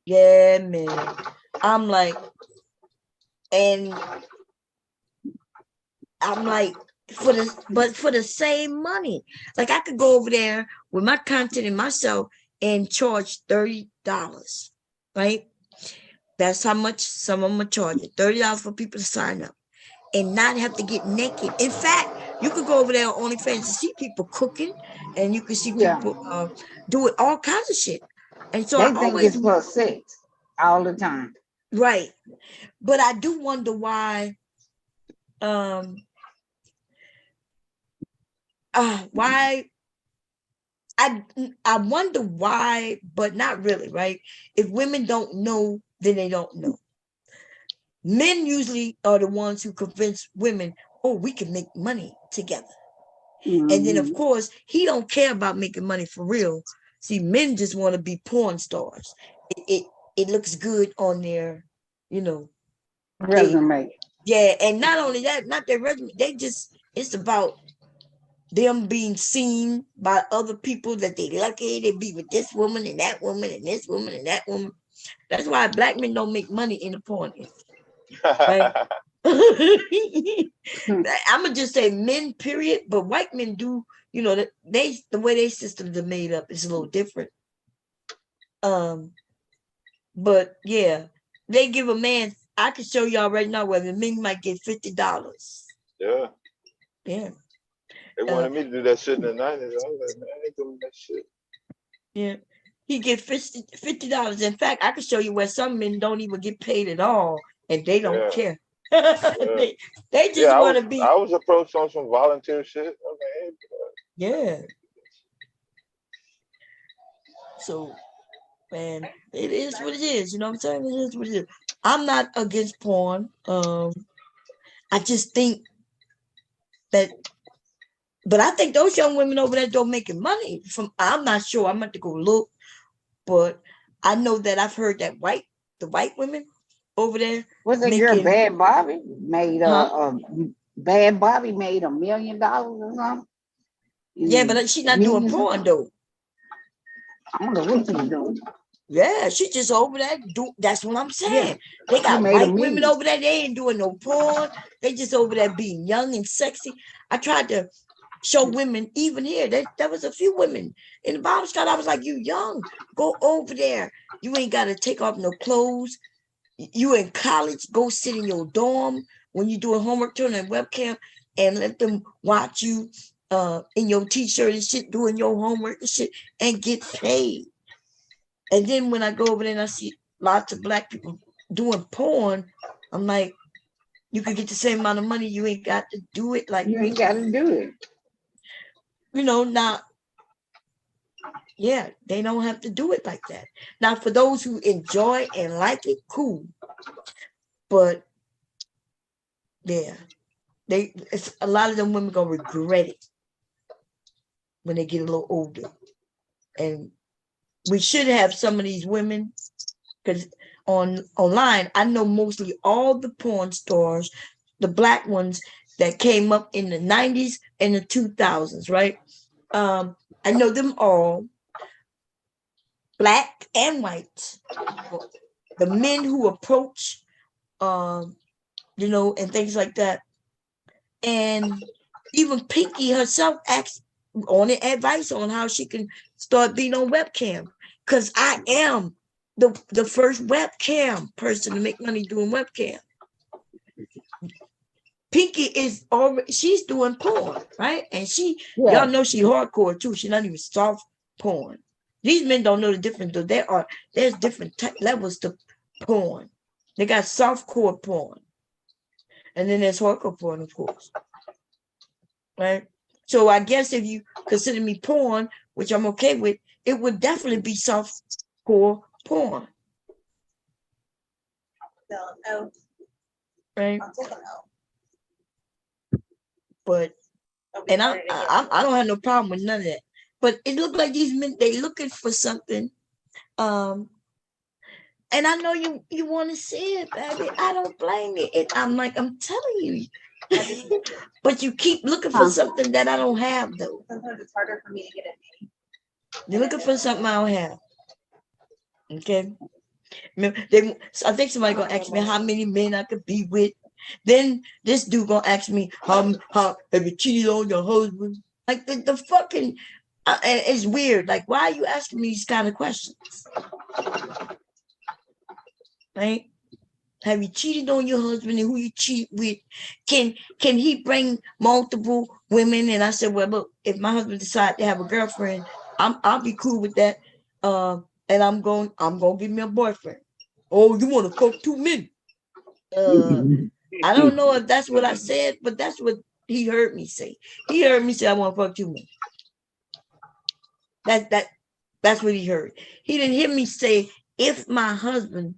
Yeah, man. I'm like, for the same money. Like I could go over there with my content and myself and charge $30, right? That's how much some of them are charging. $30 for people to sign up and not have to get naked. In fact, you could go over there on OnlyFans and see people cooking, and you can see people doing all kinds of shit. And so they I think always it's for sex all the time. Right. But I do wonder why I wonder why, but not really, right? If women don't know, then they don't know. Men usually are the ones who convince women, oh, we can make money together. Mm-hmm. And then of course, he don't care about making money for real. See, men just want to be porn stars. It looks good on their, resume. And not only that, not their resume, it's about them being seen by other people that they lucky they be with this woman and that woman and this woman and that woman. That's why black men don't make money in the porn industry. Right? I'm gonna just say men, period. But white men do, the way their systems are made up is a little different. But yeah, they give a man. I can show y'all right now where the men might get $50. Yeah. Yeah. They wanted me to do that shit in the 90s. I was like, man, I ain't doing that shit. Yeah. He get $50. In fact, I can show you where some men don't even get paid at all, and they don't care. they just want to be. I was approached on some volunteer shit. Okay. Yeah. So, man, it is what it is. You know what I'm saying? It is what it is. I'm not against porn. I just think that, but I think those young women over there don't making money from, I'm not sure, I'm going to go look, but I know that I've heard that the white women over there. Was it your Bad Bobby made Bad Bobby made $1 million or something? Yeah, but she's not doing porn though. I don't know what she's doing. Yeah, she just over there. That's what I'm saying. Yeah. They got white women over there. They ain't doing no porn. They just over there being young and sexy. I tried to show women, even here, there was a few women in the Bible study. I was like, you young, go over there. You ain't got to take off no clothes. You in college, go sit in your dorm when you doing homework, turn on webcam and let them watch you in your t-shirt and shit, doing your homework and shit, and get paid. And then when I go over there and I see lots of black people doing porn, I'm like, you could get the same amount of money. You ain't got to do it like you ain't got to do it. You know, now, yeah, they don't have to do it like that. Now, for those who enjoy and like it, cool. But yeah, a lot of them women gonna regret it when they get a little older. And we should have some of these women, because online, I know mostly all the porn stars, the black ones that came up in the 90s and the 2000s, right? I know them all, black and white. The men who approach, you know, and things like that. And even Pinky herself asked on advice on how she can start being on webcam. Because I am the first webcam person to make money doing webcam. Pinky is already, she's doing porn, right? And y'all know she hardcore too. She's not even soft porn. These men don't know the difference though. There's different levels to porn. They got softcore porn. And then there's hardcore porn, of course. Right? So I guess if you consider me porn, which I'm okay with, it would definitely be softcore porn. No. Right? I'll take a no. But and I don't have no problem with none of that. But it looked like these men, they looking for something. And I know you want to see it, baby. I don't blame you. I'm like, I'm telling you. But you keep looking for something that I don't have, though. Sometimes it's harder for me to get it. You're looking for something I don't have. Okay. I think somebody gonna ask me how many men I could be with. Then this dude gonna ask me how have you cheated on your husband? Like the fucking and it's weird. Like, why are you asking me these kind of questions? Right? Have you cheated on your husband and who you cheat with? Can he bring multiple women? And I said, well, look, if my husband decides to have a girlfriend, I'll be cool with that. And I'm going give me a boyfriend. Oh, you want to fuck 2 men? I don't know if that's what I said, but that's what he heard me say. He heard me say I want to fuck 2 men. That's what he heard. He didn't hear me say, if my husband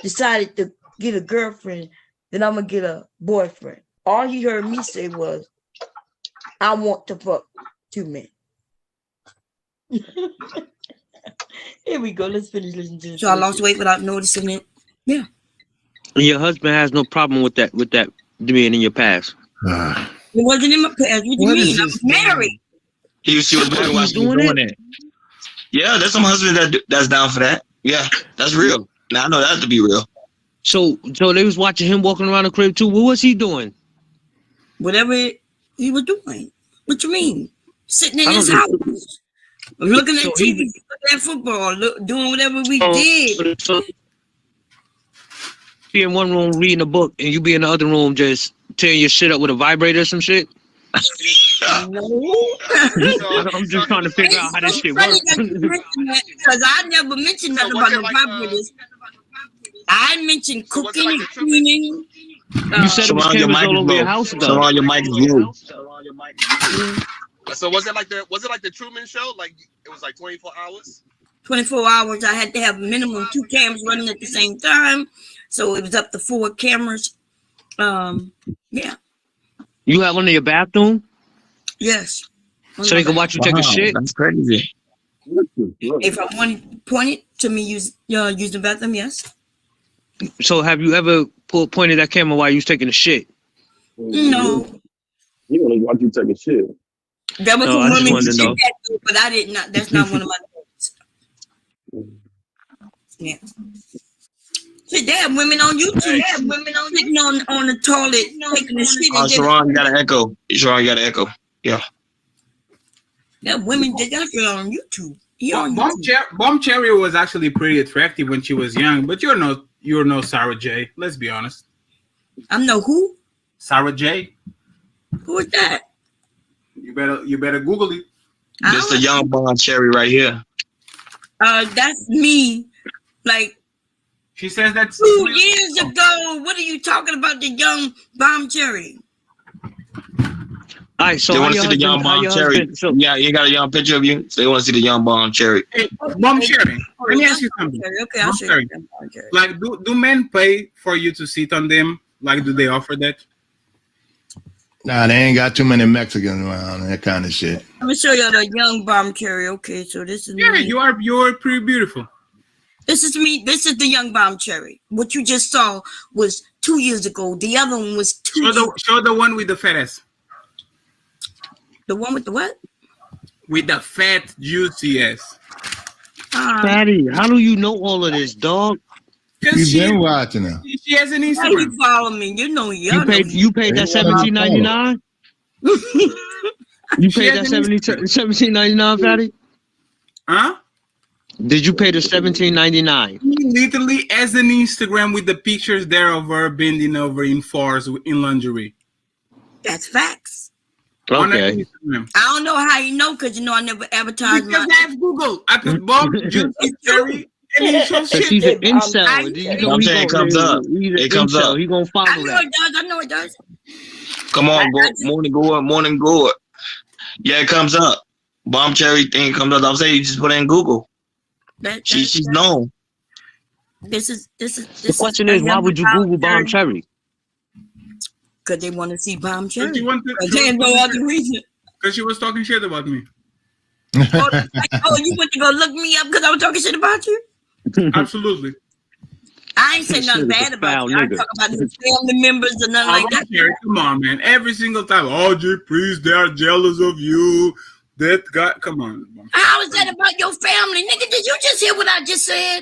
decided to get a girlfriend, then I'm gonna get a boyfriend. All he heard me say was, I want to fuck 2 men. Here we go. Let's finish listening to this. So I lost weight without noticing it. Yeah. And your husband has no problem with that being in your past. It wasn't in my past. What do you mean? I was married. She was married while she was doing it. Yeah, there's some husbands that's down for that. Yeah, that's real. Now I know that to be real. So they was watching him walking around the crib too. What was he doing? Whatever he was doing. What you mean? Sitting in his house, looking at TV, looking at football, doing whatever we did. Be in one room reading a book, and you be in the other room just tearing your shit up with a vibrator or some shit. No. I'm just trying to figure out how this shit works. Because I never mentioned nothing about the vibrators. I mentioned cooking and cleaning. You said it was cameras all over your house, though. So all your mics low. So was it like the Truman Show? Like it was like 24 hours? 24 hours. I had to have minimum 2 cameras running at the same time. So it was up to 4 cameras. Yeah. You have one in your bathroom? Yes. So they can watch you take a shit? That's crazy. If I want to point it to me, use the bathroom, yes. So have you ever pointed that camera while you was taking a shit? No. You want to watch you take a shit. That was Oh, I some just women wanted who to did know. that, though, but I did not. That's not one of my things. Yeah. See, they have women on YouTube. Sitting on the toilet taking a shit. And Sharon, you got an echo. Sharon, you got an echo. Yeah. That women did that shit on YouTube. He on Bomb Cherry was actually pretty attractive when she was young, but you're no Sarah J. Let's be honest. I'm no who? Sarah J. Who is that? You better Google it. This the young Bomb Cherry right here. That's me. Like she says that's 2 years ago. What are you talking about? The young Bomb Cherry. All right, so they how want to your see the young husband- how Bomb your Cherry. husband- so- Yeah, you got a young picture of you. So they want to see the young Bomb Cherry. Hey, Bomb Cherry. Let me ask you something. Okay, I'll Bomb show Cherry. you. Like, do men pay for you to sit on them? Like, do they offer that? Nah, they ain't got too many Mexicans around, that kind of shit. Let me show you the young Bomb Cherry. Okay, so this is Yeah, me. you are pretty beautiful. This is me. This is the young Bomb Cherry. What you just saw was 2 years ago. The other one was Show the one with the fat ass. The one with the what? With the fat juicy ass. Fatty, how do you know all of this, dog? You been watching her. She has an Why Instagram. you follow me? You know You paid that $17.99? You paid that $17.99, Fatty? Huh? Did you pay the $17.99? He literally has an Instagram with the pictures there of her bending over in fours in lingerie. That's facts. On her Okay. Instagram. I don't know how you know because you know I never advertised. Because I have Google. I put Bob Juicy Cherry and he shows So shit. she's an incel. I- You know I'm he saying it gonna- comes up. he's an It comes incel. up. He gonna I follow know that. it does. I know it does. Come on, go morning good, morning good. Yeah, it comes up. Bomb Cherry thing comes up. I'm saying you just put it in Google. She's known. This is. The question is, why would you Google Bomb Cherry? Because they want to see Bomb Cherry. Because you want to- There's no other reason. Because she was talking shit about me. Oh, you went to go look me up because I was talking shit about you? Absolutely. I ain't say This nothing shit is a bad about foul you. I nigga. ain't talk about his family members or nothing like that. Cherry, come on, man. Every single time. Oh, J, please, they are jealous of you. That guy, come on. How is that about your family? Nigga, did you just hear what I just said?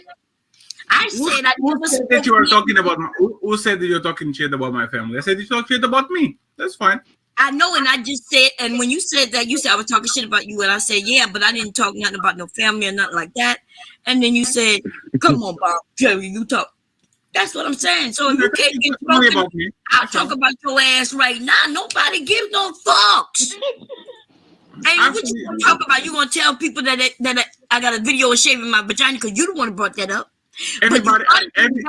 I said I never Who said spoke that you are to talking about who said that you're talking shit about my family? I said you talk shit about me. That's fine. I know, and I just said, and when you said that, you said I was talking shit about you, and I said, yeah, but I didn't talk nothing about no family or nothing like that. And then you said, come on, Bob Cherry, you talk. That's what I'm saying. So if you can't get Worry talking, about me. I'll talk about your ass right now. Nobody gives no fucks. And what you gonna talk about? You gonna tell people that I got a video of shaving my vagina because you the one who brought that up.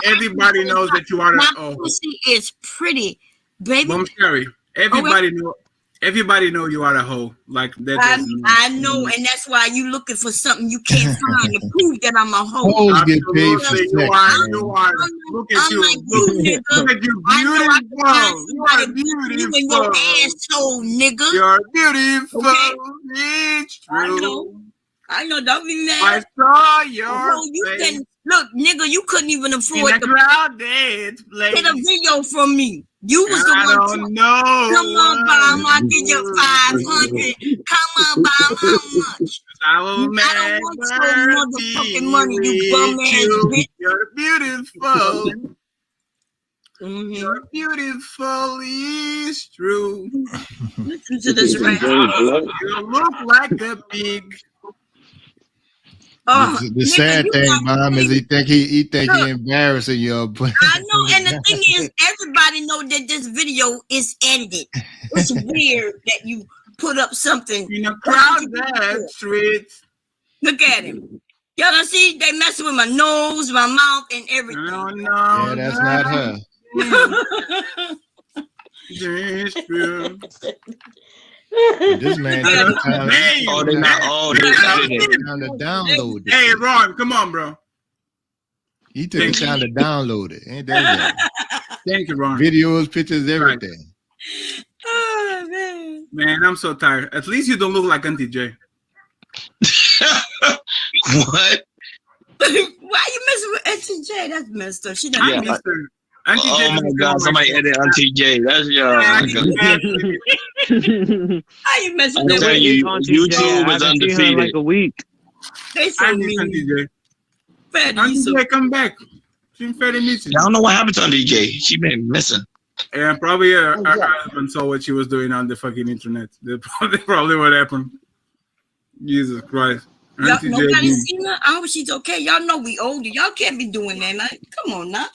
Everybody knows that you are my oh, pussy is pretty, baby. Bomb Cherry. Everybody know you are a hoe. Like that. I know, and that's why you looking for something you can't find to prove that I'm a hoe. Hoes get paid for sex, You are. Look at you. Look at you, beautiful. You are beautiful. You and your asshole, nigga. You're beautiful. Okay? It's I true. know. I know. Don't be mad. I saw your you face can look, nigga. You couldn't even in afford a to crowded place. get a video from me. You was the I one. don't know. Come on, Bomb. I'll give you 500. Come on, Bomb. How much? I will I don't want your motherfucking money, you bum ass bitch. You're beautiful. Mm-hmm. You're beautiful. It's true. Listen to this right. You look like a pig. The sad thing, Mom, is he think he embarrassing you. I know, and the thing is, everybody know that this video is edited. It's weird that you put up something in a crowded street. Look at him. Y'all don't see they messing with my nose, my mouth, and everything. No, Yeah, that's not her. It's true. This man took time to download it. Hey, Ron, come on, bro. He took time to download it. Ain't that right? Thank you, Ron. Videos, pictures, everything. Oh man. Man, I'm so tired. At least you don't look like Auntie J. What? Why you messing with Auntie J? That's messed up. She done Yeah, messed her. Auntie oh J my doesn't God! know Somebody my edit Auntie J. That's How you messing I'm with telling you, YouTube is undefeated. like a week. They so I miss mean. Auntie J. Fatty, you Auntie so J, come back. She fairly missing. I don't know what happened to Auntie J. She been missing. And probably her husband saw what she was doing on the fucking internet. That's probably what happened. Jesus Christ. Y'all, Auntie J. nobody seen her? I hope she's okay. Y'all know we older. Y'all can't be doing that. Like, come on now.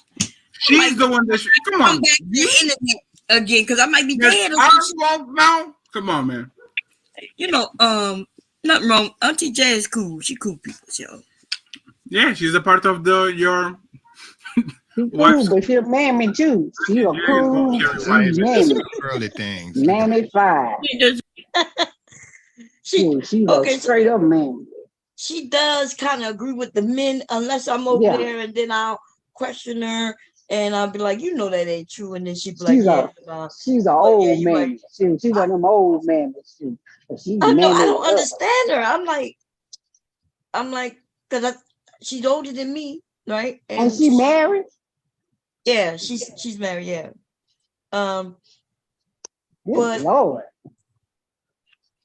She's the one that come on. Back to the internet again, because I might be dead or I'm something. now. Come on, man. You know, nothing wrong. Auntie J is cool. She cool people, yo. Yeah, she's a part of your Cool, but she'll mammy too. She a cool mammy. Early things. Mammy 5. She's a straight up mammy. She does kind of agree with the men, unless I'm over there, and then I'll question her, and I'll be like, you know that ain't true, and then she'd be like, she's an old mammy. Right. She one of them old mammies. I don't understand her. I'm like, because she's older than me, right? And she married? Yeah, she's married, yeah. Good but Lord.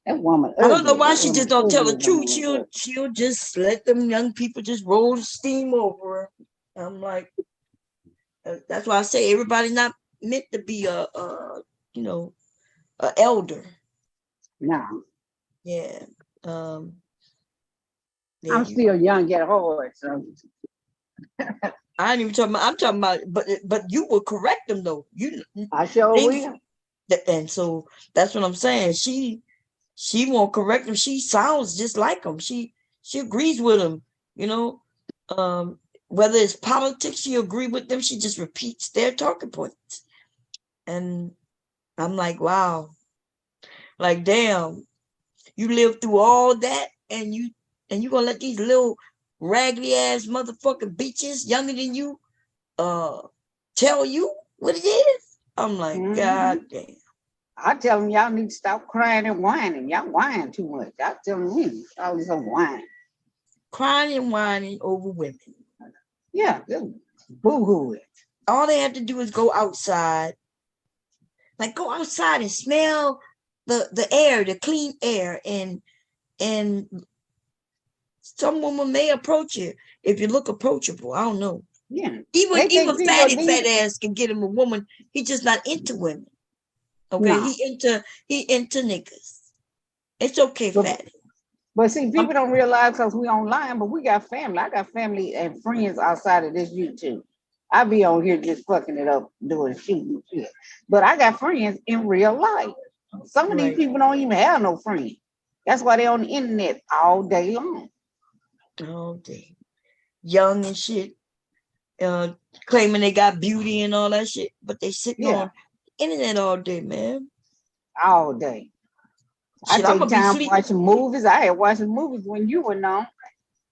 That woman. I don't know why she just don't tell the truth. She'll just let them young people just roll the steam over her. I'm like, that's why I say everybody's not meant to be a elder. No. Yeah. I'm still young at heart, so. I ain't even talking about. I'm talking about, but you will correct them though. I sure will. And so that's what I'm saying. She won't correct them. She sounds just like them. She agrees with them. You know, whether it's politics, she agree with them. She just repeats their talking points. And I'm like, wow, like damn, you lived through all that, and you gonna let these little raggedy ass motherfucking bitches younger than you tell you what it is? I'm like, God damn. I tell them y'all need to stop crying and whining. Y'all whine too much. I tell them all this whine. Crying and whining over women. Yeah, boo-hoo it. All they have to do is go outside. Like go outside and smell the air, the clean air, and some woman may approach you if you look approachable. I don't know. Yeah. Even fat ass can get him a woman. He's just not into women. Okay, no. he into niggas. It's okay, fatty. But see, people don't realize because we online, but we got family. I got family and friends outside of this YouTube. I be on here just fucking it up, doing shooting shit. But I got friends in real life. Some of these people don't even have no friends. That's why they're on the internet all day long. All day. Young and shit. Claiming they got beauty and all that shit. But they sitting on the internet all day, man. All day. Shit, I take time watching movies. I had watching movies when you were known.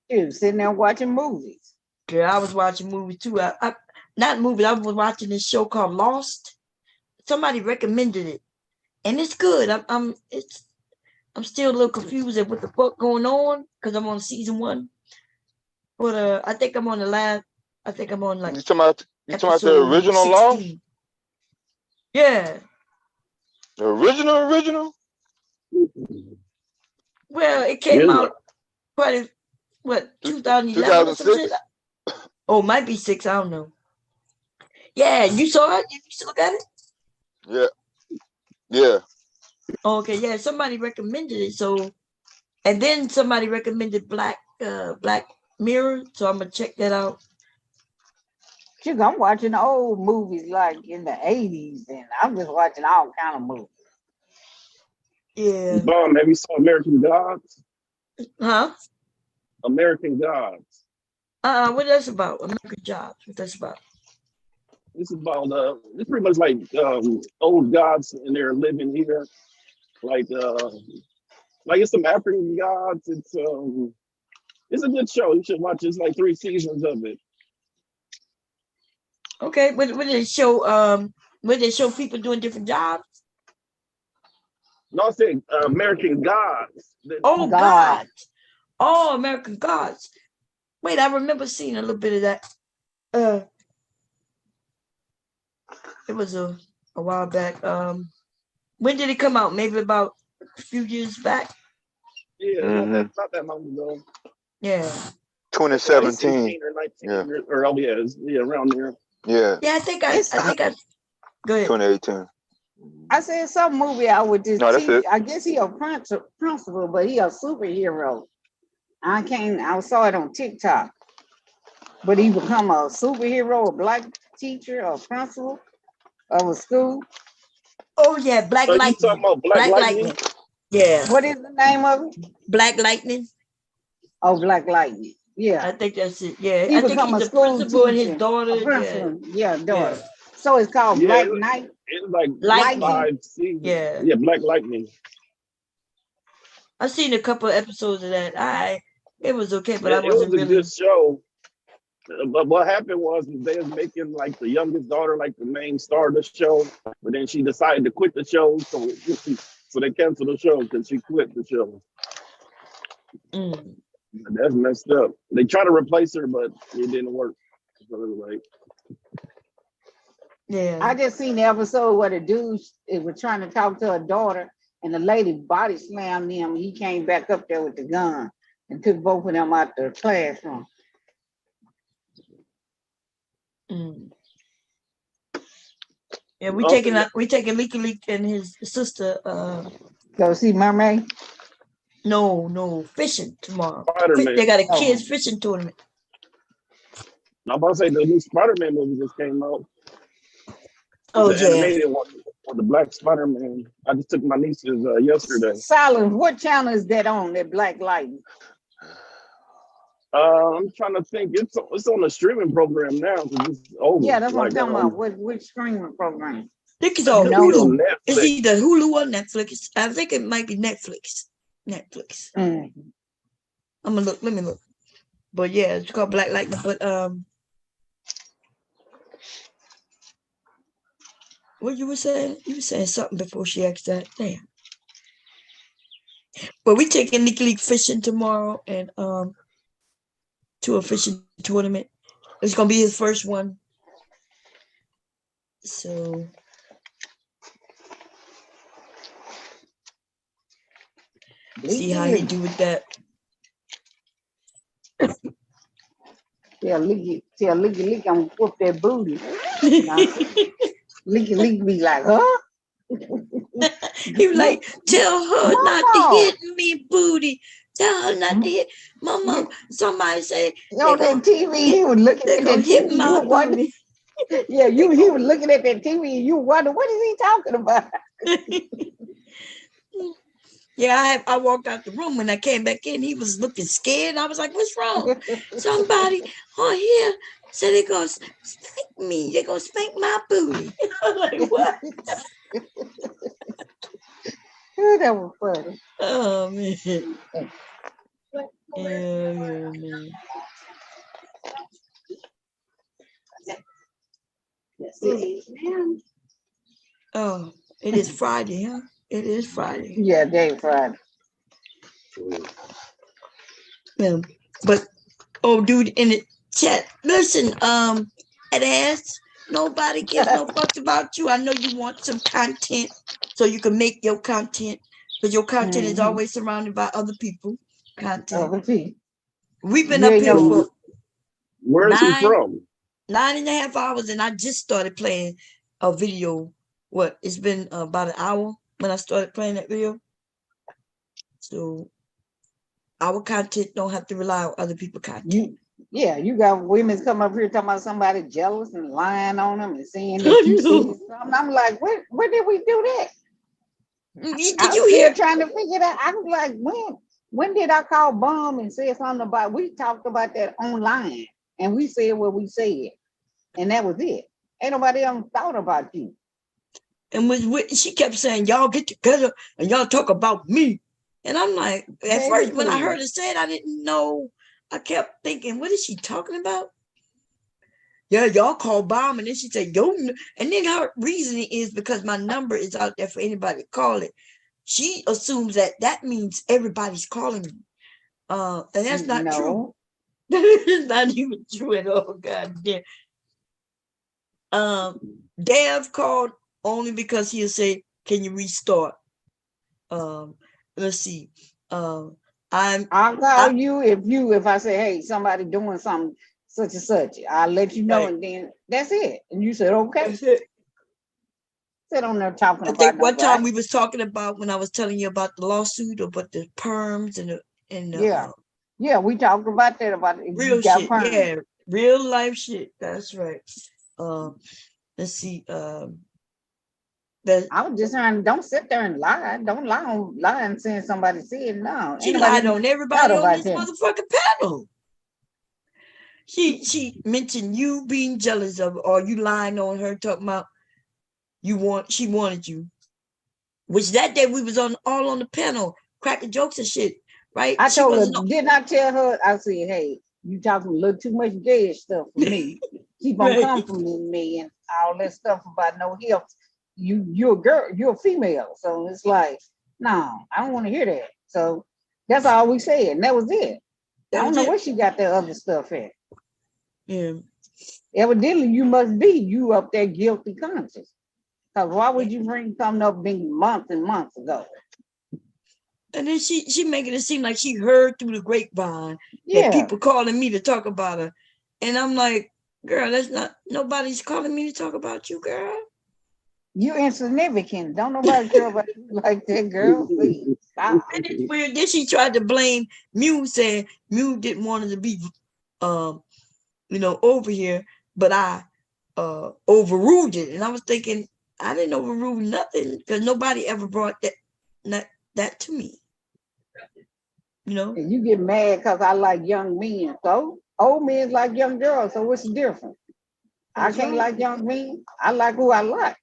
You was sitting there watching movies. Girl, I was watching movies too. I not movies. I was watching this show called Lost. Somebody recommended it, and it's good. I'm still a little confused at what the fuck going on because I'm on season 1. But I think I'm on the last. I think I'm on like. You talking about the original 16. Law? Yeah. The original. Well, it came out quite 2011 or some shit. Oh, might be 6. I don't know. Yeah, you saw it? You still got it? Yeah. Okay, yeah. Somebody recommended it. So, and then somebody recommended Black Mirror. So I'm gonna check that out. Shit, I'm watching old movies like in the 80s, and I'm just watching all kind of movies. Yeah. Bomb, have you saw American Gods? Huh? American Gods. What that's about? American Jobs. What that's about? It's about it's pretty much like old gods and they're living here. Like it's some African gods. It's a good show. You should watch it. It's like 3 seasons of it. Okay, what did they show? What they show people doing different jobs? No, I said American Gods. Oh, God. Oh, American Gods. Wait, I remember seeing a little bit of that. It was a while back. When did it come out? Maybe about a few years back. Yeah, not that long ago. Yeah. 2017. Yeah. Or around there. Yeah. Yeah, I think I. Go ahead. 2018. I said some movie I would just No, that's teach. it. I guess he a principal, but he a superhero. I saw it on TikTok. But he become a superhero, a black teacher, or principal of a school. Oh yeah, Black You Lightning. talking about Black Lightning? Yeah. What is the name of it? Black Lightning. Oh, Black Lightning. Yeah. I think that's it. Yeah. He I think become he's a the school principal and his teacher, daughter. a principal. Yeah, daughter. So it's called Yeah, Black Knight. It's like Lightning. 5 seasons. Yeah. Yeah, Black Lightning. I've seen a couple of episodes of that. It was okay, but Yeah, I wasn't it was a really. good show. But what happened was they was making like the youngest daughter like the main star of the show, but then she decided to quit the show, so they canceled the show because she quit the show. That's messed up. They tried to replace her, but it didn't work. So it was like, yeah. I just seen the episode where the dude was trying to talk to her daughter, and the lady body slammed him. He came back up there with the gun and took both of them out the classroom. Yeah, we taking Leaky Leak and his sister. Go see Mermaid. No, fishing tomorrow. Spider-Man. They got a kids fishing tournament. I'm about to say the new Spider-Man movie just came out. Oh, the yeah. animated one with the Black Spider-Man. I just took my nieces yesterday. Silence. What channel is that on? That Black Lightning. I'm trying to think. It's on a streaming program now. It's over. Yeah, that's what I'm Like, talking about. Which streaming program? I think it's on It's Hulu. on It's Netflix. either Hulu or Netflix. I think it might be Netflix. I'm gonna look. Let me look. But yeah, it's called Black Lightning. But what you were saying? You were saying something before she asked that. Damn. But we taking Leaky Leak fishing tomorrow and to a fishing tournament. It's gonna be his first one. So see how he do with that. Tell Leaky Leak I'm gonna whoop that booty. Leaky Leak be like, huh? He was like, tell her not to hit me, booty. Tell her not to hit. Mama, somebody say. On that TV, he was looking at that hit TV. my booty. Yeah, he was looking at that TV and you wonder, what is he talking about? Yeah, I walked out the room. When I came back in, he was looking scared. I was like, what's wrong? Somebody on here said they're going to spank me. They're going to spank my booty. I was like, what? That was funny. Oh, man. Yeah, man. Oh, it is Friday, huh? It is Friday. Yeah, day Friday. Yeah, but dude in the chat, listen, at ass, nobody gives no fucks about you. I know you want some content so you can make your content, but your content is always surrounded by other people. Content. We've been up here for Where is he from? 9.5 hours, and I just started playing a video. What? It's been about an hour when I started playing that video. So our content don't have to rely on other people's content. You got women come up here talking about somebody jealous and lying on them and saying that you see something. I'm like, where did we do that? Did you hear? Trying to figure it out. I was like, when did I call Bomb and say something about? We talked about that online and we said what we said, and that was it. Ain't nobody else thought about you. And she kept saying, y'all get together and y'all talk about me. And I'm like, at first, when I heard her say it, I didn't know. I kept thinking, what is she talking about? Yeah, y'all call Bomb, and then she said, yo, and then her reasoning is because my number is out there for anybody to call it. She assumes that means everybody's calling me. And that's not true. That is not even true at all. God damn. Dev called only because he'll say, can you restart? Let's see. I'll call you if I say, hey, somebody doing something such and such. I'll let you know, and then that's it. And you said, okay. That's it. Sit on there talking I about think one nobody. time we was talking about when I was telling you about the lawsuit, about the perms and yeah, we talked about that, about real got shit. perms. Yeah, real life shit. That's right. Let's see. I was just trying. Don't sit there and lie. Don't lie and saying somebody said no. She lied on everybody on this motherfucking panel. She mentioned you being jealous of, or you lying on her, talking about she wanted you. Which that day we was all on the panel, cracking jokes and shit, right? I told her, did not tell her. I said, hey, you talking a little too much gay stuff for me. Keep on complimenting me and all that stuff about no hips. You're a girl, you're a female. So it's like, no, I don't want to hear that. So that's all we said. And that was it. I don't know where she got that other stuff at. Yeah. Evidently, you must be you up there guilty conscious. Because why would you bring something up being months and months ago? And then she making it seem like she heard through the grapevine that people calling me to talk about her. And I'm like, girl, that's not, nobody's calling me to talk about you, girl. You insignificant. Don't nobody care about you like that, girl. Please stop. And it's weird. Then she tried to blame Mew, saying Mew didn't want her to be over here, but I overruled it. And I was thinking, I didn't overrule nothing because nobody ever brought that to me. And you get mad because I like young men. So old men like young girls. So what's the difference? I can't like young men. I like who I like.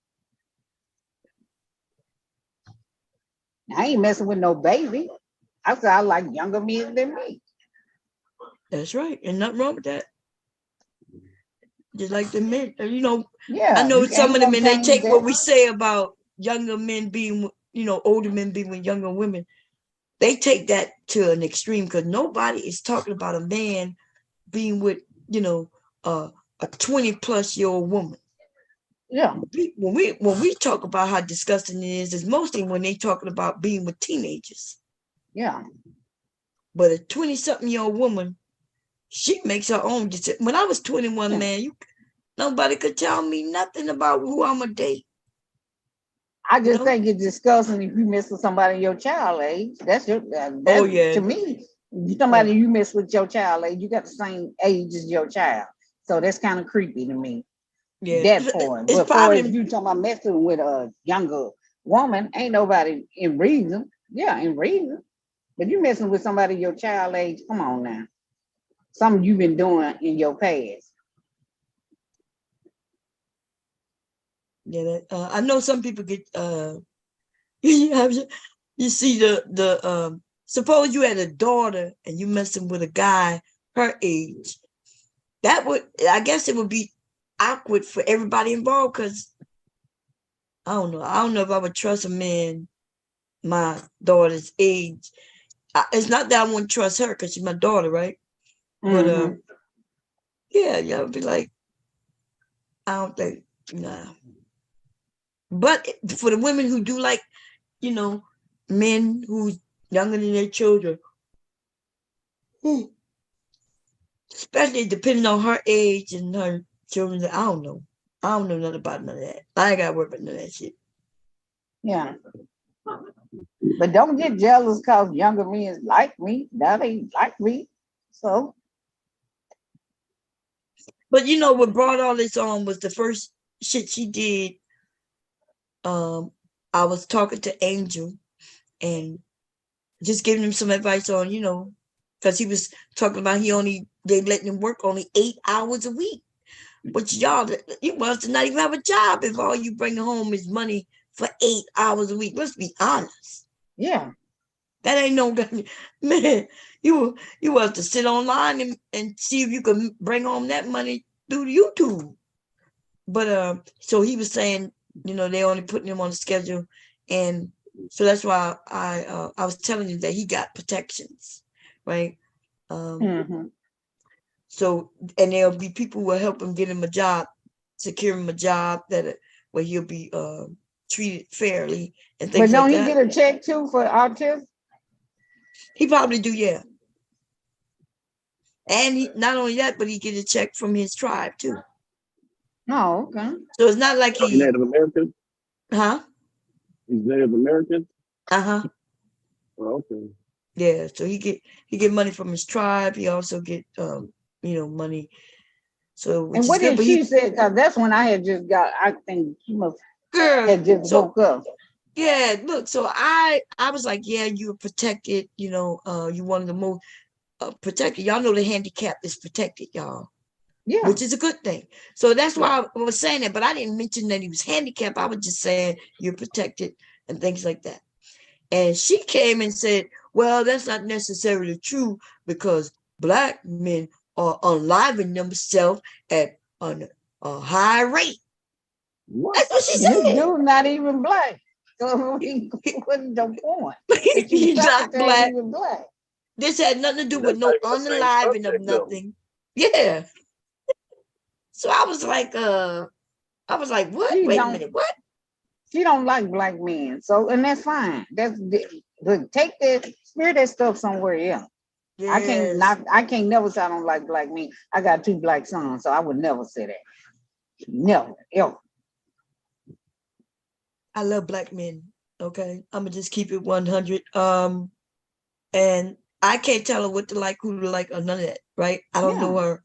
I ain't messing with no baby. I said I like younger men than me. That's right. And nothing wrong with that. Just like the men, Yeah, I know you some of ain't them, and gonna they take change what that. we say about younger men being, older men being with younger women. They take that to an extreme because nobody is talking about a man being with, a 20-plus-year-old woman. Yeah. When we talk about how disgusting it is, it's mostly when they talking about being with teenagers. Yeah. But a 20-something-year-old woman, she makes her own decision. When I was 21, man, nobody could tell me nothing about who I'm gonna date. I just think it's disgusting if you mess with somebody your child age. That's to me. Somebody you mess with your child age, you got the same age as your child. So that's kind of creepy to me. Yeah. That point. But for if you talking about messing with a younger woman, ain't nobody in reason. Yeah, in reason. But you messing with somebody your child age, come on now. Something you've been doing in your past. Yeah, I know some people get you see the suppose you had a daughter and you messing with a guy her age. I guess it would be awkward for everybody involved because I don't know if I would trust a man my daughter's age. It's not that I wouldn't trust her because she's my daughter, right? Mm-hmm. But yeah, I'd be like, I don't think, nah. But for the women who do like, men who's younger than their children, especially depending on her age and her children, I don't know. I don't know nothing about none of that. I ain't got to worry about none of that shit. Yeah. But don't get jealous because younger men like me. Now they like me. So. But what brought all this on was the first shit she did. I was talking to Angel and just giving him some advice on, because he was talking about they letting him work only 8 hours a week. Which y'all, you must not even have a job if all you bring home is money for 8 hours a week. Let's be honest. Yeah. That ain't no man. You have to sit online and see if you can bring home that money through YouTube. But so he was saying, you know, they only putting him on the schedule, and so that's why I was telling you that he got protections, right? So, and there'll be people who will help him get him a job, secure him a job where he'll be treated fairly and things But like don't he that. get a check too for autism? He probably do, yeah. And he not only that, but he get a check from his tribe too. Oh, okay. So it's not like He's he, Native American. huh? He's Native American. Uh-huh. Oh, okay. Yeah, so he get money from his tribe. He also get you know, money. So which And is what good. did But she say? Because that's when I had just got, I think she must had just so woke up. yeah, look, so I was like, yeah, you were protected, you know, you one of the most protected. Y'all know the handicap is protected, y'all. Yeah. Which is a good thing. So that's why I was saying that, but I didn't mention that he was handicapped. I was just saying you're protected and things like that. And she came and said, well, that's not necessarily true because Black men are unliving themselves at a high rate. That's what she said. Dude not even Black. So what's the point? He's not Black. Even Black. This had nothing to do with no unaliving of nothing. Yeah. So I was like, what? Wait a minute, what? She don't like Black men. So, and that's fine. But take that, spirit that stuff somewhere else. Yes. I can't never say I don't like Black men. I got 2 Black sons, so I would never say that. Never, ever. I love Black men. Okay. I'm gonna just keep it 100. And I can't tell her what to like, who to like, or none of that, right? I don't know her,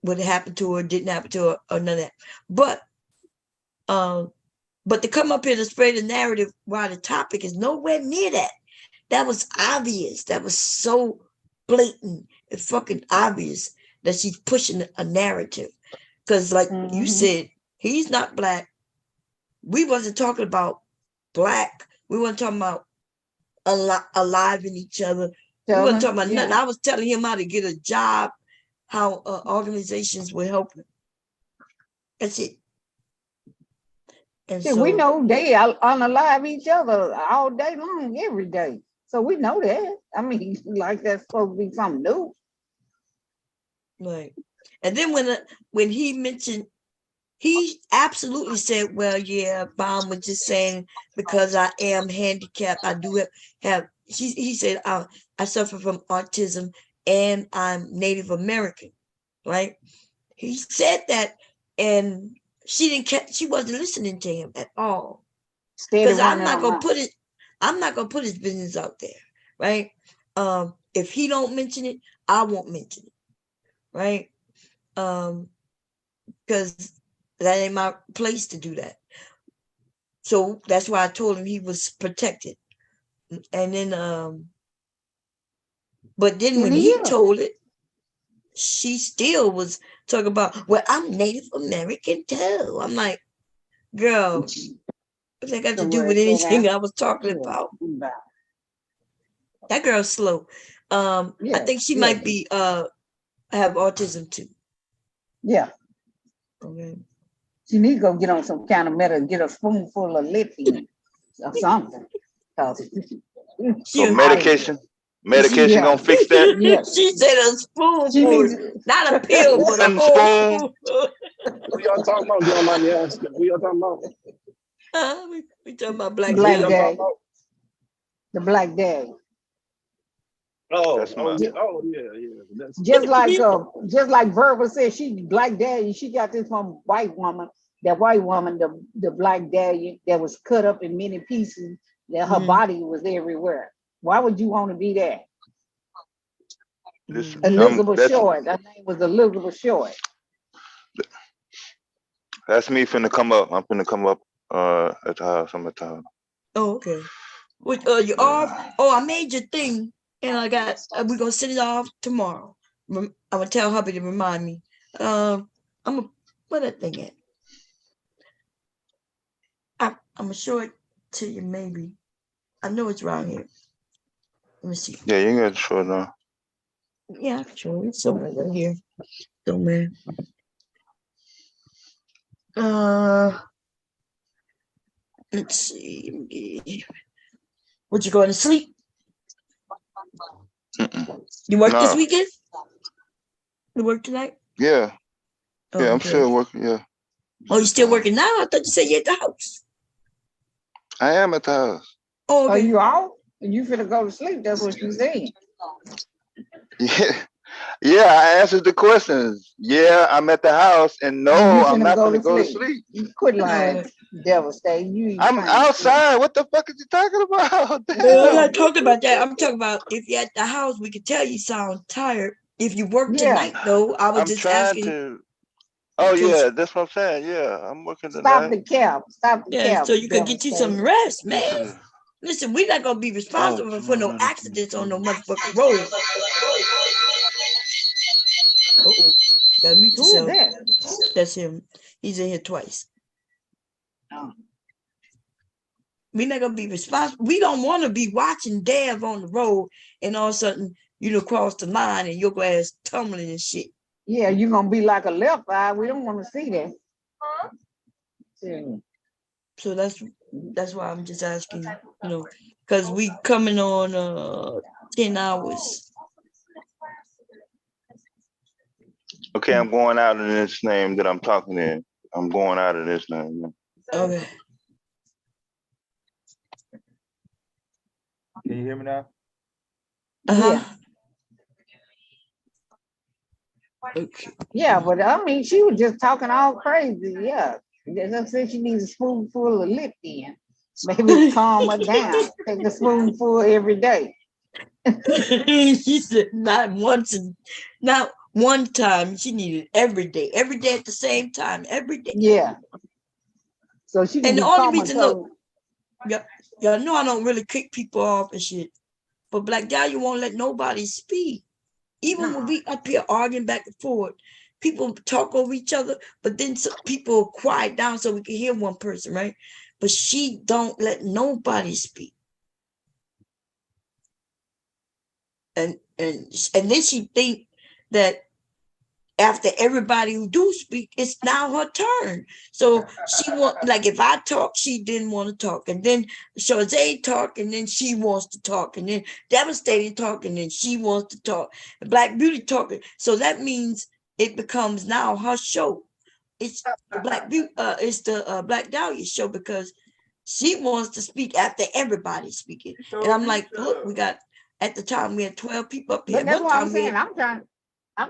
what happened to her, didn't happen to her, or none of that. But to come up here to spread the narrative while the topic is nowhere near that. That was obvious. That was so blatant and fucking obvious that she's pushing a narrative. Because like you said, he's not Black. We wasn't talking about Black. We weren't talking about alive in each other. We weren't talking about nothing. I was telling him how to get a job, how organizations will help him. That's it. And See, we know they unalive each other all day long, every day. So we know that. I mean, like that's supposed to be something new. Right. And then when he mentioned, he absolutely said, well, yeah, Baum was just saying because I am handicapped, I do have he said, I suffer from autism and I'm Native American, right? He said that, and she wasn't listening to him at all. Because I'm not gonna put his business out there, right? If he don't mention it, I won't mention it, right? Because that ain't my place to do that. So that's why I told him he was protected. And then but then when he told it, she still was talking about, well, I'm Native American too. I'm like, girl, what that got to do with anything I was talking about? That girl's slow. I think she might be have autism too. Yeah. Okay. She needs to go get on some kind of medicine, get a spoonful of lithium or something. So medication gonna fix that? Yeah. She said a spoonful, not a pill, but a whole spoon. Who y'all talking about? Don't mind me asking. Who y'all talking about? We talking about Black Day. The Black Day. Oh, yeah. Just like Verba said, she Black Daddy. She got this from white woman. That white woman, the Black Daddy, that was cut up in many pieces. That her body was everywhere. Why would you want to be that? Elizabeth Short. Her name was Elizabeth Short. That's me finna come up. I'm finna come up at the house. I'm at the house. Oh, okay. You off? Oh, I made your thing, and I got. We're gonna send it off tomorrow. I'm gonna tell hubby to remind me. I'm gonna where that thing at? I'm gonna show it to you. Maybe I know it's around here. Let me see. Yeah, you can show it now. Yeah, sure. It's somewhere right here. Somewhere. Let's see. What, you going to sleep? You work this No. weekend? You work tonight? Yeah. Oh, Yeah, I'm okay. still working. Yeah. Oh, you still working now? I thought you said you're at the house. I am at the house. Oh, okay. you out? You finna go to sleep. That's what you saying. Yeah. Yeah, I answered the questions. Yeah, I'm at the house, and no, And you I'm finna not go gonna to go to sleep. sleep. You quit lying, devastating. You ain't I'm trying to sleep. outside. What the fuck is you talking about? No, I'm not talking about that. I'm talking about if you're at the house, we can tell you sound tired. If you work tonight, though, I was I'm just trying asking. to. Oh in case- yeah, that's what I'm saying. Yeah, I'm working Stop tonight. the cap. Stop the Yeah, cap. so you can get you some rest, man. Listen, we're not gonna be Oh, responsible for no accidents on no motherfucking road. Uh-oh. Gotta mute Who is yourself. that? That's him. He's in here twice. Oh. We're not gonna be responsible. We don't want to be watching Dev on the road and all of a sudden cross the line and your ass tumbling and shit. Yeah, you're gonna be like a left eye. We don't want to see that. So that's why I'm just asking, because we coming on 10 hours. Okay, I'm going out in this name that I'm talking in. I'm going out of this name. Okay. Can you hear me now? Uh-huh. Okay. Yeah, but I mean, she was just talking all crazy. Yeah, just said she needs a spoonful of lip in. Maybe calm her down. Take a spoonful every day. She said not one time. She needed every day at the same time, every day. Yeah. So she can and be the only calm reason, until- look, y'all know I don't really kick people off and shit, but Black Dahlia won't let nobody speak. Even when we up here arguing back and forth, people talk over each other, but then people quiet down so we can hear one person, right? But she don't let nobody speak. And then she think that after everybody who do speak, it's now her turn. So she like if I talk, she didn't want to talk, and then Shazay talk, and then she wants to talk, and then Devastating talk, and then she wants to talk. Black Beauty talking. So that means it becomes now her show. It's the Black Beauty. It's the Black Dahlia show because she wants to speak after everybody speaking. And I'm like, look, we got. At the time, we had 12 people up here. But that's what I'm saying. I'm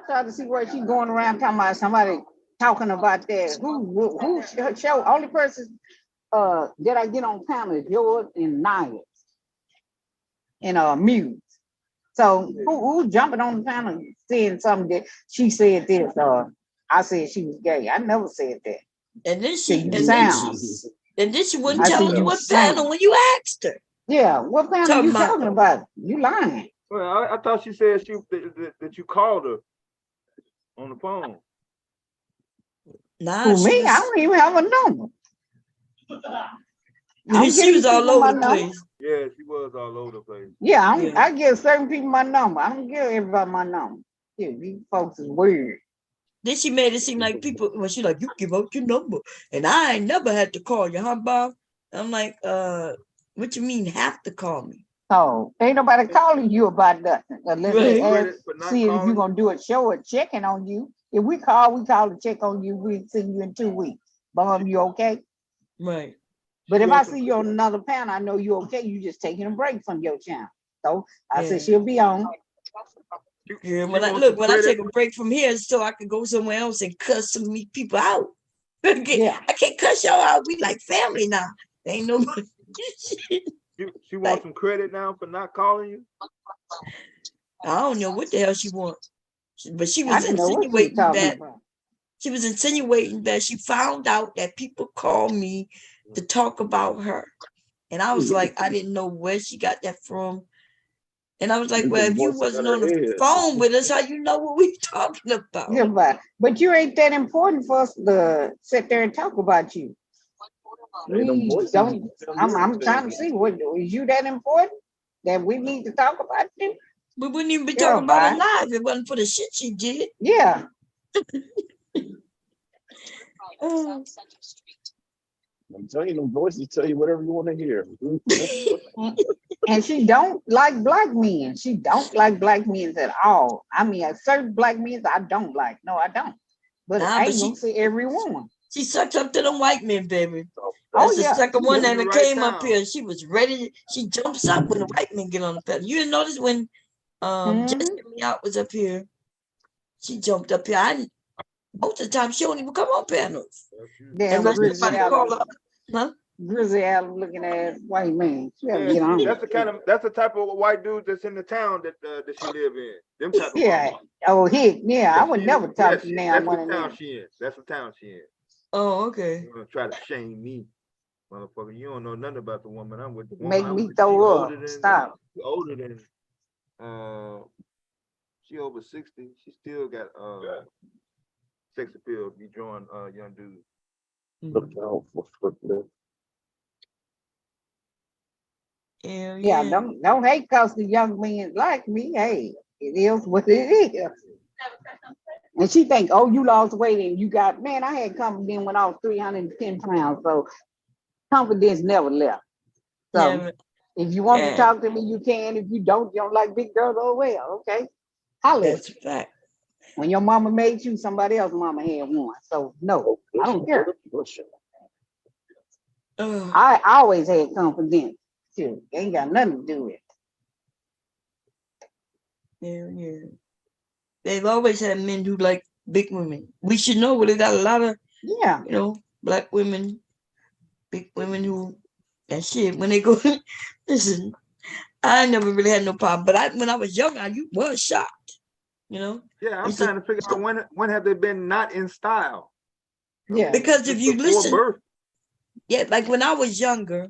trying to see where she's going around talking about somebody talking about that. Who show? Only person that I get on panel is yours and Niles and Muse. So who jumping on the panel saying something that she said this? I said she was gay. I never said that. And then she wouldn't I tell see us you what sound. panel when you asked her. Yeah, what panel Talking you about- talking about? You lying. Well, I thought she said that you called her on the phone. Nah, Who, me? I don't even have a number. I'm She was giving all people over my the number. place. Yeah, she was all over the place. Yeah, I give certain people my number. I don't give everybody my number. Yeah, these folks is weird. Then she made it seem like people, when she like, you give out your number. And I ain't never had to call you, huh, Bob? I'm like, what you mean have to call me? Oh, ain't nobody calling you about nothing unless they Right. ask, see if you're gonna do a show or checking on you. If we call to check on you. We'll see you in 2 weeks. Mom, you okay? Right. But if I see you on another panel, I know you're okay. You just taking a break from your channel. So I said she'll be on. Yeah, when I take a break from here so I can go somewhere else and cuss some people out. Yeah. I can't cuss y'all out. We like family now. Ain't nobody. She wants some credit now for not calling you? I don't know what the hell she wants. But she I was didn't know what she was insinuating talking that about. she was insinuating that she found out that people call me to talk about her. And I was like, I didn't know where she got that from. And I was like, well, if you wasn't on the phone with us, how you know what we talking about? Yeah, but you ain't that important for us to sit there and talk about you. We don't. I'm trying to see what is you that important that we need to talk about you? We wouldn't even be Girl, talking about her bye. life if it wasn't for the shit she did. Yeah. I'm telling you, them voices tell you whatever you want to hear. And she don't like black men. She don't like black men at all. I mean, certain black men I don't like. No, I don't. But Nah, I but ain't gonna say every woman. She sucks up to them white men, baby. Oh, That's the yeah. second one Yeah. that Right came now. up here. She was ready. She jumps up when the white men get on the pedal. You didn't notice when Jessica Meout was up here. She jumped up here. Most of the time she don't even come on panels. Damn Unless Grizzly somebody call Adams. her. Huh? Grizzly Adams looking at white man. She gotta Yeah, get on. that's the type of white dude that's in the town that she live in. Them type of Yeah. mama. Oh, Hick. Yeah, I would never talk to That's now one the of town them. she in. That's the town she in. Oh, okay. You're gonna try to shame me, motherfucker. You don't know nothing about the woman I'm with. The woman Make I'm me with, throw she up. older than, Stop. older than she over 60. She still got sex appeal. Be drawing young dudes. Look out for this. Yeah, don't hate cause the young men like me. Hey, it is what it is. And she think, oh, you lost weight and you got, man, I had confidence when I was 310 pounds. So confidence never left. So Yeah, if you want yeah. to talk to me, you can. If you don't like big girls, oh well, okay. Holla. That's a fact. When your mama made you, somebody else's mama had one. So no, I don't care. I always had confidence. Too. Ain't got nothing to do with it. Yeah. They've always had men who like big women. We should know, but they got a lot of, black women, big women who, and shit, when they go, listen, I never really had no problem, but when I was young, I was shocked, Yeah, I'm trying to figure out when have they been not in style? Yeah. Because if you Before listen, birth. yeah, like when I was younger,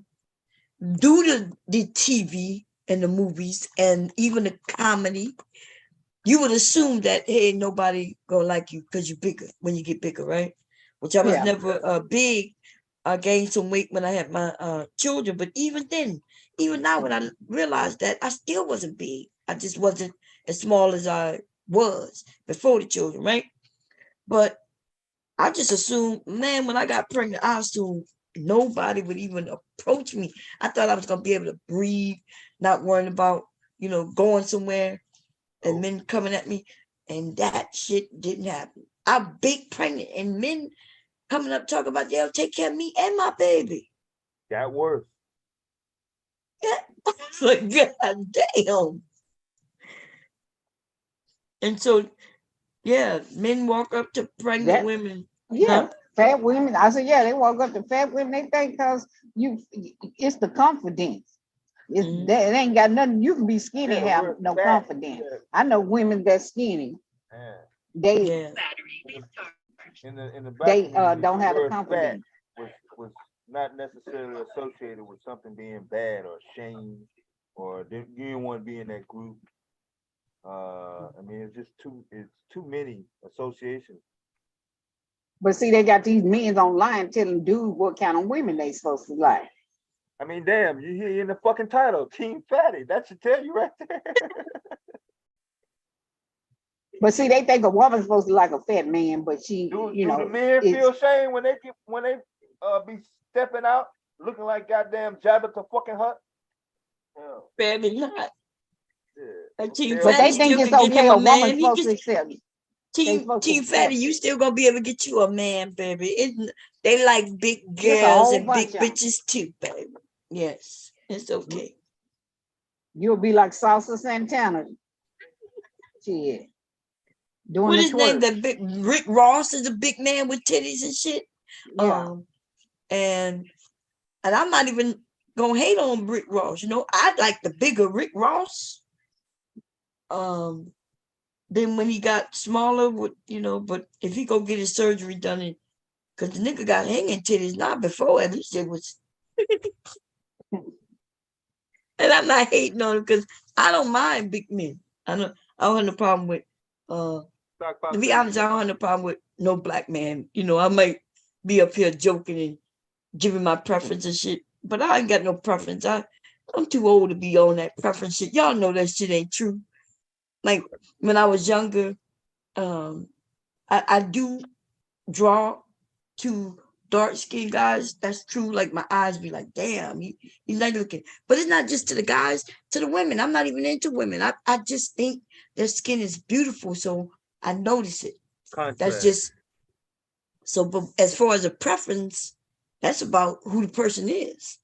due to the TV and the movies and even the comedy, you would assume that, hey, nobody gonna like you because you're bigger when you get bigger, right? Which I was Yeah. never big. I gained some weight when I had my children, but even now when I realized that, I still wasn't big. I just wasn't as small as I was before the children, right? But I just assumed, man, when I got pregnant, I assumed nobody would even approach me. I thought I was gonna be able to breathe, not worrying about, going somewhere and men coming at me. And that shit didn't happen. I'm big pregnant and men coming up talking about they'll take care of me and my baby. Got worse. It's like, God damn. And so, yeah, men walk up to pregnant women. Yeah, fat women. I said, yeah, they walk up to fat women. They think because it's the confidence. It ain't got nothing. You can be skinny and have no confidence. I know women that's skinny. They In the they black don't have the word confidence. fat was not necessarily associated with something being bad or shame, or you didn't want to be in that group. I mean, it's too many associations. But see, they got these men online telling dudes what kind of women they supposed to like. I mean, damn, you hear in the fucking title, Team Fatty. That should tell you right there. But see, they think a woman's supposed to like a fat man, but she, Do the men feel shame when they be stepping out looking like goddamn Jabba the fucking Hutt? Baby, not. But they think it's okay. A woman's supposed to accept it. Team Fatty, you still gonna be able to get you a man, baby. They like big There's a girls whole and big bunch of 'em. bitches too, baby. Yes, it's okay. You'll be like Salsa Santana. Shit. Doing What the his name? twerk. That big Rick Ross is a big man with titties and shit. Yeah. And I'm not even gonna hate on Rick Ross. I like the bigger Rick Ross. Then when he got smaller, but if he go get his surgery done, because the nigga got hanging titties, not before, at least it was. And I'm not hating on him because I don't mind big men. I don't have no problem with, to be honest, I don't have no problem with no black man. I might be up here joking and giving my preference and shit, but I ain't got no preference. I'm too old to be on that preference shit. Y'all know that shit ain't true. like when I was younger, I do draw to dark skinned guys. That's true. Like my eyes be like, damn, he like looking. But it's not just to the guys, to the women. I'm not even into women. I just think their skin is beautiful. So I notice it. That's just so. But as far as a preference, that's about who the person is.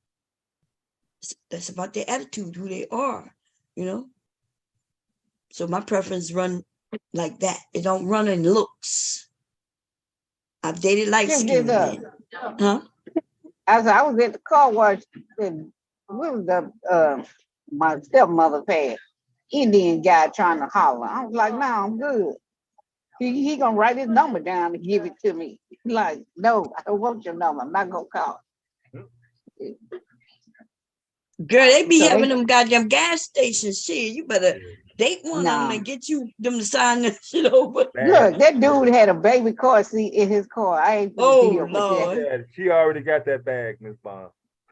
That's about their attitude, who they are, you know. So my preference run like that. It don't run in looks. I've dated light skinned men. Huh? As I was at the car wash, and what was the my stepmother had Indian guy trying to holler. I was like, no, I'm good. He gonna write his number down and give it to me. Like, no, I don't want your number. I'm not gonna call. Girl, they be having them goddamn gas stations. Shit, you better date one of them and get you them to sign that shit over. Look, that dude had a baby car seat in his car. I ain't Oh, deal with Lord. that. Yeah, she already got that bag, Miss Bond.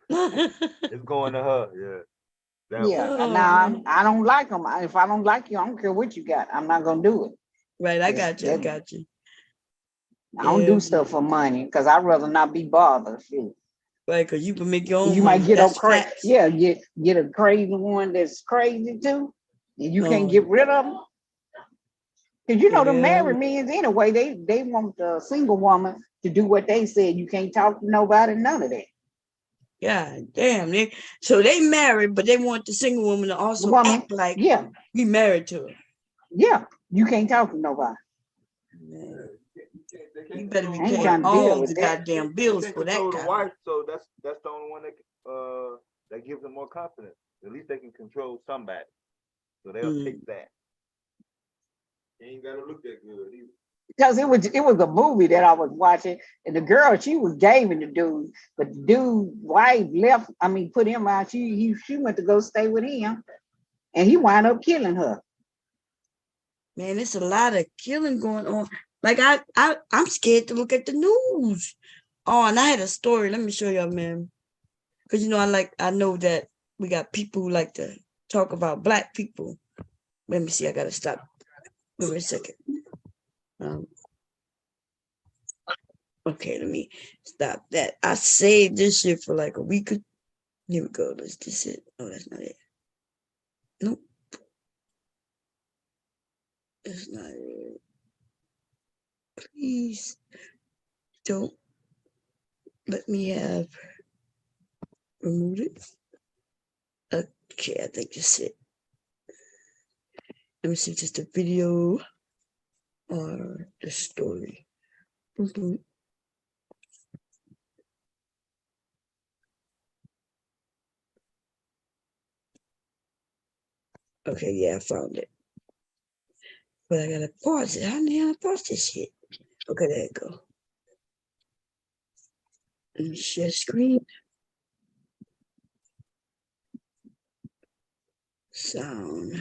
It's going to her. Yeah. That Yeah, one. now I don't like them. If I don't like you, I don't care what you got. I'm not gonna do it. Right, I got you. I got you. I don't do stuff for money because I'd rather not be bothered. Shit. Right, because you can make your own. You might get a That's crazy, facts. yeah, get a crazy one that's crazy too, and you can't get rid of them. Because you know the married men anyway, they want the single woman to do what they said. You can't talk to nobody, none of that. God damn, so they married, but they want the single woman to also act like be married to her. Yeah, you can't talk to nobody. You better be I ain't paying trying to deal all with the that. goddamn bills They for that control the guy. wife, so that's the only one that gives them more confidence. At least they can control somebody, so they'll take that. You ain't gotta look that good either. Because it was a movie that I was watching, and the girl, she was gaming the dude, but the dude's wife left. I mean, put him out. She went to go stay with him, and he wound up killing her. Man, it's a lot of killing going on. Like I'm scared to look at the news. Oh, and I had a story. Let me show y'all, man. Because you know, I know that we got people who like to talk about Black people. Let me see. I gotta stop. Wait a second. Okay, let me stop that. I saved this shit for like a week. Here we go. Let's just it. Oh, that's not it. Nope. That's not it. Please don't let me have removed it. Okay, I think that's it. Let me see if it's the video or the story. Okay, yeah, I found it. But I gotta pause it. How the hell I pause this shit? Okay, there you go. Let me share screen. Sound.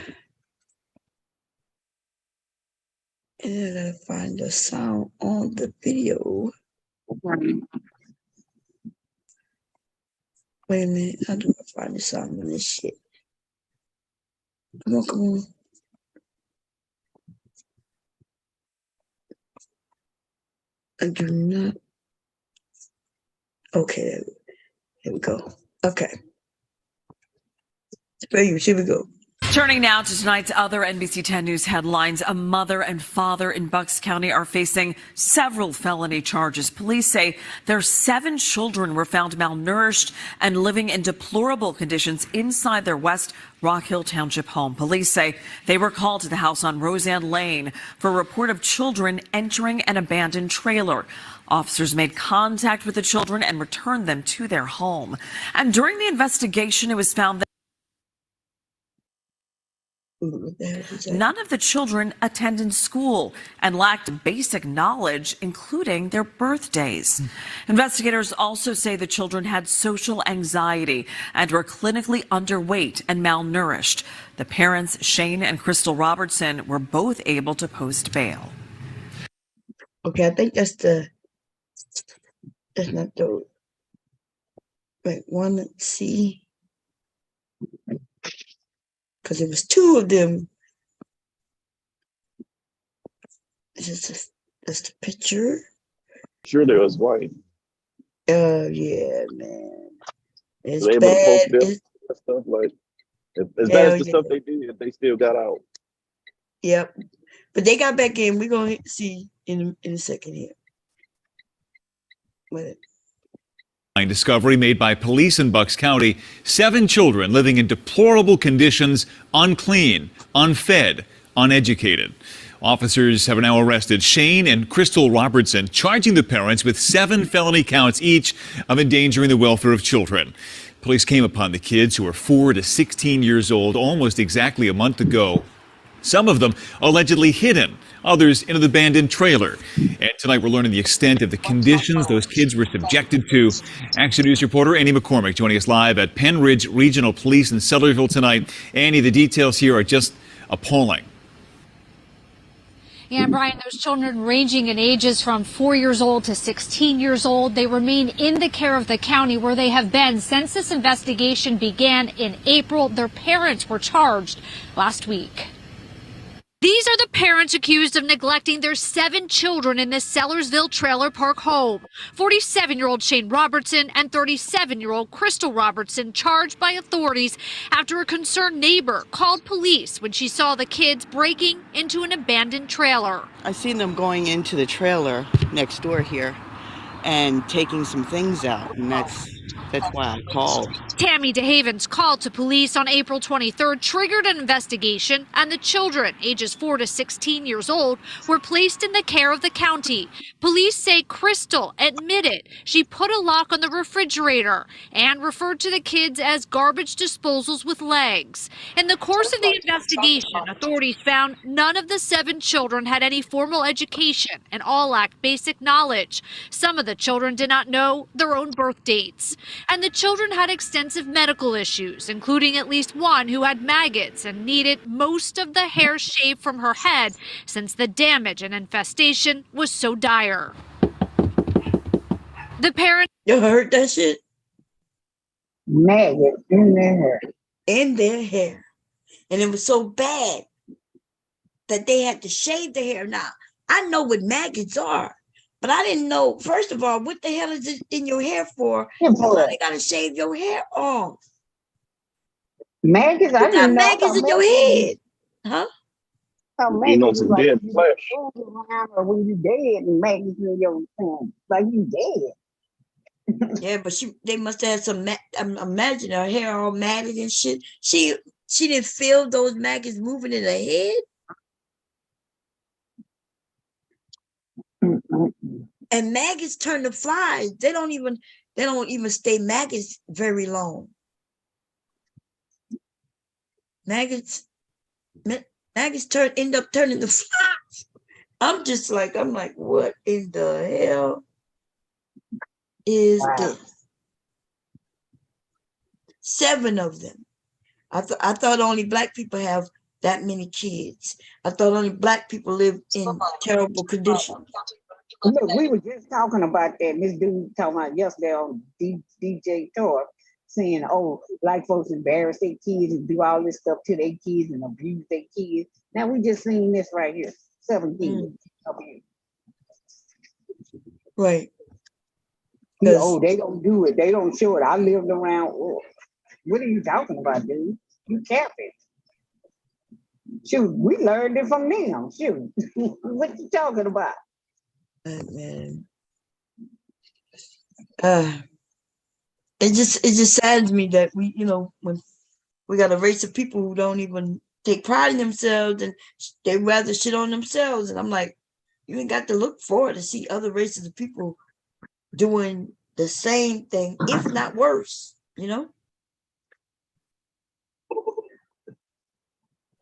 And then I gotta find the sound on the video. Wait a minute, how do I find the sound on this shit? Come on, come on. I do not. Okay, here we go. Okay. Here we go. Turning now to tonight's other NBC 10 News headlines. A mother and father in Bucks County are facing several felony charges. Police say their 7 children were found malnourished and living in deplorable conditions inside their West Rock Hill Township home. Police say they were called to the house on Roseanne Lane for a report of children entering an abandoned trailer. Officers made contact with the children and returned them to their home. And during the investigation, it was found that none of the children attended school and lacked basic knowledge, including their birthdays. Investigators also say the children had social anxiety and were clinically underweight and malnourished. The parents, Shane and Crystal Robertson, were both able to post bail. Okay, I think that's not the right one. Let's see. Because it was 2 of them That's the picture. Sure, there was white. Yeah, man. It's They able to post bad. this stuff like as bad Hell as the stuff they did, they still got out. Yep. But they got back in. We're gonna see in a second here. Wait. Discovery made by police in Bucks County. 7 children living in deplorable conditions, unclean, unfed, uneducated. Officers have now arrested Shane and Crystal Robertson, charging the parents with 7 felony counts each of endangering the welfare of children. Police came upon the kids, who were 4 to 16 years old, almost exactly a month ago. Some of them allegedly hidden, others in an abandoned trailer. And tonight we're learning the extent of the conditions those kids were subjected to. Action News reporter Annie McCormick joining us live at Penn Ridge Regional Police in Sutterville tonight. Annie, the details here are just appalling. Yeah, Brian, those children ranging in ages from 4 years old to 16 years old, they remain in the care of the county where they have been since this investigation began in April. Their parents were charged last week. These are the parents accused of neglecting their 7 children in this Sellersville trailer park home. 47-year-old Shane Robertson and 37-year-old Crystal Robertson charged by authorities after a concerned neighbor called police when she saw the kids breaking into an abandoned trailer. I seen them going into the trailer next door here and taking some things out, and that's why I called. Tammy DeHaven's call to police on April 23rd triggered an investigation, and the children, ages 4 to 16 years old, were placed in the care of the county. Police say Crystal admitted she put a lock on the refrigerator and referred to the kids as garbage disposals with legs. In the course of the investigation, authorities found none of the 7 children had any formal education and all lacked basic knowledge. Some of the children did not know their own birth dates. And the children had extensive medical issues, including at least one who had maggots and needed most of the hair shaved from her head since the damage and infestation was so dire. The parents... You heard that shit? Maggots in their hair. In their hair. And it was so bad that they had to shave their hair. Now, I know what maggots are. But I didn't know, first of all, what the hell is it in your hair for? Why they gotta shave your hair off? Maggots? I didn't know. Maggots in your head. Huh? You know, some dead flesh. When you dead and maggots in your like you dead. Yeah, but they must have had some, imagine her hair all matted and shit. She didn't feel those maggots moving in her head? And maggots turn to flies. They don't even stay maggots very long. Maggots end up turning to flies. I'm like, what in the hell is this? 7 of them. I thought only Black people have that many kids. I thought only Black people live in terrible conditions. Look, we were just talking about that. This dude talking about yesterday on DJ Talk, saying, oh, Black folks embarrass their kids and do all this stuff to their kids and abuse their kids. Now we just seen this right here. 7 kids. Right. Oh, they don't do it. They don't show it. I lived around. Oh, what are you talking about, dude? You capping. Shoot, we learned it from them. Shoot. What you talking about? Man. It just saddens me that we, when we got a race of people who don't even take pride in themselves and they rather shit on themselves. And I'm like, you ain't got to look forward to see other races of people doing the same thing, if not worse,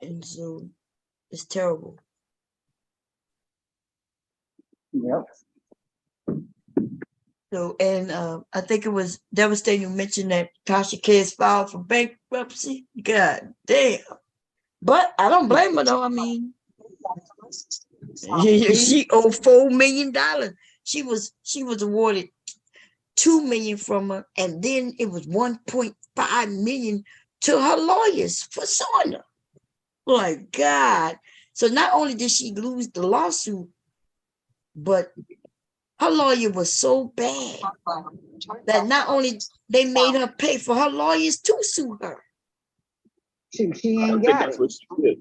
And so it's terrible. Yep. So, and I think it was devastating you mentioned that Tasha K has filed for bankruptcy. God damn. But I don't blame her though. I mean, she owed $4 million. She was awarded $2 million from her, and then it was $1.5 million to her lawyers for suing her. Like, God. So not only did she lose the lawsuit, but her lawyer was so bad that not only they made her pay for her lawyers to sue her. She I ain't think got that's it. what she did.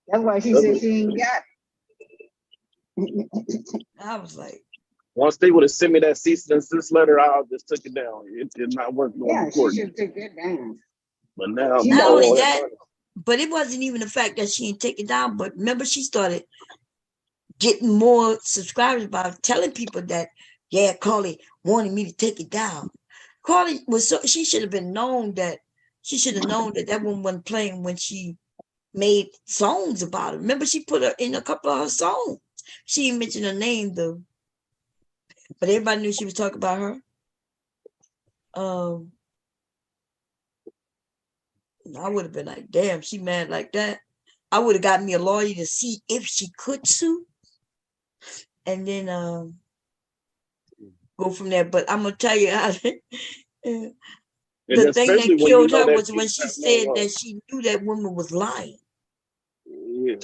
That's why she said she ain't got it. I was like, Once they would have sent me that cease and desist letter, I just took it down. It did not work no Yeah, she recording. should take that down. But now, She not got only all that, that but it wasn't even the fact that she didn't take it down. But remember, she started getting more subscribers by telling people that, yeah, Carly wanted me to take it down. Carly was so, she should have been known that, she should have known that that woman wasn't playing when she made songs about it. Remember, she put her in a couple of her songs. She didn't mention her name though, but everybody knew she was talking about her. I would have been like, damn, she mad like that. I would have got me a lawyer to see if she could sue, and then go from there. But I'm gonna tell you how and the thing especially that when you killed know her that was when you she have said no, that she knew that woman was lying. yeah,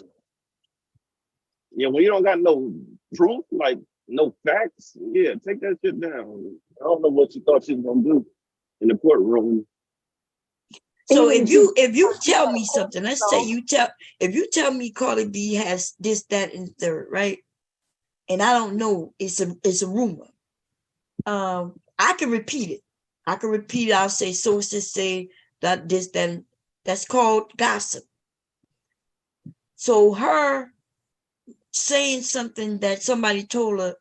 when you don't got no proof, like no facts, yeah, take that shit down. I don't know what you thought she was gonna do in the courtroom. So Even if you tell me something, let's say if you tell me Cardi B has this, that, and third, right? And I don't know, it's a rumor. I can repeat it. I'll say sources say that this, then that's called gossip. So her saying something that somebody told her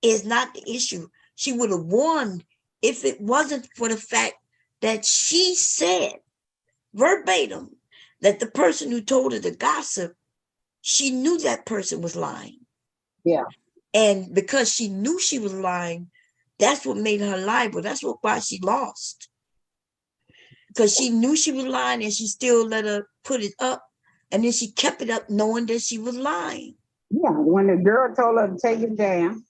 is not the issue. She would have won if it wasn't for the fact that she said verbatim that the person who told her the gossip, she knew that person was lying. Yeah. And because she knew she was lying, that's what made her liable. That's why she lost. Because she knew she was lying and she still let her put it up. And then she kept it up knowing that she was lying. Yeah, when the girl told her to take it down,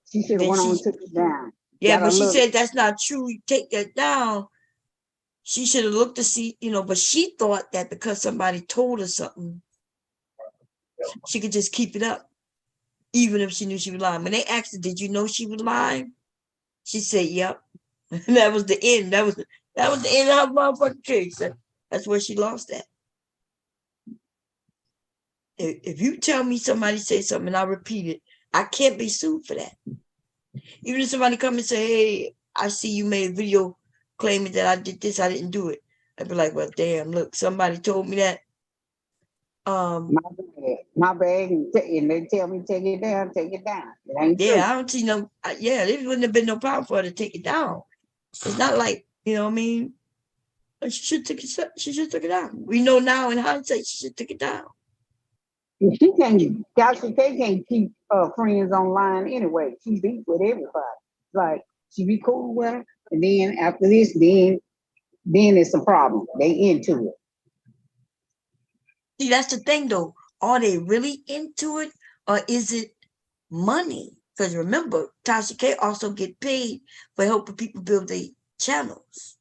she should have Then went on she- and took it down. Yeah, Got but a she look. said that's not true. You take that down. She should have looked to see, but she thought that because somebody told her something, she could just keep it up, even if she knew she was lying. When they asked her, did you know she was lying? She said, yep. And that was the end. That was the end of her motherfucking case. That's where she lost at. If you tell me somebody say something and I repeat it, I can't be sued for that. Even if somebody come and say, hey, I see you made a video claiming that I did this, I didn't do it. I'd be like, well, damn, look, somebody told me that. My bad. And they tell me take it down, take it down. It ain't true. Yeah, I don't see no, yeah, there wouldn't have been no problem for her to take it down. It's not like, you know what I mean? She should take it down. We know now in hindsight she should take it down. She can't, Tasha K can't keep friends online anyway. She beat with everybody. Like, she be cool with her, and then after this, then it's a problem. They into it. See, that's the thing though. Are they really into it, or is it money? Because remember, Tasha K also get paid for helping people build their channels.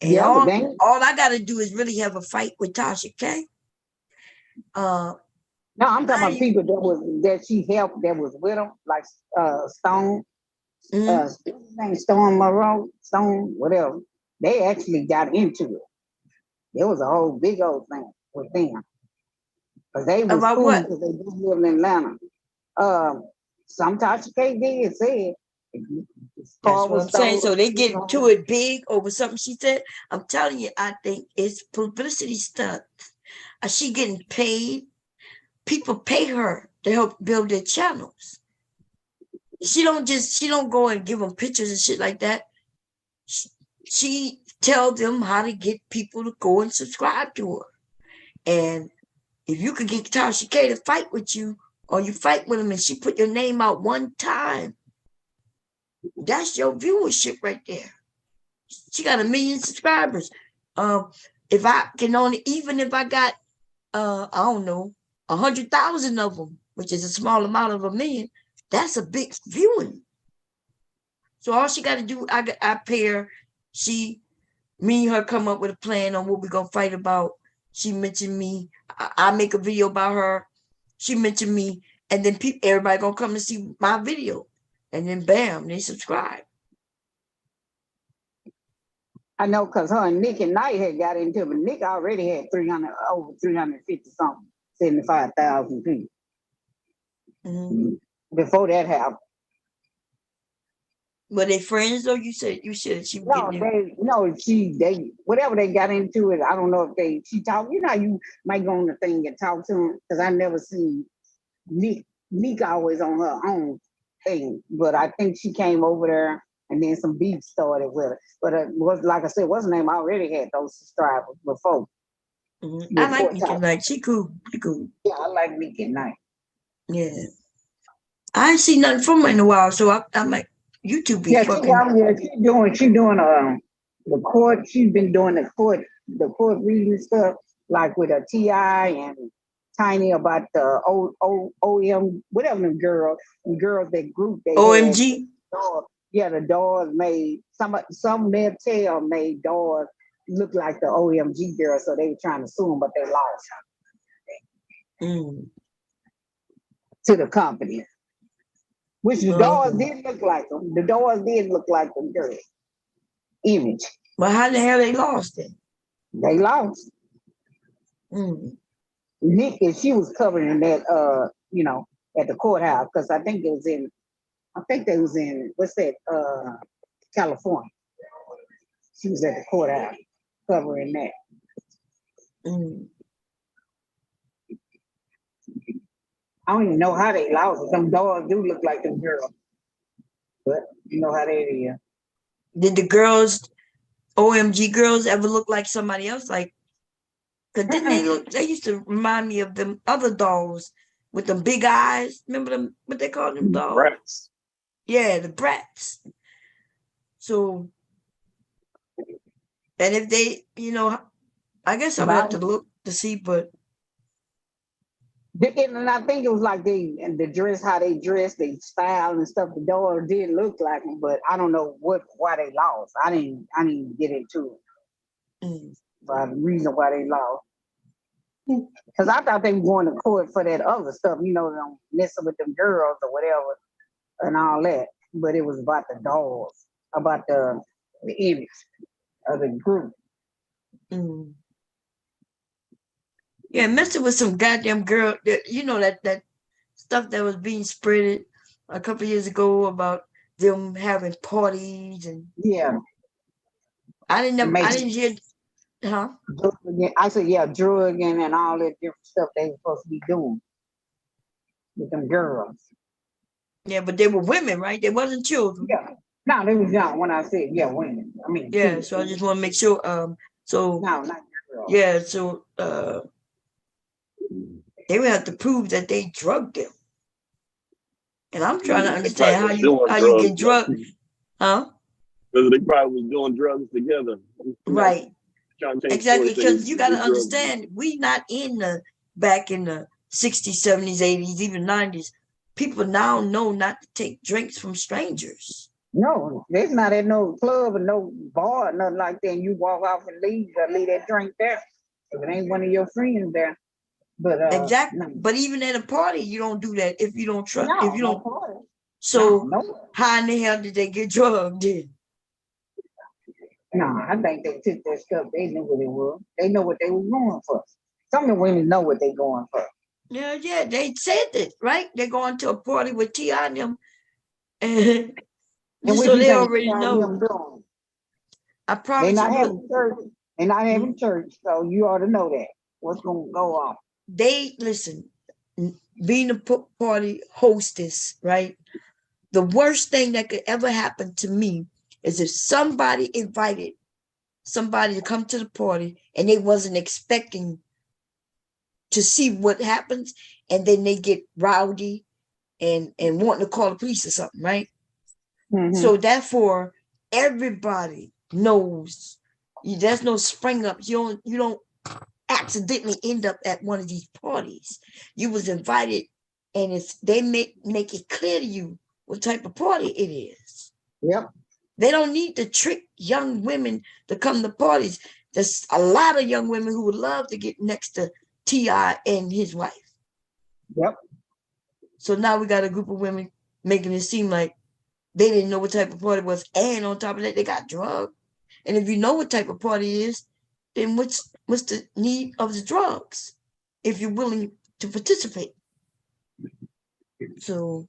And Yeah, but all I gotta do is really have a fight with Tasha K. No, I'm talking about people that she helped that was with them, like Stone, Stone Moreau, Stone, whatever. They actually got into it. There was a whole big old thing with them. Because they was About cool what? because they didn't live in Atlanta. Some Tasha K did say That's what I'm saying. So they get into it big over something she said. I'm telling you, I think it's publicity stunt. She getting paid. People pay her to help build their channels. She don't go and give them pictures and shit like that. She tell them how to get people to go and subscribe to her. And if you could get Tasha K to fight with you, or you fight with him and she put your name out one time, that's your viewership right there. She got 1 million subscribers. If I can only, even if I got, I don't know, 100,000 of them, which is a small amount of 1 million, that's a big viewing. So all she got to do, I pay her. Me and her come up with a plan on what we're gonna fight about. She mentioned me. I make a video about her. she mentioned me, and then everybody gonna come to see my video, and then bam, they subscribe. I know, cause her and Nick and Knight had got into it, but Nick already had over 350 something, 75,000 people before that happened. Were they friends though? You said she No, they whatever they got into it. I don't know if she talked. You know, you might go on the thing and talk to him, because I never seen Nick always on her own thing, but I think she came over there and then some beef started with her. But it was, like I said, what's her name? I already had those subscribers before. I like Nick at Night. She cool. Yeah, I like Nick at Night. Yeah, I ain't seen nothing from her in a while, so I'm like, YouTube be fucking. She doing the court. She's been doing the court reading stuff, like with a T.I. and Tiny about the OM, whatever them girls that group they OMG. Had. The doors made some Medtel made doors look like the OMG girls, so they were trying to sue them, but they lost to the company. Which the doors did look like them. The doors did look like the girl image. But how the hell they lost it? They lost. Nick, and she was covering that, at the courthouse, because I think they was in what's that, California. She was at the courthouse covering that. I don't even know how they lost it. Some dogs do look like them girls, but you know how they is. Did the girls, OMG girls, ever look like somebody else? Like, cause didn't they used to remind me of them other dolls with them big eyes. Remember them? What they call them dolls? Bratz. Yeah, the Bratz. So, and if they, I guess I'm gonna have to look to see, but. And I think it was like the dress, how they dressed, they style and stuff. The door did look like them, but I don't know why they lost. I didn't get into it. But the reason why they lost, because I thought they were going to court for that other stuff, them messing with them girls or whatever and all that. But it was about the dolls, about the image of the group. Yeah, messing with some goddamn girl, that stuff that was being spreaded a couple years ago about them having parties and I didn't hear, huh? I said, drugging and all that different stuff they were supposed to be doing with them girls. Yeah, but they were women, right? They wasn't children. Yeah, no, they was young when I said women. I mean, yeah. So I just want to make sure. So no, not girls. Yeah, so they would have to prove that they drugged them. And I'm trying to understand how you get drugged, huh? Because they probably was doing drugs together. Right. Exactly, because you got to understand, we not back in the 60s, 70s, 80s, even 90s. People now know not to take drinks from strangers. No, there's not at no club or no bar or nothing like that. And you walk off and leave that drink there. If it ain't one of your friends there. But exactly. No. But even at a party, you don't do that if you don't trust. No, if you don't. No so how in the hell did they get drugged in? No, I think they took that stuff. They knew what it was. They know what they were going for. Some of the women know what they're going for. Yeah, they said it, right? They're going to a party with T.I. and them, and so they already know. I promise they're not having church. They're not having church, so you ought to know that. What's going to go on? Listen, being a party hostess, right? The worst thing that could ever happen to me is if somebody invited somebody to come to the party and they wasn't expecting to see what happens, and then they get rowdy and wanting to call the police or something, right? Mm-hmm. So therefore, everybody knows there's no spring up. You don't accidentally end up at one of these parties. You was invited, and they make it clear to you what type of party it is. Yep. They don't need to trick young women to come to parties. There's a lot of young women who would love to get next to T.I. and his wife. Yep. So now we got a group of women making it seem like they didn't know what type of party it was, and on top of that, they got drugged. And if you know what type of party it is, then what's the need of the drugs if you're willing to participate? So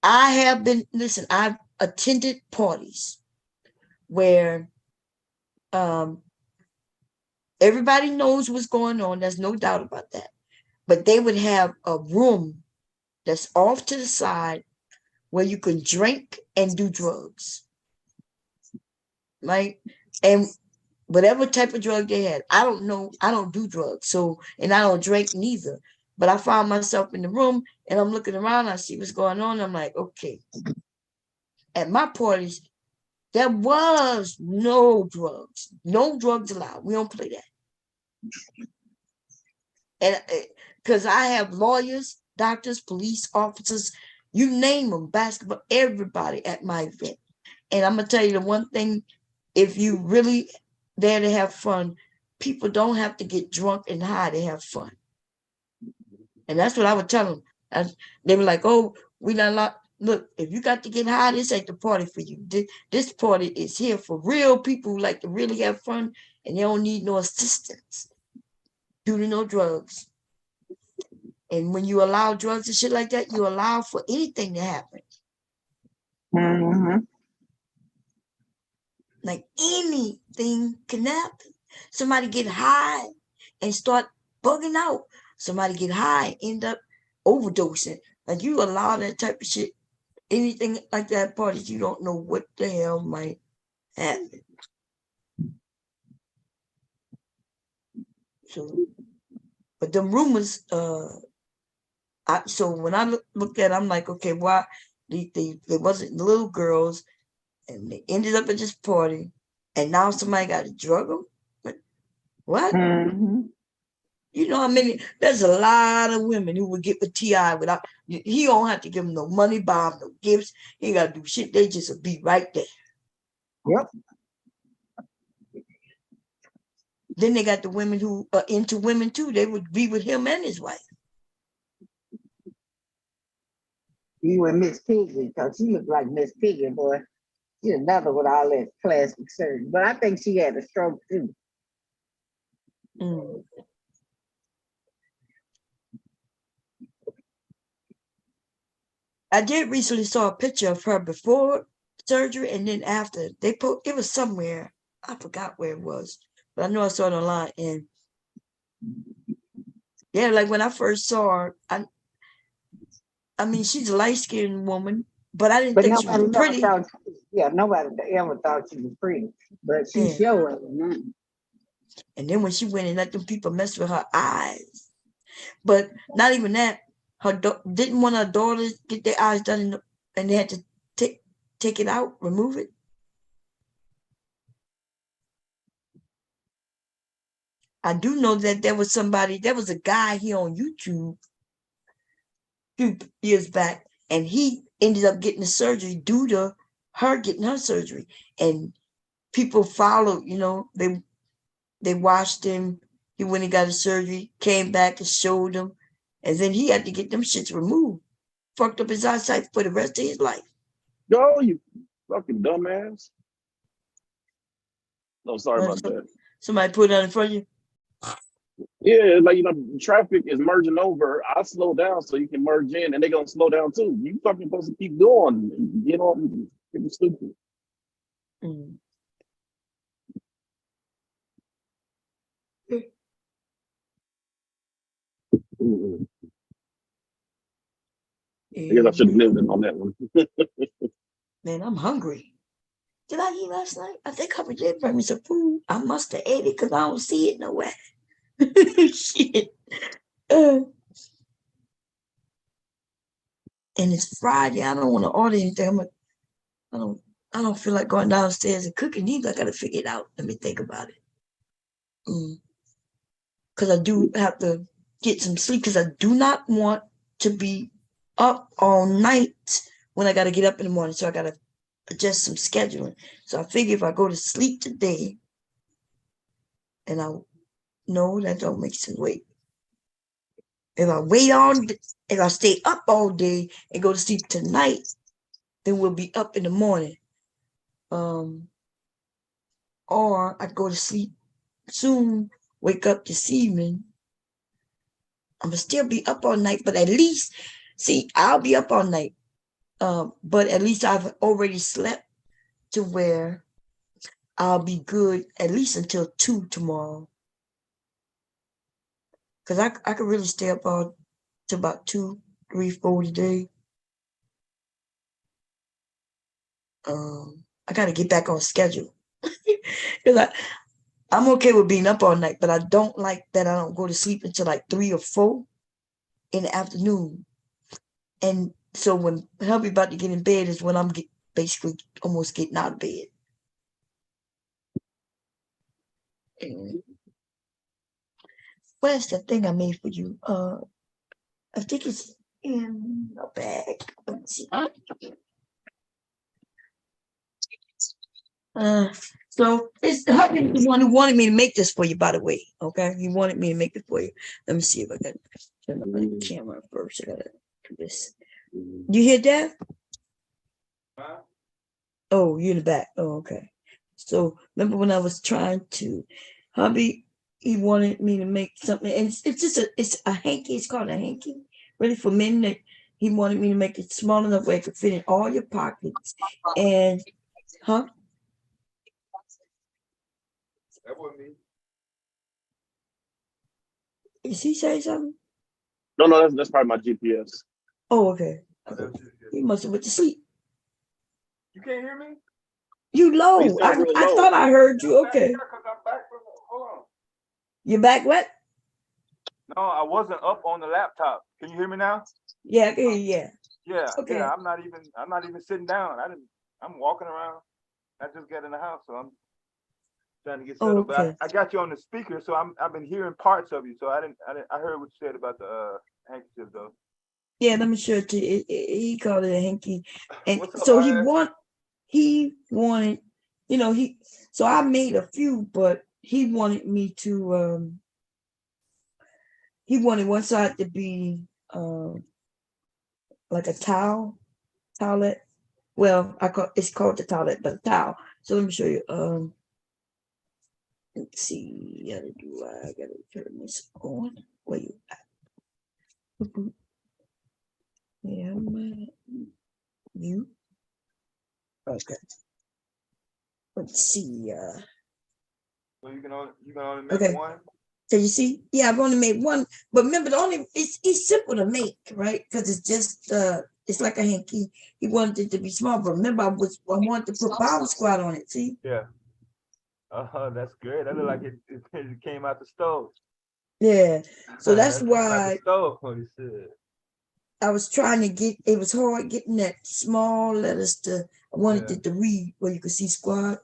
I've attended parties where everybody knows what's going on. There's no doubt about that. But they would have a room that's off to the side where you can drink and do drugs. Right? And whatever type of drug they had. I don't know. I don't do drugs. So, and I don't drink neither. But I found myself in the room and I'm looking around. I see what's going on. I'm like, okay. At my parties, there was no drugs. No drugs allowed. We don't play that. And because I have lawyers, doctors, police officers, you name them, basketball, everybody at my event. And I'm going to tell you the one thing, if you really there to have fun, people don't have to get drunk and high to have fun. And that's what I would tell them. They were like, oh, we not allowed. Look, if you got to get high, this ain't the party for you. This party is here for real people who like to really have fun and they don't need no assistance due to no drugs. And when you allow drugs and shit like that, you allow for anything to happen. Mm-hmm. Like anything can happen. Somebody get high and start bugging out. Somebody get high, end up overdosing. Like you allow that type of shit, anything like that party, you don't know what the hell might happen. So, but the rumors, so when I looked at it, I'm like, okay, why they wasn't little girls and they ended up at this party and now somebody got to drug them? What? Mm-hmm. You know how many, there's a lot of women who would get with T.I. without, he don't have to give them no money, buy them no gifts. He ain't got to do shit. They just will be right there. Yep. Then they got the women who are into women too. They would be with him and his wife. You and Miss Piggy, because she looked like Miss Piggy, boy. She's another with all that plastic surgery. But I think she had a stroke too. Mm. I did recently saw a picture of her before surgery and then after. It was somewhere. I forgot where it was, but I know I saw it online. And yeah, like when I first saw her, I mean, she's a light-skinned woman, but I didn't think she was pretty. Nobody ever thought she was pretty, but she showed it. And then when she went and let them people mess with her eyes, but not even that. Didn't one of her daughters get their eyes done and they had to take it out, remove it? I do know that there was a guy here on YouTube a few years back, and he ended up getting the surgery due to her getting her surgery. And people followed, they watched him. He went and got his surgery, came back and showed them. And then he had to get them shits removed. Fucked up his eyesight for the rest of his life. Yo, you fucking dumbass. No, sorry about that. Somebody put it on in front of you? Yeah, like, traffic is merging over. I slow down so you can merge in, and they're going to slow down too. You fucking supposed to keep going. It's stupid. Mm. I guess I should have lived in on that one. Man, I'm hungry. Did I eat last night? I think I did bring me some food. I must have ate it because I don't see it nowhere. Shit. And it's Friday. I don't want to order anything. I don't feel like going downstairs and cooking either. I gotta figure it out. Let me think about it. Because I do have to get some sleep because I do not want to be up all night when I gotta get up in the morning. So I gotta adjust some scheduling. So I figure if I go to sleep today, and no, that don't make sense. Wait. if I stay up all day and go to sleep tonight, then we'll be up in the morning. Or I go to sleep soon, wake up this evening. I'm gonna still be up all night, but at least, see, I'll be up all night. But at least I've already slept to where I'll be good at least until 2 tomorrow. Cause I could really stay up all to about 2, 3, 4 today. I gotta get back on schedule. Cause I'm okay with being up all night, but I don't like that I don't go to sleep until like 3 or 4 in the afternoon. And so when hubby about to get in bed is when I'm basically almost getting out of bed. Where's the thing I made for you? I think it's in a bag. Let me see. So it's hubby the one who wanted me to make this for you, by the way. Okay, he wanted me to make it for you. Let me see if I can turn on the camera first. I gotta do this. You hear that? Oh, you're in the back. Oh, okay. So remember when I was trying to, hubby, he wanted me to make something, and it's a hanky. It's called a hanky, really for men. That he wanted me to make it small enough where it could fit in all your pockets. And That wasn't me. Is he saying something? No, that's probably my GPS. Oh, okay. He must have went to sleep. You can't hear me? You low. You sound real I low. thought I heard you. Okay. Hold on. You're back what? No, I wasn't up on the laptop. Can you hear me now? Yeah, I can hear you. Yeah. Yeah, Okay. yeah. I'm not even sitting down. I'm walking around. I just got in the house, so I'm trying to get settled. Okay. But I got you on the speaker, so I've been hearing parts of you. So I heard what you said about the handkerchief though. Yeah, let me show it to you. He called it a hanky. And What's up, so Ryan? he wanted, so I made a few, but he wanted me to, he wanted one side to be like a towelette. Well, it's called the towelette, but a towel. So let me show you. Let's see. I gotta turn this on. Where you at? Yeah, you. Okay. Let's see. So you can only make Okay. one. So you see, yeah, I've only made one, but remember, it's simple to make, right? Because it's just it's like a hanky. He wanted it to be small, but remember, I wanted to put bomb squat on it. See? Yeah. That's great. That looked like it came out the stove. Yeah. So that's That came out the why stove. Holy shit. I was trying to get. It was hard getting that small letters to. I wanted Yeah. it to read where you could see squat.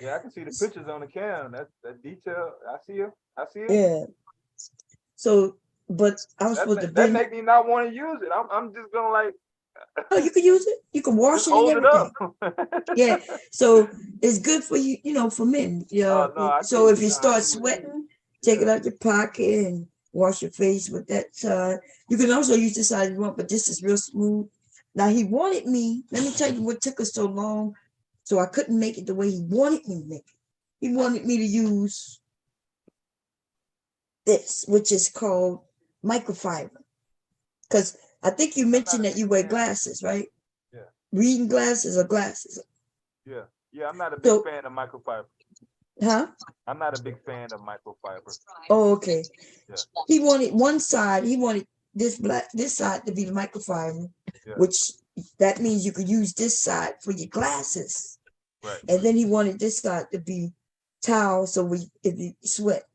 Yeah, I can see the pictures on the cam. That detail. I see you. Yeah. So, but I was supposed to That make me not want to use it. I'm just gonna like. Oh, you can use it. You can wash Just it and hold it everything. up. Yeah. So it's good for you, for men. Yeah. Oh, no, I So see. if you No, I start see what you sweating, take it out your pocket and wash your face with that side. You can also use this side if you want, but this is real smooth. Now he wanted me. Let me tell you what took us so long. So I couldn't make it the way he wanted me to make it. He wanted me to use this, which is called microfiber. Because I think you mentioned that you wear glasses, right? Yeah. Reading glasses or glasses. Yeah. Yeah, I'm not a big fan of microfiber. Huh? I'm not a big fan of microfiber. Oh, okay. Yeah. He wanted one side. He wanted this side to be the microfiber, Yeah. which that means you could use this side for your glasses. Right. And then he wanted this side to be towel, so if you sweat.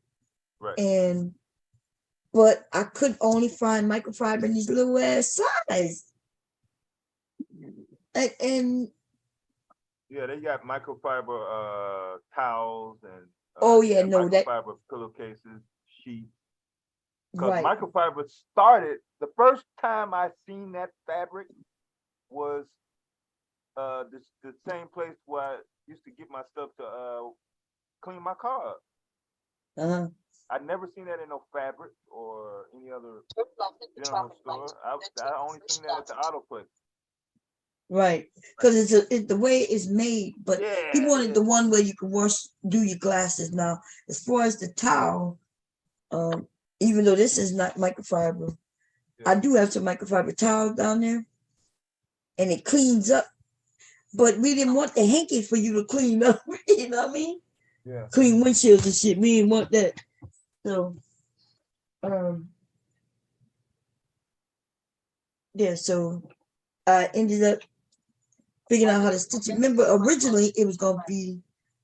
Right. But I could only find microfiber in these little ass size. And yeah, they got microfiber towels and microfiber pillowcases, sheets. Right. Because microfiber started, the first time I seen that fabric was the same place where I used to get my stuff to clean my car up. I never seen that in no Fabric or any other general store. I only seen that at the Autoplex. Right, because it's the way it's made, but he wanted the one where you can do your glasses. Now, as far as the towel, even though this is not microfiber, I do have some microfiber towels down there, and it cleans up. But we didn't want the hanky for you to clean up. You know what I mean? Yeah. Clean windshields and shit. We didn't want that. So, yeah. So I ended up figuring out how to stitch it. Remember, originally it was gonna be.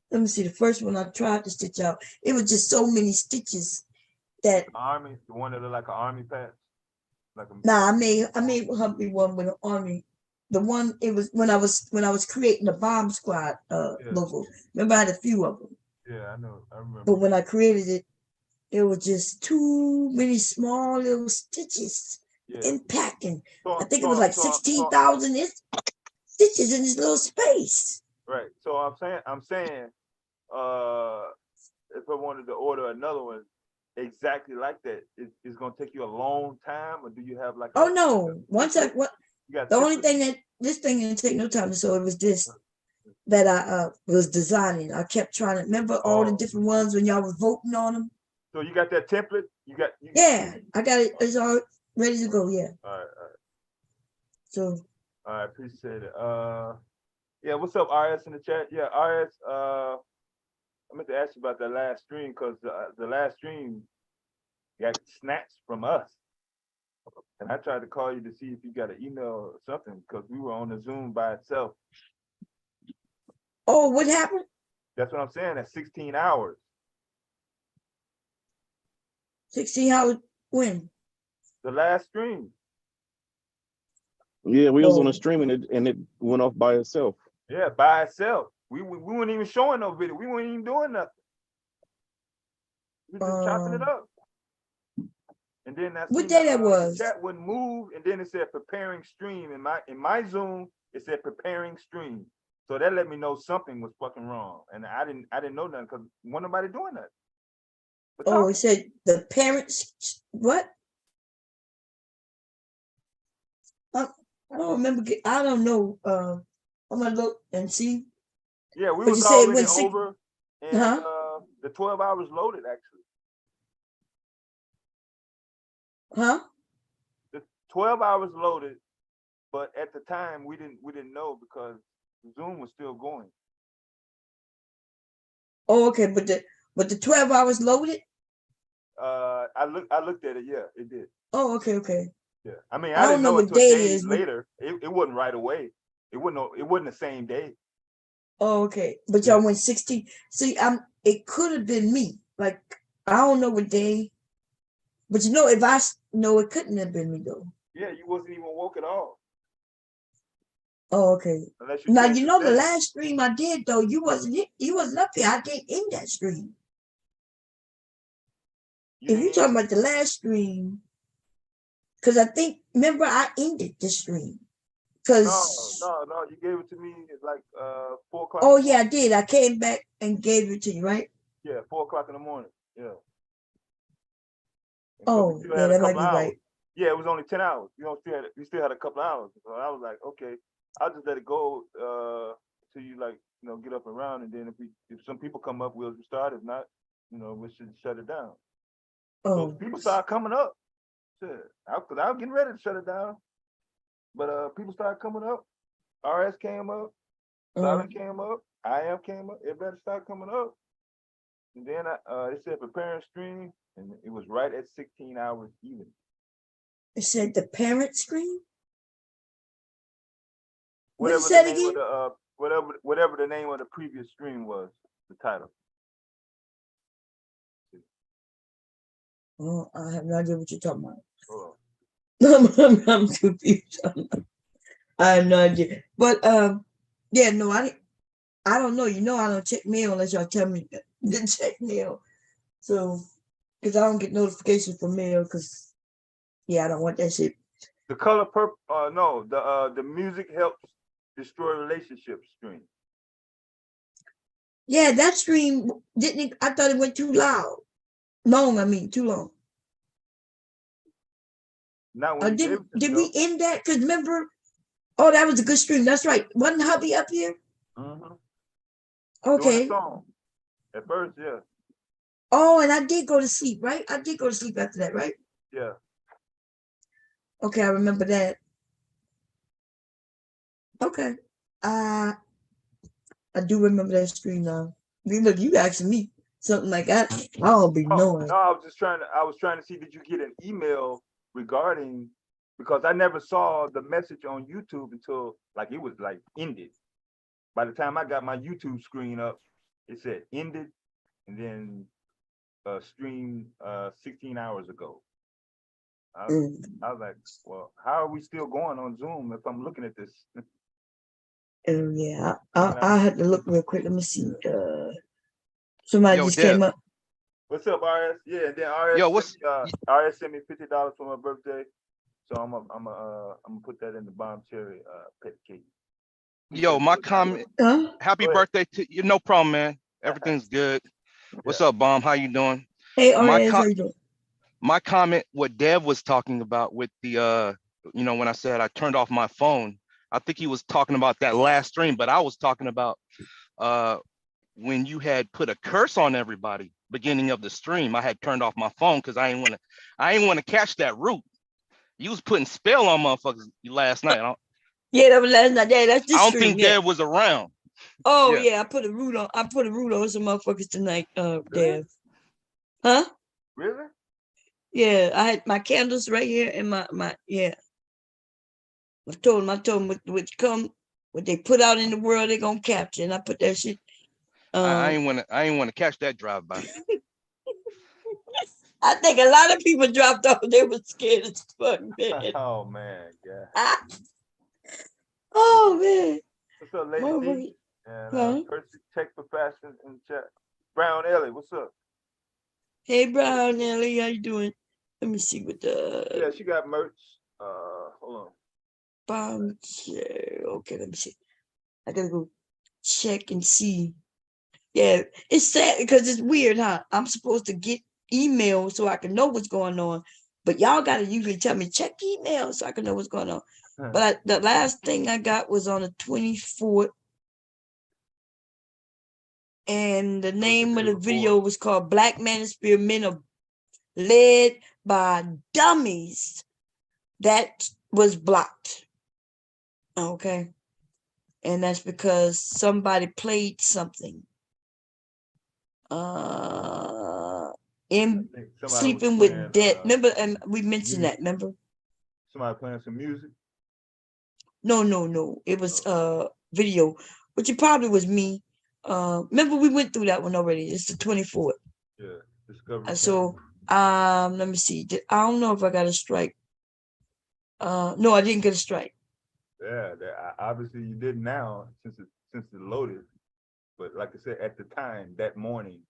Let me see. The first one I tried to stitch out, it was just so many stitches that. Army, the one that looked like an army patch. Like a, Nah, I made Humphrey one with an army. The one it was when I was creating the bomb squad logo. Remember, I had a few of them. Yeah, I know. I remember. But when I created it, it was just too many small little stitches in packing. I think it was like 16,000 stitches in this little space. Right. So I'm saying, if I wanted to order another one exactly like that, it's gonna take you a long time, or do you have like? Oh no! The only thing that this thing didn't take no time, so it was this that I was designing. I kept trying to remember all the different ones when y'all was voting on them. So you got that template? Yeah, I got it. It's all ready to go. Yeah. All right. So. All right, appreciate it. Yeah, what's up, RS in the chat? Yeah, RS. I meant to ask you about that last stream because the last stream got snatched from us. And I tried to call you to see if you got an email or something because we were on the Zoom by itself. Oh, what happened? That's what I'm saying. That's 16 hours. 16 hours when? The last stream. Yeah, we was on a stream and it went off by itself. Yeah, by itself. We weren't even showing no video. We weren't even doing nothing. We were just chopping it up. And then that's what day that was. The chat wouldn't move, and then it said preparing stream. In my Zoom, it said preparing stream. So that let me know something was fucking wrong. And I didn't know nothing because wasn't nobody doing that. Oh, it said the parents what? I don't remember. I don't know. I'm gonna look and see. Yeah, we was already over, and the 12 hours loaded actually. Huh? The 12 hours loaded, but at the time we didn't know because Zoom was still going. Oh, okay, but the 12 hours loaded. I looked at it. Yeah, it did. Oh, okay. Yeah, I mean, I didn't know until days later. It wasn't right away. It wasn't the same day. Oh, okay. But y'all went 16. See, it could have been me. Like, I don't know what day. But you know, if I know, it couldn't have been me though. Yeah, you wasn't even woke at all. Oh, okay. Now you know the last stream I did though, you wasn't up here. I did in that stream. If you're talking about the last stream, because I think, remember, I ended the stream. Because no, you gave it to me at like 4 o'clock. Oh yeah, I did. I came back and gave it to you, right? Yeah, 4 o'clock in the morning. Yeah. Oh, yeah, that might be right. Yeah, it was only 10 hours. You know, we still had a couple hours. So I was like, okay, I'll just let it go till you like, you know, get up and around, and then if some people come up, we'll start. If not, you know, we should shut it down. Oh, so people started coming up. Because I was getting ready to shut it down. But people started coming up. RS came up, Silent came up, IM came up, everybody started coming up. And then it said preparing stream, and it was right at 16 hours even. It said the parent screen? Whatever the name of the whatever the name of the previous stream was, the title. Oh, I have no idea what you're talking about. Oh. I'm confused. I have no idea. But yeah, no, I don't know. You know, I don't check mail unless y'all tell me to check mail. So, because I don't get notifications for mail, because yeah, I don't want that shit. The color purple. No, the music helps destroy relationships stream. Yeah, that stream didn't. I thought it went too loud. Long, I mean, too long. Not when Did Davidson we end that? Because remember, oh, that was a good stream. That's right. Wasn't hubby up here? Doing Okay. a song. At first, yeah. Oh, and I did go to sleep, right? I did go to sleep after that, right? Yeah. Okay, I remember that. Okay. I do remember that stream now. Look, you asking me something like that. I don't be knowing. No, I was trying to see, did you get an email regarding, because I never saw the message on YouTube until like it was like ended. By the time I got my YouTube screen up, it said ended, and then streamed 16 hours ago. I was like, well, how are we still going on Zoom if I'm looking at this? Yeah, I had to look real quick. Let me see. Somebody Yo, just Dev. came up. What's up, RS? Yeah, and then RS, Yo, what's RS sent me $50 for my birthday, so I'm gonna put that in the Bomb Cherry pet cake. Yo, my comment. Happy birthday to you. No problem, man. Everything's good. What's up, Bomb? How you doing? Hey, RS, how you doing? My comment, what Dev was talking about with the when I said I turned off my phone, I think he was talking about that last stream, but I was talking about when you had put a curse on everybody beginning of the stream. I had turned off my phone because I ain't want to catch that root. You was putting spell on motherfuckers last night. Yeah, that was last night. Yeah, that's this I don't stream, think Dev was around. Oh yeah, I put a root on some motherfuckers tonight, Dev. Huh? Really? Yeah, I had my candles right here and my yeah. I told them what they put out in the world, they gonna capture, and I put that shit. I ain't want to catch that drive by. I think a lot of people dropped off. They were scared as fuck, man. Oh man, yeah. Oh man. What's up, Lady D? And Percy Tech for Fashion in chat. Brown Ellie, what's up? Hey Brown Ellie, how you doing? Let me see what the Yeah, she got merch. Hold on. Okay, let me see. I gotta go check and see. Yeah, it's sad because it's weird, huh? I'm supposed to get emails so I can know what's going on, but y'all gotta usually tell me check email so I can know what's going on. But the last thing I got was on the 24th, and the name of the video was called "Black Manosphere Men Are Led by Dummies." That was blocked. Okay. And that's because somebody played something. In Sleeping with Dead. Remember, and we mentioned that, remember? Somebody playing some music? No. It was video, which it probably was me. Remember we went through that one already. It's the 24th. Yeah. Discovery. So let me see. I don't know if I got a strike. No, I didn't get a strike. Yeah, obviously you did now since it loaded. But like I said, at the time, that morning,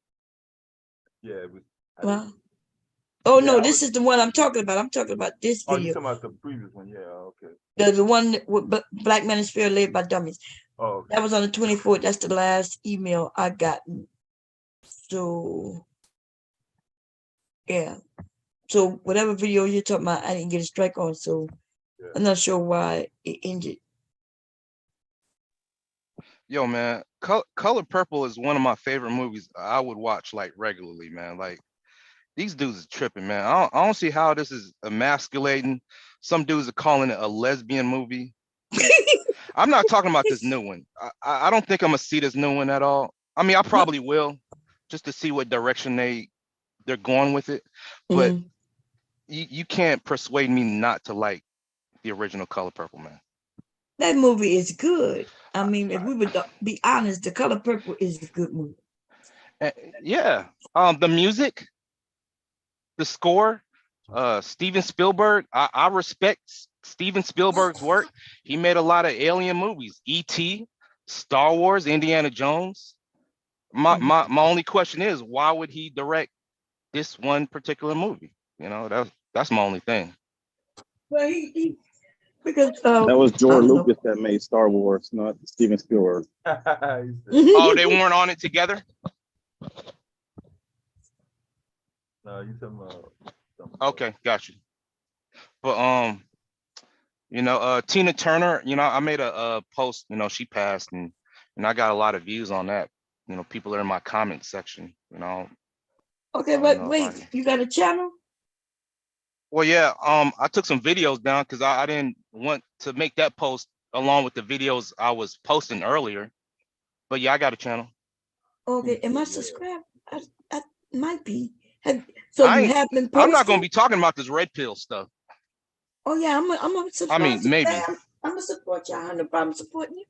yeah, it was. Well, no, this is the one I'm talking about. I'm talking about this Oh, video. you're talking about the previous one, yeah, okay. The one with Black Manosphere Led by Dummies. Oh, okay. That was on the 24th. That's the last email I got. So, yeah. So whatever video you're talking about, I didn't get a strike on. So I'm not sure why it ended. Yo, man, Color Purple is one of my favorite movies. I would watch like regularly, man. Like these dudes are tripping, man. I don't see how this is emasculating. Some dudes are calling it a lesbian movie. I'm not talking about this new one. I don't think I'm gonna see this new one at all. I mean, I probably will, just to see what direction they're going with it. But you can't persuade me not to like the original Color Purple, man. That movie is good. I mean, if we would be honest, The Color Purple is a good movie. Yeah. The music, the score, Steven Spielberg. I respect Steven Spielberg's work. He made a lot of alien movies. E.T., Star Wars, Indiana Jones. My only question is, why would he direct this one particular movie? You know, that's my only thing. Well, because that was George Lucas that made Star Wars, not Steven Spielberg. Oh, they weren't on it together? No, you talking about Okay, got you. But Tina Turner, I made a post, she passed, and I got a lot of views on that. People are in my comment section, Okay, I don't but know if wait, you got a channel? Well, yeah, I took some videos down because I didn't want to make that post along with the videos I was posting earlier. But yeah, I got a channel. Okay, am I subscribed? I might be. So you have been posting? I'm not gonna be talking about this red pill stuff. Oh yeah, I'm gonna subscribe. I mean, maybe. I'm gonna support you. I have no problem supporting you.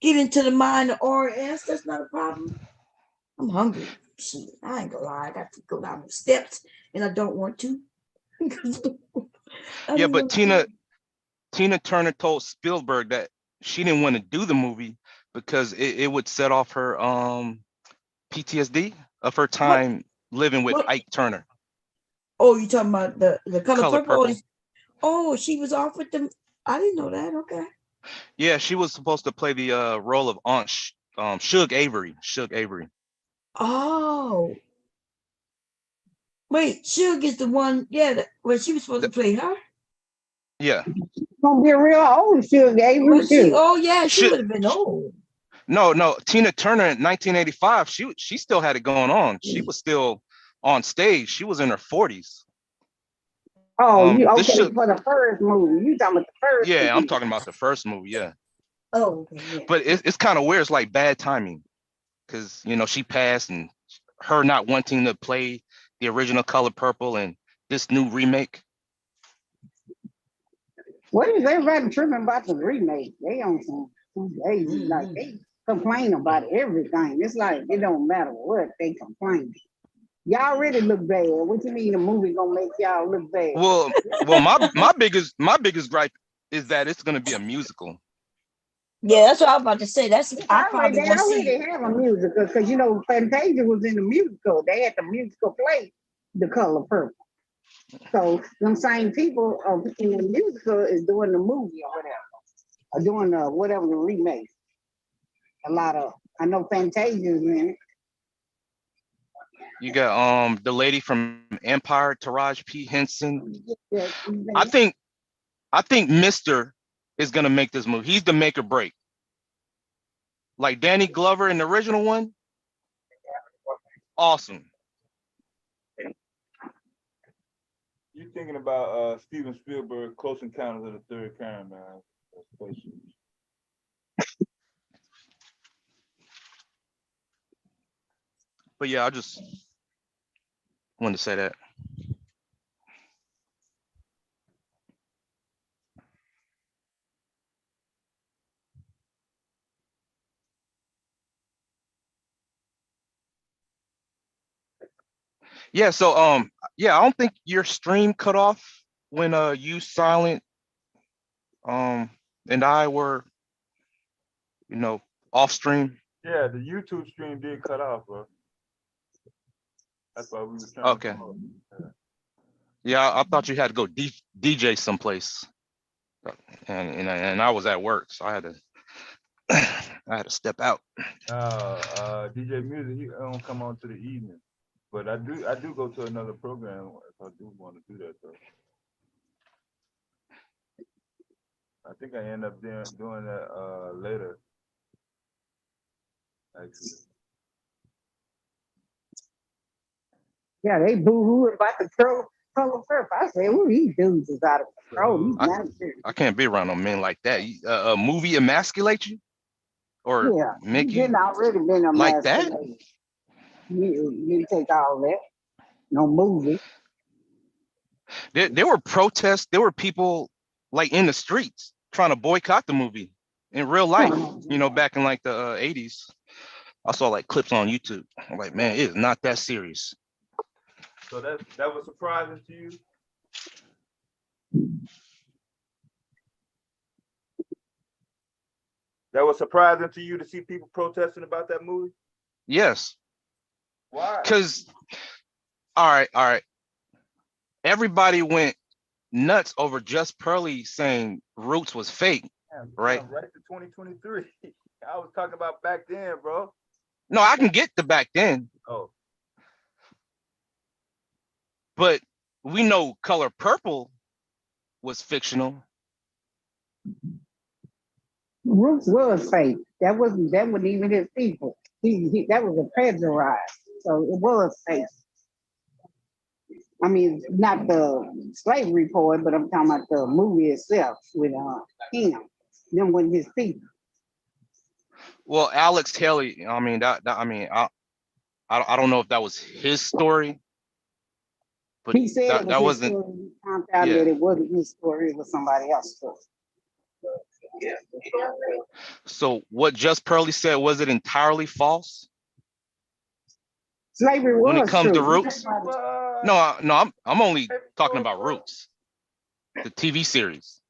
Get into the mind of RS. That's not a problem. I'm hungry. Shit, I ain't gonna lie. I got to go down the steps, and I don't want to. Yeah, but Tina Turner told Spielberg that she didn't want to do the movie because it would set off her PTSD of her time living with Ike Turner. Oh, you talking about the color purple? Purple. Oh, she was off with them. I didn't know that. Okay. Yeah, she was supposed to play the role of Aunt Suge Avery. Oh. Wait, Suge is the one, where she was supposed to play her? Yeah. Gonna be real old Suge Avery too. Oh yeah, she would have been old. No, Tina Turner in 1985, she still had it going on. She was still on stage. She was in her 40s. Oh, for the first movie. You talking about the first movie? Yeah, I'm talking about the first movie, yeah. Oh, okay, yeah. But it's kind of weird. It's like bad timing because, she passed and her not wanting to play the original Color Purple and this new remake. What is everybody tripping about the remake? They on some like they complain about everything. It's like it don't matter what they complain. Y'all really look bad. What you mean the movie gonna make y'all look bad? Well, my biggest gripe is that it's gonna be a musical. Yeah, that's what I was about to say. I probably they already have a musical because Fantasia was in the musical. They had the musical play The Color Purple. So them same people in the musical is doing the movie or whatever, or doing whatever the remake. I know Fantasia is in it. You got the lady from Empire, Taraji P. Henson. I think Mr. is gonna make this movie. He's the make or break. Like Danny Glover in the original one. Awesome. You thinking about Steven Spielberg, Close Encounters of the Third Kind, man? But yeah, I just wanted to say that. Yeah, so I don't think your stream cut off when you, Silent, and I were, off stream. Yeah, the YouTube stream did cut off, bro. That's why we were trying. Okay. Yeah, I thought you had to go DJ someplace, and I was at work, so I had to step out. DJ Music, he don't come on to the evening, but I do go to another program if I do want to do that though. I think I end up doing that later. Actually. Yeah, they boo-hoo about the Color Purple. I said, "Ooh, these dudes is out of control." I can't be around no men like that. A movie emasculate you, or make you already been like that? You take all that. No movie. There were protests. There were people like in the streets trying to boycott the movie in real life. Back in like the 80s. I saw like clips on YouTube. I'm like, man, it is not that serious. So that was surprising to you? That was surprising to you to see people protesting about that movie? Yes. Why? Because, all right. Everybody went nuts over Just Pearly saying Roots was fake, right? Right to 2023. I was talking about back then, bro. No, I can get the back then, Oh, but we know Color Purple was fictional. Roots was fake. That wasn't even his people. That was a plagiarized. So it was fake. I mean, not the slavery part, but I'm talking about the movie itself with him. Them wasn't his people. Well, Alex Haley, I mean I don't know if that was his story, but He said it was that his wasn't. story. We found out Yeah. that it wasn't his story, it was somebody else's story. So what Just Pearly said, was it entirely false Slavery when it was comes to true. Roots? No, I'm only talking about Roots, the TV series.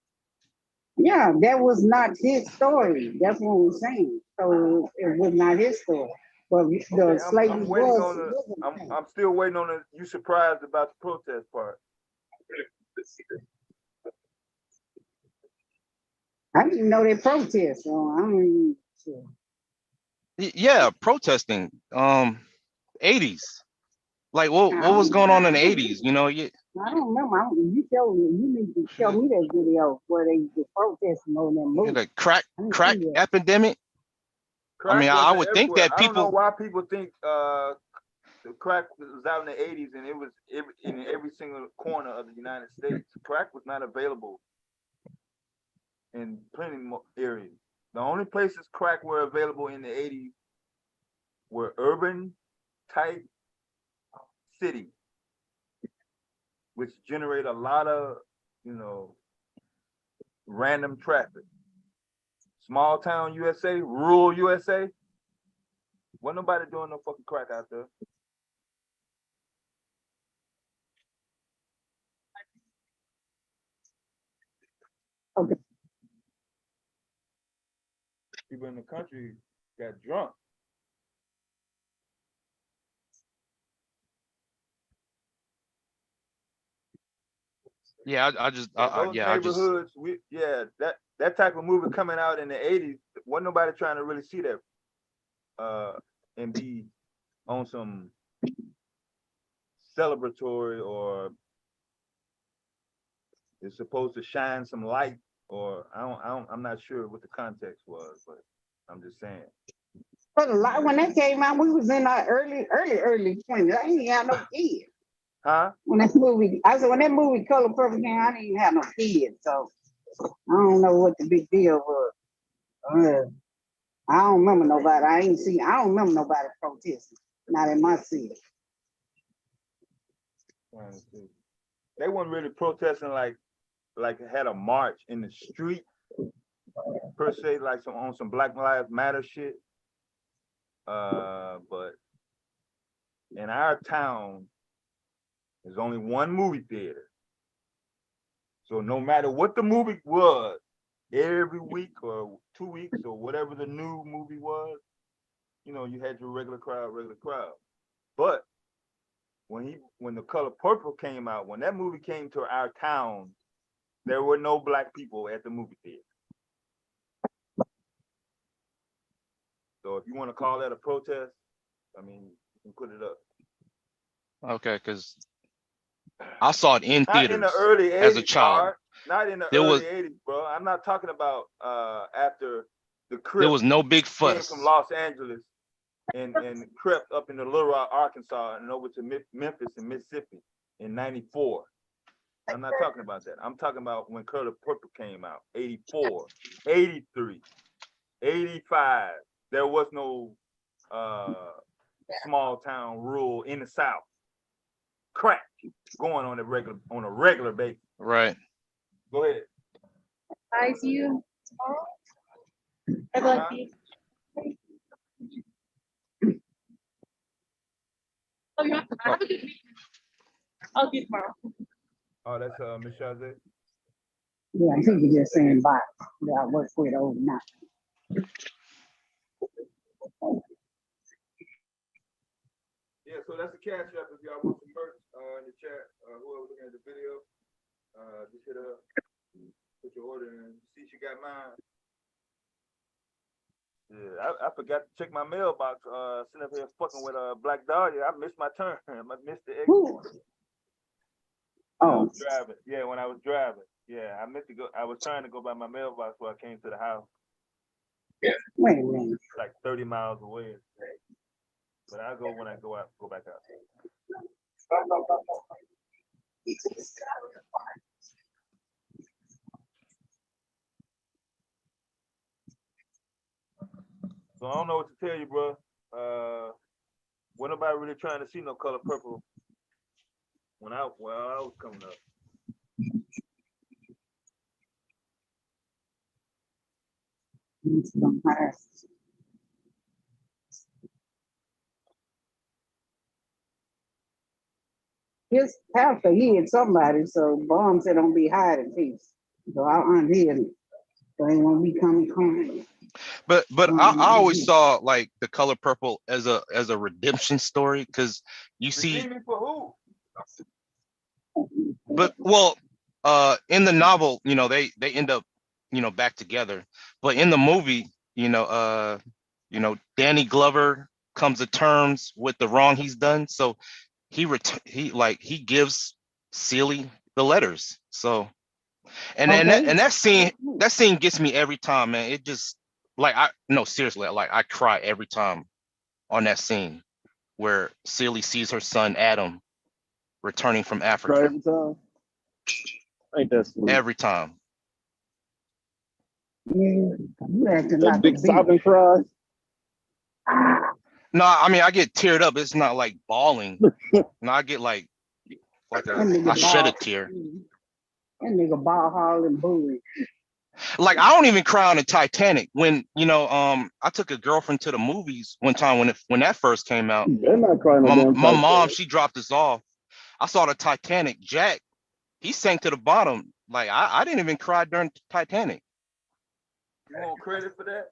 Yeah, that was not his story. That's what we're saying. So it was not his story. But the Okay, slavery I'm waiting was. on the. I'm still waiting on the. You surprised about the protest part? I didn't know they protest. So I don't even sure. Yeah, protesting. 80s. Like what was going on in the 80s? You know, yeah. I don't remember. You tell me. You need to show me that video where they were protesting on that movie. The crack epidemic. Crack I mean, I would think everywhere. that I don't know people. why people think the crack was out in the 80s and it was in every single corner of the United States. Crack was not available in plenty more areas. The only places crack were available in the 80s were urban type cities, which generate a lot of, random traffic. Small town USA, rural USA, wasn't nobody doing no fucking crack out there. Okay. People in the country got drunk. Yeah, Those neighborhoods, that type of movie coming out in the 80s, wasn't nobody trying to really see that and be on some celebratory or it's supposed to shine some light or I'm not sure what the context was, but I'm just saying. But a lot when that came out, we was in our early 20s. I ain't have no kids. Huh? When that movie Color Purple came out, I didn't even have no kids, so I don't know what the big deal was. I don't remember nobody. I don't remember nobody protesting. Not in my city. They weren't really protesting like had a march in the street per se, like on some Black Lives Matter shit. But in our town, there's only one movie theater. So no matter what the movie was, every week or 2 weeks or whatever the new movie was, you had your regular crowd. But when the Color Purple came out, when that movie came to our town, there were no Black people at the movie theater. So if you want to call that a protest, I mean, you can put it up. Okay, because I saw it in Not theaters in the early 80s, as a child. Art. Not in the early 80s, bro. I'm not talking about after the Crip. There was no big came fuss. from Los Angeles and crept up into Little Rock, Arkansas, and over to Memphis and Mississippi in '94. I'm not talking about that. I'm talking about when Color Purple came out, 84, 83, 85. There was no small town rule in the South. Crack going on a regular basis. Right. Go ahead. I see you tomorrow. I'd like to. Oh, you have to have a good week. I'll be tomorrow. Oh, that's Miss Shazay. Yeah, he was just saying bye. Yeah, I work for it overnight. Yeah, so that's the cash app if y'all want some merch in the chat. Whoever looking at the video, just hit up, put your order in. See, she got mine. Yeah, I forgot to check my mailbox. Sitting up here fucking with Black Dahlia. I missed my turn. I missed the exit. When I was driving. Yeah, when I was driving. Yeah, I meant to go. I was trying to go by my mailbox before I came to the house. Wait a minute. Like 30 miles away. But I'll go when I go out. Go back out. So I don't know what to tell you, bro. Wasn't nobody really trying to see no Color Purple when I was coming up. His pastor hid somebody, so Bomb said don't be hiding peace. So I unhid it. So they won't be coming crying. But I always saw like the Color Purple as a redemption story, because you see. Redeeming for who? But well, in the novel, you know, they end up, you know, back together. But in the movie, you know, Danny Glover comes to terms with the wrong he's done, so he gives Celie the letters. So, and that scene gets me every time, man. It just seriously, like I cry every time on that scene where Celie sees her son Adam returning from Africa. Every time. Ain't that sweet? Every time. That big sobbing cry. No, I mean I get teared up. It's not like bawling. No, I get like I shed a tear. That nigga ball hall and bully. Like I don't even cry on the Titanic. When I took a girlfriend to the movies one time when that first came out. They're not crying. My mom, she dropped us off. I saw the Titanic. Jack, he sank to the bottom. Like I didn't even cry during Titanic. You want credit for that?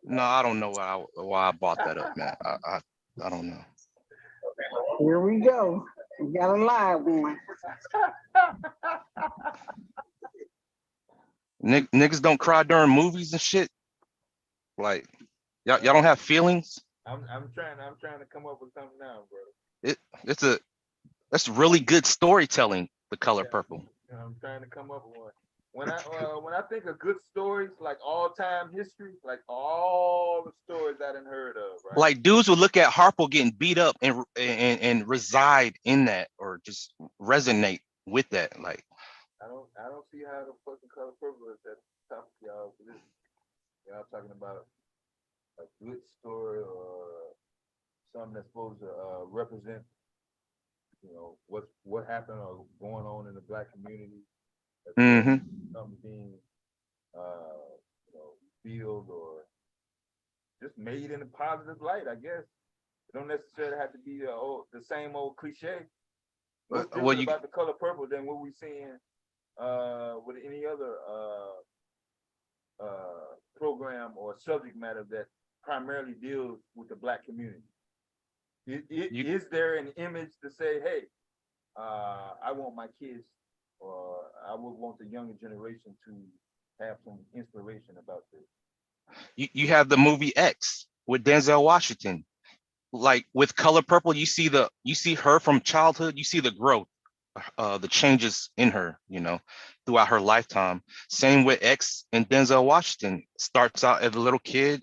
No, I don't know why I bought that up, man. I don't know. Here we go. We got a live one. Niggas don't cry during movies and shit. Like y'all don't have feelings. I'm trying to come up with something now, bro. That's really good storytelling. The Color Purple. I'm trying to come up with one. When I think of good stories, like all time history, like all the stories I done heard of, right? Like dudes would look at Harpo getting beat up and reside in that, or just resonate with that. Like I don't see how the fucking Color Purple is at the top of y'all. Y'all talking about a good story or something that's supposed to represent, you know, what happened or going on in the Black community. Something being revealed or just made in a positive light, I guess. It don't necessarily have to be the same old cliche. What's different about the Color Purple than what we seeing with any other program or subject matter that primarily deals with the Black community? Is there an image to say, hey, I want my kids, or I would want the younger generation to have some inspiration about this? You have the movie X with Denzel Washington. Like with Color Purple, you see her from childhood. You see the growth, the changes in her, you know, throughout her lifetime. Same with X and Denzel Washington. Starts out as a little kid,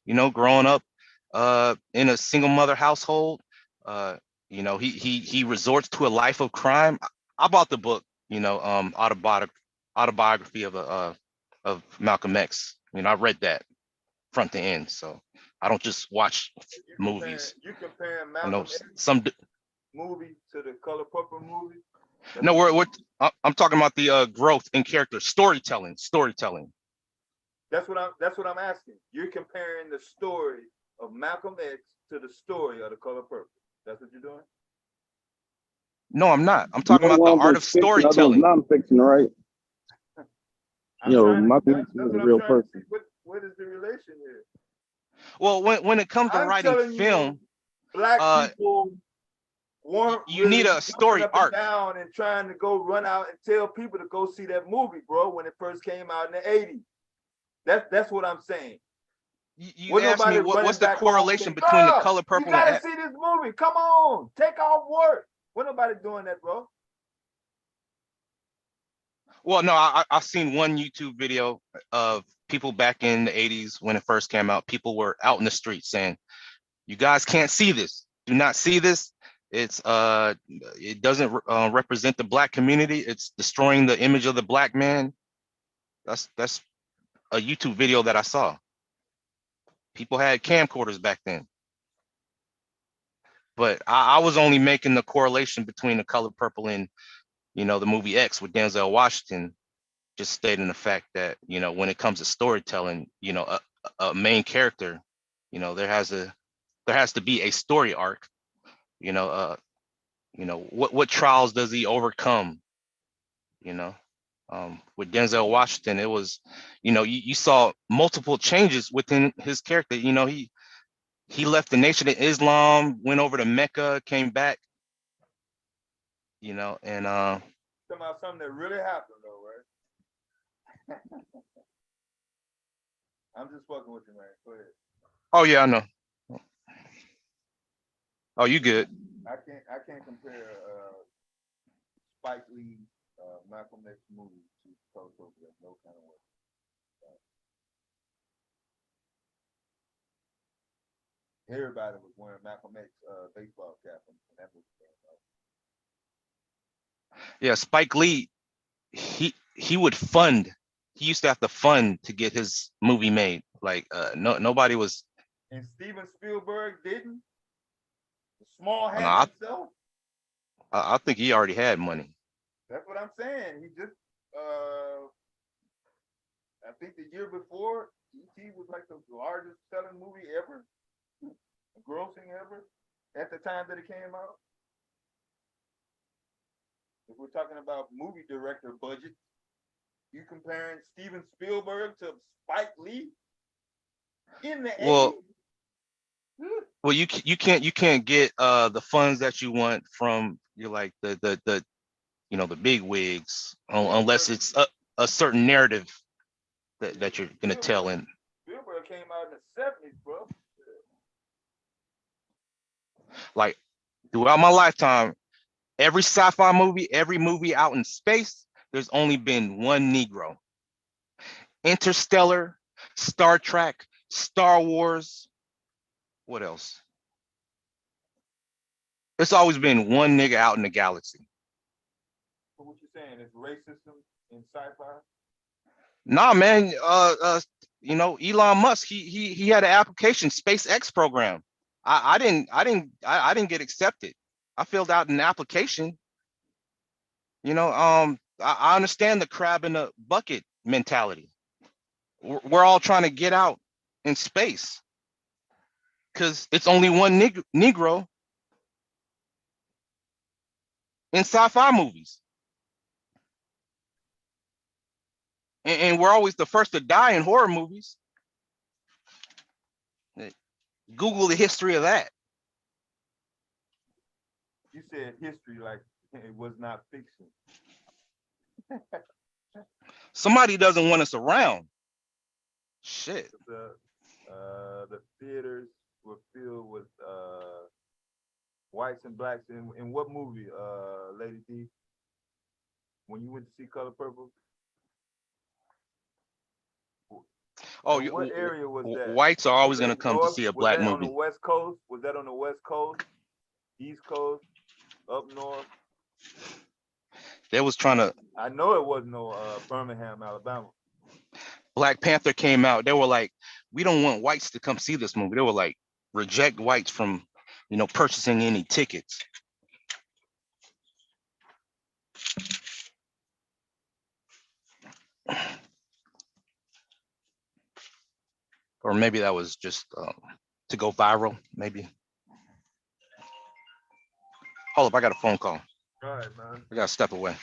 you know, growing up in a single mother household. You know, he resorts to a life of crime. I bought the book, you know, autobiography of Malcolm X. You know, I read that front to end, so I don't just watch movies. You comparing Malcolm X movie to the Color Purple movie? No, I'm talking about the growth in character, storytelling. That's what I'm asking. You're comparing the story of Malcolm X to the story of the Color Purple. That's what you're doing? No, I'm not. I'm talking about the art of storytelling. Non-fiction, right? Malcolm X is a real person. What is the relation here? Well, when it comes to writing film, Black people weren't you need a story arc. Down and trying to go run out and tell people to go see that movie, bro, when it first came out in the 80s. That's what I'm saying. You When asked me nobody running what's the back home correlation saying, between The "Bruh, Color you Purple gotta and see this movie. Come on, take off work." When nobody doing that, bro. well, no, I've seen one YouTube video of people back in the 80s when it first came out. People were out in the street saying, "You guys can't see this. Do not see this. It's it doesn't represent the black community. It's destroying the image of the black man." That's a YouTube video that I saw. People had camcorders back then. But I was only making the correlation between The Color Purple and, you know, the movie X with Denzel Washington, just stating the fact that, you know, when it comes to storytelling, you know, a main character, you know, there has to be a story arc. You know, what trials does he overcome? You know, with Denzel Washington, it was, you know, you saw multiple changes within his character. You know, he left the Nation of Islam, went over to Mecca, came back, you know, and Talking about something that really happened though, right? I'm just fucking with you, man. Go ahead. oh yeah, I know. Oh, you good? I can't compare Spike Lee Malcolm X movie to Color Purple in no kind of way. Everybody was wearing Malcolm X baseball cap when that movie came out. Yeah, Spike Lee, he would fund. He used to have to fund to get his movie made. Like nobody was. And Steven Spielberg didn't. The small No, hat himself. I think he already had money. That's what I'm saying. He just I think the year before, E.T. was like the largest selling movie ever, grossing ever, at the time that it came out. If we're talking about movie director budget, you comparing Steven Spielberg to Spike Lee in the 80s? Well, you can't get the funds that you want from the you know, the big wigs unless it's a certain narrative that you're gonna tell in. Spielberg came out in the 70s, bro. Like throughout my lifetime, every sci-fi movie, every movie out in space, there's only been one Negro. Interstellar, Star Trek, Star Wars. What else? It's always been one nigga out in the galaxy. So what you saying is racism in sci-fi? Nah, man. You know, Elon Musk, he had an application, SpaceX program. I didn't get accepted. I filled out an application. You know, I understand the crab in the bucket mentality. We're all trying to get out in space because it's only one Negro in sci-fi movies. And we're always the first to die in horror movies. Google the history of that. You said history like it was not fiction. Somebody doesn't want us around. Shit. The theaters were filled with whites and blacks. In what movie, Lady D? When you went to see Color Purple? Oh, what area was that? Whites are always going to come to see a black movie. On the West Coast? Was that on the West Coast? East Coast? Up north? They was trying to. I know it wasn't no Birmingham, Alabama. Black Panther came out. They were like, we don't want whites to come see this movie. They were like, reject whites from, you know, purchasing any tickets. Or maybe that was just to go viral, maybe. Hold up, I got a phone call. All right, man. I gotta step away.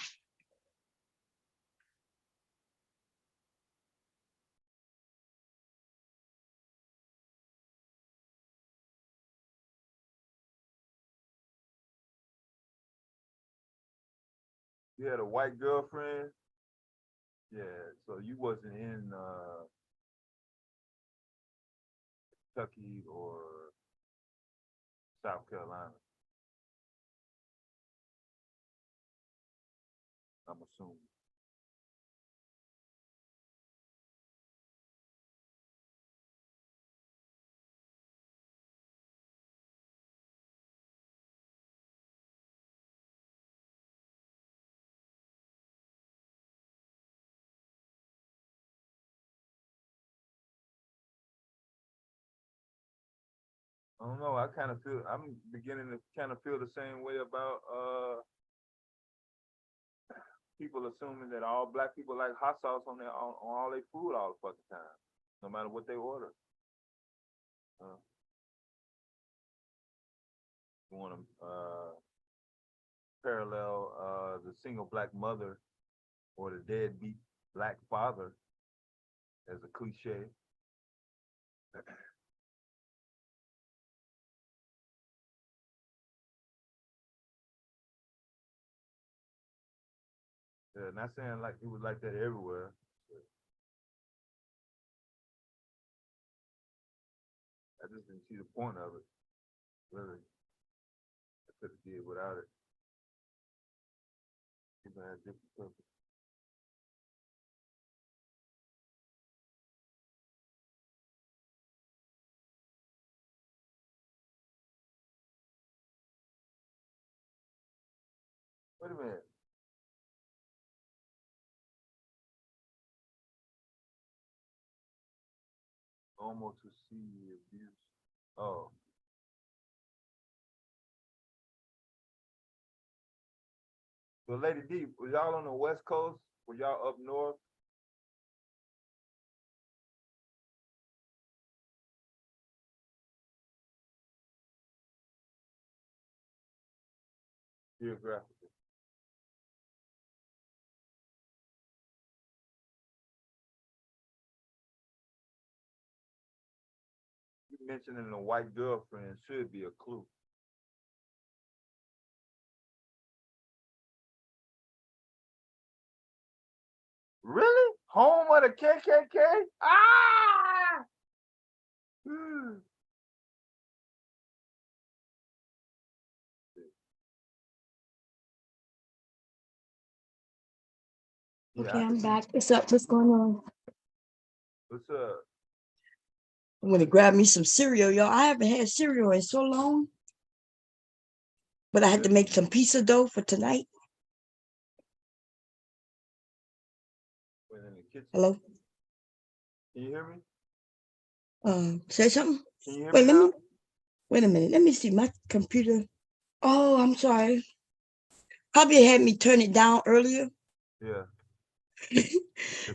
You had a white girlfriend? Yeah, so you wasn't in Kentucky or South Carolina. I'm assuming. I don't know. I'm beginning to kind of feel the same way about people assuming that all black people like hot sauce on all their food all the fucking time, no matter what they order. You want to parallel the single black mother or the deadbeat black father as a cliche. Yeah, not saying like it was like that everywhere. I just didn't see the point of it. Really. I could have did without it. People had different purpose. Wait a minute. Almost to see abuse. Oh. So Lady D, was y'all on the West Coast? Were y'all up north? Geographically. You mentioning a white girlfriend should be a clue. Really? Home of the KKK? Ah! Okay, I'm back. What's up? What's going on? What's up? I'm gonna grab me some cereal, y'all. I haven't had cereal in so long, but I had to make some pizza dough for tonight. Hello? Can you hear me? Say something? Can you hear Wait, me let now? me wait a minute. Let me see my computer. Oh, I'm sorry. Probably had me turn it down earlier. Yeah.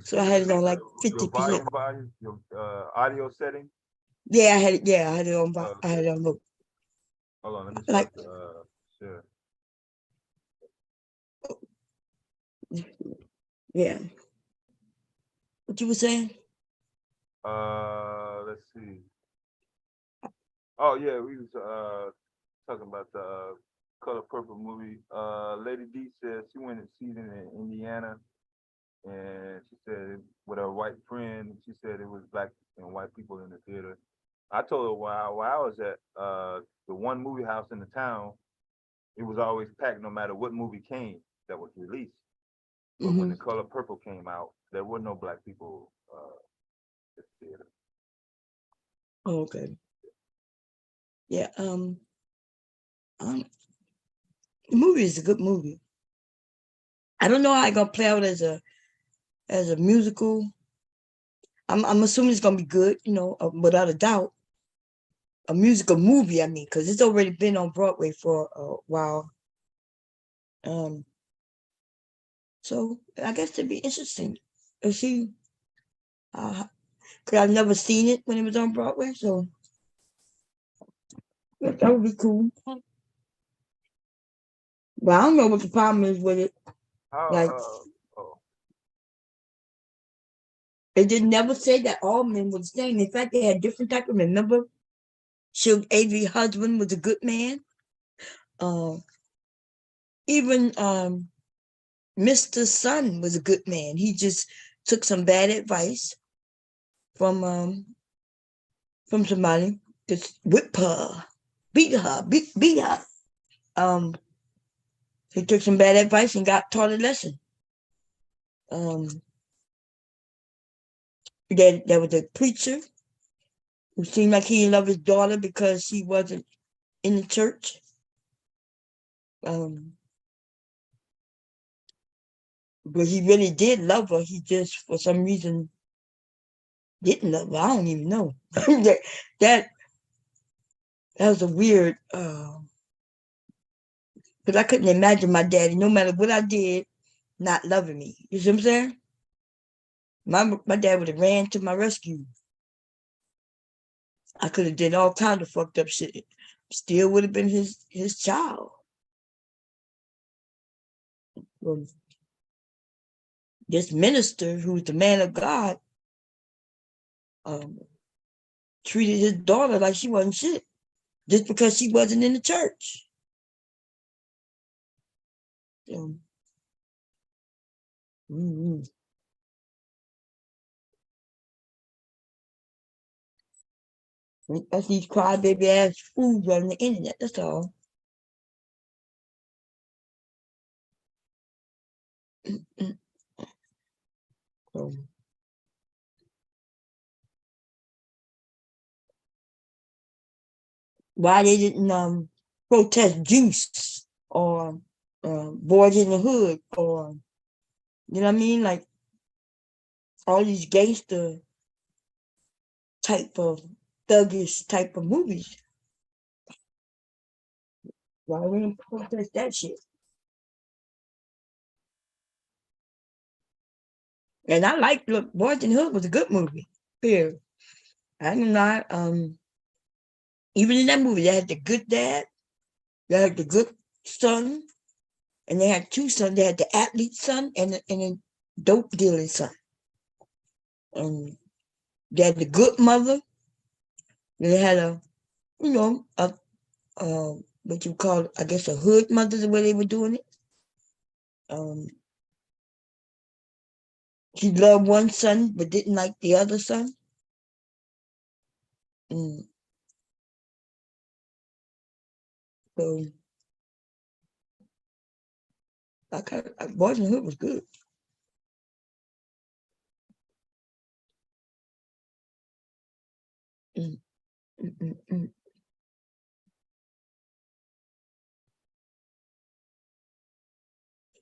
So I had it on like Your 50%. volume, your audio setting. Yeah, I had it. Yeah, I had it on. I had it on low. Hold on, let me Like, start share. yeah. What you were saying? Let's see. Oh yeah, we was talking about the Color Purple movie. Lady D said she went and seen it in Indiana, and she said with her white friend, she said it was black and white people in the theater. I told her where I was at the one movie house in the town, it was always packed no matter what movie came that was released. But when The Color Purple came out, there were no black people at the theater. Oh, okay. Yeah. The movie is a good movie. I don't know how it's gonna play out as a musical. I'm assuming it's gonna be good, you know, without a doubt. A musical movie, I mean, because it's already been on Broadway for a while. So I guess it'd be interesting to see. Cause I've never seen it when it was on Broadway, so that would be cool. But I don't know what the problem is with it. Like, they did never say that all men were the same. In fact, they had different type of men. Remember, Suge Avery's husband was a good man. Even Mr. Sun was a good man. He just took some bad advice from from somebody, just whip her, beat her, beat her. He took some bad advice and got taught a lesson. There was a preacher who seemed like he loved his daughter because she wasn't in the church. But he really did love her. He just, for some reason, didn't love her. I don't even know. that was a weird, because I couldn't imagine my daddy, no matter what I did, not loving me. You see what I'm saying? My dad would have ran to my rescue. I could have did all kinds of fucked up shit. Still would have been his child. Well, this minister, who's the man of God, treated his daughter like she wasn't shit, just because she wasn't in the church. That's these crybaby ass fools on the internet, that's all. Why they didn't protest Juice or Boys in the Hood, or you know what I mean, like all these gangster type of thuggish type of movies. Why we didn't protest that shit? And I like, look, Boys in the Hood was a good movie. Fair. I'm not even in that movie, they had the good dad, they had the good son, and they had two sons. They had the athlete son and a dope dealing son. They had the good mother. They had a what you call, I guess, a hood mother, the way they were doing it. She loved one son but didn't like the other son. So Boys in the Hood was good.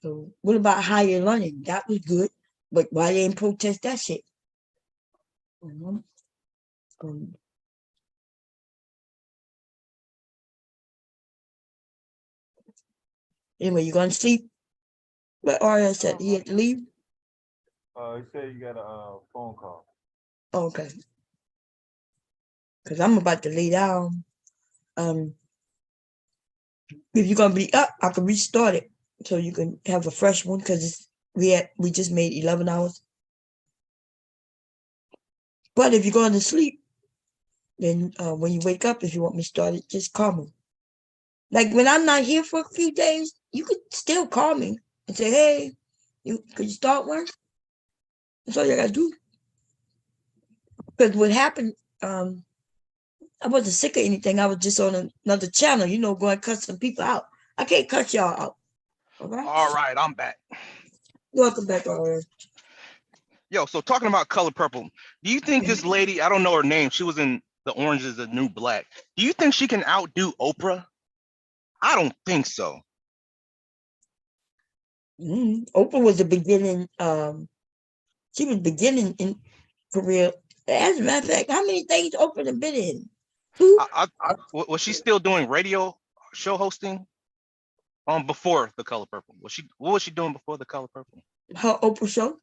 So what about Higher Learning? That was good, but why they didn't protest that shit? Anyway, you gonna sleep? But Aria said he had to leave. He said you got a phone call. Oh, okay. Because I'm about to lay down. If you're gonna be up, I can restart it so you can have a fresh one, because we just made 11 hours. But if you're going to sleep, then when you wake up, if you want me to start it, just call me. Like when I'm not here for a few days, you could still call me and say, hey, could you start one? That's all you gotta do. Because what happened, I wasn't sick of anything. I was just on another channel, going to cut some people out. I can't cut y'all out. All right, I'm back. Welcome back, Aria. Yo, so talking about Color Purple, do you think this lady, I don't know her name, she was in The Orange is the New Black. Do you think she can outdo Oprah? I don't think so. Oprah was the beginning. She was beginning in career. As a matter of fact, how many things Oprah have been in? Was she still doing radio show hosting? Before The Color Purple, what was she doing before The Color Purple? Her Oprah show.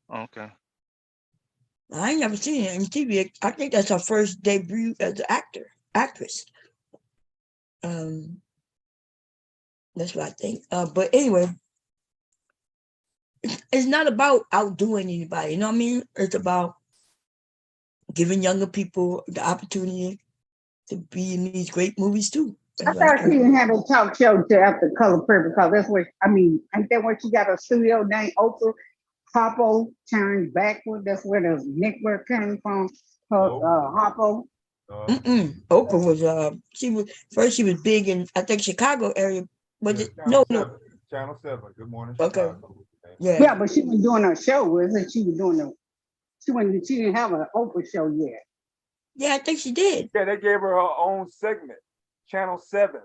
Oh, okay. I ain't never seen it on TV. I think that's her first debut as an actress. That's what I think. But anyway, it's not about outdoing anybody. You know what I mean? It's about giving younger people the opportunity to be in these great movies too. I thought she didn't have a talk show till after Color Purple, because that's where, ain't that where she got a studio named Oprah? Hoppo turned backward. That's where the network came from. Hoppo. Oprah was she was big in I think Chicago area. Was it Channel no. 7. Channel 7. Good morning, Okay. Chicago. Yeah, but she was doing her show. Wasn't she was doing she didn't have an Oprah show yet. Yeah, I think she did. Yeah, they gave her own segment. Channel 7.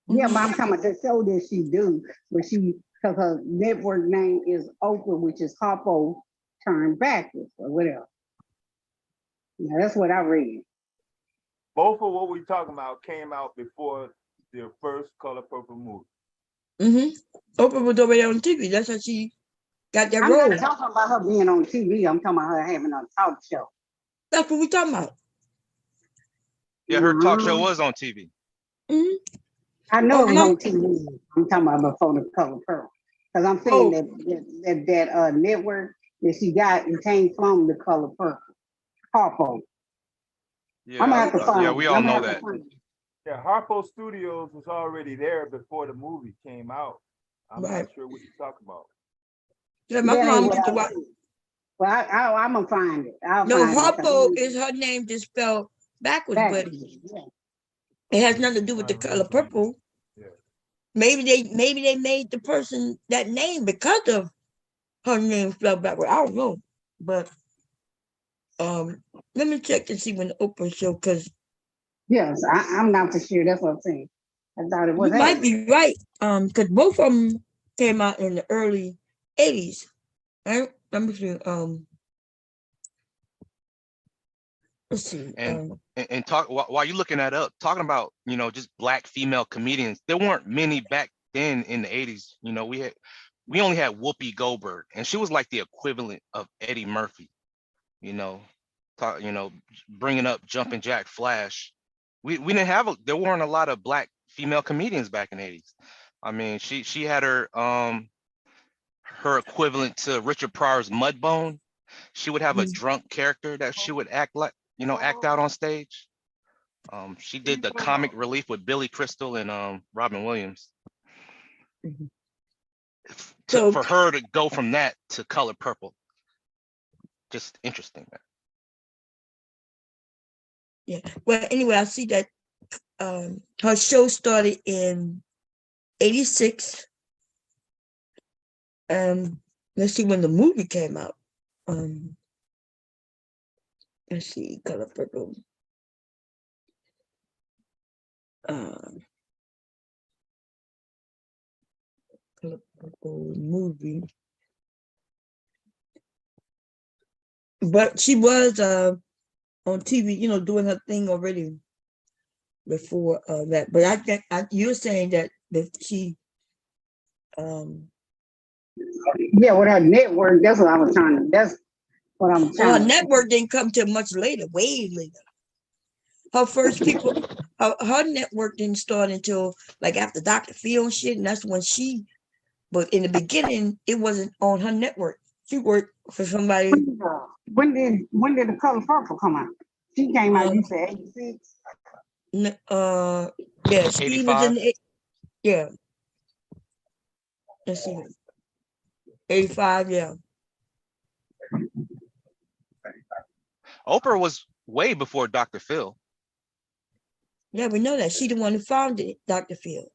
Yeah, but I'm talking about the show that she do, but because her network name is Oprah, which is Harpo turned backwards or whatever. Yeah, that's what I read. Both of what we talking about came out before the first Color Purple movie. Oprah was already on TV. That's how she got that I'm role. not talking about her being on TV. I'm talking about her having a talk show. That's what we talking about. Yeah, her talk show was on TV. I know it was on TV. I'm talking about before the Color Purple. Because I'm saying that network that she got, it came from the Color Purple. Harpo. Yeah, I'm gonna have to find yeah, we all know that. Yeah, Harpo Studios was already there before the movie came out. I'm not sure what you're talking about. Yeah, my mom used to watch. Well, I'm gonna find it. Harpo is her name just spelled backwards, but it has nothing to do with the Color Purple. Yeah. Maybe they made the person that name because of her name spelled backwards. I don't know, but let me check and see when the Oprah show, because yes, I'm not for sure. That's what I'm saying. I thought it was. You might be right. Because both of them came out in the early 80s. Right? Let me see. Let's see. And talk while you're looking that up, talking about, just Black female comedians. There weren't many back then in the 80s. We only had Whoopi Goldberg, and she was like the equivalent of Eddie Murphy. Bringing up Jumpin' Jack Flash. We didn't have there weren't a lot of Black female comedians back in the 80s. I mean, she had her equivalent to Richard Pryor's Mudbone. She would have a drunk character that she would act out on stage. She did the comic relief with Billy Crystal and Robin Williams. For her to go from that to Color Purple, just interesting, man. Yeah. Well, anyway, I see that her show started in 86. Let's see when the movie came out. Let's see, Color Purple. Color Purple movie. But she was on TV, doing her thing already before that. But I think you're saying that she yeah, with her network, that's what I was trying to. That's what I'm trying. Her network didn't come till much later, way later. Her first people, her network didn't start until like after Dr. Phil and shit, and that's when she. But in the beginning, it wasn't on her network. She worked for somebody. When did the Color Purple come out? She came out. You said 86. Yeah, she 85. was in the. Yeah. Let's see. 85, yeah. Oprah was way before Dr. Phil. Yeah, we know that. She the one who founded Dr. Phil.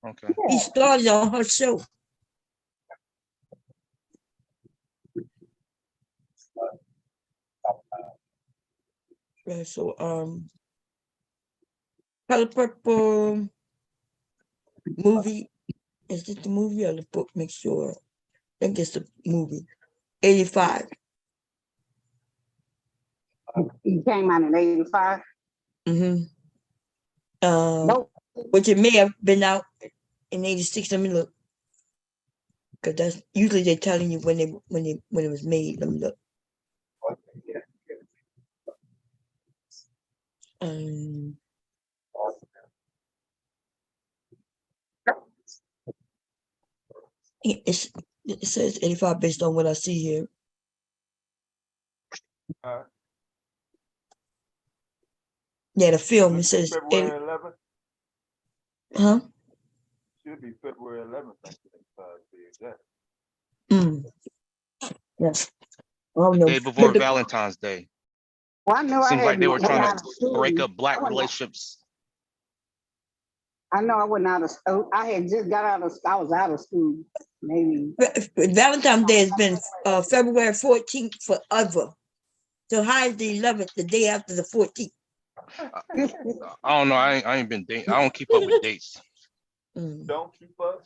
Okay. He started on her show. Yeah, so Color Purple movie. Is this the movie or the book? Make sure. I think it's the movie. 85. He came out in 85. Nope. Which it may have been out in 86. Let me look. Because that's usually they're telling you when it was made. Let me look. It says 85 based on what I see here. Yeah, the film, it says February 11th. Huh? Should be February 11th. To be exact. Yes. The day before Valentine's Day. Well, I know I Seems like hadn't they were went trying out of to school. break up I black went out- relationships. I know I went out of school. I had just got out of. I was out of school. Maybe. Valentine's Day has been February 14th forever. So how is the 11th, the day after the 14th? I don't know. I ain't been dating. I don't keep up with dates. Don't keep up.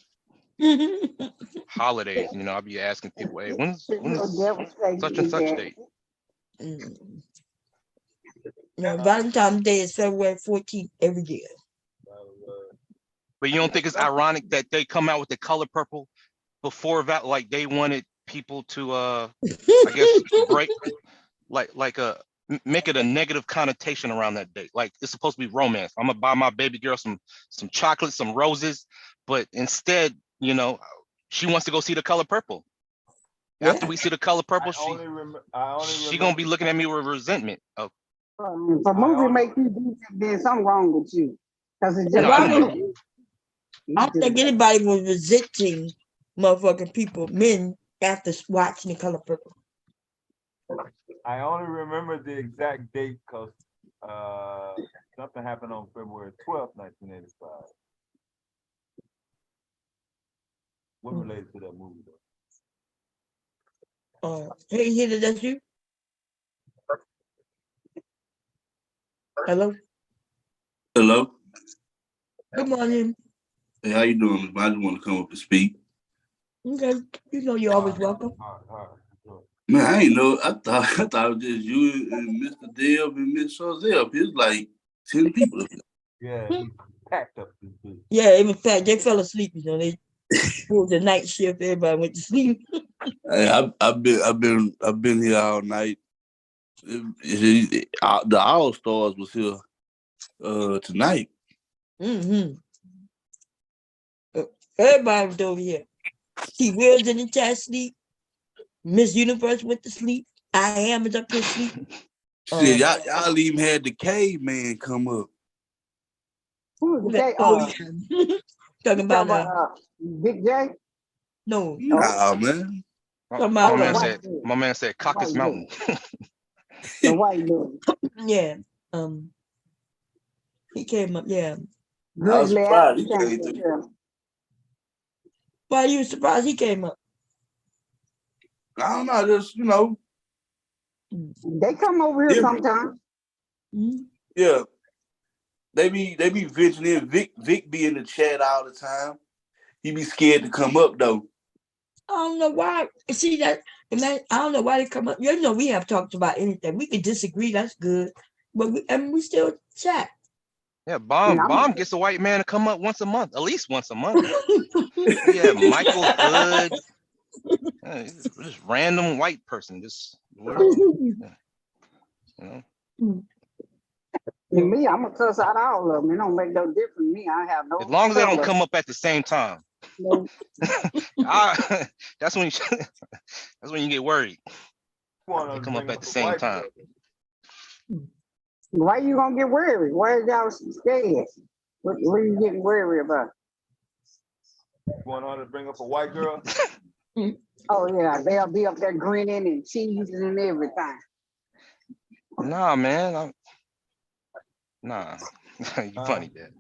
Holidays, you know, I'll be asking people, hey, when's Devastating such and such that. date? No, Valentine's Day is February 14th every year. But you don't think it's ironic that they come out with the color purple before that? Like they wanted people to, I guess, break, make it a negative connotation around that date. Like it's supposed to be romance. I'm gonna buy my baby girl some chocolates, some roses, but instead, you know, she wants to go see the color purple. Yeah. After we see the color purple, I only she gonna be looking at me with resentment. Oh, If a movie make you do that, there's something wrong with you. Because it's just No, I know. I don't think anybody was resenting motherfucking people, men, after watching The Color Purple. I only remember the exact date because something happened on February 12th, 1985. What related to that movie though? Hey, Hitler, that's you? Hello? Hello. Good morning. Hey, how you doing? I just want to come up and speak. Okay, you know you're always welcome. Man, I ain't know. I thought it was just you and Mr. Deb and Miss Chazelle. It's like 10 people up there. Yeah, he packed up this bitch. Yeah, it was fact. They fell asleep, you know. They pulled the night shift. Everybody went to sleep. Hey, I've been here all night. The All Stars was here tonight. Everybody was over here. T. Wills in the chat sleep. Miss Universe went to sleep. I Am is up here sleep. Shit, y'all even had the caveman come up. Who is that? Talking about Big J? No. Nah, man. My man said Caucasus Mountain. The white dude. Yeah. He came up, yeah. I was surprised he came through. Why are you surprised he came up? I don't know, just, you know. They come over here sometimes. Yeah. They be vigilant. Vic be in the chat all the time. He be scared to come up though. I don't know why. See that? I don't know why they come up. You know, we have talked about anything. We can disagree. That's good, but we still chat. Yeah, Bomb gets a white man to come up once a month, at least once a month. Yeah, Michael Hood, just random white person, just you know. Me, I'm gonna cuss out all of them. It don't make no difference to me. I have no. As long as they don't come up at the same time. No. That's when you get worried. They come up at the same time. Why you gonna get worried? Why are y'all scared? What are you getting worried about? Going on to bring up a white girl? Oh yeah, they'll be up there grinning and cheesing and everything. Nah, man. Nah, you funny, Dad.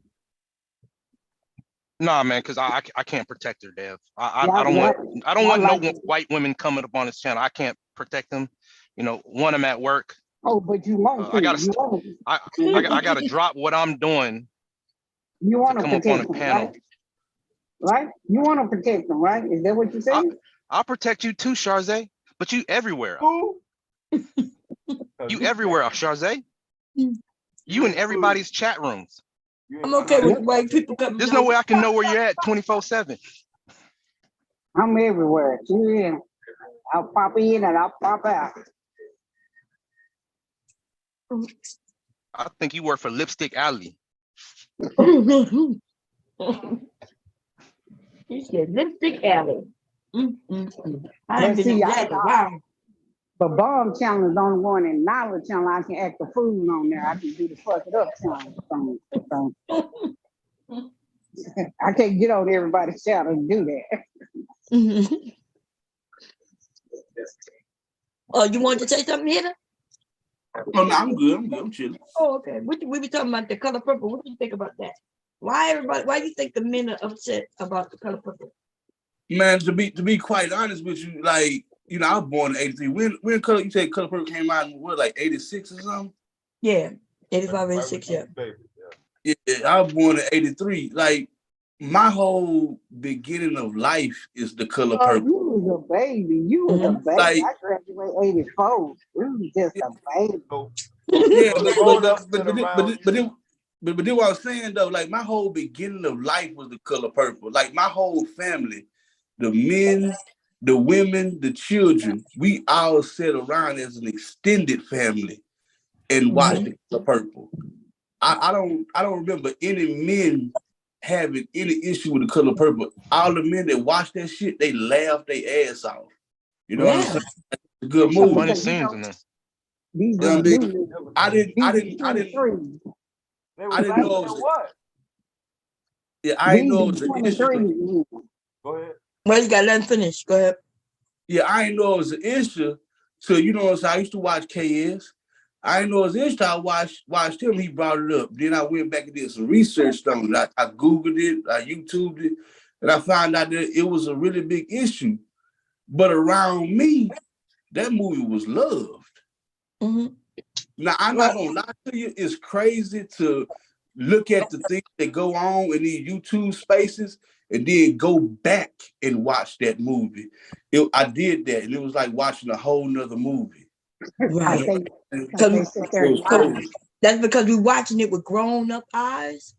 Nah, man, because I can't protect her, Dev. I don't want no white women coming up on this channel. I can't protect them. You know, one, I'm at work. Oh, but you want to. I gotta drop what I'm doing. You want to come up on a panel. Right? You want to protect them, right? Is that what you said? I'll protect you too, Charze. But you everywhere. Who? You everywhere, Charze. You in everybody's chat rooms. I'm okay with white people coming. There's no way I can know where you're at 24/7. I'm everywhere. Yeah. I'll pop in and I'll pop out. I think you work for Lipstick Alley. He said Lipstick Alley. I Let's see, but Bomb Channel is the only one, and Knowledge Channel I can act the fool on there. I can do the fuck it up channel. So. I can't get on everybody's channel and do that. Oh, you wanted to say something, Hannah? Oh no, I'm good. I'm chilling. Oh, okay. We be talking about The Color Purple. What do you think about that? Why do you think the men are upset about The Color Purple? Man, to be quite honest with you, like, you know, I was born in 83. When Color, you say Color Purple came out in what, like 86 or something? Yeah, 85, 86, yeah. Yeah, I was born in 83. Like, my whole beginning of life is The Color Oh, Purple. you was a baby. You was a baby. Like, I graduated 84. You was just a baby. yeah, but then what I was saying though, like my whole beginning of life was The Color Purple. Like my whole family, the men, the women, the children, we all sat around as an extended family and watched The Color Purple. I don't remember any men having any issue with The Color Purple. All the men that watched that shit, they laughed their ass off. You know what I'm saying? It's a good Some movie. funny scenes in there. These You know what I mean? new I didn't know it was I didn't know it was an issue. Go ahead. Well, you got nothing finished. Go ahead. Yeah, I didn't know it was an issue. So you know, so I used to watch KS. I didn't know it was an issue. I watched him. He brought it up. Then I went back and did some research on it. I Googled it, I YouTubed it, and I found out that it was a really big issue. But around me, that movie was loved. Now, I'm not gonna lie to you, it's crazy to look at the things that go on in these YouTube spaces and then go back and watch that movie. I did that, and it was like watching a whole nother movie. Right. That's because we're watching it with grown-up eyes.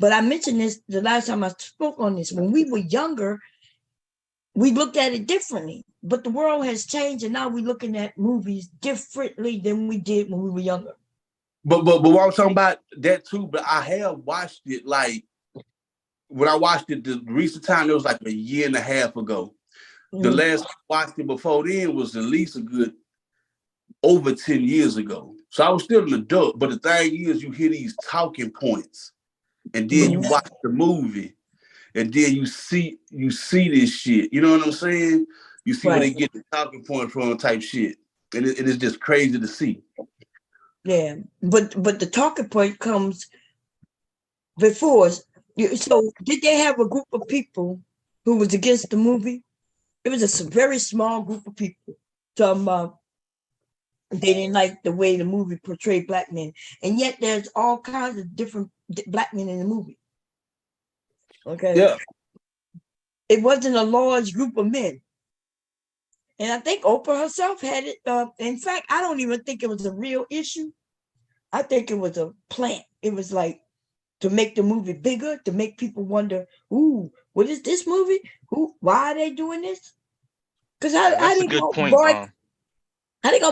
But I mentioned this the last time I spoke on this. When we were younger, we looked at it differently. But the world has changed, and now we're looking at movies differently than we did when we were younger. But what I'm talking about that too. But I have watched it like when I watched it the recent time. It was like a year and a half ago. The last time I watched it before then was at least a good over 10 years ago. So I was still an adult. But the thing is, you hear these talking points, and then you watch the movie, and then you see this shit. You know what I'm saying? You see where they get the talking point from, type shit, and it is just crazy to see. Yeah, but the talking point comes before. So did they have a group of people who was against the movie? It was a very small group of people talking about they didn't like the way the movie portrayed black men, and yet there's all kinds of different black men in the movie. Okay. Yeah. It wasn't a large group of men. And I think Oprah herself had it. In fact, I don't even think it was a real issue. I think it was a plant. It was like to make the movie bigger, to make people wonder, ooh, what is this movie? Why are they doing this? Because I didn't go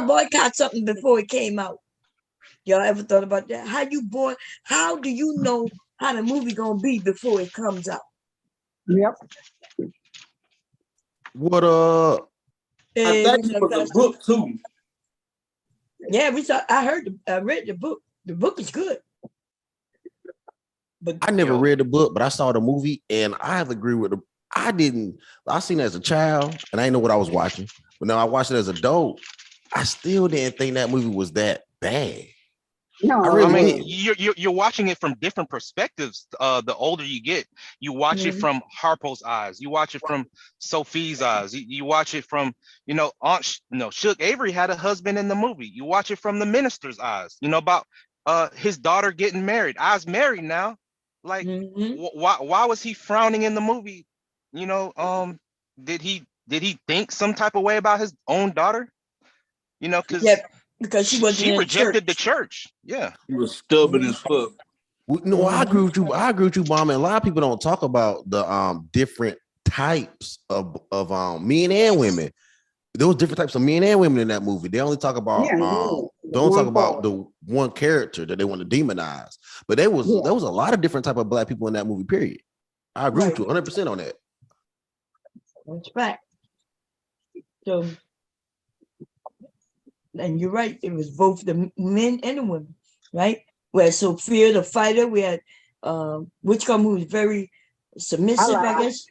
boycott something before it came out. Y'all ever thought about that? How do you know how the movie gonna be before it comes out? Yep. What I think it was a book too. Yeah, I read the book. The book is good. But I never read the book, but I saw the movie, and I have to agree with I seen it as a child, and I didn't know what I was watching. But now I watched it as an adult. I still didn't think that movie was that bad. No, I mean, you're watching it from different perspectives. The older you get, you watch it from Harpo's eyes. You watch it from Sophie's eyes. You watch it from, Suge Avery had a husband in the movie. You watch it from the minister's eyes. About his daughter getting married. I was married now. Like, why was he frowning in the movie? Did he think some type of way about his own daughter? Because she rejected the church. Yeah, he was stubborn as fuck. No, I agree with you. Mom. And a lot of people don't talk about the different types of men and women. There was different types of men and women in that movie. They only talk about the one character that they want to demonize. But there was a lot of different type of black people in that movie. Period. I agree with you 100% on that. That's right. So, and you're right. It was both the men and the women, right? We had Sophia the fighter. We had Whitcomb, who was very submissive, I guess.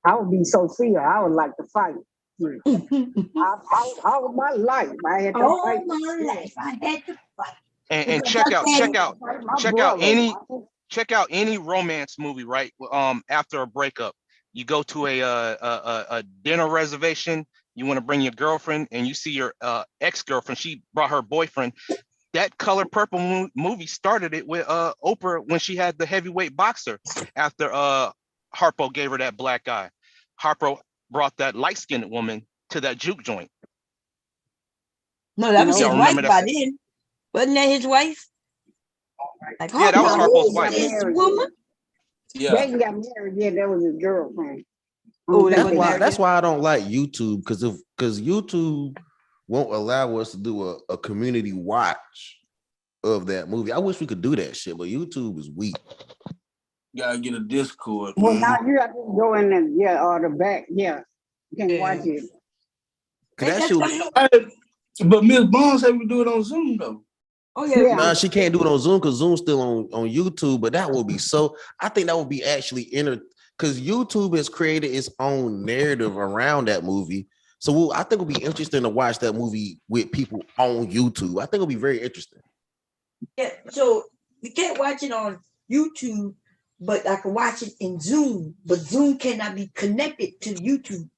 I would be Sophia. I would like to fight. All my life, I had to All fight. my life, I had to fight. And Because check I out check out any romance movie, right? After a breakup, you go to a dinner reservation. You want to bring your girlfriend, and you see your ex-girlfriend. She brought her boyfriend. That Color Purple movie started it with Oprah when she had the heavyweight boxer. After Harpo gave her that black eye, Harpo brought that light-skinned woman to that juke joint. No, that was his Y'all wife remember by that? then. Wasn't that his wife? Like, Yeah, that was Harpo's wife. His woman. Yeah. They got married. Yeah, that was his girlfriend. Oh, That's why I don't like YouTube, because YouTube won't allow us to do a community watch of that movie. I wish we could do that shit, but YouTube is weak. Gotta get a Discord. Well, now you have to go in and or the back. Yeah, you can watch it. But Miss Bond said we do it on Zoom though. Oh yeah. Nah, she can't do it on Zoom because Zoom's still on YouTube. But that would be so. I think that would be actually because YouTube has created its own narrative around that movie. So I think it'll be interesting to watch that movie with people on YouTube. I think it'll be very interesting. Yeah, so you can't watch it on YouTube, but I can watch it in Zoom. But Zoom cannot be connected to YouTube.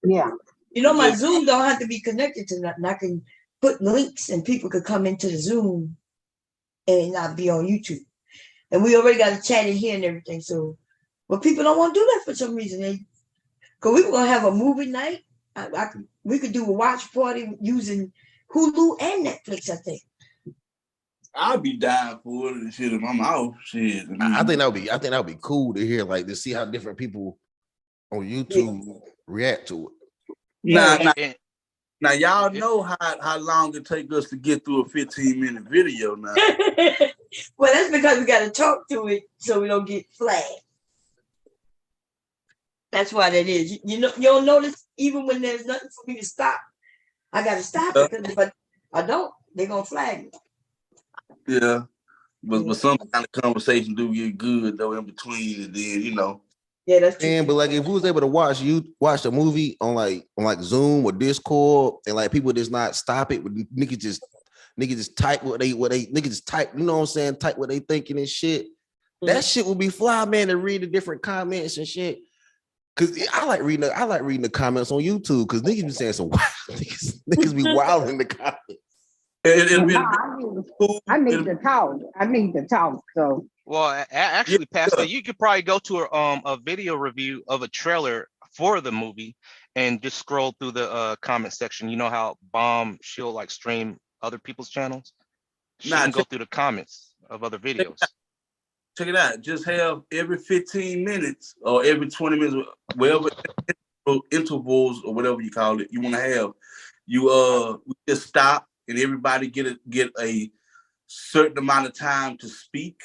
Yeah. You know, my Zoom don't have to be connected to nothing. I can put links and people could come into the Zoom and not be on YouTube. And we already got a chat in here and everything. So, but people don't want to do that for some reason. Because we were going to have a movie night. We could do a watch party using Hulu and Netflix, I think. I'll be dying for it and shit if I'm out. Shit. I think that would be cool to hear, like, to see how different people on YouTube react to it. Now y'all know how long it take us to get through a 15-minute video now. Well, that's because we got to talk to it so we don't get flagged. That's why that is. You'll notice even when there's nothing for me to stop, I got to stop it. But I don't, they're going to flag me. Yeah. But some kind of conversation do get good though in between, and then Yeah, that's true. And but like if we was able to watch the movie on like Zoom or Discord, and like people just not stop it, niggas just type what they niggas just type, you know what I'm saying, type what they thinking and shit. That shit would be fly, man, to read the different comments and shit. Cause I like reading the comments on YouTube because niggas be saying some wild niggas be wild in the comments. I need to talk. So Well, actually, Pastor, you could probably go to a video review of a trailer for the movie and just scroll through the comment section. You know how she'll like stream other people's channels? She can go through the comments of other videos. Check it out. Just have every 15 minutes or every 20 minutes, whatever intervals or whatever you call it, you want to have. We just stop and everybody get a certain amount of time to speak,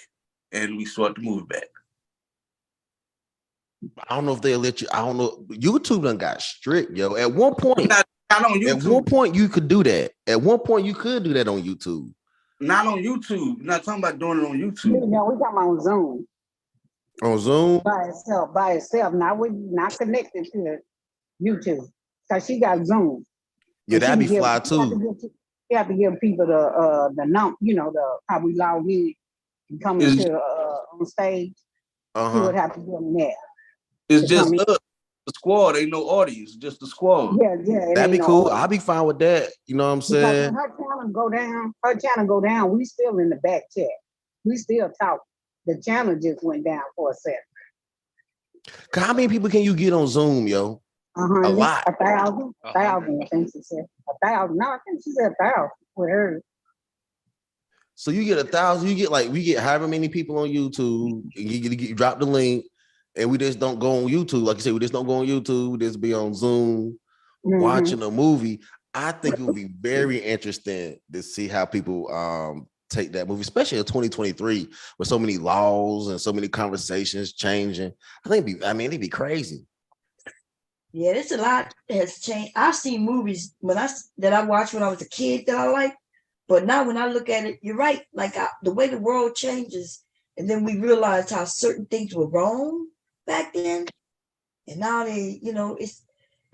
and we start the movie back. I don't know if they'll let you. I don't know. YouTube done got strict, yo. At one point, you could do that. At one point, you could do that on YouTube. Not on YouTube. Not talking about doing it on YouTube. No, we talking on Zoom. On Zoom? By itself. Now we're not connected to YouTube. Because she got Zoom. Yeah, that'd be fly too. You have to give people the number, the how we log in and come into on stage. You would have to give them that. It's just us, the squad. Ain't no audience, just the squad. Yeah. That'd be cool. I'll be fine with that. You know what I'm saying? Her channel go down. We still in the back chat. We still talk. The channel just went down for a second. How many people can you get on Zoom, yo? A lot. 1,000. 1,000. I think she said 1,000. No, I think she said 1,000 with her. So you get 1,000. We get however many people on YouTube. And you drop the link, and we just don't go on YouTube. Like you said, we just don't go on YouTube. We just be on Zoom watching a movie. I think it would be very interesting to see how people take that movie, especially in 2023 with so many laws and so many conversations changing. I think it'd be crazy. Yeah, there's a lot that has changed. I've seen movies that I watched when I was a kid that I like, but now when I look at it, you're right. Like the way the world changes, and then we realized how certain things were wrong back then, and now it's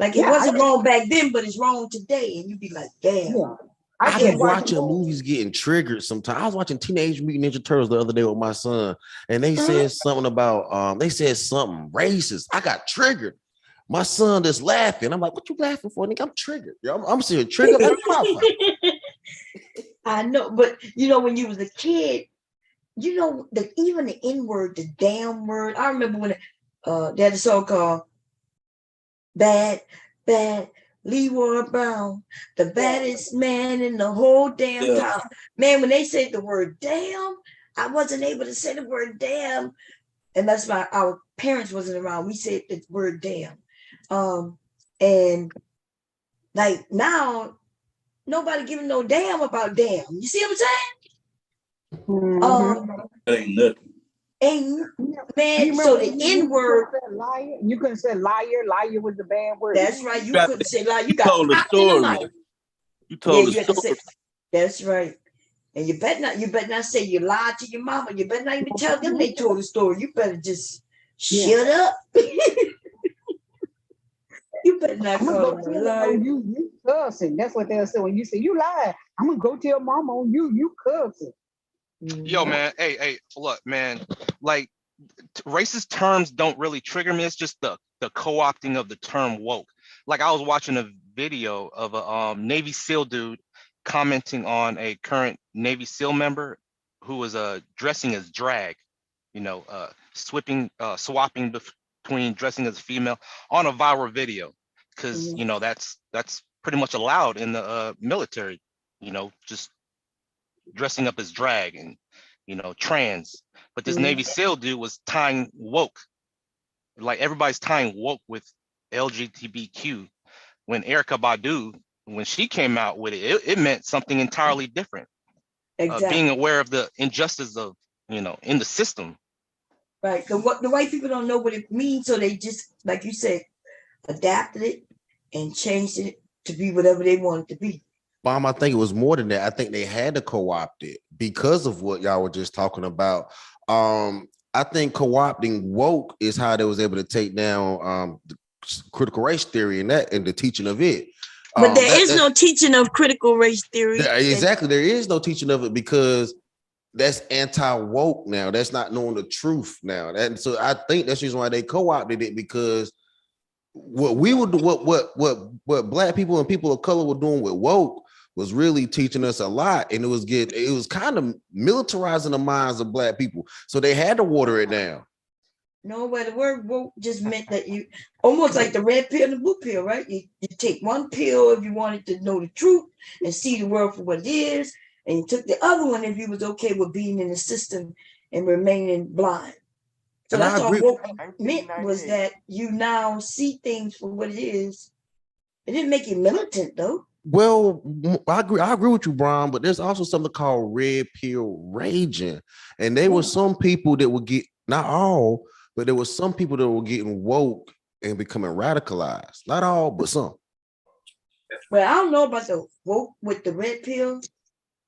Like it wasn't wrong back then, but it's wrong today. And you'd be like, damn. Yeah. I be watching movies getting triggered sometimes. I was watching Teenage Mutant Ninja Turtles the other day with my son, and they said something about they said something racist. I got triggered. My son just laughing. I'm like, what you laughing for, nigga? I'm triggered. I'm seeing triggered like a motherfucker. I know, but you know, when you was a kid, you know, even the N-word, the damn word. I remember when they had a song called Bad Leroy Brown, the baddest man in the whole damn town. Man, when they said the word damn, I wasn't able to say the word damn. And that's why our parents wasn't around. We said the word damn. And like now, nobody giving no damn about damn. You see what I'm saying? That ain't nothing. Man, so the N-word. You couldn't say liar. Liar was the bad word. That's right. You couldn't say liar. You got told the story. You told the story. That's right. And you better not say you lied to your mama. You better not even tell them they told the story. You better just shut up. You better not call them a liar. You cussing. That's what they'll say when you say you lied. I'm gonna go tell mama on you. You cussing. Yo, man, hey, look, man, like racist terms don't really trigger me. It's just the co-opting of the term woke. Like I was watching a video of a Navy SEAL dude commenting on a current Navy SEAL member who was dressing as drag, you know, swapping between dressing as a female on a viral video, because you know that's pretty much allowed in the military, you know, just dressing up as drag and, you know, trans. But this Navy SEAL dude was tying woke, like everybody's tying woke with LGBTQ, when Erykah Badu, when she came out with it meant something entirely different. Exactly. Being aware of the injustice of, you know, in the system. Right. The white people don't know what it means, so they just, like you said, adapted it and changed it to be whatever they want it to be. Bomb, I think it was more than that. I think they had to co-opt it because of what y'all were just talking about. I think co-opting woke is how they was able to take down the critical race theory and the teaching of it. But there is no teaching of critical race theory. Exactly. There is no teaching of it because that's anti-woke now. That's not knowing the truth now. And so I think that's the reason why they co-opted it, because what we would do, what black people and people of color were doing with woke was really teaching us a lot, and it was kind of militarizing the minds of black people. So they had to water it down. No, but the word woke just meant that you almost like the red pill and the blue pill, right? You take one pill if you wanted to know the truth and see the world for what it is, and you took the other one if you was okay with being in the system and remaining blind. So that's all woke meant, was that you now see things for what it is. It didn't make you militant though. Well, I agree with you, Brian, but there's also something called red pill raging. And there were some people that would get, not all, but there were some people that were getting woke and becoming radicalized. Not all, but some. Well, I don't know about the woke with the red pill,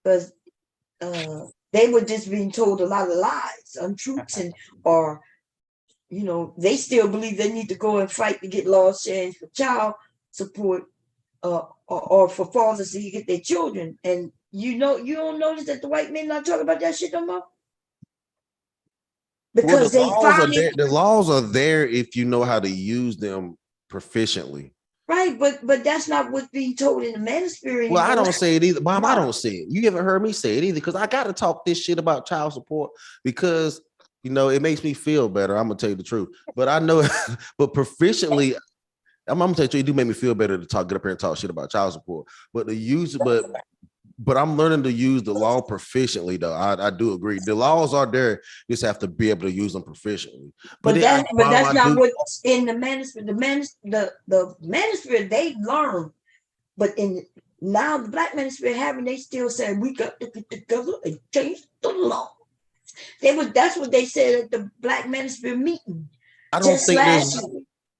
because they were just being told a lot of lies, untruths, or you know, they still believe they need to go and fight to get laws changed for child support, or for fathers to get their children. And you know, you don't notice that the white men not talking about that shit no more? Because the laws are there if you know how to use them proficiently. Right, but that's not what's being told in the manosphere anymore. Well, I don't say it either. Mom, I don't say it. You haven't heard me say it either, because I got to talk this shit about child support because, you know, it makes me feel better. I'm going to tell you the truth. But I know, but proficiently, I'm going to tell you, it do make me feel better to get up here and talk shit about child support. But but I'm learning to use the law proficiently, though. I do agree. The laws are there. You just have to be able to use them proficiently. But that's not what's in the manosphere. The manosphere, they learn. But now the black manosphere they still say we got to get together and change the law. That's what they said at the black manosphere meeting. I don't think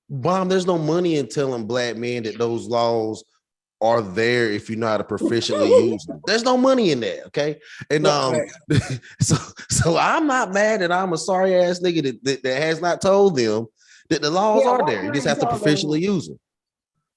there's no money in telling black men that those laws are there if you know how to proficiently use them. There's no money in that, okay? And so I'm not mad that I'm a sorry ass nigga that has not told them that the laws are there. You just have to proficiently use them.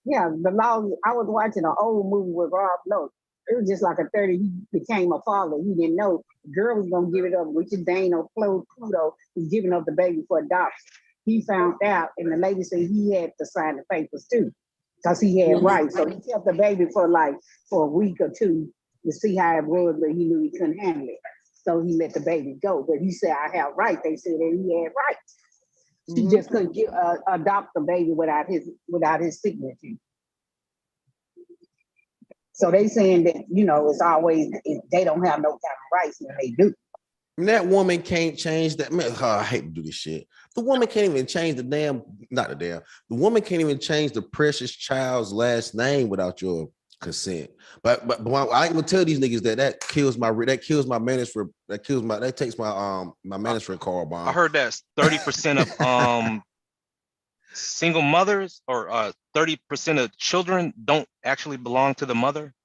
Yeah, the law. I was watching an old movie with Rob Lowe. It was just like a 30. He became a father. He didn't know the girl was gonna give it up. Richard Dane or Pluto was giving up the baby for adoption. He found out, and the lady said he had to sign the papers too, because he had rights. So he kept the baby for a week or two to see how it was, but he knew he couldn't handle it. So he let the baby go. But he said, I have rights. They said that he had rights. She just couldn't adopt the baby without his signature. So they saying that, it's always, they don't have no kind of rights when they do. And that woman can't change that. Man, I hate to do this shit. The woman can't even change the woman can't even change the precious child's last name without your consent. But I ain't gonna tell these niggas that kills my management. That takes my management call bond. I heard that's 30% of single mothers or 30% of children don't actually belong to the mother.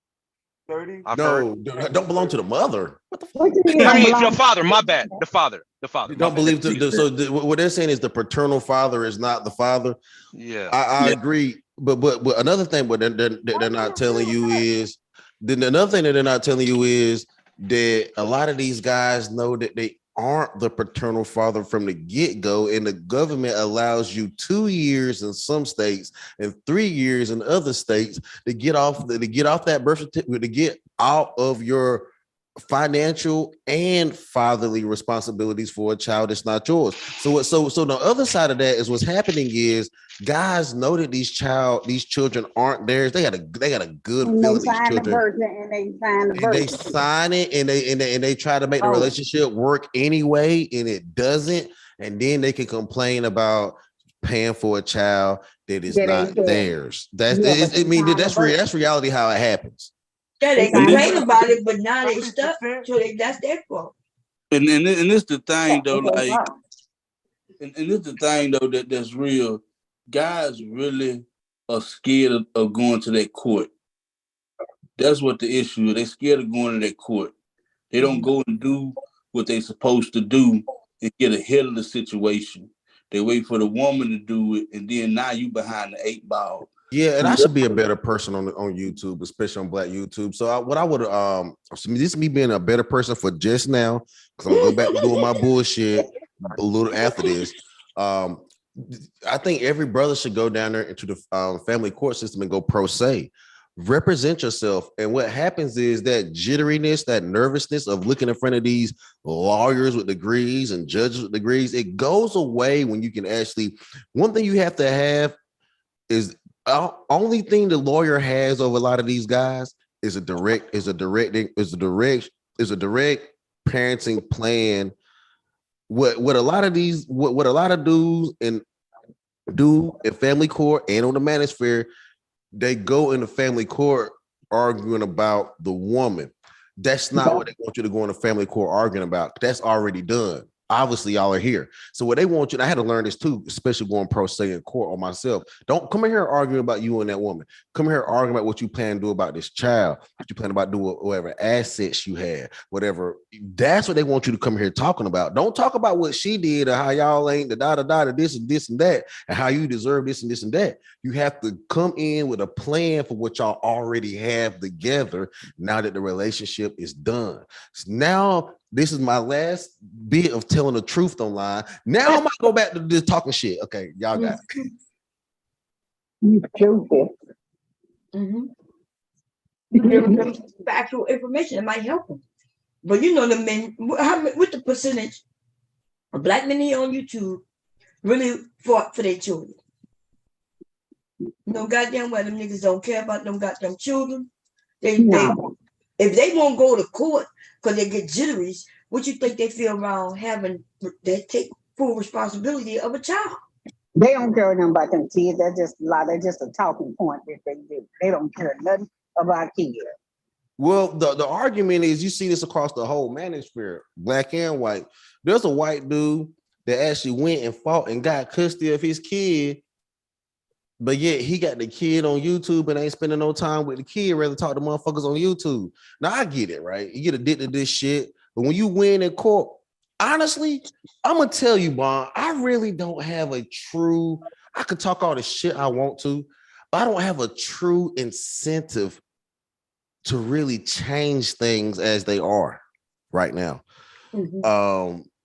30? Don't belong to the mother. What the fuck? I mean, the father. My bad. The father. You don't believe what they're saying is the paternal father is not the father. Yeah, I agree. But another thing, they're not telling you is that a lot of these guys know that they aren't the paternal father from the get-go, and the government allows you 2 years in some states and 3 years in other states to get off that birth certificate, to get out of your financial and fatherly responsibilities for a child that's not yours. So the other side of that is what's happening is guys know that these children aren't theirs. They got a good feeling. They sign it and they try to make the relationship work anyway, and it doesn't. And then they can complain about paying for a child that is not theirs. That's reality how it happens. Yeah, they complain about it, but now they stuck. So that's their fault. And it's the thing though, like, and it's the thing though that's real. Guys really are scared of going to that court. That's what the issue is. They're scared of going to that court. They don't go and do what they're supposed to do and get ahead of the situation. They wait for the woman to do it, and then now you behind the 8 ball. Yeah, and I should be a better person on YouTube, especially on Black YouTube. So this is me being a better person for just now, because I'm gonna go back to doing my bullshit a little after this. I think every brother should go down there into the family court system and go pro se. Represent yourself. And what happens is that jitteriness, that nervousness of looking in front of these lawyers with degrees and judges with degrees, it goes away when you can actually, one thing you have to have is only thing the lawyer has over a lot of these guys is a direct parenting plan. What a lot of dudes do in family court and on the manosphere, they go into family court arguing about the woman. That's not what they want you to go into family court arguing about. That's already done. Obviously, y'all are here. So what they want you, and I had to learn this too, especially going pro se in court on myself. Don't come in here arguing about you and that woman. Come here arguing about what you plan to do about this child, what you plan about doing, whatever assets you have, whatever. That's what they want you to come here talking about. Don't talk about what she did or how y'all ain't the this and that, and how you deserve this and this and that. You have to come in with a plan for what y'all already have together now that the relationship is done. So now, this is my last bit of telling the truth online. Now I'm gonna go back to this talking shit. Okay, y'all got it. Factual information that might help them. But the men, with the percentage of Black men here on YouTube really fought for their children. Goddamn well them niggas don't care about them goddamn children. If they won't go to court because they get jitteries, what you think they feel around having they take full responsibility of a child? They don't care nothing about them kids. They're just a talking point that they do. They don't care nothing about kids. Well, the argument is, you see this across the whole manosphere, Black and white. There's a white dude that actually went and fought and got custody of his kid, but yet he got the kid on YouTube and ain't spending no time with the kid, rather talk to motherfuckers on YouTube. Now I get it, right? You get addicted to this shit, but when you win in court, honestly, I'm gonna tell you, Bond, I really don't have I could talk all the shit I want to. I don't have a true incentive to really change things as they are right now.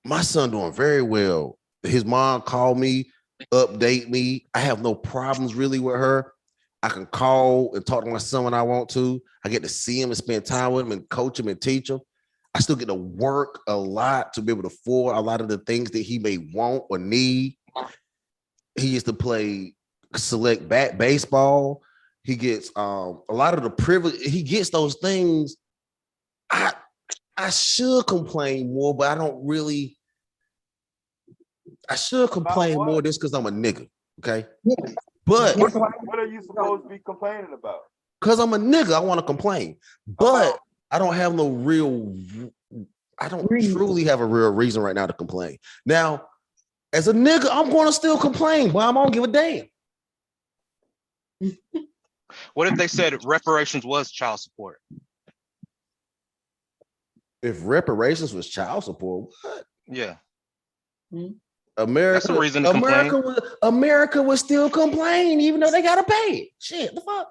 My son doing very well. His mom called me, update me. I have no problems really with her. I can call and talk to my son when I want to. I get to see him and spend time with him and coach him and teach him. I still get to work a lot to be able to afford a lot of the things that he may want or need. He used to play select baseball. He gets a lot of the privilege. He gets those things. I should complain more, but I don't really. I should complain more just because I'm a nigga. Okay. But what are you supposed to be complaining about? Because I'm a nigga, I want to complain. But I don't have no real, I don't truly have a real reason right now to complain. Now, as a nigga, I'm going to still complain, but I don't give a damn. What if they said reparations was child support? If reparations was child support, what? Yeah. America, that's a reason to complain. America would still complain, even though they gotta pay it. Shit, the fuck.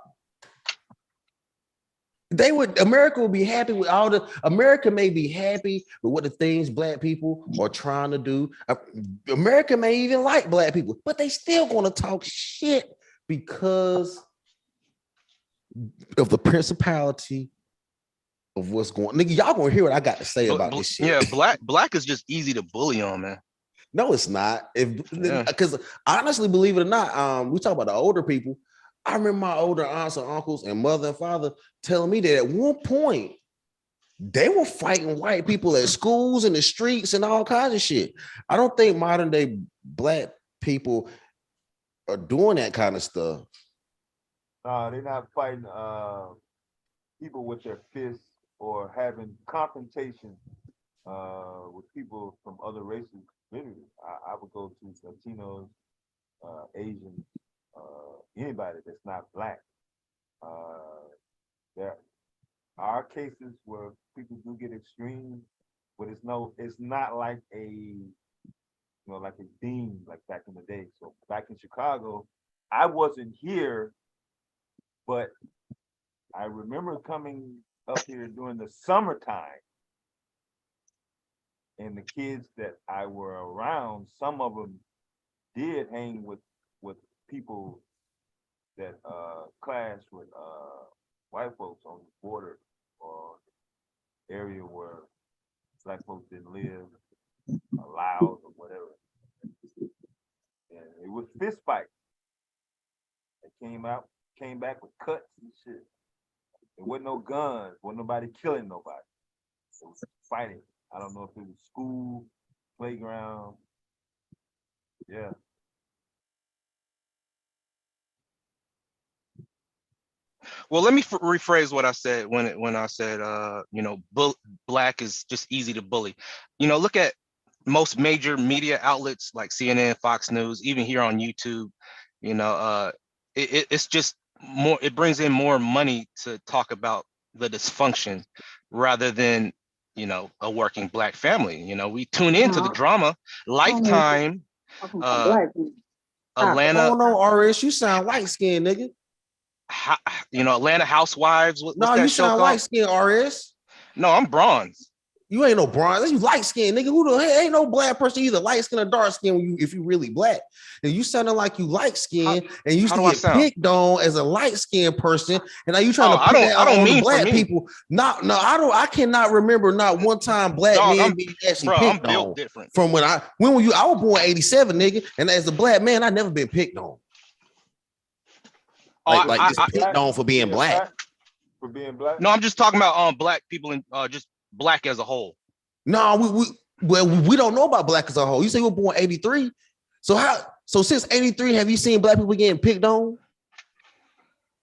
America would be happy with all the. America may be happy with what the things black people are trying to do. America may even like black people, but they still gonna talk shit because of the principality of what's going on. Nigga, y'all gonna hear what I got to say about this shit. Yeah, black is just easy to bully on, man. No, it's not. Because honestly, believe it or not, we talk about the older people. I remember my older aunts and uncles and mother and father telling me that at one point they were fighting white people at schools and the streets and all kinds of shit. I don't think modern day black people are doing that kind of stuff. They're not fighting people with their fists or having confrontation with people from other races. Literally, I would go to Latinos, Asians, anybody that's not black. There are cases where people do get extreme, but it's not like like a dean like back in the day. So back in Chicago, I wasn't here, but I remember coming up here during the summertime. And the kids that I were around, some of them did hang with people that clash with white folks on the border or area where black folks didn't live, allowed or whatever. And it was fist fight. They came back with cuts and shit. There wasn't no guns, wasn't nobody killing nobody. It was fighting. I don't know if it was school, playground. Yeah. Well, let me rephrase what I said when I said, black is just easy to bully. Look at most major media outlets like CNN, Fox News, even here on YouTube. It's just more. It brings in more money to talk about the dysfunction rather than a working black family. We tune into the drama. Lifetime, Atlanta. Oh no, RS, you sound light skinned, nigga. Atlanta Housewives. No, you sound light skinned, RS. No, I'm bronze. You ain't no bronze. You light skinned, nigga. Who the hell ain't no black person either light skin or dark skin if you really black. And you sounding like you light skinned and you used to get picked on as a light skinned person. And now you trying to put that on the black people. No, I cannot remember not one time black men being actually picked on. Different. From when I was born 87, nigga. And as a black man, I never been picked on. Just picked on for being black. For being black? No, I'm just talking about black people and just black as a whole. No, we don't know about black as a whole. You say you were born 83. So since 83, have you seen black people getting picked on?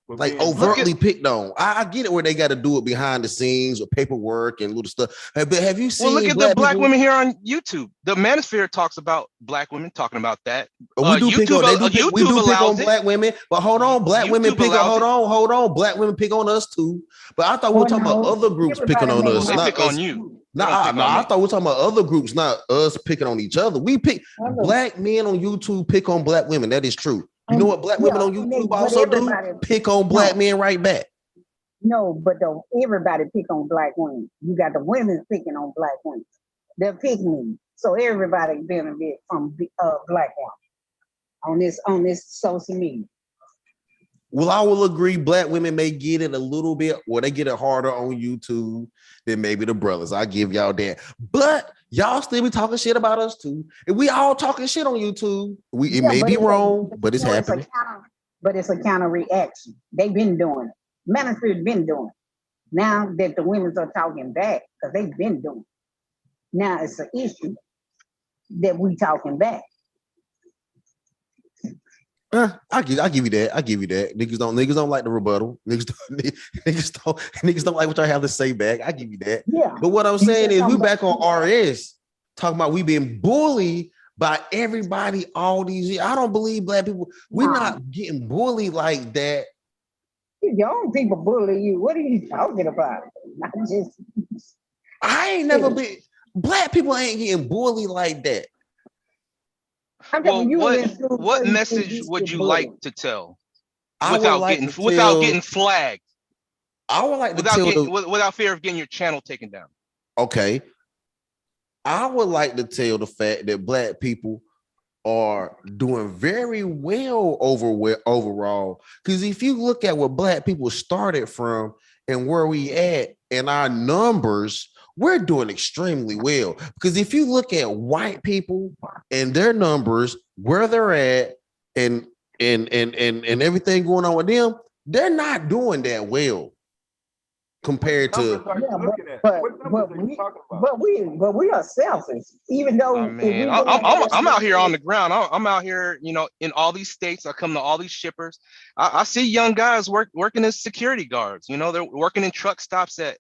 Like overtly picked on. I get it where they got to do it behind the scenes with paperwork and little stuff. But have you seen? Well, look at the black women here on YouTube. The Manosphere talks about black women talking about that. We do pick on black women, but hold on, black women pick on. Hold on, black women pick on us too. But I thought we were talking about other groups picking on us. They pick on you. No, I thought we were talking about other groups, not us picking on each other. We pick black men on YouTube pick on black women. That is true. You know what black women on but YouTube also do? everybody, Pick on black men right back. no, but don't everybody pick on black women. You got the women picking on black women. They're picking me. So everybody benefit from black women on this social media. Well, I will agree. Black women may get it a little bit, or they get it harder on YouTube than maybe the brothers. I give y'all that, but y'all still be talking shit about us too. And we all talking shit on YouTube. It may be wrong, but it's happening. But it's a counter reaction. They've been doing it. Manosphere's been doing it. Now that the women are talking back, because they've been doing it. Now it's an issue that we talking back. I give you that. I give you that. Niggas don't like the rebuttal. Niggas don't like what I have to say back. I give you that. Yeah. But what I'm saying is we back on RS talking about we been bullied by everybody all these years. I don't believe black people. We're not getting bullied like that. Your own people bully you. What are you talking about? I ain't never been. Black people ain't getting bullied like that. Well, what message would you like to tell without getting flagged? I would like to tell without fear of getting your channel taken down. Okay. I would like to tell the fact that black people are doing very well overall. Because if you look at where black people started from and where we at and our numbers, we're doing extremely well. Because if you look at white people and their numbers, where they're at, and everything going on with them, they're not doing that well compared to. But we are selfish. Even though I'm out here on the ground. I'm out here, in all these states. I come to all these shippers. I see young guys working as security guards. They're working in truck stops at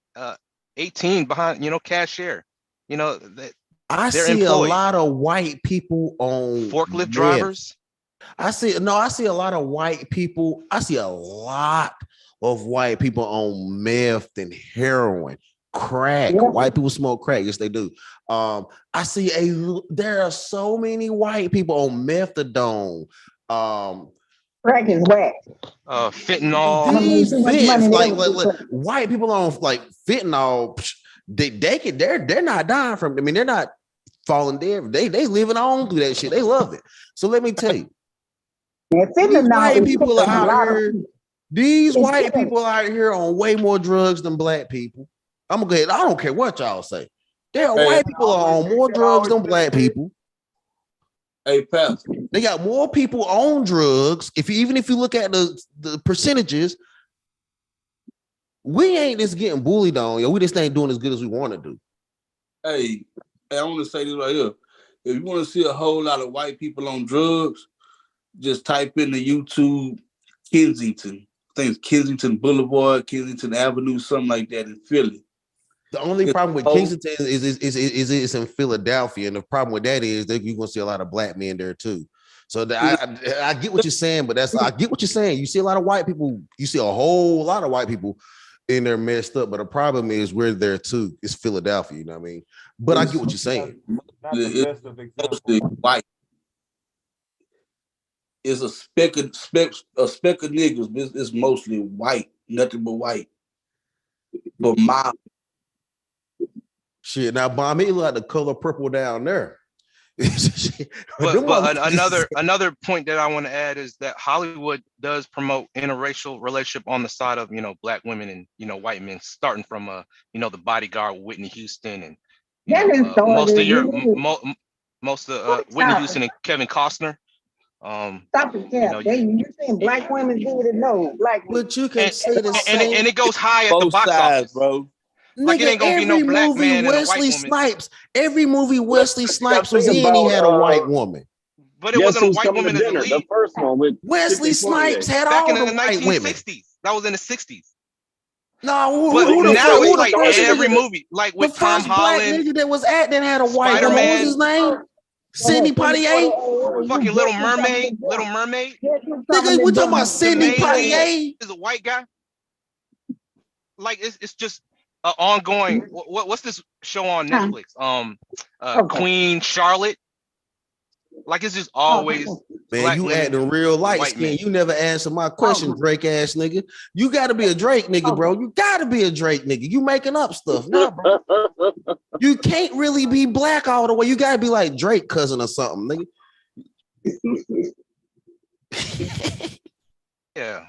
18 behind, cashier. I see a lot of white people on forklift drivers. I see a lot of white people. I see a lot of white people on meth and heroin, crack. White people smoke crack. Yes, they do. I see there are so many white people on methadone. Crack is whack. Fentanyl. These fits, like white people on like fentanyl. They're not dying from it. I mean, they're not falling dead. They living on through that shit. They love it. So let me tell you, these white people are out here. These white people out here on way more drugs than black people. I'm gonna go ahead. I don't care what y'all say. White people are on more drugs than black people. Hey, Pastor. They got more people on drugs. Even if you look at the percentages, we ain't just getting bullied on. We just ain't doing as good as we want to do. Hey, I want to say this right here. If you want to see a whole lot of white people on drugs, just type in the YouTube Kensington. I think it's Kensington Boulevard, Kensington Avenue, something like that in Philly. The only problem with Kensington is it's in Philadelphia, and the problem with that is that you're gonna see a lot of black men there too. So I get what you're saying, but I get what you're saying. You see a lot of white people. You see a whole lot of white people in there messed up, but the problem is we're there too. It's Philadelphia, you know what I mean? But I get what you're saying. White. It's a speck of niggas. It's mostly white, nothing but white. But mild. Shit, now Bomb, it look like the color purple down there. but another point that I want to add is that Hollywood does promote interracial relationship on the side of black women and white men, starting from The Bodyguard with Whitney Houston and most of Whitney Houston and Kevin Costner. Stop it, Cap. You saying black women do it? No, black. But you can say the same. And it goes high at the box office, bro. Like it ain't gonna be no black man and a white woman. Every movie Wesley Snipes was in, he had a white woman. But it wasn't a white woman as the lead. The first one with Wesley Snipes had back all in the the white 1960s. women. That was in the 60s. No, but now it's like every movie, like with Tom Holland. Nigga that was acting had a white woman. What was his name? Sidney Poitier. Fucking Little Mermaid. Nigga, we talking about Sidney Poitier. Is a white guy. Like it's just ongoing. What's this show on Netflix? Queen Charlotte. Like it's just always Man, black you women, acting real light white skin. men. You never answered my question, Drake ass nigga. You gotta be a Drake nigga, bro. You gotta be a Drake nigga. You making up stuff. Nah, bro. You can't really be black all the way. You gotta be like Drake cousin or something, nigga. Yeah.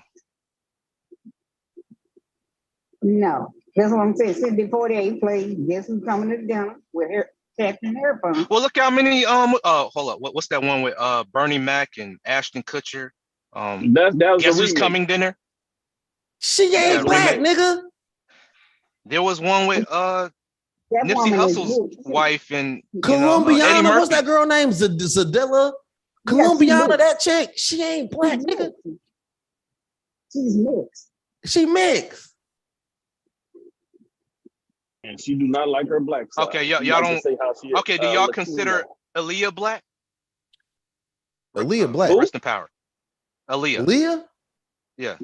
No, that's what I'm saying. Cindy 48 played Guess Who's Coming to Dinner with her Captain Airphone. Well, look how many hold up. What's that one with Bernie Mac and Ashton Kutcher? That was Guess the Who's remake. Coming Dinner? She ain't black, remake. nigga. There was one with That Nipsey woman is Hussle's rich. wife and Colombiana, Eddie Murphy. what's that girl name? Zadilla? Colombiana, that chick. She ain't black, nigga. She's mixed. She mixed. And she do not like her black side. Okay, y'all She likes to don't. say how she is, Okay, do y'all Latino. consider Aaliyah black? Aaliyah black. Rest in power. Aaliyah. Aaliyah? Yeah.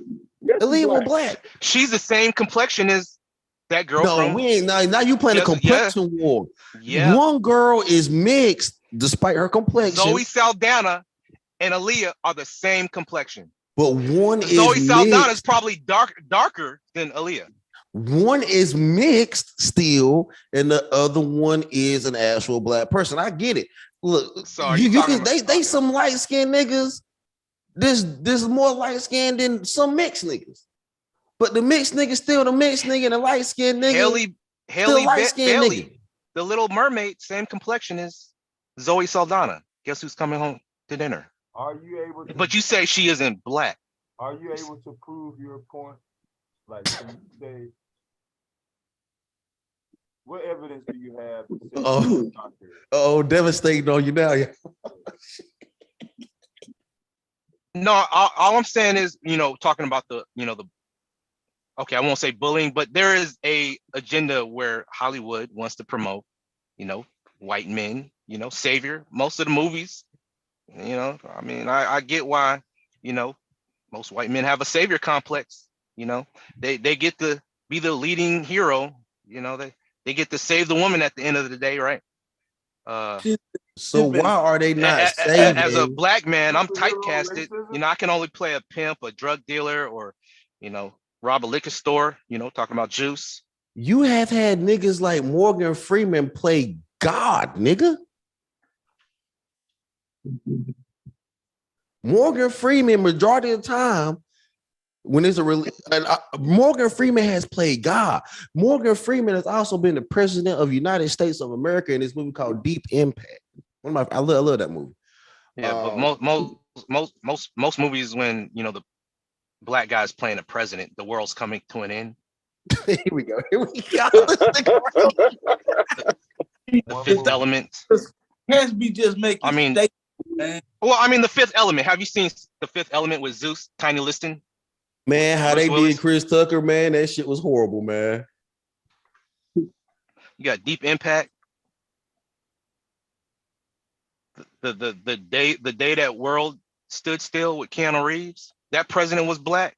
Aaliyah was black. She's the same complexion as that girl No, from. we ain't. Now you playing a complexion war. Yeah. One girl is mixed despite her complexion, Zoe Saldana and Aaliyah are the same complexion. but one Zoe is Saldana is mixed. probably darker than Aaliyah. One is mixed still, and the other one is an actual black person. I get it. Look, Sorry, you talking can they some light skinned niggas. This is more light skinned than some mixed niggas. But the mixed nigga still the mixed nigga, and the light skinned nigga Haley light-skinned Bailey, nigga. the Little Mermaid, same complexion as Zoe Saldana. Guess who's coming home to dinner? Are you able to? But you say she isn't black. Are you able to prove your point? Like, can you say what evidence do you have? To say Oh, oh, devastating on you now. Yeah. No, all I'm saying is, talking about the okay, I won't say bullying, but there is a agenda where Hollywood wants to promote, white men, savior. Most of the movies, I mean, I get why, most white men have a savior complex. They get to be the leading hero. They get to save the woman at the end of the day, right? So why are they not saving? As a black man, I'm typecasted. I can only play a pimp, a drug dealer, or rob a liquor store. Talking about juice. You have had niggas like Morgan Freeman play God, nigga. Morgan Freeman, majority of the time, when it's Morgan Freeman has played God. Morgan Freeman has also been the president of the United States of America in this movie called Deep Impact. I love that movie. Yeah, but most movies, when the black guy's playing a president, the world's coming to an end. Here we go. The Fifth Element. Can't be just making. I mean, The Fifth Element. Have you seen The Fifth Element with Zeus, Tiny Liston? Man, how Bruce they Willis? did Chris Tucker, man, that shit was horrible, man. You got Deep Impact. The day that world stood still with Keanu Reeves. That president was black.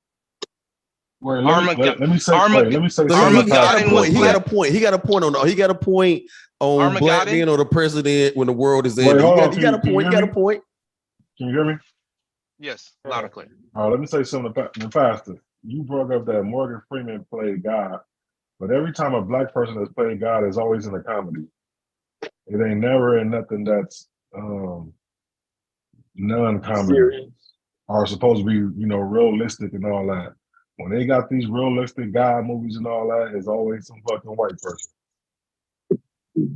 Wait, let me say something. He got a point. He got a point on black being on the president when the world is in. He got a point. He got a point. Can you hear me? Yes, loud and clear. All right, let me say something, Pastor. You brought up that Morgan Freeman played God, but every time a black person has played God, is always in a comedy. It ain't never in nothing that's non-comedy or supposed to be, realistic and all that. When they got these realistic God movies and all that, it's always some fucking white person.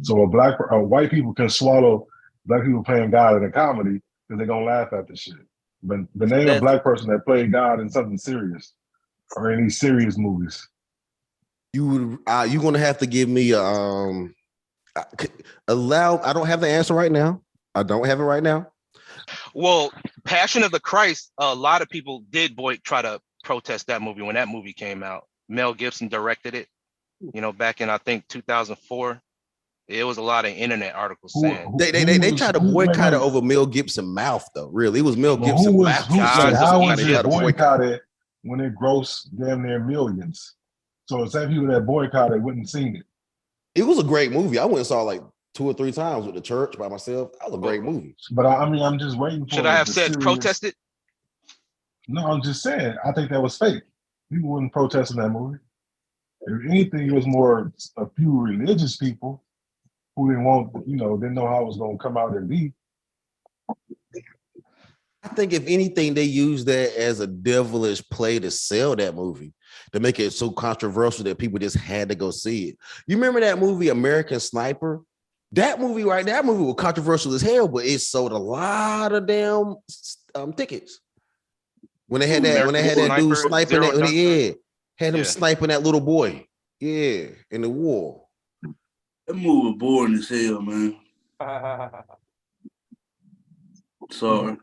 So white people can swallow black people playing God in a comedy because they're gonna laugh at the shit. But name a black person that played God in something serious or any serious movies. You're gonna have to give me I don't have the answer right now. I don't have it right now. Well, Passion of the Christ, a lot of people did try to protest that movie when that movie came out. Mel Gibson directed it, back in I think 2004. It was a lot of internet articles saying they tried to boycott it over Mel Gibson mouth though. Really, it was Mel Gibson mouth. How was it boycotted when it grossed damn near millions? So the same people that boycotted wouldn't seen it. It was a great movie. I went and saw it like 2 or 3 times with the church by myself. That was a great movie. But I mean, I'm just waiting for. Should I have the said serious- protested? No, I'm just saying. I think that was fake. People wouldn't protest in that movie. If anything, it was more a few religious people who didn't want, didn't know how it was going to come out and be. I think if anything, they used that as a devilish play to sell that movie, to make it so controversial that people just had to go see it. You remember that movie, American Sniper? That movie was controversial as hell, but it sold a lot of damn tickets. When they had that dude sniping that, had him sniping that little boy, in the war. That movie was boring as hell, man. Sorry.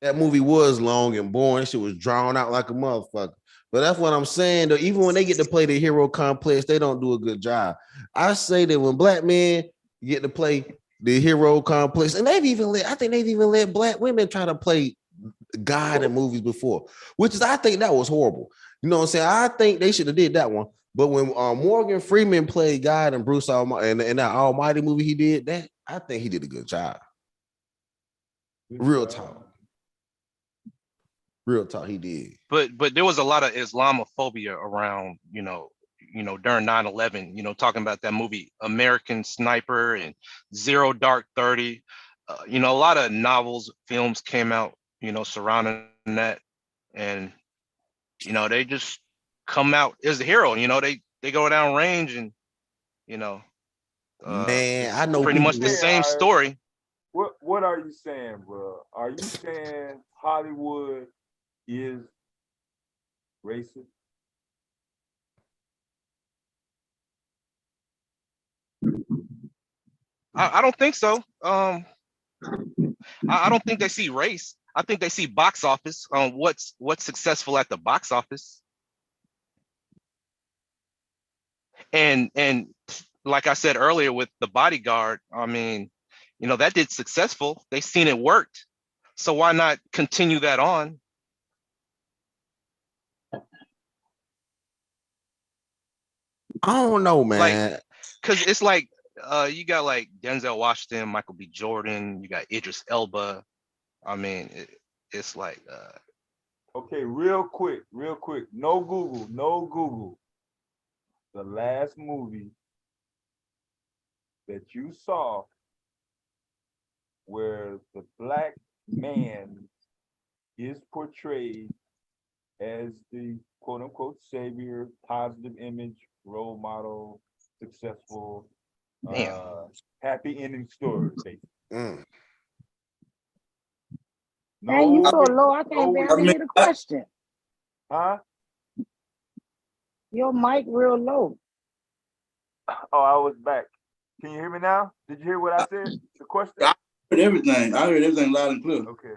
That movie was long and boring. Shit was drawn out like a motherfucker. But that's what I'm saying, though. Even when they get to play the hero complex, they don't do a good job. I say that when black men get to play the hero complex, and I think they've even let black women try to play God in movies before, I think that was horrible. You know what I'm saying? I think they should have did that one. But when Morgan Freeman played God and Bruce Almighty and that Almighty movie he did, that I think he did a good job. Real talk, he did. But there was a lot of Islamophobia around, during 9/11. Talking about that movie American Sniper and Zero Dark 30. A lot of novels, films came out, surrounding that, and they just come out as a hero. They go down range and man, I know pretty much the same story. What are you saying, bro? Are you saying Hollywood is racist? I don't think so. I don't think they see race. I think they see box office. What's successful at the box office. And like I said earlier with The Bodyguard, I mean, that did successful. They seen it worked. So why not continue that on? I don't know, man. Because it's like you got like Denzel Washington, Michael B. Jordan, you got Idris Elba. I mean, it's like okay, real quick. No Google. The last movie that you saw where the black man is portrayed as the quote unquote savior, positive image, role model, successful, happy ending story. Man, you so low, I can't barely hear the question. Huh? Your mic real low. Oh, I was back. Can you hear me now? Did you hear what I said? The question? I heard everything. Loud and clear. Okay.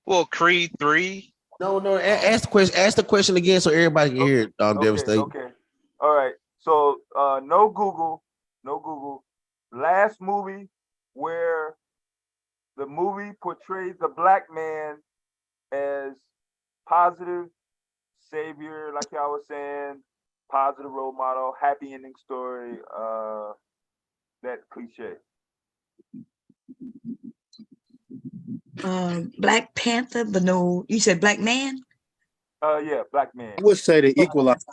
Well, Creed 3. No. Ask the question. Ask the question again so everybody can hear it. Devastating. Okay. All right. So no Google. Last movie where the movie portrays the black man as positive savior, like y'all was saying, positive role model, happy ending story, that cliche. Black Panther, but no, you said Black Man? Yeah, Black Man. I would say the Equalizer.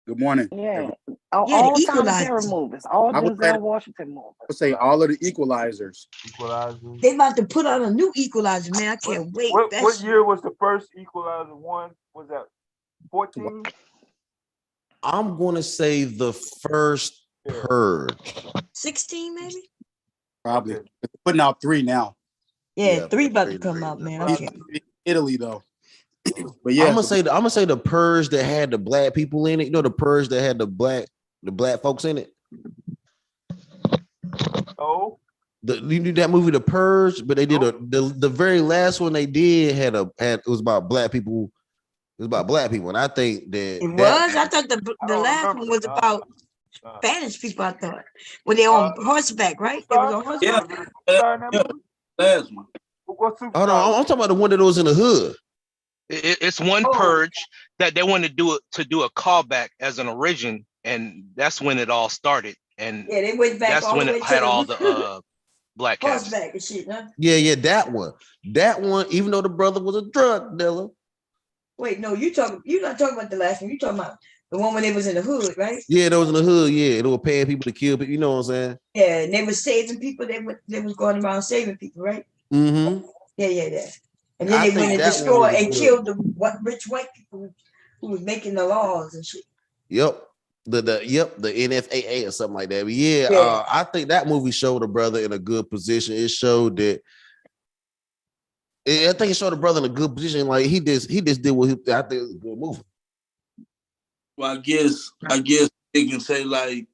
Good morning. Yeah. Yeah, All the Tyler Perry Equalizer. movies, all I would say Denzel Washington movies. I would say all of the Equalizers. Equalizer. They about to put out a new Equalizer, man. I can't wait. What year was the first Equalizer one? Was that 14? I'm gonna say the first Purge. 16 maybe? Probably. They're putting out 3 now. Yeah, 3 about to come out, man. Okay. Italy though. But yeah, I'm gonna say the Purge that had the black people in it. You know, the Purge that had the black folks in it. Oh. You knew that movie, The Purge, but they did the very last one they did had it was about black people. It was about black people, and I think that It was? I thought the last one was about Spanish people, I thought. When they're on horseback, right? It was on horseback. Last one. Hold on, I'm talking about the one that was in the hood. It's one Purge that they wanted to do a callback as an origin, and that's when it all started. and Yeah, they went back that's all when the way it had to all the the black cats. horseback and shit, huh? Yeah, that one. That one, even though the brother was a drug dealer. Wait, no, you're not talking about the last one. You're talking about the one when they was in the hood, right? Yeah, those in the hood. Yeah, they were paying people to kill people. You know what I'm saying? Yeah, and they were saving people. They was going around saving people, right? Mm-hmm. Yeah. And then I they went think and that one destroyed was and good. killed the rich white people who was making the laws and shit. Yep. The NFAA or something like that. But yeah, Yeah. I think that movie showed the brother in a good position. It showed that. I think it showed the brother in a good position. Like he just did what I think was a good movie. Well, I guess they can say like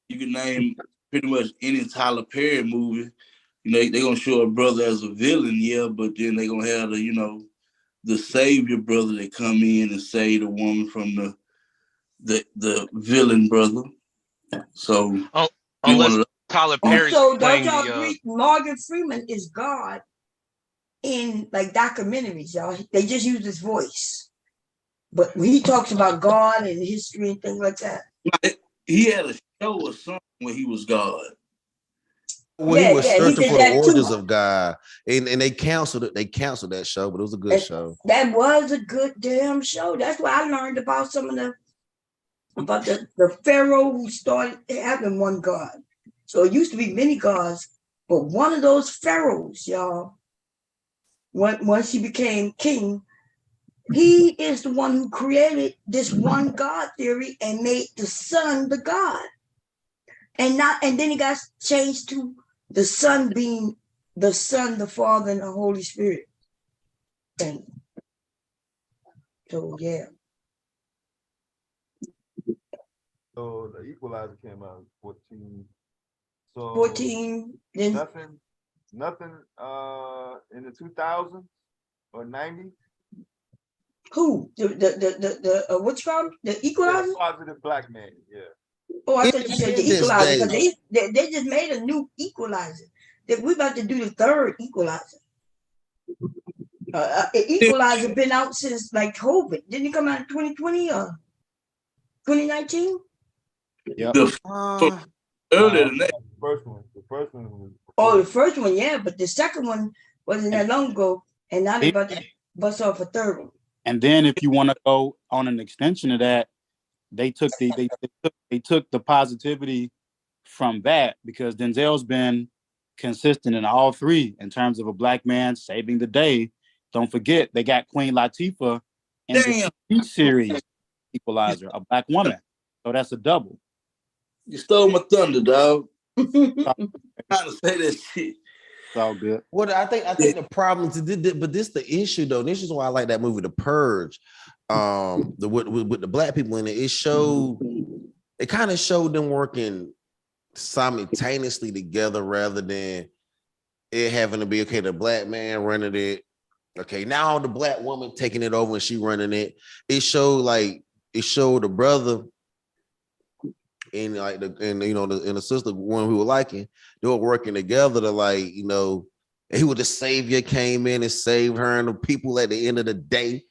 you can name pretty much any Tyler Perry movie. You know, they gonna show a brother as a villain, yeah, but then they gonna have the savior brother that come in and save the woman from the villain brother. So unless Tyler Perry's Also, don't playing y'all the agree Morgan Freeman is God in like documentaries, y'all? They just use his voice. But when he talks about God and history and things like that. he had a show or something where he was God. Well, he was searching did for the that origins too. of God, and they canceled it. They canceled that show, but it was a good show. That was a good damn show. That's why I learned about the pharaoh who started having one god. So it used to be many gods, but one of those pharaohs, y'all, once he became king, he is the one who created this one God theory and made the sun the God. And then he got changed to the Son being the Son, the Father, and the Holy Spirit. And so yeah. So the Equalizer came out in 14. So 14. Then nothing in the 2000s or 90s. Who? The what's called? The Equalizer? Positive black man, yeah. Oh, I thought you said the Equalizer, because they just made a new Equalizer. That we're about to do the third Equalizer. Equalizer been out since like COVID. Didn't it come out in 2020 or 2019? Yeah. Earlier than that. The first one was. Oh, the first one, yeah, but the second one wasn't that long ago, and now they're about to bust off a third one. And then if you want to go on an extension of that, they took the positivity from that, because Denzel's been consistent in all three in terms of a black man saving the day. Don't forget, they got Queen Latifah in the TV series Equalizer, a black woman. So that's a double. You stole my thunder, dog. I'm trying to say that shit. It's all good. Well, I think the problem but this the issue though. This is why I like that movie, The Purge. With the black people in it, it kind of showed them working simultaneously together rather than it having to be okay, the black man running it. Okay, now the black woman taking it over and she running it. It showed the brother and the sister, one who were liking, they were working together to he was the savior, came in and saved her and the people at the end of the day.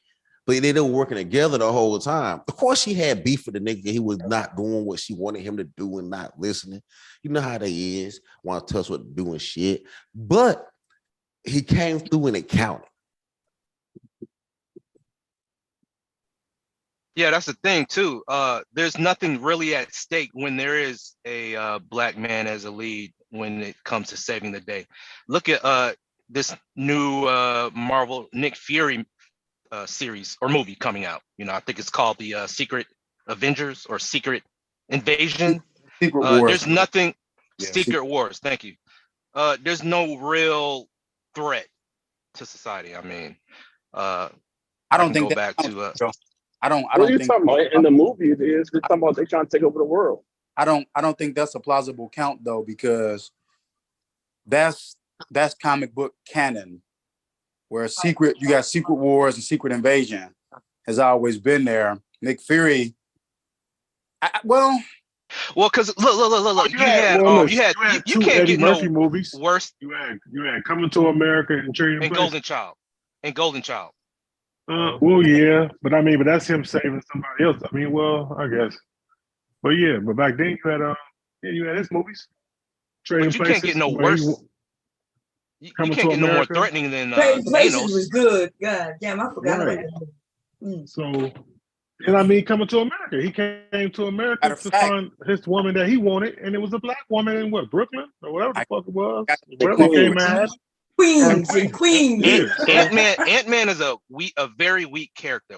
But they were working together the whole time. Of course, she had beef with the nigga. He was not doing what she wanted him to do and not listening. You know how they is, want to tell us what to do and shit. But he came through and it counted. Yeah, that's the thing too. There's nothing really at stake when there is a black man as a lead when it comes to saving the day. Look at this new Marvel Nick Fury series or movie coming out. I think it's called the Secret Avengers or Secret Invasion. Secret Wars. There's nothing. Yeah, Secret Wars. Thank you. There's no real threat to society. I mean, I don't think go back to. I don't What are you think talking about? In the movie, it is. They're talking about they trying to take over the world. I don't think that's a plausible count though, because that's comic book canon, where you got Secret Wars and Secret Invasion has always been there. Nick Fury, because look, you had you can't Eddie get Murphy no movies. worse. You had Coming to America and Trading And Places. Golden Child. Well, yeah, but that's him saving somebody else. I guess. But yeah, but back then you had his movies. Trading But you can't Places. get no where he worse. You Coming can't to get no more America. threatening than Trading Places Thanos. was good. God damn, I forgot Right. about that. So, and I mean, coming to America, he came to America Matter of to fact, find his woman that he wanted, and it was a black woman in what, Brooklyn or whatever the fuck it was. the Wherever he came Queens. at. Queens, Queens. Yeah. Ant-Man is a very weak character.